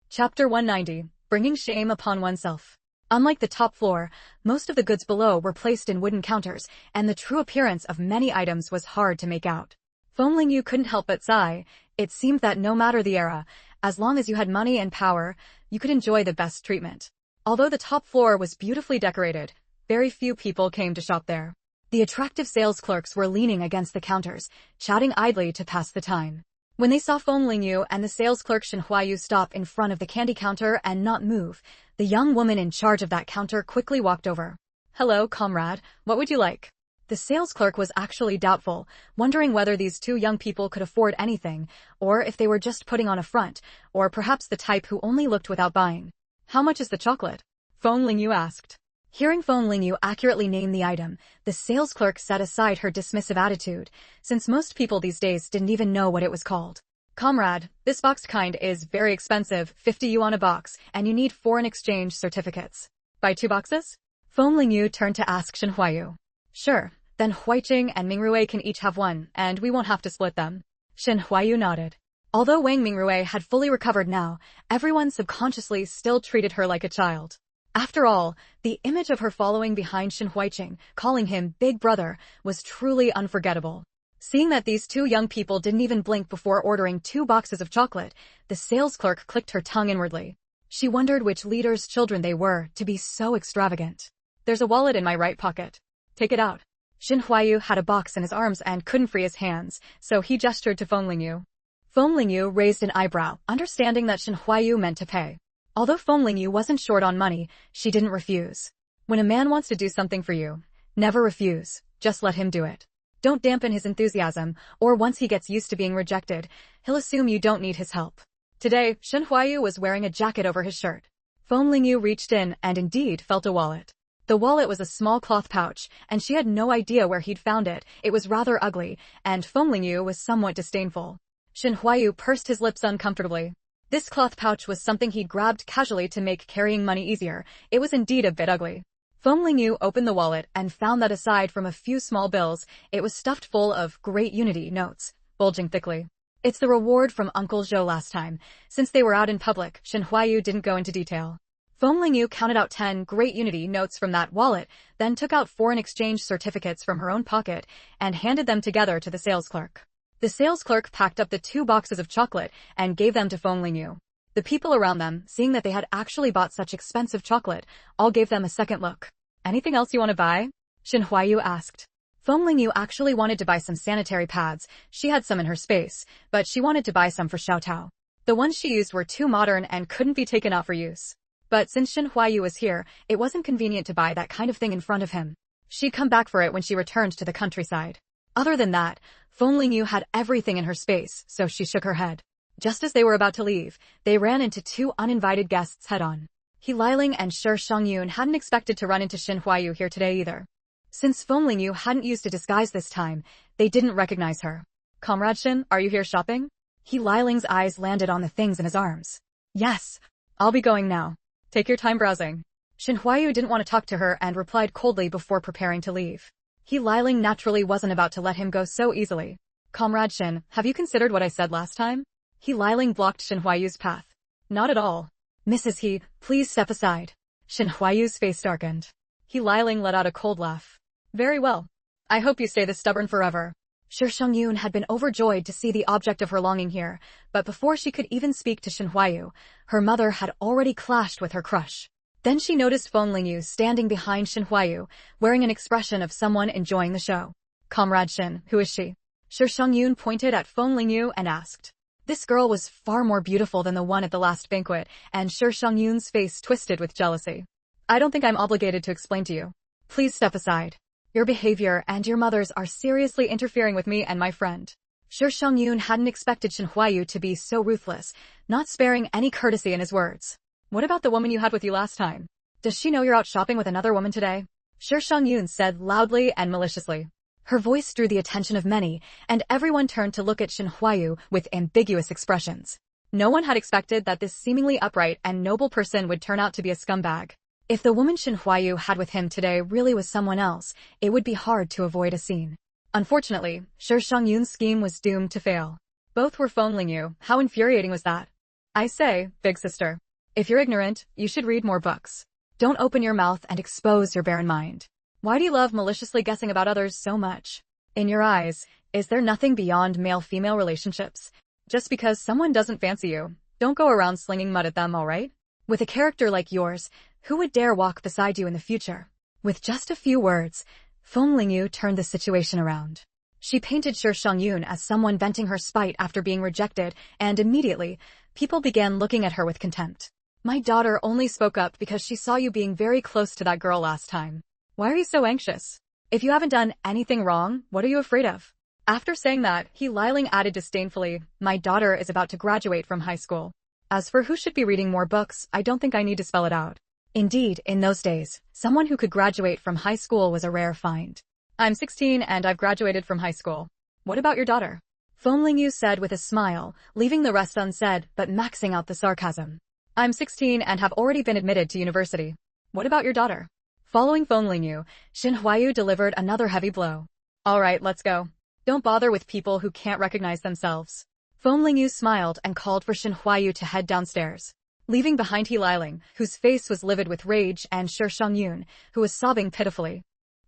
Chapter 190, Bringing Shame Upon Oneself. Unlike the top floor, most of the goods below were placed in wooden counters, and the true appearance of many items was hard to make out. Feng Lingyu couldn't help but sigh. It seemed that no matter the era, as long as you had money and power, you could enjoy the best treatment. Although the top floor was beautifully decorated, very few people came to shop there. The attractive sales clerks were leaning against the counters, chatting idly to pass the time. When they saw Feng Lingyu and the sales clerk Shen Huayu stop in front of the candy counter and not move, the young woman in charge of that counter quickly walked over. Hello, comrade, what would you like? The sales clerk was actually doubtful, wondering whether these two young people could afford anything, or if they were just putting on a front, or perhaps the type who only looked without buying. How much is the chocolate? Feng Lingyu asked. Hearing Feng Lingyu accurately name the item, the sales clerk set aside her dismissive attitude, since most people these days didn't even know what it was called. Comrade, this boxed kind is very expensive, 50 yuan a box, and you need foreign exchange certificates. Buy 2 boxes? Feng Lingyu turned to ask Shen Huayu. Sure, then Huiqing and Mingrue can each have 1, and we won't have to split them. Shen Huayu nodded. Although Wang Mingrue had fully recovered now, everyone subconsciously still treated her like a child. After all, the image of her following behind Shen Huiqing, calling him Big Brother, was truly unforgettable. Seeing that these two young people didn't even blink before ordering 2 boxes of chocolate, the sales clerk clicked her tongue inwardly. She wondered which leader's children they were to be so extravagant. There's a wallet in my right pocket. Take it out. Shen Huayu had a box in his arms and couldn't free his hands, so he gestured to Feng Lingyu. Feng Lingyu raised an eyebrow, understanding that Shen Huayu meant to pay. Although Feng Lingyu wasn't short on money, she didn't refuse. When a man wants to do something for you, never refuse, just let him do it. Don't dampen his enthusiasm, or once he gets used to being rejected, he'll assume you don't need his help. Today, Shen Huayu was wearing a jacket over his shirt. Feng Lingyu reached in and indeed felt a wallet. The wallet was a small cloth pouch, and she had no idea where he'd found it. It was rather ugly, and Feng Lingyu was somewhat disdainful. Shen Huayu pursed his lips uncomfortably. This cloth pouch was something he'd grabbed casually to make carrying money easier. It was indeed a bit ugly. Feng Lingyu opened the wallet and found that aside from a few small bills, it was stuffed full of Great Unity notes, bulging thickly. It's the reward from Uncle Zhou last time. Since they were out in public, Shen Huayu didn't go into detail. Feng Lingyu counted out 10 Great Unity notes from that wallet, then took out foreign exchange certificates from her own pocket and handed them together to the sales clerk. The sales clerk packed up the 2 boxes of chocolate and gave them to Feng Lingyu. The people around them, seeing that they had actually bought such expensive chocolate, all gave them a second look. Anything else you want to buy? Shen Huayu asked. Feng Lingyu actually wanted to buy some sanitary pads. She had some in her space, but she wanted to buy some for Xiao Tao. The ones she used were too modern and couldn't be taken out for use. But since Shen Huayu was here, it wasn't convenient to buy that kind of thing in front of him. She'd come back for it when she returned to the countryside. Other than that, Feng Lingyu had everything in her space, so she shook her head. Just as they were about to leave, they ran into 2 uninvited guests head-on. He Liling and Shi Shangyun hadn't expected to run into Shen Huayu here today either. Since Feng Lingyu hadn't used a disguise this time, they didn't recognize her. Comrade Shen, are you here shopping? He Liling's eyes landed on the things in his arms. Yes. I'll be going now. Take your time browsing. Shen Huayu didn't want to talk to her and replied coldly before preparing to leave. He Liling naturally wasn't about to let him go so easily. Comrade Shen, have you considered what I said last time? He Liling blocked Shen Huayu's path. Not at all. Mrs. He, please step aside. Shen Huayu's face darkened. He Liling let out a cold laugh. Very well. I hope you stay this stubborn forever. Shi Shangyun had been overjoyed to see the object of her longing here, but before she could even speak to Shen Huayu, her mother had already clashed with her crush. Then she noticed Feng Lingyu standing behind Shen Huayu, wearing an expression of someone enjoying the show. Comrade Shen, who is she? Shi Shangyun pointed at Feng Lingyu and asked. This girl was far more beautiful than the one at the last banquet, and Shi Shangyun's face twisted with jealousy. I don't think I'm obligated to explain to you. Please step aside. Your behavior and your mother's are seriously interfering with me and my friend. Shi Shangyun hadn't expected Shen Huayu to be so ruthless, not sparing any courtesy in his words. What about the woman you had with you last time? Does she know you're out shopping with another woman today? Shi Shangyun said loudly and maliciously. Her voice drew the attention of many, and everyone turned to look at Shen Huayu with ambiguous expressions. No one had expected that this seemingly upright and noble person would turn out to be a scumbag. If the woman Shen Huayu had with him today really was someone else, it would be hard to avoid a scene. Unfortunately, Shi Shangyun's scheme was doomed to fail. Both were Feng Lingyu. How infuriating was that? I say, big sister. If you're ignorant, you should read more books. Don't open your mouth and expose your barren mind. Why do you love maliciously guessing about others so much? In your eyes, is there nothing beyond male-female relationships? Just because someone doesn't fancy you, don't go around slinging mud at them, alright? With a character like yours, who would dare walk beside you in the future? With just a few words, Feng Lingyu turned the situation around. She painted Shi Shangyun as someone venting her spite after being rejected, and immediately, people began looking at her with contempt. My daughter only spoke up because she saw you being very close to that girl last time. Why are you so anxious? If you haven't done anything wrong, what are you afraid of? After saying that, He Liling added disdainfully, my daughter is about to graduate from high school. As for who should be reading more books, I don't think I need to spell it out. Indeed, in those days, someone who could graduate from high school was a rare find. I'm 16 and I've graduated from high school. What about your daughter? Feng Lingyu said with a smile, leaving the rest unsaid but maxing out the sarcasm. I'm 16 and have already been admitted to university. What about your daughter? Following Feng Lingyu, Shen Huayu delivered another heavy blow. Alright, let's go. Don't bother with people who can't recognize themselves. Feng Lingyu smiled and called for Shen Huayu to head downstairs, leaving behind He Liling, whose face was livid with rage, and Shi Shangyun, who was sobbing pitifully.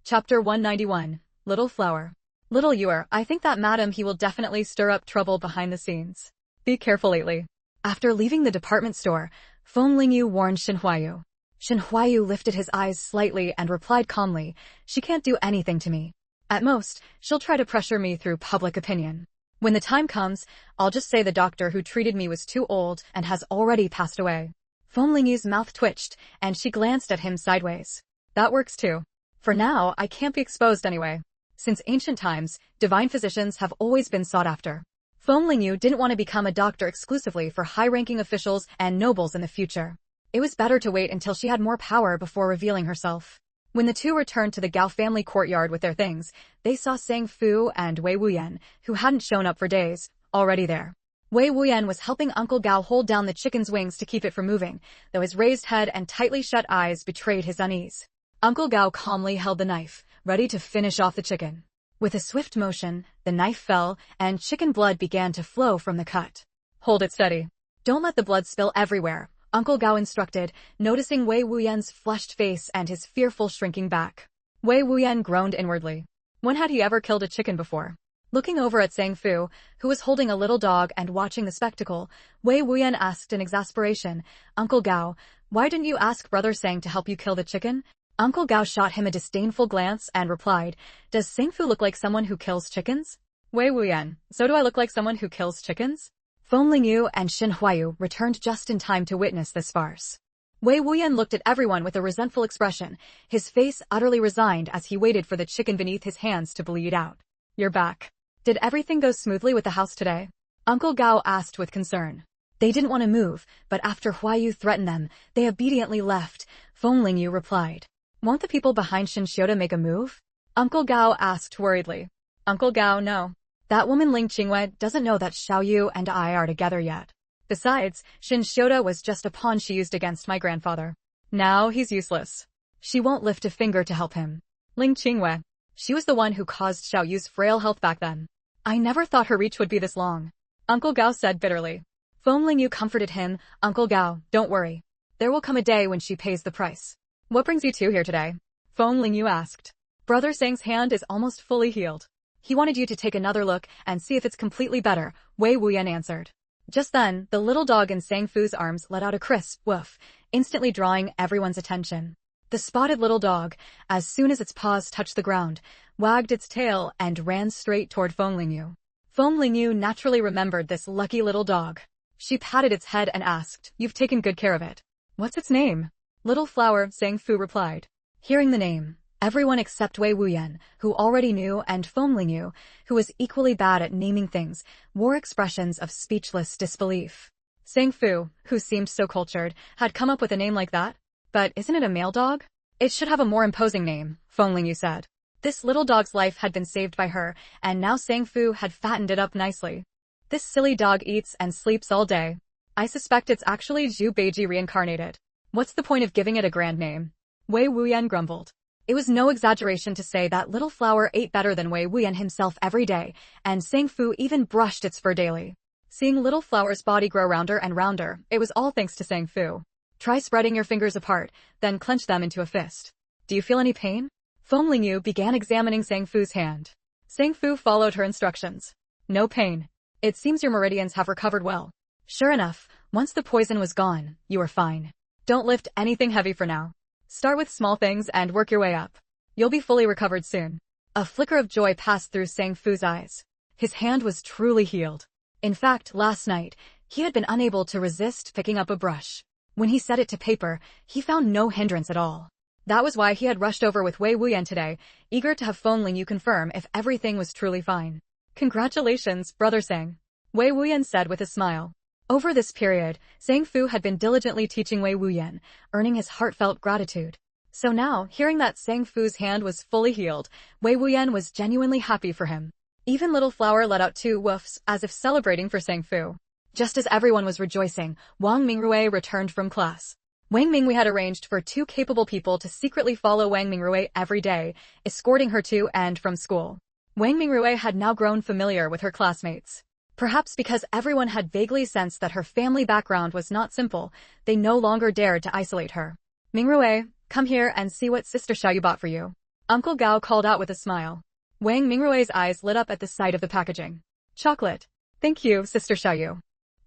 Chapter 191, Little Flower. Little Yuer, I think that Madam He will definitely stir up trouble behind the scenes. Be careful lately. After leaving the department store, Feng Lingyu warned Shen Huayu. Shen Huayu lifted his eyes slightly and replied calmly, she can't do anything to me. At most, she'll try to pressure me through public opinion. When the time comes, I'll just say the doctor who treated me was too old and has already passed away. Feng Lingyu's mouth twitched, and she glanced at him sideways. That works too. For now, I can't be exposed anyway. Since ancient times, divine physicians have always been sought after. Feng Lingyu didn't want to become a doctor exclusively for high-ranking officials and nobles in the future. It was better to wait until she had more power before revealing herself. When the two returned to the Gao family courtyard with their things, they saw Sang Fu and Wei Wuyan, who hadn't shown up for days, already there. Wei Wuyan was helping Uncle Gao hold down the chicken's wings to keep it from moving, though his raised head and tightly shut eyes betrayed his unease. Uncle Gao calmly held the knife, ready to finish off the chicken. With a swift motion, the knife fell, and chicken blood began to flow from the cut. Hold it steady. Don't let the blood spill everywhere, Uncle Gao instructed, noticing Wei Wuyan's flushed face and his fearful shrinking back. Wei Wuyan groaned inwardly. When had he ever killed a chicken before? Looking over at Sang Fu, who was holding a little dog and watching the spectacle, Wei Wuyan asked in exasperation, Uncle Gao, why didn't you ask Brother Sang to help you kill the chicken? Uncle Gao shot him a disdainful glance and replied, does Sang Fu look like someone who kills chickens? Wei Wuyan, so do I look like someone who kills chickens? Feng Lingyu and Xin Huayu returned just in time to witness this farce. Wei Wuyan looked at everyone with a resentful expression, his face utterly resigned as he waited for the chicken beneath his hands to bleed out. You're back. Did everything go smoothly with the house today? Uncle Gao asked with concern. They didn't want to move, but after Huayu threatened them, they obediently left, Feng Lingyu replied. Won't the people behind Shinshioda make a move? Uncle Gao asked worriedly. Uncle Gao, no. That woman Ling Qingwei doesn't know that Xiaoyu and I are together yet. Besides, Shinshioda was just a pawn she used against my grandfather. Now he's useless. She won't lift a finger to help him. Ling Qingwei. She was the one who caused Xiaoyu's frail health back then. I never thought her reach would be this long. Uncle Gao said bitterly. Feng Lingyu comforted him, Uncle Gao, don't worry. There will come a day when she pays the price. What brings you two here today? Feng Lingyu asked. Brother Sang's hand is almost fully healed. He wanted you to take another look and see if it's completely better, Wei Wuyan answered. Just then, the little dog in Sang Fu's arms let out a crisp woof, instantly drawing everyone's attention. The spotted little dog, as soon as its paws touched the ground, wagged its tail and ran straight toward Feng Lingyu. Feng Lingyu naturally remembered this lucky little dog. She patted its head and asked, You've taken good care of it. What's its name? Little Flower, Sang Fu replied. Hearing the name, everyone except Wei Wuyan, who already knew, and Feng Lingyu, who was equally bad at naming things, wore expressions of speechless disbelief. Sang Fu, who seemed so cultured, had come up with a name like that? But isn't it a male dog? It should have a more imposing name, Feng Lingyu said. This little dog's life had been saved by her, and now Sang Fu had fattened it up nicely. This silly dog eats and sleeps all day. I suspect it's actually Zhu Beiji reincarnated. What's the point of giving it a grand name? Wei Wuyan grumbled. It was no exaggeration to say that Little Flower ate better than Wei Wuyan himself every day, and Sang Fu even brushed its fur daily. Seeing Little Flower's body grow rounder and rounder, it was all thanks to Sang Fu. Try spreading your fingers apart, then clench them into a fist. Do you feel any pain? Feng Lingyu began examining Sang Fu's hand. Sang Fu followed her instructions. No pain. It seems your meridians have recovered well. Sure enough, once the poison was gone, you were fine. Don't lift anything heavy for now. Start with small things and work your way up. You'll be fully recovered soon. A flicker of joy passed through Sang Fu's eyes. His hand was truly healed. In fact, last night, he had been unable to resist picking up a brush. When he set it to paper, he found no hindrance at all. That was why he had rushed over with Wei Wuyan today, eager to have Feng Lingyu confirm if everything was truly fine. Congratulations, Brother Sang, Wei Wuyan said with a smile. Over this period, Sang Fu had been diligently teaching Wei Wuyan, earning his heartfelt gratitude. So now, hearing that Sang Fu's hand was fully healed, Wei Wuyan was genuinely happy for him. Even Little Flower let out 2 woofs, as if celebrating for Sang Fu. Just as everyone was rejoicing, Wang Mingrui returned from class. Wang Mingrui had arranged for 2 capable people to secretly follow Wang Mingrui every day, escorting her to and from school. Wang Mingrui had now grown familiar with her classmates. Perhaps because everyone had vaguely sensed that her family background was not simple, they no longer dared to isolate her. Mingrui, come here and see what Sister Xiaoyu bought for you. Uncle Gao called out with a smile. Wang Mingrui's eyes lit up at the sight of the packaging. Chocolate. Thank you, Sister Xiaoyu.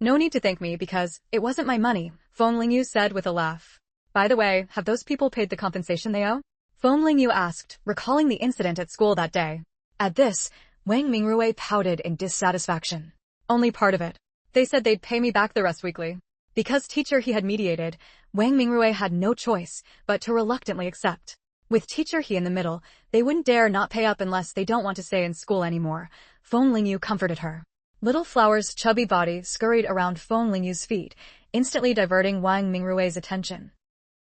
No need to thank me because it wasn't my money, Feng Lingyu said with a laugh. By the way, have those people paid the compensation they owe? Feng Lingyu asked, recalling the incident at school that day. At this, Wang Mingrui pouted in dissatisfaction. Only part of it. They said they'd pay me back the rest weekly. Because teacher he had mediated, Wang Mingrue had no choice but to reluctantly accept. With teacher He in the middle, they wouldn't dare not pay up unless they don't want to stay in school anymore. Feng Lingyu comforted her. Little Flower's chubby body scurried around Feng Lingyu's feet, instantly diverting Wang Mingrue's attention.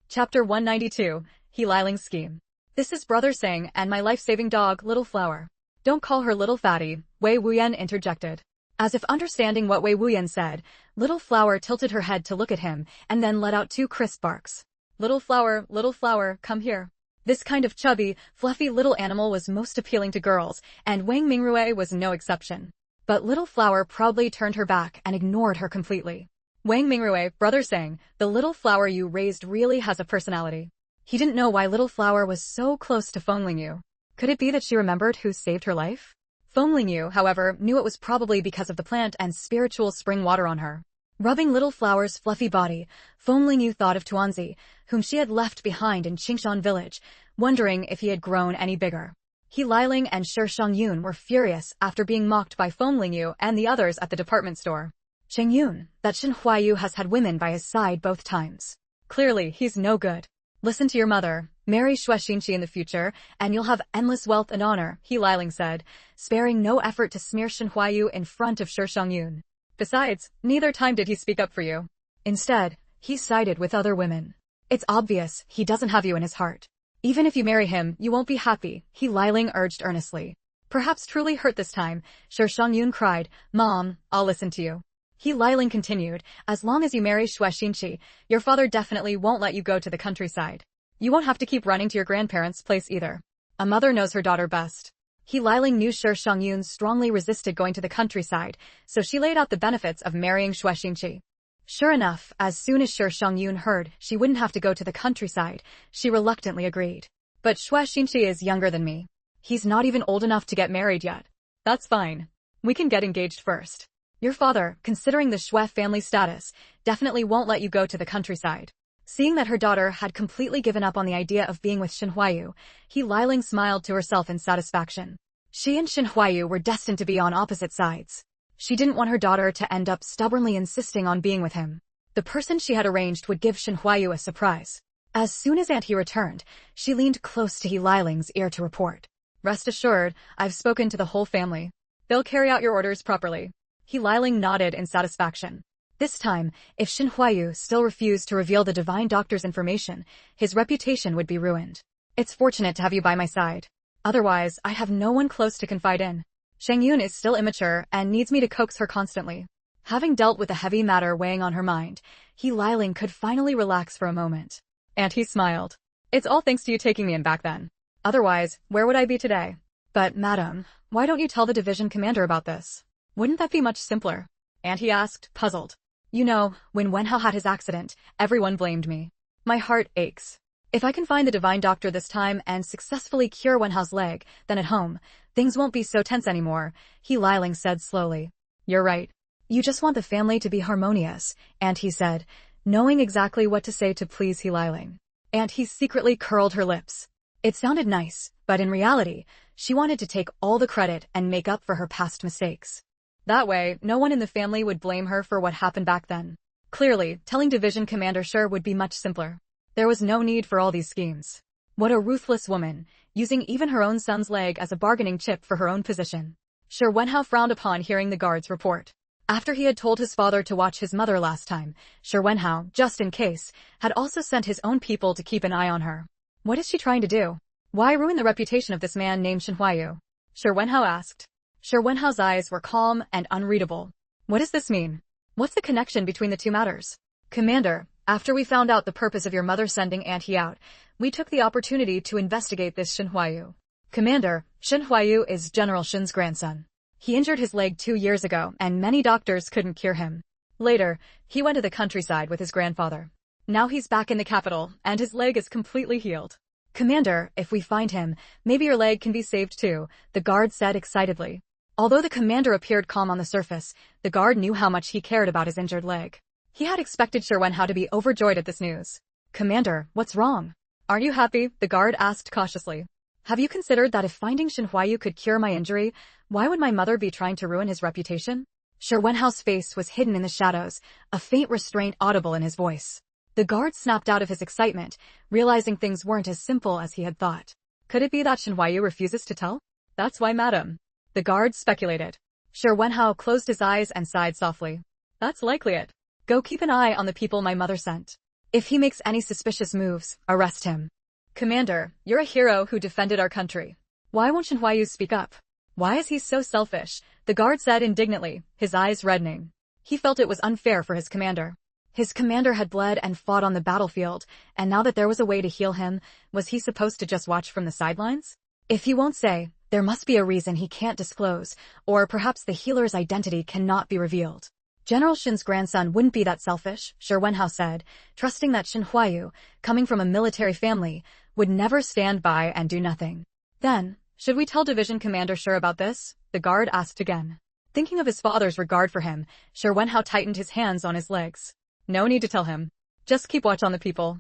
Chapter 192, He Liling's Scheme. This is Brother Sang and my life-saving dog, Little Flower. Don't call her Little Fatty, Wei Wuyan interjected. As if understanding what Wei Wuyan said, Little Flower tilted her head to look at him and then let out 2 crisp barks. Little Flower, come here. This kind of chubby, fluffy little animal was most appealing to girls, and Wang Mingrue was no exception. But Little Flower proudly turned her back and ignored her completely. Wang Mingrue, Brother Sang, the Little Flower you raised really has a personality. He didn't know why Little Flower was so close to Feng Lingyu. Could it be that she remembered who saved her life? Feng Lingyu, however, knew it was probably because of the plant and spiritual spring water on her. Rubbing Little Flower's fluffy body, Feng Lingyu thought of Tuanzi, whom she had left behind in Qingshan village, wondering if he had grown any bigger. He Liling and Shi Shangyun were furious after being mocked by Feng Lingyu and the others at the department store. Shangyun, that Shen Huayu has had women by his side both times. Clearly, he's no good. Listen to your mother, marry Shuexinqi in the future, and you'll have endless wealth and honor, He Liling said, sparing no effort to smear Shen Huayu in front of Shi Shangyun. Besides, neither time did he speak up for you. Instead, he sided with other women. It's obvious he doesn't have you in his heart. Even if you marry him, you won't be happy, He Liling urged earnestly. Perhaps truly hurt this time, Shi Shangyun cried, Mom, I'll listen to you. He Liling continued, as long as you marry Shuexinqi, your father definitely won't let you go to the countryside. You won't have to keep running to your grandparents' place either. A mother knows her daughter best. He Liling knew Shi Shangyun strongly resisted going to the countryside, so she laid out the benefits of marrying Shuexinqi. Sure enough, as soon as Shi Shangyun heard she wouldn't have to go to the countryside, she reluctantly agreed. But Shuexinqi is younger than me. He's not even old enough to get married yet. That's fine. We can get engaged first. Your father, considering the Xue family status, definitely won't let you go to the countryside. Seeing that her daughter had completely given up on the idea of being with Shen Huayu, He Liling smiled to herself in satisfaction. She and Shen Huayu were destined to be on opposite sides. She didn't want her daughter to end up stubbornly insisting on being with him. The person she had arranged would give Shen Huayu a surprise. As soon as Aunt He returned, she leaned close to He Liling's ear to report. Rest assured, I've spoken to the whole family. They'll carry out your orders properly. He Liling nodded in satisfaction. This time, if Shen Huayu still refused to reveal the divine doctor's information, his reputation would be ruined. It's fortunate to have you by my side. Otherwise, I have no one close to confide in. Shangyun is still immature and needs me to coax her constantly. Having dealt with the heavy matter weighing on her mind, He Liling could finally relax for a moment. And he smiled. It's all thanks to you taking me in back then. Otherwise, where would I be today? But, madam, why don't you tell the division commander about this? Wouldn't that be much simpler? And he asked, puzzled. You know, when Wenhao had his accident, everyone blamed me. My heart aches. If I can find the divine doctor this time and successfully cure Wenhao's leg, then at home, things won't be so tense anymore, He Liling said slowly. You're right. You just want the family to be harmonious, and he said, knowing exactly what to say to please He Liling. And he secretly curled her lips. It sounded nice, but in reality, she wanted to take all the credit and make up for her past mistakes. That way, no one in the family would blame her for what happened back then. Clearly, telling Division Commander Shi would be much simpler. There was no need for all these schemes. What a ruthless woman, using even her own son's leg as a bargaining chip for her own position. Shi Wenhao frowned upon hearing the guard's report. After he had told his father to watch his mother last time, Shi Wenhao, just in case, had also sent his own people to keep an eye on her. What is she trying to do? Why ruin the reputation of this man named Shen Huayu? Shi Wenhao asked. Shi Wenhao's eyes were calm and unreadable. What does this mean? What's the connection between the two matters? Commander, after we found out the purpose of your mother sending Aunt He out, we took the opportunity to investigate this Shen Huayu. Commander, Shen Huayu is General Shen's grandson. He injured his leg 2 years ago, and many doctors couldn't cure him. Later, he went to the countryside with his grandfather. Now he's back in the capital, and his leg is completely healed. Commander, if we find him, maybe your leg can be saved too, the guard said excitedly. Although the commander appeared calm on the surface, the guard knew how much he cared about his injured leg. He had expected Shi Wenhao to be overjoyed at this news. Commander, what's wrong? Aren't you happy? The guard asked cautiously. Have you considered that if finding Shen Huayu could cure my injury, why would my mother be trying to ruin his reputation? Shi Wenhao's face was hidden in the shadows, a faint restraint audible in his voice. The guard snapped out of his excitement, realizing things weren't as simple as he had thought. Could it be that Shenhuayu refuses to tell? That's why, madam. The guard speculated. Shi Wenhao closed his eyes and sighed softly. That's likely it. Go keep an eye on the people my mother sent. If he makes any suspicious moves, arrest him. Commander, you're a hero who defended our country. Why won't Shenhuayu speak up? Why is he so selfish? The guard said indignantly, his eyes reddening. He felt it was unfair for his commander. His commander had bled and fought on the battlefield, and now that there was a way to heal him, was he supposed to just watch from the sidelines? If he won't say, there must be a reason he can't disclose, or perhaps the healer's identity cannot be revealed. General Shin's grandson wouldn't be that selfish, Shi Wenhao said, trusting that Shenhuayu, coming from a military family, would never stand by and do nothing. Then, should we tell Division Commander Shi about this? The guard asked again. Thinking of his father's regard for him, Shi Wenhao tightened his hands on his legs. No need to tell him. Just keep watch on the people.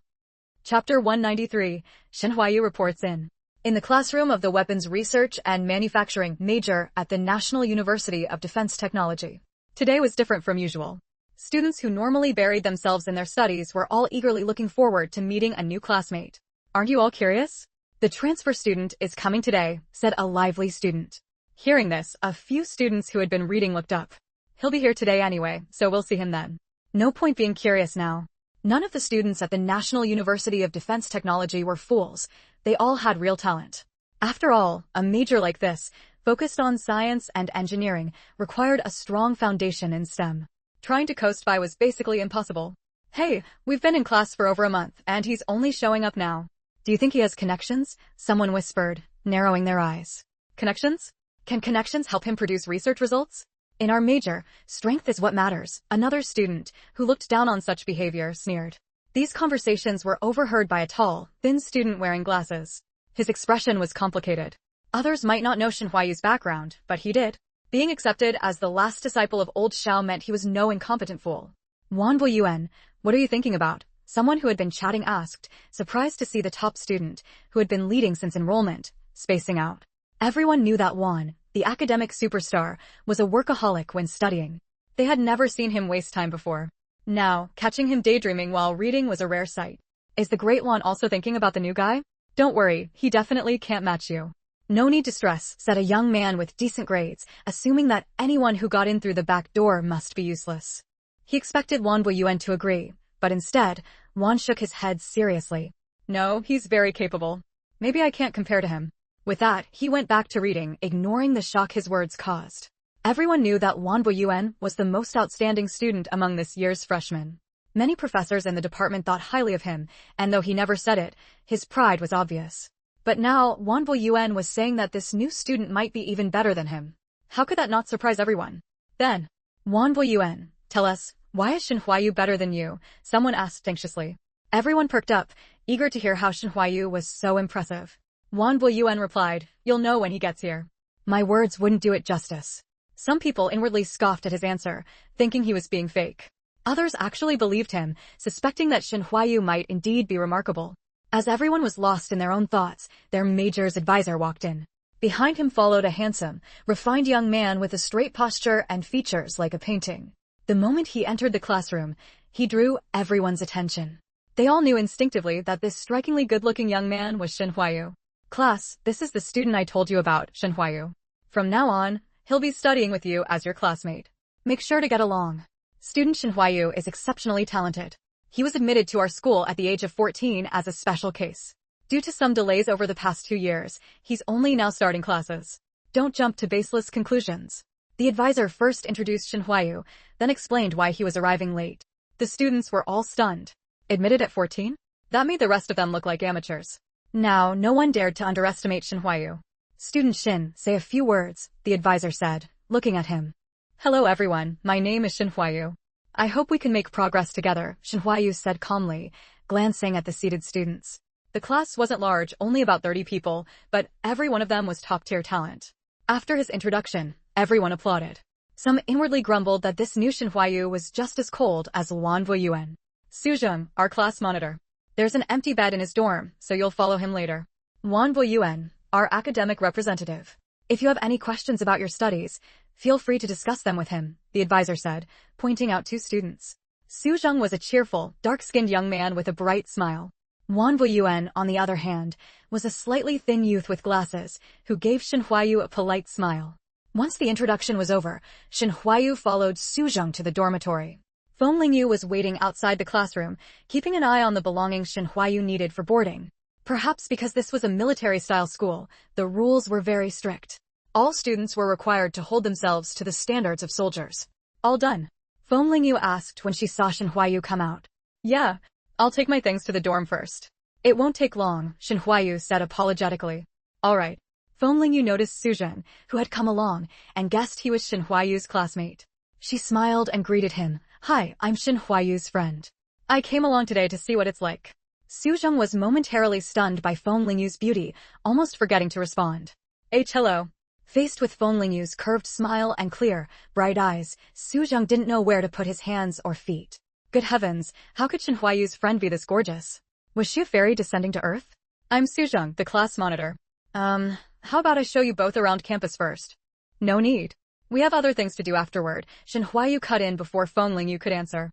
Chapter 193, Shenhuayu reports in. In the classroom of the Weapons Research and Manufacturing major at the National University of Defense Technology. Today was different from usual. Students who normally buried themselves in their studies were all eagerly looking forward to meeting a new classmate. Aren't you all curious? The transfer student is coming today, said a lively student. Hearing this, a few students who had been reading looked up. He'll be here today anyway, so we'll see him then. No point being curious now. None of the students at the National University of Defense Technology were fools. They all had real talent. After all, a major like this, focused on science and engineering, required a strong foundation in STEM. Trying to coast by was basically impossible. Hey, we've been in class for over a month, and he's only showing up now. Do you think he has connections? Someone whispered, narrowing their eyes. Connections? Can connections help him produce research results? In our major, strength is what matters, another student, who looked down on such behavior, sneered. These conversations were overheard by a tall, thin student wearing glasses. His expression was complicated. Others might not know Shenhuayu's background, but he did. Being accepted as the last disciple of old Xiao meant he was no incompetent fool. Wanbo Yuan, what are you thinking about? Someone who had been chatting asked, surprised to see the top student, who had been leading since enrollment, spacing out. Everyone knew that Wan, the academic superstar, was a workaholic when studying. They had never seen him waste time before. Now, catching him daydreaming while reading was a rare sight. Is the great Wan also thinking about the new guy? Don't worry, he definitely can't match you. No need to stress, said a young man with decent grades, assuming that anyone who got in through the back door must be useless. He expected Wan Boyuan to agree, but instead, Wan shook his head seriously. No, he's very capable. Maybe I can't compare to him. With that, he went back to reading, ignoring the shock his words caused. Everyone knew that Wan Boyuan was the most outstanding student among this year's freshmen. Many professors in the department thought highly of him, and though he never said it, his pride was obvious. But now, Wan Boyuan was saying that this new student might be even better than him. How could that not surprise everyone? Then, Wan Boyuan, tell us, why is Shenhuayu better than you? Someone asked anxiously. Everyone perked up, eager to hear how Shenhuayu was so impressive. Wan Boyuan replied, you'll know when he gets here. My words wouldn't do it justice. Some people inwardly scoffed at his answer, thinking he was being fake. Others actually believed him, suspecting that Shenhuayu might indeed be remarkable. As everyone was lost in their own thoughts, their major's advisor walked in. Behind him followed a handsome, refined young man with a straight posture and features like a painting. The moment he entered the classroom, he drew everyone's attention. They all knew instinctively that this strikingly good-looking young man was Shenhuayu. Class, this is the student I told you about, Shenhuayu. From now on, he'll be studying with you as your classmate. Make sure to get along. Student Shenhuayu is exceptionally talented. He was admitted to our school at the age of 14 as a special case. Due to some delays over the past 2 years, he's only now starting classes. Don't jump to baseless conclusions. The advisor first introduced Shenhuayu, then explained why he was arriving late. The students were all stunned. Admitted at 14? That made the rest of them look like amateurs. Now, no one dared to underestimate Shenhuayu. Student Shin, say a few words, the advisor said, looking at him. Hello everyone, my name is Shenhuayu. I hope we can make progress together, Shenhuayu said calmly, glancing at the seated students. The class wasn't large, only about 30 people, but every one of them was top-tier talent. After his introduction, everyone applauded. Some inwardly grumbled that this new Shenhuayu was just as cold as Wan Boyuan. Suzheng, our class monitor. There's an empty bed in his dorm, so you'll follow him later. Wan Boyuan, our academic representative. If you have any questions about your studies, feel free to discuss them with him, the advisor said, pointing out 2 students. Su Zheng was a cheerful, dark-skinned young man with a bright smile. Wan Yuan, on the other hand, was a slightly thin youth with glasses, who gave Shen Huayu a polite smile. Once the introduction was over, Shen Huayu followed Su Zheng to the dormitory. Feng Lingyu was waiting outside the classroom, keeping an eye on the belongings Shen Huayu needed for boarding. Perhaps because this was a military-style school, the rules were very strict. All students were required to hold themselves to the standards of soldiers. All done? Feng Lingyu asked when she saw Shen Huayu come out. Yeah, I'll take my things to the dorm first. It won't take long, Shen Huayu said apologetically. All right. Feng Lingyu noticed Su Zheng, who had come along, and guessed he was Shen Huayu's classmate. She smiled and greeted him. Hi, I'm Shen Huayu's friend. I came along today to see what it's like. Su Zheng was momentarily stunned by Feng Lingyu's beauty, almost forgetting to respond. Hello. Faced with Feng Lingyu's curved smile and clear, bright eyes, Su Zheng didn't know where to put his hands or feet. Good heavens, how could Shen Huayu's friend be this gorgeous? Was she a fairy descending to Earth? I'm Su Zheng, the class monitor. How about I show you both around campus first? No need. We have other things to do afterward, Shen Huayu cut in before Feng Lingyu could answer.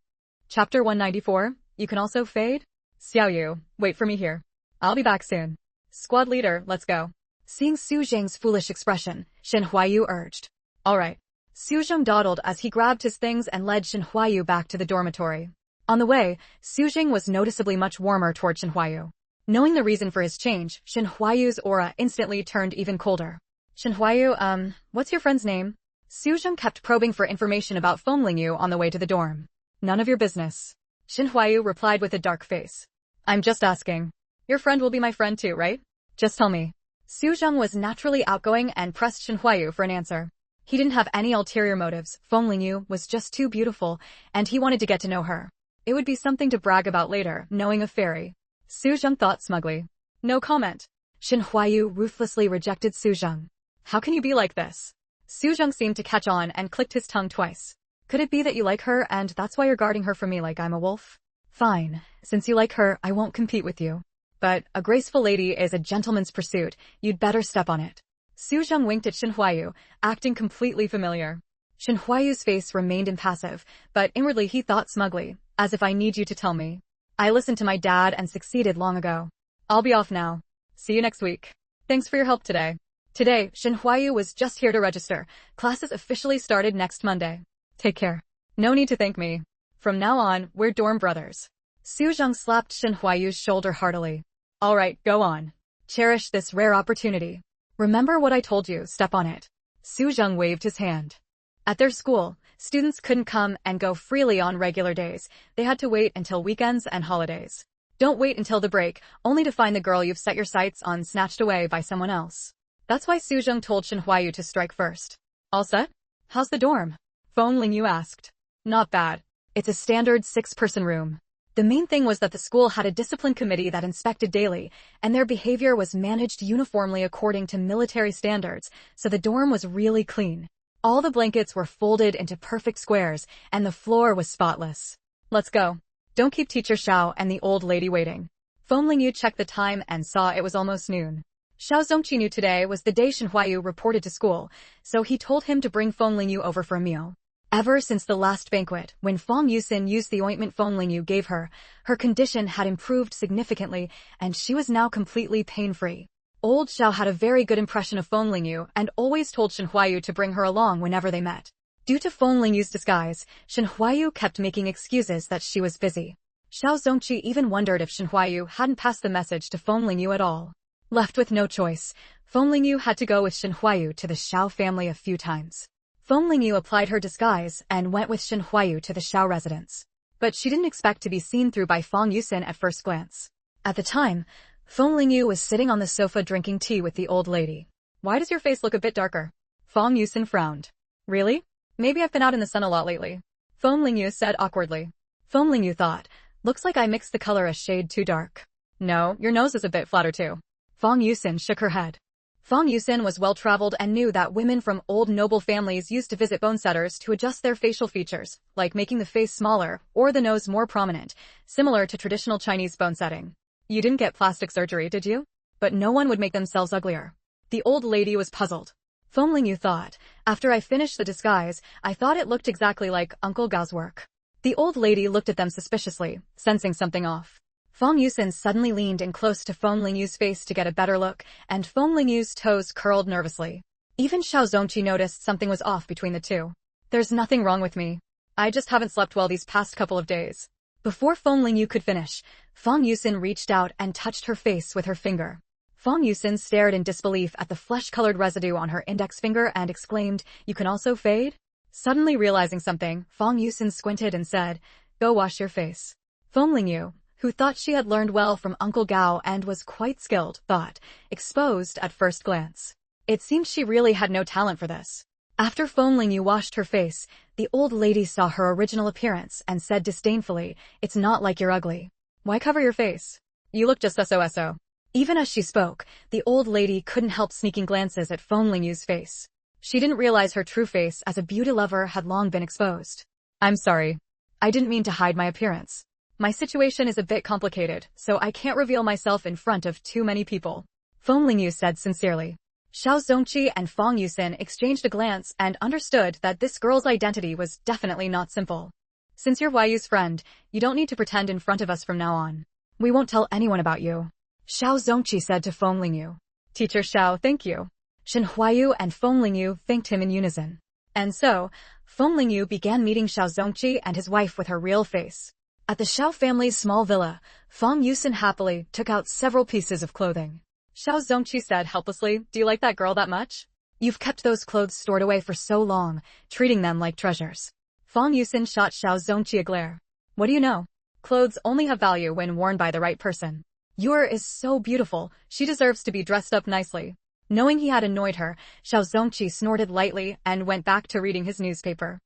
Chapter 194, you can also fade? Xiaoyu, wait for me here. I'll be back soon. Squad leader, let's go. Seeing Su Zheng's foolish expression, Shen Huayu urged. All right. Su Zheng dawdled as he grabbed his things and led Shen Huayu back to the dormitory. On the way, Su Zheng was noticeably much warmer toward Shen Huayu. Knowing the reason for his change, Shen Huayu's aura instantly turned even colder. Shen Huayu, what's your friend's name? Su Zheng kept probing for information about Feng Lingyu on the way to the dorm. None of your business. Shen Huayu replied with a dark face. I'm just asking. Your friend will be my friend too, right? Just tell me. Su Zheng was naturally outgoing and pressed Shen Huayu for an answer. He didn't have any ulterior motives. Feng Lingyu was just too beautiful, and he wanted to get to know her. It would be something to brag about later, knowing a fairy. Su Zheng thought smugly. No comment. Shen Huayu ruthlessly rejected Su Zheng. How can you be like this? Su Zheng seemed to catch on and clicked his tongue twice. Could it be that you like her and that's why you're guarding her from me like I'm a wolf? Fine. Since you like her, I won't compete with you. But a graceful lady is a gentleman's pursuit. You'd better step on it. Su Zheng winked at Shen Huayu, acting completely familiar. Shen Huayu's face remained impassive, but inwardly he thought smugly, as if I need you to tell me. I listened to my dad and succeeded long ago. I'll be off now. See you next week. Thanks for your help today. Today, Shen Huayu was just here to register. Classes officially started next Monday. Take care. No need to thank me. From now on, we're dorm brothers. Su Zheng slapped Shen Huayu's shoulder heartily. All right, go on. Cherish this rare opportunity. Remember what I told you, step on it. Su Zheng waved his hand. At their school, students couldn't come and go freely on regular days. They had to wait until weekends and holidays. Don't wait until the break, only to find the girl you've set your sights on snatched away by someone else. That's why Su Zheng told Shen Huayu to strike first. All set? How's the dorm? Feng Lingyu asked. Not bad. It's a standard 6-person room. The main thing was that the school had a discipline committee that inspected daily, and their behavior was managed uniformly according to military standards, so the dorm was really clean. All the blankets were folded into perfect squares, and the floor was spotless. Let's go. Don't keep Teacher Xiao and the old lady waiting. Feng Lingyu checked the time and saw it was almost noon. Xiao Zongqi knew today was the day Shen Huayu reported to school, so he told him to bring Feng Lingyu over for a meal. Ever since the last banquet, when Feng Yusin used the ointment Feng Lingyu gave her, her condition had improved significantly, and she was now completely pain-free. Old Xiao had a very good impression of Feng Lingyu and always told Shen Huayu to bring her along whenever they met. Due to Feng Lingyu's disguise, Shen Huayu kept making excuses that she was busy. Xiao Zongqi even wondered if Shen Huayu hadn't passed the message to Feng Lingyu at all. Left with no choice, Feng Lingyu had to go with Shen Huayu to the Xiao family a few times. Feng Lingyu applied her disguise and went with Shen Huayu to the Xiao residence. But she didn't expect to be seen through by Feng Yusin at first glance. At the time, Feng Lingyu was sitting on the sofa drinking tea with the old lady. Why does your face look a bit darker? Feng Yusin frowned. Really? Maybe I've been out in the sun a lot lately. Feng Lingyu said awkwardly. Feng Lingyu thought, looks like I mixed the color a shade too dark. No, your nose is a bit flatter too. Feng Yusin shook her head. Feng Yusin was well-traveled and knew that women from old noble families used to visit bone setters to adjust their facial features, like making the face smaller or the nose more prominent, similar to traditional Chinese bone setting. You didn't get plastic surgery, did you? But no one would make themselves uglier. The old lady was puzzled. Feng Lingyu thought, after I finished the disguise, I thought it looked exactly like Uncle Gao's work. The old lady looked at them suspiciously, sensing something off. Feng Yusin suddenly leaned in close to Feng Lingyu's face to get a better look, and Feng Lingyu's toes curled nervously. Even Xiao Zongqi noticed something was off between the two. There's nothing wrong with me. I just haven't slept well these past couple of days. Before Feng Lingyu could finish, Feng Yusin reached out and touched her face with her finger. Feng Yusin stared in disbelief at the flesh-colored residue on her index finger and exclaimed, "You can also fade?" Suddenly realizing something, Feng Yusin squinted and said, "Go wash your face." Feng Lingyu, who thought she had learned well from Uncle Gao and was quite skilled, thought, exposed at first glance. It seemed she really had no talent for this. After Feng Lingyu washed her face, the old lady saw her original appearance and said disdainfully, "It's not like you're ugly. Why cover your face? You look just so." Even as she spoke, the old lady couldn't help sneaking glances at Feng Lingyu's face. She didn't realize her true face as a beauty lover had long been exposed. "I'm sorry. I didn't mean to hide my appearance. My situation is a bit complicated, so I can't reveal myself in front of too many people," Feng Lingyu said sincerely. Xiao Zongqi and Feng Yusin exchanged a glance and understood that this girl's identity was definitely not simple. "Since you're Huayu's friend, you don't need to pretend in front of us from now on. We won't tell anyone about you," Xiao Zongqi said to Feng Lingyu. "Teacher Xiao, thank you." Shen Huayu and Feng Lingyu thanked him in unison. And so, Feng Lingyu began meeting Xiao Zongqi and his wife with her real face. At the Xiao family's small villa, Feng Yusin happily took out several pieces of clothing. Xiao Zongqi said helplessly, "Do you like that girl that much? You've kept those clothes stored away for so long, treating them like treasures." Feng Yusin shot Xiao Zongqi a glare. "What do you know? Clothes only have value when worn by the right person. Yura is so beautiful, she deserves to be dressed up nicely." Knowing he had annoyed her, Xiao Zongqi snorted lightly and went back to reading his newspaper.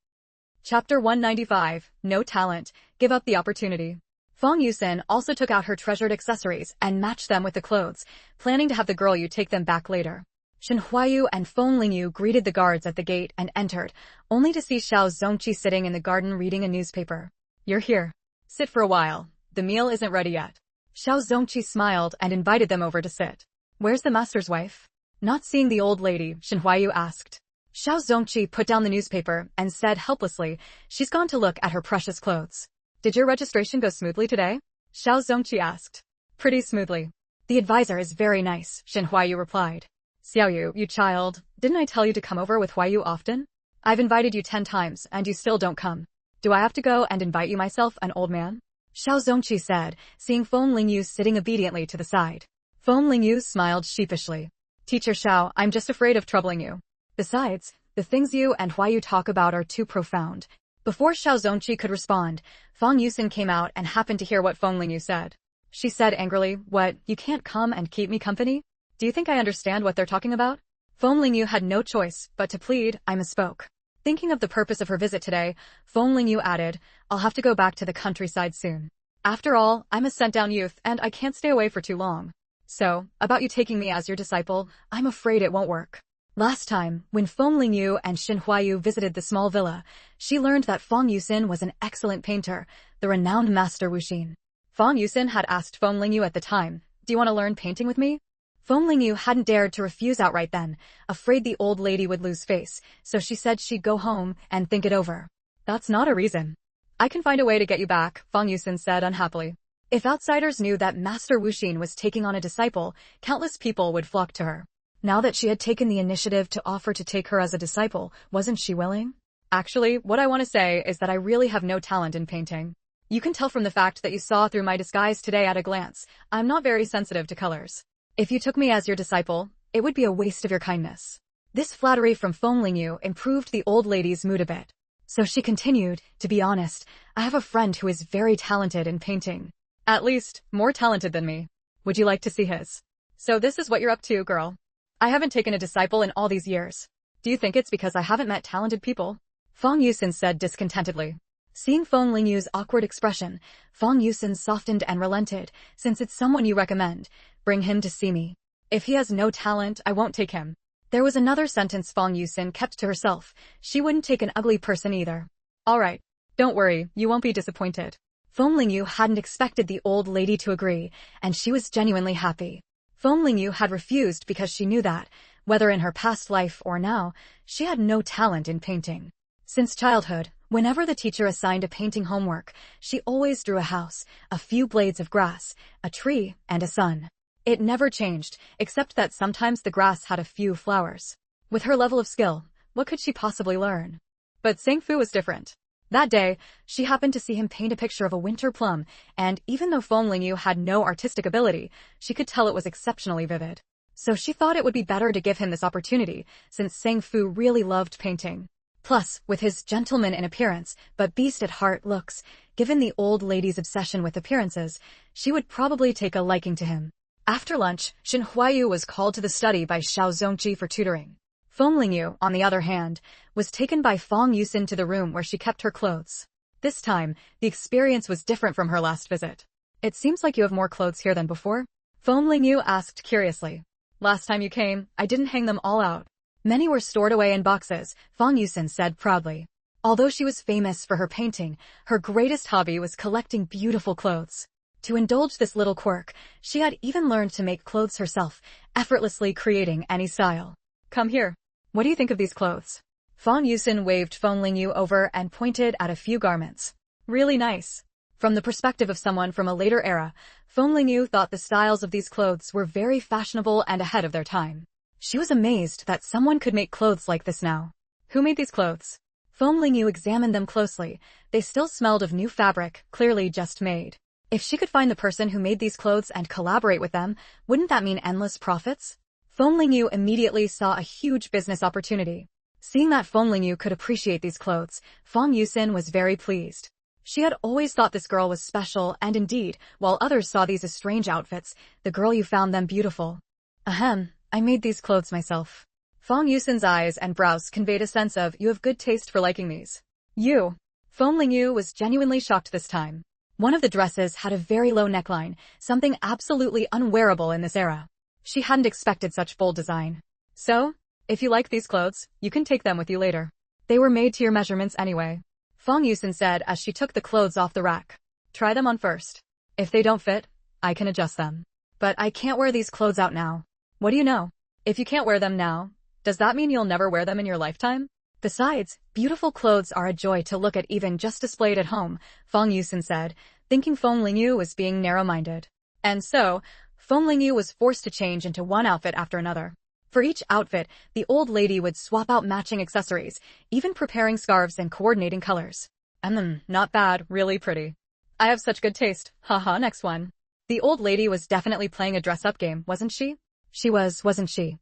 Chapter 195, No Talent, Give Up the Opportunity. Feng Yusin also took out her treasured accessories and matched them with the clothes, planning to have the girl take them back later. Shen Huayu and Feng Lingyu greeted the guards at the gate and entered, only to see Xiao Zongqi sitting in the garden reading a newspaper. "You're here. Sit for a while. The meal isn't ready yet." Xiao Zongqi smiled and invited them over to sit. "Where's the master's wife?" Not seeing the old lady, Shen Huayu asked. Xiao Zongqi put down the newspaper and said helplessly, "She's gone to look at her precious clothes." "Did your registration go smoothly today?" Xiao Zongqi asked. "Pretty smoothly. The advisor is very nice," Shen Huayu replied. "Xiaoyu, you child, didn't I tell you to come over with Huayu often? I've invited you 10 times and you still don't come. Do I have to go and invite you myself, an old man?" Xiao Zongqi said, seeing Feng Lingyu sitting obediently to the side. Feng Lingyu smiled sheepishly. "Teacher Xiao, I'm just afraid of troubling you. Besides, the things you and Huayu talk about are too profound." Before Xiao Zongqi could respond, Feng Yusin came out and happened to hear what Feng Lingyu said. She said angrily, "What, you can't come and keep me company? Do you think I understand what they're talking about?" Feng Lingyu had no choice but to plead, "I misspoke." Thinking of the purpose of her visit today, Feng Lingyu added, "I'll have to go back to the countryside soon. After all, I'm a sent-down youth and I can't stay away for too long. So, about you taking me as your disciple, I'm afraid it won't work." Last time, when Feng Lingyu and Shen Huayu visited the small villa, she learned that Feng Yusin was an excellent painter, the renowned master Wuxin. Feng Yusin had asked Feng Lingyu at the time, "Do you want to learn painting with me?" Feng Lingyu hadn't dared to refuse outright then, afraid the old lady would lose face, so she said she'd go home and think it over. "That's not a reason. I can find a way to get you back," Feng Yusin said unhappily. If outsiders knew that Master Wuxin was taking on a disciple, countless people would flock to her. Now that she had taken the initiative to offer to take her as a disciple, wasn't she willing? "Actually, what I want to say is that I really have no talent in painting. You can tell from the fact that you saw through my disguise today at a glance. I'm not very sensitive to colors. If you took me as your disciple, it would be a waste of your kindness." This flattery from Feng Lingyu improved the old lady's mood a bit. So she continued, "To be honest, I have a friend who is very talented in painting. At least, more talented than me. Would you like to see his? So this is what you're up to, girl. I haven't taken a disciple in all these years. Do you think it's because I haven't met talented people?" Feng Yusin said discontentedly. Seeing Feng Lingyu's awkward expression, Feng Yusin softened and relented, "Since it's someone you recommend, bring him to see me. If he has no talent, I won't take him." There was another sentence Feng Yusin kept to herself. She wouldn't take an ugly person either. "All right. Don't worry, you won't be disappointed." Feng Lingyu hadn't expected the old lady to agree, and she was genuinely happy. Feng Lingyu had refused because she knew that, whether in her past life or now, she had no talent in painting. Since childhood, whenever the teacher assigned a painting homework, she always drew a house, a few blades of grass, a tree, and a sun. It never changed, except that sometimes the grass had a few flowers. With her level of skill, what could she possibly learn? But Sangfu was different. That day, she happened to see him paint a picture of a winter plum, and even though Feng Lingyu had no artistic ability, she could tell it was exceptionally vivid. So she thought it would be better to give him this opportunity, since Sangfu really loved painting. Plus, with his gentleman in appearance, but beast at heart looks, given the old lady's obsession with appearances, she would probably take a liking to him. After lunch, Shin Huayu was called to the study by Xiao Zongqi for tutoring. Feng Lingyu, on the other hand, was taken by Feng Yusin to the room where she kept her clothes. This time, the experience was different from her last visit. It seems like you have more clothes here than before? Feng Lingyu asked curiously. Last time you came, I didn't hang them all out. Many were stored away in boxes, Feng Yusin said proudly. Although she was famous for her painting, her greatest hobby was collecting beautiful clothes. To indulge this little quirk, she had even learned to make clothes herself, effortlessly creating any style. Come here. What do you think of these clothes? Feng Yusin waved Feng Lingyu over and pointed at a few garments. Really nice. From the perspective of someone from a later era, Feng Lingyu thought the styles of these clothes were very fashionable and ahead of their time. She was amazed that someone could make clothes like this now. Who made these clothes? Feng Lingyu examined them closely. They still smelled of new fabric, clearly just made. If she could find the person who made these clothes and collaborate with them, wouldn't that mean endless profits? Feng Lingyu immediately saw a huge business opportunity. Seeing that Feng Lingyu could appreciate these clothes, Feng Yusin was very pleased. She had always thought this girl was special, and indeed, while others saw these as strange outfits, the girl you found them beautiful. Ahem, I made these clothes myself. Feng Yusin's eyes and brows conveyed a sense of, you have good taste for liking these. You. Feng Lingyu was genuinely shocked this time. One of the dresses had a very low neckline, something absolutely unwearable in this era. She hadn't expected such bold design. So, if you like these clothes, you can take them with you later. They were made to your measurements anyway. Feng Yusin said as she took the clothes off the rack. Try them on first. If they don't fit, I can adjust them. But I can't wear these clothes out now. What do you know? If you can't wear them now, does that mean you'll never wear them in your lifetime? Besides, beautiful clothes are a joy to look at even just displayed at home, Feng Yusin said, thinking Feng Lingyu was being narrow-minded. And so, Feng Lingyu was forced to change into one outfit after another. For each outfit, the old lady would swap out matching accessories, even preparing scarves and coordinating colors. Not bad, really pretty. I have such good taste, haha, next one. The old lady was definitely playing a dress-up game, wasn't she? She was, wasn't she?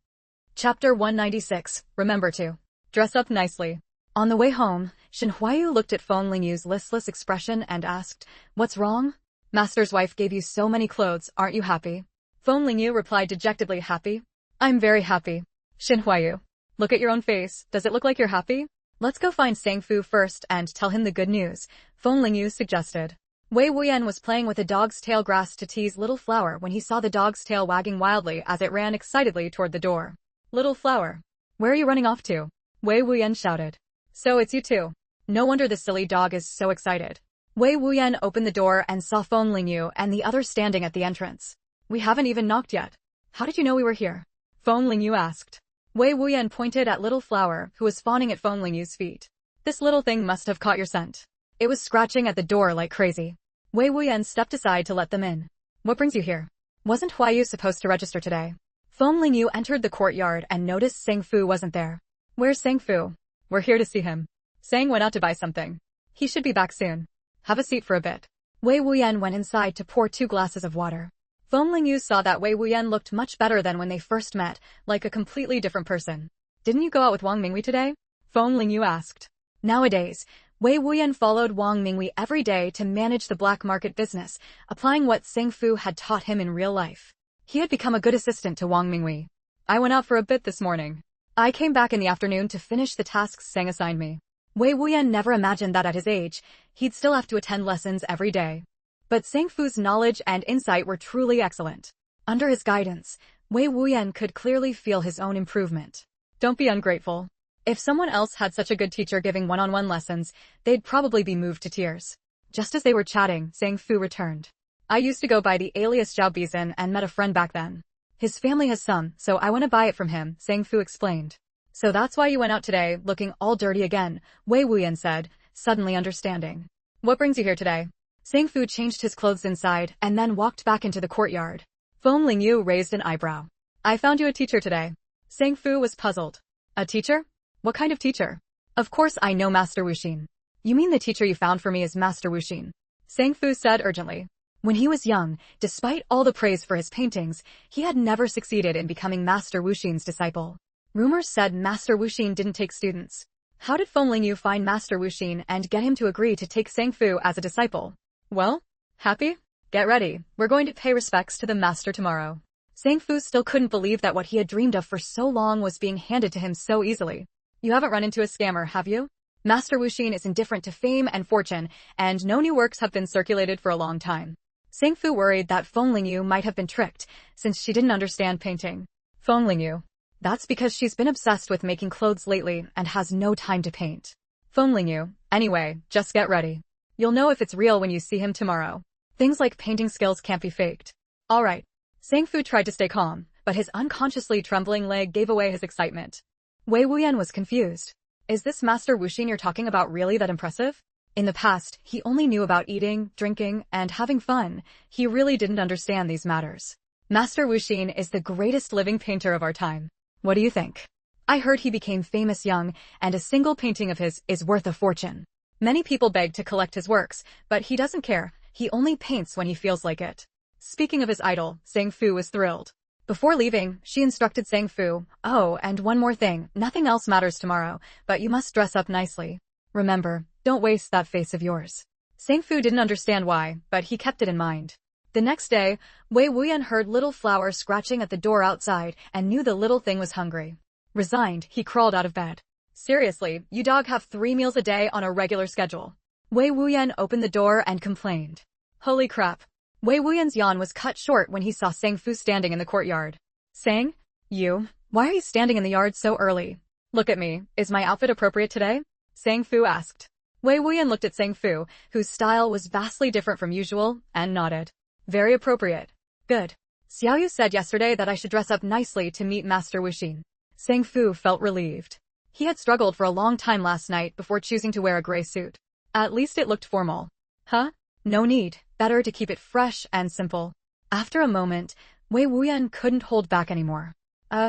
Chapter 196, remember to dress up nicely. On the way home, Shin Huayu looked at Feng Lingyu's listless expression and asked, what's wrong? Master's wife gave you so many clothes, aren't you happy? Feng Lingyu replied dejectedly, happy? I'm very happy. Shin Huayu, look at your own face, does it look like you're happy? Let's go find Sangfu first and tell him the good news, Feng Lingyu suggested. Wei Wuyan was playing with a dog's tail grass to tease Little Flower when he saw the dog's tail wagging wildly as it ran excitedly toward the door. Little Flower, where are you running off to? Wei Wuyan shouted. So it's you too. No wonder the silly dog is so excited. Wei Wuyan opened the door and saw Feng Lingyu and the others standing at the entrance. We haven't even knocked yet. How did you know we were here? Feng Lingyu asked. Wei Wuyan pointed at Little Flower, who was fawning at Feng Lingyu's feet. This little thing must have caught your scent. It was scratching at the door like crazy. Wei Wuyan stepped aside to let them in. What brings you here? Wasn't Huayu supposed to register today? Feng Lingyu entered the courtyard and noticed Sangfu wasn't there. Where's Sangfu? We're here to see him. Sang went out to buy something. He should be back soon. Have a seat for a bit. Wei Wuyan went inside to pour 2 glasses of water. Feng Lingyu saw that Wei Wuyan looked much better than when they first met, like a completely different person. Didn't you go out with Wang Mingwei today? Feng Lingyu asked. Nowadays, Wei Wuyan followed Wang Mingwei every day to manage the black market business, applying what Sangfu had taught him in real life. He had become a good assistant to Wang Mingwei. I went out for a bit this morning. I came back in the afternoon to finish the tasks Sang assigned me. Wei Wuyan never imagined that at his age, he'd still have to attend lessons every day. But Sangfu's knowledge and insight were truly excellent. Under his guidance, Wei Wuyan could clearly feel his own improvement. Don't be ungrateful. If someone else had such a good teacher giving one-on-one lessons, they'd probably be moved to tears. Just as they were chatting, Sangfu returned. I used to go by the alias Zhao Bizan and met a friend back then. His family has some, so I want to buy it from him, Sangfu explained. So that's why you went out today, looking all dirty again, Wei Wuyan said, suddenly understanding. What brings you here today? Sang Fu changed his clothes inside and then walked back into the courtyard. Feng Lingyu raised an eyebrow. I found you a teacher today. Sang Fu was puzzled. A teacher? What kind of teacher? Of course I know Master Wuxin. You mean the teacher you found for me is Master Wuxin? Sang Fu said urgently. When he was young, despite all the praise for his paintings, he had never succeeded in becoming Master Wuxin's disciple. Rumors said Master Wuxin didn't take students. How did Feng Lingyu find Master Wuxin and get him to agree to take Sang Fu as a disciple? Well, happy? Get ready, we're going to pay respects to the master tomorrow. Sang Fu still couldn't believe that what he had dreamed of for so long was being handed to him so easily. You haven't run into a scammer, have you? Master Wuxin is indifferent to fame and fortune, and no new works have been circulated for a long time. Sang Fu worried that Feng Lingyu might have been tricked, since she didn't understand painting. Feng Lingyu. That's because she's been obsessed with making clothes lately and has no time to paint. Feng Lingyu. Anyway, just get ready. You'll know if it's real when you see him tomorrow. Things like painting skills can't be faked. Alright. Sang Fu tried to stay calm, but his unconsciously trembling leg gave away his excitement. Wei Wuyan was confused. Is this Master Wuxin you're talking about really that impressive? In the past, he only knew about eating, drinking, and having fun. He really didn't understand these matters. Master Wuxin is the greatest living painter of our time. What do you think? I heard he became famous young, and a single painting of his is worth a fortune. Many people beg to collect his works, but he doesn't care. He only paints when he feels like it. Speaking of his idol, Sang Fu was thrilled. Before leaving, she instructed Sang Fu, oh, and one more thing, nothing else matters tomorrow, but you must dress up nicely. Remember, don't waste that face of yours. Sang Fu didn't understand why, but he kept it in mind. The next day, Wei Wuyan heard Little Flower scratching at the door outside and knew the little thing was hungry. Resigned, he crawled out of bed. Seriously, you dog have 3 meals a day on a regular schedule. Wei Wuyan opened the door and complained. Holy crap. Wei Wuyan's yawn was cut short when he saw Sang Fu standing in the courtyard. Sang? You? Why are you standing in the yard so early? Look at me, is my outfit appropriate today? Sang Fu asked. Wei Wuyan looked at Sang Fu, whose style was vastly different from usual, and nodded. Very appropriate. Good. Xiaoyu said yesterday that I should dress up nicely to meet Master Wuxin. Sang Fu felt relieved. He had struggled for a long time last night before choosing to wear a gray suit. At least it looked formal. Huh? No need. Better to keep it fresh and simple. After a moment, Wei Wuyan couldn't hold back anymore.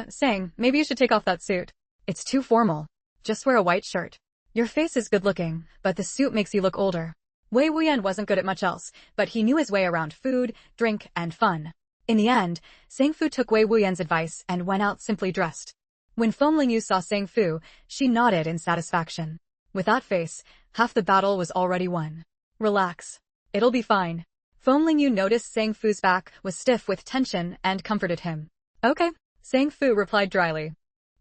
Sang, maybe you should take off that suit. It's too formal. Just wear a white shirt. Your face is good looking, but the suit makes you look older. Wei Wuyan wasn't good at much else, but he knew his way around food, drink, and fun. In the end, Sang Fu took Wei Wuyan's advice and went out simply dressed. When Feng Lingyu saw Sang Fu, she nodded in satisfaction. With that face, half the battle was already won. Relax. It'll be fine. Feng Lingyu noticed Sang Fu's back was stiff with tension and comforted him. Okay, Sang Fu replied dryly.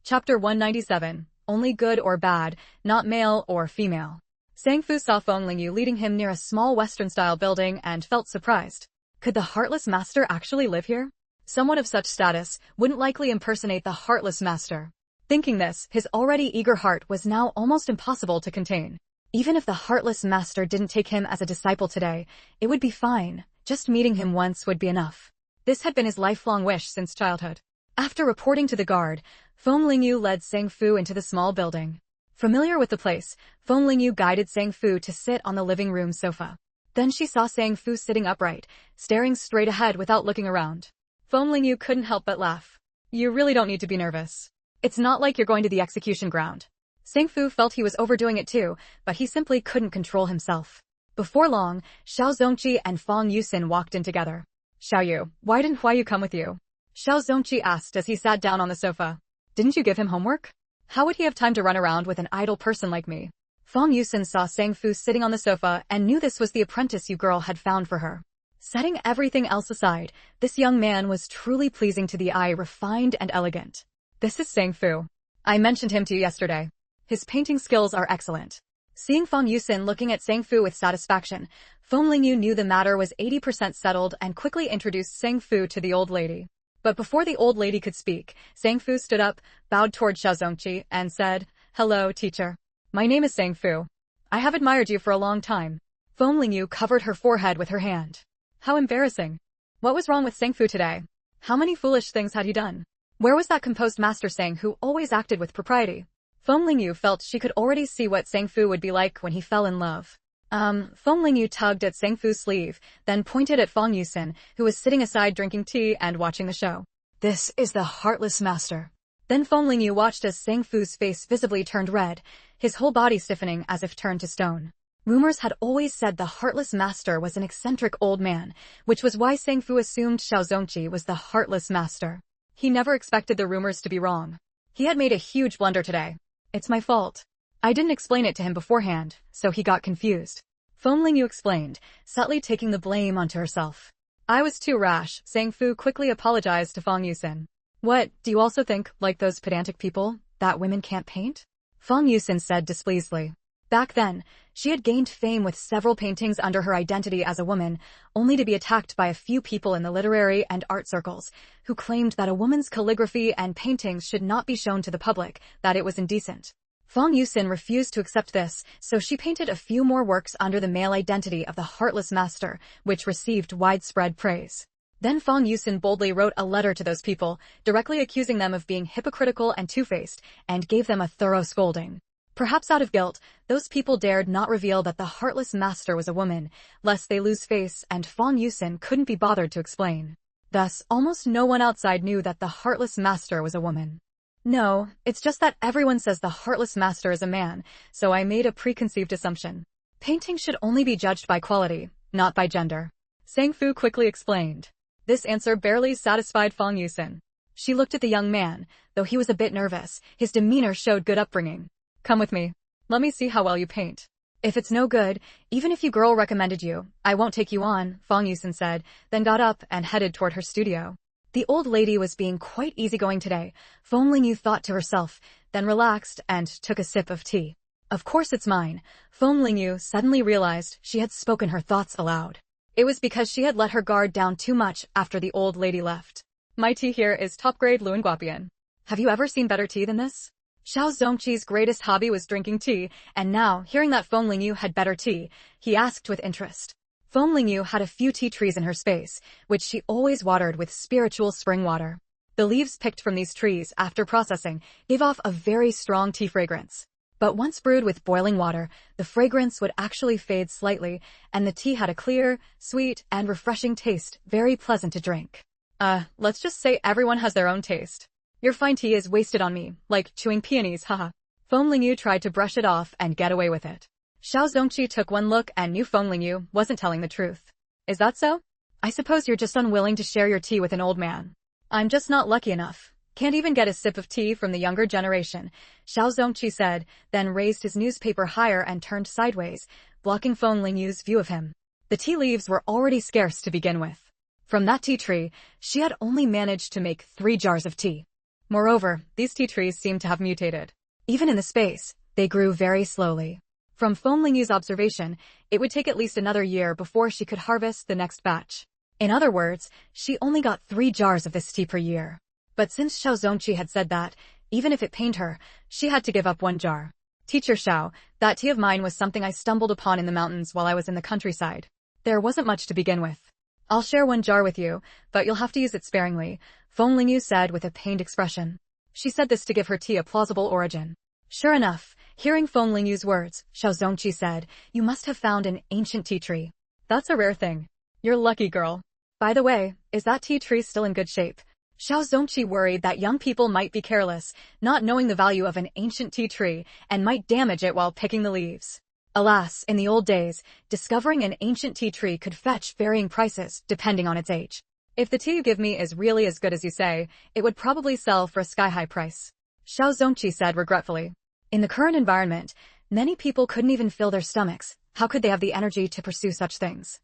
Chapter 197. Only good or bad, not male or female. Sang Fu saw Feng Lingyu leading him near a small Western-style building and felt surprised. Could the Heartless Master actually live here? Someone of such status wouldn't likely impersonate the Heartless Master. Thinking this, his already eager heart was now almost impossible to contain. Even if the Heartless Master didn't take him as a disciple today, it would be fine. Just meeting him once would be enough. This had been his lifelong wish since childhood. After reporting to the guard, Feng Lingyu led Sang Fu into the small building. Familiar with the place, Feng Lingyu guided Sang Fu to sit on the living room sofa. Then she saw Sang Fu sitting upright, staring straight ahead without looking around. Feng Lingyu couldn't help but laugh. You really don't need to be nervous. It's not like you're going to the execution ground. Sang Fu felt he was overdoing it too, but he simply couldn't control himself. Before long, Xiao Zongqi and Feng Yusin walked in together. Xiaoyu, why didn't Huayu come with you? Xiao Zongqi asked as he sat down on the sofa. Didn't you give him homework? How would he have time to run around with an idle person like me? Feng Yusin saw Sang Fu sitting on the sofa and knew this was the apprentice you girl had found for her. Setting everything else aside, this young man was truly pleasing to the eye, refined and elegant. This is Sang Fu. I mentioned him to you yesterday. His painting skills are excellent. Seeing Feng Yusin looking at Sang Fu with satisfaction, Feng Lingyu knew the matter was 80% settled and quickly introduced Sang Fu to the old lady. But before the old lady could speak, Sang Fu stood up, bowed toward Xiao Zongqi, and said, Hello, teacher. My name is Sang Fu. I have admired you for a long time. Feng Lingyu covered her forehead with her hand. How embarrassing. What was wrong with Sang Fu today? How many foolish things had he done? Where was that composed master Sang who always acted with propriety? Feng Lingyu felt she could already see what Sang Fu would be like when he fell in love. Feng Lingyu tugged at Sang Fu's sleeve, then pointed at Feng Yusin, who was sitting aside drinking tea and watching the show. This is the heartless master. Then Feng Lingyu watched as Sang Fu's face visibly turned red, his whole body stiffening as if turned to stone. Rumors had always said the heartless master was an eccentric old man, which was why Sang Fu assumed Xiao Zongqi was the heartless master. He never expected the rumors to be wrong. He had made a huge blunder today. It's my fault. I didn't explain it to him beforehand, so he got confused. Feng Lingyu explained, subtly taking the blame onto herself. I was too rash. Sang Fu quickly apologized to Feng Yusin. What, do you also think, like those pedantic people, that women can't paint? Feng Yusin said displeasedly. Back then, she had gained fame with several paintings under her identity as a woman, only to be attacked by a few people in the literary and art circles, who claimed that a woman's calligraphy and paintings should not be shown to the public, that it was indecent. Feng Yusin refused to accept this, so she painted a few more works under the male identity of the heartless master, which received widespread praise. Then Feng Yusin boldly wrote a letter to those people, directly accusing them of being hypocritical and two-faced, and gave them a thorough scolding. Perhaps out of guilt, those people dared not reveal that the heartless master was a woman, lest they lose face, and Feng Yusin couldn't be bothered to explain. Thus, almost no one outside knew that the heartless master was a woman. No, it's just that everyone says the heartless master is a man, so I made a preconceived assumption. Painting should only be judged by quality, not by gender. Sang Fu quickly explained. This answer barely satisfied Feng Yusin. She looked at the young man, though he was a bit nervous, his demeanor showed good upbringing. Come with me. Let me see how well you paint. If it's no good, even if your girl recommended you, I won't take you on, Feng Yusin said, then got up and headed toward her studio. The old lady was being quite easygoing today, Feng Lingyu thought to herself, then relaxed and took a sip of tea. Of course it's mine. Feng Lingyu suddenly realized she had spoken her thoughts aloud. It was because she had let her guard down too much after the old lady left. My tea here is top-grade Luanguapian. Have you ever seen better tea than this? Xiao Zongqi's greatest hobby was drinking tea, and now, hearing that Feng Lingyu had better tea, he asked with interest. Feng Lingyu had a few tea trees in her space, which she always watered with spiritual spring water. The leaves picked from these trees after processing gave off a very strong tea fragrance. But once brewed with boiling water, the fragrance would actually fade slightly, and the tea had a clear, sweet, and refreshing taste, very pleasant to drink. Let's just say everyone has their own taste. Your fine tea is wasted on me, like chewing peonies, haha. Feng Lingyu tried to brush it off and get away with it. Xiao Zongqi took one look and knew Feng Lingyu wasn't telling the truth. Is that so? I suppose you're just unwilling to share your tea with an old man. I'm just not lucky enough. Can't even get a sip of tea from the younger generation, Xiao Zongqi said, then raised his newspaper higher and turned sideways, blocking Feng Lingyu's view of him. The tea leaves were already scarce to begin with. From that tea tree, she had only managed to make 3 jars of tea. Moreover, these tea trees seemed to have mutated. Even in the space, they grew very slowly. From Feng Lingyu's observation, it would take at least another year before she could harvest the next batch. In other words, she only got 3 jars of this tea per year. But since Xiao Zongqi had said that, even if it pained her, she had to give up 1 jar. Teacher Xiao, that tea of mine was something I stumbled upon in the mountains while I was in the countryside. There wasn't much to begin with. I'll share 1 jar with you, but you'll have to use it sparingly, Feng Lingyu said with a pained expression. She said this to give her tea a plausible origin. Sure enough, hearing Feng Lingyu's words, Xiao Zongqi said, you must have found an ancient tea tree. That's a rare thing. You're lucky, girl. By the way, is that tea tree still in good shape? Xiao Zongqi worried that young people might be careless, not knowing the value of an ancient tea tree, and might damage it while picking the leaves. Alas, in the old days, discovering an ancient tea tree could fetch varying prices, depending on its age. If the tea you give me is really as good as you say, it would probably sell for a sky-high price, Xiao Zongqi said regretfully. In the current environment, many people couldn't even fill their stomachs. How could they have the energy to pursue such things?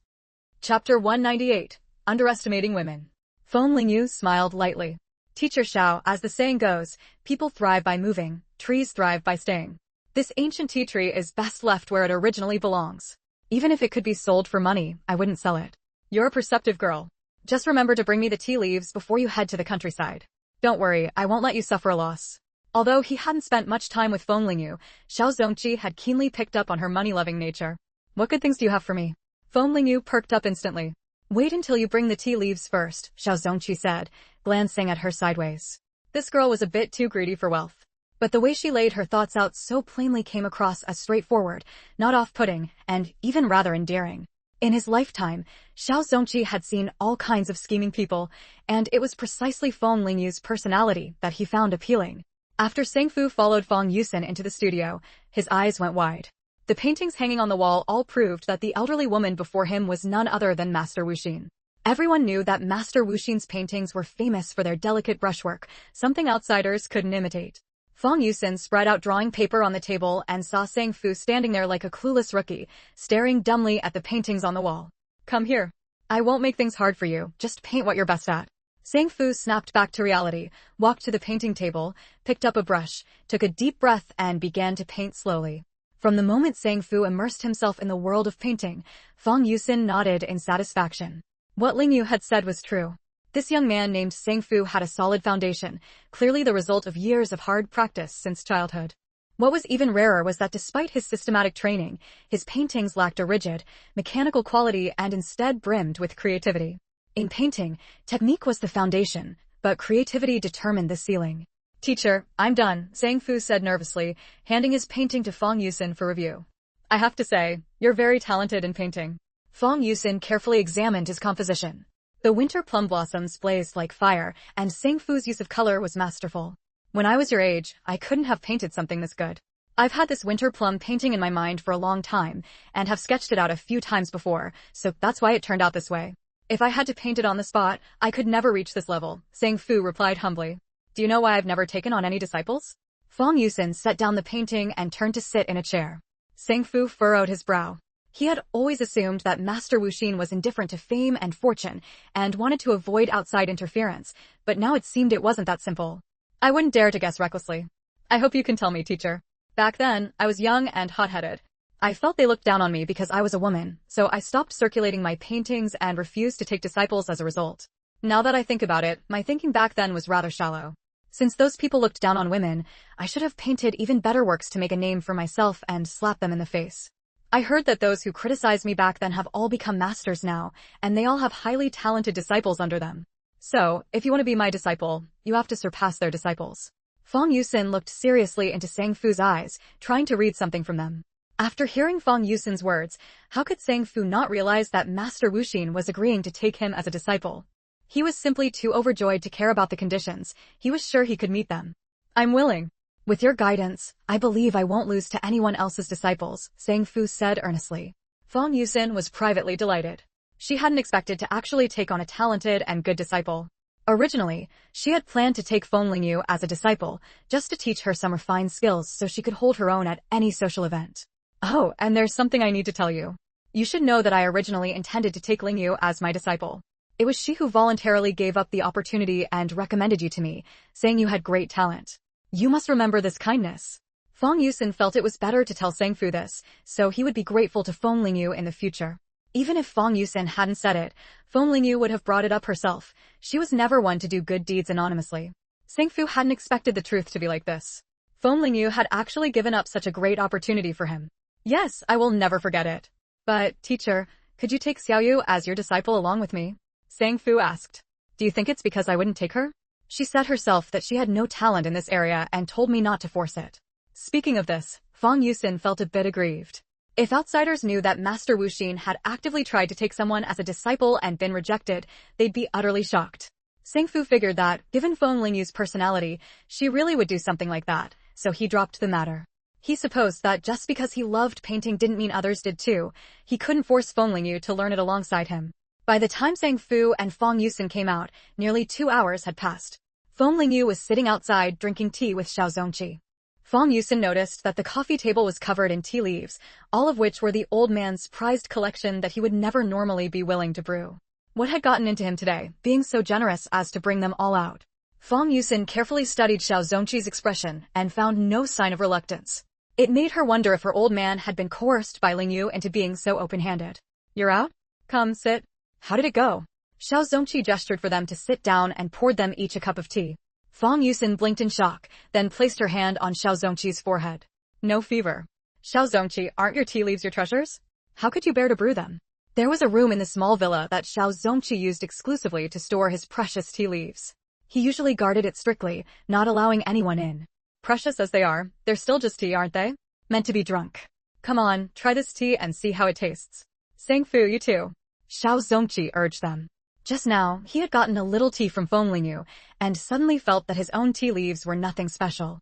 Chapter 198. Underestimating Women. Feng Lingyu smiled lightly. Teacher Xiao, as the saying goes, people thrive by moving, trees thrive by staying. This ancient tea tree is best left where it originally belongs. Even if it could be sold for money, I wouldn't sell it. You're a perceptive girl. Just remember to bring me the tea leaves before you head to the countryside. Don't worry, I won't let you suffer a loss. Although he hadn't spent much time with Feng Lingyu, Xiao Zongqi had keenly picked up on her money-loving nature. What good things do you have for me? Feng Lingyu perked up instantly. Wait until you bring the tea leaves first, Xiao Zongqi said, glancing at her sideways. This girl was a bit too greedy for wealth. But the way she laid her thoughts out so plainly came across as straightforward, not off-putting, and even rather endearing. In his lifetime, Xiao Zongqi had seen all kinds of scheming people, and it was precisely Feng Lingyu's personality that he found appealing. After Sangfu followed Feng Yusin into the studio, his eyes went wide. The paintings hanging on the wall all proved that the elderly woman before him was none other than Master Wuxin. Everyone knew that Master Wuxin's paintings were famous for their delicate brushwork, something outsiders couldn't imitate. Feng Yusin spread out drawing paper on the table and saw Sangfu standing there like a clueless rookie, staring dumbly at the paintings on the wall. Come here. I won't make things hard for you, just paint what you're best at. Sangfu snapped back to reality, walked to the painting table, picked up a brush, took a deep breath and began to paint slowly. From the moment Sangfu immersed himself in the world of painting, Feng Yusin nodded in satisfaction. What Lingyu had said was true. This young man named Sangfu had a solid foundation, clearly the result of years of hard practice since childhood. What was even rarer was that despite his systematic training, his paintings lacked a rigid, mechanical quality and instead brimmed with creativity. In painting, technique was the foundation, but creativity determined the ceiling. Teacher, I'm done, Sangfu said nervously, handing his painting to Feng Yusin for review. I have to say, you're very talented in painting. Feng Yusin carefully examined his composition. The winter plum blossoms blazed like fire, and Sangfu's use of color was masterful. When I was your age, I couldn't have painted something this good. I've had this winter plum painting in my mind for a long time, and have sketched it out a few times before, so that's why it turned out this way. If I had to paint it on the spot, I could never reach this level, Sangfu replied humbly. Do you know why I've never taken on any disciples? Feng Yusin set down the painting and turned to sit in a chair. Sangfu furrowed his brow. He had always assumed that Master Wuxin was indifferent to fame and fortune, and wanted to avoid outside interference, but now it seemed it wasn't that simple. I wouldn't dare to guess recklessly. I hope you can tell me, teacher. Back then, I was young and hot-headed. I felt they looked down on me because I was a woman, so I stopped circulating my paintings and refused to take disciples as a result. Now that I think about it, my thinking back then was rather shallow. Since those people looked down on women, I should have painted even better works to make a name for myself and slap them in the face. I heard that those who criticized me back then have all become masters now, and they all have highly talented disciples under them. So, if you want to be my disciple, you have to surpass their disciples. Feng Yusin looked seriously into Sangfu's eyes, trying to read something from them. After hearing Feng Yusin's words, how could Sangfu not realize that Master Wuxin was agreeing to take him as a disciple? He was simply too overjoyed to care about the conditions. He was sure he could meet them. I'm willing. With your guidance, I believe I won't lose to anyone else's disciples, Sangfu said earnestly. Feng Yusin was privately delighted. She hadn't expected to actually take on a talented and good disciple. Originally, she had planned to take Feng Lingyu as a disciple, just to teach her some refined skills so she could hold her own at any social event. Oh, and there's something I need to tell you. You should know that I originally intended to take Lingyu as my disciple. It was she who voluntarily gave up the opportunity and recommended you to me, saying you had great talent. You must remember this kindness. Feng Yusin felt it was better to tell Sangfu this, so he would be grateful to Feng Lingyu in the future. Even if Feng Yusin hadn't said it, Feng Lingyu would have brought it up herself. She was never one to do good deeds anonymously. Sangfu hadn't expected the truth to be like this. Feng Lingyu had actually given up such a great opportunity for him. Yes, I will never forget it. But, teacher, could you take Xiaoyu as your disciple along with me? Sangfu asked. Do you think it's because I wouldn't take her? She said herself that she had no talent in this area and told me not to force it. Speaking of this, Feng Yusin felt a bit aggrieved. If outsiders knew that Master Wuxin had actively tried to take someone as a disciple and been rejected, they'd be utterly shocked. Sangfu figured that, given Feng Lingyu's personality, she really would do something like that, so he dropped the matter. He supposed that just because he loved painting didn't mean others did too. He couldn't force Feng Lingyu to learn it alongside him. By the time Sangfu and Feng Yusin came out, nearly 2 hours had passed. Feng Lingyu was sitting outside drinking tea with Xiao Zongqi. Feng Yusin noticed that the coffee table was covered in tea leaves, all of which were the old man's prized collection that he would never normally be willing to brew. What had gotten into him today, being so generous as to bring them all out? Feng Yusin carefully studied Xiao Zongqi's expression and found no sign of reluctance. It made her wonder if her old man had been coerced by Lingyu into being so open-handed. You're out? Come, sit. How did it go? Xiao Zongqi gestured for them to sit down and poured them each a cup of tea. Feng Yusin blinked in shock, then placed her hand on Xiao Zongqi's forehead. No fever. Xiao Zongqi, aren't your tea leaves your treasures? How could you bear to brew them? There was a room in the small villa that Xiao Zongqi used exclusively to store his precious tea leaves. He usually guarded it strictly, not allowing anyone in. Precious as they are, they're still just tea, aren't they? Meant to be drunk. Come on, try this tea and see how it tastes. Sang-fu, you too. Xiao Zongqi urged them. Just now, he had gotten a little tea from Feng Lingyu, and suddenly felt that his own tea leaves were nothing special.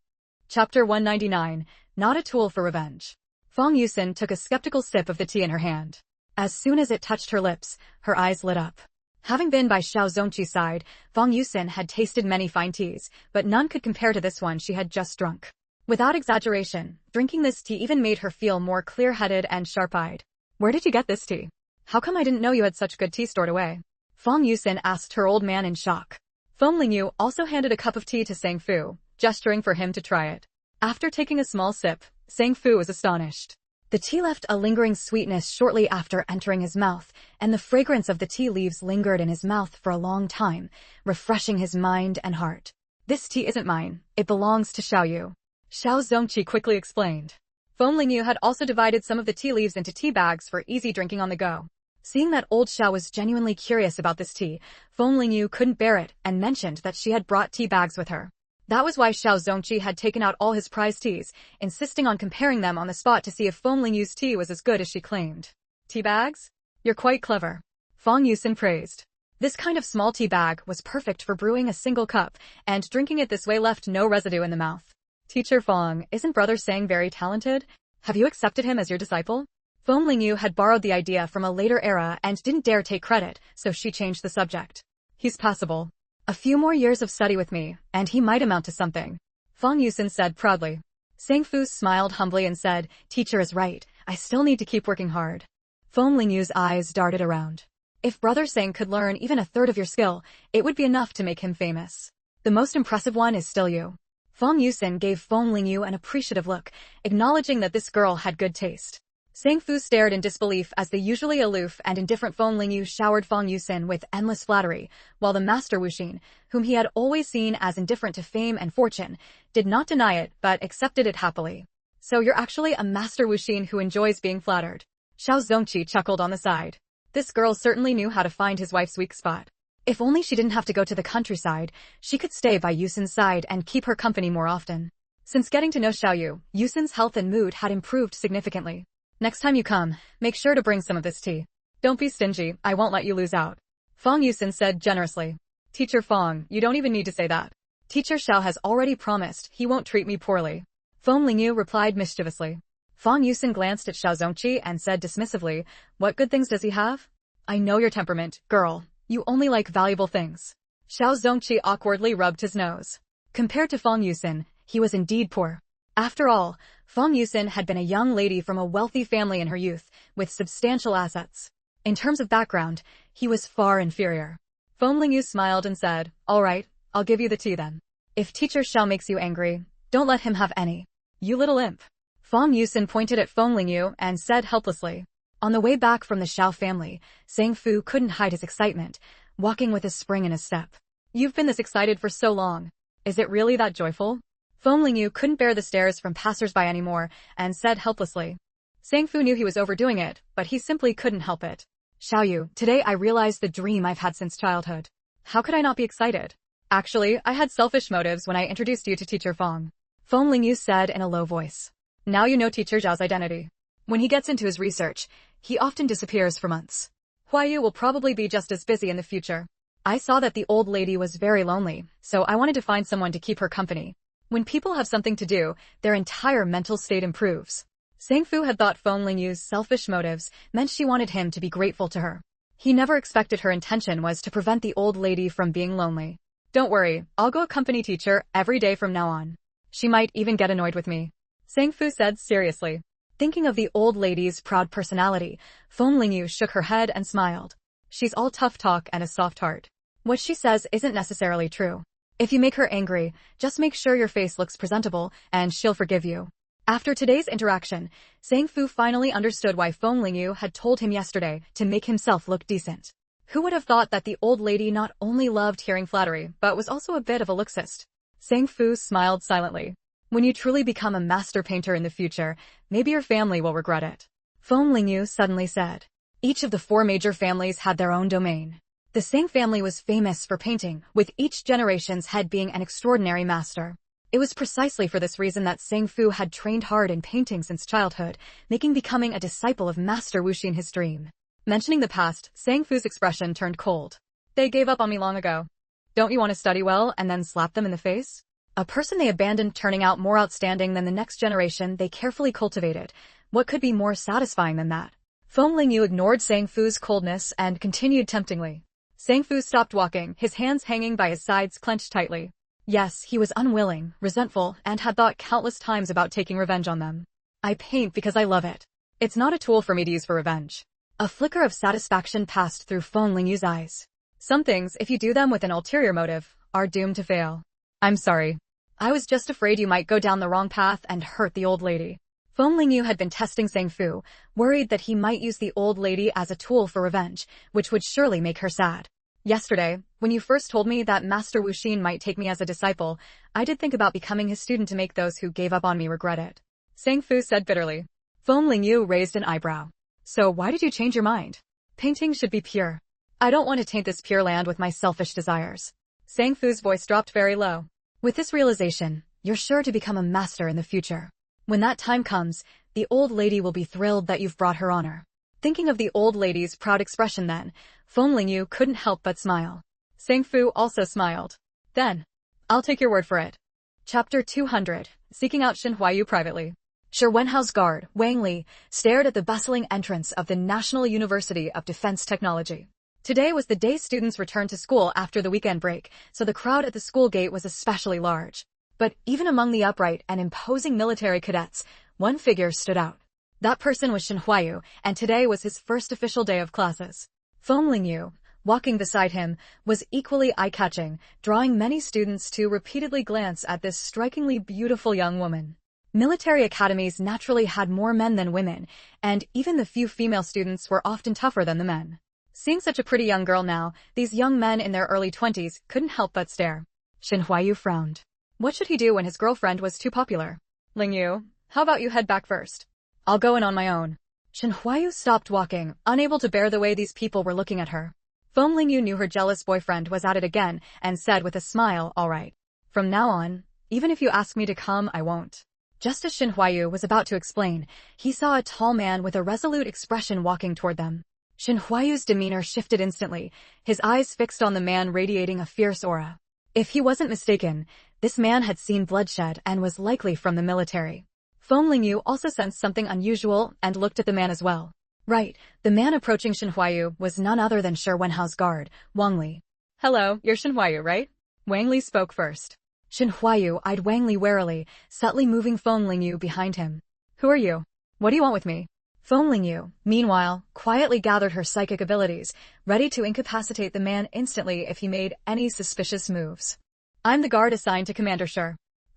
Chapter 199, Not a Tool for Revenge. Feng Yusin took a skeptical sip of the tea in her hand. As soon as it touched her lips, her eyes lit up. Having been by Xiao Zongqi's side, Feng Yusin had tasted many fine teas, but none could compare to this one she had just drunk. Without exaggeration, drinking this tea even made her feel more clear-headed and sharp-eyed. Where did you get this tea? How come I didn't know you had such good tea stored away? Feng Yusin asked her old man in shock. Feng Lingyu also handed a cup of tea to Sang-fu, gesturing for him to try it. After taking a small sip, Sang-fu was astonished. The tea left a lingering sweetness shortly after entering his mouth, and the fragrance of the tea leaves lingered in his mouth for a long time, refreshing his mind and heart. This tea isn't mine, it belongs to Xiaoyu. Xiao Zongqi quickly explained. Feng Lingyu had also divided some of the tea leaves into tea bags for easy drinking on the go. Seeing that old Xiao was genuinely curious about this tea, Feng Lingyu couldn't bear it and mentioned that she had brought tea bags with her. That was why Xiao Zongqi had taken out all his prize teas, insisting on comparing them on the spot to see if Feng Lingyu's tea was as good as she claimed. Tea bags? You're quite clever. Feng Yusin praised. This kind of small tea bag was perfect for brewing a single cup, and drinking it this way left no residue in the mouth. Teacher Feng, isn't Brother Sang very talented? Have you accepted him as your disciple? Feng Lingyu had borrowed the idea from a later era and didn't dare take credit, so she changed the subject. He's passable. A few more years of study with me, and he might amount to something. Feng Yusin said proudly. Sang-fu smiled humbly and said, Teacher is right, I still need to keep working hard. Feng Lingyu's eyes darted around. If Brother Sang could learn even a third of your skill, it would be enough to make him famous. The most impressive one is still you. Feng Yusin gave Feng Lingyu an appreciative look, acknowledging that this girl had good taste. Sang-fu stared in disbelief as the usually aloof and indifferent Feng Lingyu showered Feng Yusin with endless flattery, while the master Wuxin, whom he had always seen as indifferent to fame and fortune, did not deny it but accepted it happily. So you're actually a master Wuxin who enjoys being flattered. Xiao Zongqi chuckled on the side. This girl certainly knew how to find his wife's weak spot. If only she didn't have to go to the countryside, she could stay by Yusin's side and keep her company more often. Since getting to know Xiaoyu, Yusin's health and mood had improved significantly. Next time you come, make sure to bring some of this tea. Don't be stingy, I won't let you lose out. Feng Yusin said generously. Teacher Feng, you don't even need to say that. Teacher Xiao has already promised he won't treat me poorly. Feng Lingyu replied mischievously. Feng Yusin glanced at Xiao Zongqi and said dismissively, What good things does he have? I know your temperament, girl. You only like valuable things. Xiao Zongqi awkwardly rubbed his nose. Compared to Feng Yusin, he was indeed poor. After all, Feng Yusin had been a young lady from a wealthy family in her youth, with substantial assets. In terms of background, he was far inferior. Feng Lingyu smiled and said, All right, I'll give you the tea then. If Teacher Xiao makes you angry, don't let him have any. You little imp. Feng Yusin pointed at Feng Lingyu and said helplessly. On the way back from the Xiao family, Sang-fu couldn't hide his excitement, walking with a spring in his step. You've been this excited for so long. Is it really that joyful? Feng Lingyu couldn't bear the stares from passers-by anymore, and said helplessly. Sang-fu knew he was overdoing it, but he simply couldn't help it. Xiaoyu, today I realized the dream I've had since childhood. How could I not be excited? Actually, I had selfish motives when I introduced you to Teacher Feng. Feng Lingyu said in a low voice. Now you know Teacher Zhao's identity. When he gets into his research, he often disappears for months. Huayu will probably be just as busy in the future. I saw that the old lady was very lonely, so I wanted to find someone to keep her company. When people have something to do, their entire mental state improves. Sang-fu had thought Feng Lingyu's selfish motives meant she wanted him to be grateful to her. He never expected her intention was to prevent the old lady from being lonely. Don't worry, I'll go accompany Teacher every day from now on. She might even get annoyed with me. Sang-fu said seriously. Thinking of the old lady's proud personality, Feng Lingyu shook her head and smiled. She's all tough talk and a soft heart. What she says isn't necessarily true. If you make her angry, just make sure your face looks presentable, and she'll forgive you. After today's interaction, Sang-fu finally understood why Feng Lingyu had told him yesterday to make himself look decent. Who would have thought that the old lady not only loved hearing flattery, but was also a bit of a looksist? Sang-fu smiled silently. When you truly become a master painter in the future, maybe your family will regret it. Feng Lingyu suddenly said. Each of the 4 major families had their own domain. The Sang family was famous for painting, with each generation's head being an extraordinary master. It was precisely for this reason that Sang Fu had trained hard in painting since childhood, making becoming a disciple of Master Wuxin his dream. Mentioning the past, Sang Fu's expression turned cold. They gave up on me long ago. Don't you want to study well and then slap them in the face? A person they abandoned turning out more outstanding than the next generation they carefully cultivated. What could be more satisfying than that? Feng Lingyu ignored Sang Fu's coldness and continued temptingly. Sang Fu stopped walking, his hands hanging by his sides clenched tightly. Yes, he was unwilling, resentful, and had thought countless times about taking revenge on them. I paint because I love it. It's not a tool for me to use for revenge. A flicker of satisfaction passed through Feng Lingyu's eyes. Some things, if you do them with an ulterior motive, are doomed to fail. I'm sorry. I was just afraid you might go down the wrong path and hurt the old lady. Feng Lingyu had been testing Sang Fu, worried that he might use the old lady as a tool for revenge, which would surely make her sad. Yesterday, when you first told me that Master Wuxin might take me as a disciple, I did think about becoming his student to make those who gave up on me regret it. Sang Fu said bitterly. Feng Lingyu raised an eyebrow. So why did you change your mind? Painting should be pure. I don't want to taint this pure land with my selfish desires. Sang Fu's voice dropped very low. With this realization, you're sure to become a master in the future. When that time comes, the old lady will be thrilled that you've brought her honor. Thinking of the old lady's proud expression then, Feng Lingyu couldn't help but smile. Sang Fu also smiled. Then, I'll take your word for it. Chapter 200, Seeking Out Shen Huayu Privately. Shi Wenhao's guard, Wang Li, stared at the bustling entrance of the National University of Defense Technology. Today was the day students returned to school after the weekend break, so the crowd at the school gate was especially large. But even among the upright and imposing military cadets, one figure stood out. That person was Shen Huayu, and today was his first official day of classes. Feng Lingyu, walking beside him, was equally eye-catching, drawing many students to repeatedly glance at this strikingly beautiful young woman. Military academies naturally had more men than women, and even the few female students were often tougher than the men. Seeing such a pretty young girl now, these young men in their early 20s couldn't help but stare. Shen Huayu frowned. What should he do when his girlfriend was too popular? Lingyu, how about you head back first? I'll go in on my own. Shen Huayu stopped walking, unable to bear the way these people were looking at her. Feng Lingyu knew her jealous boyfriend was at it again and said with a smile, all right. From now on, even if you ask me to come, I won't. Just as Shen Huayu was about to explain, he saw a tall man with a resolute expression walking toward them. Shen Huayu's demeanor shifted instantly, his eyes fixed on the man radiating a fierce aura. If he wasn't mistaken, this man had seen bloodshed and was likely from the military. Feng Lingyu also sensed something unusual and looked at the man as well. Right, the man approaching Shen Huayu was none other than Shi Wenhao's guard, Wang Li. Hello, you're Shen Huayu, right? Wang Li spoke first. Shen Huayu eyed Wang Li warily, subtly moving Feng Lingyu behind him. Who are you? What do you want with me? Feng Lingyu, meanwhile, quietly gathered her psychic abilities, ready to incapacitate the man instantly if he made any suspicious moves. I'm the guard assigned to Commander Shi.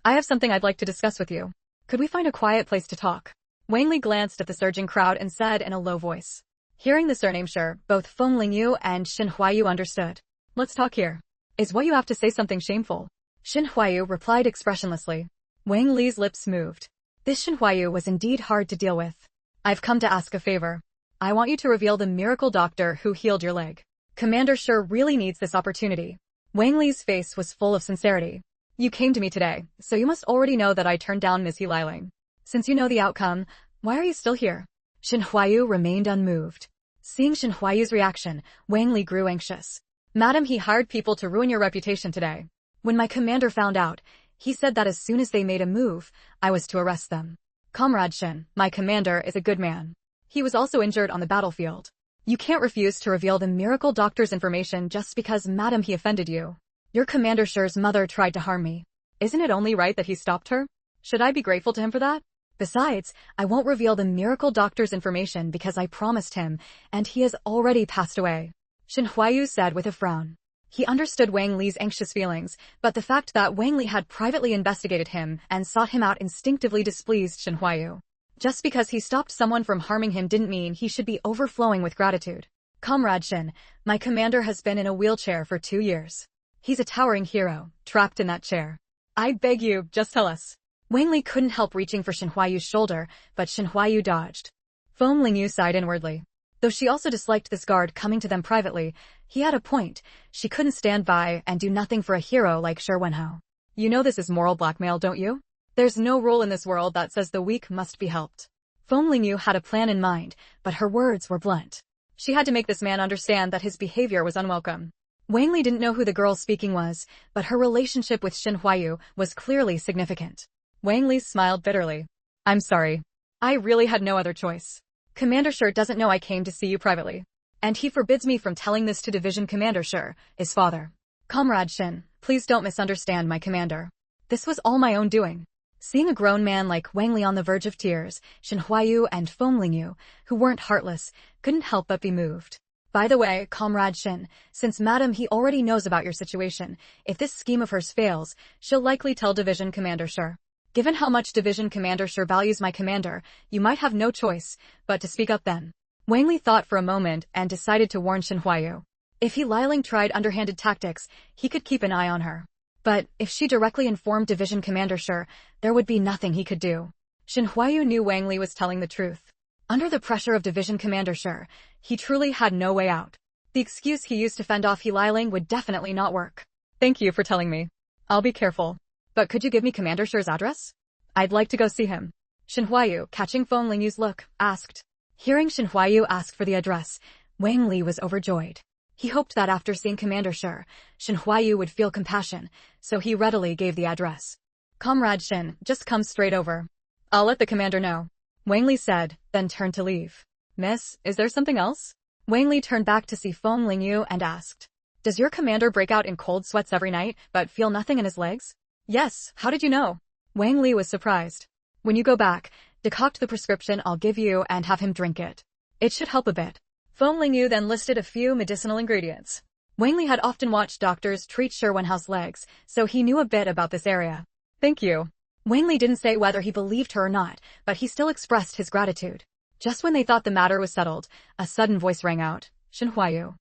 I have something I'd like to discuss with you. Could we find a quiet place to talk? Wang Li glanced at the surging crowd and said in a low voice. Hearing the surname Shi, both Feng Lingyu and Shen Huayu understood. Let's talk here. Is what you have to say something shameful? Shen Huayu replied expressionlessly. Wang Li's lips moved. This Shen Huayu was indeed hard to deal with. I've come to ask a favor. I want you to reveal the miracle doctor who healed your leg. Commander Shi really needs this opportunity. Wang Li's face was full of sincerity. You came to me today, so you must already know that I turned down Ms. He Liling. Since you know the outcome, why are you still here? Shen Huayu remained unmoved. Seeing Shen Huayu's reaction, Wang Li grew anxious. Madam, he hired people to ruin your reputation today. When my commander found out, he said that as soon as they made a move, I was to arrest them. Comrade Shen, my commander is a good man. He was also injured on the battlefield. You can't refuse to reveal the miracle doctor's information just because, madam, he offended you. Your Commander Shi's mother tried to harm me. Isn't it only right that he stopped her? Should I be grateful to him for that? Besides, I won't reveal the miracle doctor's information because I promised him, and he has already passed away. Shen Huayu said with a frown. He understood Wang Li's anxious feelings, but the fact that Wang Li had privately investigated him and sought him out instinctively displeased Shen Huayu. Just because he stopped someone from harming him didn't mean he should be overflowing with gratitude. Comrade Shen, my commander has been in a wheelchair for 2 years. He's a towering hero, trapped in that chair. I beg you, just tell us. Wang Li couldn't help reaching for Shen Huayu's shoulder, but Shen Huayu dodged. Feng Lingyu sighed inwardly. Though she also disliked this guard coming to them privately, he had a point. She couldn't stand by and do nothing for a hero like Shi Wenhao. You know this is moral blackmail, don't you? There's no rule in this world that says the weak must be helped. Feng Lingyu had a plan in mind, but her words were blunt. She had to make this man understand that his behavior was unwelcome. Wang Li didn't know who the girl speaking was, but her relationship with Xin Huayu was clearly significant. Wang Li smiled bitterly. I'm sorry. I really had no other choice. Commander Shi doesn't know I came to see you privately. And he forbids me from telling this to Division Commander Shi, his father. Comrade Xin, please don't misunderstand my commander. This was all my own doing. Seeing a grown man like Wang Li on the verge of tears, Xin Huayu and Feng Lingyu, who weren't heartless, couldn't help but be moved. By the way, Comrade Xin, since Madam he already knows about your situation, if this scheme of hers fails, she'll likely tell Division Commander Shi. Given how much Division Commander Shi values my commander, you might have no choice but to speak up then. Wang Li thought for a moment and decided to warn Xin Huayu. If he Liling tried underhanded tactics, he could keep an eye on her. But if she directly informed Division Commander Shi, there would be nothing he could do. Xin Huayu knew Wang Li was telling the truth. Under the pressure of Division Commander Shi, he truly had no way out. The excuse he used to fend off He Liling would definitely not work. Thank you for telling me. I'll be careful. But could you give me Commander Shi's address? I'd like to go see him. Xin Huayu, catching Feng Lingyu's look, asked. Hearing Xin Huayu ask for the address, Wang Li was overjoyed. He hoped that after seeing Commander Shi, Xin Huayu would feel compassion, so he readily gave the address. Comrade Xin, just come straight over. I'll let the commander know. Wang Li said, then turned to leave. Miss, is there something else? Wang Li turned back to see Feng Lingyu and asked. Does your commander break out in cold sweats every night, but feel nothing in his legs? Yes, how did you know? Wang Li was surprised. When you go back, decoct the prescription I'll give you and have him drink it. It should help a bit. Feng Lingyu then listed a few medicinal ingredients. Wang Li had often watched doctors treat Shi Wenhao's legs, so he knew a bit about this area. Thank you. Wang Li didn't say whether he believed her or not, but he still expressed his gratitude. Just when they thought the matter was settled, a sudden voice rang out. Xin Huayu.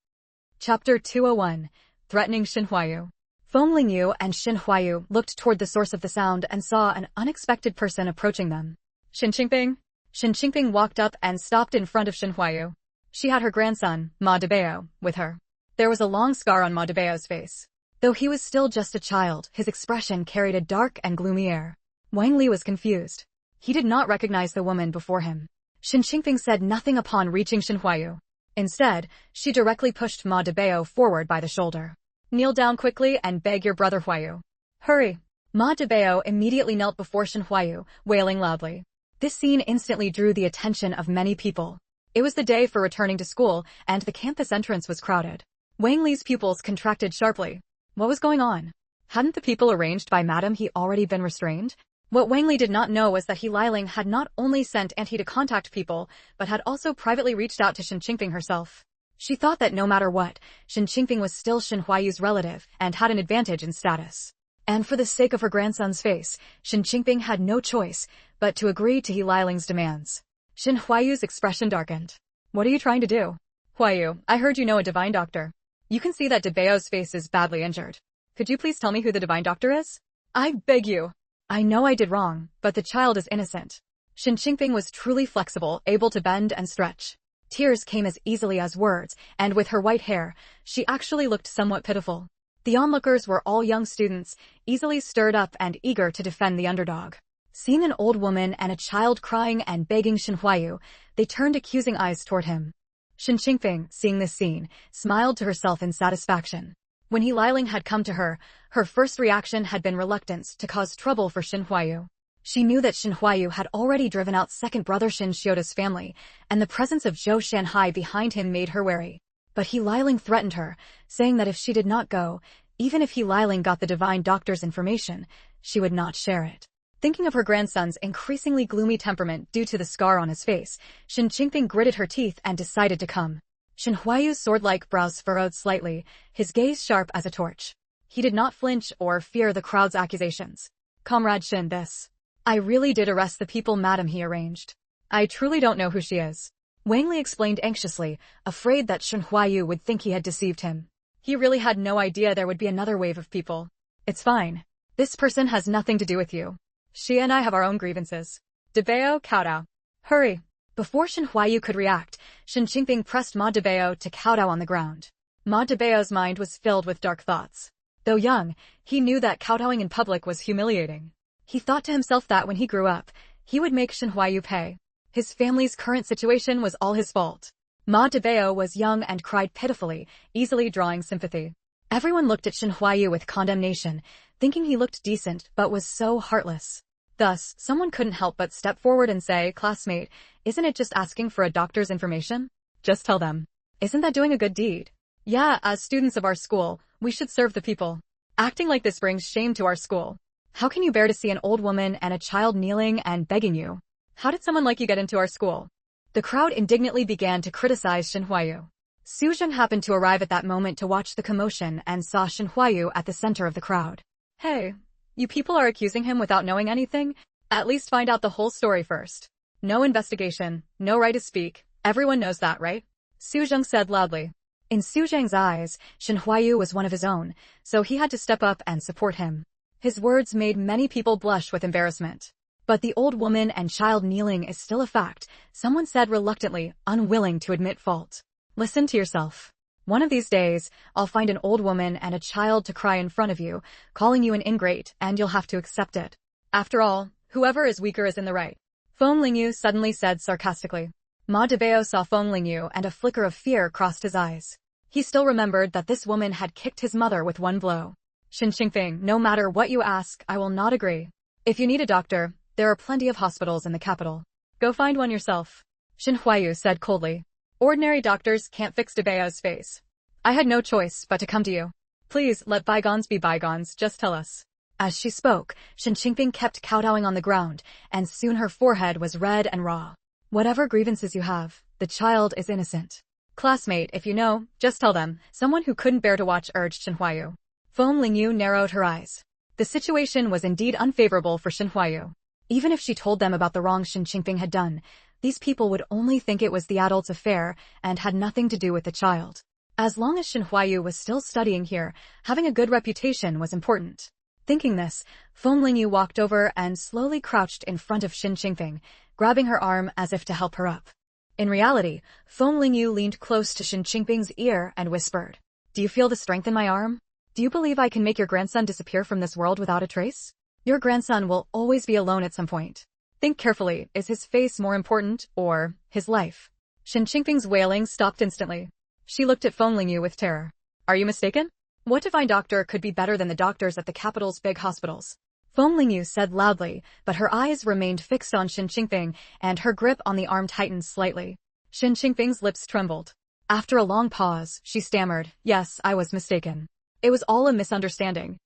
Chapter 201. Threatening Xin Huayu. Feng Lingyu and Xin Huayu looked toward the source of the sound and saw an unexpected person approaching them. Xin Qingping. Xin Qingping walked up and stopped in front of Xin Huayu. She had her grandson, Ma Debao, with her. There was a long scar on Ma Debao's face. Though he was still just a child, his expression carried a dark and gloomy air. Wang Li was confused. He did not recognize the woman before him. Xin Qingping said nothing upon reaching Xin Huayu. Instead, she directly pushed Ma Debao forward by the shoulder. Kneel down quickly and beg your brother Huayu. Hurry. Ma Debao immediately knelt before Xin Huayu, wailing loudly. This scene instantly drew the attention of many people. It was the day for returning to school, and the campus entrance was crowded. Wang Li's pupils contracted sharply. What was going on? Hadn't the people arranged by Madam he already been restrained? What Wang Li did not know was that He Liling had not only sent Auntie to contact people, but had also privately reached out to Xin Qingping herself. She thought that no matter what, Xin Qingping was still Xin Huayu's relative and had an advantage in status. And for the sake of her grandson's face, Xin Qingping had no choice but to agree to He Liling's demands. Xin Huayu's expression darkened. What are you trying to do? Huayu, I heard you know a divine doctor. You can see that Debao's face is badly injured. Could you please tell me who the divine doctor is? I beg you. I know I did wrong, but the child is innocent. Xin Qingping was truly flexible, able to bend and stretch. Tears came as easily as words, and with her white hair, she actually looked somewhat pitiful. The onlookers were all young students, easily stirred up and eager to defend the underdog. Seeing an old woman and a child crying and begging Xin Huayu, they turned accusing eyes toward him. Xin Qingping, seeing this scene, smiled to herself in satisfaction. When He Liling had come to her, her first reaction had been reluctance to cause trouble for Xin Huayu. She knew that Xin Huayu had already driven out second brother Xin Xiuda's family, and the presence of Zhou Shanhai behind him made her wary. But He Liling threatened her, saying that if she did not go, even if He Liling got the divine doctor's information, she would not share it. Thinking of her grandson's increasingly gloomy temperament due to the scar on his face, Xin Qingping gritted her teeth and decided to come. Xin Huayu's sword-like brows furrowed slightly, his gaze sharp as a torch. He did not flinch or fear the crowd's accusations. Comrade Xin, this. I really did arrest the people Madam he arranged. I truly don't know who she is. Wang Li explained anxiously, afraid that Xin Huayu would think he had deceived him. He really had no idea there would be another wave of people. It's fine. This person has nothing to do with you. She and I have our own grievances. Debao, Kaodao. Hurry. Before Shen Huayu could react, Shen Qingping pressed Ma Debao to kowtow on the ground. Ma Debao's mind was filled with dark thoughts. Though young, he knew that kowtowing in public was humiliating. He thought to himself that when he grew up, he would make Shen Huayu pay. His family's current situation was all his fault. Ma Debao was young and cried pitifully, easily drawing sympathy. Everyone looked at Shen Huayu with condemnation, thinking he looked decent but was so heartless. Thus, someone couldn't help but step forward and say, "Classmate, isn't it just asking for a doctor's information? Just tell them. Isn't that doing a good deed? Yeah, as students of our school, we should serve the people. Acting like this brings shame to our school. How can you bear to see an old woman and a child kneeling and begging you? How did someone like you get into our school?" The crowd indignantly began to criticize Shen Huayu. Su Zheng happened to arrive at that moment to watch the commotion and saw Shen Huayu at the center of the crowd. "Hey, you people are accusing him without knowing anything? At least find out the whole story first. No investigation, no right to speak. Everyone knows that, right?" Su Zheng said loudly. In Su Zheng's eyes, Shen Huayu was one of his own, so he had to step up and support him. His words made many people blush with embarrassment. "But the old woman and child kneeling is still a fact," someone said reluctantly, unwilling to admit fault. "Listen to yourself. One of these days, I'll find an old woman and a child to cry in front of you, calling you an ingrate, and you'll have to accept it. After all, whoever is weaker is in the right." Feng Lingyu suddenly said sarcastically. Ma Debao saw Feng Lingyu and a flicker of fear crossed his eyes. He still remembered that this woman had kicked his mother with one blow. "Shen Qingping, no matter what you ask, I will not agree. If you need a doctor, there are plenty of hospitals in the capital. Go find one yourself," Shen Huayu said coldly. "Ordinary doctors can't fix Debao's face. I had no choice but to come to you. Please, let bygones be bygones, just tell us." As she spoke, Shen Qingping kept kowtowing on the ground, and soon her forehead was red and raw. "Whatever grievances you have, the child is innocent. Classmate, if you know, just tell them," someone who couldn't bear to watch urged Shen Huayu. Feng Lingyu narrowed her eyes. The situation was indeed unfavorable for Shen Huayu. Even if she told them about the wrong Shen Qingping had done, these people would only think it was the adult's affair and had nothing to do with the child. As long as Shen Huayu was still studying here, having a good reputation was important. Thinking this, Feng Lingyu walked over and slowly crouched in front of Shen Qingping, grabbing her arm as if to help her up. In reality, Feng Lingyu leaned close to Shen Qingping's ear and whispered, "Do you feel the strength in my arm? Do you believe I can make your grandson disappear from this world without a trace? Your grandson will always be alone at some point. Think carefully, is his face more important, or his life?" Shen Qingping's wailing stopped instantly. She looked at Feng Lingyu with terror. "Are you mistaken? What divine doctor could be better than the doctors at the capital's big hospitals?" Feng Lingyu said loudly, but her eyes remained fixed on Shen Qingping, and her grip on the arm tightened slightly. Shen Qingping's lips trembled. After a long pause, she stammered, "Yes, I was mistaken. It was all a misunderstanding."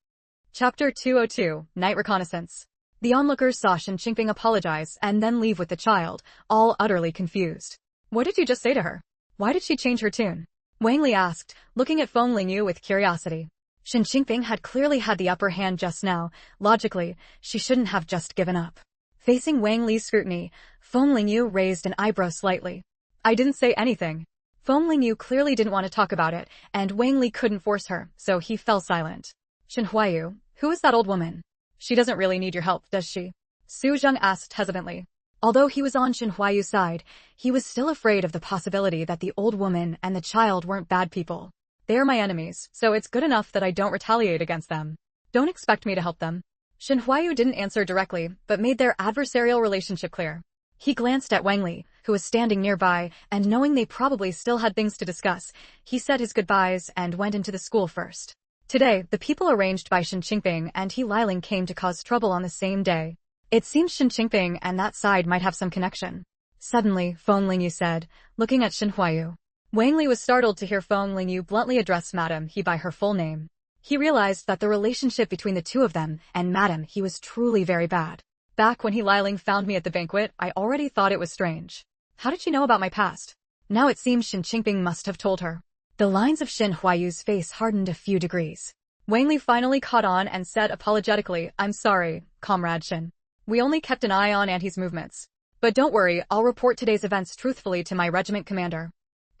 Chapter 202, Night Reconnaissance. The onlookers saw Shen Qingping apologize and then leave with the child, all utterly confused. "What did you just say to her? Why did she change her tune?" Wang Li asked, looking at Feng Lingyu with curiosity. Shen Qingping had clearly had the upper hand just now. Logically, she shouldn't have just given up. Facing Wang Li's scrutiny, Feng Lingyu raised an eyebrow slightly. "I didn't say anything." Feng Lingyu clearly didn't want to talk about it, and Wang Li couldn't force her, so he fell silent. "Shen Huayu, who is that old woman? She doesn't really need your help, does she?" Su Zheng asked hesitantly. Although he was on Shen Huayu's side, he was still afraid of the possibility that the old woman and the child weren't bad people. "They are my enemies, so it's good enough that I don't retaliate against them. Don't expect me to help them." Shen Huayu didn't answer directly, but made their adversarial relationship clear. He glanced at Wang Li, who was standing nearby, and knowing they probably still had things to discuss, he said his goodbyes and went into the school first. Today, the people arranged by Shen Qingping and He Liling came to cause trouble on the same day. It seems Shen Qingping and that side might have some connection. Suddenly, Feng Lingyu said, looking at Shen Huayu. Wang Li was startled to hear Feng Lingyu bluntly address Madam He by her full name. He realized that the relationship between the two of them and Madam He was truly very bad. "Back when He Liling found me at the banquet, I already thought it was strange. How did she know about my past?" Now it seems Shen Qingping must have told her. The lines of Shen Huayu's face hardened a few degrees. Wang Li finally caught on and said apologetically, "I'm sorry, Comrade Shen. We only kept an eye on Auntie's movements. But don't worry, I'll report today's events truthfully to my regiment commander."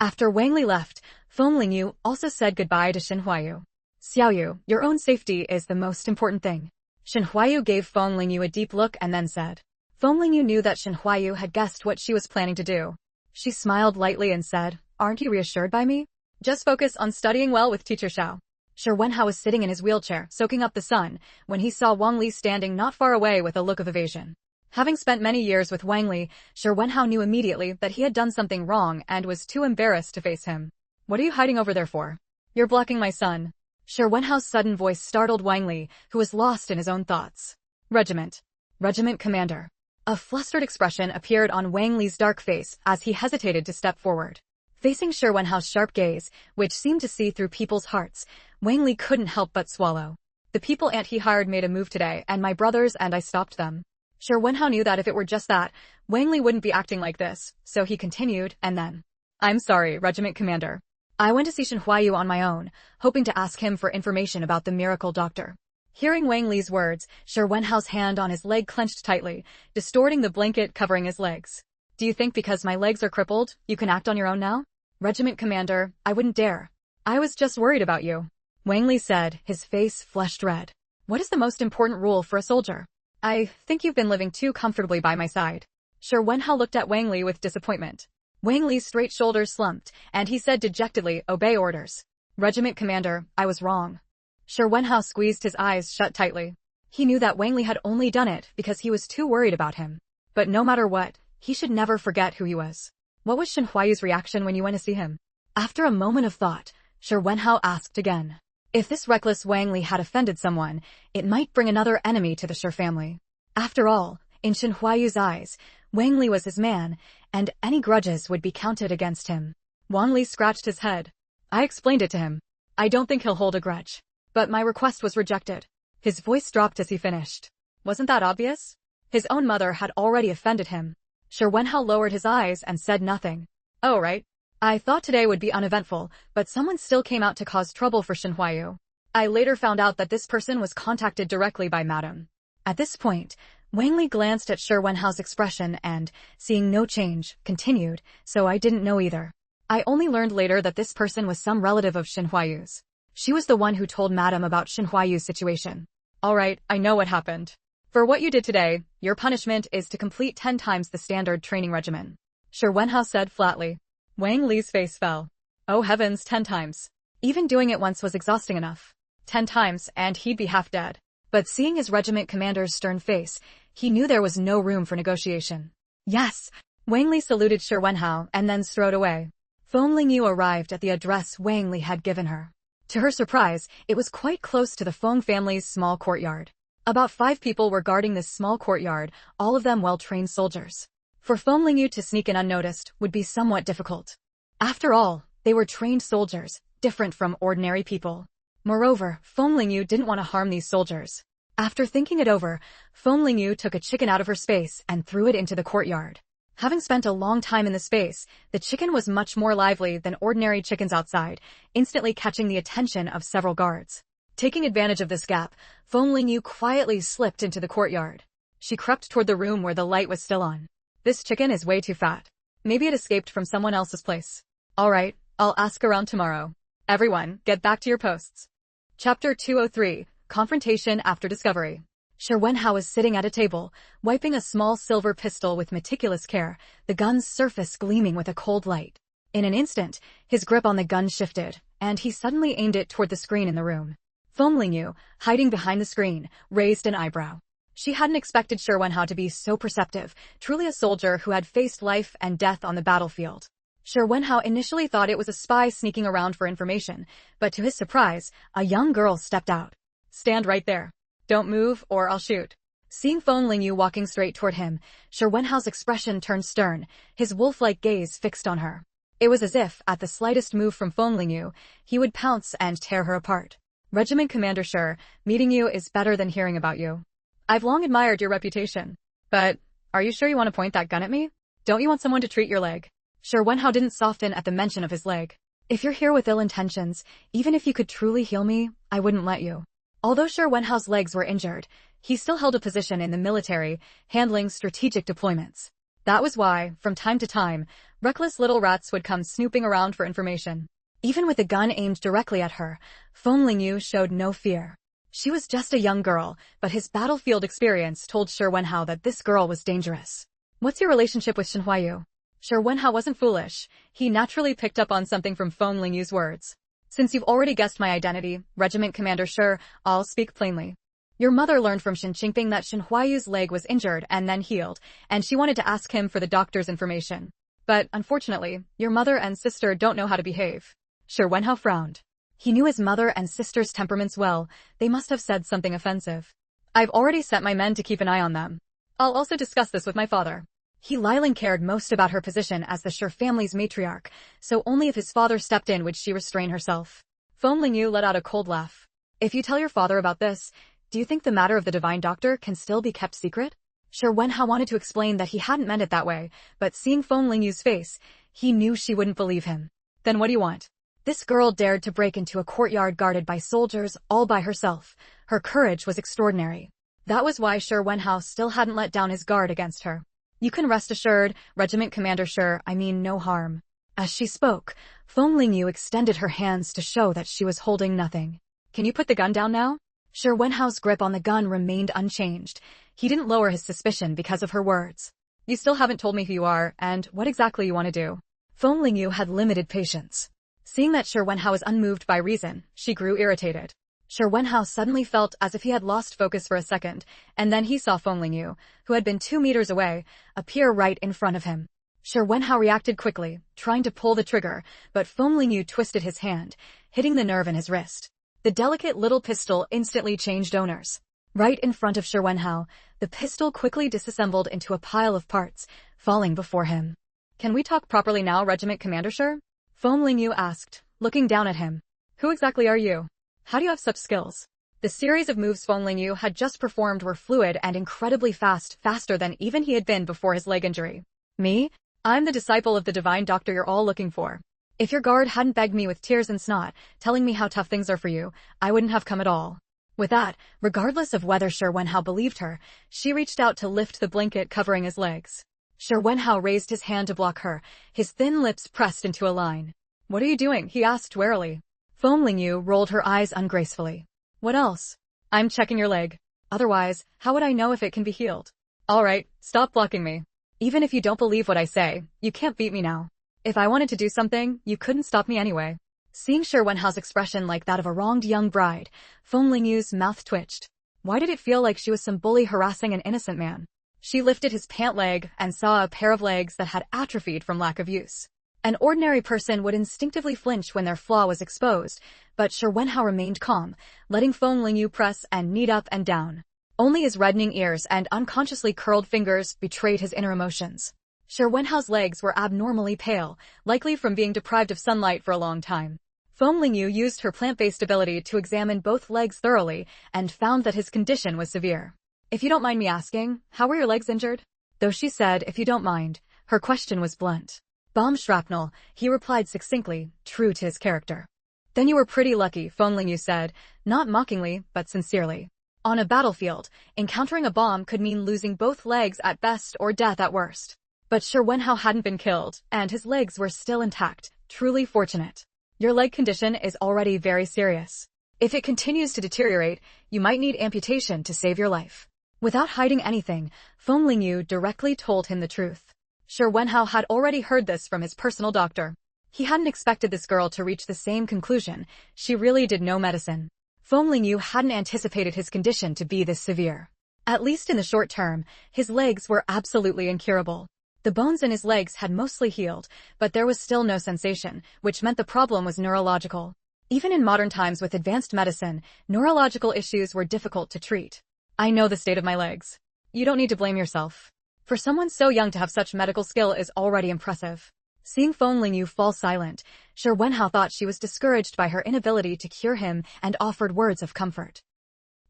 After Wang Li left, Feng Lingyu also said goodbye to Shen Huayu. "Xiaoyu, your own safety is the most important thing." Shen Huayu gave Feng Lingyu a deep look and then said. Feng Lingyu knew that Shen Huayu had guessed what she was planning to do. She smiled lightly and said, "Aren't you reassured by me? Just focus on studying well with Teacher Xiao." Shi Wenhao was sitting in his wheelchair, soaking up the sun, when he saw Wang Li standing not far away with a look of evasion. Having spent many years with Wang Li, Shi Wenhao knew immediately that he had done something wrong and was too embarrassed to face him. "What are you hiding over there for? You're blocking my sun." Shi Wenhao's sudden voice startled Wang Li, who was lost in his own thoughts. "Regiment. Regiment commander." A flustered expression appeared on Wang Li's dark face as he hesitated to step forward. Facing Shi Wenhao's sharp gaze, which seemed to see through people's hearts, Wang Li couldn't help but swallow. "The people Aunt he hired made a move today, and my brothers and I stopped them." Shi Wenhao knew that if it were just that, Wang Li wouldn't be acting like this, so he continued, and then, "I'm sorry, Regiment Commander. I went to see Shen Huayu on my own, hoping to ask him for information about the miracle doctor." Hearing Wang Li's words, Shi Wenhao's hand on his leg clenched tightly, distorting the blanket covering his legs. "Do you think because my legs are crippled, you can act on your own now?" "Regiment Commander, I wouldn't dare. I was just worried about you," Wang Li said, his face flushed red. "What is the most important rule for a soldier? I think you've been living too comfortably by my side." Shi Wenhao looked at Wang Li with disappointment. Wang Li's straight shoulders slumped, and he said dejectedly, "Obey orders." "Regiment Commander, I was wrong." Shi Wenhao squeezed his eyes shut tightly. He knew that Wang Li had only done it because he was too worried about him. But no matter what, he should never forget who he was. "What was Shen Huayu's reaction when you went to see him?" After a moment of thought, Shi Wenhao asked again. If this reckless Wang Li had offended someone, it might bring another enemy to the Shi family. After all, in Shen Huayu's eyes, Wang Li was his man, and any grudges would be counted against him. Wang Li scratched his head. "I explained it to him. I don't think he'll hold a grudge. But my request was rejected." His voice dropped as he finished. Wasn't that obvious? His own mother had already offended him. Shi Wenhao lowered his eyes and said nothing. "Oh, right. I thought today would be uneventful, but someone still came out to cause trouble for Shen Huayu. I later found out that this person was contacted directly by Madam." At this point, Wang Li glanced at Shi Wenhao's expression and, seeing no change, continued, "So I didn't know either. I only learned later that this person was some relative of Shen Huayu's. She was the one who told Madam about Shen Huayu's situation." "All right, I know what happened. For what you did today, your punishment is to complete 10 times the standard training regimen," Shi Wenhao said flatly. Wang Li's face fell. Oh heavens, 10 times. Even doing it once was exhausting enough. 10 times, and he'd be half dead. But seeing his regiment commander's stern face, he knew there was no room for negotiation. "Yes." Wang Li saluted Shi Wenhao and then strode away. Feng Lingyu arrived at the address Wang Li had given her. To her surprise, it was quite close to the Feng family's small courtyard. About 5 people were guarding this small courtyard, all of them well-trained soldiers. For Feng Lingyu to sneak in unnoticed would be somewhat difficult. After all, they were trained soldiers, different from ordinary people. Moreover, Feng Lingyu didn't want to harm these soldiers. After thinking it over, Feng Lingyu took a chicken out of her space and threw it into the courtyard. Having spent a long time in the space, the chicken was much more lively than ordinary chickens outside, instantly catching the attention of several guards. Taking advantage of this gap, Feng Lingyu quietly slipped into the courtyard. She crept toward the room where the light was still on. "This chicken is way too fat. Maybe it escaped from someone else's place. All right, I'll ask around tomorrow. Everyone, get back to your posts." Chapter 203, Confrontation After Discovery. Shi Wenhao was sitting at a table, wiping a small silver pistol with meticulous care, the gun's surface gleaming with a cold light. In an instant, his grip on the gun shifted, and he suddenly aimed it toward the screen in the room. Feng Lingyu, hiding behind the screen, raised an eyebrow. She hadn't expected Shi Wenhao to be so perceptive, truly a soldier who had faced life and death on the battlefield. Shi Wenhao initially thought it was a spy sneaking around for information, but to his surprise, a young girl stepped out. "Stand right there. Don't move or I'll shoot." Seeing Feng Lingyu walking straight toward him, Shi Wenhao's expression turned stern, his wolf-like gaze fixed on her. It was as if, at the slightest move from Feng Lingyu, he would pounce and tear her apart. "Regiment Commander Shi, meeting you is better than hearing about you. I've long admired your reputation. But, are you sure you want to point that gun at me? Don't you want someone to treat your leg?" Shi Wenhao didn't soften at the mention of his leg. "If you're here with ill intentions, even if you could truly heal me, I wouldn't let you." Although Shi Wenhao's legs were injured, he still held a position in the military, handling strategic deployments. That was why, from time to time, reckless little rats would come snooping around for information. Even with the gun aimed directly at her, Feng Lingyu showed no fear. She was just a young girl, but his battlefield experience told Shi Wenhao that this girl was dangerous. What's your relationship with Shen Huayu? Shi Wenhao wasn't foolish. He naturally picked up on something from Feng Lingyu's words. Since you've already guessed my identity, Regiment Commander Shi, I'll speak plainly. Your mother learned from Shen Qingping that Shen Huayu's leg was injured and then healed, and she wanted to ask him for the doctor's information. But, unfortunately, your mother and sister don't know how to behave. Shi Wenhao frowned. He knew his mother and sister's temperaments well. They must have said something offensive. I've already sent my men to keep an eye on them. I'll also discuss this with my father. He Liling cared most about her position as the Shi family's matriarch, so only if his father stepped in would she restrain herself. Feng Lingyu let out a cold laugh. If you tell your father about this, do you think the matter of the divine doctor can still be kept secret? Shi Wenhao wanted to explain that he hadn't meant it that way, but seeing Feng Lingyu's face, he knew she wouldn't believe him. Then what do you want? This girl dared to break into a courtyard guarded by soldiers all by herself. Her courage was extraordinary. That was why Shi Wenhao still hadn't let down his guard against her. You can rest assured, Regiment Commander Shi, I mean no harm. As she spoke, Feng Lingyu extended her hands to show that she was holding nothing. Can you put the gun down now? Shi Wenhao's grip on the gun remained unchanged. He didn't lower his suspicion because of her words. You still haven't told me who you are, and what exactly you want to do. Feng Lingyu had limited patience. Seeing that Shi Wenhao was unmoved by reason, she grew irritated. Shi Wenhao suddenly felt as if he had lost focus for a second, and then he saw Feng Lingyu, who had been 2 meters away, appear right in front of him. Shi Wenhao reacted quickly, trying to pull the trigger, but Feng Lingyu twisted his hand, hitting the nerve in his wrist. The delicate little pistol instantly changed owners. Right in front of Shi Wenhao, the pistol quickly disassembled into a pile of parts, falling before him. Can we talk properly now, Regiment Commander Shi? Feng Lingyu asked, looking down at him. Who exactly are you? How do you have such skills? The series of moves Feng Lingyu had just performed were fluid and incredibly fast, faster than even he had been before his leg injury. Me? I'm the disciple of the divine doctor you're all looking for. If your guard hadn't begged me with tears and snot, telling me how tough things are for you, I wouldn't have come at all. With that, regardless of whether Shi Wenhao believed her, she reached out to lift the blanket covering his legs. Shi Wenhao raised his hand to block her, his thin lips pressed into a line. What are you doing? He asked warily. Feng Lingyu rolled her eyes ungracefully. What else? I'm checking your leg. Otherwise, how would I know if it can be healed? All right, stop blocking me. Even if you don't believe what I say, you can't beat me now. If I wanted to do something, you couldn't stop me anyway. Seeing Shi Wenhao's expression like that of a wronged young bride, Feng Lingyu's mouth twitched. Why did it feel like she was some bully harassing an innocent man? She lifted his pant leg and saw a pair of legs that had atrophied from lack of use. An ordinary person would instinctively flinch when their flaw was exposed, but Shi Wenhao remained calm, letting Feng Lingyu press and knead up and down. Only his reddening ears and unconsciously curled fingers betrayed his inner emotions. Shi Wenhao's legs were abnormally pale, likely from being deprived of sunlight for a long time. Feng Lingyu used her plant-based ability to examine both legs thoroughly and found that his condition was severe. If you don't mind me asking, how were your legs injured? Though she said, if you don't mind, her question was blunt. Bomb shrapnel, he replied succinctly, true to his character. Then you were pretty lucky, Feng Lingyu said, not mockingly, but sincerely. On a battlefield, encountering a bomb could mean losing both legs at best or death at worst. But Shi Wenhao hadn't been killed, and his legs were still intact, truly fortunate. Your leg condition is already very serious. If it continues to deteriorate, you might need amputation to save your life. Without hiding anything, Feng Lingyu directly told him the truth. Shi Wenhao had already heard this from his personal doctor. He hadn't expected this girl to reach the same conclusion. She really did know medicine. Feng Lingyu hadn't anticipated his condition to be this severe. At least in the short term, his legs were absolutely incurable. The bones in his legs had mostly healed, but there was still no sensation, which meant the problem was neurological. Even in modern times with advanced medicine, neurological issues were difficult to treat. I know the state of my legs. You don't need to blame yourself. For someone so young to have such medical skill is already impressive. Seeing Feng Lingyu fall silent, Shi Wenhao thought she was discouraged by her inability to cure him and offered words of comfort.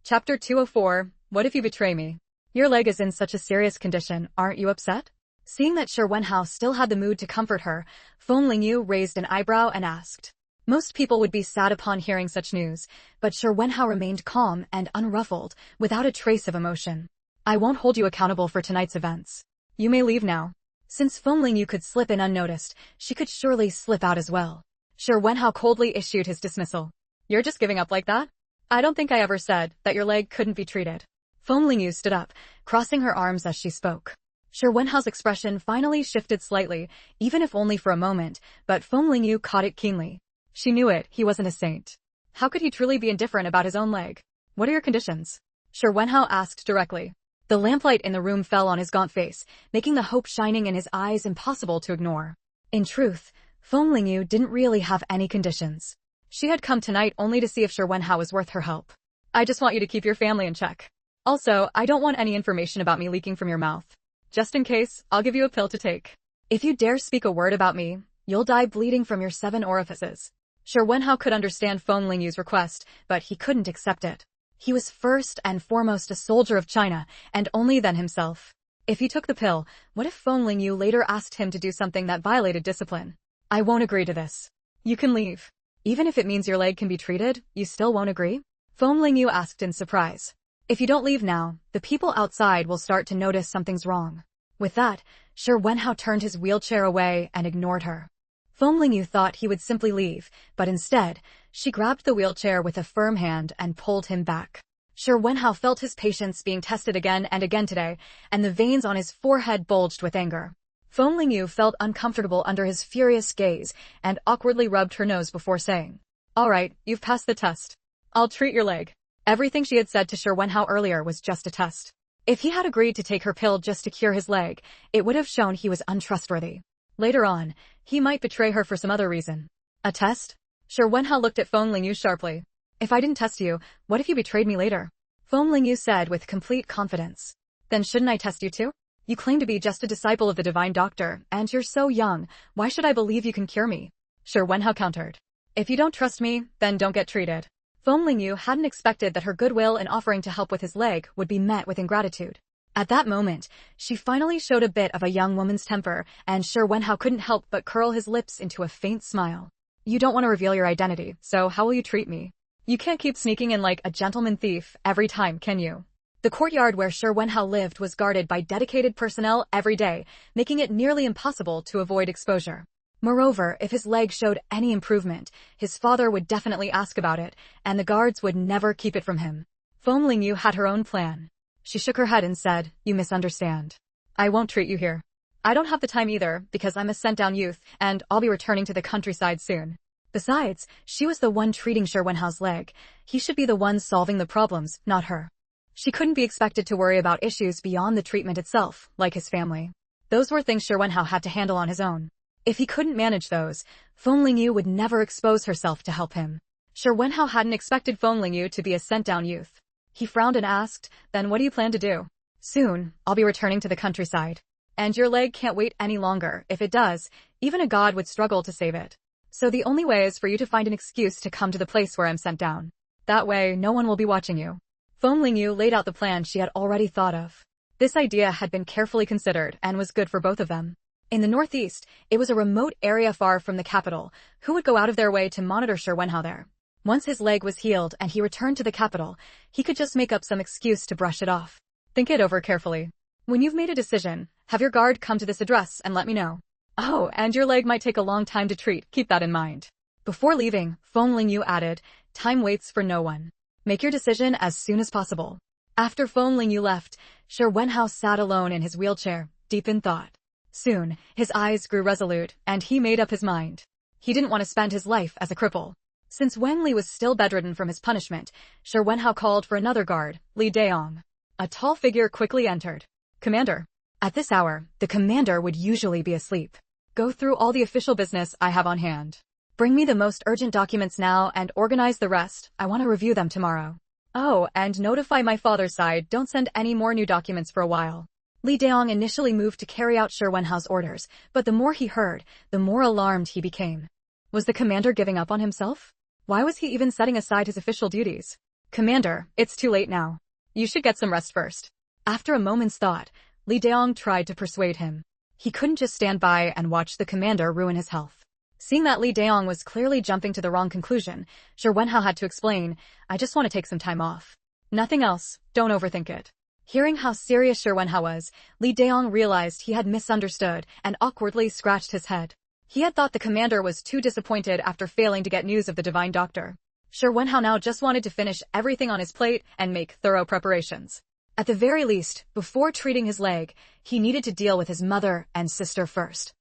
Chapter 204, What if you betray me? Your leg is in such a serious condition, aren't you upset? Seeing that Shi Wenhao still had the mood to comfort her, Feng Lingyu raised an eyebrow and asked. Most people would be sad upon hearing such news, but Shi Wenhao remained calm and unruffled, without a trace of emotion. I won't hold you accountable for tonight's events. You may leave now. Since Feng Lingyu could slip in unnoticed, she could surely slip out as well. Shi Wenhao coldly issued his dismissal. You're just giving up like that? I don't think I ever said that your leg couldn't be treated. Feng Lingyu stood up, crossing her arms as she spoke. Shi Wenhao's expression finally shifted slightly, even if only for a moment, but Feng Lingyu caught it keenly. She knew it, he wasn't a saint. How could he truly be indifferent about his own leg? What are your conditions? Shi Wenhao asked directly. The lamplight in the room fell on his gaunt face, making the hope shining in his eyes impossible to ignore. In truth, Feng Lingyu didn't really have any conditions. She had come tonight only to see if Shi Wenhao was worth her help. I just want you to keep your family in check. Also, I don't want any information about me leaking from your mouth. Just in case, I'll give you a pill to take. If you dare speak a word about me, you'll die bleeding from your 7 orifices. Shi Wenhao could understand Feng Lingyu's request, but he couldn't accept it. He was first and foremost a soldier of China, and only then himself. If he took the pill, what if Feng Lingyu later asked him to do something that violated discipline? I won't agree to this. You can leave. Even if it means your leg can be treated, you still won't agree? Feng Lingyu asked in surprise. If you don't leave now, the people outside will start to notice something's wrong. With that, Shi Wenhao turned his wheelchair away and ignored her. Feng Lingyu thought he would simply leave, but instead, she grabbed the wheelchair with a firm hand and pulled him back. Shi Wenhao felt his patience being tested again and again today, and the veins on his forehead bulged with anger. Feng Lingyu felt uncomfortable under his furious gaze and awkwardly rubbed her nose before saying, "All right, you've passed the test. I'll treat your leg." Everything she had said to Shi Wenhao earlier was just a test. If he had agreed to take her pill just to cure his leg, it would have shown he was untrustworthy. Later on, he might betray her for some other reason. A test? Shi Wenhao looked at Feng Lingyu sharply. If I didn't test you, what if you betrayed me later? Feng Lingyu said with complete confidence. Then shouldn't I test you too? You claim to be just a disciple of the divine doctor, and you're so young, why should I believe you can cure me? Shi Wenhao countered. If you don't trust me, then don't get treated. Feng Lingyu hadn't expected that her goodwill in offering to help with his leg would be met with ingratitude. At that moment, she finally showed a bit of a young woman's temper, and Shi Wenhao couldn't help but curl his lips into a faint smile. You don't want to reveal your identity, so how will you treat me? You can't keep sneaking in like a gentleman thief every time, can you? The courtyard where Shi Wenhao lived was guarded by dedicated personnel every day, making it nearly impossible to avoid exposure. Moreover, if his leg showed any improvement, his father would definitely ask about it, and the guards would never keep it from him. Feng Lingyu had her own plan. She shook her head and said, "You misunderstand. I won't treat you here. I don't have the time either, because I'm a sent-down youth, and I'll be returning to the countryside soon." Besides, she was the one treating Shi Wenhao's leg. He should be the one solving the problems, not her. She couldn't be expected to worry about issues beyond the treatment itself, like his family. Those were things Shi Wenhao had to handle on his own. If he couldn't manage those, Feng Lingyu would never expose herself to help him. Shi Wenhao hadn't expected Feng Lingyu to be a sent-down youth. He frowned and asked, "Then what do you plan to do?" "Soon, I'll be returning to the countryside. And your leg can't wait any longer. If it does, even a god would struggle to save it. So the only way is for you to find an excuse to come to the place where I'm sent down. That way, no one will be watching you." Feng Lingyu laid out the plan she had already thought of. This idea had been carefully considered and was good for both of them. In the northeast, it was a remote area far from the capital. Who would go out of their way to monitor Shi Wenhao there? Once his leg was healed and he returned to the capital, he could just make up some excuse to brush it off. Think it over carefully. When you've made a decision, have your guard come to this address and let me know. Oh, and your leg might take a long time to treat, keep that in mind. Before leaving, Feng Lingyu added, "Time waits for no one. Make your decision as soon as possible." After Feng Lingyu left, Shi Wenhao sat alone in his wheelchair, deep in thought. Soon, his eyes grew resolute, and he made up his mind. He didn't want to spend his life as a cripple. Since Wang Li was still bedridden from his punishment, Shi Wenhao called for another guard, Li Daong. A tall figure quickly entered. "Commander." At this hour, the commander would usually be asleep. "Go through all the official business I have on hand. Bring me the most urgent documents now and organize the rest. I want to review them tomorrow. Oh, and notify my father's side, don't send any more new documents for a while." Li Daong initially moved to carry out Shi Wenhao's orders, but the more he heard, the more alarmed he became. Was the commander giving up on himself? Why was he even setting aside his official duties? "Commander, it's too late now. You should get some rest first." After a moment's thought, Li Daong tried to persuade him. He couldn't just stand by and watch the commander ruin his health. Seeing that Li Daong was clearly jumping to the wrong conclusion, Shi Wenhao had to explain, "I just want to take some time off. Nothing else, don't overthink it." Hearing how serious Shi Wenhao was, Li Daong realized he had misunderstood and awkwardly scratched his head. He had thought the commander was too disappointed after failing to get news of the divine doctor. Shi Wenhao now just wanted to finish everything on his plate and make thorough preparations. At the very least, before treating his leg, he needed to deal with his mother and sister first.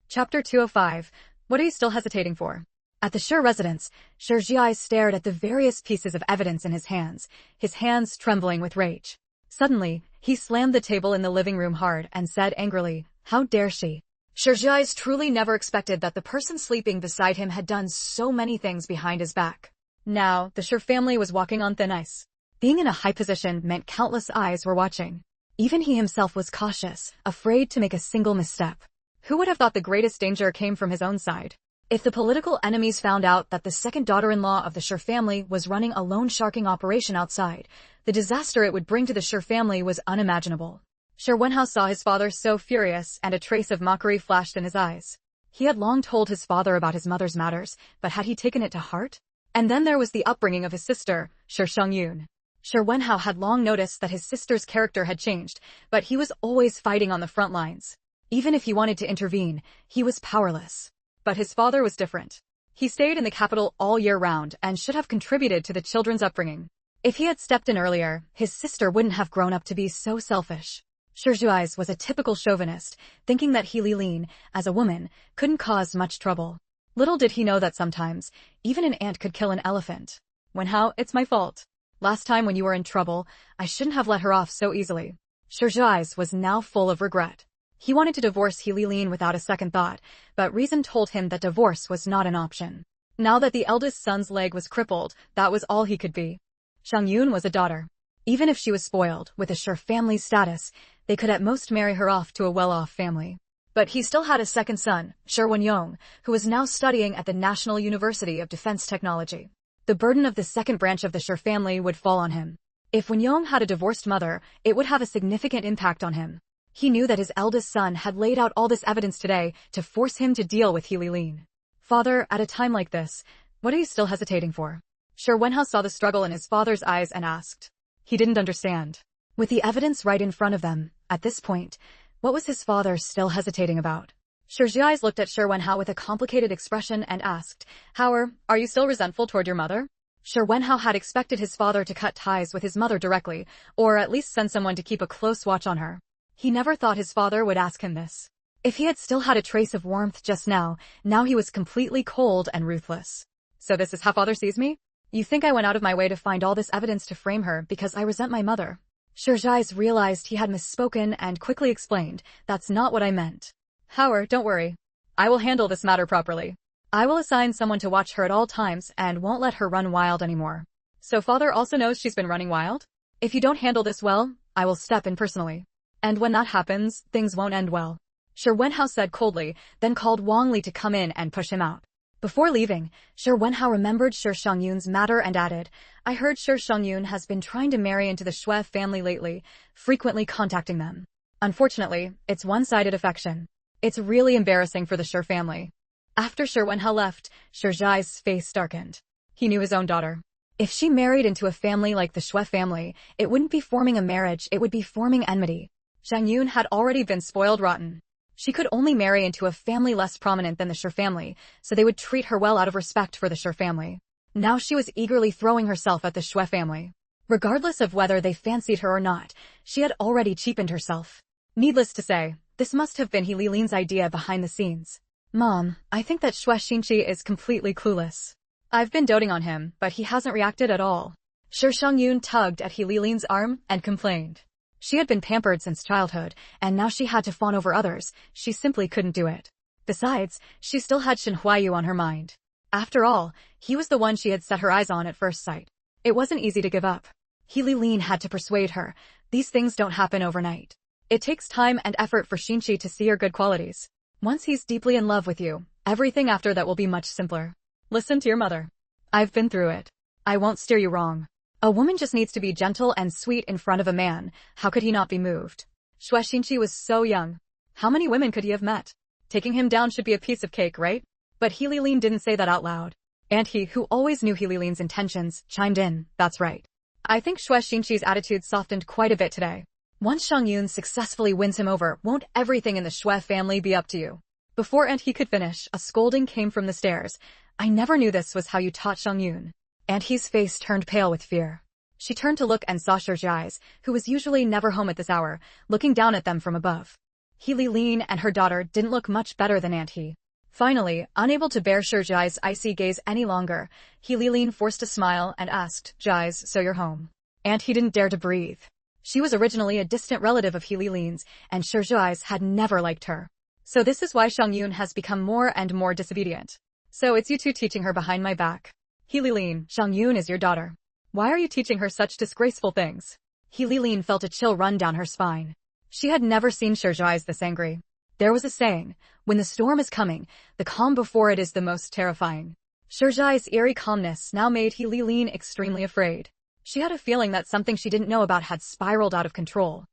Chapter 205. What are you still hesitating for? At the Shi residence, Shi Jiai stared at the various pieces of evidence in his hands trembling with rage. Suddenly, he slammed the table in the living room hard and said angrily, "How dare she?" Shi Jiai truly never expected that the person sleeping beside him had done so many things behind his back. Now, the Shi family was walking on thin ice. Being in a high position meant countless eyes were watching. Even he himself was cautious, afraid to make a single misstep. Who would have thought the greatest danger came from his own side? If the political enemies found out that the second daughter-in-law of the Shi family was running a loan sharking operation outside, the disaster it would bring to the Shi family was unimaginable. Shi Wenhao saw his father so furious, and a trace of mockery flashed in his eyes. He had long told his father about his mother's matters, but had he taken it to heart? And then there was the upbringing of his sister, Shi Shengyun. Shi Wenhao had long noticed that his sister's character had changed, but he was always fighting on the front lines. Even if he wanted to intervene, he was powerless. But his father was different. He stayed in the capital all year round and should have contributed to the children's upbringing. If he had stepped in earlier, his sister wouldn't have grown up to be so selfish. Shi Jiai was a typical chauvinist, thinking that He Lilin, as a woman, couldn't cause much trouble. Little did he know that sometimes, even an ant could kill an elephant. Wenhao, it's my fault. Last time when you were in trouble, I shouldn't have let her off so easily. Shi Jiai was now full of regret. He wanted to divorce He Lilin without a second thought, but reason told him that divorce was not an option. Now that the eldest son's leg was crippled, that was all he could be. Shengyun was a daughter. Even if she was spoiled, with a Shi family status, they could at most marry her off to a well-off family. But he still had a second son, Shi Wenyong, who was now studying at the National University of Defense Technology. The burden of the second branch of the Shi family would fall on him. If Wenyong had a divorced mother, it would have a significant impact on him. He knew that his eldest son had laid out all this evidence today to force him to deal with He Lilin. Father, at a time like this, what are you still hesitating for? Shi Wenhao saw the struggle in his father's eyes and asked. He didn't understand. With the evidence right in front of them, at this point, what was his father still hesitating about? Shi Jiai looked at Shi Wenhao with a complicated expression and asked, "How are you still resentful toward your mother?" Shi Wenhao had expected his father to cut ties with his mother directly, or at least send someone to keep a close watch on her. He never thought his father would ask him this. If he had still had a trace of warmth just now he was completely cold and ruthless. So this is how father sees me? You think I went out of my way to find all this evidence to frame her because I resent my mother? Shi Jiai realized he had misspoken and quickly explained, "That's not what I meant. Howard, don't worry. I will handle this matter properly. I will assign someone to watch her at all times and won't let her run wild anymore." So father also knows she's been running wild? If you don't handle this well, I will step in personally. And when that happens, things won't end well. Shi Wenhao said coldly, then called Wang Li to come in and push him out. Before leaving, Shi Wenhao remembered Shi Shengyun's matter and added, "I heard Shi Shengyun has been trying to marry into the Shui family lately, frequently contacting them. Unfortunately, it's one-sided affection. It's really embarrassing for the Shi family." After Shi Wenhao left, Shi Jiai's face darkened. He knew his own daughter. If she married into a family like the Shui family, it wouldn't be forming a marriage, it would be forming enmity. Shengyun had already been spoiled rotten. She could only marry into a family less prominent than the Shi family, so they would treat her well out of respect for the Shi family. Now she was eagerly throwing herself at the Shui family. Regardless of whether they fancied her or not, she had already cheapened herself. Needless to say, this must have been He Lilin's idea behind the scenes. "Mom, I think that Shui Xinqi is completely clueless. I've been doting on him, but he hasn't reacted at all." Shi Shengyun tugged at He Lilin's arm and complained. She had been pampered since childhood, and now she had to fawn over others. She simply couldn't do it. Besides, she still had Shen Huayu on her mind. After all, he was the one she had set her eyes on at first sight. It wasn't easy to give up. He Lilin had to persuade her. These things don't happen overnight. It takes time and effort for Xinqi to see your good qualities. Once he's deeply in love with you, everything after that will be much simpler. Listen to your mother. I've been through it. I won't steer you wrong. A woman just needs to be gentle and sweet in front of a man. How could he not be moved? Shui Xinqi was so young. How many women could he have met? Taking him down should be a piece of cake, right? But He Lilin didn't say that out loud. And he, who always knew He Lilin's intentions, chimed in, "That's right." I think Shui Xinqi's attitude softened quite a bit today. Once Shengyun successfully wins him over, won't everything in the Shui family be up to you? Before he could finish, a scolding came from the stairs. "I never knew this was how you taught Shengyun." and his face turned pale with fear. She turned to look and saw Shirjai's, who was usually never home at this hour, looking down at them from above. He Lilin and her daughter didn't look much better than Aunt He. Finally, unable to bear Shirjai's icy gaze any longer, He Lilin forced a smile and asked, "Jais, so you're home?" Aunt He didn't dare to breathe. She was originally a distant relative of He Lilin's, and Shirjai's had never liked her. So this is why Shangyun has become more and more disobedient. So it's you two teaching her behind my back. He Lilin, Shangyun is your daughter. Why are you teaching her such disgraceful things? He Lilin felt a chill run down her spine. She had never seen Shirjai's this angry. There was a saying, when the storm is coming, the calm before it is the most terrifying. Shirjai's eerie calmness now made He Lilin extremely afraid. She had a feeling that something she didn't know about had spiraled out of control.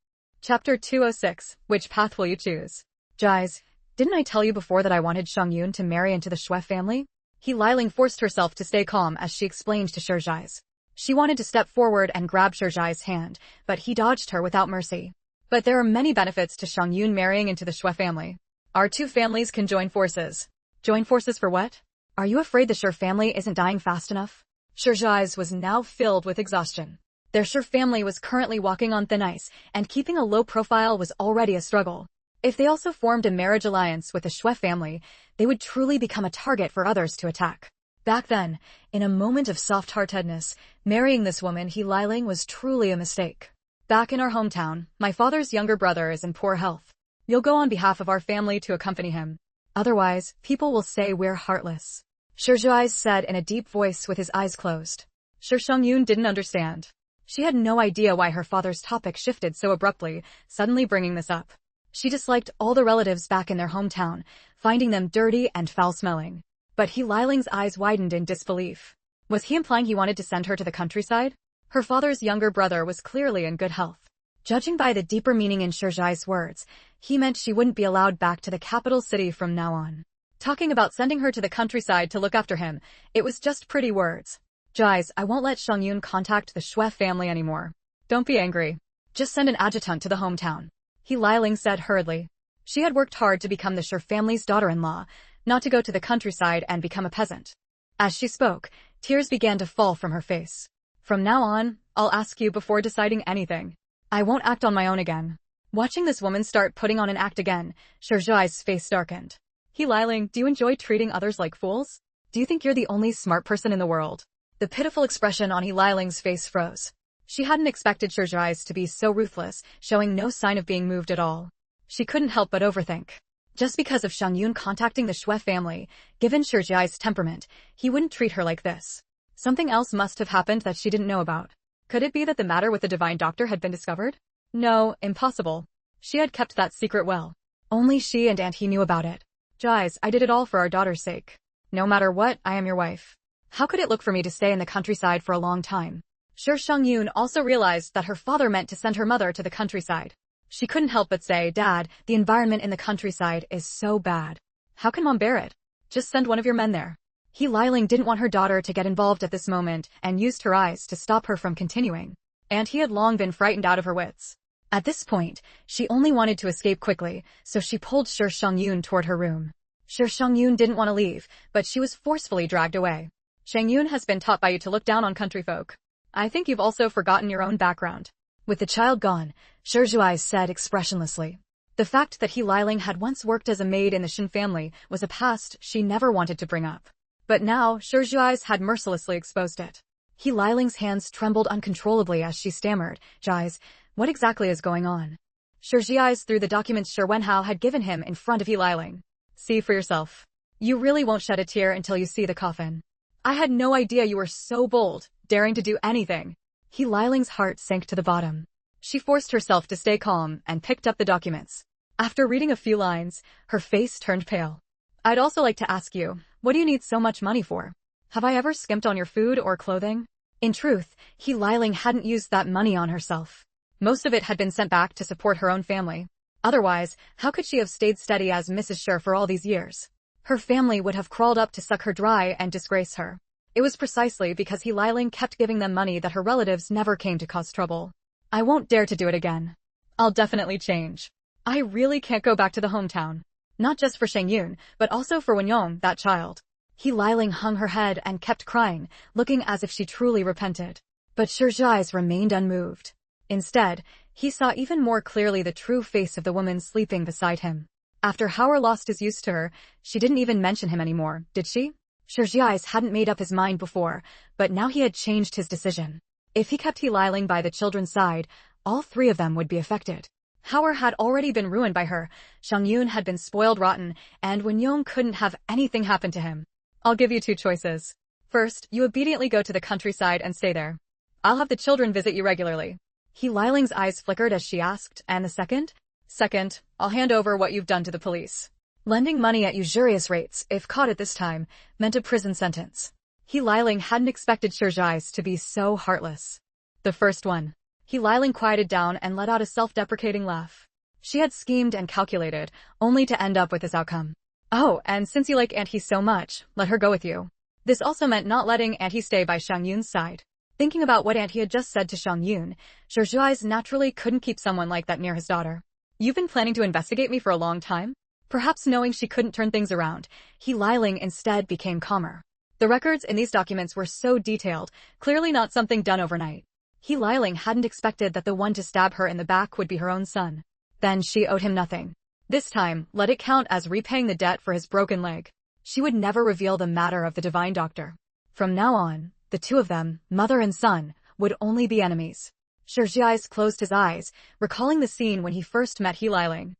Chapter 206, Which Path Will You Choose? Jais, didn't I tell you before that I wanted Shangyun to marry into the Shui family? He Liling forced herself to stay calm as she explained to Shirjai's. She wanted to step forward and grab Shirjai's hand, but he dodged her without mercy. But there are many benefits to Shangyun marrying into the Shui family. Our two families can join forces. Join forces for what? Are you afraid the Shui family isn't dying fast enough? Shirjai's was now filled with exhaustion. Their Shui family was currently walking on thin ice, and keeping a low profile was already a struggle. If they also formed a marriage alliance with the Shui family, they would truly become a target for others to attack. Back then, in a moment of soft-heartedness, marrying this woman He Liling was truly a mistake. Back in our hometown, my father's younger brother is in poor health. You'll go on behalf of our family to accompany him. Otherwise, people will say we're heartless. Shirjai said in a deep voice with his eyes closed. Shangyun didn't understand. She had no idea why her father's topic shifted so abruptly, suddenly bringing this up. She disliked all the relatives back in their hometown, finding them dirty and foul-smelling. But He Liling's eyes widened in disbelief. Was he implying he wanted to send her to the countryside? Her father's younger brother was clearly in good health. Judging by the deeper meaning in Shirjai's words, he meant she wouldn't be allowed back to the capital city from now on. Talking about sending her to the countryside to look after him, it was just pretty words. Jais, I won't let Shangyun contact the Shui family anymore. Don't be angry. Just send an adjutant to the hometown. He Liling said hurriedly. She had worked hard to become the Shui family's daughter-in-law, not to go to the countryside and become a peasant. As she spoke, tears began to fall from her face. From now on, I'll ask you before deciding anything. I won't act on my own again. Watching this woman start putting on an act again, Shirjai's face darkened. He Liling, do you enjoy treating others like fools? Do you think you're the only smart person in the world? The pitiful expression on He Liling's face froze. She hadn't expected Shirjai's to be so ruthless, showing no sign of being moved at all. She couldn't help but overthink. Just because of Shangyun contacting the Shui family, given Shirjai's temperament, he wouldn't treat her like this. Something else must have happened that she didn't know about. Could it be that the matter with the divine doctor had been discovered? No, impossible. She had kept that secret well. Only she and Aunt He knew about it. Jais, I did it all for our daughter's sake. No matter what, I am your wife. How could it look for me to stay in the countryside for a long time? Shangyun also realized that her father meant to send her mother to the countryside. She couldn't help but say, Dad, the environment in the countryside is so bad. How can Mom bear it? Just send one of your men there. He Liling didn't want her daughter to get involved at this moment and used her eyes to stop her from continuing. And he had long been frightened out of her wits. At this point, she only wanted to escape quickly, so she pulled Shangyun toward her room. Shangyun didn't want to leave, but she was forcefully dragged away. Shangyun has been taught by you to look down on country folk. I think you've also forgotten your own background. With the child gone, Shirjai said expressionlessly. The fact that He Liling had once worked as a maid in the Shin family was a past she never wanted to bring up. But now, Shirjai had mercilessly exposed it. He Liling's hands trembled uncontrollably as she stammered, Jais, what exactly is going on? Shirjai threw the documents Shi Wenhao had given him in front of He Liling. See for yourself. You really won't shed a tear until you see the coffin. I had no idea you were so bold, daring to do anything. He Liling's heart sank to the bottom. She forced herself to stay calm and picked up the documents. After reading a few lines, her face turned pale. I'd also like to ask you, what do you need so much money for? Have I ever skimped on your food or clothing? In truth, He Liling hadn't used that money on herself. Most of it had been sent back to support her own family. Otherwise, how could she have stayed steady as Mrs. Shi for all these years? Her family would have crawled up to suck her dry and disgrace her. It was precisely because He Liling kept giving them money that her relatives never came to cause trouble. I won't dare to do it again. I'll definitely change. I really can't go back to the hometown. Not just for Shangyun, but also for Wenyong, that child. He Liling hung her head and kept crying, looking as if she truly repented. But Shizhi's remained unmoved. Instead, he saw even more clearly the true face of the woman sleeping beside him. After Howard lost his use to her, she didn't even mention him anymore, did she? Shizhi hadn't made up his mind before, but now he had changed his decision. If he kept He Liling by the children's side, all three of them would be affected. Howard had already been ruined by her, Shang Yun had been spoiled rotten, and Wen Yong couldn't have anything happen to him. I'll give you two choices. First, you obediently go to the countryside and stay there. I'll have the children visit you regularly. He Liling's eyes flickered as she asked, and the second? Second, I'll hand over what you've done to the police. Lending money at usurious rates, if caught at this time, meant a prison sentence. He Liling hadn't expected Shizhi's to be so heartless. The first one. He Liling quieted down and let out a self-deprecating laugh. She had schemed and calculated, only to end up with this outcome. Oh, and since you like Auntie so much, let her go with you. This also meant not letting Auntie stay by Shang Yun's side. Thinking about what Auntie had just said to Shang Yun, Shizhi's naturally couldn't keep someone like that near his daughter. You've been planning to investigate me for a long time? Perhaps knowing she couldn't turn things around, He Liling instead became calmer. The records in these documents were so detailed, clearly not something done overnight. He Liling hadn't expected that the one to stab her in the back would be her own son. Then she owed him nothing. This time, let it count as repaying the debt for his broken leg. She would never reveal the matter of the divine doctor. From now on, the two of them, mother and son, would only be enemies. Shizhi closed his eyes, recalling the scene when he first met He Liling.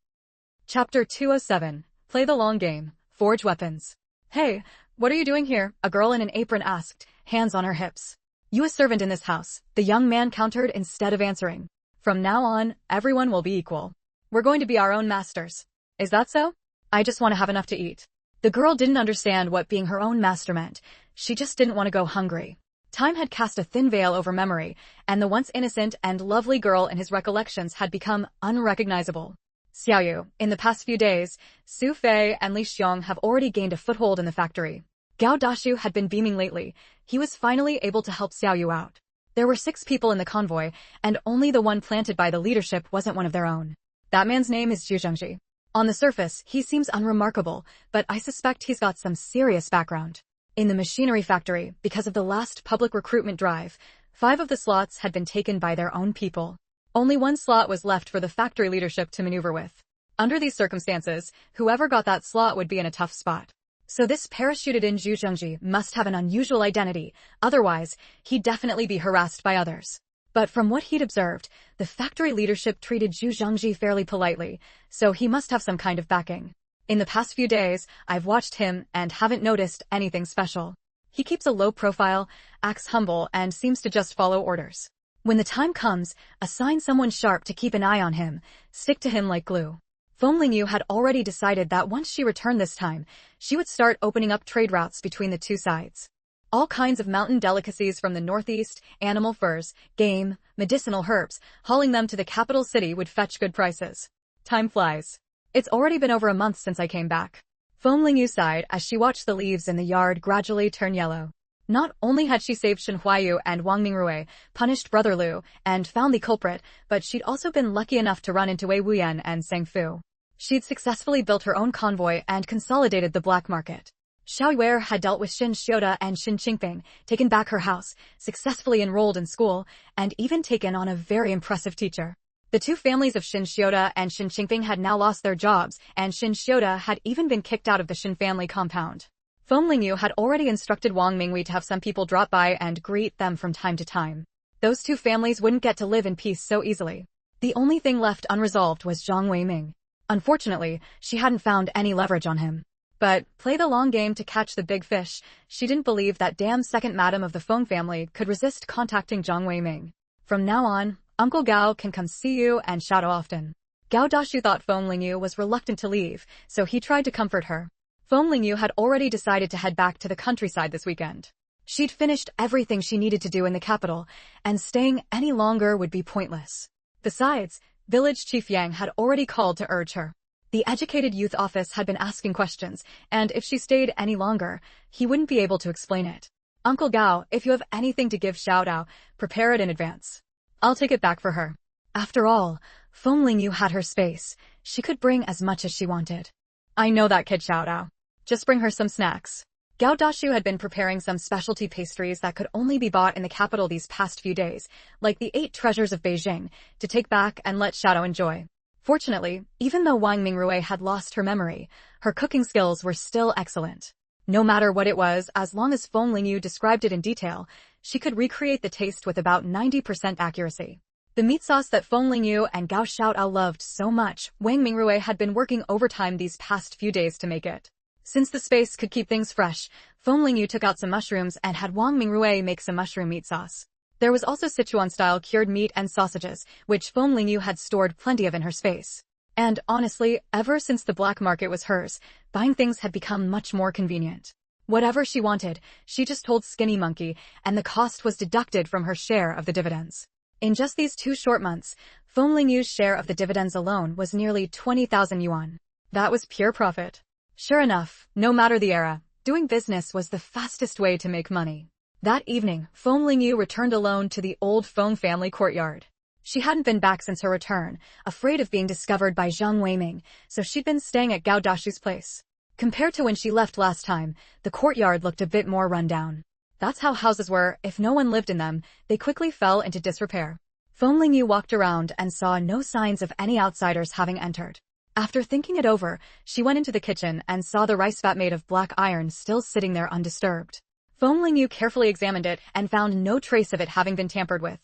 Chapter 207. Play the long game. Forge weapons. Hey, what are you doing here? A girl in an apron asked, hands on her hips. You a servant in this house, the young man countered instead of answering. From now on, everyone will be equal. We're going to be our own masters. Is that so? I just want to have enough to eat. The girl didn't understand what being her own master meant. She just didn't want to go hungry. Time had cast a thin veil over memory, and the once innocent and lovely girl in his recollections had become unrecognizable. Xiaoyu, in the past few days, Su Fei and Li Xiong have already gained a foothold in the factory. Gao Dashu had been beaming lately. He was finally able to help Xiaoyu out. There were 6 people in the convoy, and only the one planted by the leadership wasn't one of their own. That man's name is Zhu Zhengji. On the surface, he seems unremarkable, but I suspect he's got some serious background. In the machinery factory, because of the last public recruitment drive, 5 of the slots had been taken by their own people. Only 1 slot was left for the factory leadership to maneuver with. Under these circumstances, whoever got that slot would be in a tough spot. So this parachuted-in Zhu Zhengji must have an unusual identity, otherwise, he'd definitely be harassed by others. But from what he'd observed, the factory leadership treated Zhu Zhengji fairly politely, so he must have some kind of backing. In the past few days, I've watched him and haven't noticed anything special. He keeps a low profile, acts humble, and seems to just follow orders. When the time comes, assign someone sharp to keep an eye on him, stick to him like glue. Feng Lingyu had already decided that once she returned this time, she would start opening up trade routes between the two sides. All kinds of mountain delicacies from the northeast, animal furs, game, medicinal herbs, hauling them to the capital city would fetch good prices. Time flies. It's already been over a month since I came back. Feng Lingyu sighed as she watched the leaves in the yard gradually turn yellow. Not only had she saved Shen Huayu and Wang Mingrui, punished Brother Liu, and found the culprit, but she'd also been lucky enough to run into Wei Wuyan and Sang Fu. She'd successfully built her own convoy and consolidated the black market. Xiao Wei had dealt with Xin Xiuda and Xin Qingping, taken back her house, successfully enrolled in school, and even taken on a very impressive teacher. The two families of Xin Xiuda and Xin Qingping had now lost their jobs, and Xin Xiuda had even been kicked out of the Xin family compound. Feng Lingyu had already instructed Wang Mingwei to have some people drop by and greet them from time to time. Those two families wouldn't get to live in peace so easily. The only thing left unresolved was Zhang Weiming. Unfortunately, she hadn't found any leverage on him. But, play the long game to catch the big fish, she didn't believe that damn second madam of the Feng family could resist contacting Zhang Weiming. From now on, Uncle Gao can come see you and shadow often. Gao Dashu thought Feng Lingyu was reluctant to leave, so he tried to comfort her. Feng Lingyu had already decided to head back to the countryside this weekend. She'd finished everything she needed to do in the capital, and staying any longer would be pointless. Besides, Village Chief Yang had already called to urge her. The educated youth office had been asking questions, and if she stayed any longer, he wouldn't be able to explain it. Uncle Gao, if you have anything to give Xiao Dao, prepare it in advance. I'll take it back for her. After all, Feng Lingyu had her space. She could bring as much as she wanted. I know that kid Xiao Dao. Just bring her some snacks. Gao Dashu had been preparing some specialty pastries that could only be bought in the capital these past few days, like the 8 treasures of Beijing, to take back and let Shadow enjoy. Fortunately, even though Wang Mingrui had lost her memory, her cooking skills were still excellent. No matter what it was, as long as Feng Lingyu described it in detail, she could recreate the taste with about 90% accuracy. The meat sauce that Feng Lingyu and Gao Xiaotao loved so much, Wang Mingrui had been working overtime these past few days to make it. Since the space could keep things fresh, Feng Lingyu took out some mushrooms and had Wang Mingrui make some mushroom meat sauce. There was also Sichuan-style cured meat and sausages, which Feng Lingyu had stored plenty of in her space. And honestly, ever since the black market was hers, buying things had become much more convenient. Whatever she wanted, she just told Skinny Monkey, and the cost was deducted from her share of the dividends. In just these 2 short months, Feng Lingyu's share of the dividends alone was nearly 20,000 yuan. That was pure profit. Sure enough, no matter the era, doing business was the fastest way to make money. That evening, Feng Lingyu returned alone to the old Feng family courtyard. She hadn't been back since her return, afraid of being discovered by Zhang Weiming, so she'd been staying at Gao Dashu's place. Compared to when she left last time, the courtyard looked a bit more rundown. That's how houses were. If no one lived in them, they quickly fell into disrepair. Feng Lingyu walked around and saw no signs of any outsiders having entered. After thinking it over, she went into the kitchen and saw the rice vat made of black iron still sitting there undisturbed. Feng Lingyu carefully examined it and found no trace of it having been tampered with.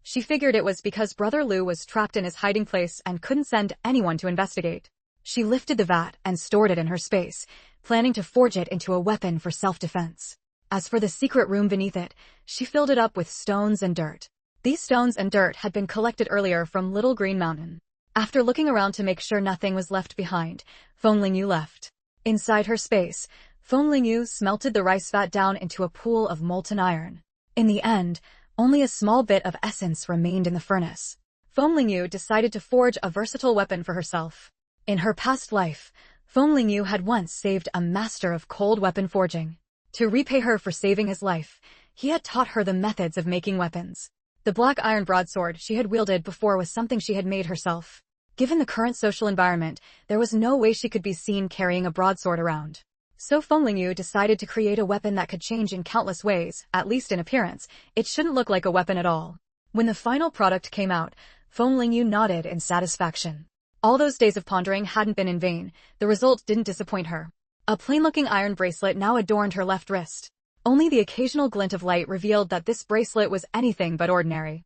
She figured it was because Brother Liu was trapped in his hiding place and couldn't send anyone to investigate. She lifted the vat and stored it in her space, planning to forge it into a weapon for self-defense. As for the secret room beneath it, she filled it up with stones and dirt. These stones and dirt had been collected earlier from Little Green Mountain. After looking around to make sure nothing was left behind, Feng Lingyu left. Inside her space, Feng Lingyu smelted the rice vat down into a pool of molten iron. In the end, only a small bit of essence remained in the furnace. Feng Lingyu decided to forge a versatile weapon for herself. In her past life, Feng Lingyu had once saved a master of cold weapon forging. To repay her for saving his life, he had taught her the methods of making weapons. The black iron broadsword she had wielded before was something she had made herself. Given the current social environment, there was no way she could be seen carrying a broadsword around. So Feng Lingyu decided to create a weapon that could change in countless ways, at least in appearance. It shouldn't look like a weapon at all. When the final product came out, Feng Lingyu nodded in satisfaction. All those days of pondering hadn't been in vain. The result didn't disappoint her. A plain-looking iron bracelet now adorned her left wrist. Only the occasional glint of light revealed that this bracelet was anything but ordinary.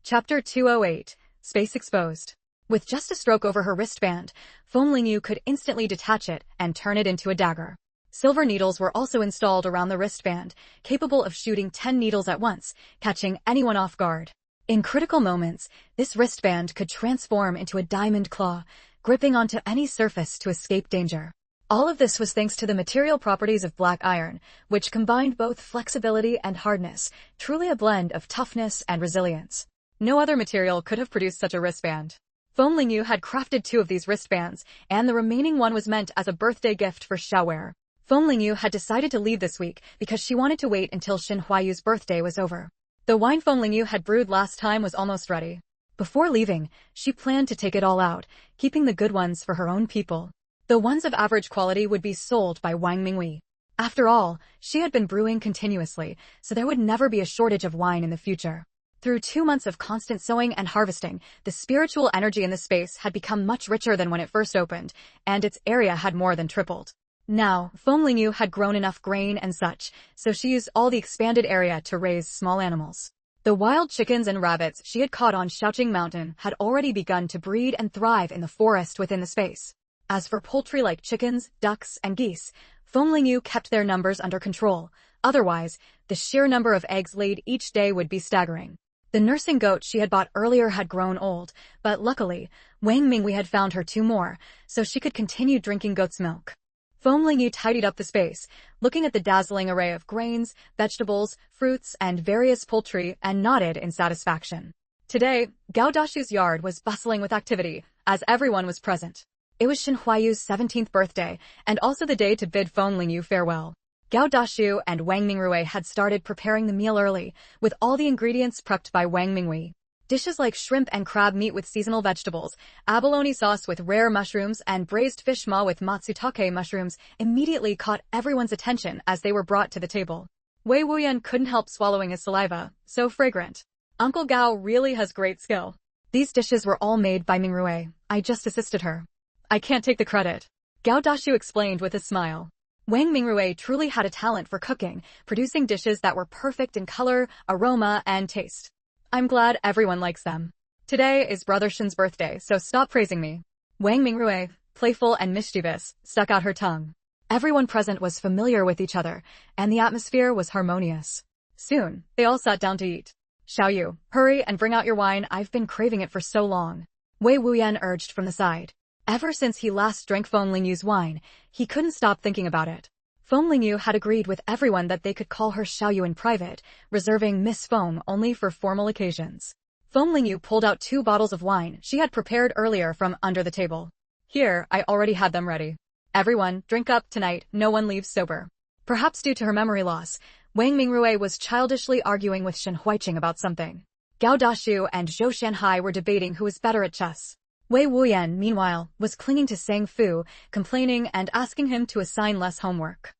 Chapter 208, Space Exposed. With just a stroke over her wristband, Feng Lingyu could instantly detach it and turn it into a dagger. Silver needles were also installed around the wristband, capable of shooting 10 needles at once, catching anyone off guard. In critical moments, this wristband could transform into a diamond claw, gripping onto any surface to escape danger. All of this was thanks to the material properties of black iron, which combined both flexibility and hardness, truly a blend of toughness and resilience. No other material could have produced such a wristband. Feng Lingyu had crafted 2 of these wristbands, and the remaining one was meant as a birthday gift for Xiaowei. Feng Lingyu had decided to leave this week because she wanted to wait until Xin Huayu's birthday was over. The wine Feng Lingyu had brewed last time was almost ready. Before leaving, she planned to take it all out, keeping the good ones for her own people. The ones of average quality would be sold by Wang Minghui. After all, she had been brewing continuously, so there would never be a shortage of wine in the future. Through 2 months of constant sowing and harvesting, the spiritual energy in the space had become much richer than when it first opened, and its area had more than tripled. Now, Feng Lingyu had grown enough grain and such, so she used all the expanded area to raise small animals. The wild chickens and rabbits she had caught on Shaoqing Mountain had already begun to breed and thrive in the forest within the space. As for poultry like chickens, ducks, and geese, Feng Lingyu kept their numbers under control. Otherwise, the sheer number of eggs laid each day would be staggering. The nursing goat she had bought earlier had grown old, but luckily, Wang Minghui had found her 2 more, so she could continue drinking goat's milk. Feng Lingyu tidied up the space, looking at the dazzling array of grains, vegetables, fruits, and various poultry, and nodded in satisfaction. Today, Gao Dashu's yard was bustling with activity, as everyone was present. It was Xin Huayu's 17th birthday, and also the day to bid Feng Lingyu farewell. Gao Dashu and Wang Mingrui had started preparing the meal early, with all the ingredients prepped by Wang Minghui. Dishes like shrimp and crab meat with seasonal vegetables, abalone sauce with rare mushrooms, and braised fish ma with matsutake mushrooms immediately caught everyone's attention as they were brought to the table. Wei Wuyan couldn't help swallowing his saliva, so fragrant. Uncle Gao really has great skill. These dishes were all made by Mingrue. I just assisted her. I can't take the credit. Gao Dashu explained with a smile. Wang Mingrue truly had a talent for cooking, producing dishes that were perfect in color, aroma, and taste. I'm glad everyone likes them. Today is Brother Shin's birthday, so stop praising me. Wang Mingrue, playful and mischievous, stuck out her tongue. Everyone present was familiar with each other, and the atmosphere was harmonious. Soon, they all sat down to eat. Xiaoyu, hurry and bring out your wine, I've been craving it for so long. Wei Wuyan urged from the side. Ever since he last drank Feng Lingyu's wine, he couldn't stop thinking about it. Feng Lingyu had agreed with everyone that they could call her Xiaoyu in private, reserving Miss Feng only for formal occasions. Feng Lingyu pulled out 2 bottles of wine she had prepared earlier from under the table. Here, I already had them ready. Everyone, drink up tonight, no one leaves sober. Perhaps due to her memory loss, Wang Mingrue was childishly arguing with Shen Huiqing about something. Gao Dashu and Zhou Shanhai were debating who was better at chess. Wei Wuyan, meanwhile, was clinging to Sang Fu, complaining and asking him to assign less homework.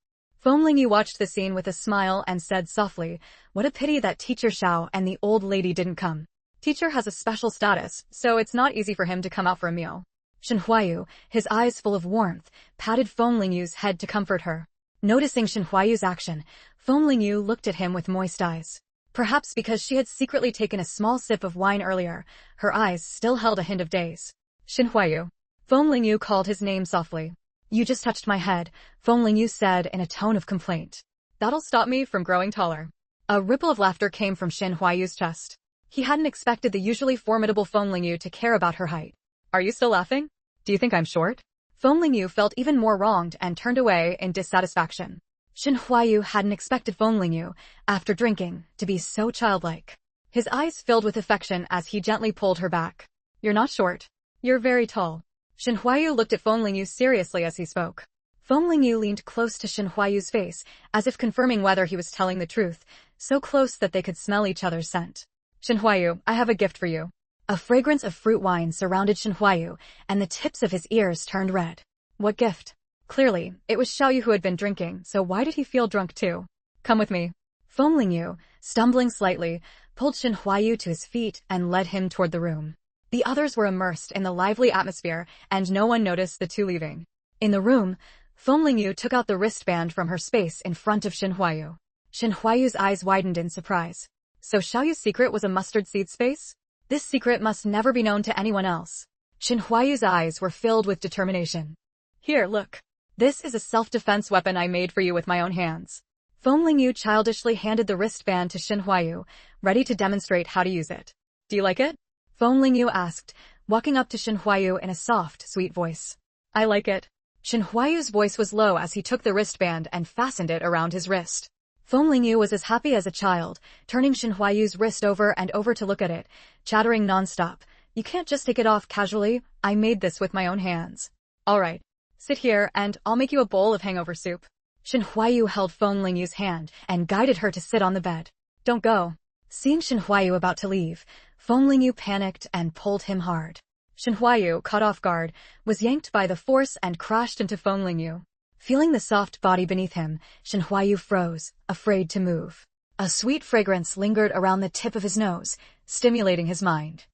Feng Lingyu watched the scene with a smile and said softly, what a pity that Teacher Xiao and the old lady didn't come. Teacher has a special status, so it's not easy for him to come out for a meal. Shen Huaiyu, his eyes full of warmth, patted Feng Lingyu's head to comfort her. Noticing Shen Huaiyu's action, Feng Lingyu looked at him with moist eyes. Perhaps because she had secretly taken a small sip of wine earlier, her eyes still held a hint of daze. Shen Huaiyu. Feng Lingyu called his name softly. You just touched my head, Feng Lingyu said in a tone of complaint. That'll stop me from growing taller. A ripple of laughter came from Shen Huaiyu's chest. He hadn't expected the usually formidable Feng Lingyu to care about her height. Are you still laughing? Do you think I'm short? Feng Lingyu felt even more wronged and turned away in dissatisfaction. Shen Huaiyu hadn't expected Feng Lingyu, after drinking, to be so childlike. His eyes filled with affection as he gently pulled her back. You're not short. You're very tall. Shen Huaiyu looked at Feng Lingyu seriously as he spoke. Feng Lingyu leaned close to Shen Huaiyu's face, as if confirming whether he was telling the truth, so close that they could smell each other's scent. Shen Huaiyu, I have a gift for you. A fragrance of fruit wine surrounded Shen Huaiyu, and the tips of his ears turned red. What gift? Clearly, it was Xiaoyu who had been drinking, so why did he feel drunk too? Come with me. Feng Lingyu, stumbling slightly, pulled Shen Huaiyu to his feet and led him toward the room. The others were immersed in the lively atmosphere, and no one noticed the two leaving. In the room, Feng Lingyu took out the wristband from her space in front of Shen Huaiyu. Shen Huaiyu's eyes widened in surprise. So Xiaoyu's secret was a mustard seed space? This secret must never be known to anyone else. Shen Huaiyu's eyes were filled with determination. Here, look. This is a self-defense weapon I made for you with my own hands. Feng Lingyu childishly handed the wristband to Shen Huaiyu, ready to demonstrate how to use it. Do you like it? Feng Lingyu asked, walking up to Shen Huaiyu in a soft, sweet voice. I like it. Shen Huaiyu's voice was low as he took the wristband and fastened it around his wrist. Feng Lingyu was as happy as a child, turning Shen Huaiyu's wrist over and over to look at it, chattering nonstop. You can't just take it off casually, I made this with my own hands. Alright. Sit here and I'll make you a bowl of hangover soup. Shen Huaiyu held Feng Lingyu's hand and guided her to sit on the bed. Don't go. Seeing Shen Huaiyu about to leave, Feng Lingyu panicked and pulled him hard. Shen Huaiyu, caught off guard, was yanked by the force and crashed into Feng Lingyu. Feeling the soft body beneath him, Shen Huaiyu froze, afraid to move. A sweet fragrance lingered around the tip of his nose, stimulating his mind.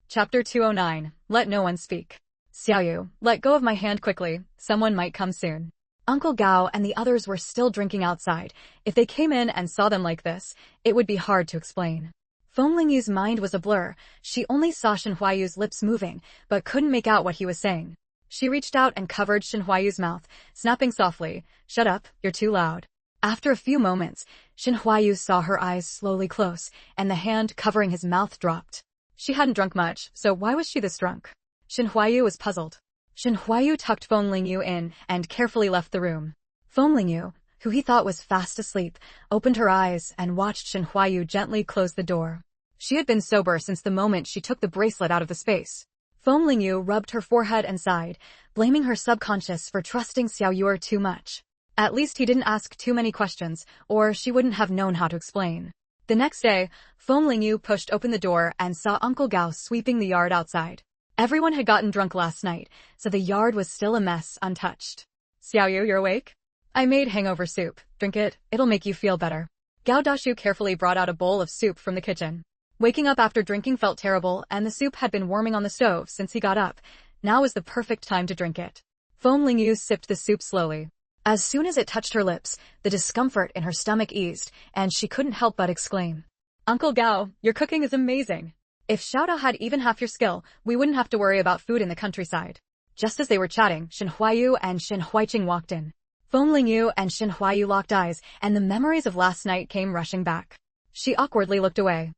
Chapter 209. Let no one speak. Xiaoyu, let go of my hand quickly, someone might come soon. Uncle Gao and the others were still drinking outside. If they came in and saw them like this, it would be hard to explain. Feng Lingyu's mind was a blur. She only saw Shen Huaiyu's lips moving, but couldn't make out what he was saying. She reached out and covered Shen Huaiyu's mouth, snapping softly, Shut up, you're too loud. After a few moments, Shen Huaiyu saw her eyes slowly close, and the hand covering his mouth dropped. She hadn't drunk much, so why was she this drunk? Shen Huaiyu was puzzled. Shen Huaiyu tucked Feng Lingyu in and carefully left the room. Feng Lingyu, who he thought was fast asleep, opened her eyes and watched Shen Huaiyu gently close the door. She had been sober since the moment she took the bracelet out of the space. Feng Lingyu rubbed her forehead and sighed, blaming her subconscious for trusting Xiaoyu too much. At least he didn't ask too many questions, or she wouldn't have known how to explain. The next day, Feng Lingyu pushed open the door and saw Uncle Gao sweeping the yard outside. Everyone had gotten drunk last night, so the yard was still a mess, untouched. Xiaoyu, you're awake? I made hangover soup. Drink it, it'll make you feel better. Gao Dashu carefully brought out a bowl of soup from the kitchen. Waking up after drinking felt terrible, and the soup had been warming on the stove since he got up. Now was the perfect time to drink it. Feng Lingyu sipped the soup slowly. As soon as it touched her lips, the discomfort in her stomach eased, and she couldn't help but exclaim, Uncle Gao, your cooking is amazing. If Xiaodao had even half your skill, we wouldn't have to worry about food in the countryside. Just as they were chatting, Shen Huayu and Shen Huiqing walked in. Feng Lingyu and Shen Huayu locked eyes, and the memories of last night came rushing back. She awkwardly looked away.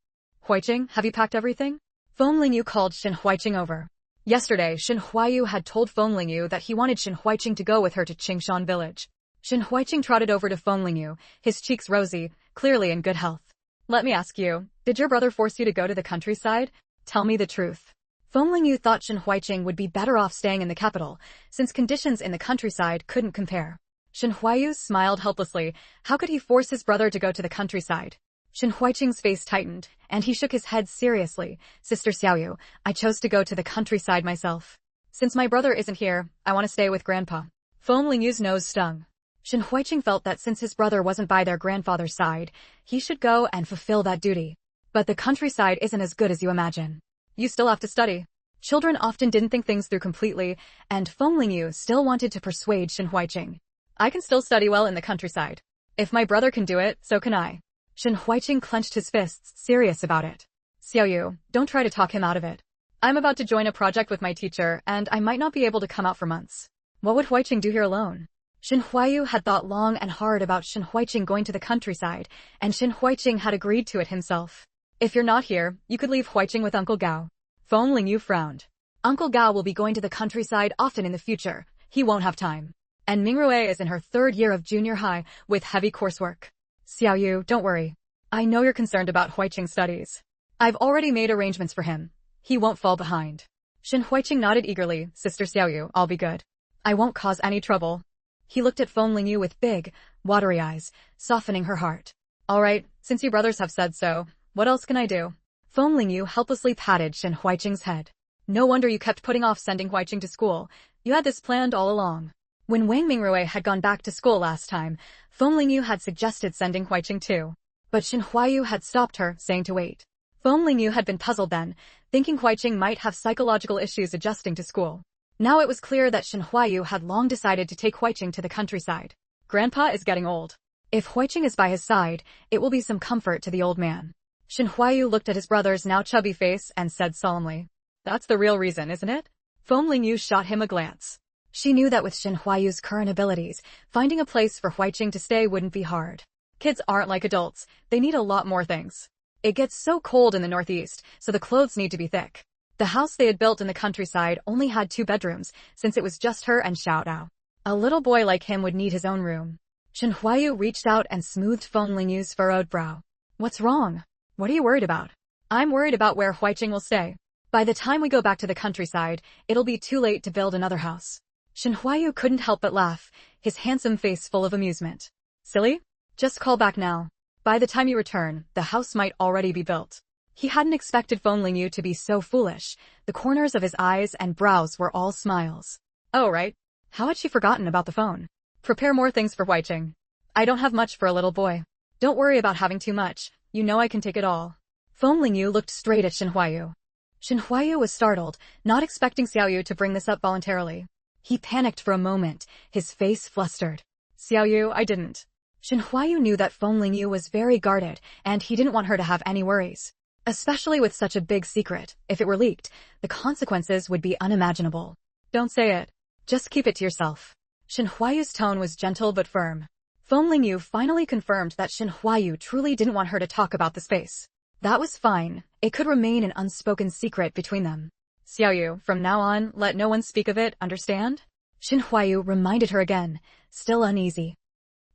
Huiqing, have you packed everything? Feng Lingyu called Shen Huiqing over. Yesterday, Shen Huayu had told Feng Lingyu that he wanted Shen Huiqing to go with her to Qingshan village. Shen Huiqing trotted over to Feng Lingyu, his cheeks rosy, clearly in good health. Let me ask you, did your brother force you to go to the countryside? Tell me the truth. Feng Lingyu thought Shen Huiqing would be better off staying in the capital, since conditions in the countryside couldn't compare. Shen Huayu smiled helplessly. How could he force his brother to go to the countryside? Shen Huiqing's face tightened, and he shook his head seriously. Sister Xiaoyu, I chose to go to the countryside myself. Since my brother isn't here, I want to stay with Grandpa. Feng Lingyu's nose stung. Shen Huiqing felt that since his brother wasn't by their grandfather's side, he should go and fulfill that duty. But the countryside isn't as good as you imagine. You still have to study. Children often didn't think things through completely, and Feng Lingyu still wanted to persuade Shen Huiqing. I can still study well in the countryside. If my brother can do it, so can I. Shen Huiqing clenched his fists, serious about it. Xiaoyu, don't try to talk him out of it. I'm about to join a project with my teacher, and I might not be able to come out for months. What would Huiqing do here alone? Shen Huayu had thought long and hard about Shen Huiqing going to the countryside, and Shen Huiqing had agreed to it himself. If you're not here, you could leave Huiqing with Uncle Gao. Feng Lingyu frowned. Uncle Gao will be going to the countryside often in the future. He won't have time. And Mingrue is in her 3rd year of junior high, with heavy coursework. Xiaoyu, don't worry. I know you're concerned about Huiqing's studies. I've already made arrangements for him. He won't fall behind. Shen Huiqing nodded eagerly. Sister Xiaoyu, I'll be good. I won't cause any trouble. He looked at Feng Lingyu with big, watery eyes, softening her heart. All right, since you brothers have said so, what else can I do? Feng Lingyu helplessly patted Shen Huiqing's head. No wonder you kept putting off sending Huiqing to school. You had this planned all along. When Wang Mingrue had gone back to school last time, Feng Lingyu had suggested sending Huiqing too. But Shen Huayu had stopped her, saying to wait. Feng Lingyu had been puzzled then, thinking Huiqing might have psychological issues adjusting to school. Now it was clear that Shen Huayu had long decided to take Huiqing to the countryside. Grandpa is getting old. If Huiqing is by his side, it will be some comfort to the old man. Shen Huayu looked at his brother's now chubby face and said solemnly, That's the real reason, isn't it? Feng Lingyu shot him a glance. She knew that with Shen Huayu's current abilities, finding a place for Huiqing to stay wouldn't be hard. Kids aren't like adults, they need a lot more things. It gets so cold in the northeast, so the clothes need to be thick. The house they had built in the countryside only had 2 bedrooms, since it was just her and Xiaodao. A little boy like him would need his own room. Shen Huayu reached out and smoothed Feng Lingyu's furrowed brow. What's wrong? What are you worried about? I'm worried about where Huiqing will stay. By the time we go back to the countryside, it'll be too late to build another house. Shen Huayu couldn't help but laugh, his handsome face full of amusement. Silly? Just call back now. By the time you return, the house might already be built. He hadn't expected Feng Lingyu to be so foolish. The corners of his eyes and brows were all smiles. Oh right. How had she forgotten about the phone? Prepare more things for Huiqing. I don't have much for a little boy. Don't worry about having too much. You know I can take it all. Feng Lingyu looked straight at Shen Huayu. Shen Huayu was startled, not expecting Xiaoyu to bring this up voluntarily. He panicked for a moment, his face flustered. Xiaoyu, I didn't. Shen Huayu knew that Feng Lingyu was very guarded, and he didn't want her to have any worries. Especially with such a big secret, if it were leaked, the consequences would be unimaginable. Don't say it. Just keep it to yourself. Shen Huayu's tone was gentle but firm. Feng Lingyu finally confirmed that Shen Huayu truly didn't want her to talk about the space. That was fine. It could remain an unspoken secret between them. Xiaoyu, from now on, let no one speak of it, understand? Shen Huayu reminded her again, still uneasy.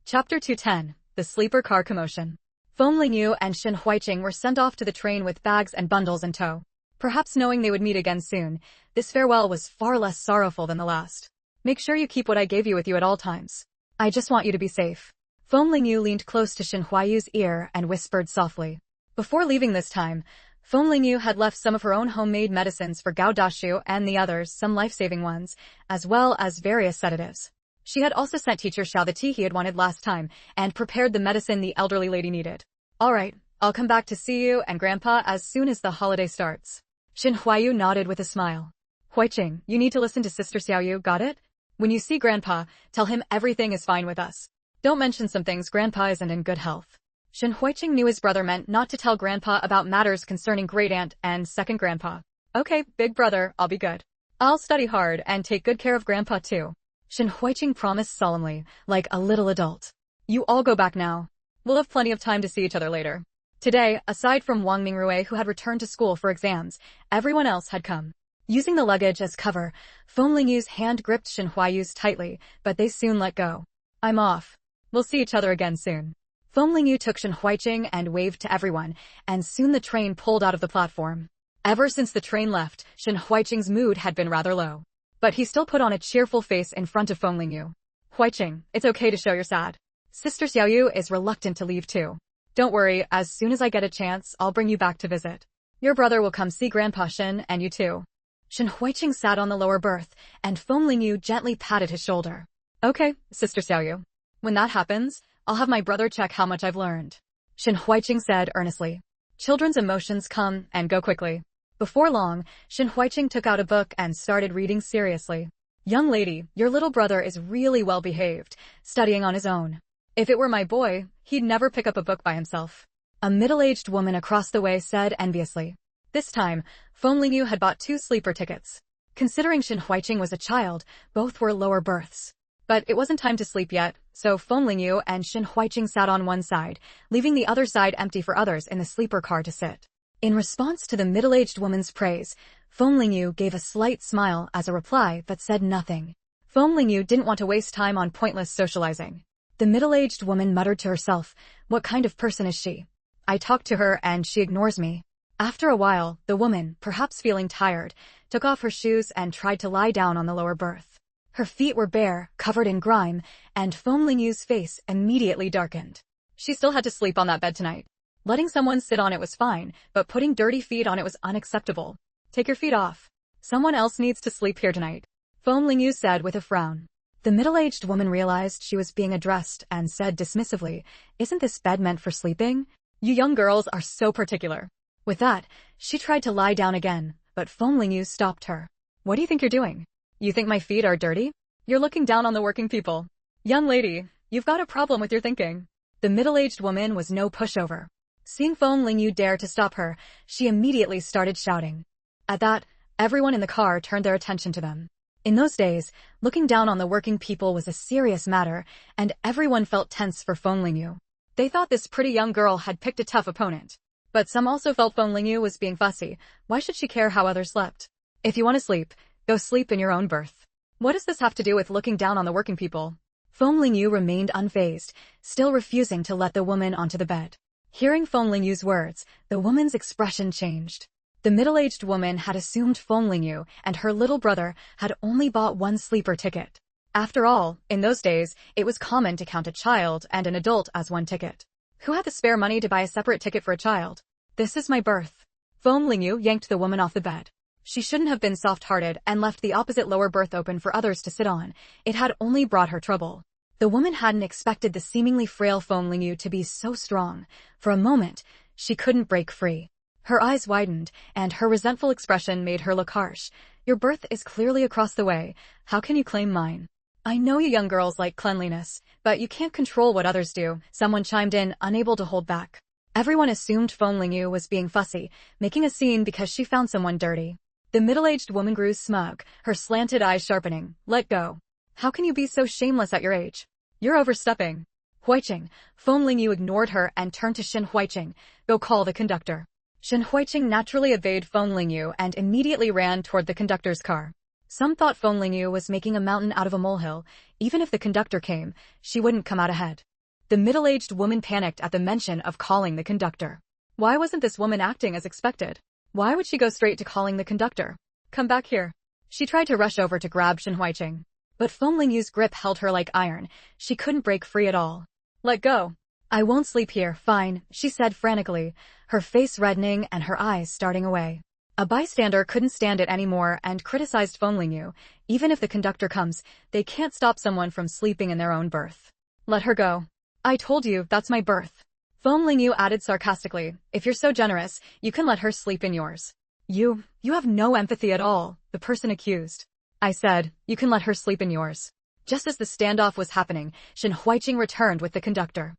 Chapter 210, The Sleeper Car Commotion. Feng Lingyu and Shen Huiqing were sent off to the train with bags and bundles in tow. Perhaps knowing they would meet again soon, this farewell was far less sorrowful than the last. Make sure you keep what I gave you with you at all times. I just want you to be safe. Feng Lingyu leaned close to Shen Huayu's ear and whispered softly. Before leaving this time, Feng Lingyu had left some of her own homemade medicines for Gao Dashu and the others some life-saving ones, as well as various sedatives. She had also sent teacher Xiao the tea he had wanted last time, and prepared the medicine the elderly lady needed. Alright, I'll come back to see you and Grandpa as soon as the holiday starts. Xin Huayu nodded with a smile. Huiqing, you need to listen to Sister Xiaoyu, got it? When you see Grandpa, tell him everything is fine with us. Don't mention some things Grandpa isn't in good health. Xin Huiqing knew his brother meant not to tell Grandpa about matters concerning great-aunt and second Grandpa. Okay, big brother, I'll be good. I'll study hard and take good care of Grandpa too. Xin Huiqing promised solemnly, like a little adult. You all go back now. We'll have plenty of time to see each other later. Today, aside from Wang Mingrui who had returned to school for exams, everyone else had come. Using the luggage as cover, Feng Lingyu's hand gripped Xin Huayu's tightly, but they soon let go. I'm off. We'll see each other again soon. Feng Lingyu took Xin Huiqing and waved to everyone, and soon the train pulled out of the platform. Ever since the train left, Xin Huiqing's mood had been rather low. But he still put on a cheerful face in front of Feng Lingyu. Huiqing, it's okay to show you're sad. Sister Xiaoyu is reluctant to leave too. Don't worry, as soon as I get a chance, I'll bring you back to visit. Your brother will come see Grandpa Xin and you too. Xin Huiqing sat on the lower berth, and Feng Lingyu gently patted his shoulder. Okay, Sister Xiaoyu. When that happens, I'll have my brother check how much I've learned. Xin Huiqing said earnestly. Children's emotions come and go quickly. Before long, Xin Huiqing took out a book and started reading seriously. Young lady, your little brother is really well behaved, studying on his own. If it were my boy, he'd never pick up a book by himself. A middle-aged woman across the way said enviously. This time, Feng Lingyu had bought 2 sleeper tickets. Considering Xin Huiqing was a child, both were lower berths. But it wasn't time to sleep yet, so Feng Lingyu and Xin Huiqing sat on one side, leaving the other side empty for others in the sleeper car to sit. In response to the middle-aged woman's praise, Feng Lingyu gave a slight smile as a reply but said nothing. Feng Lingyu didn't want to waste time on pointless socializing. The middle-aged woman muttered to herself, what kind of person is she? I talk to her and she ignores me. After a while, the woman, perhaps feeling tired, took off her shoes and tried to lie down on the lower berth. Her feet were bare, covered in grime, and Feng Lingyu's face immediately darkened. She still had to sleep on that bed tonight. Letting someone sit on it was fine, but putting dirty feet on it was unacceptable. Take your feet off. Someone else needs to sleep here tonight, Feng Lingyu said with a frown. The middle-aged woman realized she was being addressed and said dismissively, isn't this bed meant for sleeping? You young girls are so particular. With that, she tried to lie down again, but Feng Lingyu stopped her. What do you think you're doing? You think my feet are dirty? You're looking down on the working people. Young lady, you've got a problem with your thinking. The middle-aged woman was no pushover. Seeing Feng Lingyu dare to stop her, she immediately started shouting. At that, everyone in the car turned their attention to them. In those days, looking down on the working people was a serious matter, and everyone felt tense for Feng Lingyu. They thought this pretty young girl had picked a tough opponent. But some also felt Feng Lingyu was being fussy. Why should she care how others slept? If you want to sleep, go sleep in your own berth. What does this have to do with looking down on the working people? Feng Lingyu remained unfazed, still refusing to let the woman onto the bed. Hearing Feng Lingyu's words, the woman's expression changed. The middle-aged woman had assumed Feng Lingyu and her little brother had only bought 1 sleeper ticket. After all, in those days, it was common to count a child and an adult as 1 ticket. Who had the spare money to buy a separate ticket for a child? This is my berth. Feng Lingyu yanked the woman off the bed. She shouldn't have been soft-hearted and left the opposite lower berth open for others to sit on. It had only brought her trouble. The woman hadn't expected the seemingly frail Feng Lingyu to be so strong. For a moment, she couldn't break free. Her eyes widened, and her resentful expression made her look harsh. Your berth is clearly across the way. How can you claim mine? I know you young girls like cleanliness, but you can't control what others do, someone chimed in, unable to hold back. Everyone assumed Feng Lingyu was being fussy, making a scene because she found someone dirty. The middle-aged woman grew smug, her slanted eyes sharpening. Let go. How can you be so shameless at your age? You're overstepping. Huiqing. Feng Lingyu ignored her and turned to Xin Huiqing. Go call the conductor. Xin Huiqing naturally obeyed Feng Lingyu and immediately ran toward the conductor's car. Some thought Feng Lingyu was making a mountain out of a molehill. Even if the conductor came, she wouldn't come out ahead. The middle-aged woman panicked at the mention of calling the conductor. Why wasn't this woman acting as expected? Why would she go straight to calling the conductor? Come back here. She tried to rush over to grab Xin Huiqing. But Feng Lingyu's grip held her like iron. She couldn't break free at all. Let go. I won't sleep here, fine, she said frantically, her face reddening and her eyes starting away. A bystander couldn't stand it anymore and criticized Feng Lingyu. Even if the conductor comes, they can't stop someone from sleeping in their own berth. Let her go. I told you, that's my berth. Feng Lingyu added sarcastically, if you're so generous, you can let her sleep in yours. You have no empathy at all, the person accused. I said, you can let her sleep in yours. Just as the standoff was happening, Shen Huiqing returned with the conductor.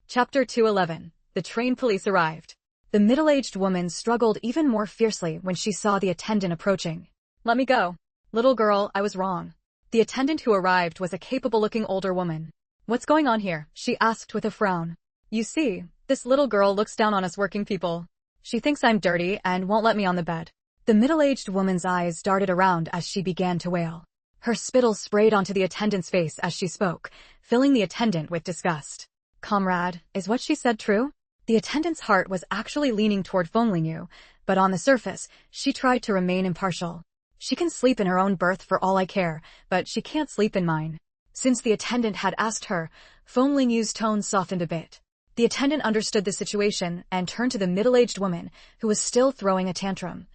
Chapter 211. The train police arrived. The middle-aged woman struggled even more fiercely when she saw the attendant approaching. Let me go. Little girl, I was wrong. The attendant who arrived was a capable-looking older woman. What's going on here? She asked with a frown. You see, this little girl looks down on us working people. She thinks I'm dirty and won't let me on the bed. The middle-aged woman's eyes darted around as she began to wail. Her spittle sprayed onto the attendant's face as she spoke, filling the attendant with disgust. Comrade, is what she said true? The attendant's heart was actually leaning toward Feng Lingyu, but on the surface, she tried to remain impartial. She can sleep in her own berth for all I care, but she can't sleep in mine. Since the attendant had asked her, Feng Lingyu's tone softened a bit. The attendant understood the situation and turned to the middle-aged woman, who was still throwing a tantrum.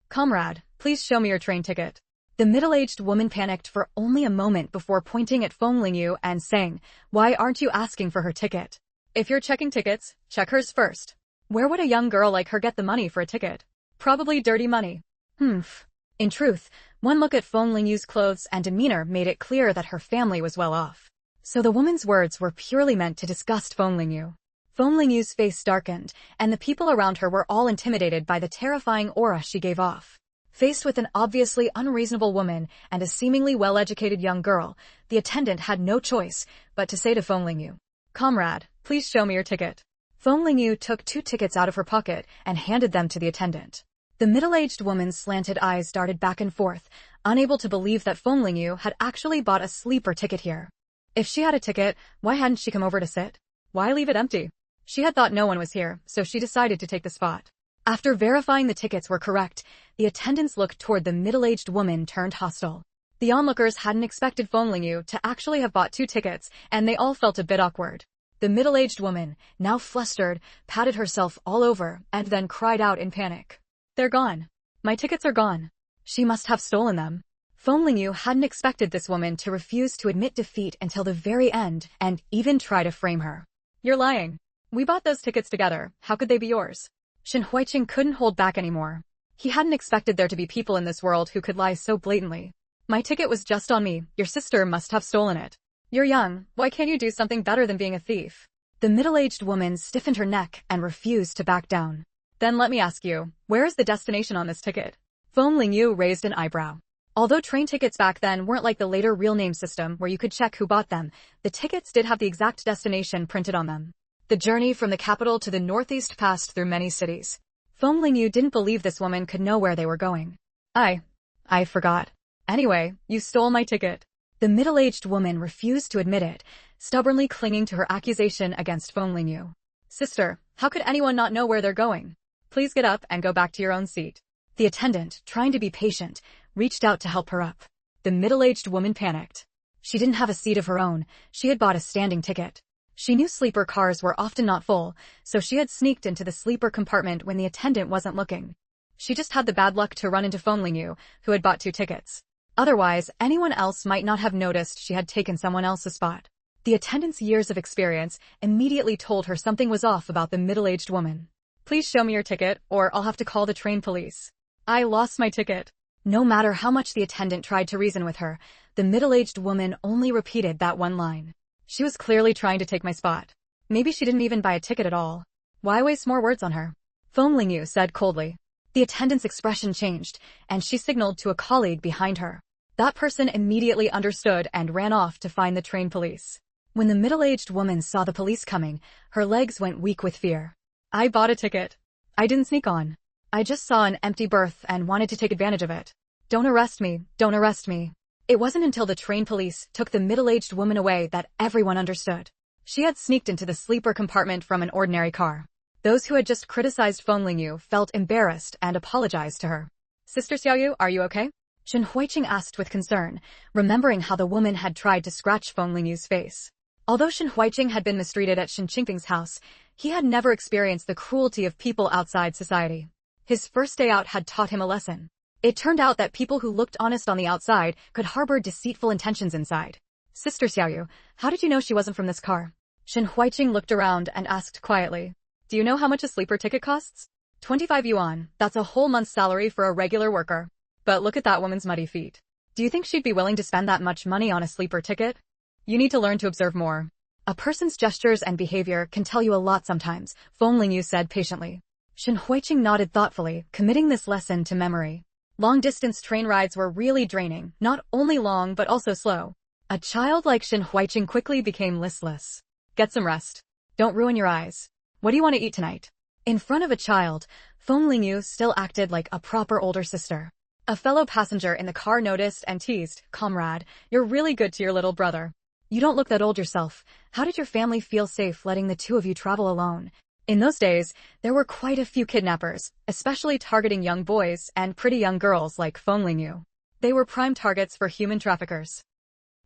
Comrade, please show me your train ticket. The middle-aged woman panicked for only a moment before pointing at Feng Lingyu and saying, why aren't you asking for her ticket? If you're checking tickets, check hers first. Where would a young girl like her get the money for a ticket? Probably dirty money. In truth, one look at Feng Lingyu's clothes and demeanor made it clear that her family was well off. So the woman's words were purely meant to disgust Feng Lingyu. Feng Lingyu's face darkened, and the people around her were all intimidated by the terrifying aura she gave off. Faced with an obviously unreasonable woman and a seemingly well-educated young girl, the attendant had no choice but to say to Feng Lingyu, Comrade, please show me your ticket. Feng Lingyu took 2 tickets out of her pocket and handed them to the attendant. The middle-aged woman's slanted eyes darted back and forth, unable to believe that Feng Lingyu had actually bought a sleeper ticket here. If she had a ticket, why hadn't she come over to sit? Why leave it empty? She had thought no one was here, so she decided to take the spot. After verifying the tickets were correct, the attendant's look toward the middle-aged woman turned hostile. The onlookers hadn't expected Feng Lingyu to actually have bought 2 tickets, and they all felt a bit awkward. The middle-aged woman, now flustered, patted herself all over and then cried out in panic. They're gone. My tickets are gone. She must have stolen them. Feng Lingyu hadn't expected this woman to refuse to admit defeat until the very end and even try to frame her. You're lying. We bought those tickets together. How could they be yours? Shen Huiqing couldn't hold back anymore. He hadn't expected there to be people in this world who could lie so blatantly. My ticket was just on me. Your sister must have stolen it. You're young. Why can't you do something better than being a thief? The middle-aged woman stiffened her neck and refused to back down. Then let me ask you, where is the destination on this ticket? Feng Lingyu raised an eyebrow. Although train tickets back then weren't like the later real name system where you could check who bought them, the tickets did have the exact destination printed on them. The journey from the capital to the northeast passed through many cities. Feng Lingyu didn't believe this woman could know where they were going. I forgot. Anyway, you stole my ticket. The middle-aged woman refused to admit it, stubbornly clinging to her accusation against Feng Lingyu. Sister, how could anyone not know where they're going? Please get up and go back to your own seat. The attendant, trying to be patient, reached out to help her up. The middle-aged woman panicked. She didn't have a seat of her own. She had bought a standing ticket. She knew sleeper cars were often not full, so she had sneaked into the sleeper compartment when the attendant wasn't looking. She just had the bad luck to run into Feng Lingyu, who had bought 2 tickets. Otherwise, anyone else might not have noticed she had taken someone else's spot. The attendant's years of experience immediately told her something was off about the middle-aged woman. Please show me your ticket, or I'll have to call the train police. I lost my ticket. No matter how much the attendant tried to reason with her, the middle-aged woman only repeated that one line. She was clearly trying to take my spot. Maybe she didn't even buy a ticket at all. Why waste more words on her? Feng Lingyu said coldly. The attendant's expression changed, and she signaled to a colleague behind her. That person immediately understood and ran off to find the train police. When the middle-aged woman saw the police coming, her legs went weak with fear. I bought a ticket. I didn't sneak on. I just saw an empty berth and wanted to take advantage of it. Don't arrest me, don't arrest me. It wasn't until the train police took the middle-aged woman away that everyone understood. She had sneaked into the sleeper compartment from an ordinary car. Those who had just criticized Feng Lingyu felt embarrassed and apologized to her. Sister Xiaoyu, are you okay? Shen Huiqing asked with concern, remembering how the woman had tried to scratch Feng Lingyu's face. Although Shen Huiqing had been mistreated at Shen Qingping's house, he had never experienced the cruelty of people outside society. His first day out had taught him a lesson. It turned out that people who looked honest on the outside could harbor deceitful intentions inside. Sister Xiaoyu, how did you know she wasn't from this car? Shen Huiqing looked around and asked quietly. Do you know how much a sleeper ticket costs? 25 yuan, that's a whole month's salary for a regular worker. But look at that woman's muddy feet. Do you think she'd be willing to spend that much money on a sleeper ticket? You need to learn to observe more. A person's gestures and behavior can tell you a lot sometimes, Feng Lingyu said patiently. Shen Huiqing nodded thoughtfully, committing this lesson to memory. Long-distance train rides were really draining, not only long but also slow. A child like Shen Huiqing quickly became listless. Get some rest. Don't ruin your eyes. What do you want to eat tonight? In front of a child, Feng Lingyu still acted like a proper older sister. A fellow passenger in the car noticed and teased, Comrade, you're really good to your little brother. You don't look that old yourself. How did your family feel safe letting the two of you travel alone? In those days, there were quite a few kidnappers, especially targeting young boys and pretty young girls like Feng Lingyu. They were prime targets for human traffickers.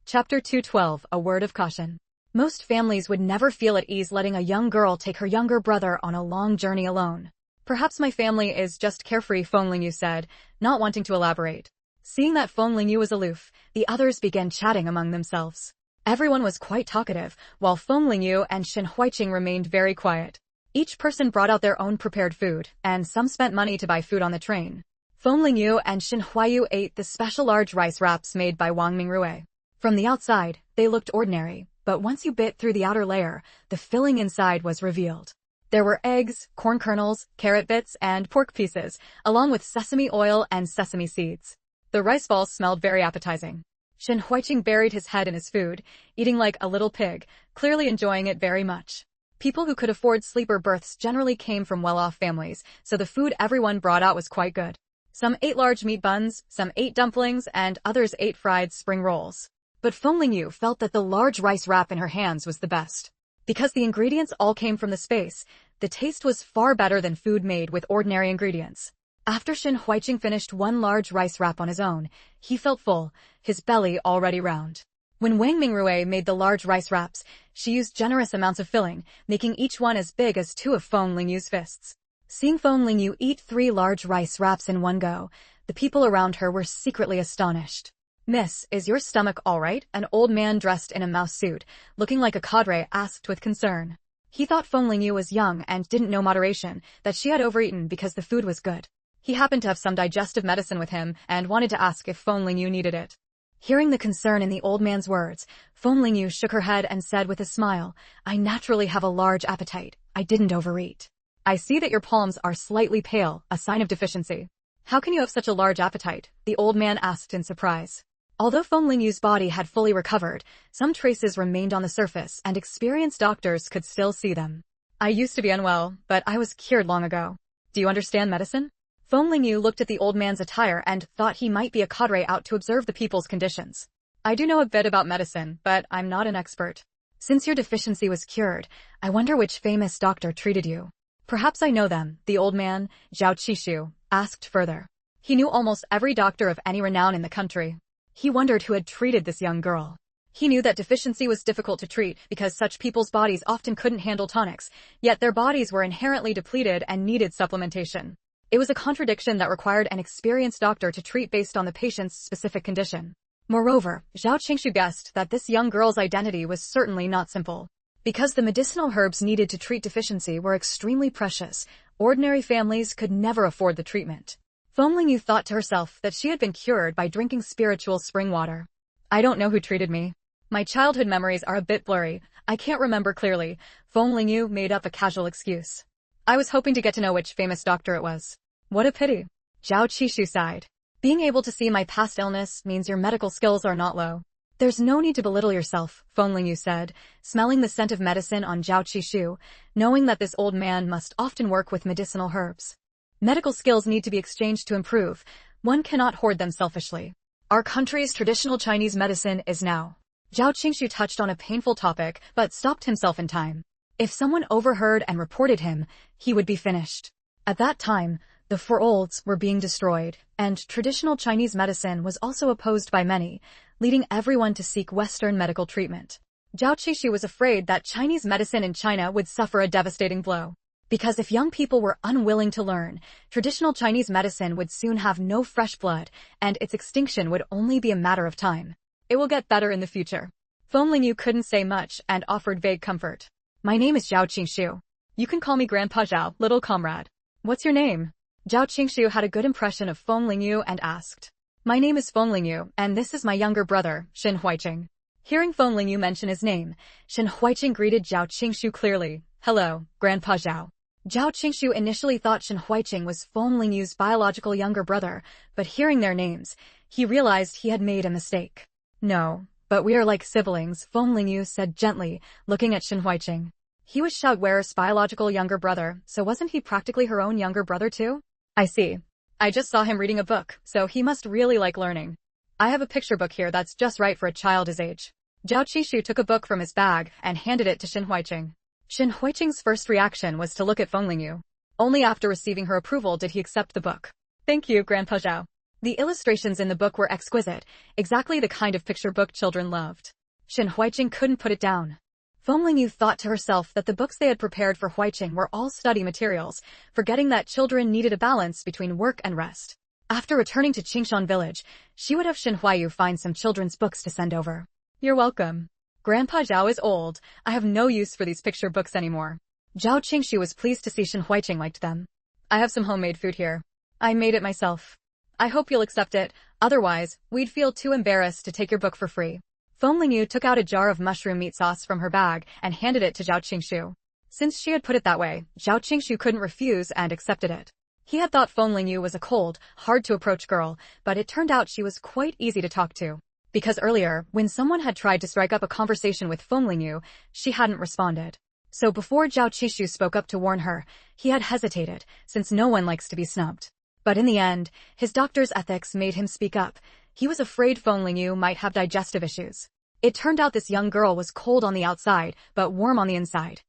Chapter 212, A Word of Caution. Most families would never feel at ease letting a young girl take her younger brother on a long journey alone. Perhaps my family is just carefree, Feng Lingyu said, not wanting to elaborate. Seeing that Feng Lingyu was aloof, the others began chatting among themselves. Everyone was quite talkative, while Feng Lingyu and Shen Huiqing remained very quiet. Each person brought out their own prepared food, and some spent money to buy food on the train. Feng Lingyu and Shen Huiyu ate the special large rice wraps made by Wang Mingrui. From the outside, they looked ordinary, but once you bit through the outer layer, the filling inside was revealed. There were eggs, corn kernels, carrot bits, and pork pieces, along with sesame oil and sesame seeds. The rice balls smelled very appetizing. Shen Huiqing buried his head in his food, eating like a little pig, clearly enjoying it very much. People who could afford sleeper berths generally came from well-off families, so the food everyone brought out was quite good. Some ate large meat buns, some ate dumplings, and others ate fried spring rolls. But Feng Lingyu felt that the large rice wrap in her hands was the best. Because the ingredients all came from the space, the taste was far better than food made with ordinary ingredients. After Shen Huiqing finished one large rice wrap on his own, he felt full, his belly already round. When Wang Mingrui made the large rice wraps, she used generous amounts of filling, making each one as big as two of Feng Lingyu's fists. Seeing Feng Lingyu eat 3 large rice wraps in one go, the people around her were secretly astonished. Miss, is your stomach all right? An old man dressed in a mouse suit, looking like a cadre, asked with concern. He thought Feng Lingyu was young and didn't know moderation, that she had overeaten because the food was good. He happened to have some digestive medicine with him and wanted to ask if Feng Lingyu needed it. Hearing the concern in the old man's words, Feng Lingyu shook her head and said with a smile, I naturally have a large appetite. I didn't overeat. I see that your palms are slightly pale, a sign of deficiency. How can you have such a large appetite? The old man asked in surprise. Although Feng Lingyu's body had fully recovered, some traces remained on the surface and experienced doctors could still see them. I used to be unwell, but I was cured long ago. Do you understand medicine? Feng Lingyu looked at the old man's attire and thought he might be a cadre out to observe the people's conditions. I do know a bit about medicine, but I'm not an expert. Since your deficiency was cured, I wonder which famous doctor treated you. Perhaps I know them, the old man, Zhao Qishu, asked further. He knew almost every doctor of any renown in the country. He wondered who had treated this young girl. He knew that deficiency was difficult to treat because such people's bodies often couldn't handle tonics, yet their bodies were inherently depleted and needed supplementation. It was a contradiction that required an experienced doctor to treat based on the patient's specific condition. Moreover, Zhao Qingshu guessed that this young girl's identity was certainly not simple. Because the medicinal herbs needed to treat deficiency were extremely precious, ordinary families could never afford the treatment. Feng Lingyu thought to herself that she had been cured by drinking spiritual spring water. I don't know who treated me. My childhood memories are a bit blurry. I can't remember clearly. Feng Lingyu made up a casual excuse. I was hoping to get to know which famous doctor it was. What a pity. Zhao Qishu sighed. Being able to see my past illness means your medical skills are not low. There's no need to belittle yourself, Feng Lingyu said, smelling the scent of medicine on Zhao Qishu, knowing that this old man must often work with medicinal herbs. Medical skills need to be exchanged to improve. One cannot hoard them selfishly. Our country's traditional Chinese medicine is now. Zhao Qingshu touched on a painful topic, but stopped himself in time. If someone overheard and reported him, he would be finished. At that time, the four olds were being destroyed, and traditional Chinese medicine was also opposed by many, leading everyone to seek Western medical treatment. Zhao Qixu was afraid that Chinese medicine in China would suffer a devastating blow. Because if young people were unwilling to learn, traditional Chinese medicine would soon have no fresh blood, and its extinction would only be a matter of time. It will get better in the future. Feng Lingyu couldn't say much and offered vague comfort. My name is Zhao Qixu. You can call me Grandpa Zhao, little comrade. What's your name? Zhao Qixu had a good impression of Feng Lingyu and asked. My name is Feng Lingyu, and this is my younger brother, Shen Huiqing. Hearing Feng Lingyu mention his name, Shen Huiqing greeted Zhao Qixu clearly. Hello, Grandpa Zhao. Zhao Qixu initially thought Shen Huiqing was Feng Lingyu's biological younger brother, but hearing their names, he realized he had made a mistake. No, but we are like siblings, Feng Lingyu said gently, looking at Shen Huiqing. He was Xiao Wei's biological younger brother, so wasn't he practically her own younger brother too? I see. I just saw him reading a book, so he must really like learning. I have a picture book here that's just right for a child his age. Zhao Qixu took a book from his bag and handed it to Shen Huiqing. Shen Huiqing's first reaction was to look at Feng Lingyu. Only after receiving her approval did he accept the book. Thank you, Grandpa Zhao. The illustrations in the book were exquisite, exactly the kind of picture book children loved. Shen Huiqing couldn't put it down. Feng Lingyu thought to herself that the books they had prepared for Huiqing were all study materials, forgetting that children needed a balance between work and rest. After returning to Qingshan village, she would have Shen Huiyu find some children's books to send over. You're welcome. Grandpa Zhao is old. I have no use for these picture books anymore. Zhao Qixu was pleased to see Shen Huiqing liked them. I have some homemade food here. I made it myself. I hope you'll accept it, otherwise, we'd feel too embarrassed to take your book for free. Feng Lingyu took out a jar of mushroom meat sauce from her bag and handed it to Zhao Qixu. Since she had put it that way, Zhao Qixu couldn't refuse and accepted it. He had thought Feng Lingyu was a cold, hard-to-approach girl, but it turned out she was quite easy to talk to. Because earlier, when someone had tried to strike up a conversation with Feng Lingyu, she hadn't responded. So before Zhao Qixu spoke up to warn her, he had hesitated, since no one likes to be snubbed. But in the end, his doctor's ethics made him speak up. He was afraid Feng Lingyu might have digestive issues. It turned out this young girl was cold on the outside, but warm on the inside.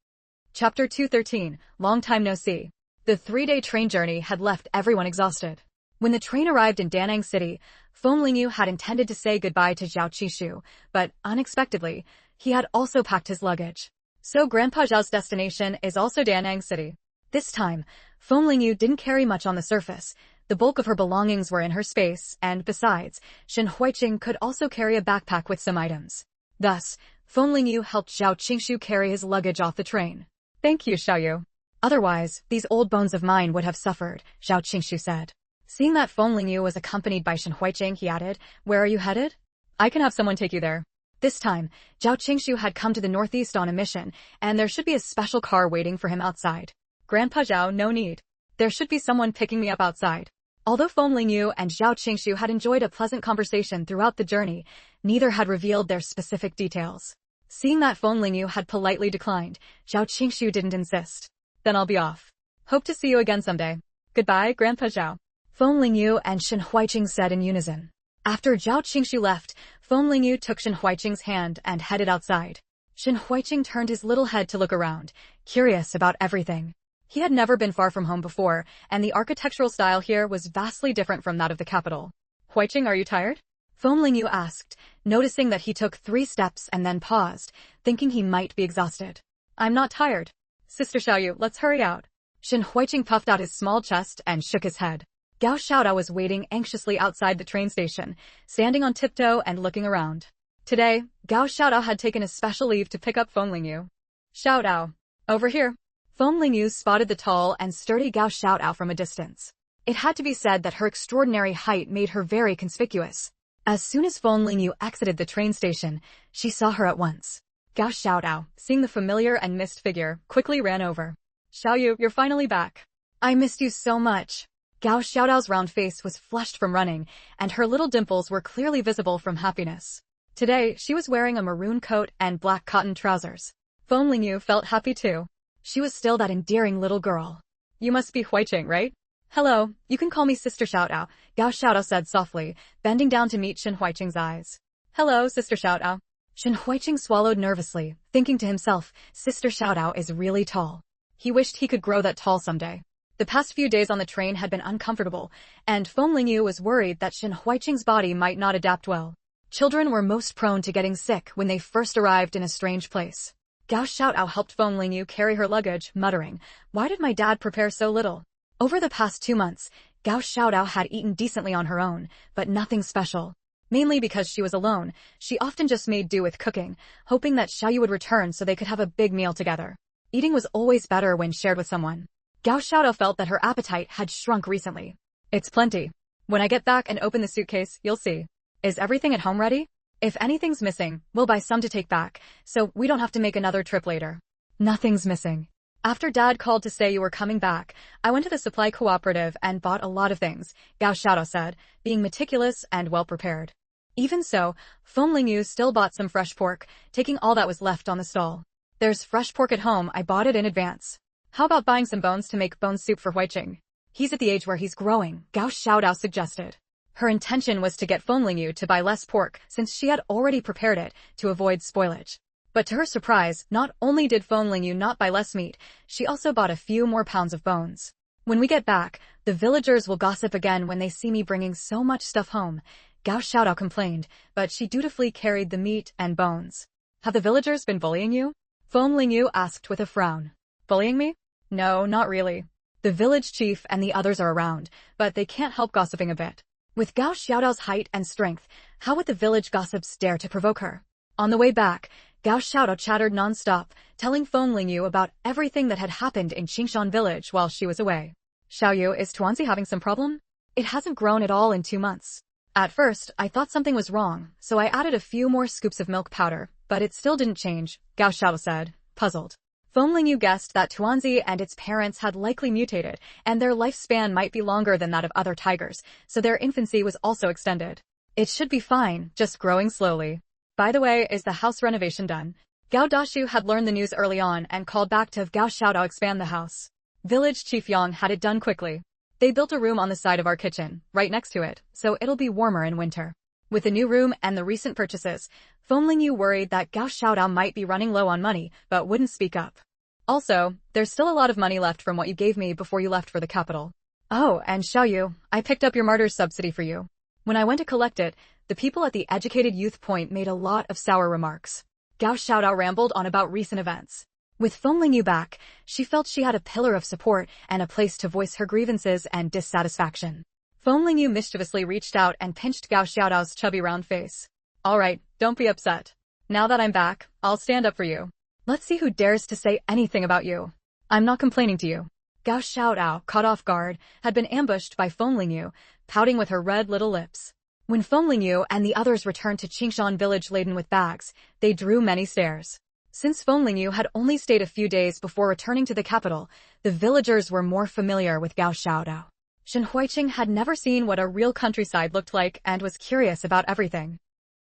Chapter 213, Long Time No See. The 3-day train journey had left everyone exhausted. When the train arrived in Danang City, Feng Lingyu had intended to say goodbye to Zhao Qixu, but unexpectedly, he had also packed his luggage. So Grandpa Zhao's destination is also Danang City. This time, Feng Lingyu didn't carry much on the surface. The bulk of her belongings were in her space, and besides, Shen Huiqing could also carry a backpack with some items. Thus, Feng Lingyu helped Zhao Qixu carry his luggage off the train. Thank you, Xiaoyu. Otherwise, these old bones of mine would have suffered, Zhao Qixu said. Seeing that Feng Lingyu was accompanied by Shen Huiqing, he added, Where are you headed? I can have someone take you there. This time, Zhao Qixu had come to the northeast on a mission, and there should be a special car waiting for him outside. Grandpa Zhao, no need. There should be someone picking me up outside. Although Feng Lingyu and Zhao Qixu had enjoyed a pleasant conversation throughout the journey, neither had revealed their specific details. Seeing that Feng Lingyu had politely declined, Zhao Qixu didn't insist. Then I'll be off. Hope to see you again someday. Goodbye, Grandpa Zhao. Feng Lingyu and Shen Huiqing said in unison. After Zhao Qixu left, Feng Lingyu took Shen Huiqing's hand and headed outside. Shen Huiqing turned his little head to look around, curious about everything. He had never been far from home before, and the architectural style here was vastly different from that of the capital. Huiqing, are you tired? Feng Lingyu asked, noticing that he took 3 steps and then paused, thinking he might be exhausted. I'm not tired. Sister Xiaoyu, let's hurry out. Shen Huiqing puffed out his small chest and shook his head. Gao Xiaodao was waiting anxiously outside the train station, standing on tiptoe and looking around. Today, Gao Xiaodao had taken a special leave to pick up Feng Lingyu. Xiaodao. Over here. Feng Lingyu spotted the tall and sturdy Gao Xiaodao from a distance. It had to be said that her extraordinary height made her very conspicuous. As soon as Feng Lingyu exited the train station, she saw her at once. Gao Xiaodao, seeing the familiar and missed figure, quickly ran over. Xiaoyu, you're finally back. I missed you so much. Gao Xiaodao's round face was flushed from running, and her little dimples were clearly visible from happiness. Today, she was wearing a maroon coat and black cotton trousers. Feng Lingyu felt happy too. She was still that endearing little girl. You must be Huiqing, right? Hello, you can call me Sister Xiaodao, Gao Xiaodao said softly, bending down to meet Shen Huiqing's eyes. Hello, Sister Xiaodao. Shen Huiqing swallowed nervously, thinking to himself, Sister Xiaodao is really tall. He wished he could grow that tall someday. The past few days on the train had been uncomfortable, and Feng Lingyu was worried that Shen Huiqing's body might not adapt well. Children were most prone to getting sick when they first arrived in a strange place. Gao Xiaotao helped Feng Lingyu carry her luggage, muttering, "Why did my dad prepare so little?" Over the past 2 months, Gao Xiaotao had eaten decently on her own, but nothing special. Mainly because she was alone, she often just made do with cooking, hoping that Xiaoyu would return so they could have a big meal together. Eating was always better when shared with someone. Gao Xiaotao felt that her appetite had shrunk recently. "It's plenty. When I get back and open the suitcase, you'll see. Is everything at home ready? If anything's missing, we'll buy some to take back, so we don't have to make another trip later." "Nothing's missing. After Dad called to say you were coming back, I went to the supply cooperative and bought a lot of things," Gao Xiaotao said, being meticulous and well-prepared. Even so, Feng Lingyu still bought some fresh pork, taking all that was left on the stall. "There's fresh pork at home, I bought it in advance. How about buying some bones to make bone soup for Huiqing? He's at the age where he's growing," Gao Xiaotao suggested. Her intention was to get Feng Lingyu to buy less pork since she had already prepared it to avoid spoilage. But to her surprise, not only did Feng Lingyu not buy less meat, she also bought a few more pounds of bones. "When we get back, the villagers will gossip again when they see me bringing so much stuff home," Gao Xiaotao complained, but she dutifully carried the meat and bones. "Have the villagers been bullying you?" Feng Lingyu asked with a frown. "Bullying me? No, not really. The village chief and the others are around, but they can't help gossiping a bit." With Gao Xiaotao's height and strength, how would the village gossips dare to provoke her? On the way back, Gao Xiaotao chattered non-stop, telling Feng Lingyu about everything that had happened in Qingshan village while she was away. "Xiaoyu, is Tuanzi having some problem? It hasn't grown at all in 2 months. At first, I thought something was wrong, so I added a few more scoops of milk powder, but it still didn't change," Gao Xiaotao said, puzzled. Feng Lingyu guessed that Tuanzi and its parents had likely mutated, and their lifespan might be longer than that of other tigers, so their infancy was also extended. "It should be fine, just growing slowly. By the way, is the house renovation done?" Gao Dashu had learned the news early on and called back to have Gao Xiaotao expand the house. Village Chief Yang had it done quickly. "They built a room on the side of our kitchen, right next to it, so it'll be warmer in winter." With the new room and the recent purchases, Feng Lingyu worried that Gao Xiaotao might be running low on money, but wouldn't speak up. "Also, there's still a lot of money left from what you gave me before you left for the capital. Oh, and Xiaoyu, I picked up your martyr's subsidy for you. When I went to collect it, the people at the Educated Youth Point made a lot of sour remarks." Gao Xiaotao rambled on about recent events. With Feng Lingyu back, she felt she had a pillar of support and a place to voice her grievances and dissatisfaction. Feng Lingyu mischievously reached out and pinched Gao Xiaotao's chubby round face. "All right, don't be upset. Now that I'm back, I'll stand up for you. Let's see who dares to say anything about you. I'm not complaining to you." Gao Xiaotao, caught off guard, had been ambushed by Feng Lingyu, pouting with her red little lips. When Feng Lingyu and the others returned to Qingshan village laden with bags, they drew many stares. Since Feng Lingyu had only stayed a few days before returning to the capital, the villagers were more familiar with Gao Xiaotao. Shen Huiqing had never seen what a real countryside looked like and was curious about everything.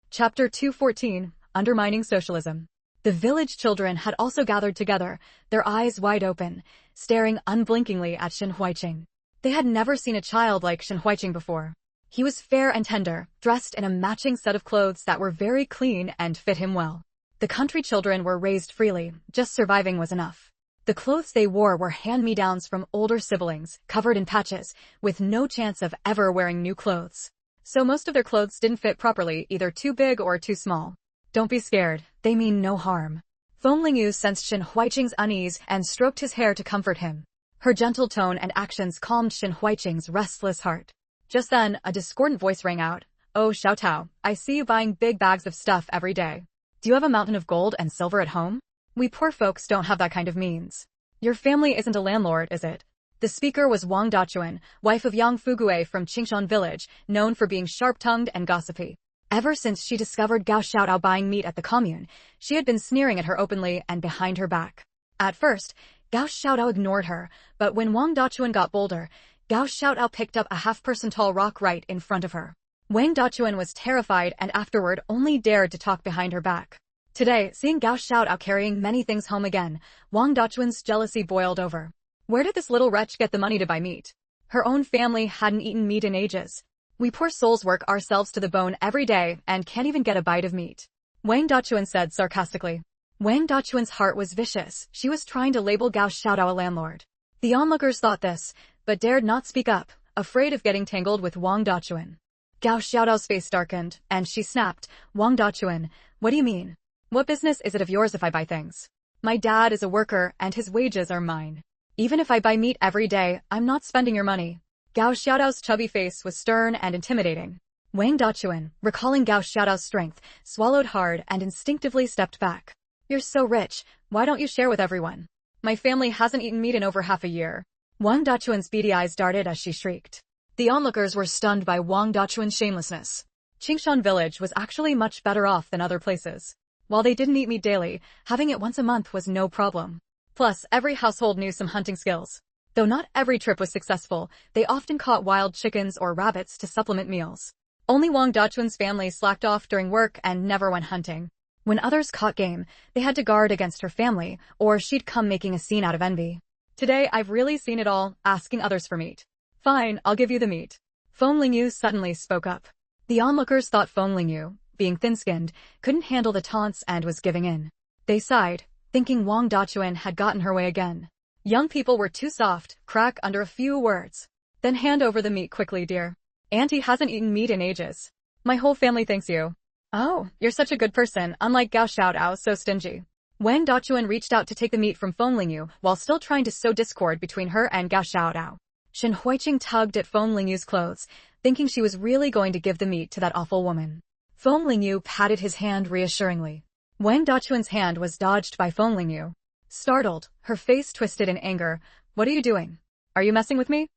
Chapter 214, Undermining Socialism. The village children had also gathered together, their eyes wide open, staring unblinkingly at Shen Huiqing. They had never seen a child like Shen Huiqing before. He was fair and tender, dressed in a matching set of clothes that were very clean and fit him well. The country children were raised freely, just surviving was enough. The clothes they wore were hand-me-downs from older siblings, covered in patches, with no chance of ever wearing new clothes. So most of their clothes didn't fit properly, either too big or too small. "Don't be scared, they mean no harm." Feng Lingyu sensed Shen Huiqing's unease and stroked his hair to comfort him. Her gentle tone and actions calmed Shen Huiqing's restless heart. Just then, a discordant voice rang out. "Oh, Xiaotao, I see you buying big bags of stuff every day. Do you have a mountain of gold and silver at home? We poor folks don't have that kind of means. Your family isn't a landlord, is it?" The speaker was Wang Dachuan, wife of Yang Fugui from Qingshan village, known for being sharp-tongued and gossipy. Ever since she discovered Gao Xiaotao buying meat at the commune, she had been sneering at her openly and behind her back. At first, Gao Xiaotao ignored her, but when Wang Dachuan got bolder, Gao Xiaotao picked up a half-person-tall rock right in front of her. Wang Dachuan was terrified and afterward only dared to talk behind her back. Today, seeing Gao Xiaotao carrying many things home again, Wang Dachuan's jealousy boiled over. Where did this little wretch get the money to buy meat? Her own family hadn't eaten meat in ages. We poor souls work ourselves to the bone every day and can't even get a bite of meat. Wang Dachuan said sarcastically. Wang Dachuan's heart was vicious. She was trying to label Gao Xiaotao a landlord. The onlookers thought this, but dared not speak up, afraid of getting tangled with Wang Dachuan. Gao Xiaodao's face darkened, and she snapped, Wang Dachuan, what do you mean? What business is it of yours if I buy things? My dad is a worker, and his wages are mine. Even if I buy meat every day, I'm not spending your money. Gao Xiaodao's chubby face was stern and intimidating. Wang Dachuan, recalling Gao Xiaodao's strength, swallowed hard and instinctively stepped back. You're so rich, why don't you share with everyone? My family hasn't eaten meat in over half a year. Wang Dachuan's beady eyes darted as she shrieked. The onlookers were stunned by Wang Dachuan's shamelessness. Qingshan village was actually much better off than other places. While they didn't eat meat daily, having it once a month was no problem. Plus, every household knew some hunting skills. Though not every trip was successful, they often caught wild chickens or rabbits to supplement meals. Only Wang Dachuan's family slacked off during work and never went hunting. When others caught game, they had to guard against her family, or she'd come making a scene out of envy. Today I've really seen it all, asking others for meat. Fine, I'll give you the meat. Feng Lingyu suddenly spoke up. The onlookers thought Feng Lingyu, being thin-skinned, couldn't handle the taunts and was giving in. They sighed, thinking Wang Dachuan had gotten her way again. Young people were too soft, crack under a few words. Then hand over the meat quickly, dear. Auntie hasn't eaten meat in ages. My whole family thanks you. Oh, you're such a good person, unlike Gao Xiaodao, so stingy. Wang Dachuan reached out to take the meat from Feng Lingyu while still trying to sow discord between her and Gao Xiaodao. Shen Huiqing tugged at Feng Lingyu's clothes, thinking she was really going to give the meat to that awful woman. Feng Lingyu patted his hand reassuringly. Wang Dachuan's hand was dodged by Feng Lingyu. Startled, her face twisted in anger. What are you doing? Are you messing with me?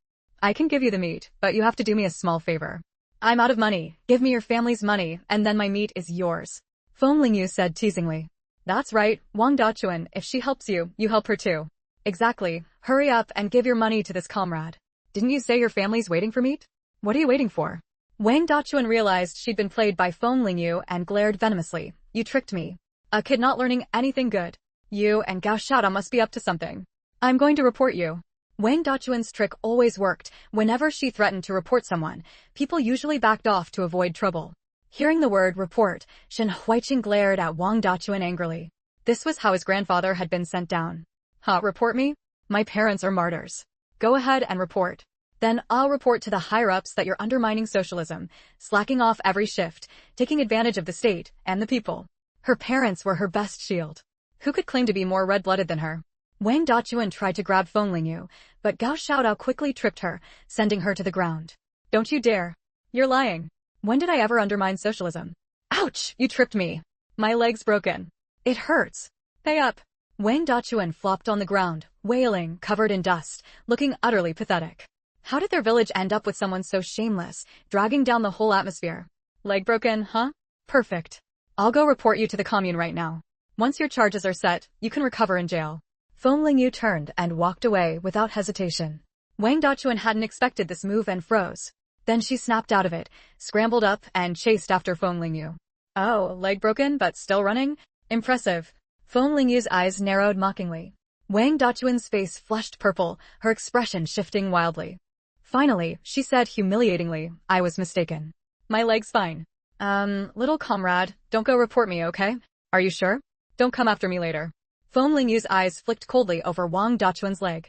I can give you the meat, but you have to do me a small favor. I'm out of money. Give me your family's money, and then my meat is yours. Feng Lingyu said teasingly. That's right, Wang Dachuan, if she helps you, you help her too. Exactly. Hurry up and give your money to this comrade. Didn't you say your family's waiting for meat? What are you waiting for? Wang Dachuan realized she'd been played by Feng Lingyu and glared venomously. You tricked me. A kid not learning anything good. You and Gao Xiaodao must be up to something. I'm going to report you. Wang Dachuan's trick always worked. Whenever she threatened to report someone, people usually backed off to avoid trouble. Hearing the word report, Shen Huiqing glared at Wang Dachuan angrily. This was how his grandfather had been sent down. Report me? My parents are martyrs. Go ahead and report. Then I'll report to the higher-ups that you're undermining socialism, slacking off every shift, taking advantage of the state and the people. Her parents were her best shield. Who could claim to be more red-blooded than her? Wang Dachuan tried to grab Feng Lingyu, but Gao Xiaodao quickly tripped her, sending her to the ground. Don't you dare. You're lying. When did I ever undermine socialism? Ouch! You tripped me. My leg's broken. It hurts. Pay up. Wang Dachuan flopped on the ground, wailing, covered in dust, looking utterly pathetic. How did their village end up with someone so shameless, dragging down the whole atmosphere? Leg broken, huh? Perfect. I'll go report you to the commune right now. Once your charges are set, you can recover in jail. Feng Lingyu turned and walked away without hesitation. Wang Dachuan hadn't expected this move and froze. Then she snapped out of it, scrambled up, and chased after Feng Lingyu. Oh, leg broken but still running? Impressive. Feng Lingyu's eyes narrowed mockingly. Wang Dachuan's face flushed purple, her expression shifting wildly. Finally, she said humiliatingly, I was mistaken. My leg's fine. Little comrade, don't go report me, okay? Are you sure? Don't come after me later. Feng Lingyu's eyes flicked coldly over Wang Dachuan's leg.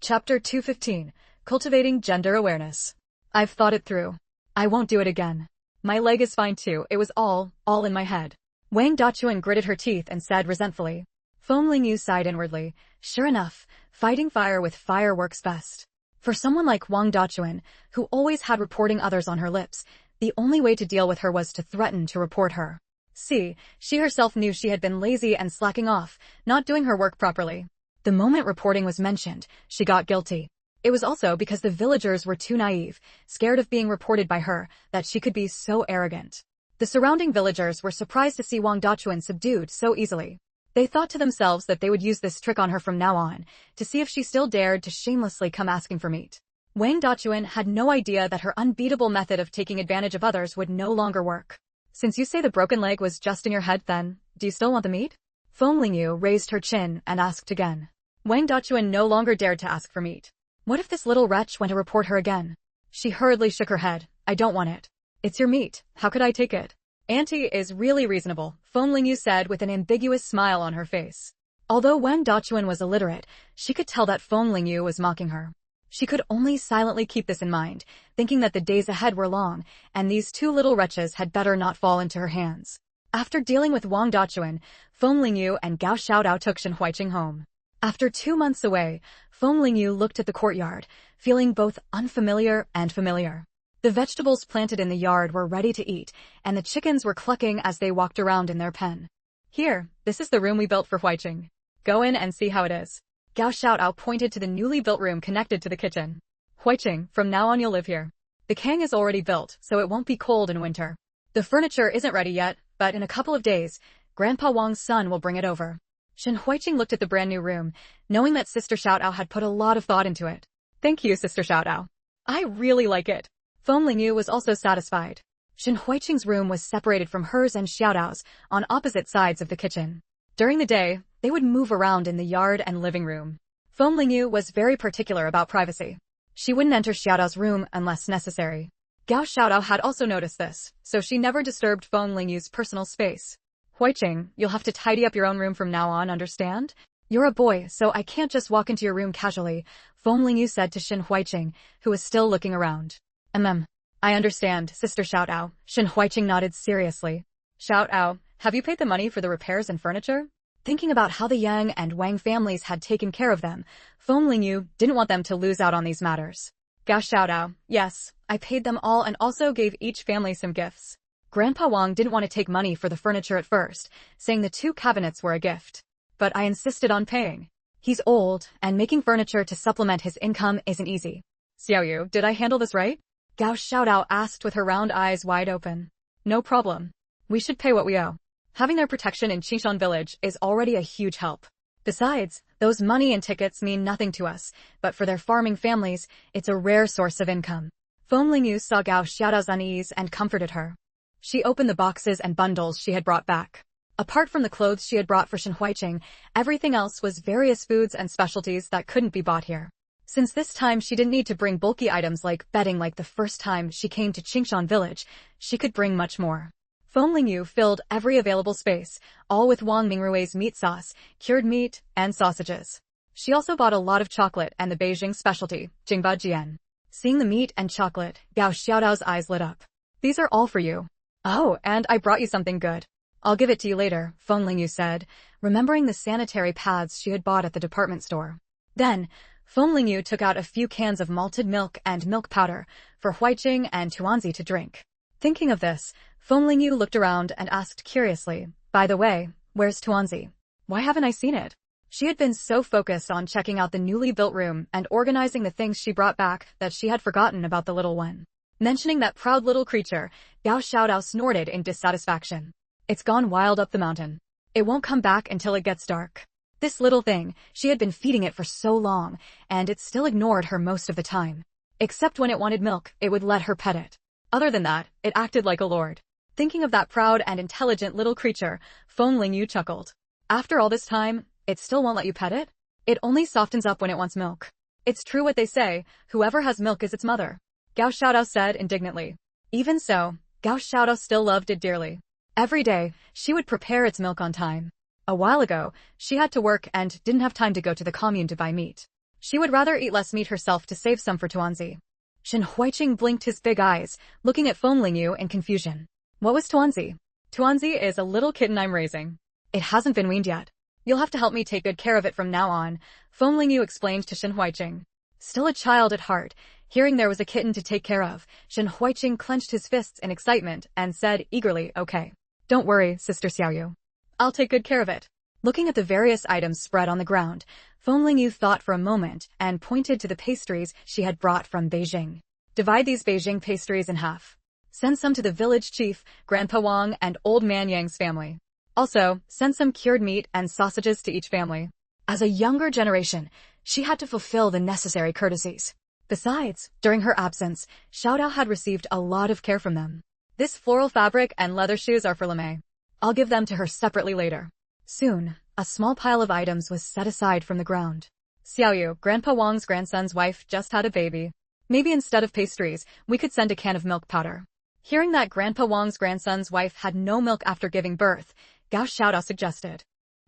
Chapter 215, Cultivating Gender Awareness. I've thought it through. I won't do it again. My leg is fine too, it was all in my head. Wang Dachuan gritted her teeth and said resentfully. Feng Lingyu sighed inwardly. Sure enough, fighting fire with fire works best. For someone like Wang Dachuan, who always had reporting others on her lips, the only way to deal with her was to threaten to report her. See, she herself knew she had been lazy and slacking off, not doing her work properly. The moment reporting was mentioned, she got guilty. It was also because the villagers were too naive, scared of being reported by her, that she could be so arrogant. The surrounding villagers were surprised to see Wang Dachuan subdued so easily. They thought to themselves that they would use this trick on her from now on, to see if she still dared to shamelessly come asking for meat. Wang Dachuan had no idea that her unbeatable method of taking advantage of others would no longer work. Since you say the broken leg was just in your head then, do you still want the meat? Feng Lingyu raised her chin and asked again. Wang Dachuan no longer dared to ask for meat. What if this little wretch went to report her again? She hurriedly shook her head. I don't want it. It's your meat. How could I take it? Auntie is really reasonable, Feng Lingyu said with an ambiguous smile on her face. Although Wang Dachuan was illiterate, she could tell that Feng Lingyu was mocking her. She could only silently keep this in mind, thinking that the days ahead were long, and these two little wretches had better not fall into her hands. After dealing with Wang Dachuan, Feng Lingyu and Gao Xiaodao took Shen Huiqing home. After 2 months away, Feng Lingyu looked at the courtyard, feeling both unfamiliar and familiar. The vegetables planted in the yard were ready to eat, and the chickens were clucking as they walked around in their pen. Here, this is the room we built for Huiqing. Go in and see how it is. Gao Xiaodao pointed to the newly built room connected to the kitchen. Huiqing, from now on you'll live here. The kang is already built, so it won't be cold in winter. The furniture isn't ready yet, but in a couple of days, Grandpa Wang's son will bring it over. Shen Huiqing looked at the brand new room, knowing that Sister Xiaodao had put a lot of thought into it. Thank you, Sister Xiaodao. I really like it. Feng Lingyu was also satisfied. Shen Huiqing's room was separated from hers and Xiaodao's, on opposite sides of the kitchen. During the day, they would move around in the yard and living room. Feng Lingyu was very particular about privacy. She wouldn't enter Xiaodao's room unless necessary. Gao Xiaodao had also noticed this, so she never disturbed Feng Lingyu's personal space. Huiqing, you'll have to tidy up your own room from now on, understand? You're a boy, so I can't just walk into your room casually, Feng Lingyu said to Shen Huiqing, who was still looking around. I understand, Sister Xiaodao. Shen Huiqing nodded seriously. Xiaodao, have you paid the money for the repairs and furniture? Thinking about how the Yang and Wang families had taken care of them, Feng Lingyu didn't want them to lose out on these matters. Gao Xiaodao, yes, I paid them all and also gave each family some gifts. Grandpa Wang didn't want to take money for the furniture at first, saying the 2 cabinets were a gift. But I insisted on paying. He's old, and making furniture to supplement his income isn't easy. Xiaoyu, did I handle this right? Gao Xiaodao asked with her round eyes wide open. No problem. We should pay what we owe. Having their protection in Qingshan village is already a huge help. Besides, those money and tickets mean nothing to us, but for their farming families, it's a rare source of income. Feng Lingyu saw Gao Xiaodao's unease and comforted her. She opened the boxes and bundles she had brought back. Apart from the clothes she had brought for Shen Huiqing, everything else was various foods and specialties that couldn't be bought here. Since this time she didn't need to bring bulky items like bedding like the first time she came to Qingshan village, she could bring much more. Feng Lingyu filled every available space, all with Wang Mingrui's meat sauce, cured meat, and sausages. She also bought a lot of chocolate and the Beijing specialty, Jingba Jian. Seeing the meat and chocolate, Gao Xiaodao's eyes lit up. These are all for you. Oh, and I brought you something good. I'll give it to you later, Feng Lingyu said, remembering the sanitary pads she had bought at the department store. Then, Feng Lingyu took out a few cans of malted milk and milk powder for Huiqing and Tuanzi to drink. Thinking of this, Feng Lingyu looked around and asked curiously, by the way, where's Tuanzi? Why haven't I seen it? She had been so focused on checking out the newly built room and organizing the things she brought back that she had forgotten about the little one. Mentioning that proud little creature, Gao Xiaodao snorted in dissatisfaction. It's gone wild up the mountain. It won't come back until it gets dark. This little thing, she had been feeding it for so long, and it still ignored her most of the time. Except when it wanted milk, it would let her pet it. Other than that, it acted like a lord. Thinking of that proud and intelligent little creature, Feng Lingyu chuckled. After all this time, it still won't let you pet it? It only softens up when it wants milk. It's true what they say, whoever has milk is its mother. Gao Xiaodao said indignantly. Even so, Gao Xiaodao still loved it dearly. Every day, she would prepare its milk on time. A while ago, she had to work and didn't have time to go to the commune to buy meat. She would rather eat less meat herself to save some for Tuanzi. Shen Huiqing blinked his big eyes, looking at Feng Lingyu in confusion. What was Tuanzi? Tuanzi is a little kitten I'm raising. It hasn't been weaned yet. You'll have to help me take good care of it from now on, Feng Lingyu explained to Shen Huiqing. Still a child at heart, hearing there was a kitten to take care of, Shen Huiqing clenched his fists in excitement and said eagerly, okay. Don't worry, Sister Xiaoyu. I'll take good care of it. Looking at the various items spread on the ground, Feng Lingyu thought for a moment and pointed to the pastries she had brought from Beijing. Divide these Beijing pastries in half. Send some to the village chief, Grandpa Wang, and Old Man Yang's family. Also, send some cured meat and sausages to each family. As a younger generation, she had to fulfill the necessary courtesies. Besides, during her absence, Xiaodao had received a lot of care from them. This floral fabric and leather shoes are for Lemay. I'll give them to her separately later. Soon, a small pile of items was set aside from the ground. Xiaoyu, Grandpa Wang's grandson's wife, just had a baby. Maybe instead of pastries, we could send a can of milk powder. Hearing that Grandpa Wang's grandson's wife had no milk after giving birth, Gao Xiaodao suggested.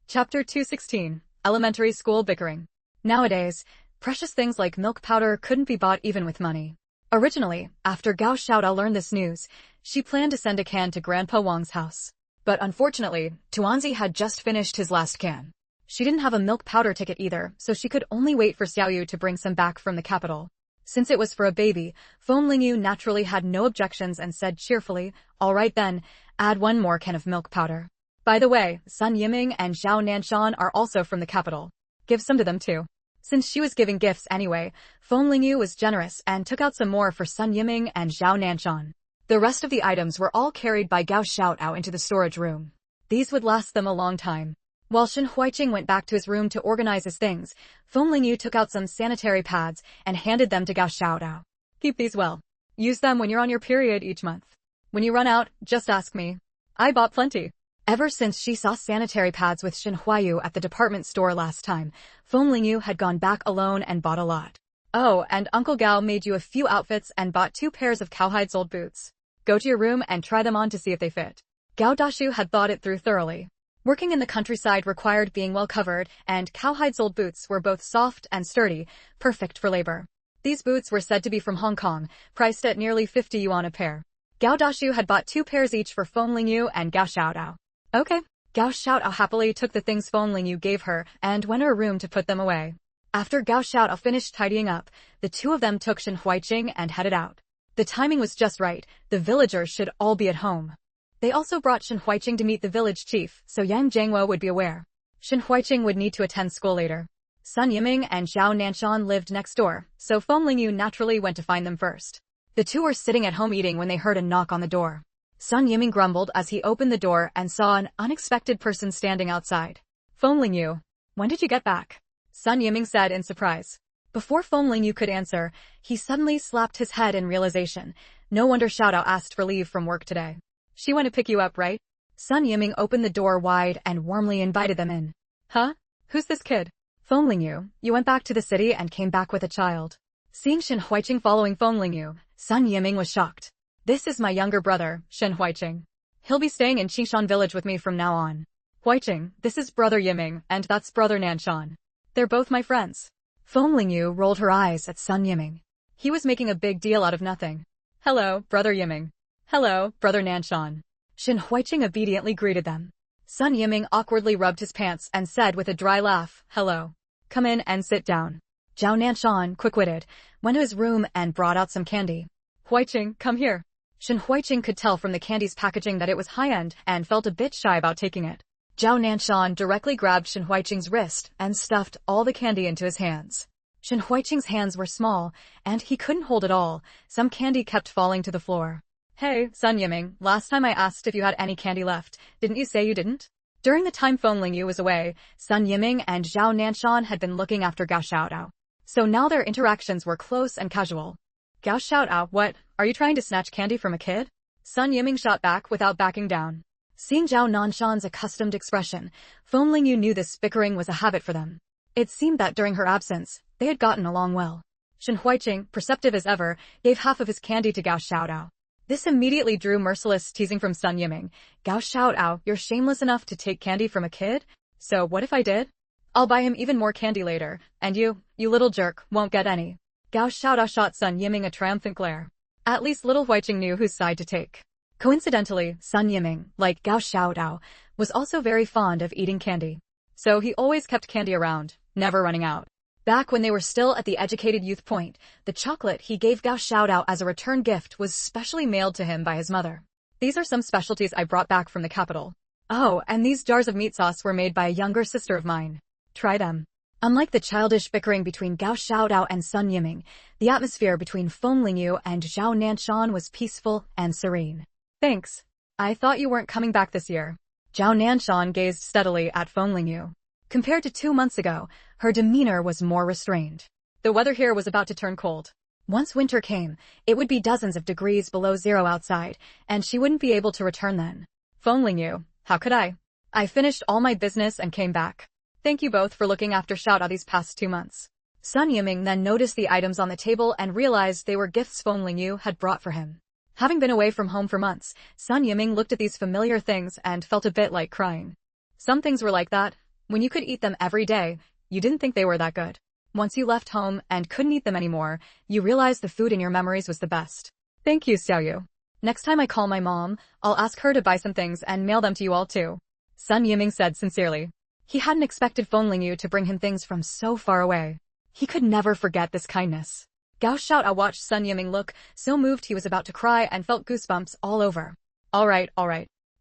Chapter 216, Elementary School Bickering. Nowadays, Precious things like milk powder couldn't be bought even with money. Originally, after Gao Xiaodao learned this news, she planned to send a can to Grandpa Wang's house. But unfortunately, Tuanzi had just finished his last can. She didn't have a milk powder ticket either, so she could only wait for Xiaoyu to bring some back from the capital. Since it was for a baby, Feng Lingyu naturally had no objections and said cheerfully, "All right then, add one more can of milk powder. By the way, Sun Yiming and Zhao Nanshan are also from the capital. Give some to them too." Since she was giving gifts anyway, Feng Lingyu was generous and took out some more for Sun Yiming and Zhao Nanshan. The rest of the items were all carried by Gao Xiaodao into the storage room. These would last them a long time. While Shen Huiqing went back to his room to organize his things, Feng Lingyu took out some sanitary pads and handed them to Gao Xiaodao. "Keep these well. Use them when you're on your period each month. When you run out, just ask me. I bought plenty." Ever since she saw sanitary pads with Shen Huayu at the department store last time, Feng Lingyu had gone back alone and bought a lot. "Oh, and Uncle Gao made you a few outfits and bought 2 pairs of cowhide-soled boots. Go to your room and try them on to see if they fit." Gao Dashu had thought it through thoroughly. Working in the countryside required being well covered, and cowhide-soled boots were both soft and sturdy, perfect for labor. These boots were said to be from Hong Kong, priced at nearly 50 yuan a pair. Gao Dashu had bought 2 pairs each for Feng Lingyu and Gao Xiaodao. Okay. Gao Xiaodao happily took the things Feng Lingyu gave her and went to her room to put them away. After Gao Xiaodao finished tidying up, the two of them took Shen Huiqing and headed out. The timing was just right, the villagers should all be at home. They also brought Shen Huiqing to meet the village chief, so Yang Jiangwo would be aware. Shen Huiqing would need to attend school later. Sun Yiming and Zhao Nanshan lived next door, so Feng Lingyu naturally went to find them first. The two were sitting at home eating when they heard a knock on the door. Sun Yiming grumbled as he opened the door and saw an unexpected person standing outside. "Feng Lingyu, when did you get back?" Sun Yiming said in surprise. Before Feng Lingyu could answer, he suddenly slapped his head in realization. No wonder Xiaodao asked for leave from work today. "She went to pick you up, right?" Sun Yiming opened the door wide and warmly invited them in. "Huh? Who's this kid?" "Feng Lingyu, you went back to the city and came back with a child." Seeing Shen Huiqing following Feng Lingyu, Sun Yiming was shocked. "This is my younger brother, Shen Huiqing. He'll be staying in Qingshan village with me from now on." "Huiqing, this is brother Yiming, and that's brother Nanshan. They're both my friends." Feng Lingyu rolled her eyes at Sun Yiming. He was making a big deal out of nothing. "Hello, brother Yiming. Hello, brother Nanshan." Shen Huiqing obediently greeted them. Sun Yiming awkwardly rubbed his pants and said with a dry laugh, "Hello. Come in and sit down." Zhao Nanshan, quick-witted, went to his room and brought out some candy. "Huiqing, come here." Shen Huiqing could tell from the candy's packaging that it was high-end and felt a bit shy about taking it. Zhao Nanshan directly grabbed Shen Huiqing's wrist and stuffed all the candy into his hands. Shen Huiqing's hands were small, and he couldn't hold it all. Some candy kept falling to the floor. "Hey, Sun Yiming, last time I asked if you had any candy left, didn't you say you didn't?" During the time Feng Lingyu was away, Sun Yiming and Zhao Nanshan had been looking after Gao Xiaodao. So now their interactions were close and casual. "Gao Xiaodao, what, are you trying to snatch candy from a kid?" Sun Yiming shot back without backing down. Seeing Zhao Nanshan's accustomed expression, Feng Lingyu knew this bickering was a habit for them. It seemed that during her absence, they had gotten along well. Shen Huiqing, perceptive as ever, gave half of his candy to Gao Xiaodao. This immediately drew merciless teasing from Sun Yiming. "Gao Xiaodao, you're shameless enough to take candy from a kid? So what if I did? I'll buy him even more candy later, and you little jerk, won't get any." Gao Xiaodao shot Sun Yiming a triumphant glare. At least little Huiqing knew whose side to take. Coincidentally, Sun Yiming, like Gao Xiaodao, was also very fond of eating candy. So he always kept candy around, never running out. Back when they were still at the educated youth point, the chocolate he gave Gao Xiaodao as a return gift was specially mailed to him by his mother. "These are some specialties I brought back from the capital. Oh, and these jars of meat sauce were made by a younger sister of mine. Try them." Unlike the childish bickering between Gao Xiaodao and Sun Yiming, the atmosphere between Feng Lingyu and Zhao Nanshan was peaceful and serene. "Thanks. I thought you weren't coming back this year." Zhao Nanshan gazed steadily at Feng Lingyu. Compared to 2 months ago, her demeanor was more restrained. The weather here was about to turn cold. Once winter came, it would be dozens of degrees below zero outside, and she wouldn't be able to return then. "Feng Lingyu, how could I? I finished all my business and came back. Thank you both for looking after Xiaodao these past 2 months." Sun Yiming then noticed the items on the table and realized they were gifts Feng Lingyu had brought for him. Having been away from home for months, Sun Yiming looked at these familiar things and felt a bit like crying. Some things were like that. When you could eat them every day, you didn't think they were that good. Once you left home and couldn't eat them anymore, you realized the food in your memories was the best. Thank you, Xiaoyu. Next time I call my mom, I'll ask her to buy some things and mail them to you all too. Sun Yiming said sincerely. He hadn't expected Feng Lingyu to bring him things from so far away. He could never forget this kindness. Gao Xiaotao watched Sun Yiming look so moved he was about to cry and felt goosebumps all over. All right.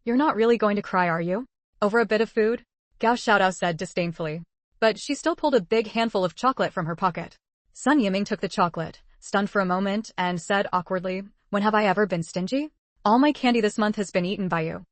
You're not really going to cry, are you? Over a bit of food? Gao Xiaotao said disdainfully. But she still pulled a big handful of chocolate from her pocket. Sun Yiming took the chocolate, stunned for a moment, and said awkwardly, when have I ever been stingy? All my candy this month has been eaten by you.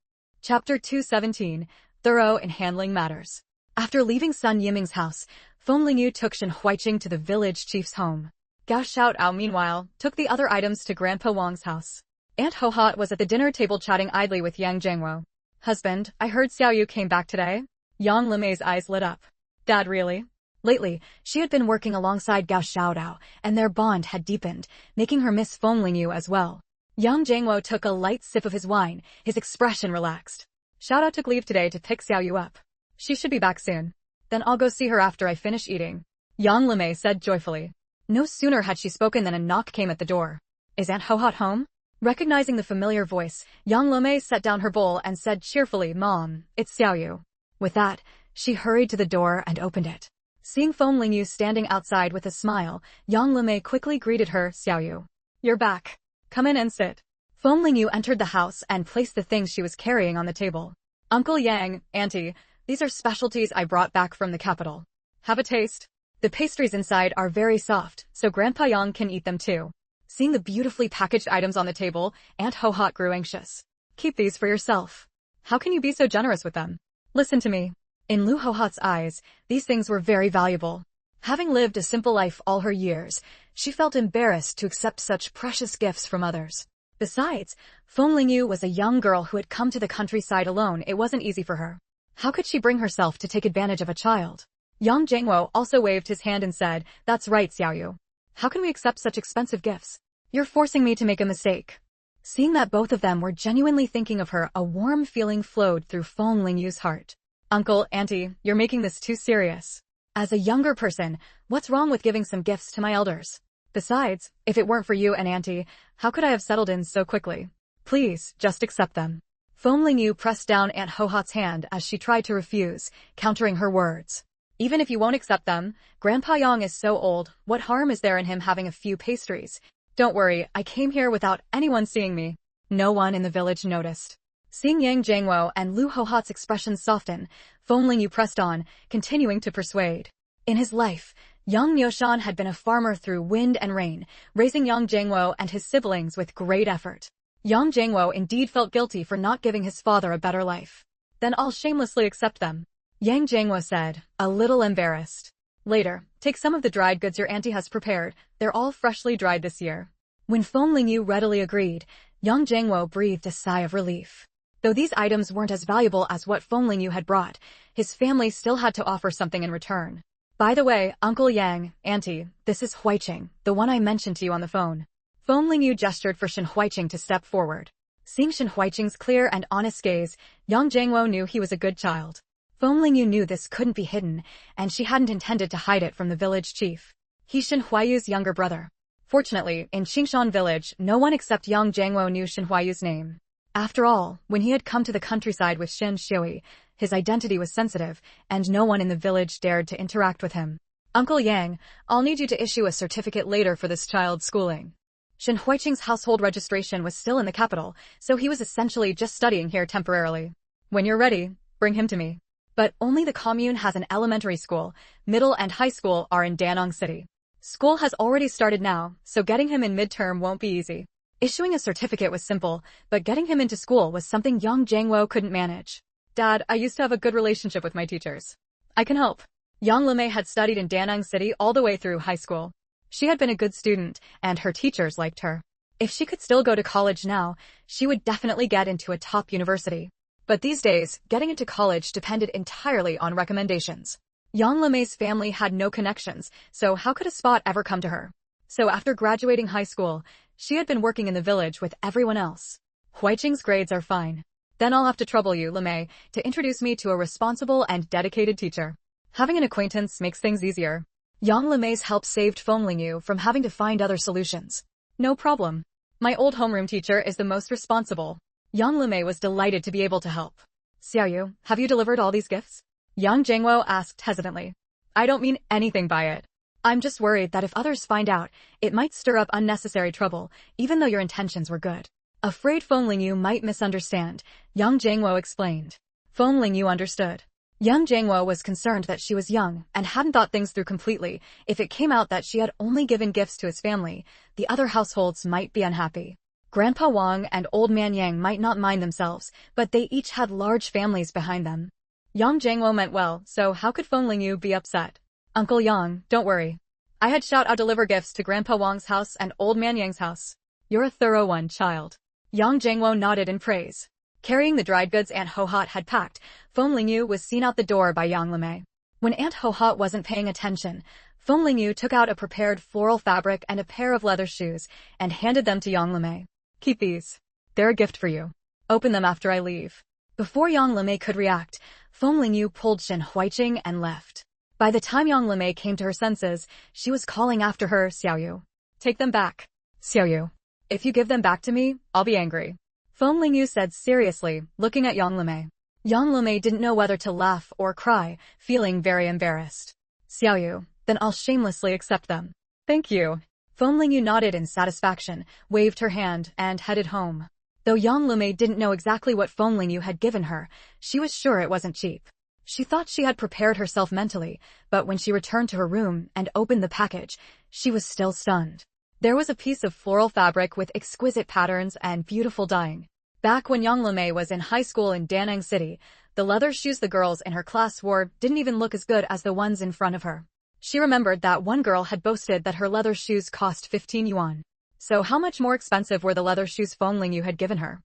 Chapter 217, Thorough in Handling Matters. After leaving Sun Yiming's house, Feng Lingyu took Shen Huiqing to the village chief's home. Gao Xiaotao, meanwhile, took the other items to Grandpa Wang's house. Aunt Hohot was at the dinner table chatting idly with Yang Jiangwo. Husband, I heard Xiaoyu came back today? Yang Limei's eyes lit up. Dad, really? Lately, she had been working alongside Gao Xiaotao, and their bond had deepened, making her miss Feng Lingyu as well. Yang Jiangwo took a light sip of his wine, his expression relaxed. Xiaotao took leave today to pick Xiaoyu up. She should be back soon. Then I'll go see her after I finish eating. Yang Limei said joyfully. No sooner had she spoken than a knock came at the door. Is Aunt Hohot home? Recognizing the familiar voice, Yang Limei set down her bowl and said cheerfully, Mom, it's Xiaoyu. With that, she hurried to the door and opened it. Seeing Feng Lingyu standing outside with a smile, Yang Limei quickly greeted her, Xiaoyu. You're back. Come in and sit. Feng Lingyu entered the house and placed the things she was carrying on the table. Uncle Yang, Auntie, these are specialties I brought back from the capital. Have a taste. The pastries inside are very soft, so Grandpa Yang can eat them too. Seeing the beautifully packaged items on the table, Aunt Hohot grew anxious. Keep these for yourself. How can you be so generous with them? Listen to me. In Lu Hohot's eyes, these things were very valuable. Having lived a simple life all her years, she felt embarrassed to accept such precious gifts from others. Besides, Feng Lingyu was a young girl who had come to the countryside alone. It wasn't easy for her. How could she bring herself to take advantage of a child? Yang Jiangwo also waved his hand and said, That's right, Xiaoyu. How can we accept such expensive gifts? You're forcing me to make a mistake. Seeing that both of them were genuinely thinking of her, a warm feeling flowed through Feng Lingyu's heart. Uncle, Auntie, you're making this too serious. As a younger person, what's wrong with giving some gifts to my elders? Besides, if it weren't for you and Auntie, how could I have settled in so quickly? Please, just accept them. Feng Lingyu pressed down Aunt Hohot's hand as she tried to refuse, countering her words. Even if you won't accept them, Grandpa Yang is so old, what harm is there in him having a few pastries? Don't worry, I came here without anyone seeing me. No one in the village noticed. Seeing Yang Jiangwo and Lu Hohot's expressions soften, Feng Lingyu pressed on, continuing to persuade. In his life, Yang Niushan had been a farmer through wind and rain, raising Yang Jiangwo and his siblings with great effort. Yang Jiangwo indeed felt guilty for not giving his father a better life. Then I'll shamelessly accept them. Yang Jiangwo said, a little embarrassed. Later, take some of the dried goods your auntie has prepared. They're all freshly dried this year. When Feng Lingyu readily agreed, Yang Jiangwo breathed a sigh of relief. Though these items weren't as valuable as what Feng Lingyu had brought, his family still had to offer something in return. By the way, Uncle Yang, Auntie, this is Huiqing, the one I mentioned to you on the phone. Feng Lingyu gestured for Shen Huiqing to step forward. Seeing Shen Huiqing's clear and honest gaze, Yang Jiangwo knew he was a good child. Feng Lingyu knew this couldn't be hidden, and she hadn't intended to hide it from the village chief. He's Shen Huayu's younger brother. Fortunately, in Qingshan village, no one except Yang Jiangwo knew Shen Huayu's name. After all, when he had come to the countryside with Shen Shui, his identity was sensitive, and no one in the village dared to interact with him. Uncle Yang, I'll need you to issue a certificate later for this child's schooling. Shen Huiqing's household registration was still in the capital, so he was essentially just studying here temporarily. When you're ready, bring him to me. But only the commune has an elementary school, middle and high school are in Danong City. School has already started now, so getting him in midterm won't be easy. Issuing a certificate was simple, but getting him into school was something Yang Jiangwo couldn't manage. Dad, I used to have a good relationship with my teachers. I can help. Yang Limei had studied in Danong City all the way through high school. She had been a good student, and her teachers liked her. If she could still go to college now, she would definitely get into a top university. But these days, getting into college depended entirely on recommendations. Yang Limei's family had no connections, so how could a spot ever come to her? So after graduating high school, she had been working in the village with everyone else. Huiqing's grades are fine. Then I'll have to trouble you, Limei, to introduce me to a responsible and dedicated teacher. Having an acquaintance makes things easier. Yang Lemei's help saved Feng Lingyu from having to find other solutions. No problem. My old homeroom teacher is the most responsible. Yang Lemei was delighted to be able to help. Xiaoyu, have you delivered all these gifts? Yang Jingwo asked hesitantly. I don't mean anything by it. I'm just worried that if others find out, it might stir up unnecessary trouble, even though your intentions were good. Afraid Feng Lingyu might misunderstand, Yang Jingwo explained. Feng Lingyu understood. Yang Jingwo was concerned that she was young and hadn't thought things through completely. If it came out that she had only given gifts to his family, the other households might be unhappy. Grandpa Wang and Old Man Yang might not mind themselves, but they each had large families behind them. Yang Jingwo meant well, so how could Feng Lingyu be upset? Uncle Yang, don't worry. I had Xiaoyu deliver gifts to Grandpa Wang's house and Old Man Yang's house. You're a thorough one, child. Yang Jingwo nodded in praise. Carrying the dried goods Aunt Ho-Hot had packed, Feng Lingyu was seen out the door by Yang Lemei. When Aunt Ho-Hot wasn't paying attention, Feng Lingyu took out a prepared floral fabric and a pair of leather shoes and handed them to Yang Lemei. Keep these. They're a gift for you. Open them after I leave. Before Yang Lemei could react, Feng Lingyu pulled Shen Huiqing and left. By the time Yang Lemei came to her senses, she was calling after her, Xiaoyu. Take them back. Xiaoyu. If you give them back to me, I'll be angry. Feng Lingyu said seriously, looking at Yang Lemei. Yang Lemei didn't know whether to laugh or cry, feeling very embarrassed. Xiaoyu, then I'll shamelessly accept them. Thank you. Feng Lingyu nodded in satisfaction, waved her hand, and headed home. Though Yang Lemei didn't know exactly what Feng Lingyu had given her, she was sure it wasn't cheap. She thought she had prepared herself mentally, but when she returned to her room and opened the package, she was still stunned. There was a piece of floral fabric with exquisite patterns and beautiful dyeing. Back when Yang Lemei was in high school in Danang City, the leather shoes the girls in her class wore didn't even look as good as the ones in front of her. She remembered that one girl had boasted that her leather shoes cost 15 yuan. So how much more expensive were the leather shoes Feng Lingyu had given her?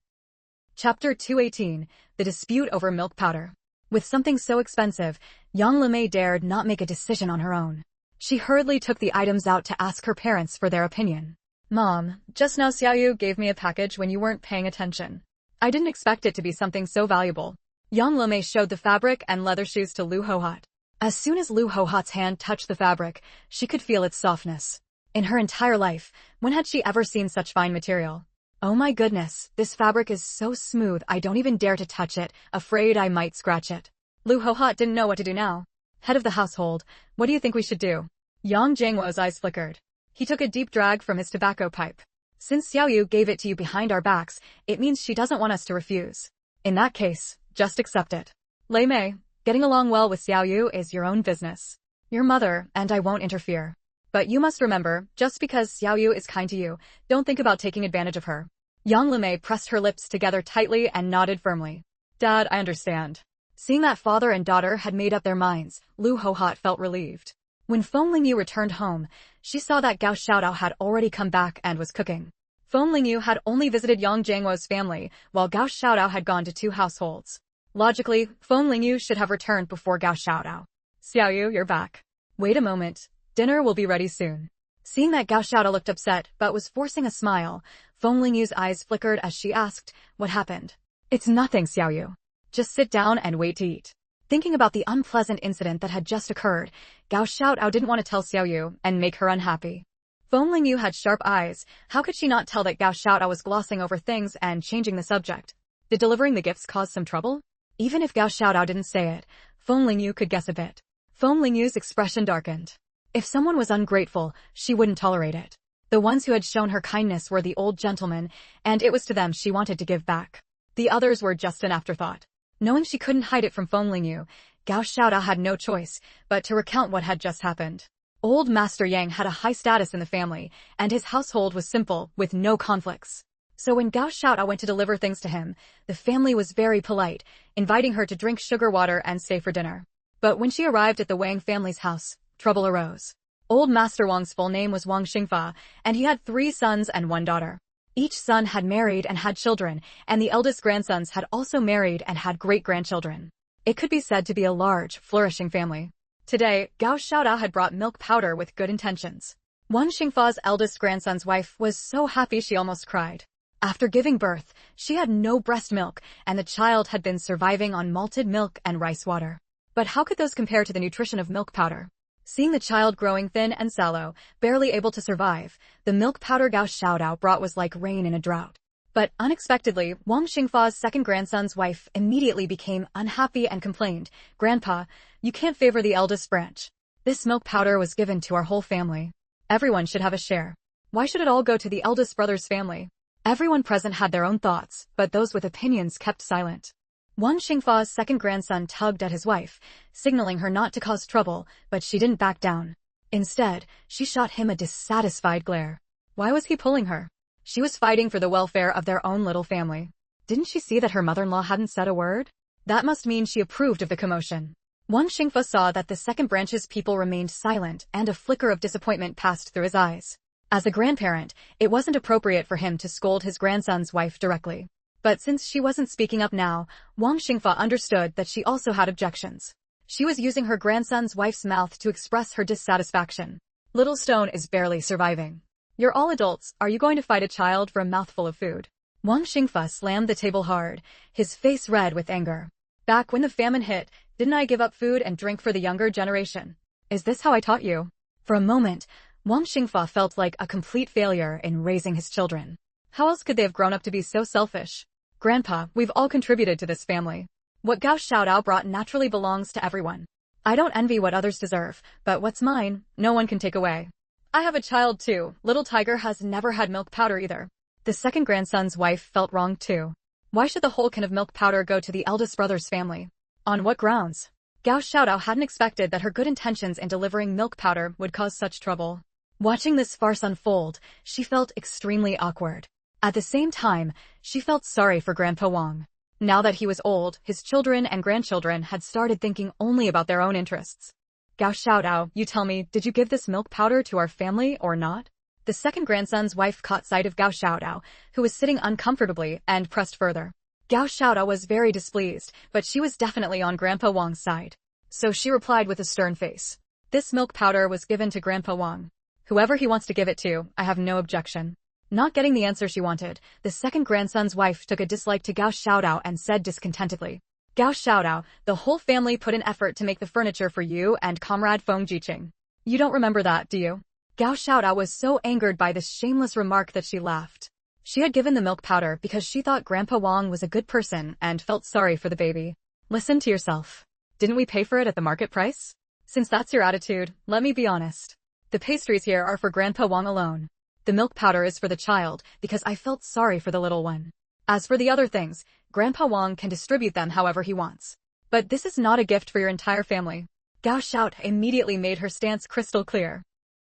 Chapter 218, The Dispute Over Milk Powder. With something so expensive, Yang Lemei dared not make a decision on her own. She hurriedly took the items out to ask her parents for their opinion. Mom, just now Xiaoyu gave me a package when you weren't paying attention. I didn't expect it to be something so valuable. Yang Lemei showed the fabric and leather shoes to Lu Ho-Hot. As soon as Lu Ho-Hot's hand touched the fabric, she could feel its softness. In her entire life, when had she ever seen such fine material? Oh my goodness, this fabric is so smooth I don't even dare to touch it, afraid I might scratch it. Lu Ho-Hot didn't know what to do now. Head of the household, what do you think we should do? Yang Jingwo's eyes flickered. He took a deep drag from his tobacco pipe. Since Xiaoyu gave it to you behind our backs, it means she doesn't want us to refuse. In that case, just accept it. Lei Mei, getting along well with Xiaoyu is your own business. Your mother and I won't interfere. But you must remember, just because Xiaoyu is kind to you, don't think about taking advantage of her. Yang Lemei pressed her lips together tightly and nodded firmly. Dad, I understand. Seeing that father and daughter had made up their minds, Lu Ho-Hot felt relieved. When Feng Lingyu returned home, she saw that Gao Xiaodao had already come back and was cooking. Feng Lingyu had only visited Yang Jingwo's family, while Gao Xiaodao had gone to 2 households. Logically, Feng Lingyu should have returned before Gao Xiaodao. Xiaoyu, you're back. Wait a moment. Dinner will be ready soon. Seeing that Gao Xiaodao looked upset but was forcing a smile, Feng Lingyu's eyes flickered as she asked, what happened? It's nothing, Xiaoyu. Just sit down and wait to eat. Thinking about the unpleasant incident that had just occurred, Gao Xiaodao didn't want to tell Xiaoyu and make her unhappy. Feng Lingyu had sharp eyes. How could she not tell that Gao Xiaodao was glossing over things and changing the subject? Did delivering the gifts cause some trouble? Even if Gao Xiaodao didn't say it, Feng Lingyu could guess a bit. Feng Lingyu's expression darkened. If someone was ungrateful, she wouldn't tolerate it. The ones who had shown her kindness were the old gentlemen, and it was to them she wanted to give back. The others were just an afterthought. Knowing she couldn't hide it from Feng Lingyu, Gao Xiaodao had no choice but to recount what had just happened. Old Master Yang had a high status in the family, and his household was simple, with no conflicts. So when Gao Xiaodao went to deliver things to him, the family was very polite, inviting her to drink sugar water and stay for dinner. But when she arrived at the Wang family's house, trouble arose. Old Master Wang's full name was Wang Xingfa, and he had 3 sons and 1 daughter. Each son had married and had children, and the eldest grandsons had also married and had great-grandchildren. It could be said to be a large, flourishing family. Today, Gao Xiaodao had brought milk powder with good intentions. Wang Xingfa's eldest grandson's wife was so happy she almost cried. After giving birth, she had no breast milk, and the child had been surviving on malted milk and rice water. But how could those compare to the nutrition of milk powder? Seeing the child growing thin and sallow, barely able to survive, the milk powder Gao Xiaodao brought was like rain in a drought. But unexpectedly, Wang Xingfa's second grandson's wife immediately became unhappy and complained, "Grandpa, you can't favor the eldest branch. This milk powder was given to our whole family. Everyone should have a share. Why should it all go to the eldest brother's family?" Everyone present had their own thoughts, but those with opinions kept silent. Wang Xingfa's second grandson tugged at his wife, signaling her not to cause trouble, but she didn't back down. Instead, she shot him a dissatisfied glare. Why was he pulling her? She was fighting for the welfare of their own little family. Didn't she see that her mother-in-law hadn't said a word? That must mean she approved of the commotion. Wang Xingfa saw that the second branch's people remained silent, and a flicker of disappointment passed through his eyes. As a grandparent, it wasn't appropriate for him to scold his grandson's wife directly. But since she wasn't speaking up now, Wang Xingfa understood that she also had objections. She was using her grandson's wife's mouth to express her dissatisfaction. "Little Stone is barely surviving. You're all adults, are you going to fight a child for a mouthful of food?" Wang Xingfa slammed the table hard, his face red with anger. "Back when the famine hit, didn't I give up food and drink for the younger generation? Is this how I taught you?" For a moment, Wang Xingfa felt like a complete failure in raising his children. How else could they have grown up to be so selfish? "Grandpa, we've all contributed to this family. What Gao Xiaodao brought naturally belongs to everyone. I don't envy what others deserve, but what's mine, no one can take away. I have a child too. Little Tiger has never had milk powder either." The second grandson's wife felt wronged too. Why should the whole can of milk powder go to the eldest brother's family? On what grounds? Gao Xiaodao hadn't expected that her good intentions in delivering milk powder would cause such trouble. Watching this farce unfold, she felt extremely awkward. At the same time, she felt sorry for Grandpa Wang. Now that he was old, his children and grandchildren had started thinking only about their own interests. "Gao Xiaodao, you tell me, did you give this milk powder to our family or not?" The second grandson's wife caught sight of Gao Xiaodao, who was sitting uncomfortably, and pressed further. Gao Xiaodao was very displeased, but she was definitely on Grandpa Wang's side. So she replied with a stern face. "This milk powder was given to Grandpa Wang. Whoever he wants to give it to, I have no objection." Not getting the answer she wanted, the second grandson's wife took a dislike to Gao Xiaodao and said discontentedly, "Gao Xiaodao, the whole family put an effort to make the furniture for you and comrade Feng Jiqing. You don't remember that, do you?" Gao Xiaodao was so angered by this shameless remark that she laughed. She had given the milk powder because she thought Grandpa Wang was a good person and felt sorry for the baby. "Listen to yourself. Didn't we pay for it at the market price? Since that's your attitude, let me be honest. The pastries here are for Grandpa Wang alone. The milk powder is for the child because I felt sorry for the little one. As for the other things, Grandpa Wang can distribute them however he wants. But this is not a gift for your entire family." Gao Xiaodao immediately made her stance crystal clear.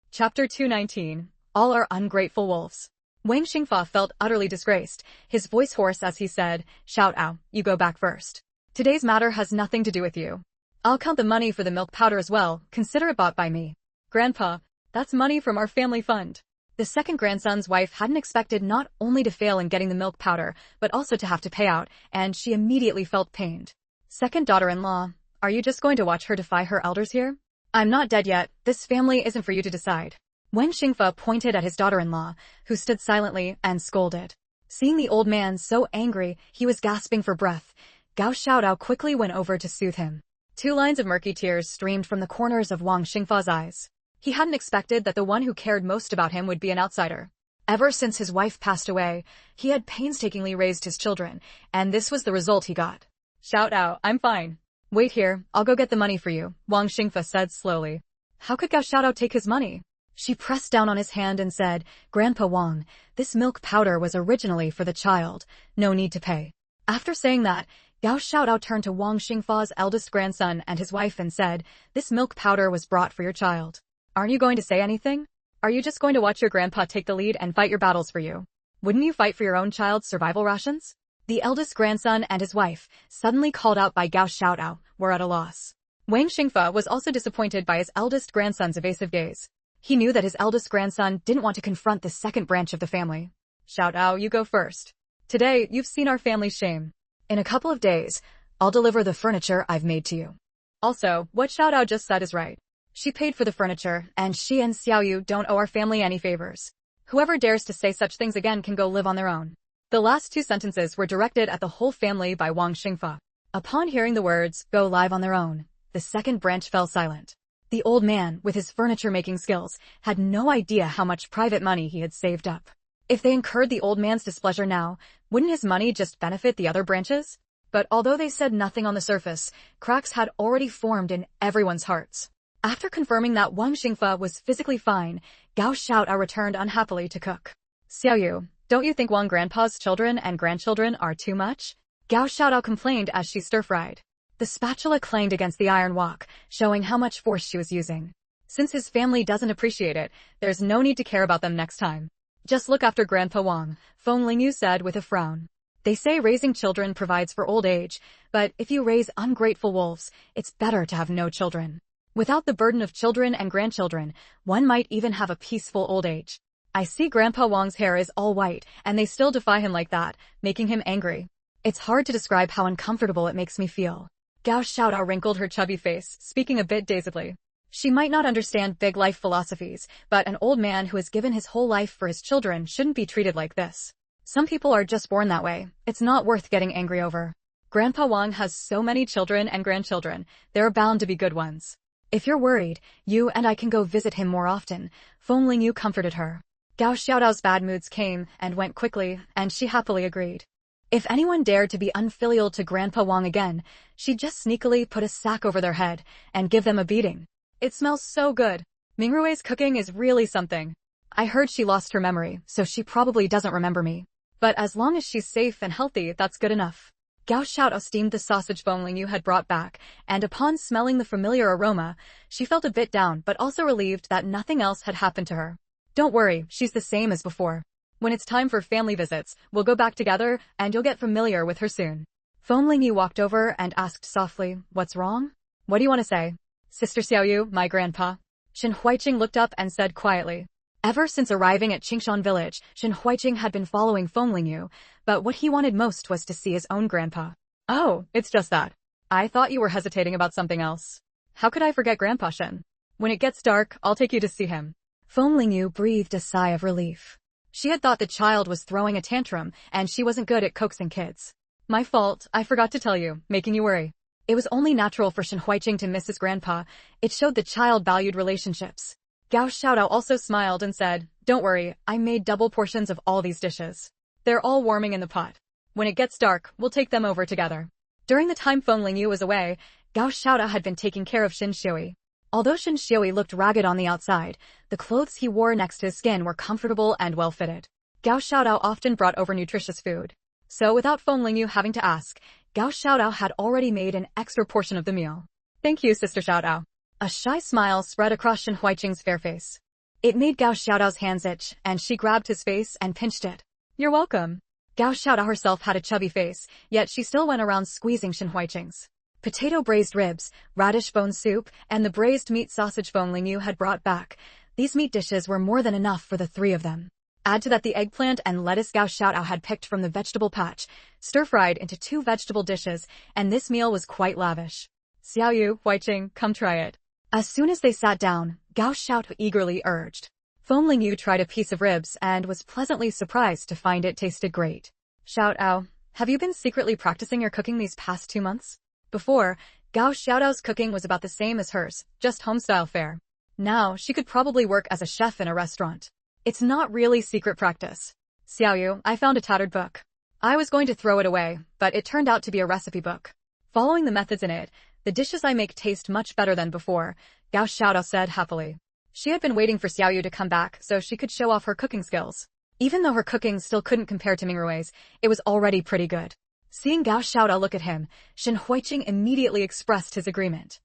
Chapter 219. All are ungrateful wolves. Wang Xingfa felt utterly disgraced, his voice hoarse as he said, "Xiaodao, you go back first. Today's matter has nothing to do with you. I'll count the money for the milk powder as well, consider it bought by me." "Grandpa, that's money from our family fund." The second grandson's wife hadn't expected not only to fail in getting the milk powder, but also to have to pay out, and she immediately felt pained. "Second daughter-in-law, are you just going to watch her defy her elders here? I'm not dead yet, this family isn't for you to decide." Wang Xingfa pointed at his daughter-in-law, who stood silently, and scolded. Seeing the old man so angry, he was gasping for breath. Gao Xiaodao quickly went over to soothe him. 2 lines of murky tears streamed from the corners of Wang Xingfa's eyes. He hadn't expected that the one who cared most about him would be an outsider. Ever since his wife passed away, he had painstakingly raised his children, and this was the result he got. "Xiaodao, I'm fine. Wait here, I'll go get the money for you," Wang Xingfa said slowly. How could Gao Xiaodao take his money? She pressed down on his hand and said, "Grandpa Wang, this milk powder was originally for the child. No need to pay." After saying that, Gao Xiaodao turned to Wang Xingfa's eldest grandson and his wife and said, "This milk powder was brought for your child. Aren't you going to say anything? Are you just going to watch your grandpa take the lead and fight your battles for you? Wouldn't you fight for your own child's survival rations?" The eldest grandson and his wife, suddenly called out by Gao Xiaodao, were at a loss. Wang Xingfa was also disappointed by his eldest grandson's evasive gaze. He knew that his eldest grandson didn't want to confront the second branch of the family. "Xiaodao, you go first. Today, you've seen our family's shame. In a couple of days, I'll deliver the furniture I've made to you." Also, what Xiaodao just said is right. She paid for the furniture, and she and Xiaoyu don't owe our family any favors. Whoever dares to say such things again can go live on their own. The last 2 sentences were directed at the whole family by Wang Xingfa. Upon hearing the words, "go live on their own," the second branch fell silent. The old man, with his furniture-making skills, had no idea how much private money he had saved up. If they incurred the old man's displeasure now, wouldn't his money just benefit the other branches? But although they said nothing on the surface, cracks had already formed in everyone's hearts. After confirming that Wang Xingfa was physically fine, Gao Xiaotao returned unhappily to cook. Xiaoyu, don't you think Wang Grandpa's children and grandchildren are too much? Gao Xiaotao complained as she stir-fried. The spatula clanged against the iron wok, showing how much force she was using. Since his family doesn't appreciate it, there's no need to care about them next time. Just look after Grandpa Wang, Feng Lingyu said with a frown. They say raising children provides for old age, but if you raise ungrateful wolves, it's better to have no children. Without the burden of children and grandchildren, one might even have a peaceful old age. I see Grandpa Wang's hair is all white, and they still defy him like that, making him angry. It's hard to describe how uncomfortable it makes me feel. Gao Xiaotao wrinkled her chubby face, speaking a bit dazedly. She might not understand big life philosophies, but an old man who has given his whole life for his children shouldn't be treated like this. Some people are just born that way. It's not worth getting angry over. Grandpa Wang has so many children and grandchildren, there are bound to be good ones. If you're worried, you and I can go visit him more often, Feng Lingyu comforted her. Gao Xiaotao's bad moods came and went quickly, and she happily agreed. If anyone dared to be unfilial to Grandpa Wang again, she'd just sneakily put a sack over their head and give them a beating. It smells so good. Mingrue's cooking is really something. I heard she lost her memory, so she probably doesn't remember me. But as long as she's safe and healthy, that's good enough. Gao Xiaotao steamed the sausage Feng Lingyu had brought back, and upon smelling the familiar aroma, she felt a bit down but also relieved that nothing else had happened to her. Don't worry, she's the same as before. When it's time for family visits, we'll go back together, and you'll get familiar with her soon. Feng Lingyu walked over and asked softly, what's wrong? What do you want to say? Sister Xiaoyu, my grandpa. Shen Huiqing looked up and said quietly. Ever since arriving at Qingshan village, Shen Huiqing had been following Feng Lingyu, but what he wanted most was to see his own grandpa. Oh, it's just that. I thought you were hesitating about something else. How could I forget Grandpa Shen? When it gets dark, I'll take you to see him. Feng Lingyu breathed a sigh of relief. She had thought the child was throwing a tantrum, and she wasn't good at coaxing kids. My fault, I forgot to tell you, making you worry. It was only natural for Shen Huiqing to miss his grandpa. It showed the child valued relationships. Gao Xiaotao also smiled and said, don't worry, I made double portions of all these dishes. They're all warming in the pot. When it gets dark, we'll take them over together. During the time Feng Lingyu was away, Gao Xiaotao had been taking care of Shen Xiui. Although Shen Xiui looked ragged on the outside, the clothes he wore next to his skin were comfortable and well-fitted. Gao Xiaotao often brought over nutritious food. So without Feng Lingyu having to ask, Gao Xiaotao had already made an extra portion of the meal. Thank you, Sister Xiaotao. A shy smile spread across Shen Huiqing's fair face. It made Gao Xiaotao's hands itch, and she grabbed his face and pinched it. You're welcome. Gao Xiaotao herself had a chubby face, yet she still went around squeezing Shen Huiqing's. Potato braised ribs, radish bone soup, and the braised meat sausage Feng Lingyu had brought back. These meat dishes were more than enough for the three of them. Add to that the eggplant and lettuce Gao Xiaotao had picked from the vegetable patch, stir-fried into 2 vegetable dishes, and this meal was quite lavish. Xiaoyu, Huiqing, come try it. As soon as they sat down, Gao Xiaotao eagerly urged. Feng Lingyu tried a piece of ribs and was pleasantly surprised to find it tasted great. Xiaotao, have you been secretly practicing your cooking these past 2 months? Before, Gao Xiaotao's cooking was about the same as hers, just home-style fare. Now, she could probably work as a chef in a restaurant. It's not really secret practice. Xiaoyu, I found a tattered book. I was going to throw it away, but it turned out to be a recipe book. Following the methods in it, the dishes I make taste much better than before, Gao Xiaotao said happily. She had been waiting for Xiaoyu to come back so she could show off her cooking skills. Even though her cooking still couldn't compare to Mingrue's, it was already pretty good. Seeing Gao Xiaotao look at him, Shen Huiqing immediately expressed his agreement.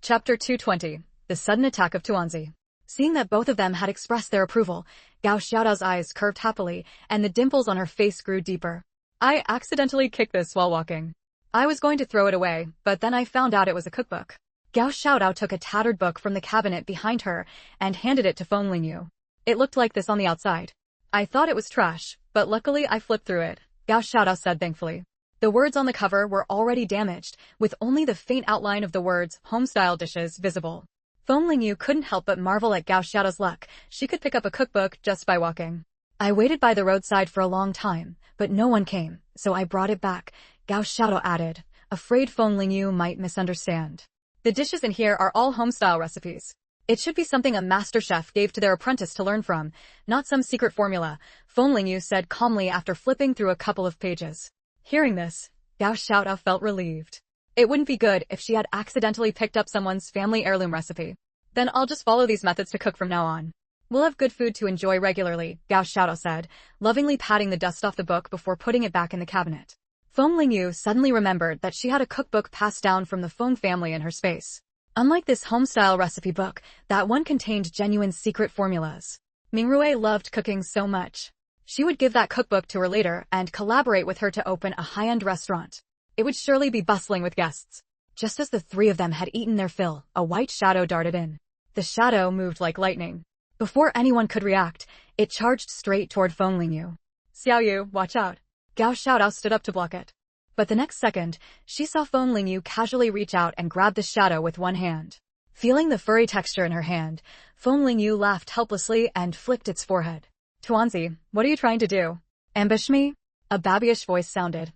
Chapter 220. The Sudden Attack of Tuanzi. Seeing that both of them had expressed their approval, Gao Xiaotao's eyes curved happily, and the dimples on her face grew deeper. I accidentally kicked this while walking. I was going to throw it away, but then I found out it was a cookbook. Gao Xiaotao took a tattered book from the cabinet behind her and handed it to Feng Lingyu. It looked like this on the outside. I thought it was trash, but luckily I flipped through it, Gao Xiaotao said thankfully. The words on the cover were already damaged, with only the faint outline of the words home-style dishes visible. Feng Lingyu couldn't help but marvel at Gao Xiaotao's luck. She could pick up a cookbook just by walking. I waited by the roadside for a long time, but no one came, so I brought it back, Gao Xiaotao added, afraid Feng Lingyu might misunderstand. The dishes in here are all home-style recipes. It should be something a master chef gave to their apprentice to learn from, not some secret formula, Feng Lingyu said calmly after flipping through a couple of pages. Hearing this, Gao Xiaodao felt relieved. It wouldn't be good if she had accidentally picked up someone's family heirloom recipe. Then I'll just follow these methods to cook from now on. We'll have good food to enjoy regularly, Gao Xiaodao said, lovingly patting the dust off the book before putting it back in the cabinet. Feng Lingyu suddenly remembered that she had a cookbook passed down from the Feng family in her space. Unlike this home-style recipe book, that one contained genuine secret formulas. Mingrue loved cooking so much. She would give that cookbook to her later and collaborate with her to open a high-end restaurant. It would surely be bustling with guests. Just as the three of them had eaten their fill, a white shadow darted in. The shadow moved like lightning. Before anyone could react, it charged straight toward Feng Lingyu. Xiaoyu, watch out. Gao Xiaodao stood up to block it. But the next second, she saw Feng Lingyu casually reach out and grab the shadow with one hand. Feeling the furry texture in her hand, Feng Lingyu laughed helplessly and flicked its forehead. Tuanzi, what are you trying to do? Ambush me? A babyish voice sounded.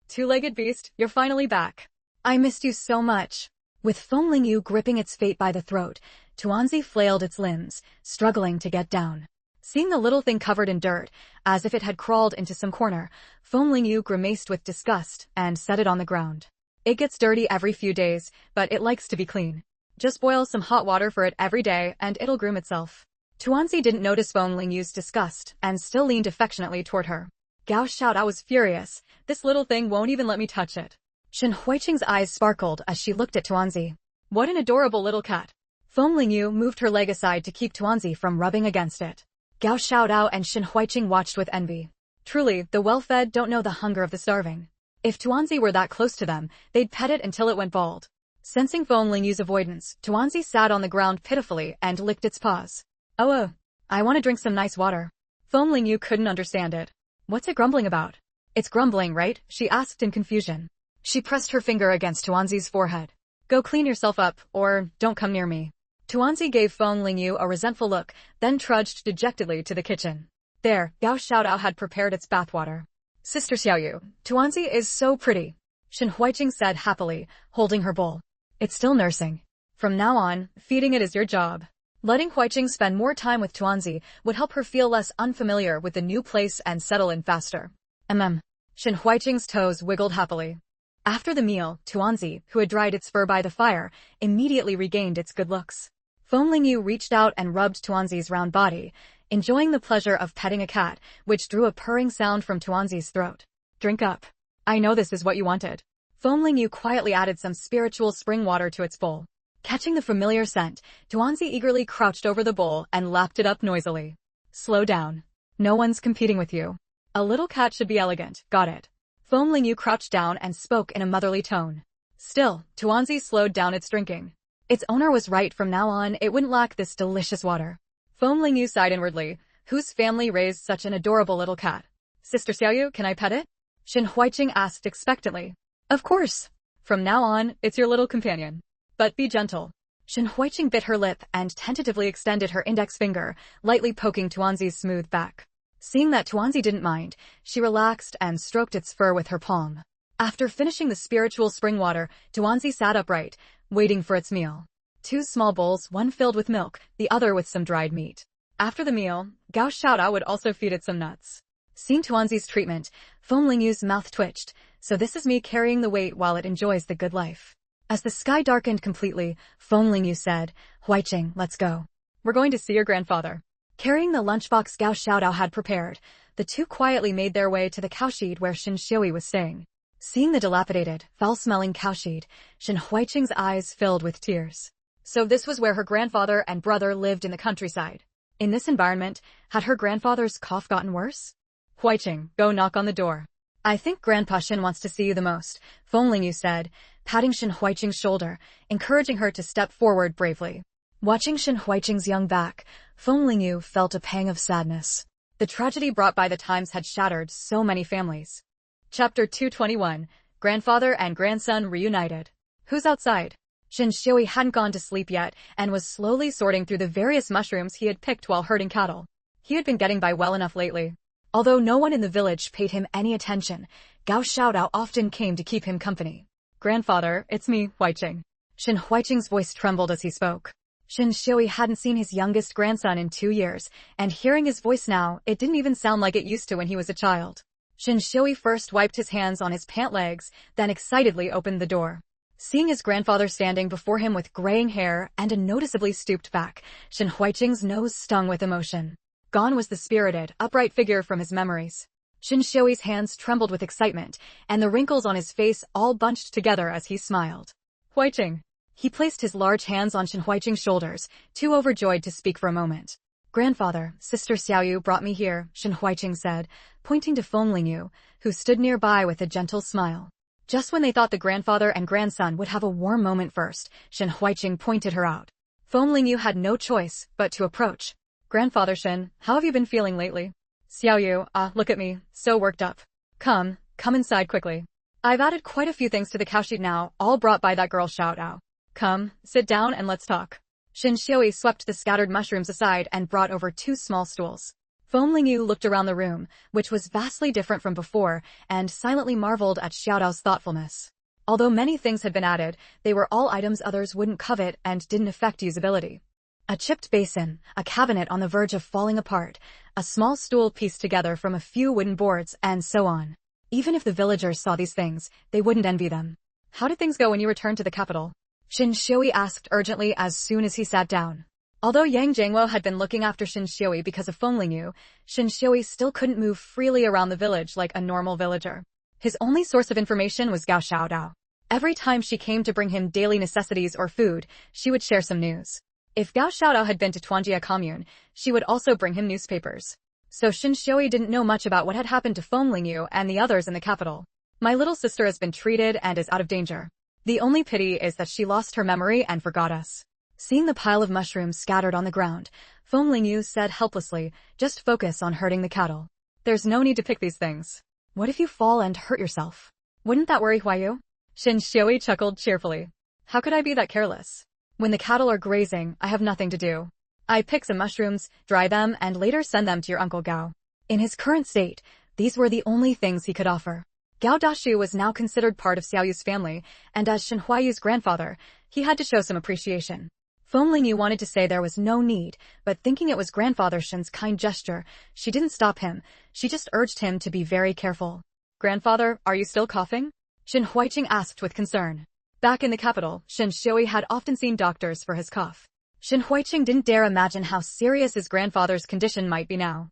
Two-legged beast, you're finally back. I missed you so much. With Feng Lingyu gripping its fate by the throat, Tuanzi flailed its limbs, struggling to get down. Seeing the little thing covered in dirt, as if it had crawled into some corner, Feng Lingyu grimaced with disgust and set it on the ground. It gets dirty every few days, but it likes to be clean. Just boil some hot water for it every day and it'll groom itself. Tuanzi didn't notice Feng Lingyu's disgust and still leaned affectionately toward her. Gao Xiaodao was furious. This little thing won't even let me touch it. Shen Huiqing's eyes sparkled as she looked at Tuanzi. What an adorable little cat. Feng Lingyu moved her leg aside to keep Tuanzi from rubbing against it. Gao Xiaodao and Shen Huiqing watched with envy. Truly, the well-fed don't know the hunger of the starving. If Tuanzi were that close to them, they'd pet it until it went bald. Sensing Feng Lingyu's avoidance, Tuanzi sat on the ground pitifully and licked its paws. I want to drink some nice water. Feng Lingyu couldn't understand it. What's it grumbling about? It's grumbling, right? She asked in confusion. She pressed her finger against Tuanzi's forehead. Go clean yourself up, or don't come near me. Tuanzi gave Feng Lingyu a resentful look, then trudged dejectedly to the kitchen. There, Gao Xiaodao had prepared its bathwater. Sister Xiaoyu, Tuanzi is so pretty, Shen Huiqing said happily, holding her bowl. It's still nursing. From now on, feeding it is your job. Letting Huiqing spend more time with Tuanzi would help her feel less unfamiliar with the new place and settle in faster. Shen Huiqing's toes wiggled happily. After the meal, Tuanzi, who had dried its fur by the fire, immediately regained its good looks. Feng Lingyu reached out and rubbed Tuanzi's round body, enjoying the pleasure of petting a cat, which drew a purring sound from Tuanzi's throat. Drink up. I know this is what you wanted. Feng Lingyu quietly added some spiritual spring water to its bowl. Catching the familiar scent, Tuanzi eagerly crouched over the bowl and lapped it up noisily. Slow down. No one's competing with you. A little cat should be elegant, got it? Feng Lingyu crouched down and spoke in a motherly tone. Still, Tuanzi slowed down its drinking. Its owner was right, from now on it wouldn't lack this delicious water. Feng Lingyu sighed inwardly. Whose family raised such an adorable little cat? Sister Xiaoyu, can I pet it? Shen Huiqing asked expectantly. Of course. From now on, it's your little companion. But be gentle. Shen Huiqing bit her lip and tentatively extended her index finger, lightly poking Tuanzi's smooth back. Seeing that Tuanzi didn't mind, she relaxed and stroked its fur with her palm. After finishing the spiritual spring water, Tuanzi sat upright, waiting for its meal. 2 small bowls, one filled with milk, the other with some dried meat. After the meal, Gao Xiaodao would also feed it some nuts. Seeing Tuanzi's treatment, Feng Lingyu's mouth twitched. So this is me carrying the weight while it enjoys the good life. As the sky darkened completely, Feng Lingyu said, Huiqing, let's go. We're going to see your grandfather. Carrying the lunchbox Gao Xiaodao had prepared, the two quietly made their way to the cowshed where Shen Xiui was staying. Seeing the dilapidated, foul-smelling cowshed, Shen Huiqing's eyes filled with tears. So this was where her grandfather and brother lived in the countryside. In this environment, had her grandfather's cough gotten worse? Huiqing, go knock on the door. I think Grandpa Shen wants to see you the most, Feng Lingyu said, patting Shen Huiqing's shoulder, encouraging her to step forward bravely. Watching Shen Huiqing's young back, Feng Lingyu felt a pang of sadness. The tragedy brought by the times had shattered so many families. Chapter 221, Grandfather and Grandson Reunited. Who's outside? Shen Xiui hadn't gone to sleep yet and was slowly sorting through the various mushrooms he had picked while herding cattle. He had been getting by well enough lately. Although no one in the village paid him any attention, Gao Xiaodao often came to keep him company. Grandfather, it's me, Huiqing. Shin Huiqing's voice trembled as he spoke. Shin Xiui hadn't seen his youngest grandson in 2 years, and hearing his voice now, it didn't even sound like it used to when he was a child. Shin Xiui first wiped his hands on his pant legs, then excitedly opened the door. Seeing his grandfather standing before him with graying hair and a noticeably stooped back, Shin Huiqing's nose stung with emotion. Gone was the spirited, upright figure from his memories. Shin Xiui's hands trembled with excitement, and the wrinkles on his face all bunched together as he smiled. Huiqing. He placed his large hands on Shin Huiqing's shoulders, too overjoyed to speak for a moment. Grandfather, Sister Xiaoyu brought me here, Shin Huiqing said, pointing to Feng Lingyu, who stood nearby with a gentle smile. Just when they thought the grandfather and grandson would have a warm moment first, Shin Huiqing pointed her out. Feng Lingyu had no choice but to approach. Grandfather Shin, how have you been feeling lately? Xiaoyu, look at me, so worked up. Come inside quickly. I've added quite a few things to the cow sheet now, all brought by that girl Xiaoyu. Come, sit down and let's talk. Shin Xiui swept the scattered mushrooms aside and brought over 2 small stools. Feng Lingyu looked around the room, which was vastly different from before, and silently marveled at Xiaodao's thoughtfulness. Although many things had been added, they were all items others wouldn't covet and didn't affect usability. A chipped basin, a cabinet on the verge of falling apart, a small stool pieced together from a few wooden boards, and so on. Even if the villagers saw these things, they wouldn't envy them. How did things go when you returned to the capital? Shin Xiui asked urgently as soon as he sat down. Although Yang Jiangwo had been looking after Shin Xiui because of Feng Lingyu, Shin Xiui still couldn't move freely around the village like a normal villager. His only source of information was Gao Xiaodao. Every time she came to bring him daily necessities or food, she would share some news. If Gao Xiaodao had been to Tuanjia commune, she would also bring him newspapers. So Shin Xiui didn't know much about what had happened to Feng Lingyu and the others in the capital. My little sister has been treated and is out of danger. The only pity is that she lost her memory and forgot us. Seeing the pile of mushrooms scattered on the ground, Feng Lingyu said helplessly, just focus on herding the cattle. There's no need to pick these things. What if you fall and hurt yourself? Wouldn't that worry Huayu? Shin Xiui chuckled cheerfully. How could I be that careless? When the cattle are grazing, I have nothing to do. I pick some mushrooms, dry them, and later send them to your Uncle Gao. In his current state, these were the only things he could offer. Gao Dashu was now considered part of Xiaoyu's family, and as Shin Huayu's grandfather, he had to show some appreciation. Feng Lingyu wanted to say there was no need, but thinking it was grandfather Shin's kind gesture, she didn't stop him, she just urged him to be very careful. Grandfather, are you still coughing? Shin Huiqing asked with concern. Back in the capital, Shin Xiui had often seen doctors for his cough. Shin Huiqing didn't dare imagine how serious his grandfather's condition might be now.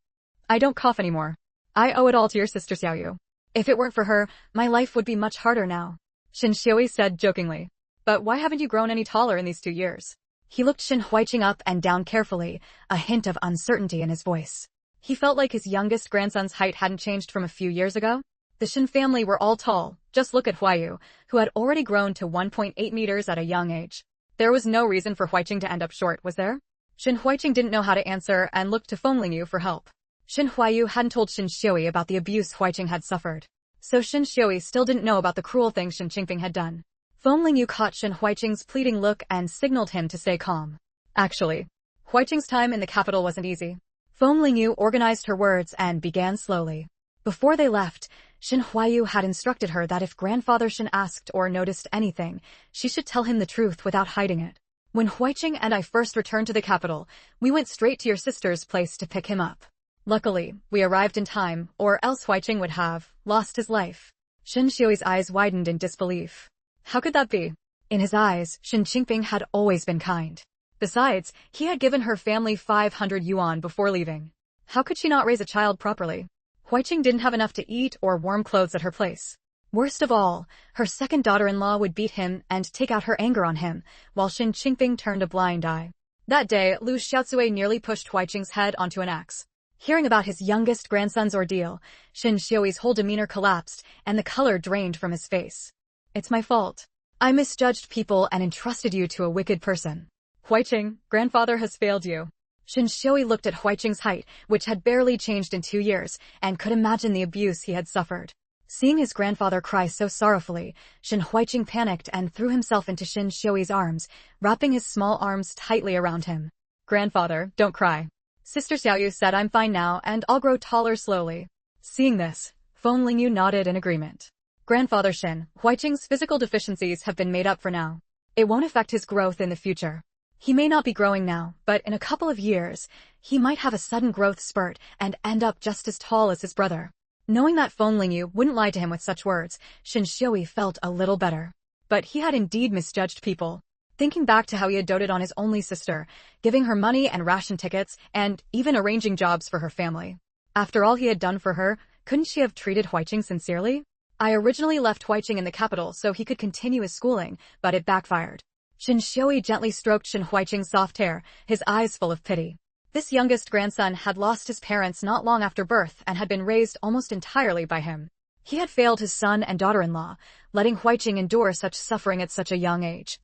I don't cough anymore. I owe it all to your sister Xiaoyu. If it weren't for her, my life would be much harder now. Shin Xiui said jokingly. But why haven't you grown any taller in these 2 years? He looked Shin Huiqing up and down carefully, a hint of uncertainty in his voice. He felt like his youngest grandson's height hadn't changed from a few years ago. The Shin family were all tall, just look at Huayu, who had already grown to 1.8 meters at a young age. There was no reason for Huiqing to end up short, was there? Shin Huiqing didn't know how to answer and looked to Feng Lingyu for help. Shin Huayu hadn't told Shin Xiui about the abuse Huiqing had suffered. So Shin Xiui still didn't know about the cruel things Shin Qingping had done. Feng Lingyu caught Shin Huiqing's pleading look and signaled him to stay calm. Actually, Huiqing's time in the capital wasn't easy. Feng Lingyu organized her words and began slowly. Before they left, Shin Huayu had instructed her that if grandfather Shin asked or noticed anything, she should tell him the truth without hiding it. When Huiqing and I first returned to the capital, we went straight to your sister's place to pick him up. Luckily, we arrived in time, or else Huiqing would have lost his life. Shin Xiui's eyes widened in disbelief. How could that be? In his eyes, Shin Qingping had always been kind. Besides, he had given her family 500 yuan before leaving. How could she not raise a child properly? Huiqing didn't have enough to eat or warm clothes at her place. Worst of all, her second daughter-in-law would beat him and take out her anger on him, while Shin Qingping turned a blind eye. That day, Lu Xiaotsui nearly pushed Huiqing's head onto an axe. Hearing about his youngest grandson's ordeal, Shin Xiui's whole demeanor collapsed, and the color drained from his face. It's my fault. I misjudged people and entrusted you to a wicked person. Huiqing, grandfather has failed you. Shin Xiui looked at Huiqing's height, which had barely changed in 2 years, and could imagine the abuse he had suffered. Seeing his grandfather cry so sorrowfully, Shin Huiqing panicked and threw himself into Shin Xiui's arms, wrapping his small arms tightly around him. Grandfather, don't cry. Sister Xiaoyu said I'm fine now and I'll grow taller slowly. Seeing this, Feng Lingyu nodded in agreement. Grandfather Shin, Huiqing's physical deficiencies have been made up for now. It won't affect his growth in the future. He may not be growing now, but in a couple of years, he might have a sudden growth spurt and end up just as tall as his brother. Knowing that Feng Lingyu wouldn't lie to him with such words, Xiaoyu felt a little better. But he had indeed misjudged people. Thinking back to how he had doted on his only sister, giving her money and ration tickets, and even arranging jobs for her family. After all he had done for her, couldn't she have treated Huiqing sincerely? I originally left Huiqing in the capital so he could continue his schooling, but it backfired. Xiaoyu gently stroked Huiqing's soft hair, his eyes full of pity. This youngest grandson had lost his parents not long after birth and had been raised almost entirely by him. He had failed his son and daughter-in-law, letting Huiqing endure such suffering at such a young age.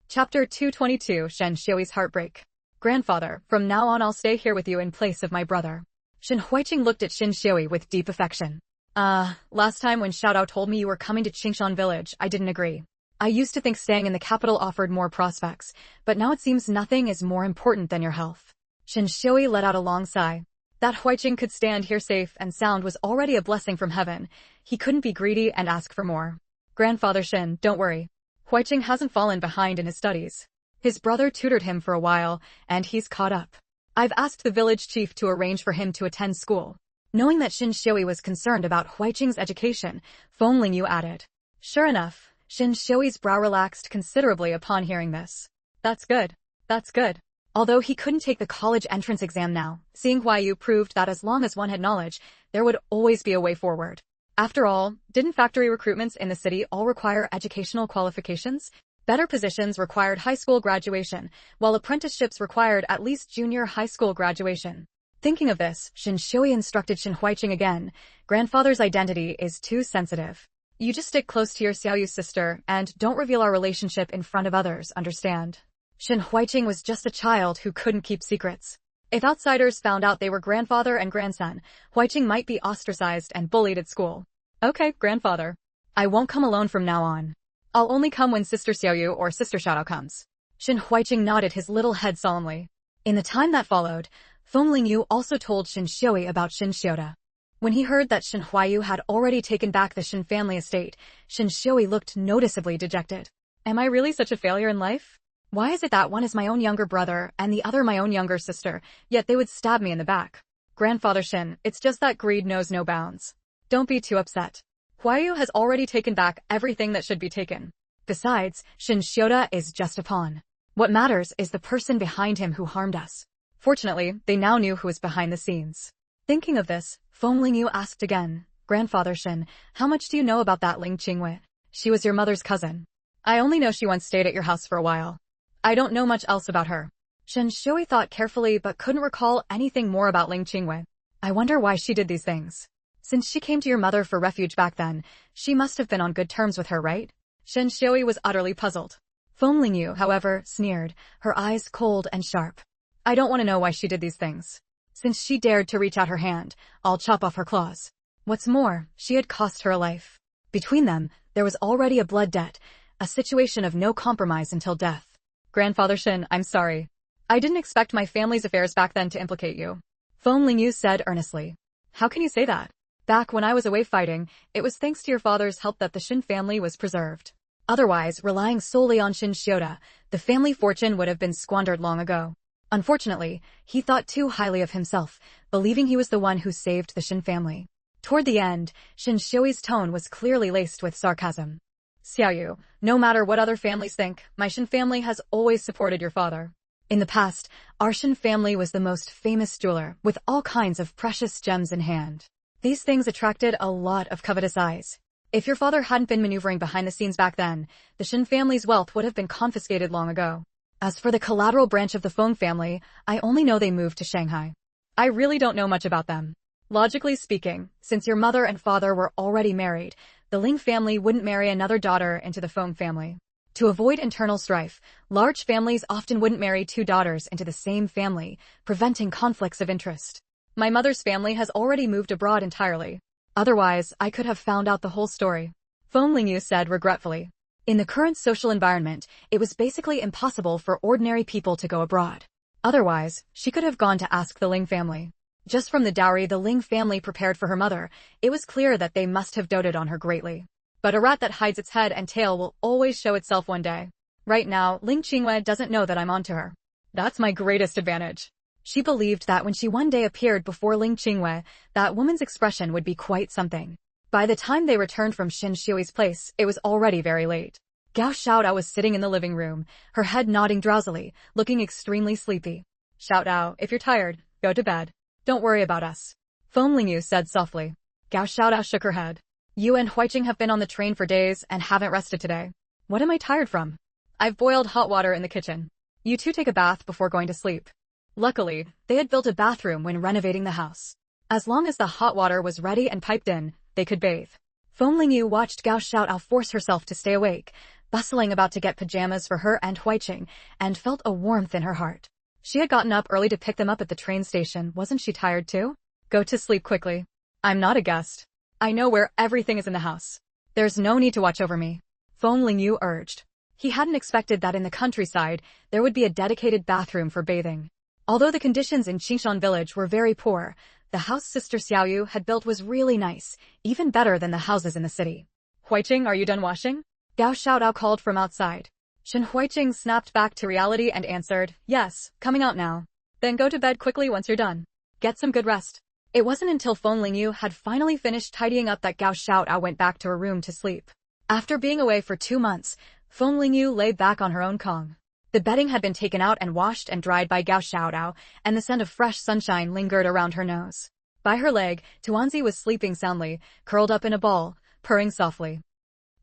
Chapter 222 Xiaoyu's Heartbreak. Grandfather, from now on I'll stay here with you in place of my brother. Huiqing looked at Xiaoyu with deep affection. Last time when Xiaodao told me you were coming to Qingshan village, I didn't agree. I used to think staying in the capital offered more prospects, but now it seems nothing is more important than your health. Xiaoyu let out a long sigh. That Huiqing could stand here safe and sound was already a blessing from heaven. He couldn't be greedy and ask for more. Grandfather Xin, don't worry. Huiqing hasn't fallen behind in his studies. His brother tutored him for a while, and he's caught up. I've asked the village chief to arrange for him to attend school. Knowing that Xiaoyu was concerned about Huiqing's education, Feng Lingyu added. Sure enough, Xiaoyu's brow relaxed considerably upon hearing this. That's good. That's good. Although he couldn't take the college entrance exam now, seeing Huiyu proved that as long as one had knowledge, there would always be a way forward. After all, didn't factory recruitments in the city all require educational qualifications? Better positions required high school graduation, while apprenticeships required at least junior high school graduation. Thinking of this, Xiaoyu instructed Huiqing again. Grandfather's identity is too sensitive. You just stick close to your Xiaoyu sister and don't reveal our relationship in front of others, understand? Huiqing was just a child who couldn't keep secrets. If outsiders found out they were grandfather and grandson, Huiqing might be ostracized and bullied at school. Okay, grandfather. I won't come alone from now on. I'll only come when Sister Xiaoyu or Sister Xiaodao comes. Huiqing nodded his little head solemnly. In the time that followed, Feng Lingyu also told Xiaoyu about Xiaoda. When he heard that Huiyu had already taken back the Xin family estate, Xiaoyu looked noticeably dejected. Am I really such a failure in life? Why is it that one is my own younger brother and the other my own younger sister, yet they would stab me in the back? Grandfather Xin, it's just that greed knows no bounds. Don't be too upset. Huiyu has already taken back everything that should be taken. Besides, Xiaoda is just a pawn. What matters is the person behind him who harmed us. Fortunately, they now knew who was behind the scenes. Thinking of this, Feng Lingyu asked again, Grandfather Xin, how much do you know about that Ling Qingwei? She was your mother's cousin. I only know she once stayed at your house for a while. I don't know much else about her. Xiaoyu thought carefully but couldn't recall anything more about Ling Qingwei. I wonder why she did these things. Since she came to your mother for refuge back then, she must have been on good terms with her, right? Xiaoyu was utterly puzzled. Feng Lingyu, however, sneered, her eyes cold and sharp. I don't want to know why she did these things. Since she dared to reach out her hand, I'll chop off her claws. What's more, she had cost her a life. Between them, there was already a blood debt, a situation of no compromise until death. Grandfather Xin, I'm sorry. I didn't expect my family's affairs back then to implicate you. Feng Lingyu said earnestly. How can you say that? Back when I was away fighting, it was thanks to your father's help that the Xin family was preserved. Otherwise, relying solely on Xiaoda, the family fortune would have been squandered long ago. Unfortunately, he thought too highly of himself, believing he was the one who saved the Xin family. Toward the end, Xiaoyu's tone was clearly laced with sarcasm. Xiaoyu, no matter what other families think, my Xin family has always supported your father. In the past, our Xin family was the most famous jeweler, with all kinds of precious gems in hand. These things attracted a lot of covetous eyes. If your father hadn't been maneuvering behind the scenes back then, the Xin family's wealth would have been confiscated long ago. As for the collateral branch of the Feng family, I only know they moved to Shanghai. I really don't know much about them. Logically speaking, since your mother and father were already married, the Ling family wouldn't marry another daughter into the Feng family. To avoid internal strife, large families often wouldn't marry two daughters into the same family, preventing conflicts of interest. My mother's family has already moved abroad entirely. Otherwise, I could have found out the whole story. Feng Lingyu said regretfully. In the current social environment, it was basically impossible for ordinary people to go abroad. Otherwise, she could have gone to ask the Ling family. Just from the dowry the Ling family prepared for her mother, it was clear that they must have doted on her greatly. But a rat that hides its head and tail will always show itself one day. Right now, Ling Qingwei doesn't know that I'm onto her. That's my greatest advantage. She believed that when she one day appeared before Ling Qingwei, that woman's expression would be quite something. By the time they returned from Xin Shui's place, it was already very late. Gao Xiaodao was sitting in the living room, her head nodding drowsily, looking extremely sleepy. Xiaodao, if you're tired, go to bed. Don't worry about us. Feng Lingyu said softly. Gao Xiaodao shook her head. You and Huiqing have been on the train for days and haven't rested today. What am I tired from? I've boiled hot water in the kitchen. You two take a bath before going to sleep. Luckily, they had built a bathroom when renovating the house. As long as the hot water was ready and piped in, they could bathe. Feng Lingyu watched Gao Xiaodao force herself to stay awake, bustling about to get pajamas for her and Huiqing, and felt a warmth in her heart. She had gotten up early to pick them up at the train station. Wasn't she tired too? Go to sleep quickly. I'm not a guest. I know where everything is in the house. There's no need to watch over me. Feng Lingyu urged. He hadn't expected that in the countryside, there would be a dedicated bathroom for bathing. Although the conditions in Qingshan village were very poor, the house Sister Xiaoyu had built was really nice, even better than the houses in the city. Huiqing, are you done washing? Gao Xiaodao called from outside. Shen Huiqing snapped back to reality and answered, yes, coming out now. Then go to bed quickly once you're done. Get some good rest. It wasn't until Feng Lingyu had finally finished tidying up that Gao Xiaodao went back to her room to sleep. After being away for 2 months, Feng Lingyu lay back on her own kong. The bedding had been taken out and washed and dried by Gao Xiaodao, and the scent of fresh sunshine lingered around her nose. By her leg, Tuanzi was sleeping soundly, curled up in a ball, purring softly.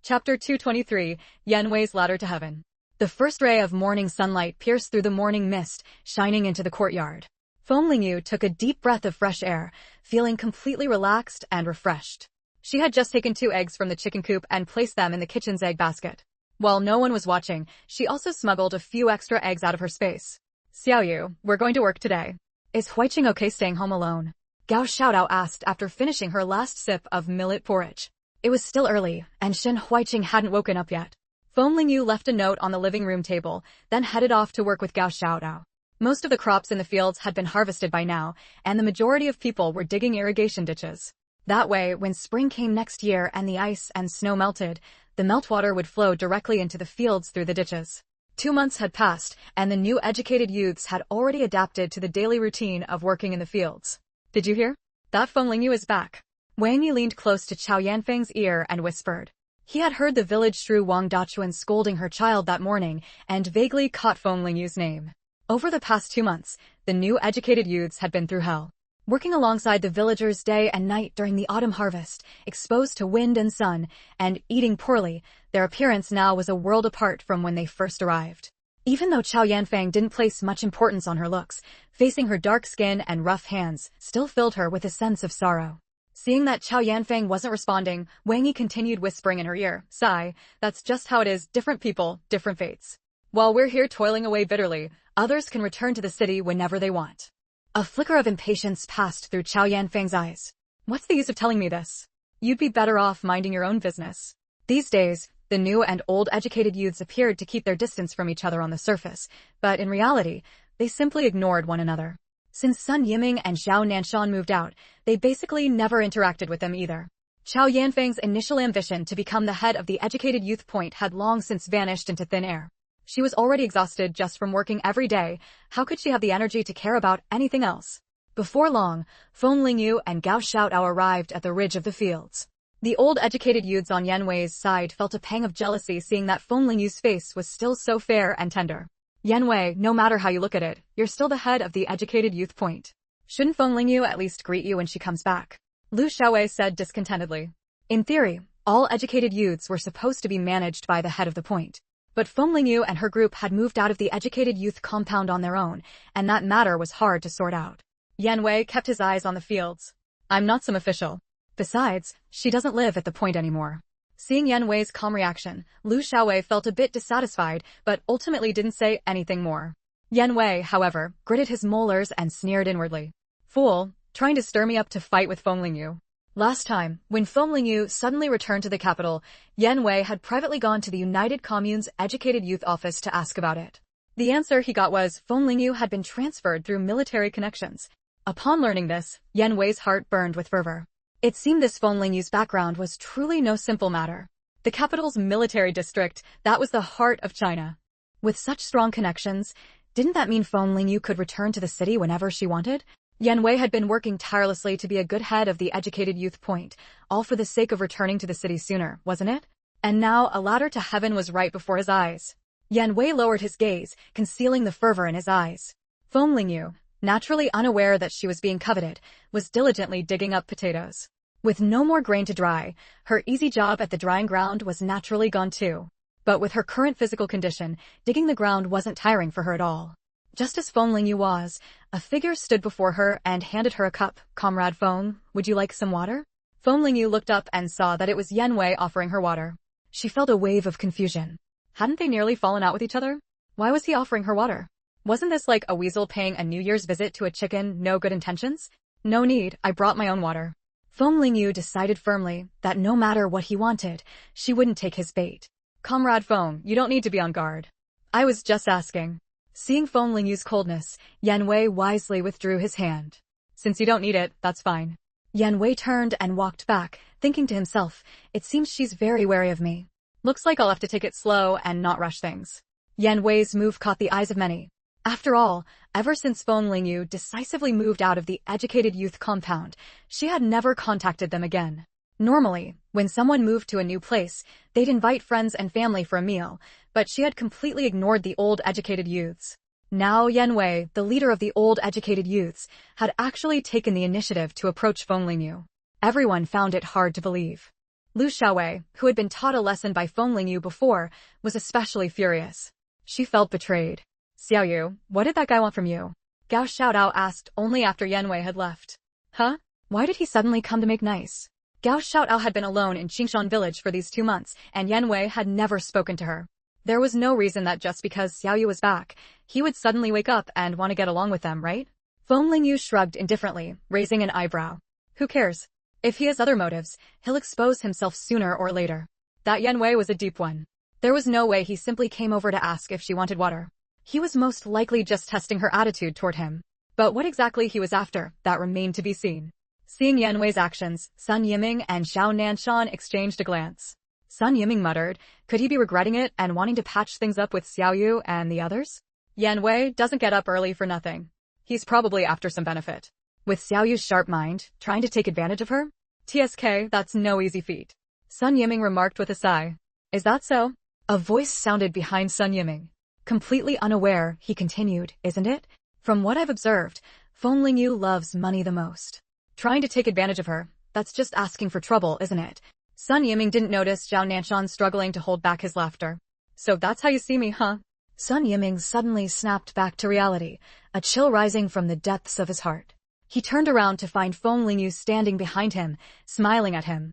Chapter 223, Yanwei's Ladder to Heaven. The first ray of morning sunlight pierced through the morning mist, shining into the courtyard. Feng Lingyu took a deep breath of fresh air, feeling completely relaxed and refreshed. She had just taken 2 eggs from the chicken coop and placed them in the kitchen's egg basket. While no one was watching, she also smuggled a few extra eggs out of her space. Xiaoyu, we're going to work today. Is Huiqing okay staying home alone? Gao Xiaodao asked after finishing her last sip of millet porridge. It was still early, and Shen Huiqing hadn't woken up yet. Feng Lingyu left a note on the living room table, then headed off to work with Gao Xiaodao. Most of the crops in the fields had been harvested by now, and the majority of people were digging irrigation ditches. That way, when spring came next year and the ice and snow melted, the meltwater would flow directly into the fields through the ditches. 2 months had passed, and the new educated youths had already adapted to the daily routine of working in the fields. Did you hear? That Feng Lingyu is back. Wang Yi leaned close to Qiao Yanfeng's ear and whispered. He had heard the village shrew Wang Dachuan scolding her child that morning, and vaguely caught Feng Lingyu's name. Over the past 2 months, the new educated youths had been through hell. Working alongside the villagers day and night during the autumn harvest, exposed to wind and sun, and eating poorly, their appearance now was a world apart from when they first arrived. Even though Qiao Yanfeng didn't place much importance on her looks, facing her dark skin and rough hands still filled her with a sense of sorrow. Seeing that Qiao Yanfeng wasn't responding, Wang Yi continued whispering in her ear, "Sigh, that's just how it is, different people, different fates. While we're here toiling away bitterly, others can return to the city whenever they want." A flicker of impatience passed through Qiao Yanfeng's eyes. What's the use of telling me this? You'd be better off minding your own business. These days, the new and old educated youths appeared to keep their distance from each other on the surface, but in reality, they simply ignored one another. Since Sun Yiming and Zhao Nanshan moved out, they basically never interacted with them either. Qiao Yanfeng's initial ambition to become the head of the educated youth point had long since vanished into thin air. She was already exhausted just from working every day. How could she have the energy to care about anything else? Before long, Feng Lingyu and Gao Xiaodao arrived at the ridge of the fields. The old educated youths on Yanwei's side felt a pang of jealousy seeing that Feng Lingyu's face was still so fair and tender. Yanwei, no matter how you look at it, you're still the head of the educated youth point. Shouldn't Feng Lingyu at least greet you when she comes back? Lu Xiaowei said discontentedly. In theory, all educated youths were supposed to be managed by the head of the point. But Feng Lingyu and her group had moved out of the educated youth compound on their own, and that matter was hard to sort out. Yanwei kept his eyes on the fields. I'm not some official. Besides, she doesn't live at the point anymore. Seeing Yanwei's calm reaction, Lu Xiaowei felt a bit dissatisfied, but ultimately didn't say anything more. Yanwei, however, gritted his molars and sneered inwardly. Fool, trying to stir me up to fight with Feng Lingyu. Last time, when Feng Lingyu suddenly returned to the capital, Yanwei had privately gone to the United Commune's educated youth office to ask about it. The answer he got was Feng Lingyu had been transferred through military connections. Upon learning this, Yanwei's heart burned with fervor. It seemed this Feng Lingyu's background was truly no simple matter. The capital's military district, that was the heart of China. With such strong connections, didn't that mean Feng Lingyu could return to the city whenever she wanted? Yan Wei had been working tirelessly to be a good head of the educated youth point, all for the sake of returning to the city sooner, wasn't it? And now a ladder to heaven was right before his eyes. Yan Wei lowered his gaze, concealing the fervor in his eyes. Feng Lingyu, naturally unaware that she was being coveted, was diligently digging up potatoes. With no more grain to dry, her easy job at the drying ground was naturally gone too. But with her current physical condition, digging the ground wasn't tiring for her at all. Just as Feng Lingyu was, a figure stood before her and handed her a cup. "Comrade Feng, would you like some water?" Feng Lingyu looked up and saw that it was Yan Wei offering her water. She felt a wave of confusion. Hadn't they nearly fallen out with each other? Why was he offering her water? Wasn't this like a weasel paying a New Year's visit to a chicken, no good intentions? No need, I brought my own water. Feng Lingyu decided firmly that no matter what he wanted, she wouldn't take his bait. "Comrade Feng, you don't need to be on guard. I was just asking." Seeing Feng Lingyu's coldness, Yan Wei wisely withdrew his hand. "Since you don't need it, that's fine." Yan Wei turned and walked back, thinking to himself, "It seems she's very wary of me. Looks like I'll have to take it slow and not rush things." Yan Wei's move caught the eyes of many. After all, ever since Feng Lingyu decisively moved out of the educated youth compound, she had never contacted them again. Normally, when someone moved to a new place, they'd invite friends and family for a meal, but she had completely ignored the old educated youths. Now Yan Wei, the leader of the old educated youths, had actually taken the initiative to approach Feng Lingyu. Everyone found it hard to believe. Lu Xiaowei, who had been taught a lesson by Feng Lingyu before, was especially furious. She felt betrayed. "Xiaoyu, what did that guy want from you?" Gao Xiaodao asked only after Yan Wei had left. "Huh? Why did he suddenly come to make nice?" Gao Xiaodao had been alone in Qingshan village for these 2 months, and Yan Wei had never spoken to her. There was no reason that just because Xiaoyu was back, he would suddenly wake up and want to get along with them, right? Feng Lingyu shrugged indifferently, raising an eyebrow. Who cares? If he has other motives, he'll expose himself sooner or later. That Yan Wei was a deep one. There was no way he simply came over to ask if she wanted water. He was most likely just testing her attitude toward him. But what exactly he was after, that remained to be seen. Seeing Yan Wei's actions, Sun Yiming and Xiao Nanshan exchanged a glance. Sun Yiming muttered, could he be regretting it and wanting to patch things up with Xiaoyu and the others? Yan Wei doesn't get up early for nothing. He's probably after some benefit. With Xiaoyu's sharp mind, trying to take advantage of her? TSK, that's no easy feat. Sun Yiming remarked with a sigh. Is that so? A voice sounded behind Sun Yiming. Completely unaware, he continued, isn't it? From what I've observed, Feng Lingyu loves money the most. Trying to take advantage of her, that's just asking for trouble, isn't it? Sun Yiming didn't notice Xiao Nanshan struggling to hold back his laughter. So that's how you see me, huh? Sun Yiming suddenly snapped back to reality, a chill rising from the depths of his heart. He turned around to find Feng Lingyu standing behind him, smiling at him.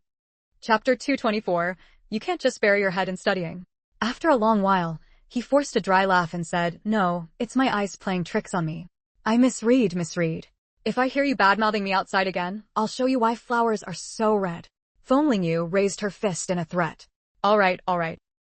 Chapter 224, You can't just bury your head in studying. After a long while, he forced a dry laugh and said, No, it's my eyes playing tricks on me. I misread. If I hear you bad-mouthing me outside again, I'll show you why flowers are so red. Feng Lingyu raised her fist in a threat. All right.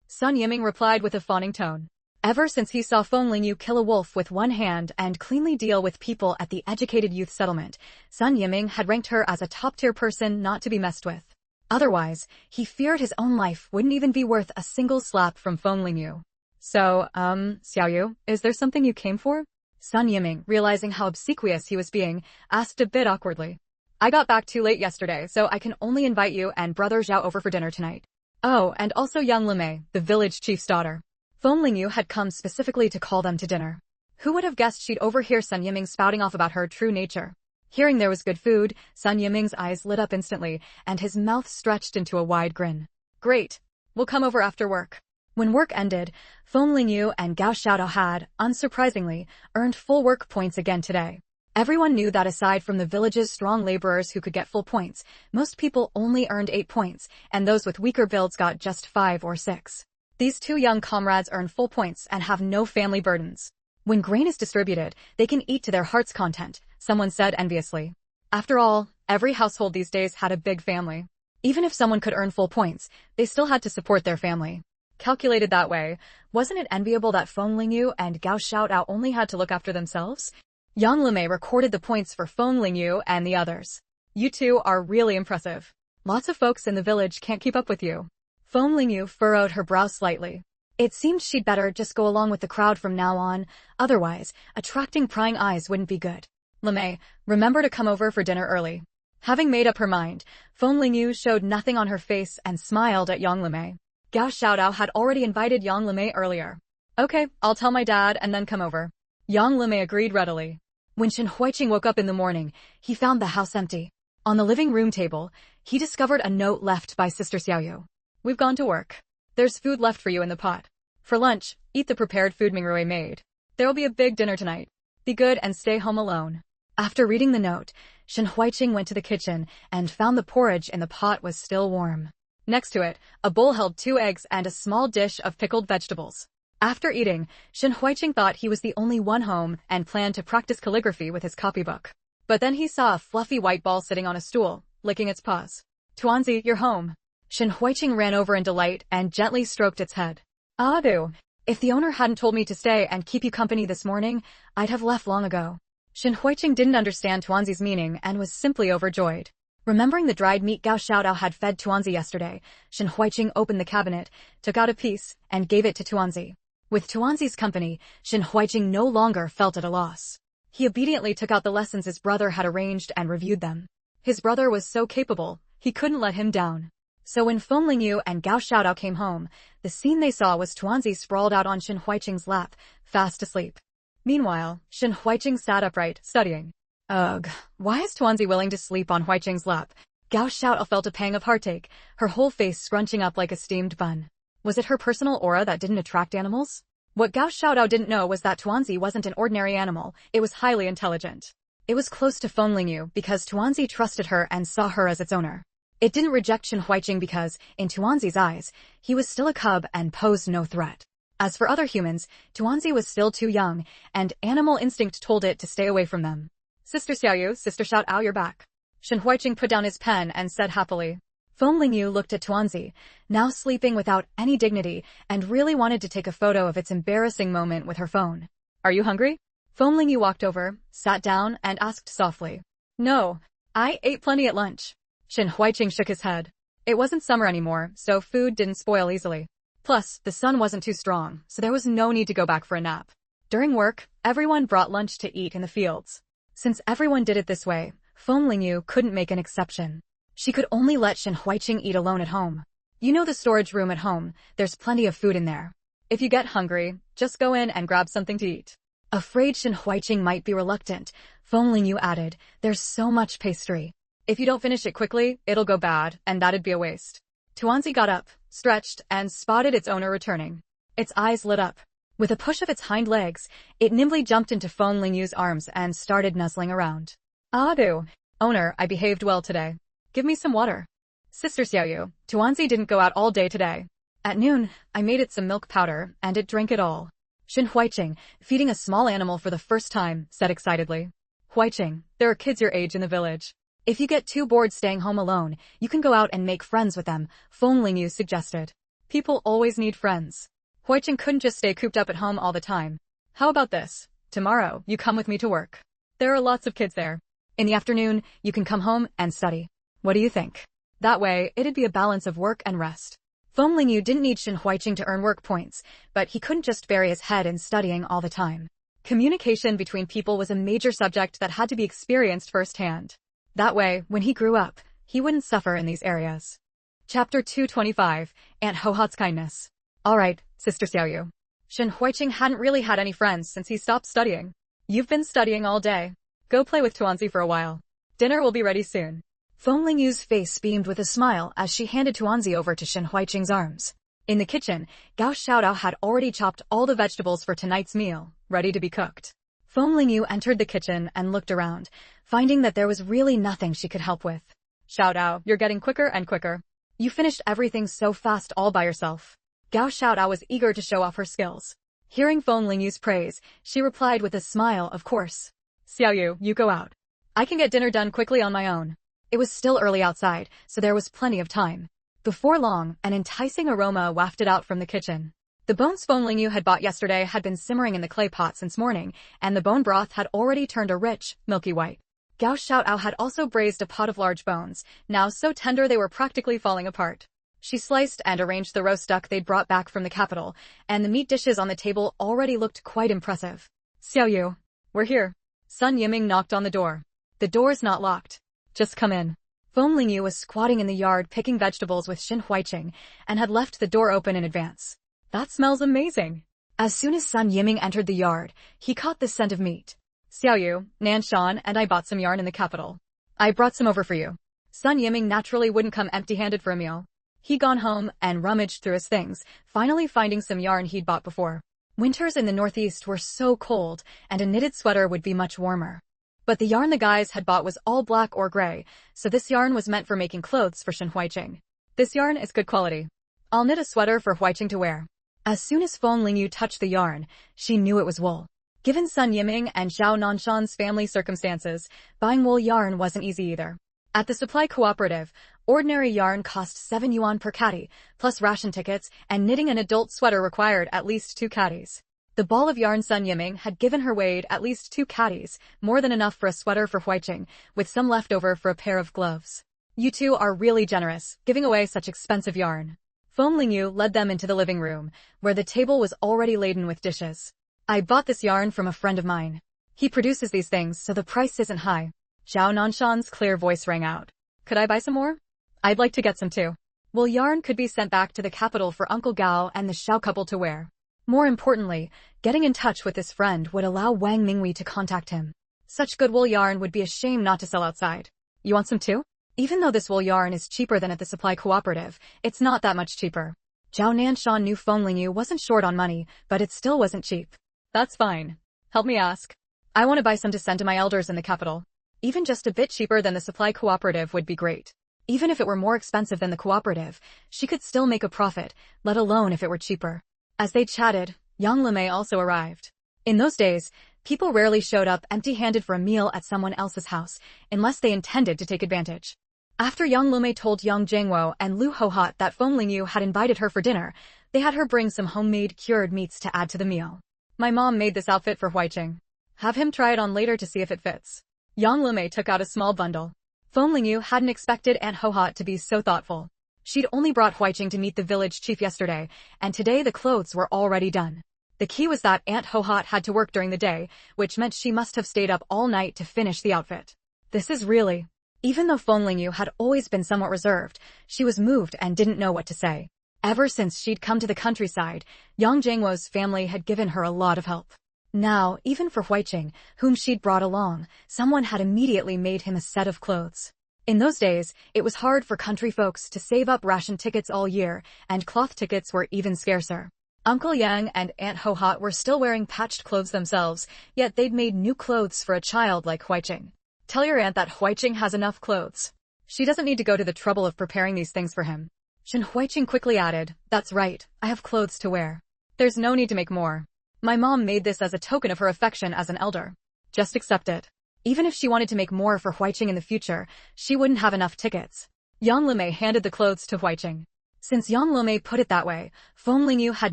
Sun Yiming replied with a fawning tone. Ever since he saw Feng Lingyu kill a wolf with one hand and cleanly deal with people at the educated youth settlement, Sun Yiming had ranked her as a top-tier person not to be messed with. Otherwise, he feared his own life wouldn't even be worth a single slap from Feng Lingyu. So, Xiaoyu, is there something you came for? Sun Yiming, realizing how obsequious he was being, asked a bit awkwardly. I got back too late yesterday, so I can only invite you and Brother Zhao over for dinner tonight. Oh, and also young Lemei, the village chief's daughter. Feng Lingyu had come specifically to call them to dinner. Who would have guessed she'd overhear Sun Yiming spouting off about her true nature? Hearing there was good food, Sun Yiming's eyes lit up instantly, and his mouth stretched into a wide grin. Great. We'll come over after work. When work ended, Feng Lingyu and Gao Xiaodao had, unsurprisingly, earned full work points again today. Everyone knew that aside from the village's strong laborers who could get full points, most people only earned 8 points, and those with weaker builds got just 5 or 6. These two young comrades earn full points and have no family burdens. When grain is distributed, they can eat to their heart's content, someone said enviously. After all, every household these days had a big family. Even if someone could earn full points, they still had to support their family. Calculated that way, wasn't it enviable that Feng Lingyu and Gao Xiaodao only had to look after themselves? Yang Lemei recorded the points for Feng Lingyu and the others. You two are really impressive. Lots of folks in the village can't keep up with you. Feng Lingyu furrowed her brow slightly. It seemed she'd better just go along with the crowd from now on, otherwise, attracting prying eyes wouldn't be good. Lemay, remember to come over for dinner early. Having made up her mind, Feng Lingyu showed nothing on her face and smiled at Yang Lemay. Gao Xiaodao had already invited Yang Lemay earlier. Okay, I'll tell my dad and then come over. Yang Lemay agreed readily. When Shen Huiqing woke up in the morning, he found the house empty. On the living room table, he discovered a note left by Sister Xiaoyu. We've gone to work. There's food left for you in the pot. For lunch, eat the prepared food Mingrui made. There'll be a big dinner tonight. Be good and stay home alone. After reading the note, Shen Huiqing went to the kitchen and found the porridge in the pot was still warm. Next to it, a bowl held 2 eggs and a small dish of pickled vegetables. After eating, Shen Huiqing thought he was the only one home and planned to practice calligraphy with his copybook. But then he saw a fluffy white ball sitting on a stool, licking its paws. Tuanzi, you're home. Shen Huiqing ran over in delight and gently stroked its head. Adu, if the owner hadn't told me to stay and keep you company this morning, I'd have left long ago. Shen Huiqing didn't understand Tuanzi's meaning and was simply overjoyed. Remembering the dried meat Gao Xiaodao had fed Tuanzi yesterday, Shen Huiqing opened the cabinet, took out a piece, and gave it to Tuanzi. With Tuanzi's company, Shen Huiqing no longer felt at a loss. He obediently took out the lessons his brother had arranged and reviewed them. His brother was so capable, he couldn't let him down. So when Feng Lingyu and Gao Xiaodao came home, the scene they saw was Tuanzi sprawled out on Shen Huiqing's lap, fast asleep. Meanwhile, Shen Huiqing sat upright, studying. Ugh, why is Tuanzi willing to sleep on Huiqing's lap? Gao Xiaodao felt a pang of heartache, her whole face scrunching up like a steamed bun. Was it her personal aura that didn't attract animals? What Gao Xiaodao didn't know was that Tuanzi wasn't an ordinary animal, it was highly intelligent. It was close to Feng Lingyu because Tuanzi trusted her and saw her as its owner. It didn't reject Shen Huiqing because, in Tuanzi's eyes, he was still a cub and posed no threat. As for other humans, Tuanzi was still too young, and animal instinct told it to stay away from them. Sister Xiaoyu, Sister Xiaodao, you're back. Shen Huiqing put down his pen and said happily. Feng Lingyu looked at Tuanzi, now sleeping without any dignity, and really wanted to take a photo of its embarrassing moment with her phone. Are you hungry? Feng Lingyu walked over, sat down, and asked softly. No, I ate plenty at lunch. Shen Huiqing shook his head. It wasn't summer anymore, so food didn't spoil easily. Plus, the sun wasn't too strong, so there was no need to go back for a nap. During work, everyone brought lunch to eat in the fields. Since everyone did it this way, Feng Lingyu couldn't make an exception. She could only let Shen Huiqing eat alone at home. You know the storage room at home, there's plenty of food in there. If you get hungry, just go in and grab something to eat. Afraid Shen Huiqing might be reluctant, Feng Lingyu added, there's so much pastry. If you don't finish it quickly, it'll go bad, and that'd be a waste. Tuanzi got up, stretched, and spotted its owner returning. Its eyes lit up. With a push of its hind legs, it nimbly jumped into Feng Lingyu's arms and started nuzzling around. Adu. Owner, I behaved well today. Give me some water. Sister Xiaoyu, Tuanzi didn't go out all day today. At noon, I made it some milk powder, and it drank it all. Shen Huiqing, feeding a small animal for the first time, said excitedly. Huiqing, there are kids your age in the village. If you get too bored staying home alone, you can go out and make friends with them, Feng Lingyu suggested. People always need friends. Huiqing couldn't just stay cooped up at home all the time. How about this? Tomorrow, you come with me to work. There are lots of kids there. In the afternoon, you can come home and study. What do you think? That way, it'd be a balance of work and rest. Feng Lingyu didn't need Shen Huiqing to earn work points, but he couldn't just bury his head in studying all the time. Communication between people was a major subject that had to be experienced firsthand. That way, when he grew up, he wouldn't suffer in these areas. Chapter 225, Aunt Hohat's Kindness. Alright, Sister Xiaoyu. Shen Huiqing hadn't really had any friends since he stopped studying. You've been studying all day. Go play with Tuanzi for a while. Dinner will be ready soon. Feng Lingyu's face beamed with a smile as she handed Tuanzi over to Shen Huiqing's arms. In the kitchen, Gao Xiaodao had already chopped all the vegetables for tonight's meal, ready to be cooked. Feng Lingyu entered the kitchen and looked around, finding that there was really nothing she could help with. Xiaodao, you're getting quicker and quicker. You finished everything so fast all by yourself. Gao Xiaodao was eager to show off her skills. Hearing Feng Lingyu's praise, she replied with a smile, of course. Xiaoyu, you go out. I can get dinner done quickly on my own. It was still early outside, so there was plenty of time. Before long, an enticing aroma wafted out from the kitchen. The bones Feng Lingyu had bought yesterday had been simmering in the clay pot since morning, and the bone broth had already turned a rich, milky white. Gao Xiaodao had also braised a pot of large bones, now so tender they were practically falling apart. She sliced and arranged the roast duck they'd brought back from the capital, and the meat dishes on the table already looked quite impressive. Xiaoyu, we're here. Sun Yiming knocked on the door. The door's not locked. Just come in. Feng Lingyu was squatting in the yard picking vegetables with Xin Huiqing and had left the door open in advance. That smells amazing. As soon as Sun Yiming entered the yard, he caught the scent of meat. Xiaoyu, Nanshan and I bought some yarn in the capital. I brought some over for you. Sun Yiming naturally wouldn't come empty-handed for a meal. He'd gone home and rummaged through his things, finally finding some yarn he'd bought before. Winters in the northeast were so cold, and a knitted sweater would be much warmer. But the yarn the guys had bought was all black or gray, so this yarn was meant for making clothes for Xin Huiqing. This yarn is good quality. I'll knit a sweater for Huiqing to wear. As soon as Feng Lingyu touched the yarn, she knew it was wool. Given Sun Yiming and Zhao Nanshan's family circumstances, buying wool yarn wasn't easy either. At the supply cooperative, ordinary yarn cost 7 yuan per caddy, plus ration tickets, and knitting an adult sweater required at least 2 caddies. The ball of yarn Sun Yiming had given her weighed at least 2 caddies, more than enough for a sweater for Huiqing, with some left over for a pair of gloves. You two are really generous, giving away such expensive yarn. Feng Lingyu led them into the living room, where the table was already laden with dishes. I bought this yarn from a friend of mine. He produces these things so the price isn't high. Zhao Nanshan's clear voice rang out. Could I buy some more? I'd like to get some too. Wool yarn could be sent back to the capital for Uncle Gao and the Xiao couple to wear. More importantly, getting in touch with this friend would allow Wang Mingwei to contact him. Such good wool yarn would be a shame not to sell outside. You want some too? Even though this wool yarn is cheaper than at the supply cooperative, it's not that much cheaper. Zhao Nanshan knew Feng Lingyu wasn't short on money, but it still wasn't cheap. That's fine. Help me ask. I want to buy some to send to my elders in the capital. Even just a bit cheaper than the supply cooperative would be great. Even if it were more expensive than the cooperative, she could still make a profit, let alone if it were cheaper. As they chatted, Yang Lemay also arrived. In those days, people rarely showed up empty-handed for a meal at someone else's house, unless they intended to take advantage. After Yang Lemay told Yang Jiangwo and Lu Hohot that Feng Lingyu had invited her for dinner, they had her bring some homemade cured meats to add to the meal. My mom made this outfit for Huiqing. Have him try it on later to see if it fits. Yang Lemay took out a small bundle. Feng Lingyu hadn't expected Aunt Hohot to be so thoughtful. She'd only brought Huiqing to meet the village chief yesterday, and today the clothes were already done. The key was that Aunt Hohot had to work during the day, which meant she must have stayed up all night to finish the outfit. This is really... Even though Feng Lingyu had always been somewhat reserved, she was moved and didn't know what to say. Ever since she'd come to the countryside, Yang Jiangwo's family had given her a lot of help. Now, even for Huiqing, whom she'd brought along, someone had immediately made him a set of clothes. In those days, it was hard for country folks to save up ration tickets all year, and cloth tickets were even scarcer. Uncle Yang and Aunt Hohot were still wearing patched clothes themselves, yet they'd made new clothes for a child like Huiqing. Tell your aunt that Huiqing has enough clothes. She doesn't need to go to the trouble of preparing these things for him. Xin Huiqing quickly added, That's right, I have clothes to wear. There's no need to make more. My mom made this as a token of her affection as an elder. Just accept it. Even if she wanted to make more for Huiqing in the future, she wouldn't have enough tickets. Yang Lemay handed the clothes to Huiqing. Since Yang Lemay put it that way, Feng Lingyu had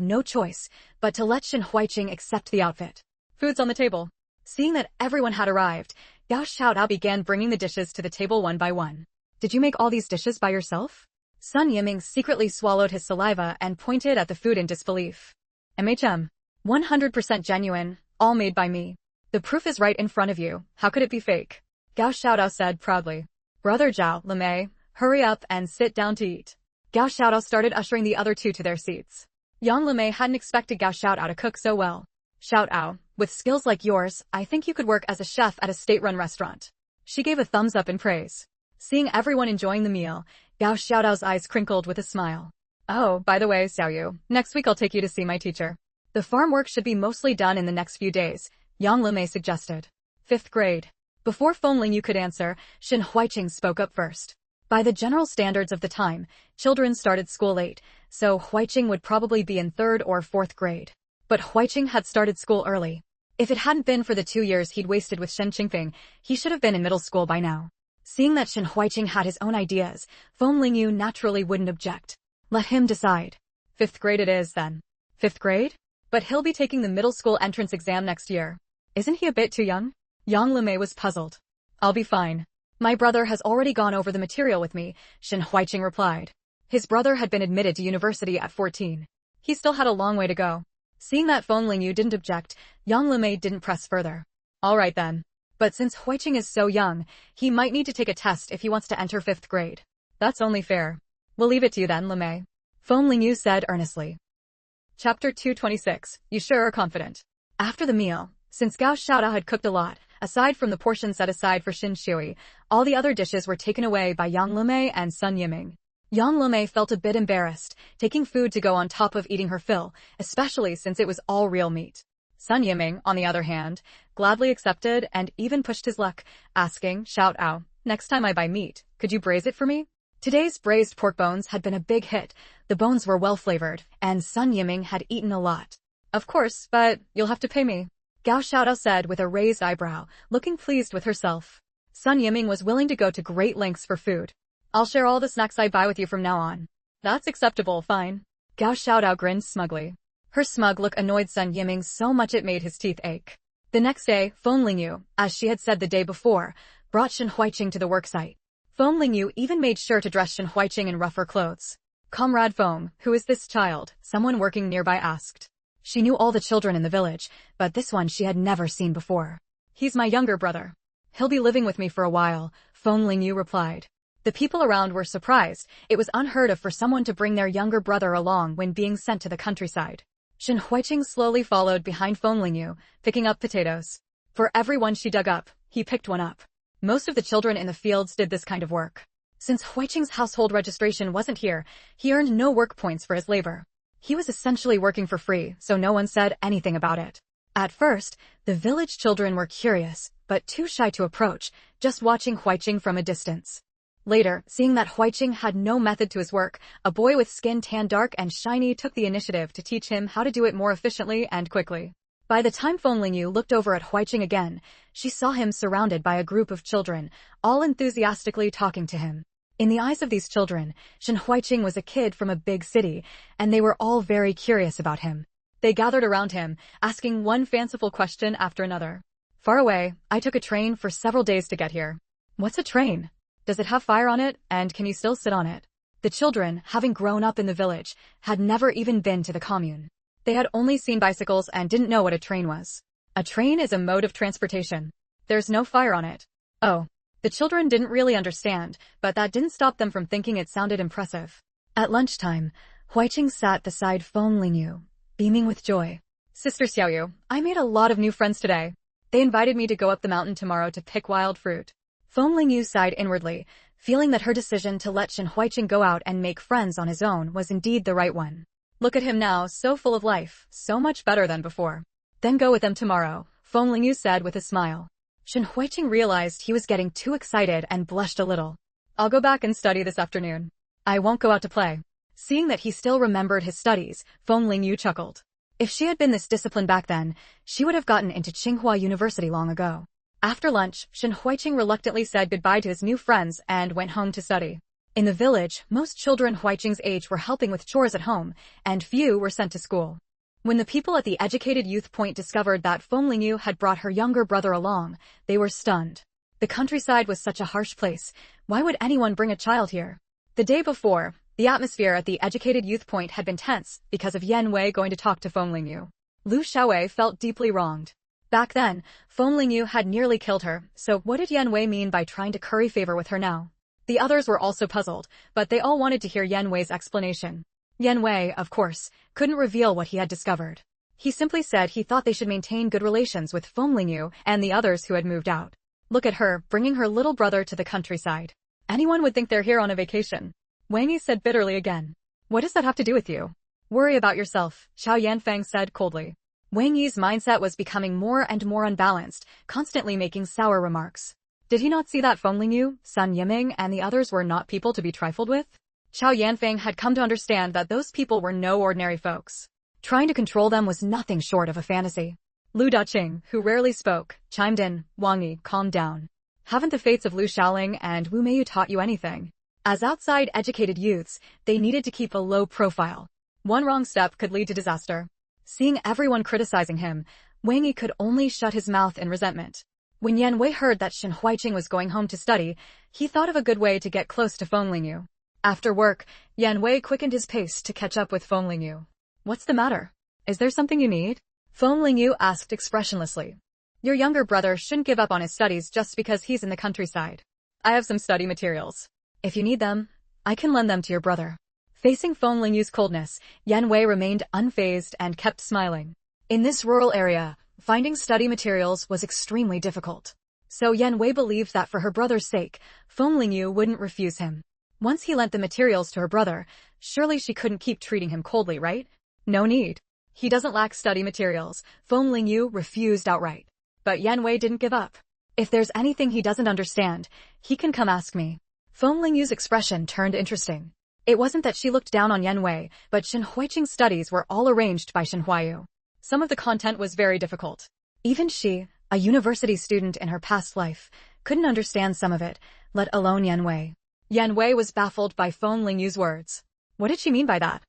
no choice but to let Xin Huiqing accept the outfit. Food's on the table. Seeing that everyone had arrived, Gao Xiaotao began bringing the dishes to the table one by one. Did you make all these dishes by yourself? Sun Yiming secretly swallowed his saliva and pointed at the food in disbelief. 100% genuine, all made by me. The proof is right in front of you, how could it be fake? Gao Xiaotao said proudly. Brother Zhao, Lemay, hurry up and sit down to eat. Gao Xiaotao started ushering the other two to their seats. Yang Lemay hadn't expected Gao Xiaotao to cook so well. Xiaotao, with skills like yours, I think you could work as a chef at a state-run restaurant. She gave a thumbs up in praise. Seeing everyone enjoying the meal, Gao Xiaotao's eyes crinkled with a smile. Oh, by the way, Xiaoyu, next week I'll take you to see my teacher. The farm work should be mostly done in the next few days, Yang Lemay suggested. 5th grade. Before Feng Lingyu could answer, Xin Huiqing spoke up first. By the general standards of the time, children started school late, so Huiqing would probably be in 3rd or 4th grade. But Huiqing had started school early. If it hadn't been for the 2 years he'd wasted with Shen Qingfeng, he should have been in middle school by now. Seeing that Xin Huiqing had his own ideas, Feng Lingyu naturally wouldn't object. Let him decide. 5th grade it is then. 5th grade? But he'll be taking the middle school entrance exam next year. Isn't he a bit too young? Yang Lemay was puzzled. I'll be fine. My brother has already gone over the material with me, Xin Huiqing replied. His brother had been admitted to university at 14. He still had a long way to go. Seeing that Feng Lingyu didn't object, Yang Limei didn't press further. Alright then. But since Huiqing is so young, he might need to take a test if he wants to enter 5th grade. That's only fair. We'll leave it to you then, Limei. Feng Lingyu said earnestly. Chapter 226. You sure are confident. After the meal, since Gao Xiaodao had cooked a lot, aside from the portion set aside for Xin Shui, all the other dishes were taken away by Yang Limei and Sun Yiming. Yang Limei felt a bit embarrassed, taking food to go on top of eating her fill, especially since it was all real meat. Sun Yiming, on the other hand, gladly accepted and even pushed his luck, asking, Xiaodao, next time I buy meat, could you braise it for me? Today's braised pork bones had been a big hit. The bones were well flavored, and Sun Yiming had eaten a lot. Of course, but you'll have to pay me, Gao Xiaodao said with a raised eyebrow, looking pleased with herself. Sun Yiming was willing to go to great lengths for food. I'll share all the snacks I buy with you from now on. That's acceptable, fine. Gao Xiaodao grinned smugly. Her smug look annoyed Sun Yiming so much it made his teeth ache. The next day, Feng Lingyu, as she had said the day before, brought Shen Huiqing to the worksite. Feng Lingyu even made sure to dress Shen Huiqing in rougher clothes. Comrade Feng, who is this child? Someone working nearby asked. She knew all the children in the village, but this one she had never seen before. He's my younger brother. He'll be living with me for a while, Feng Lingyu replied. The people around were surprised. It was unheard of for someone to bring their younger brother along when being sent to the countryside. Shen Huiqing slowly followed behind Feng Lingyu, picking up potatoes. For every one she dug up, he picked one up. Most of the children in the fields did this kind of work. Since Huiqing's household registration wasn't here, he earned no work points for his labor. He was essentially working for free, so no one said anything about it. At first, the village children were curious, but too shy to approach, just watching Huiqing from a distance. Later, seeing that Huiqing had no method to his work, a boy with skin tan dark and shiny took the initiative to teach him how to do it more efficiently and quickly. By the time Feng Lingyu looked over at Huiqing again, she saw him surrounded by a group of children, all enthusiastically talking to him. In the eyes of these children, Shen Huiqing was a kid from a big city, and they were all very curious about him. They gathered around him, asking one fanciful question after another. Far away, I took a train for several days to get here. What's a train? Does it have fire on it, and can you still sit on it? The children, having grown up in the village, had never even been to the commune. They had only seen bicycles and didn't know what a train was. A train is a mode of transportation. There's no fire on it. Oh. The children didn't really understand, but that didn't stop them from thinking it sounded impressive. At lunchtime, Huiqing sat beside Feng Lingyu, beaming with joy. Sister Xiaoyu, I made a lot of new friends today. They invited me to go up the mountain tomorrow to pick wild fruit. Feng Lingyu sighed inwardly, feeling that her decision to let Shen Huiqing go out and make friends on his own was indeed the right one. Look at him now, so full of life, so much better than before. Then go with them tomorrow, Feng Lingyu said with a smile. Shen Huiqing realized he was getting too excited and blushed a little. I'll go back and study this afternoon. I won't go out to play. Seeing that he still remembered his studies, Feng Lingyu chuckled. If she had been this disciplined back then, she would have gotten into Tsinghua University long ago. After lunch, Shen Huiqing reluctantly said goodbye to his new friends and went home to study. In the village, most children Huiqing's age were helping with chores at home, and few were sent to school. When the people at the educated youth point discovered that Feng Lingyu had brought her younger brother along, they were stunned. The countryside was such a harsh place. Why would anyone bring a child here? The day before, the atmosphere at the educated youth point had been tense because of Yan Wei going to talk to Feng Lingyu. Lu Xiaowei felt deeply wronged. Back then, Feng Lingyu had nearly killed her, so what did Yan Wei mean by trying to curry favor with her now? The others were also puzzled, but they all wanted to hear Yan Wei's explanation. Yan Wei, of course, couldn't reveal what he had discovered. He simply said he thought they should maintain good relations with Feng Lingyu and the others who had moved out. Look at her, bringing her little brother to the countryside. Anyone would think they're here on a vacation. Wang Yi said bitterly again. What does that have to do with you? Worry about yourself, Xiao Yanfang said coldly. Wang Yi's mindset was becoming more and more unbalanced, constantly making sour remarks. Did he not see that Feng Lingyu, Sun Yiming, and the others were not people to be trifled with? Xiao Yanfang had come to understand that those people were no ordinary folks. Trying to control them was nothing short of a fantasy. Lu Daqing, who rarely spoke, chimed in. Wang Yi, calm down. Haven't the fates of Lu Xiaoling and Wu Meiyu taught you anything? As outside educated youths, they needed to keep a low profile. One wrong step could lead to disaster. Seeing everyone criticizing him, Wang Yi could only shut his mouth in resentment. When Yan Wei heard that Shen Huiqing was going home to study, he thought of a good way to get close to Feng Lingyu. After work, Yan Wei quickened his pace to catch up with Feng Lingyu. What's the matter? Is there something you need? Feng Lingyu asked expressionlessly. Your younger brother shouldn't give up on his studies just because he's in the countryside. I have some study materials. If you need them, I can lend them to your brother. Facing Feng Lingyu's coldness, Yan Wei remained unfazed and kept smiling. In this rural area, finding study materials was extremely difficult. So Yan Wei believed that for her brother's sake, Feng Lingyu wouldn't refuse him. Once he lent the materials to her brother, surely she couldn't keep treating him coldly, right? No need. He doesn't lack study materials, Feng Lingyu refused outright. But Yan Wei didn't give up. If there's anything he doesn't understand, he can come ask me. Feng Lingyu's expression turned interesting. It wasn't that she looked down on Yan Wei, but Shen Huiqing's studies were all arranged by Shen Huayu. Some of the content was very difficult. Even she, a university student in her past life, couldn't understand some of it, let alone Yan Wei. Yan Wei was baffled by Feng Lingyu's words. What did she mean by that?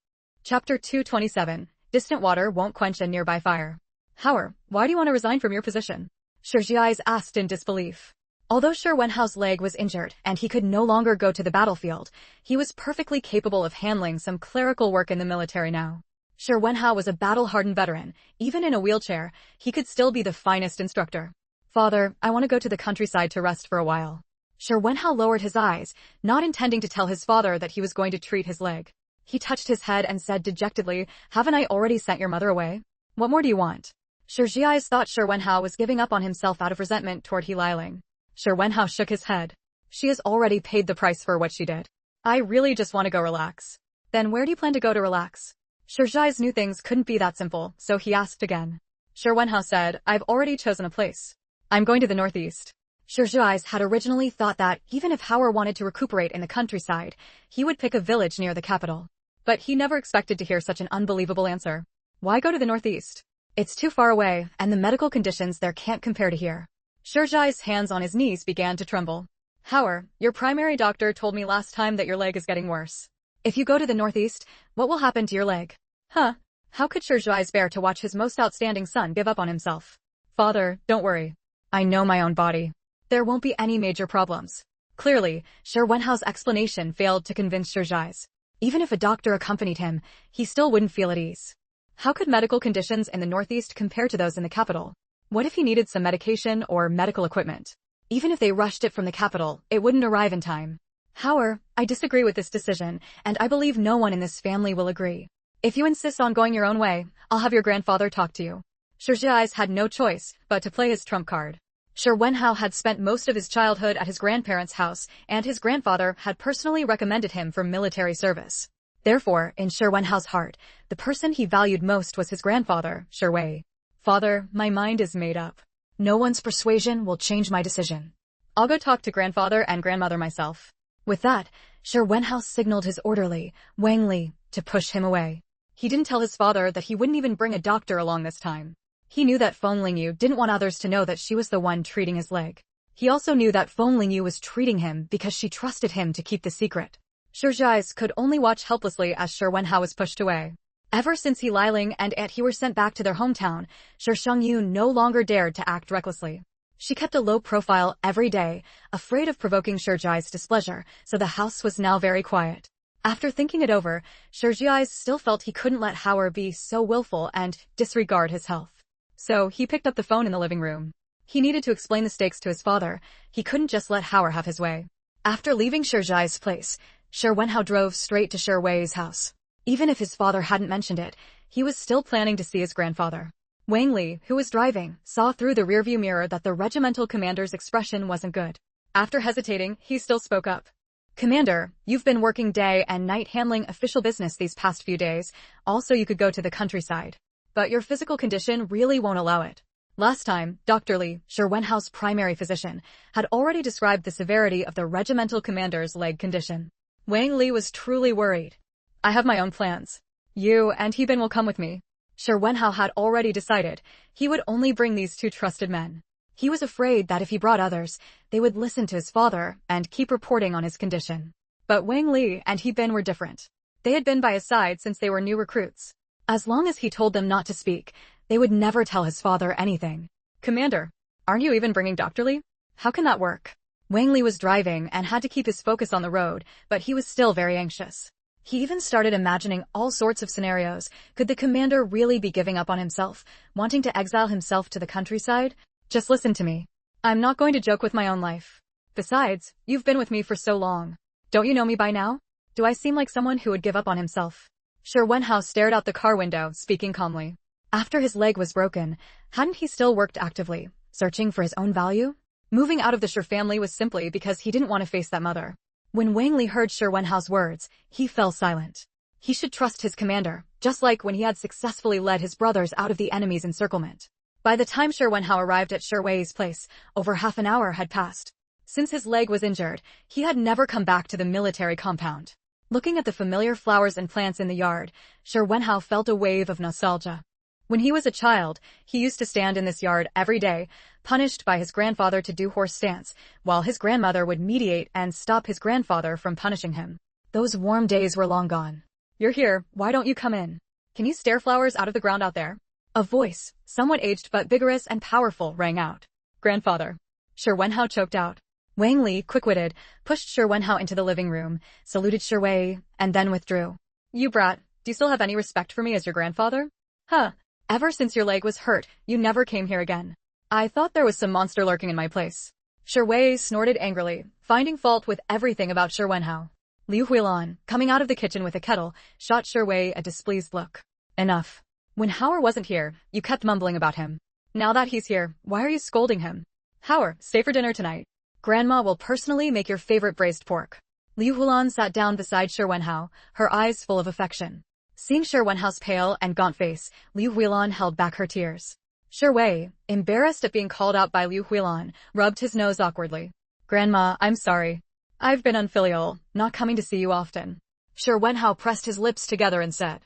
Chapter 227, Distant Water Won't Quench a Nearby Fire. Howard, why do you want to resign from your position? Shi Zhi's asked in disbelief. Although Shi Wenhao's leg was injured and he could no longer go to the battlefield, he was perfectly capable of handling some clerical work in the military now. Shi Wenhao was a battle-hardened veteran. Even in a wheelchair, he could still be the finest instructor. Father, I want to go to the countryside to rest for a while. Shi Wenhao lowered his eyes, not intending to tell his father that he was going to treat his leg. He touched his head and said dejectedly, haven't I already sent your mother away? What more do you want? Shi Zhi's thought Shi Wenhao was giving up on himself out of resentment toward He Liling. Shi Wenhao shook his head. She has already paid the price for what she did. I really just want to go relax. Then where do you plan to go to relax? Shi Zhi's knew things couldn't be that simple, so he asked again. Shi Wenhao said, I've already chosen a place. I'm going to the northeast. Shi Zhi's had originally thought that even if Howard wanted to recuperate in the countryside, he would pick a village near the capital. But he never expected to hear such an unbelievable answer. Why go to the northeast? It's too far away, and the medical conditions there can't compare to here. Shi Zhi's hands on his knees began to tremble. Howard, your primary doctor told me last time that your leg is getting worse. If you go to the northeast, what will happen to your leg? Huh? How could Shi Zhi bear to watch his most outstanding son give up on himself? Father, don't worry. I know my own body. There won't be any major problems. Clearly, Shi Wenhao's explanation failed to convince Shi Zhi's. Even if a doctor accompanied him, he still wouldn't feel at ease. How could medical conditions in the northeast compare to those in the capital? What if he needed some medication or medical equipment? Even if they rushed it from the capital, it wouldn't arrive in time. Howard, I disagree with this decision, and I believe no one in this family will agree. If you insist on going your own way, I'll have your grandfather talk to you. Shi Zhi's had no choice but to play his trump card. Shi Wenhao had spent most of his childhood at his grandparents' house, and his grandfather had personally recommended him for military service. Therefore, in Shi Wenhao's heart, the person he valued most was his grandfather, Shi Wei. Father, my mind is made up. No one's persuasion will change my decision. I'll go talk to grandfather and grandmother myself. With that, Shi Wenhao signaled his orderly, Wang Li, to push him away. He didn't tell his father that he wouldn't even bring a doctor along this time. He knew that Feng Lingyu didn't want others to know that she was the one treating his leg. He also knew that Feng Lingyu was treating him because she trusted him to keep the secret. Shi Zhi's could only watch helplessly as Shi Wenhao was pushed away. Ever since He Liling and Aunt He were sent back to their hometown, Shi Shengyu no longer dared to act recklessly. She kept a low profile every day, afraid of provoking Shi Zhi's displeasure, so the house was now very quiet. After thinking it over, Shi Zhi still felt he couldn't let Howard be so willful and disregard his health. So he picked up the phone in the living room. He needed to explain the stakes to his father. He couldn't just let Howard have his way. After leaving Shi Zhi's place, Shi Wenhao drove straight to Shi Wei's house. Even if his father hadn't mentioned it, he was still planning to see his grandfather. Wang Li, who was driving, saw through the rearview mirror that the regimental commander's expression wasn't good. After hesitating, he still spoke up. Commander, you've been working day and night handling official business these past few days, also you could go to the countryside. But your physical condition really won't allow it. Last time, Dr. Li, Shi Wenhao's primary physician, had already described the severity of the regimental commander's leg condition. Wang Li was truly worried. I have my own plans. You and He Bin will come with me. Shi Wenhao had already decided he would only bring these two trusted men. He was afraid that if he brought others, they would listen to his father and keep reporting on his condition. But Wang Li and He Bin were different. They had been by his side since they were new recruits. As long as he told them not to speak, they would never tell his father anything. Commander, aren't you even bringing Dr. Li? How can that work? Wang Li was driving and had to keep his focus on the road, but he was still very anxious. He even started imagining all sorts of scenarios. Could the commander really be giving up on himself, wanting to exile himself to the countryside? Just listen to me. I'm not going to joke with my own life. Besides, you've been with me for so long. Don't you know me by now? Do I seem like someone who would give up on himself? Shi Wenhao stared out the car window, speaking calmly. After his leg was broken, hadn't he still worked actively, searching for his own value? Moving out of the Shi family was simply because he didn't want to face that mother. When Wang Li heard Shi Wenhao's words, he fell silent. He should trust his commander, just like when he had successfully led his brothers out of the enemy's encirclement. By the time Shi Wenhao arrived at Shi Wei's place, over half an hour had passed. Since his leg was injured, he had never come back to the military compound. Looking at the familiar flowers and plants in the yard, Shi Wenhao felt a wave of nostalgia. When he was a child, he used to stand in this yard every day, punished by his grandfather to do horse stance, while his grandmother would mediate and stop his grandfather from punishing him. Those warm days were long gone. You're here, why don't you come in? Can you stare flowers out of the ground out there? A voice, somewhat aged but vigorous and powerful, rang out. Grandfather. Shi Wenhao choked out. Wang Li, quick-witted, pushed Shi Wenhao into the living room, saluted Shi Wei, and then withdrew. You brat, do you still have any respect for me as your grandfather? Huh. Ever since your leg was hurt, you never came here again. I thought there was some monster lurking in my place. Shi Wei snorted angrily, finding fault with everything about Shi Wenhao. Liu Huilan, coming out of the kitchen with a kettle, shot Shi Wei a displeased look. Enough. When Howard wasn't here, you kept mumbling about him. Now that he's here, why are you scolding him? Howard, stay for dinner tonight. Grandma will personally make your favorite braised pork. Liu Huilan sat down beside Shi Wenhao, her eyes full of affection. Seeing Shi Wenhao's pale and gaunt face, Liu Huilan held back her tears. Shi Wei, embarrassed at being called out by Liu Huilan, rubbed his nose awkwardly. Grandma, I'm sorry. I've been unfilial, not coming to see you often. Shi Wenhao pressed his lips together and said.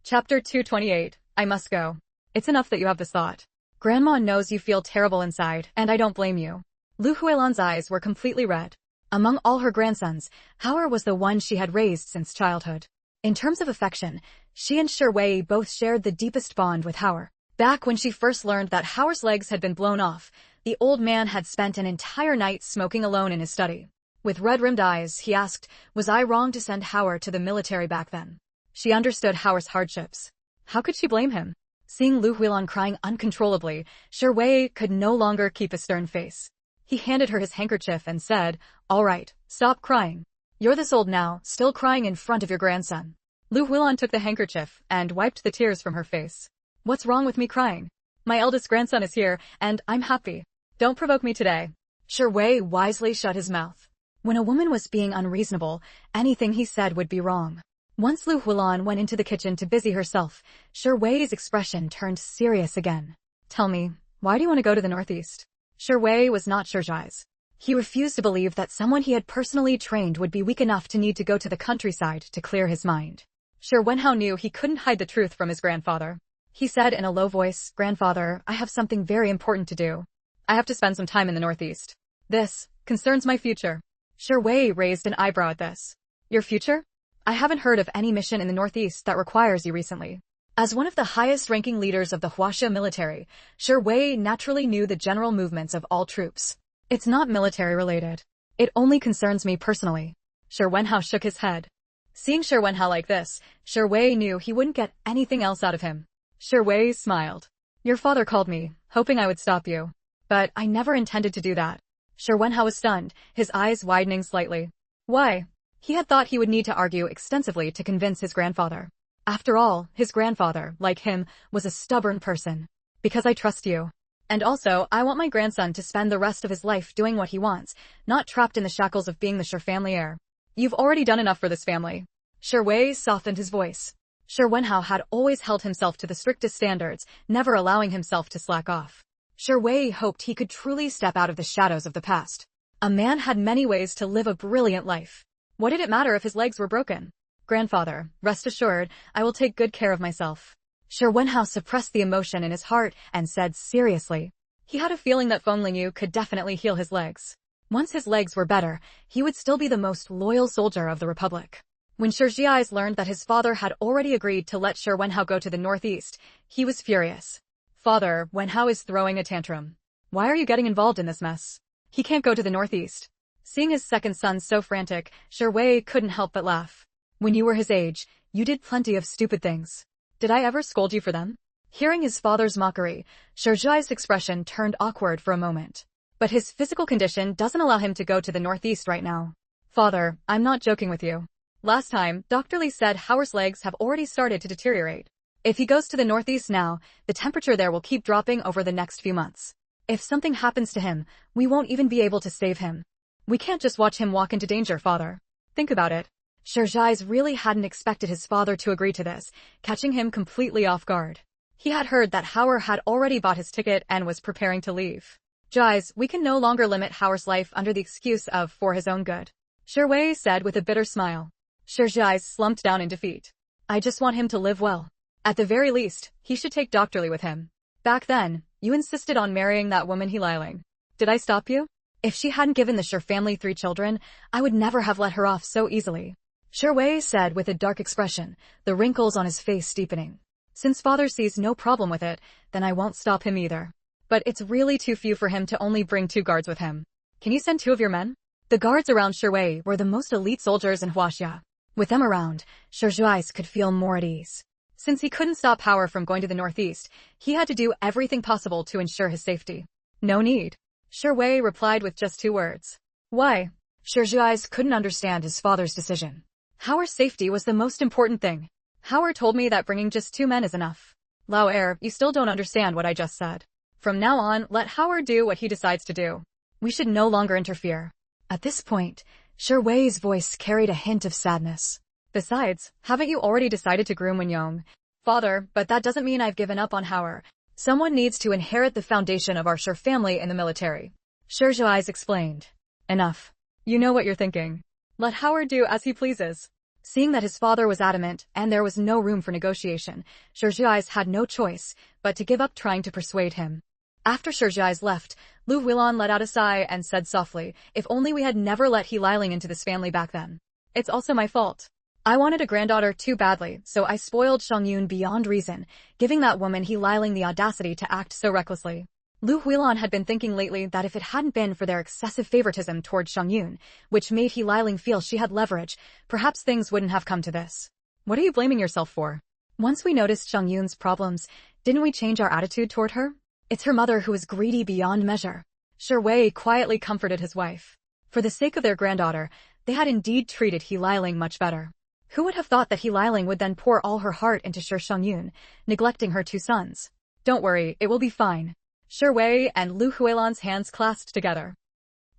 Chapter 228, I must go. It's enough that you have this thought. Grandma knows you feel terrible inside, and I don't blame you. Liu Huilan's eyes were completely red. Among all her grandsons, Howard was the one she had raised since childhood. In terms of affection, she and Shi Wei both shared the deepest bond with Howard. Back when she first learned that Howard's legs had been blown off, the old man had spent an entire night smoking alone in his study. With red-rimmed eyes, he asked, was I wrong to send Howard to the military back then? She understood Howard's hardships. How could she blame him? Seeing Liu Huilan crying uncontrollably, Shi Wei could no longer keep a stern face. He handed her his handkerchief and said, all right, stop crying. You're this old now, still crying in front of your grandson. Liu Huilan took the handkerchief and wiped the tears from her face. What's wrong with me crying? My eldest grandson is here, and I'm happy. Don't provoke me today. Shi Wei wisely shut his mouth. When a woman was being unreasonable, anything he said would be wrong. Once Liu Huilan went into the kitchen to busy herself, Shi Wei's expression turned serious again. Tell me, why do you want to go to the northeast? Shi Wei was not surprised. He refused to believe that someone he had personally trained would be weak enough to need to go to the countryside to clear his mind. Shi Wenhao knew he couldn't hide the truth from his grandfather. He said in a low voice, Grandfather, I have something very important to do. I have to spend some time in the northeast. This concerns my future. Shi Wei raised an eyebrow at this. Your future? I haven't heard of any mission in the northeast that requires you recently. As one of the highest-ranking leaders of the Huaxia military, Shi Wei naturally knew the general movements of all troops. It's not military-related. It only concerns me personally. Shi Wenhao shook his head. Seeing Shi Wenhao like this, Shi Wei knew he wouldn't get anything else out of him. Shi Wei smiled. Your father called me, hoping I would stop you. But I never intended to do that. Shi Wenhao was stunned, his eyes widening slightly. Why? He had thought he would need to argue extensively to convince his grandfather. After all, his grandfather, like him, was a stubborn person. Because I trust you. And also, I want my grandson to spend the rest of his life doing what he wants, not trapped in the shackles of being the Shi family heir. You've already done enough for this family. Shi Wei softened his voice. Shi Wenhao had always held himself to the strictest standards, never allowing himself to slack off. Shi Wei hoped he could truly step out of the shadows of the past. A man had many ways to live a brilliant life. What did it matter if his legs were broken? Grandfather, rest assured, I will take good care of myself. Shi Wenhao suppressed the emotion in his heart and said seriously. He had a feeling that Feng Lingyu could definitely heal his legs. Once his legs were better, he would still be the most loyal soldier of the Republic. When Shi Jiai's learned that his father had already agreed to let Shi Wenhao go to the northeast, he was furious. Father, Wenhao is throwing a tantrum. Why are you getting involved in this mess? He can't go to the northeast. Seeing his second son so frantic, Shui couldn't help but laugh. When you were his age, you did plenty of stupid things. Did I ever scold you for them? Hearing his father's mockery, Shui's expression turned awkward for a moment. But his physical condition doesn't allow him to go to the northeast right now. Father, I'm not joking with you. Last time, Dr. Lee said Howard's legs have already started to deteriorate. If he goes to the northeast now, the temperature there will keep dropping over the next few months. If something happens to him, we won't even be able to save him. We can't just watch him walk into danger, father. Think about it. Shui's really hadn't expected his father to agree to this, catching him completely off guard. He had heard that Howard had already bought his ticket and was preparing to leave. Guys, we can no longer limit Howard's life under the excuse of for his own good. Shui said with a bitter smile. Shui slumped down in defeat. I just want him to live well. At the very least, he should take Dr. Lee with him. Back then, you insisted on marrying that woman Heliling. Did I stop you? If she hadn't given the Shui family 3 children, I would never have let her off so easily. Shui said with a dark expression, the wrinkles on his face deepening. Since father sees no problem with it, then I won't stop him either. But it's really too few for him to only bring 2 guards with him. Can you send 2 of your men? The guards around Shui were the most elite soldiers in Huaxia. With them around, Shui could feel more at ease. Since he couldn't stop Howard from going to the northeast, he had to do everything possible to ensure his safety. No need. Shui replied with just 2 words. Why? Shui couldn't understand his father's decision. Howard's safety was the most important thing. Howard told me that bringing just 2 men is enough. Lao Er, you still don't understand what I just said. From now on, let Howard do what he decides to do. We should no longer interfere. At this point, Shui's voice carried a hint of sadness. Besides, haven't you already decided to groom Wenyong? Father, but that doesn't mean I've given up on Howard. Someone needs to inherit the foundation of our Shui family in the military. Shui explained. Enough. You know what you're thinking. Let Howard do as he pleases. Seeing that his father was adamant and there was no room for negotiation, Shui had no choice but to give up trying to persuade him. After Shui left, Lu Huilan let out a sigh and said softly, if only we had never let Heliling into this family back then. It's also my fault. I wanted a granddaughter too badly, so I spoiled Shangyun beyond reason, giving that woman Heliling the audacity to act so recklessly. Lu Huilan had been thinking lately that if it hadn't been for their excessive favoritism toward Shangyun, which made Heliling feel she had leverage, perhaps things wouldn't have come to this. What are you blaming yourself for? Once we noticed Shangyun's problems, didn't we change our attitude toward her? It's her mother who is greedy beyond measure. Shui quietly comforted his wife. For the sake of their granddaughter, they had indeed treated Heliling much better. Who would have thought that Heliling would then pour all her heart into Shangyun, neglecting her 2 sons? Don't worry, it will be fine. Shui and Lu Huilan's hands clasped together.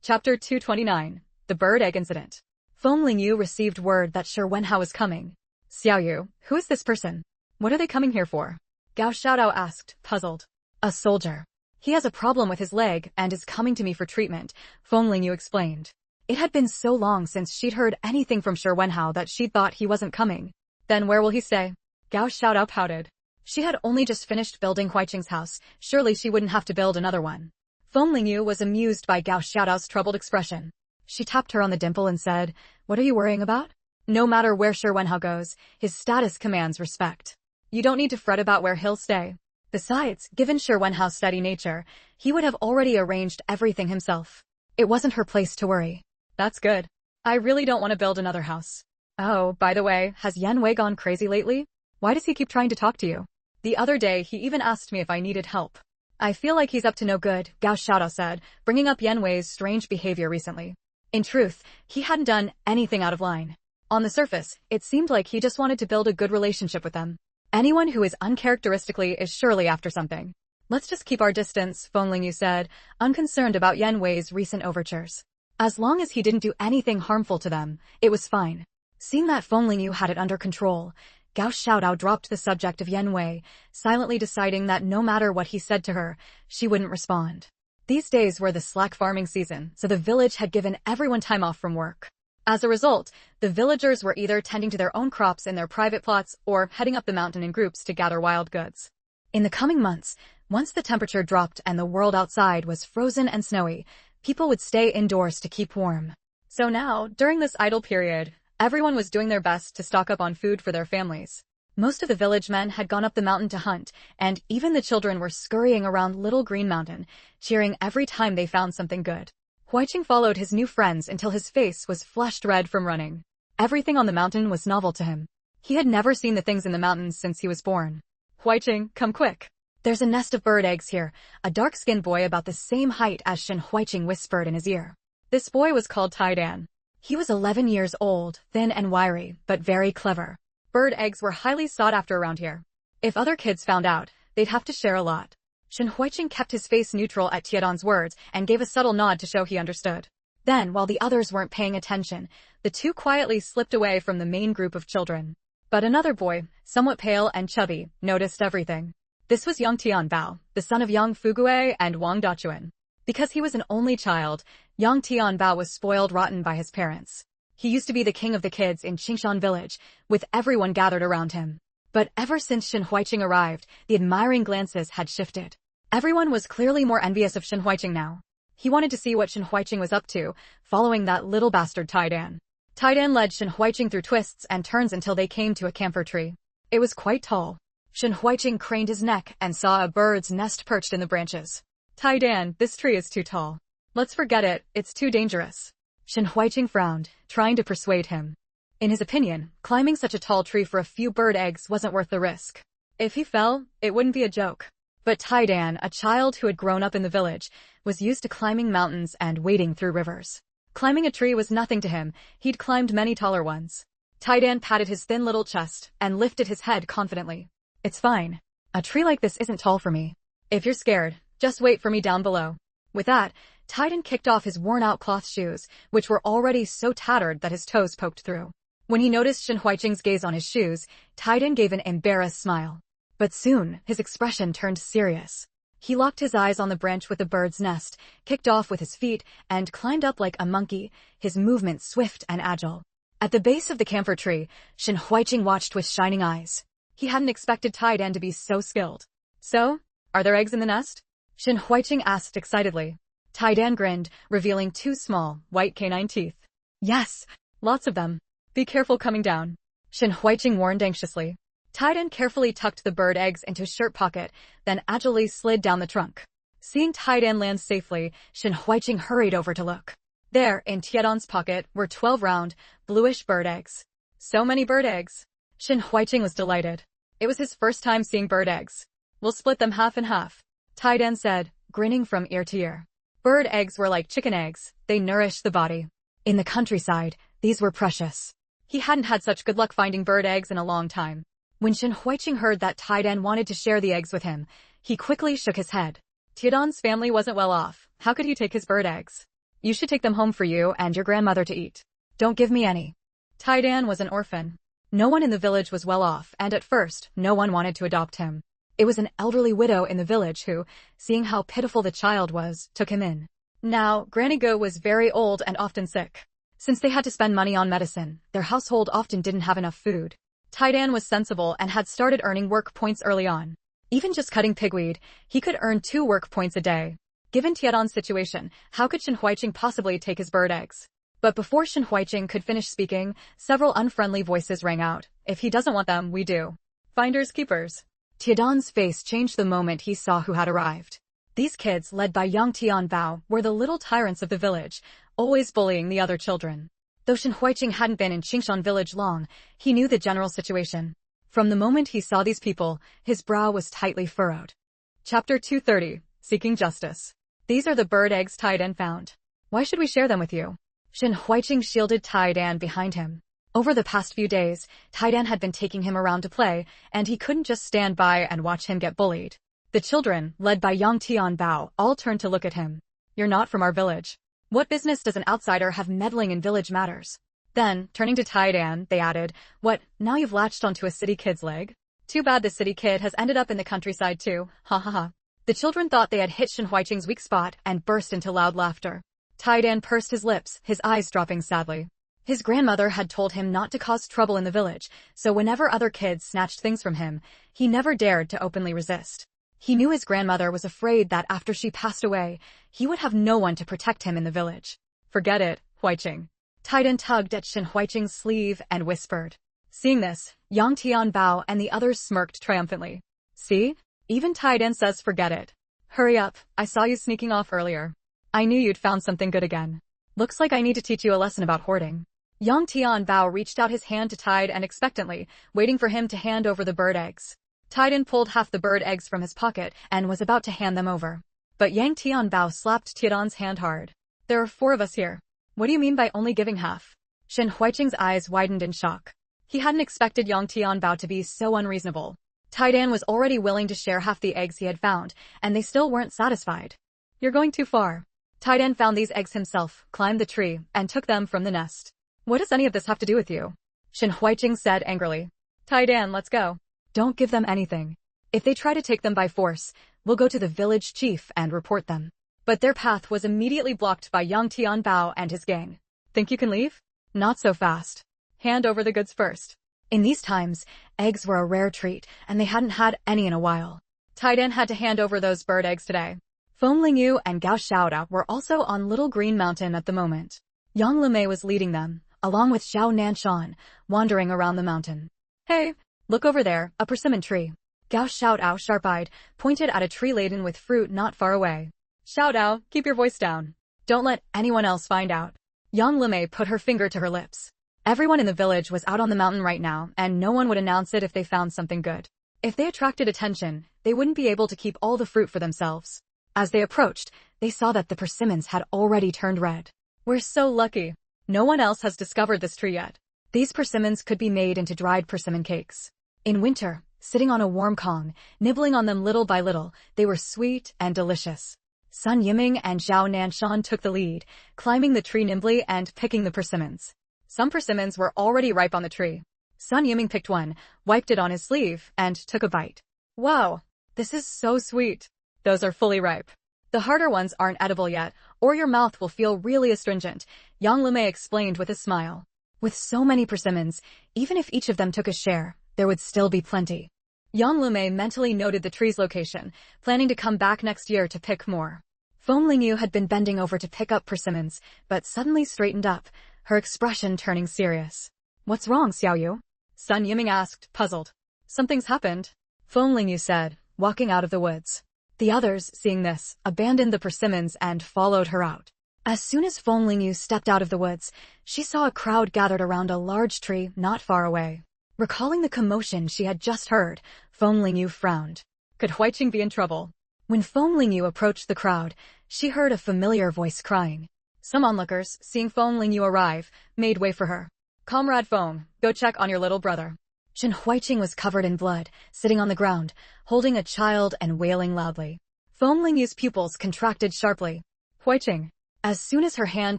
Chapter 229. The Bird Egg Incident. Feng Lingyu received word that Shui Wenhao was coming. Xiaoyu, who is this person? What are they coming here for? Gao Xiaodao asked, puzzled. A soldier. He has a problem with his leg and is coming to me for treatment, Feng Lingyu explained. It had been so long since she'd heard anything from Shui Wenhao that she'd thought he wasn't coming. Then where will he stay? Gao Xiaodao pouted. She had only just finished building Huiqing's house, surely she wouldn't have to build another one. Feng Lingyu was amused by Gao Xiaodao's troubled expression. She tapped her on the dimple and said, what are you worrying about? No matter where Shui Wenhao goes, his status commands respect. You don't need to fret about where he'll stay. Besides, given Shui Wenhao's steady nature, he would have already arranged everything himself. It wasn't her place to worry. That's good. I really don't want to build another house. Oh, by the way, has Yan Wei gone crazy lately? Why does he keep trying to talk to you? The other day he even asked me if I needed help. I feel like he's up to no good, Gao Xiaodao said, bringing up Yan Wei's strange behavior recently. In truth, he hadn't done anything out of line. On the surface, it seemed like he just wanted to build a good relationship with them. Anyone who is uncharacteristically is surely after something. Let's just keep our distance, Feng Lingyu said, unconcerned about Yan Wei's recent overtures. As long as he didn't do anything harmful to them, it was fine. Seeing that Feng Lingyu had it under control, Gao Xiaodao dropped the subject of Yan Wei, silently deciding that no matter what he said to her, she wouldn't respond. These days were the slack farming season, so the village had given everyone time off from work. As a result, the villagers were either tending to their own crops in their private plots or heading up the mountain in groups to gather wild goods. In the coming months, once the temperature dropped and the world outside was frozen and snowy, people would stay indoors to keep warm. So now, during this idle period, everyone was doing their best to stock up on food for their families. Most of the village men had gone up the mountain to hunt, and even the children were scurrying around Little Green Mountain, cheering every time they found something good. Huiqing followed his new friends until his face was flushed red from running. Everything on the mountain was novel to him. He had never seen the things in the mountains since he was born. Huiqing, come quick. There's a nest of bird eggs here, a dark-skinned boy about the same height as Shen Huiqing whispered in his ear. This boy was called Taidan. He was 11 years old, thin and wiry, but very clever. Bird eggs were highly sought after around here. If other kids found out, they'd have to share a lot. Shen Huiqing kept his face neutral at Tiedan's words and gave a subtle nod to show he understood. Then, while the others weren't paying attention, the two quietly slipped away from the main group of children. But another boy, somewhat pale and chubby, noticed everything. This was young Tianbao, the son of young Fugue and Wang Dachuan. Because he was an only child, young Tianbao was spoiled rotten by his parents. He used to be the king of the kids in Qingshan village, with everyone gathered around him. But ever since Shen Huiqing arrived, the admiring glances had shifted. Everyone was clearly more envious of Shen Huiqing now. He wanted to see what Shen Huiqing was up to, following that little bastard Taidan. Taidan led Shen Huiqing through twists and turns until they came to a camphor tree. It was quite tall. Shen Huiqing craned his neck and saw a bird's nest perched in the branches. Taidan, this tree is too tall. Let's forget it, it's too dangerous. Shen Huiqing frowned, trying to persuade him. In his opinion, climbing such a tall tree for a few bird eggs wasn't worth the risk. If he fell, it wouldn't be a joke. But Taidan, a child who had grown up in the village, was used to climbing mountains and wading through rivers. Climbing a tree was nothing to him, he'd climbed many taller ones. Taidan patted his thin little chest and lifted his head confidently. It's fine. A tree like this isn't tall for me. If you're scared, just wait for me down below. With that, Taidan kicked off his worn-out cloth shoes, which were already so tattered that his toes poked through. When he noticed Shen Huiqing's gaze on his shoes, Taidan gave an embarrassed smile. But soon, his expression turned serious. He locked his eyes on the branch with the bird's nest, kicked off with his feet, and climbed up like a monkey, his movements swift and agile. At the base of the camphor tree, Shen Huiqing watched with shining eyes. He hadn't expected Taidan to be so skilled. So, are there eggs in the nest? Shen Huiqing asked excitedly. Taidan grinned, revealing two small, white canine teeth. Yes, lots of them. Be careful coming down. Shen Huiqing warned anxiously. Taidan carefully tucked the bird eggs into his shirt pocket, then agilely slid down the trunk. Seeing Taidan land safely, Shen Huiqing hurried over to look. There, in Tiedan's pocket, were 12 round, bluish bird eggs. So many bird eggs. Shen Huiqing was delighted. It was his first time seeing bird eggs. We'll split them half and half, Taidan said, grinning from ear to ear. Bird eggs were like chicken eggs, they nourished the body. In the countryside, these were precious. He hadn't had such good luck finding bird eggs in a long time. When Shen Huiqing heard that Taidan wanted to share the eggs with him, he quickly shook his head. Tiedan's family wasn't well off, how could he take his bird eggs? You should take them home for you and your grandmother to eat. Don't give me any. Taidan was an orphan. No one in the village was well off, and at first, no one wanted to adopt him. It was an elderly widow in the village who, seeing how pitiful the child was, took him in. Now, Granny Go was very old and often sick. Since they had to spend money on medicine, their household often didn't have enough food. Taidan was sensible and had started earning work points early on. Even just cutting pigweed, he could earn 2 work points a day. Given Tiedan's situation, how could Shen Huiqing possibly take his bird eggs? But before Shen Huiqing could finish speaking, several unfriendly voices rang out. If he doesn't want them, we do. Finders keepers. Tiedan's face changed the moment he saw who had arrived. These kids, led by young Tianbao, were the little tyrants of the village, always bullying the other children. Though Shen Huiqing hadn't been in Qingshan village long, he knew the general situation. From the moment he saw these people, his brow was tightly furrowed. Chapter 230, Seeking Justice. These are the bird eggs Taidan found. Why should we share them with you? Shen Huiqing shielded Taidan behind him. Over the past few days, Taidan had been taking him around to play, and he couldn't just stand by and watch him get bullied. The children, led by young Tianbao, all turned to look at him. You're not from our village. What business does an outsider have meddling in village matters? Then, turning to Taidan, they added, What, now you've latched onto a city kid's leg? Too bad the city kid has ended up in the countryside too, ha ha ha. The children thought they had hit Shen Huiqing's weak spot and burst into loud laughter. Taidan pursed his lips, his eyes dropping sadly. His grandmother had told him not to cause trouble in the village, so whenever other kids snatched things from him, he never dared to openly resist. He knew his grandmother was afraid that after she passed away, he would have no one to protect him in the village. Forget it, Huiqing. Taidan tugged at Shen Huiqing's sleeve and whispered. Seeing this, young Tianbao and the others smirked triumphantly. See? Even Taidan says forget it. Hurry up, I saw you sneaking off earlier. I knew you'd found something good again. Looks like I need to teach you a lesson about hoarding. Yang Tianbao reached out his hand to Tide and expectantly, waiting for him to hand over the bird eggs. Tiden pulled half the bird eggs from his pocket and was about to hand them over. But Yang Tianbao slapped Tiadan's hand hard. There are 4 of us here. What do you mean by only giving half? Shen Huiqing's eyes widened in shock. He hadn't expected Yang Tianbao to be so unreasonable. Tidan was already willing to share half the eggs he had found, and they still weren't satisfied. You're going too far. Tidan found these eggs himself, climbed the tree, and took them from the nest. What does any of this have to do with you? Shen Huiqing said angrily. Tidan, let's go. Don't give them anything. If they try to take them by force, we'll go to the village chief and report them. But their path was immediately blocked by Yang Tianbao and his gang. Think you can leave? Not so fast. Hand over the goods first. In these times, eggs were a rare treat, and they hadn't had any in a while. Tidan had to hand over those bird eggs today. Feng Lingyu and Gao Xiaodao were also on Little Green Mountain at the moment. Yang Limei was leading them, along with Zhao Nanshan, wandering around the mountain. Hey, look over there, a persimmon tree. Gao Xiaodao, sharp-eyed, pointed at a tree laden with fruit not far away. Xiaodao, keep your voice down. Don't let anyone else find out. Yang Limei put her finger to her lips. Everyone in the village was out on the mountain right now, and no one would announce it if they found something good. If they attracted attention, they wouldn't be able to keep all the fruit for themselves. As they approached, they saw that the persimmons had already turned red. We're so lucky. No one else has discovered this tree yet. These persimmons could be made into dried persimmon cakes. In winter, sitting on a warm kong, nibbling on them little by little, they were sweet and delicious. Sun Yiming and Zhao Nanshan took the lead, climbing the tree nimbly and picking the persimmons. Some persimmons were already ripe on the tree. Sun Yiming picked one, wiped it on his sleeve, and took a bite. Wow, this is so sweet. Those are fully ripe. The harder ones aren't edible yet, or your mouth will feel really astringent, Yang Limei explained with a smile. With so many persimmons, even if each of them took a share, there would still be plenty. Yang Limei mentally noted the tree's location, planning to come back next year to pick more. Feng Lingyu had been bending over to pick up persimmons, but suddenly straightened up, her expression turning serious. What's wrong, Xiaoyu? Sun Yiming asked, puzzled. Something's happened, Feng Lingyu said, walking out of the woods. The others, seeing this, abandoned the persimmons and followed her out. As soon as Feng Lingyu stepped out of the woods, she saw a crowd gathered around a large tree not far away. Recalling the commotion she had just heard, Feng Lingyu frowned. Could Huiqing be in trouble? When Feng Lingyu approached the crowd, she heard a familiar voice crying. Some onlookers, seeing Feng Lingyu arrive, made way for her. Comrade Feng, go check on your little brother. Shen Huiqing was covered in blood, sitting on the ground, holding a child and wailing loudly. Feng Lingyu's pupils contracted sharply. Huiqing. As soon as her hand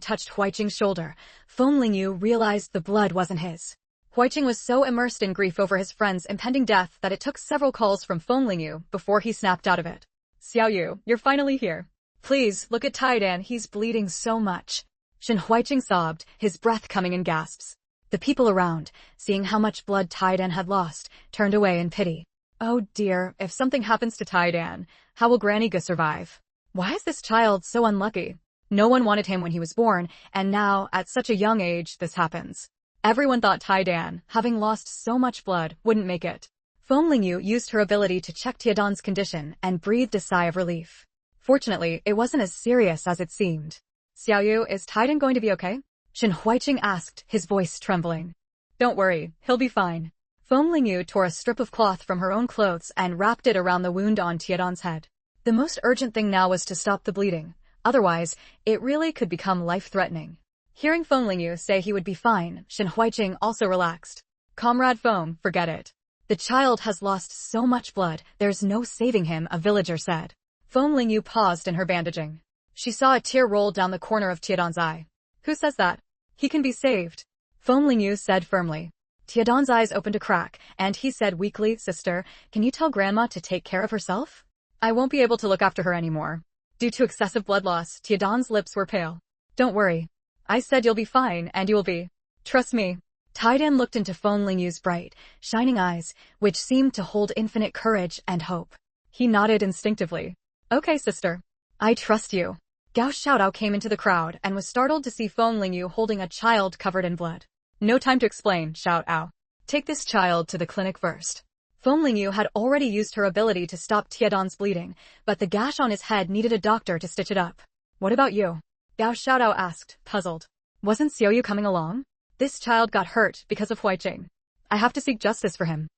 touched Huiqing's shoulder, Feng Lingyu realized the blood wasn't his. Huiqing was so immersed in grief over his friend's impending death that it took several calls from Feng Lingyu before he snapped out of it. Xiaoyu, you're finally here. Please, look at Taidan, he's bleeding so much. Shen Huiqing sobbed, his breath coming in gasps. The people around, seeing how much blood Taidan had lost, turned away in pity. Oh dear, if something happens to Taidan, how will Granny Ga survive? Why is this child so unlucky? No one wanted him when he was born, and now, at such a young age, this happens. Everyone thought Taidan, having lost so much blood, wouldn't make it. Feng Lingyu used her ability to check Tiadan's condition and breathed a sigh of relief. Fortunately, it wasn't as serious as it seemed. Xiaoyu, is Taidan going to be okay? Shen Huiqing asked, his voice trembling. Don't worry, he'll be fine. Feng Lingyu tore a strip of cloth from her own clothes and wrapped it around the wound on Tiadan's head. The most urgent thing now was to stop the bleeding. Otherwise, it really could become life-threatening. Hearing Feng Lingyu say he would be fine, Shen Huiqing also relaxed. Comrade Feng, forget it. The child has lost so much blood, there's no saving him, a villager said. Feng Lingyu paused in her bandaging. She saw a tear roll down the corner of Tiadan's eye. Who says that? He can be saved. Feng Lingyu said firmly. Tiadan's eyes opened a crack, and he said weakly, Sister, can you tell Grandma to take care of herself? I won't be able to look after her anymore. Due to excessive blood loss, Tiadan's lips were pale. Don't worry. I said you'll be fine, and you will be. Trust me. Taidan looked into Feng Lingyu's bright, shining eyes, which seemed to hold infinite courage and hope. He nodded instinctively. Okay, sister. I trust you. Gao Xiaodao came into the crowd and was startled to see Feng Lingyu holding a child covered in blood. No time to explain, Xiaodao. Take this child to the clinic first. Feng Lingyu had already used her ability to stop Tiadan's bleeding, but the gash on his head needed a doctor to stitch it up. What about you? Gao Xiaodao asked, puzzled. Wasn't Xiaoyu coming along? This child got hurt because of Huiqing. I have to seek justice for him.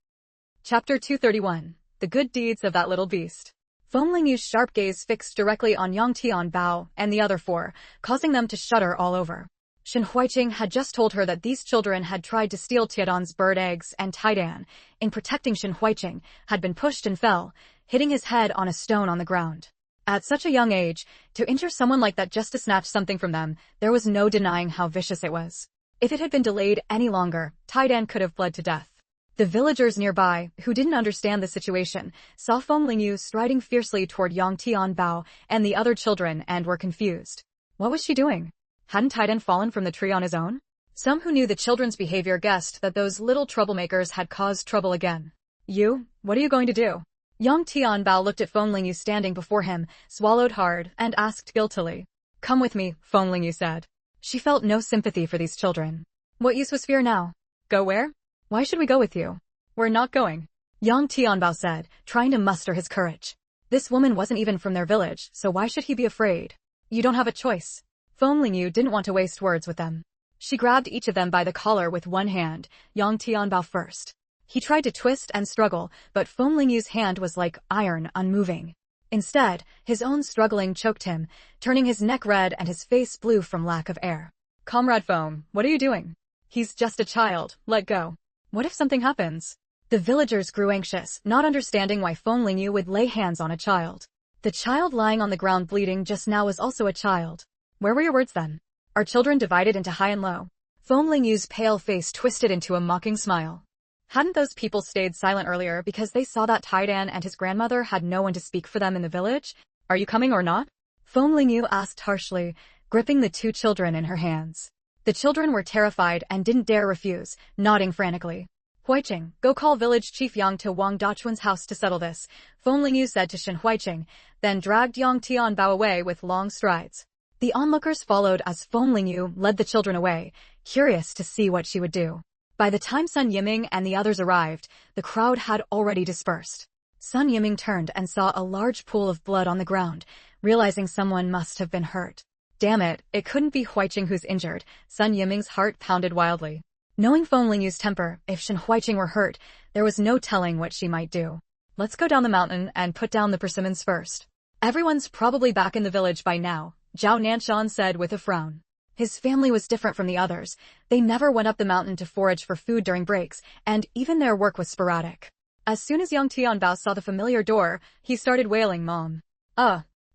Chapter 231. The Good Deeds of That Little Beast. Feng Lingyu's sharp gaze fixed directly on Yang Tianbao and the other four, causing them to shudder all over. Shen Huiqing had just told her that these children had tried to steal Tiadan's bird eggs, and Taidan, in protecting Shen Huiqing, had been pushed and fell, hitting his head on a stone on the ground. At such a young age, to injure someone like that just to snatch something from them, there was no denying how vicious it was. If it had been delayed any longer, Taidan could have bled to death. The villagers nearby, who didn't understand the situation, saw Feng Lingyu striding fiercely toward Yang Tianbao and the other children and were confused. What was she doing? Hadn't Taidan fallen from the tree on his own? Some who knew the children's behavior guessed that those little troublemakers had caused trouble again. You, what are you going to do? Yang Tianbao looked at Feng Lingyu standing before him, swallowed hard, and asked guiltily. Come with me, Feng Lingyu said. She felt no sympathy for these children. What use was fear now? Go where? Why should we go with you? We're not going, Yang Tianbao said, trying to muster his courage. This woman wasn't even from their village, so why should he be afraid? You don't have a choice. Feng Lingyu didn't want to waste words with them. She grabbed each of them by the collar with one hand, Yang Tianbao first. He tried to twist and struggle, but Feng Lingyu's hand was like iron, unmoving. Instead, his own struggling choked him, turning his neck red and his face blue from lack of air. Comrade Feng, what are you doing? He's just a child, let go. What if something happens? The villagers grew anxious, not understanding why Feng Lingyu would lay hands on a child. The child lying on the ground bleeding just now was also a child. Where were your words then? Are children divided into high and low? Feng Lingyu's pale face twisted into a mocking smile. Hadn't those people stayed silent earlier because they saw that Taidan and his grandmother had no one to speak for them in the village? Are you coming or not? Feng Lingyu asked harshly, gripping the two children in her hands. The children were terrified and didn't dare refuse, nodding frantically. Huiqing, go call village chief Yang to Wang Dachuan's house to settle this, Feng Lingyu said to Shen Huiqing, then dragged Yang Tianbao away with long strides. The onlookers followed as Feng Lingyu led the children away, curious to see what she would do. By the time Sun Yiming and the others arrived, the crowd had already dispersed. Sun Yiming turned and saw a large pool of blood on the ground, realizing someone must have been hurt. Damn it, it couldn't be Huiqing who's injured. Sun Yiming's heart pounded wildly. Knowing Feng Lingyu's temper, if Shen Huiqing were hurt, there was no telling what she might do. Let's go down the mountain and put down the persimmons first. Everyone's probably back in the village by now, Zhao Nanshan said with a frown. His family was different from the others. They never went up the mountain to forage for food during breaks, and even their work was sporadic. As soon as Yang Tianbao saw the familiar door, he started wailing, Mom.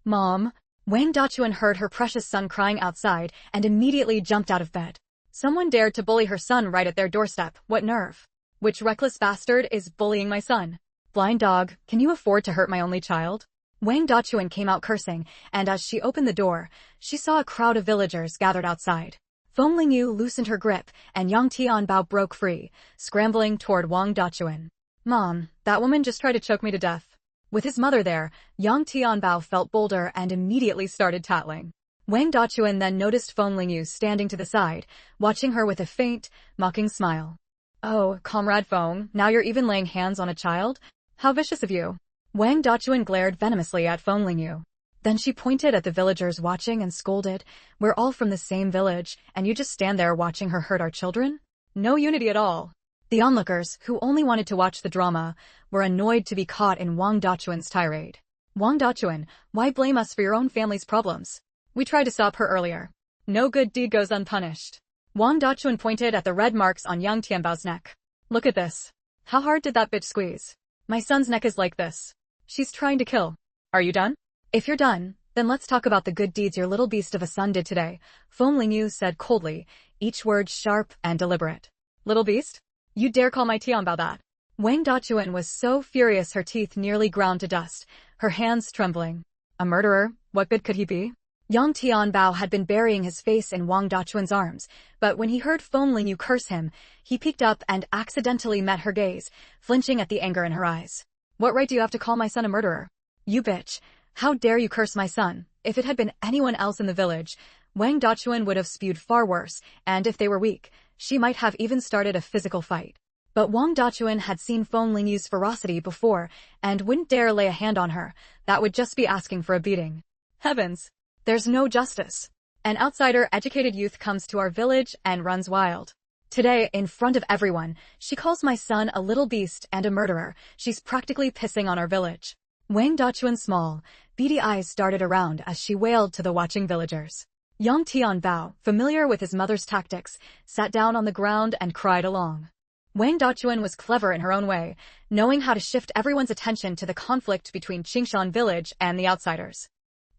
Mom. Wang Dachuan heard her precious son crying outside and immediately jumped out of bed. Someone dared to bully her son right at their doorstep. What nerve? Which reckless bastard is bullying my son? Blind dog, can you afford to hurt my only child? Wang Dachuan came out cursing, and as she opened the door, she saw a crowd of villagers gathered outside. Feng Lingyu loosened her grip, and Yang Tianbao broke free, scrambling toward Wang Dachuan. Mom, that woman just tried to choke me to death. With his mother there, Yang Tianbao felt bolder and immediately started tattling. Wang Dachuan then noticed Feng Lingyu standing to the side, watching her with a faint, mocking smile. Oh, Comrade Feng, now you're even laying hands on a child? How vicious of you. Wang Dachuan glared venomously at Feng Lingyu. Then she pointed at the villagers watching and scolded. We're all from the same village, and you just stand there watching her hurt our children? No unity at all. The onlookers, who only wanted to watch the drama, were annoyed to be caught in Wang Dachuan's tirade. Wang Dachuan, why blame us for your own family's problems? We tried to stop her earlier. No good deed goes unpunished. Wang Dachuan pointed at the red marks on Yang Tianbao's neck. Look at this. How hard did that bitch squeeze? My son's neck is like this. She's trying to kill. Are you done? If you're done, then let's talk about the good deeds your little beast of a son did today, Feng Lingyu said coldly, each word sharp and deliberate. Little beast? You dare call my Tianbao that? Wang Dachuan was so furious her teeth nearly ground to dust, her hands trembling. A murderer? What good could he be? Yang Tianbao had been burying his face in Wang Dachuan's arms, but when he heard Feng Lingyu curse him, he peeked up and accidentally met her gaze, flinching at the anger in her eyes. What right do you have to call my son a murderer? You bitch. How dare you curse my son? If it had been anyone else in the village, Wang Dachuan would have spewed far worse, and if they were weak, she might have even started a physical fight. But Wang Dachuan had seen Feng Lingyu's ferocity before, and wouldn't dare lay a hand on her. That would just be asking for a beating. Heavens! There's no justice. An outsider, educated youth comes to our village and runs wild. Today, in front of everyone, she calls my son a little beast and a murderer. She's practically pissing on our village. Wang Dachuan's small, beady eyes darted around as she wailed to the watching villagers. Yang Tianbao, familiar with his mother's tactics, sat down on the ground and cried along. Wang Dachuan was clever in her own way, knowing how to shift everyone's attention to the conflict between Qingshan village and the outsiders.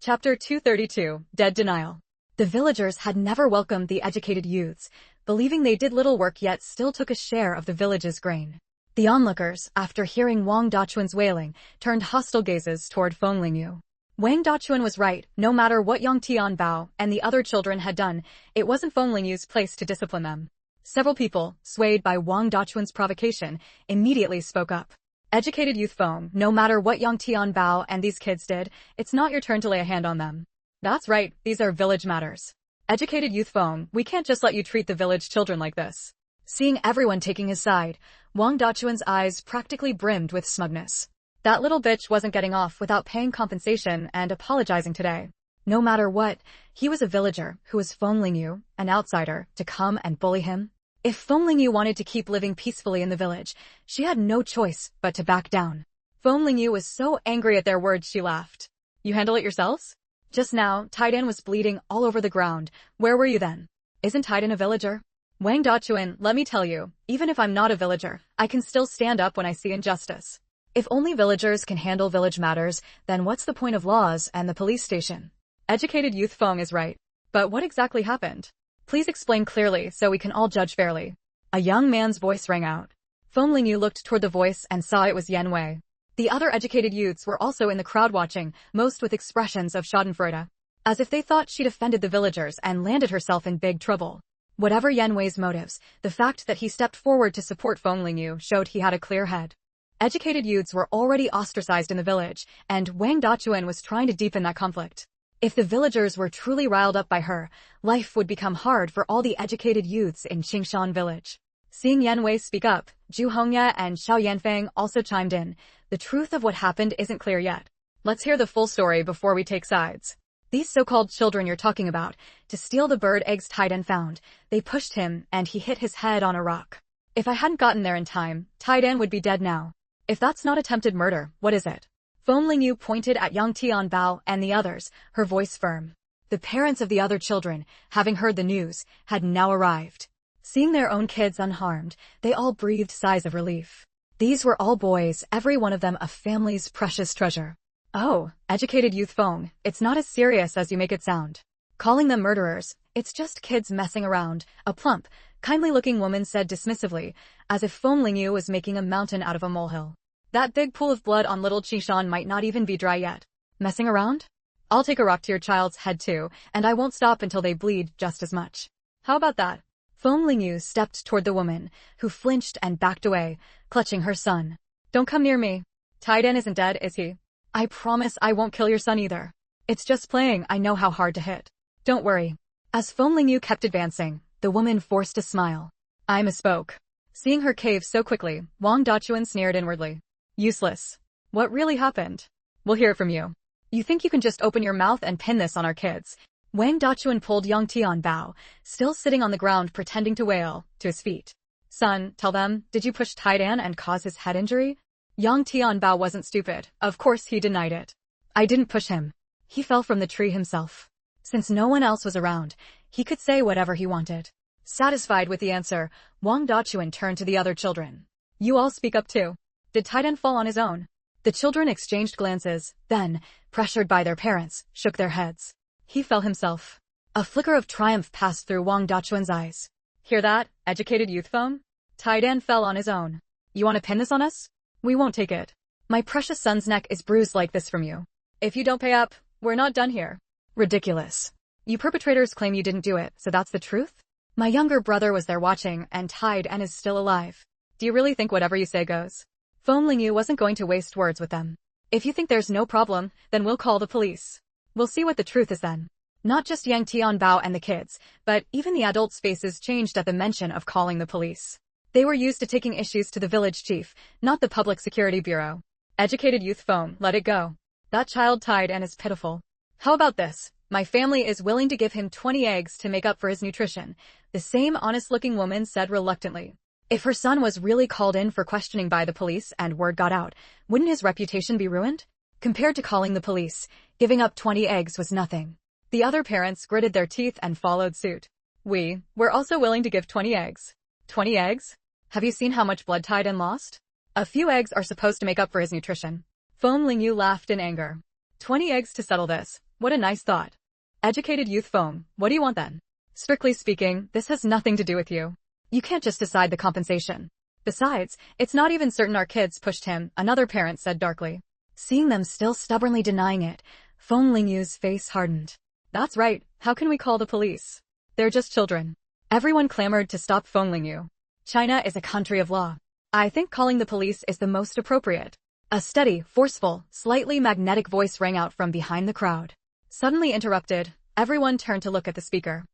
Chapter 232, Dead Denial. The villagers had never welcomed the educated youths, believing they did little work yet still took a share of the village's grain. The onlookers, after hearing Wang Dachuan's wailing, turned hostile gazes toward Feng Lingyu. Wang Dachuan was right. No matter what Yang Tianbao and the other children had done, it wasn't Feng Lingyu's place to discipline them. Several people, swayed by Wang Dachuan's provocation, immediately spoke up. Educated youth Feng, no matter what Yang Tianbao and these kids did, it's not your turn to lay a hand on them. That's right, these are village matters. Educated youth Feng, we can't just let you treat the village children like this. Seeing everyone taking his side, Wang Dachuan's eyes practically brimmed with smugness. That little bitch wasn't getting off without paying compensation and apologizing today. No matter what, he was a villager who was Feng Lingyu, an outsider, to come and bully him. If Feng Lingyu wanted to keep living peacefully in the village, she had no choice but to back down. Feng Lingyu was so angry at their words she laughed. You handle it yourselves? Just now, Taidan was bleeding all over the ground. Where were you then? Isn't Taidan a villager? Wang Dachuan, let me tell you, even if I'm not a villager, I can still stand up when I see injustice. If only villagers can handle village matters, then what's the point of laws and the police station? Educated youth Feng is right. But what exactly happened? Please explain clearly so we can all judge fairly. A young man's voice rang out. Feng Lingyu looked toward the voice and saw it was Yan Wei. The other educated youths were also in the crowd watching, most with expressions of schadenfreude, as if they thought she'd offended the villagers and landed herself in big trouble. Whatever Yan Wei's motives, the fact that he stepped forward to support Feng Lingyu showed he had a clear head. Educated youths were already ostracized in the village, and Wang Dachuan was trying to deepen that conflict. If the villagers were truly riled up by her, life would become hard for all the educated youths in Qingshan village. Seeing Yan Wei speak up, Zhu Hongya and Xiao Yanfeng also chimed in. The truth of what happened isn't clear yet. Let's hear the full story before we take sides. These so-called children you're talking about, to steal the bird eggs Taidan found, they pushed him and he hit his head on a rock. If I hadn't gotten there in time, Taidan would be dead now. If that's not attempted murder, what is it? Feng Lingyu pointed at Yang Tianbao and the others, her voice firm. The parents of the other children, having heard the news, had now arrived. Seeing their own kids unharmed, they all breathed sighs of relief. These were all boys, every one of them a family's precious treasure. Oh, educated youth Feng, it's not as serious as you make it sound. Calling them murderers, it's just kids messing around, a plump, kindly-looking woman said dismissively, as if Feng Lingyu was making a mountain out of a molehill. That big pool of blood on little Qingshan might not even be dry yet. Messing around? I'll take a rock to your child's head too, and I won't stop until they bleed just as much. How about that? Feng Lingyu stepped toward the woman, who flinched and backed away, clutching her son. Don't come near me. Taidan isn't dead, is he? I promise I won't kill your son either. It's just playing, I know how hard to hit. Don't worry. As Feng Lingyu kept advancing, the woman forced a smile. I misspoke. Seeing her cave so quickly, Wang Dachuan sneered inwardly. Useless. What really happened? We'll hear it from you. You think you can just open your mouth and pin this on our kids? Wang Dachuan pulled Yang Tianbao, still sitting on the ground pretending to wail, to his feet. Son, tell them, did you push Taidan and cause his head injury? Yang Tianbao wasn't stupid. Of course he denied it. I didn't push him. He fell from the tree himself. Since no one else was around, he could say whatever he wanted. Satisfied with the answer, Wang Dachuan turned to the other children. You all speak up too. Did Taidan fall on his own? The children exchanged glances, then, pressured by their parents, shook their heads. He fell himself. A flicker of triumph passed through Wang Dachuan's eyes. Hear that, educated youth Feng? Taidan fell on his own. You want to pin this on us? We won't take it. My precious son's neck is bruised like this from you. If you don't pay up, we're not done here. Ridiculous. You perpetrators claim you didn't do it, so that's the truth? My younger brother was there watching, and Taidan is still alive. Do you really think whatever you say goes? Feng Lingyu wasn't going to waste words with them. If you think there's no problem, then we'll call the police. We'll see what the truth is then. Not just Yang Tianbao and the kids, but even the adults' faces changed at the mention of calling the police. They were used to taking issues to the village chief, not the Public Security Bureau. Educated youth Feng, let it go. That child Taidan is pitiful. How about this? My family is willing to give him 20 eggs to make up for his nutrition, the same honest-looking woman said reluctantly. If her son was really called in for questioning by the police and word got out, wouldn't his reputation be ruined? Compared to calling the police, giving up 20 eggs was nothing. The other parents gritted their teeth and followed suit. We're also willing to give 20 eggs. 20 eggs? Have you seen how much blood Taiden lost? A few eggs are supposed to make up for his nutrition. Feng Lingyu laughed in anger. 20 eggs to settle this. What a nice thought. Educated youth Feng, what do you want then? Strictly speaking, this has nothing to do with you. You can't just decide the compensation. Besides, it's not even certain our kids pushed him, another parent said darkly. Seeing them still stubbornly denying it, Feng Lingyu's face hardened. That's right, how can we call the police? They're just children. Everyone clamored to stop Feng Lingyu. China is a country of law. I think calling the police is the most appropriate. A steady, forceful, slightly magnetic voice rang out from behind the crowd. Suddenly interrupted, everyone turned to look at the speaker.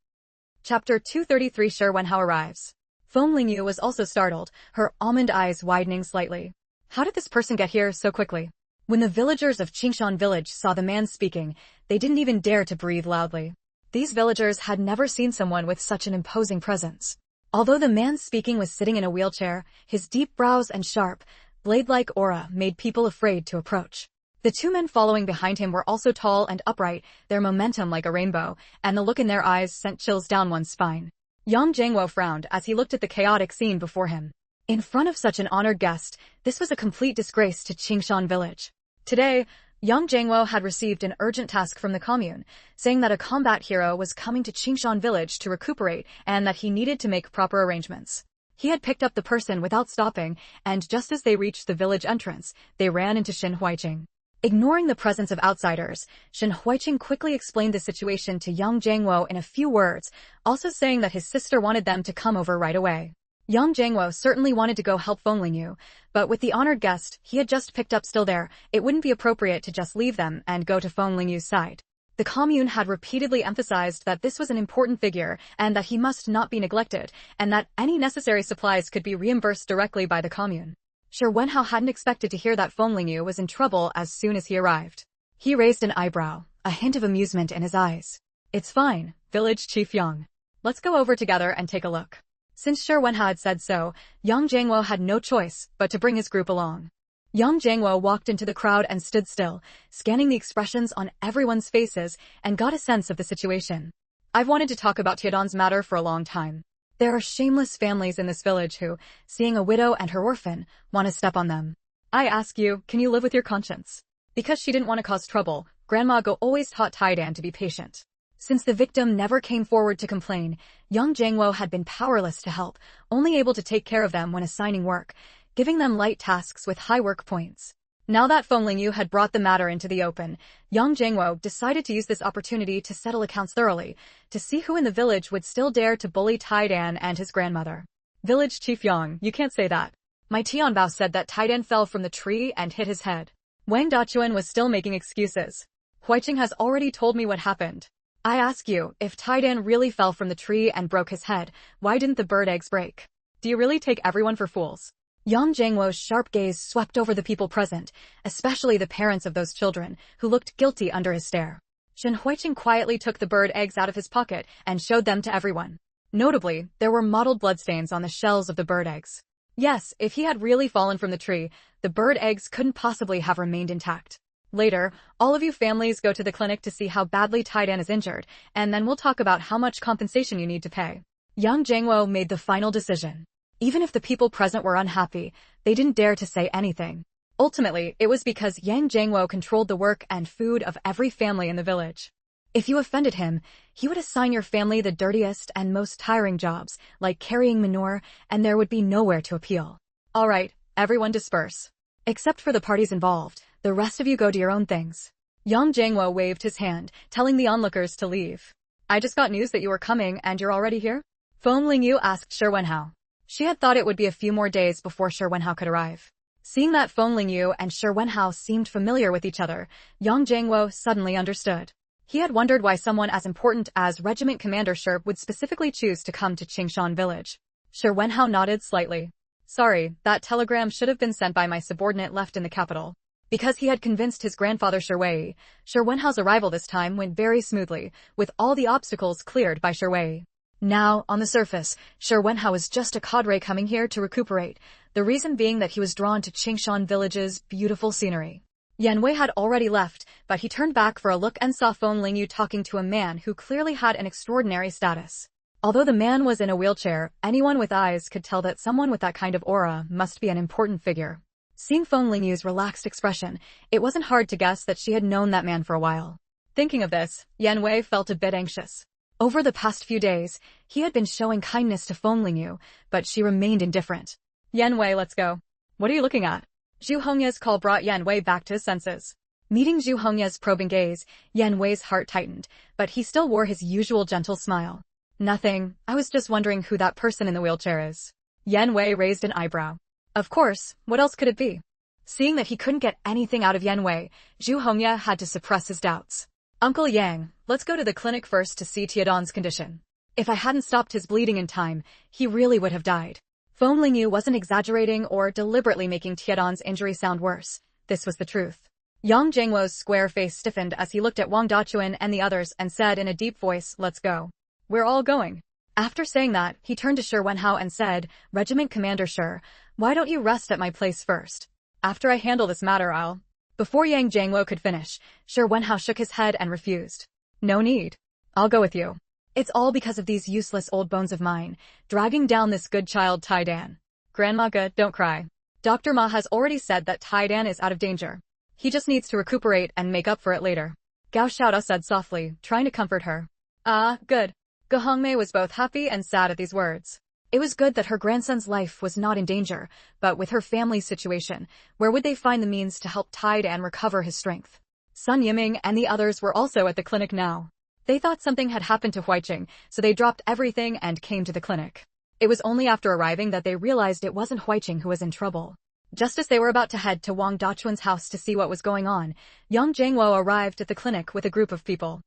Chapter 233 Shi Wenhao arrives. Feng Lingyu was also startled, her almond eyes widening slightly. How did this person get here so quickly? When the villagers of Qingshan village saw the man speaking, they didn't even dare to breathe loudly. These villagers had never seen someone with such an imposing presence. Although the man speaking was sitting in a wheelchair, his deep brows and sharp, blade-like aura made people afraid to approach. The two men following behind him were also tall and upright, their momentum like a rainbow, and the look in their eyes sent chills down one's spine. Yang Jiangwo frowned as he looked at the chaotic scene before him. In front of such an honored guest, this was a complete disgrace to Qingshan village. Today, Yang Jiangwo had received an urgent task from the commune, saying that a combat hero was coming to Qingshan village to recuperate and that he needed to make proper arrangements. He had picked up the person without stopping, and just as they reached the village entrance, they ran into Shen Huiqing. Ignoring the presence of outsiders, Shen Huiqing quickly explained the situation to Yang Jiangwo in a few words, also saying that his sister wanted them to come over right away. Yang Jiangwo certainly wanted to go help Feng Lingyu, but with the honored guest he had just picked up still there, it wouldn't be appropriate to just leave them and go to Feng Lingyu's side. The commune had repeatedly emphasized that this was an important figure and that he must not be neglected, and that any necessary supplies could be reimbursed directly by the commune. Shi Wenhao hadn't expected to hear that Feng Lingyu was in trouble as soon as he arrived. He raised an eyebrow, a hint of amusement in his eyes. It's fine, village chief Yang. Let's go over together and take a look. Since Shi Wenhao had said so, Yang Jiangwo had no choice but to bring his group along. Yang Jiangwo walked into the crowd and stood still, scanning the expressions on everyone's faces and got a sense of the situation. I've wanted to talk about Tiadan's matter for a long time. There are shameless families in this village who, seeing a widow and her orphan, want to step on them. I ask you, can you live with your conscience? Because she didn't want to cause trouble, Grandma Go always taught Taidan to be patient. Since the victim never came forward to complain, Yang Jiangwo had been powerless to help, only able to take care of them when assigning work, giving them light tasks with high work points. Now that Feng Lingyu had brought the matter into the open, Yang Jiangwo decided to use this opportunity to settle accounts thoroughly, to see who in the village would still dare to bully Taidan and his grandmother. Village Chief Yang, you can't say that. My Tianbao said that Taidan fell from the tree and hit his head. Wang Dachuan was still making excuses. Huiqing has already told me what happened. I ask you, if Taidan really fell from the tree and broke his head, why didn't the bird eggs break? Do you really take everyone for fools? Yang Jiangwo's sharp gaze swept over the people present, especially the parents of those children, who looked guilty under his stare. Shen Huiqing quietly took the bird eggs out of his pocket and showed them to everyone. Notably, there were mottled bloodstains on the shells of the bird eggs. Yes, if he had really fallen from the tree, the bird eggs couldn't possibly have remained intact. Later, all of you families go to the clinic to see how badly Taidan is injured, and then we'll talk about how much compensation you need to pay. Yang Jiangwo made the final decision. Even if the people present were unhappy, they didn't dare to say anything. Ultimately, it was because Yang Jiangwo controlled the work and food of every family in the village. If you offended him, he would assign your family the dirtiest and most tiring jobs, like carrying manure, and there would be nowhere to appeal. All right, everyone disperse. Except for the parties involved, the rest of you go to your own things. Yang Jiangwo waved his hand, telling the onlookers to leave. I just got news that you were coming and you're already here? Feng Lingyu asked Shi Wenhao. She had thought it would be a few more days before Shi Wenhao could arrive. Seeing that Feng Lingyu and Shi Wenhao seemed familiar with each other, Yang Jiangwo suddenly understood. He had wondered why someone as important as Regiment Commander Shi would specifically choose to come to Qingshan village. Shi Wenhao nodded slightly. Sorry, that telegram should have been sent by my subordinate left in the capital. Because he had convinced his grandfather Shi Wenhao's arrival this time went very smoothly, with all the obstacles cleared by Shi. Now, on the surface, Shi Wenhao was just a cadre coming here to recuperate, the reason being that he was drawn to Qingshan Village's beautiful scenery. Yan Wei had already left, but he turned back for a look and saw Feng Lingyu talking to a man who clearly had an extraordinary status. Although the man was in a wheelchair, anyone with eyes could tell that someone with that kind of aura must be an important figure. Seeing Feng Lingyu's relaxed expression, it wasn't hard to guess that she had known that man for a while. Thinking of this, Yan Wei felt a bit anxious. Over the past few days, he had been showing kindness to Feng Lingyu, but she remained indifferent. Yan Wei, let's go. What are you looking at? Zhu Hongya's call brought Yan Wei back to his senses. Meeting Zhu Hongya's probing gaze, Yan Wei's heart tightened, but he still wore his usual gentle smile. Nothing, I was just wondering who that person in the wheelchair is. Yan Wei raised an eyebrow. Of course, what else could it be? Seeing that he couldn't get anything out of Yan Wei, Zhu Hongya had to suppress his doubts. Uncle Yang, let's go to the clinic first to see Tiadon's condition. If I hadn't stopped his bleeding in time, he really would have died. Feng Lingyu wasn't exaggerating or deliberately making Tiadon's injury sound worse. This was the truth. Yang Jingwo's square face stiffened as he looked at Wang Dachuan and the others and said in a deep voice, let's go. We're all going. After saying that, he turned to Shi Wenhao and said, Regiment Commander Shi, why don't you rest at my place first? After I handle this matter, I'll... Before Yang Jingwo could finish, Shi Wenhao shook his head and refused. No need. I'll go with you. It's all because of these useless old bones of mine, dragging down this good child Tai Dan. Grandma Ge, don't cry. Dr. Ma has already said that Tai Dan is out of danger. He just needs to recuperate and make up for it later. Gao Xiaodao said softly, trying to comfort her. Ah, good. Ge Hongmei was both happy and sad at these words. It was good that her grandson's life was not in danger, but with her family's situation, where would they find the means to help Tai Dan recover his strength? Sun Yiming and the others were also at the clinic now. They thought something had happened to Huiqing, so they dropped everything and came to the clinic. It was only after arriving that they realized it wasn't Huiqing who was in trouble. Just as they were about to head to Wang Dachuan's house to see what was going on, Yang Jingwo arrived at the clinic with a group of people.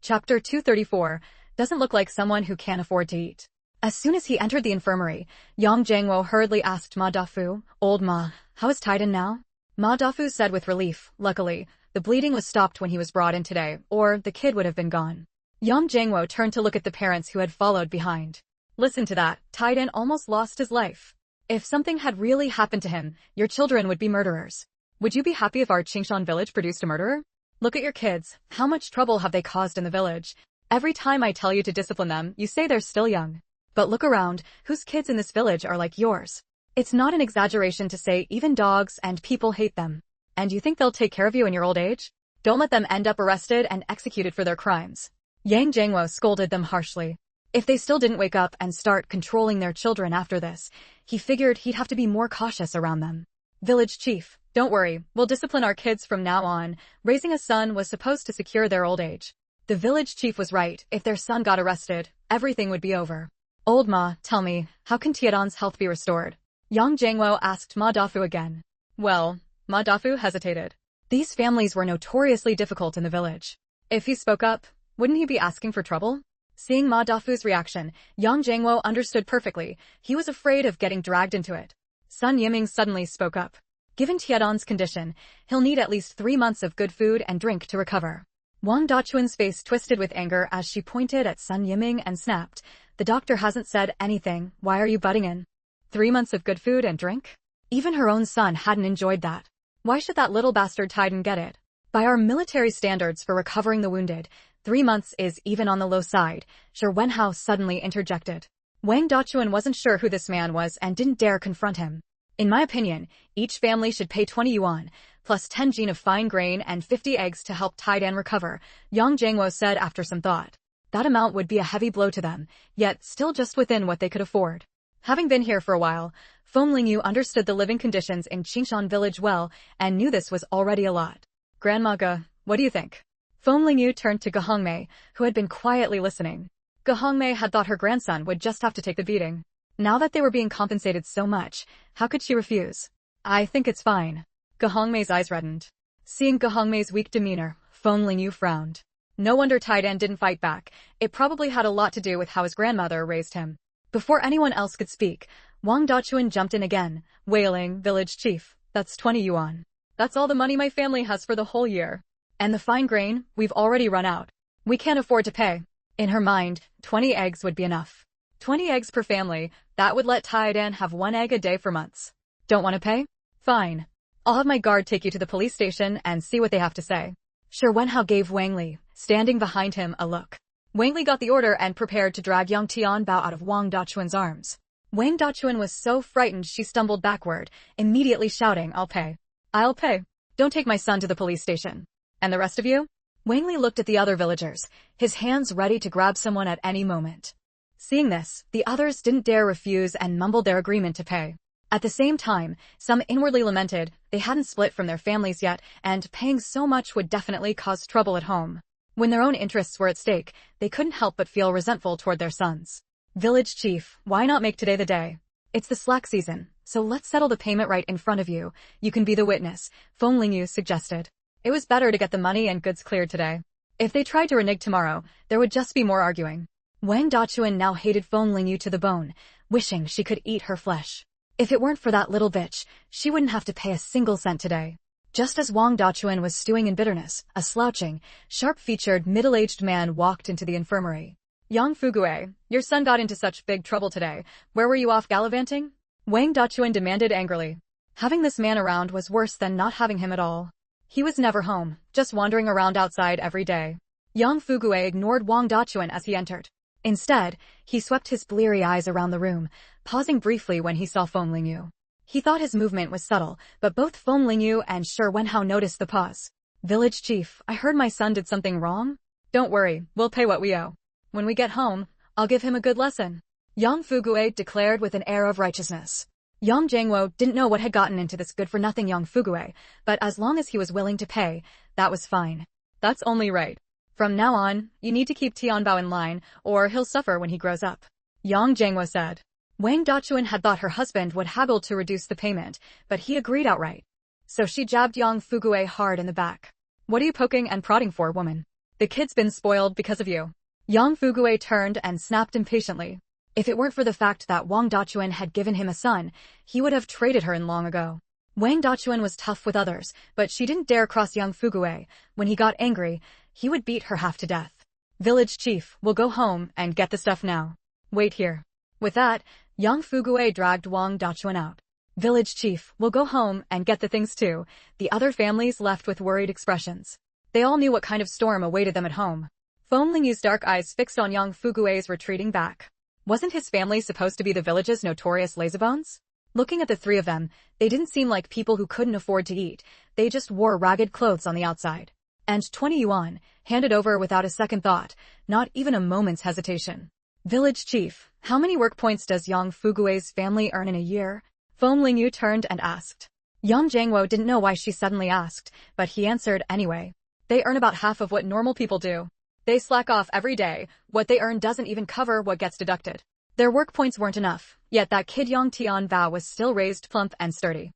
Chapter 234, doesn't look like someone who can't afford to eat. As soon as he entered the infirmary, Yang Jingwo hurriedly asked Ma Dafu, Old Ma, how is Tai Dan now? Ma Dafu said with relief, luckily, the bleeding was stopped when he was brought in today, or the kid would have been gone. Yang Jingwo turned to look at the parents who had followed behind. Listen to that, Tai Dan almost lost his life. If something had really happened to him, your children would be murderers. Would you be happy if our Qingshan village produced a murderer? Look at your kids, how much trouble have they caused in the village? Every time I tell you to discipline them, you say they're still young. But look around, whose kids in this village are like yours? It's not an exaggeration to say even dogs and people hate them. And you think they'll take care of you in your old age? Don't let them end up arrested and executed for their crimes. Yang Jingwo scolded them harshly. If they still didn't wake up and start controlling their children after this, he figured he'd have to be more cautious around them. Village chief, don't worry, we'll discipline our kids from now on. Raising a son was supposed to secure their old age. The village chief was right, if their son got arrested, everything would be over. Old Ma, tell me, how can Tiadon's health be restored? Yang Jingwo asked Ma Dafu again. Well, Ma Dafu hesitated. These families were notoriously difficult in the village. If he spoke up, wouldn't he be asking for trouble? Seeing Ma Dafu's reaction, Yang Jingwo understood perfectly. He was afraid of getting dragged into it. Sun Yiming suddenly spoke up. Given Tiadon's condition, he'll need at least 3 months of good food and drink to recover. Wang Dachuan's face twisted with anger as she pointed at Sun Yiming and snapped. The doctor hasn't said anything, why are you butting in? 3 months of good food and drink? Even her own son hadn't enjoyed that. Why should that little bastard Tai Dan get it? By our military standards for recovering the wounded, 3 months is even on the low side, Shi Wenhao suddenly interjected. Wang Dachuan wasn't sure who this man was and didn't dare confront him. In my opinion, each family should pay 20 yuan, plus 10 jin of fine grain and 50 eggs to help Tai Dan recover, Yang Jingwo said after some thought. That amount would be a heavy blow to them, yet still just within what they could afford. Having been here for a while, Feng Lingyu understood the living conditions in Qingshan village well and knew this was already a lot. Grandma Ge, what do you think? Feng Lingyu turned to Ge Hongmei, who had been quietly listening. Ge Hongmei had thought her grandson would just have to take the beating. Now that they were being compensated so much, how could she refuse? I think it's fine. Ge Hongmei's eyes reddened. Seeing Ge Hongmei's weak demeanor, Feng Lingyu frowned. No wonder Tai Dan didn't fight back. It probably had a lot to do with how his grandmother raised him. Before anyone else could speak, Wang Dachuan jumped in again, wailing, Village chief, that's 20 yuan. That's all the money my family has for the whole year. And the fine grain, we've already run out. We can't afford to pay. In her mind, 20 eggs would be enough. 20 eggs per family, that would let Taidan have 1 egg a day for months. Don't want to pay? Fine. I'll have my guard take you to the police station and see what they have to say. Sure Wenhao gave Wang Li, standing behind him, a look. Wang Li got the order and prepared to drag young Tianbao out of Wang Dachuan's arms. Wang Dachuan was so frightened she stumbled backward, immediately shouting, I'll pay. I'll pay. Don't take my son to the police station. And the rest of you? Wang Li looked at the other villagers, his hands ready to grab someone at any moment. Seeing this, the others didn't dare refuse and mumbled their agreement to pay. At the same time, some inwardly lamented they hadn't split from their families yet, and paying so much would definitely cause trouble at home. When their own interests were at stake, they couldn't help but feel resentful toward their sons. Village chief, why not make today the day? It's the slack season, so let's settle the payment right in front of you. You can be the witness, Feng Lingyu suggested. It was better to get the money and goods cleared today. If they tried to renege tomorrow, there would just be more arguing. Wang Dachuan now hated Feng Lingyu to the bone, wishing she could eat her flesh. If it weren't for that little bitch, she wouldn't have to pay a single cent today. Just as Wang Dachuan was stewing in bitterness, a slouching, sharp-featured, middle-aged man walked into the infirmary. Yang Fugue, your son got into such big trouble today. Where were you off gallivanting? Wang Dachuan demanded angrily. Having this man around was worse than not having him at all. He was never home, just wandering around outside every day. Yang Fugue ignored Wang Dachuan as he entered. Instead, he swept his bleary eyes around the room, pausing briefly when he saw Feng Lingyu. He thought his movement was subtle, but both Feng Lingyu and Shi Wenhao noticed the pause. Village chief, I heard my son did something wrong? Don't worry, we'll pay what we owe. When we get home, I'll give him a good lesson. Yang Fugue declared with an air of righteousness. Yang Jiangwo didn't know what had gotten into this good-for-nothing Yang Fugue, but as long as he was willing to pay, that was fine. That's only right. From now on, you need to keep Tianbao in line, or he'll suffer when he grows up. Yang Jiangwo said. Wang Dachuan had thought her husband would haggle to reduce the payment, but he agreed outright. So she jabbed Yang Fugue hard in the back. What are you poking and prodding for, woman? The kid's been spoiled because of you. Yang Fugue turned and snapped impatiently. If it weren't for the fact that Wang Dachuan had given him a son, he would have traded her in long ago. Wang Dachuan was tough with others, but she didn't dare cross Yang Fugue. When he got angry, he would beat her half to death. Village chief, we'll go home and get the stuff now. Wait here. With that, Yang Fugue dragged Wang Dachuan out. Village chief, we'll go home and get the things too. The other families left with worried expressions. They all knew what kind of storm awaited them at home. Feng Lingyu's dark eyes fixed on Yang Fugue's retreating back. Wasn't his family supposed to be the village's notorious lazybones? Looking at the three of them, they didn't seem like people who couldn't afford to eat. They just wore ragged clothes on the outside. And 20 yuan, handed over without a second thought, not even a moment's hesitation. Village chief, how many work points does Yang Fugue's family earn in a year? Feng Lingyu turned and asked. Yang Jiangwo didn't know why she suddenly asked, but he answered anyway. They earn about half of what normal people do. They slack off every day. What they earn doesn't even cover what gets deducted. Their work points weren't enough, yet that kid Yang Tianbao was still raised plump and sturdy.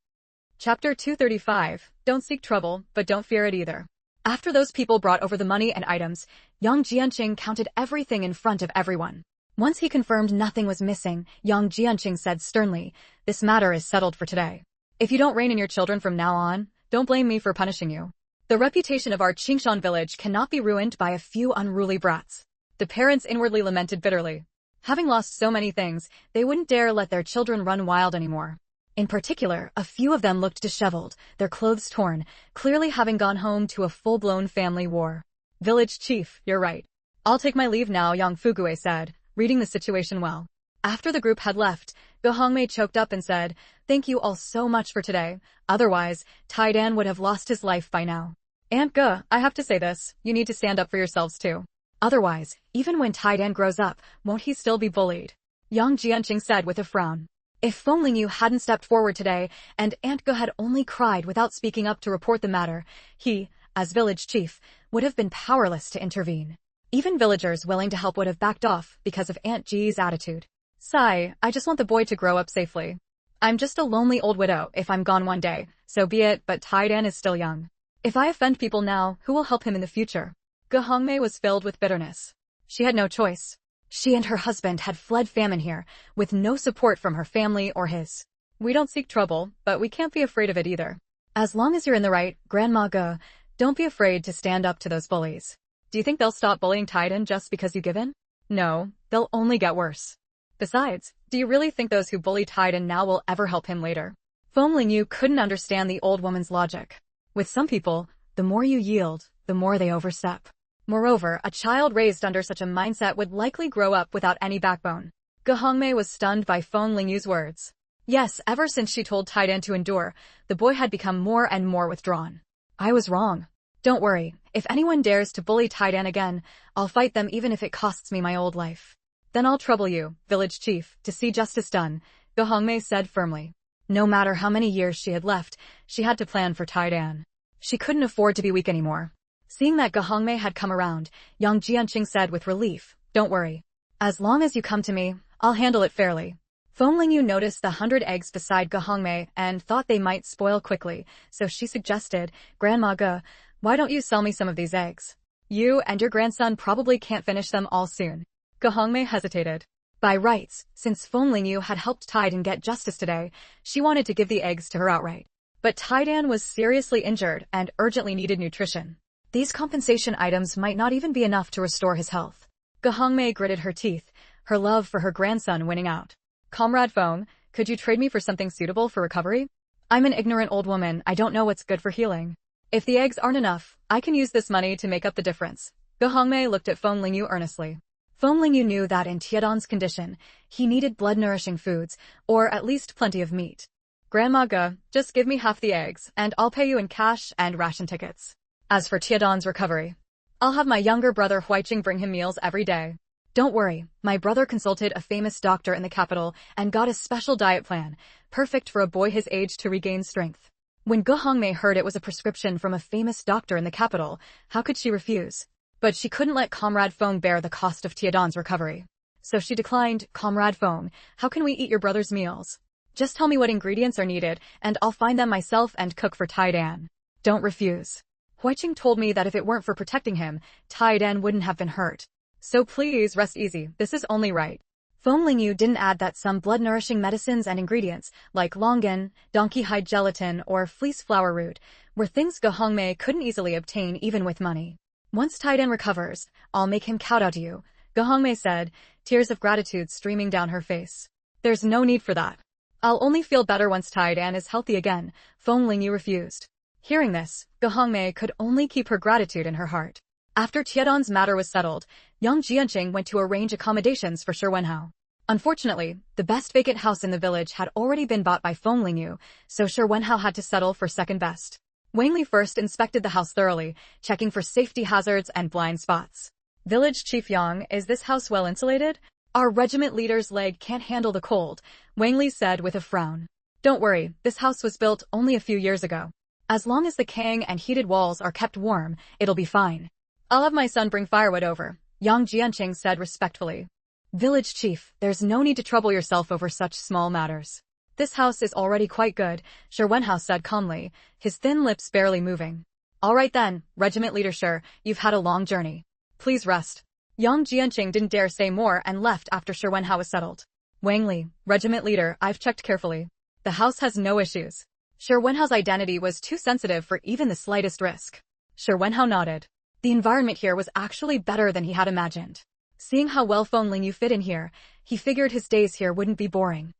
Chapter 235, Don't seek trouble, but don't fear it either. After those people brought over the money and items, Yang Jianqing counted everything in front of everyone. Once he confirmed nothing was missing, Yang Jianqing said sternly, this matter is settled for today. If you don't rein in your children from now on, don't blame me for punishing you. The reputation of our Qingshan village cannot be ruined by a few unruly brats. The parents inwardly lamented bitterly. Having lost so many things, they wouldn't dare let their children run wild anymore. In particular, a few of them looked disheveled, their clothes torn, clearly having gone home to a full-blown family war. Village chief, you're right. I'll take my leave now, Yang Fugue said, reading the situation well. After the group had left, Ge Hongmei choked up and said, thank you all so much for today. Otherwise, Taidan would have lost his life by now. Aunt Ge, I have to say this, you need to stand up for yourselves too. Otherwise, even when Taidan grows up, won't he still be bullied? Yang Jianqing said with a frown. If Feng Lingyu hadn't stepped forward today, and Aunt Ge had only cried without speaking up to report the matter, he, as village chief, would have been powerless to intervene. Even villagers willing to help would have backed off because of Aunt Ji's attitude. Sigh, I just want the boy to grow up safely. I'm just a lonely old widow if I'm gone one day, so be it, but Taidan is still young. If I offend people now, who will help him in the future? Ge Hongmei was filled with bitterness. She had no choice. She and her husband had fled famine here, with no support from her family or his. We don't seek trouble, but we can't be afraid of it either. As long as you're in the right, Grandma Ge, don't be afraid to stand up to those bullies. Do you think they'll stop bullying Titan just because you give in? No, they'll only get worse. Besides, do you really think those who bully Titan now will ever help him later? Feng Lingyu couldn't understand the old woman's logic. With some people, the more you yield, the more they overstep. Moreover, a child raised under such a mindset would likely grow up without any backbone. Ge Hongmei was stunned by Feng Lingyu's words. Yes, ever since she told Titan to endure, the boy had become more and more withdrawn. I was wrong. Don't worry, if anyone dares to bully Titan again, I'll fight them even if it costs me my old life. Then I'll trouble you, village chief, to see justice done, Ge Hongmei said firmly. No matter how many years she had left, she had to plan for Titan. She couldn't afford to be weak anymore. Seeing that Ge Hongmei had come around, young Jianqing said with relief, don't worry. As long as you come to me, I'll handle it fairly. Feng Lingyu noticed the 100 eggs beside Ge Hongmei and thought they might spoil quickly, so she suggested, Grandma Ge, why don't you sell me some of these eggs? You and your grandson probably can't finish them all soon. Ge Hongmei hesitated. By rights, since Feng Lingyu had helped Titan get justice today, she wanted to give the eggs to her outright. But Titan was seriously injured and urgently needed nutrition. These compensation items might not even be enough to restore his health. Ge Hongmei gritted her teeth, her love for her grandson winning out. Comrade Feng, could you trade me for something suitable for recovery? I'm an ignorant old woman, I don't know what's good for healing. If the eggs aren't enough, I can use this money to make up the difference. Ge Hongmei looked at Feng Lingyu earnestly. Feng Lingyu knew that in Tiadan's condition, he needed blood-nourishing foods, or at least plenty of meat. Grandma Ge, just give me half the eggs, and I'll pay you in cash and ration tickets. As for Tiadan's recovery, I'll have my younger brother Huiqing bring him meals every day. Don't worry, my brother consulted a famous doctor in the capital and got a special diet plan, perfect for a boy his age to regain strength. When Ge Hongmei heard it was a prescription from a famous doctor in the capital, how could she refuse? But she couldn't let Comrade Feng bear the cost of Tiadan's recovery. So she declined, Comrade Feng, how can we eat your brother's meals? Just tell me what ingredients are needed, and I'll find them myself and cook for Tidan. Don't refuse. Huiqing told me that if it weren't for protecting him, Tidan wouldn't have been hurt. So please rest easy, this is only right. Feng Lingyu didn't add that some blood-nourishing medicines and ingredients, like longan, donkey hide gelatin, or fleece flower root, were things Ge Hongmei couldn't easily obtain even with money. Once Tidan recovers, I'll make him kowtow to you, Ge Hongmei said, tears of gratitude streaming down her face. There's no need for that. I'll only feel better once Tidan is healthy again, Feng Lingyu refused. Hearing this, Ge Hongmei could only keep her gratitude in her heart. After Tiadan's matter was settled, young Jianqing went to arrange accommodations for Shi Wenhao. Unfortunately, the best vacant house in the village had already been bought by Feng Lingyu, so Shi Wenhao had to settle for second best. Wang Li first inspected the house thoroughly, checking for safety hazards and blind spots. Village Chief Yang, is this house well insulated? Our regiment leader's leg can't handle the cold, Wang Li said with a frown. Don't worry, this house was built only a few years ago. As long as the kang and heated walls are kept warm, it'll be fine. I'll have my son bring firewood over, Yang Jianqing said respectfully. Village chief, there's no need to trouble yourself over such small matters. This house is already quite good, Shi Wenhao said calmly, his thin lips barely moving. All right then, regiment leader Shi, you've had a long journey. Please rest. Yang Jianqing didn't dare say more and left after Shi Wenhao was settled. Wang Li, regiment leader, I've checked carefully. The house has no issues. Shi Wenhao's identity was too sensitive for even the slightest risk. Shi Wenhao nodded. The environment here was actually better than he had imagined. Seeing how well Feng Lingyu fit in here, he figured his days here wouldn't be boring.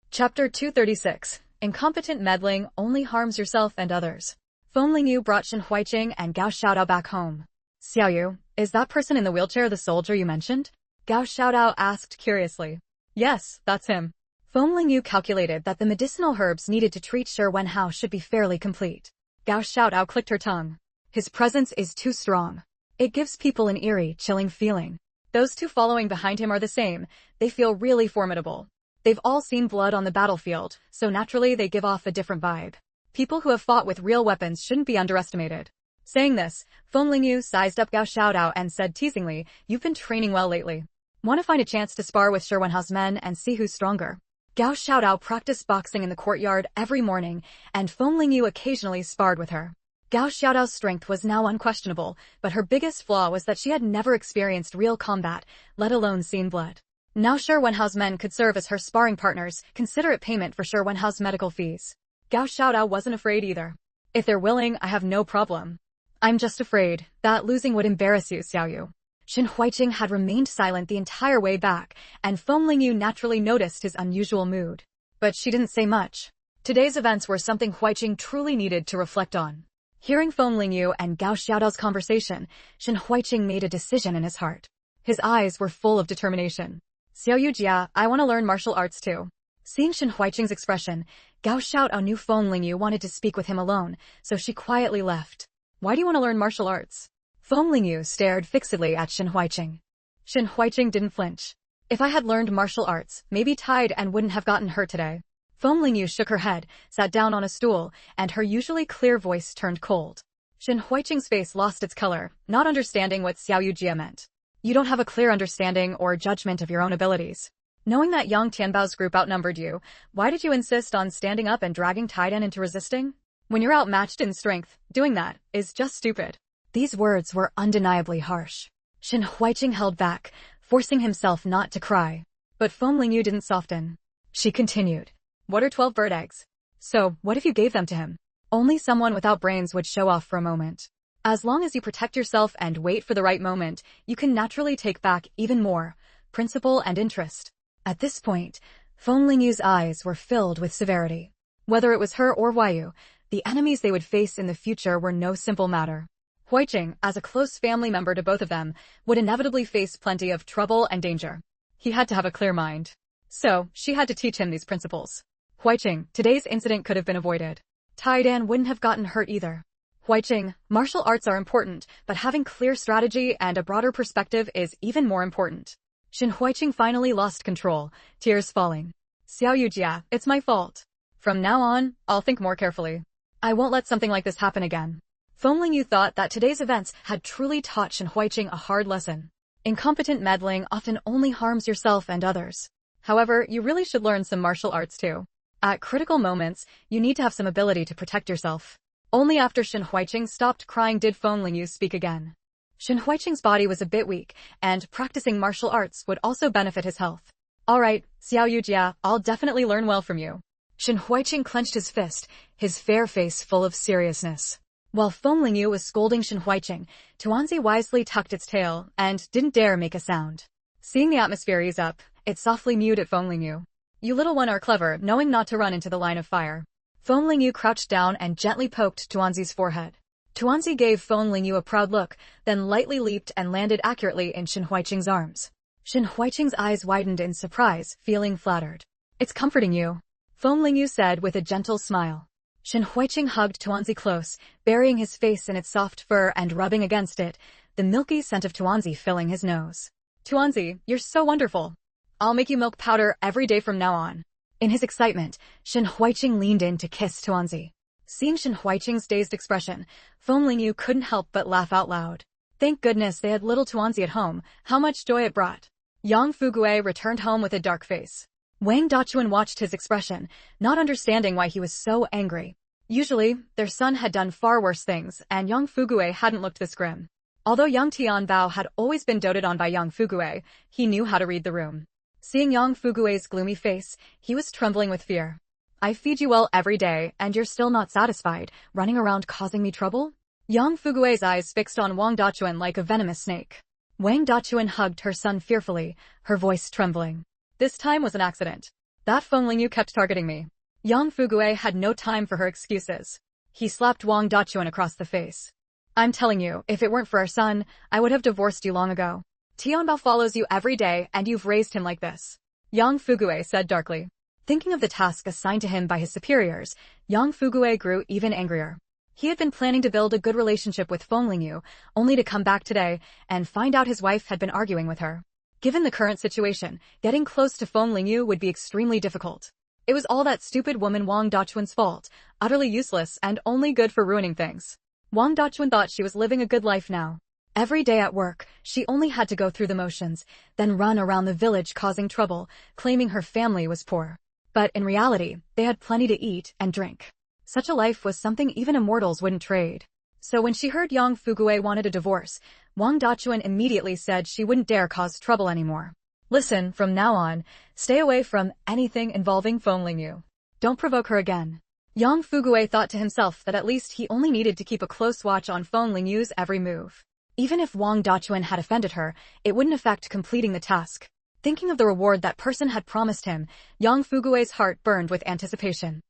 Chapter 236. Incompetent meddling only harms yourself and others. Feng Lingyu brought Shen Huiqing and Gao Xiaodao back home. Xiaoyu, is that person in the wheelchair the soldier you mentioned? Gao Xiaodao asked curiously. Yes, that's him. Feng Lingyu calculated that the medicinal herbs needed to treat Shi Wenhao should be fairly complete. Gao Xiaodao clicked her tongue. His presence is too strong. It gives people an eerie, chilling feeling. Those two following behind him are the same, they feel really formidable. They've all seen blood on the battlefield, so naturally they give off a different vibe. People who have fought with real weapons shouldn't be underestimated. Saying this, Feng Lingyu sized up Gao Xiaodao and said teasingly, you've been training well lately. Want to find a chance to spar with Shi Wenhao's men and see who's stronger? Gao Xiaodao practiced boxing in the courtyard every morning, and Feng Lingyu occasionally sparred with her. Gao Xiaodao's strength was now unquestionable, but her biggest flaw was that she had never experienced real combat, let alone seen blood. Now Shi Wenhao's men could serve as her sparring partners, considerate payment for Shi Wenhao's medical fees. Gao Xiaodao wasn't afraid either. If they're willing, I have no problem. I'm just afraid that losing would embarrass you, Xiaoyu. Shin Huiqing had remained silent the entire way back, and Feng Lingyu naturally noticed his unusual mood. But she didn't say much. Today's events were something Huiqing truly needed to reflect on. Hearing Feng Lingyu and Gao Xiaodao's conversation, Shin Huiqing made a decision in his heart. His eyes were full of determination. Xiaoyu Jia, I want to learn martial arts too. Seeing Shin Huiqing's expression, Gao Xiaodao knew Feng Lingyu wanted to speak with him alone, so she quietly left. Why do you want to learn martial arts? Feng Lingyu stared fixedly at Shin Huiqing. Shin Huiqing didn't flinch. If I had learned martial arts, maybe Tide and wouldn't have gotten hurt today. Feng Lingyu shook her head, sat down on a stool, and her usually clear voice turned cold. Shin Huiqing's face lost its color, not understanding what Xiaoyu Jia meant. You don't have a clear understanding or judgment of your own abilities. Knowing that Yang Tianbao's group outnumbered you, why did you insist on standing up and dragging Taiden into resisting? When you're outmatched in strength, doing that is just stupid. These words were undeniably harsh. Shin Huiqing held back, forcing himself not to cry. But Feng Lingyu didn't soften. She continued. What are 12 bird eggs? So, what if you gave them to him? Only someone without brains would show off for a moment. As long as you protect yourself and wait for the right moment, you can naturally take back even more, principle and interest. At this point, Feng Lingyu's eyes were filled with severity. Whether it was her or Waiyu, the enemies they would face in the future were no simple matter. Huiqing, as a close family member to both of them, would inevitably face plenty of trouble and danger. He had to have a clear mind. So, she had to teach him these principles. Huiqing, today's incident could have been avoided. Taidan wouldn't have gotten hurt either. Huiqing, martial arts are important, but having clear strategy and a broader perspective is even more important. Shin Huiqing finally lost control, tears falling. Xiaoyu Jia, it's my fault. From now on, I'll think more carefully. I won't let something like this happen again. Feng Lingyu thought that today's events had truly taught Shin Huiqing a hard lesson. Incompetent meddling often only harms yourself and others. However, you really should learn some martial arts too. At critical moments, you need to have some ability to protect yourself. Only after Shin Huiqing stopped crying did Feng Lingyu speak again. Shin Huiqing's body was a bit weak, and practicing martial arts would also benefit his health. Alright, Xiaoyu Jia, I'll definitely learn well from you. Shin Huiqing clenched his fist, his fair face full of seriousness. While Feng Lingyu was scolding Shin Huiqing, Tuanzi wisely tucked its tail and didn't dare make a sound. Seeing the atmosphere ease up, it softly mewed at Feng Lingyu. You little one are clever, knowing not to run into the line of fire. Feng Lingyu crouched down and gently poked Tuanzi's forehead. Tuanzi gave Feng Lingyu a proud look, then lightly leaped and landed accurately in Shin Huiqing's arms. Shin Huiqing's eyes widened in surprise, feeling flattered. It's comforting you, Feng Lingyu said with a gentle smile. Shin Huiqing hugged Tuanzi close, burying his face in its soft fur and rubbing against it, the milky scent of Tuanzi filling his nose. Tuanzi, you're so wonderful. I'll make you milk powder every day from now on. In his excitement, Shin Huiqing leaned in to kiss Tuanzi. Seeing Shin Huiqing's dazed expression, Feng Lingyu couldn't help but laugh out loud. Thank goodness they had little Tuanzi at home, how much joy it brought. Yang Fugue returned home with a dark face. Wang Dachuan watched his expression, not understanding why he was so angry. Usually, their son had done far worse things, and Yang Fugue hadn't looked this grim. Although Yang Tianbao had always been doted on by Yang Fugue, he knew how to read the room. Seeing Yang Fugue's gloomy face, he was trembling with fear. I feed you well every day, and you're still not satisfied, running around causing me trouble? Yang Fugue's eyes fixed on Wang Dachuan like a venomous snake. Wang Dachuan hugged her son fearfully, her voice trembling. This time was an accident. That Feng Lingyu kept targeting me. Yang Fugue had no time for her excuses. He slapped Wang Dachuan across the face. I'm telling you, if it weren't for our son, I would have divorced you long ago. Tianbao follows you every day, and you've raised him like this. Yang Fugue said darkly. Thinking of the task assigned to him by his superiors, Yang Fugue grew even angrier. He had been planning to build a good relationship with Feng Lingyu, only to come back today and find out his wife had been arguing with her. Given the current situation, getting close to Feng Lingyu would be extremely difficult. It was all that stupid woman Wang Dachuan's fault, utterly useless and only good for ruining things. Wang Dachuan thought she was living a good life now. Every day at work, she only had to go through the motions, then run around the village causing trouble, claiming her family was poor. But in reality, they had plenty to eat and drink. Such a life was something even immortals wouldn't trade. So when she heard Yang Fugue wanted a divorce, Wang Dachuan immediately said she wouldn't dare cause trouble anymore. Listen, from now on, stay away from anything involving Feng Lingyu. Don't provoke her again. Yang Fugue thought to himself that at least he only needed to keep a close watch on Feng Lingyu's every move. Even if Wang Dachuan had offended her, it wouldn't affect completing the task. Thinking of the reward that person had promised him, Yang Fugue's heart burned with anticipation.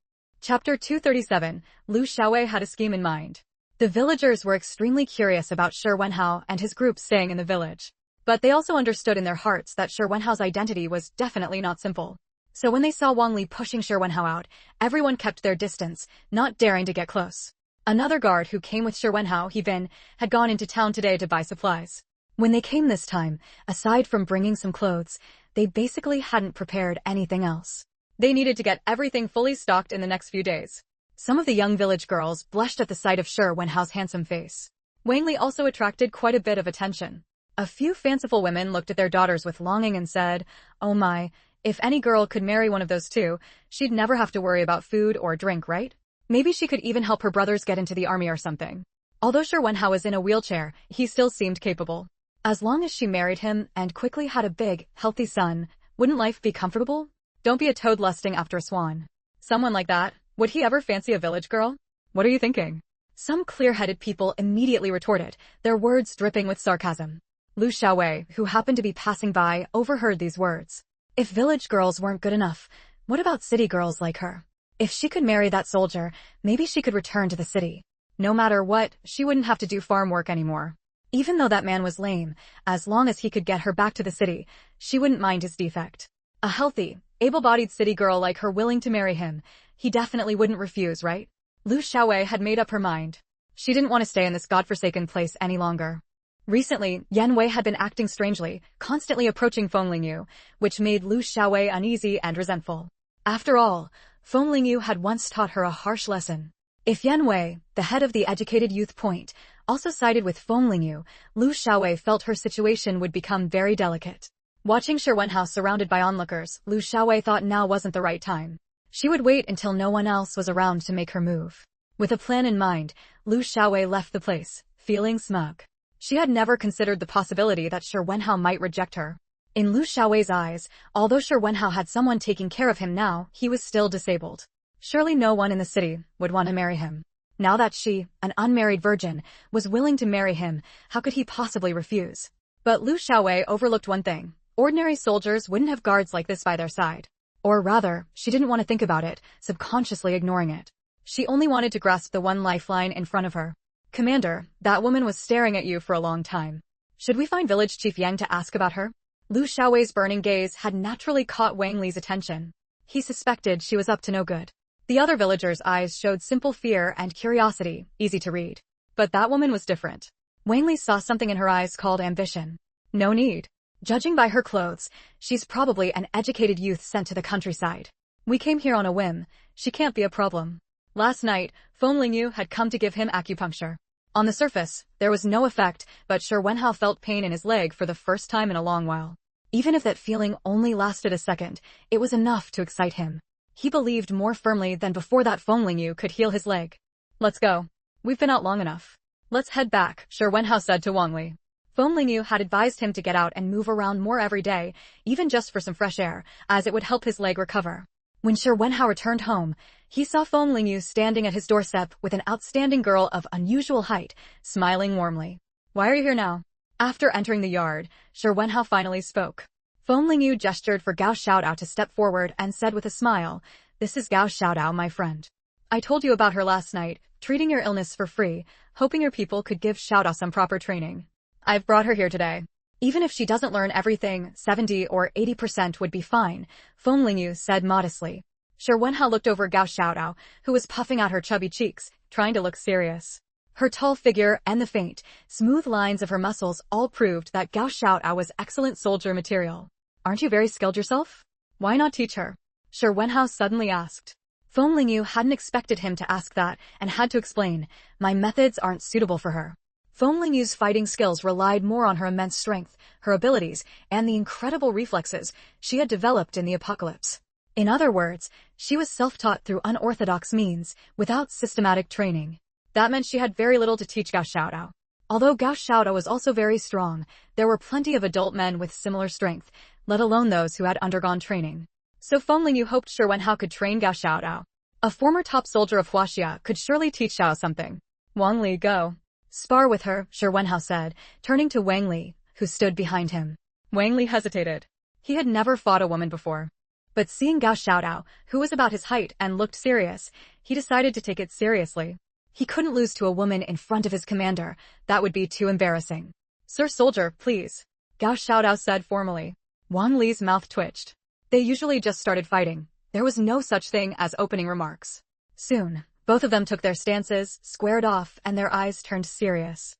Chapter 237, Lu Xiaowei had a scheme in mind. The villagers were extremely curious about Shi Wenhao and his group staying in the village. But they also understood in their hearts that Shi Wenhao's identity was definitely not simple. So when they saw Wang Li pushing Shi Wenhao out, everyone kept their distance, not daring to get close. Another guard who came with Shi Wenhao, He Bin, had gone into town today to buy supplies. When they came this time, aside from bringing some clothes, they basically hadn't prepared anything else. They needed to get everything fully stocked in the next few days. Some of the young village girls blushed at the sight of Shi Wenhao's handsome face. Wang Li also attracted quite a bit of attention. A few fanciful women looked at their daughters with longing and said, "Oh my, if any girl could marry one of those two, she'd never have to worry about food or drink, right? Maybe she could even help her brothers get into the army or something." Although Shi Wenhao was in a wheelchair, he still seemed capable. As long as she married him and quickly had a big, healthy son, wouldn't life be comfortable? Don't be a toad lusting after a swan. Someone like that, would he ever fancy a village girl? What are you thinking? Some clear-headed people immediately retorted, their words dripping with sarcasm. Lu Xiaowei, who happened to be passing by, overheard these words. If village girls weren't good enough, what about city girls like her? If she could marry that soldier, maybe she could return to the city. No matter what, she wouldn't have to do farm work anymore. Even though that man was lame, as long as he could get her back to the city, she wouldn't mind his defect. A healthy, able-bodied city girl like her willing to marry him, he definitely wouldn't refuse, right? Lu Xiaowei had made up her mind. She didn't want to stay in this godforsaken place any longer. Recently, Yan Wei had been acting strangely, constantly approaching Feng Lingyu, which made Lu Xiaowei uneasy and resentful. After all, Feng Lingyu had once taught her a harsh lesson. If Yan Wei, the head of the educated youth point, also sided with Feng Lingyu, Lu Xiaowei felt her situation would become very delicate. Watching Shi Wenhao surrounded by onlookers, Lu Xiaowei thought now wasn't the right time. She would wait until no one else was around to make her move. With a plan in mind, Lu Xiaowei left the place, feeling smug. She had never considered the possibility that Shi Wenhao might reject her. In Lu Xiaowei's eyes, although Shi Wenhao had someone taking care of him now, he was still disabled. Surely no one in the city would want to marry him. Now that she, an unmarried virgin, was willing to marry him, how could he possibly refuse? But Lu Xiaowei overlooked one thing. Ordinary soldiers wouldn't have guards like this by their side. Or rather, she didn't want to think about it, subconsciously ignoring it. She only wanted to grasp the one lifeline in front of her. "Commander, that woman was staring at you for a long time. Should we find village chief Yang to ask about her?" Lu Xiaowei's burning gaze had naturally caught Wang Li's attention. He suspected she was up to no good. The other villagers' eyes showed simple fear and curiosity, easy to read. But that woman was different. Wang Li saw something in her eyes called ambition. No need. Judging by her clothes, she's probably an educated youth sent to the countryside. We came here on a whim. She can't be a problem. Last night, Feng Lingyu had come to give him acupuncture. On the surface, there was no effect, but Shi Wenhao felt pain in his leg for the first time in a long while. Even if that feeling only lasted a second, it was enough to excite him. He believed more firmly than before that Feng Lingyu could heal his leg. "Let's go. We've been out long enough. Let's head back," Shi Wenhao said to Wang Li. Feng Lingyu had advised him to get out and move around more every day, even just for some fresh air, as it would help his leg recover. When Shi Wenhao returned home, he saw Feng Lingyu standing at his doorstep with an outstanding girl of unusual height, smiling warmly. "Why are you here now?" After entering the yard, Shi Wenhao finally spoke. Feng Lingyu gestured for Gao Xiaodao to step forward and said with a smile, "This is Gao Xiaodao, my friend. I told you about her last night, treating your illness for free, hoping your people could give Xiaodao some proper training. I've brought her here today. Even if she doesn't learn everything, 70 or 80% would be fine," Feng Lingyu said modestly. Shi Wenhao looked over Gao Xiaodao, who was puffing out her chubby cheeks, trying to look serious. Her tall figure and the faint, smooth lines of her muscles all proved that Gao Xiaodao was excellent soldier material. "Aren't you very skilled yourself? Why not teach her?" Shi Wenhao suddenly asked. Feng Lingyu hadn't expected him to ask that and had to explain, "My methods aren't suitable for her." Feng Lingyu's fighting skills relied more on her immense strength, her abilities, and the incredible reflexes she had developed in the apocalypse. In other words, she was self-taught through unorthodox means, without systematic training. That meant she had very little to teach Gao Xiaodao. Although Gao Xiaodao was also very strong, there were plenty of adult men with similar strength, let alone those who had undergone training. So Feng Lingyu hoped Shi Wenhao could train Gao Xiaodao. A former top soldier of Huaxia could surely teach Xiao something. Wang Li, go. Spar with her, Shi Wenhao said, turning to Wang Li, who stood behind him. Wang Li hesitated. He had never fought a woman before. But seeing Gao Xiaodao, who was about his height and looked serious, he decided to take it seriously. He couldn't lose to a woman in front of his commander. That would be too embarrassing. Sir Soldier, please. Gao Xiaodao said formally. Wang Li's mouth twitched. They usually just started fighting. There was no such thing as opening remarks. Soon, both of them took their stances, squared off, and their eyes turned serious.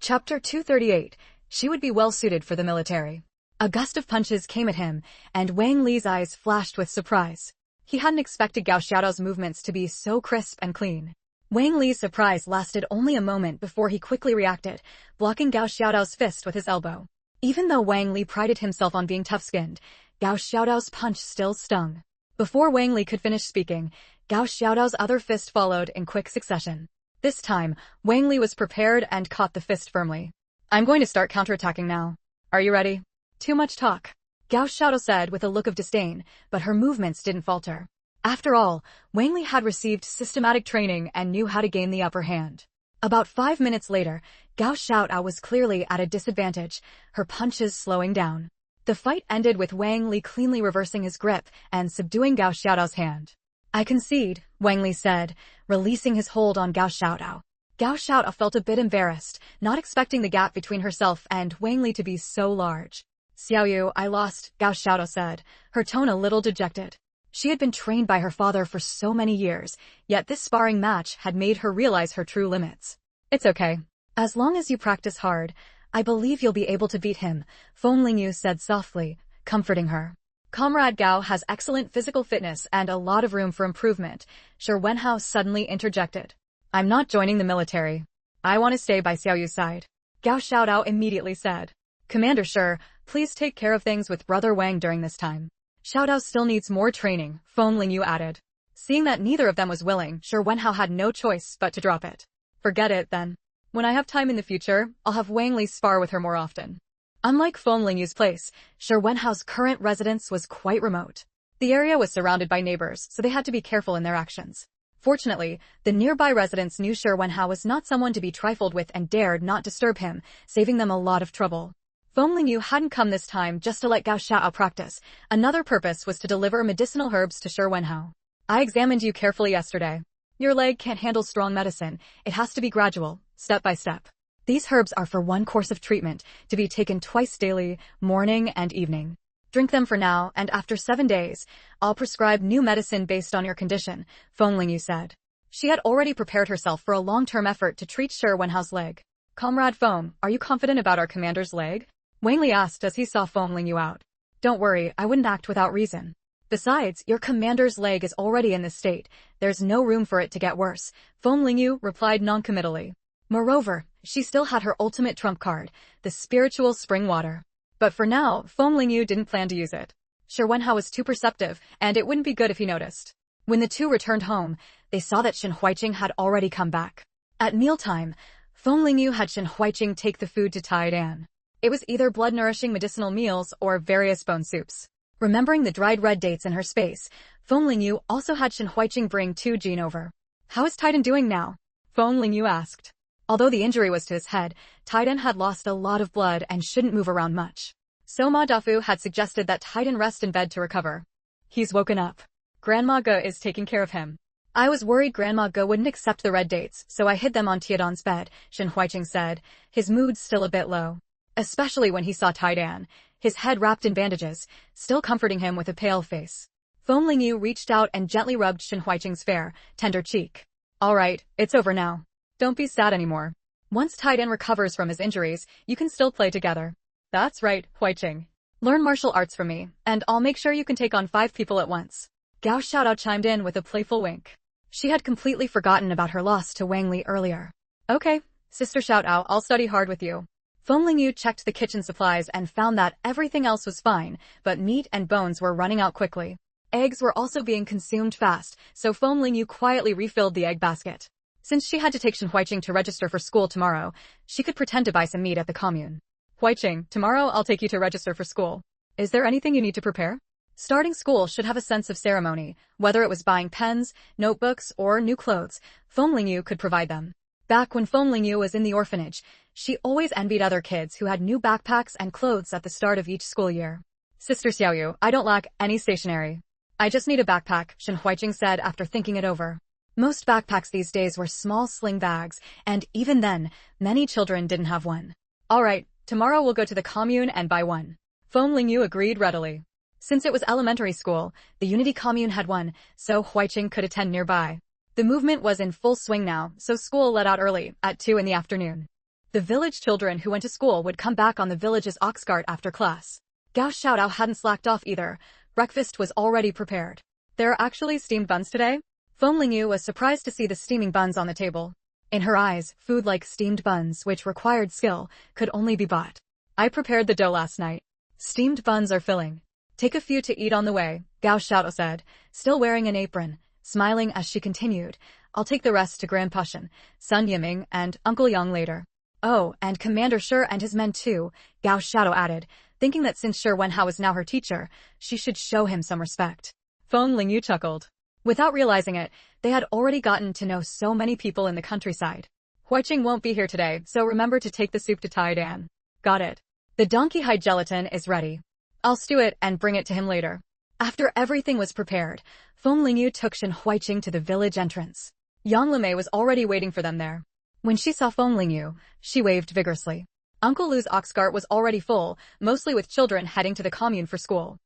Chapter 238. She would be well suited for the military. A gust of punches came at him, and Wang Li's eyes flashed with surprise. He hadn't expected Gao Xiaodao's movements to be so crisp and clean. Wang Li's surprise lasted only a moment before he quickly reacted, blocking Gao Xiaodao's fist with his elbow. Even though Wang Li prided himself on being tough-skinned, Gao Xiaodao's punch still stung. Before Wang Li could finish speaking, Gao Xiaodao's other fist followed in quick succession. This time, Wang Li was prepared and caught the fist firmly. I'm going to start counterattacking now. Are you ready? Too much talk. Gao Xiaodao said with a look of disdain, but her movements didn't falter. After all, Wang Li had received systematic training and knew how to gain the upper hand. About 5 minutes later, Gao Xiaodao was clearly at a disadvantage, her punches slowing down. The fight ended with Wang Li cleanly reversing his grip and subduing Gao Xiaodao's hand. I concede, Wang Li said, releasing his hold on Gao Xiaodao. Gao Xiaodao felt a bit embarrassed, not expecting the gap between herself and Wang Li to be so large. Xiaoyu, I lost, Gao Xiaodao said, her tone a little dejected. She had been trained by her father for so many years, yet this sparring match had made her realize her true limits. It's okay. As long as you practice hard, I believe you'll be able to beat him, Feng Lingyu said softly, comforting her. Comrade Gao has excellent physical fitness and a lot of room for improvement, Shi Wenhao suddenly interjected. I'm not joining the military. I want to stay by Xiaoyu's side. Gao Xiaodao immediately said. Commander Shi, please take care of things with Brother Wang during this time. Xiaodao still needs more training, Feng Lingyu added. Seeing that neither of them was willing, Shi Wenhao had no choice but to drop it. Forget it, then. When I have time in the future, I'll have Wang Li spar with her more often. Unlike Feng Lingyu's place, Shi Wenhao's current residence was quite remote. The area was surrounded by neighbors, so they had to be careful in their actions. Fortunately, the nearby residents knew Shi Wenhao was not someone to be trifled with and dared not disturb him, saving them a lot of trouble. Feng Lingyu hadn't come this time just to let Gao Xiaodao practice. Another purpose was to deliver medicinal herbs to Shi Wenhao. I examined you carefully yesterday. Your leg can't handle strong medicine. It has to be gradual, step by step. These herbs are for one course of treatment, to be taken twice daily, morning and evening. Drink them for now, and after 7 days, I'll prescribe new medicine based on your condition, Feng Lingyu said. She had already prepared herself for a long-term effort to treat Shi Wenhao's leg. Comrade Feng, are you confident about our commander's leg? Wang Li asked as he saw Feng Lingyu out. Don't worry, I wouldn't act without reason. Besides, your commander's leg is already in this state. There's no room for it to get worse, Feng Lingyu replied noncommittally. Moreover, she still had her ultimate trump card, the spiritual spring water. But for now, Feng Lingyu didn't plan to use it. Shi Wenhao was too perceptive, and it wouldn't be good if he noticed. When the two returned home, they saw that Shen Huiqing had already come back. At mealtime, Feng Lingyu had Shen Huiqing take the food to Taidan. It was either blood-nourishing medicinal meals or various bone soups. Remembering the dried red dates in her space, Feng Lingyu also had Shen Huiqing bring 2 Jin over. How is Taidan doing now? Feng Lingyu asked. Although the injury was to his head, Taidan had lost a lot of blood and shouldn't move around much. So Ma Dafu had suggested that Taidan rest in bed to recover. He's woken up. Grandma Ge is taking care of him. I was worried Grandma Ge wouldn't accept the red dates, so I hid them on Taidan's bed, Shen Huiqing said, his mood still a bit low. Especially when he saw Taidan, his head wrapped in bandages, still comforting him with a pale face. Feng Lingyu reached out and gently rubbed Shen Huiqing's fair, tender cheek. All right, it's over now. Don't be sad anymore. Once Taidan recovers from his injuries, you can still play together. That's right, Huiqing. Learn martial arts from me, and I'll make sure you can take on 5 people at once. Gao Xiaodao chimed in with a playful wink. She had completely forgotten about her loss to Wang Li earlier. Okay, Sister Xiaodao, I'll study hard with you. Feng Lingyu checked the kitchen supplies and found that everything else was fine, but meat and bones were running out quickly. Eggs were also being consumed fast, so Feng Lingyu quietly refilled the egg basket. Since she had to take Shen Huiqing to register for school tomorrow, she could pretend to buy some meat at the commune. Huiqing, tomorrow I'll take you to register for school. Is there anything you need to prepare? Starting school should have a sense of ceremony, whether it was buying pens, notebooks, or new clothes. Feng Lingyu could provide them. Back when Feng Lingyu was in the orphanage, she always envied other kids who had new backpacks and clothes at the start of each school year. Sister Xiaoyu, I don't lack any stationery. I just need a backpack, Shen Huiqing said after thinking it over. Most backpacks these days were small sling bags, and even then, many children didn't have one. All right, tomorrow we'll go to the commune and buy one. Feng Lingyu agreed readily. Since it was elementary school, the Unity Commune had one, so Huiqing could attend nearby. The movement was in full swing now, so school let out early, at 2 in the afternoon. The village children who went to school would come back on the village's ox cart after class. Gao Xiaodao hadn't slacked off either. Breakfast was already prepared. There are actually steamed buns today? Feng Lingyu was surprised to see the steaming buns on the table. In her eyes, food like steamed buns, which required skill, could only be bought. I prepared the dough last night. Steamed buns are filling. Take a few to eat on the way, Gao Xiaodao said, still wearing an apron, smiling as she continued. I'll take the rest to Grandpa Shen, Sun Yiming, and Uncle Yang later. Oh, and Commander Shi and his men too, Gao Xiaodao added, thinking that since Shi Wenhao was now her teacher, she should show him some respect. Feng Lingyu chuckled. Without realizing it, they had already gotten to know so many people in the countryside. Huiqing won't be here today, so remember to take the soup to Tai Dan. Got it. The donkey hide gelatin is ready. I'll stew it and bring it to him later. After everything was prepared, Feng Lingyu took Shen Huiqing to the village entrance. Yang Limei was already waiting for them there. When she saw Feng Lingyu, she waved vigorously. Uncle Lu's ox cart was already full, mostly with children heading to the commune for school.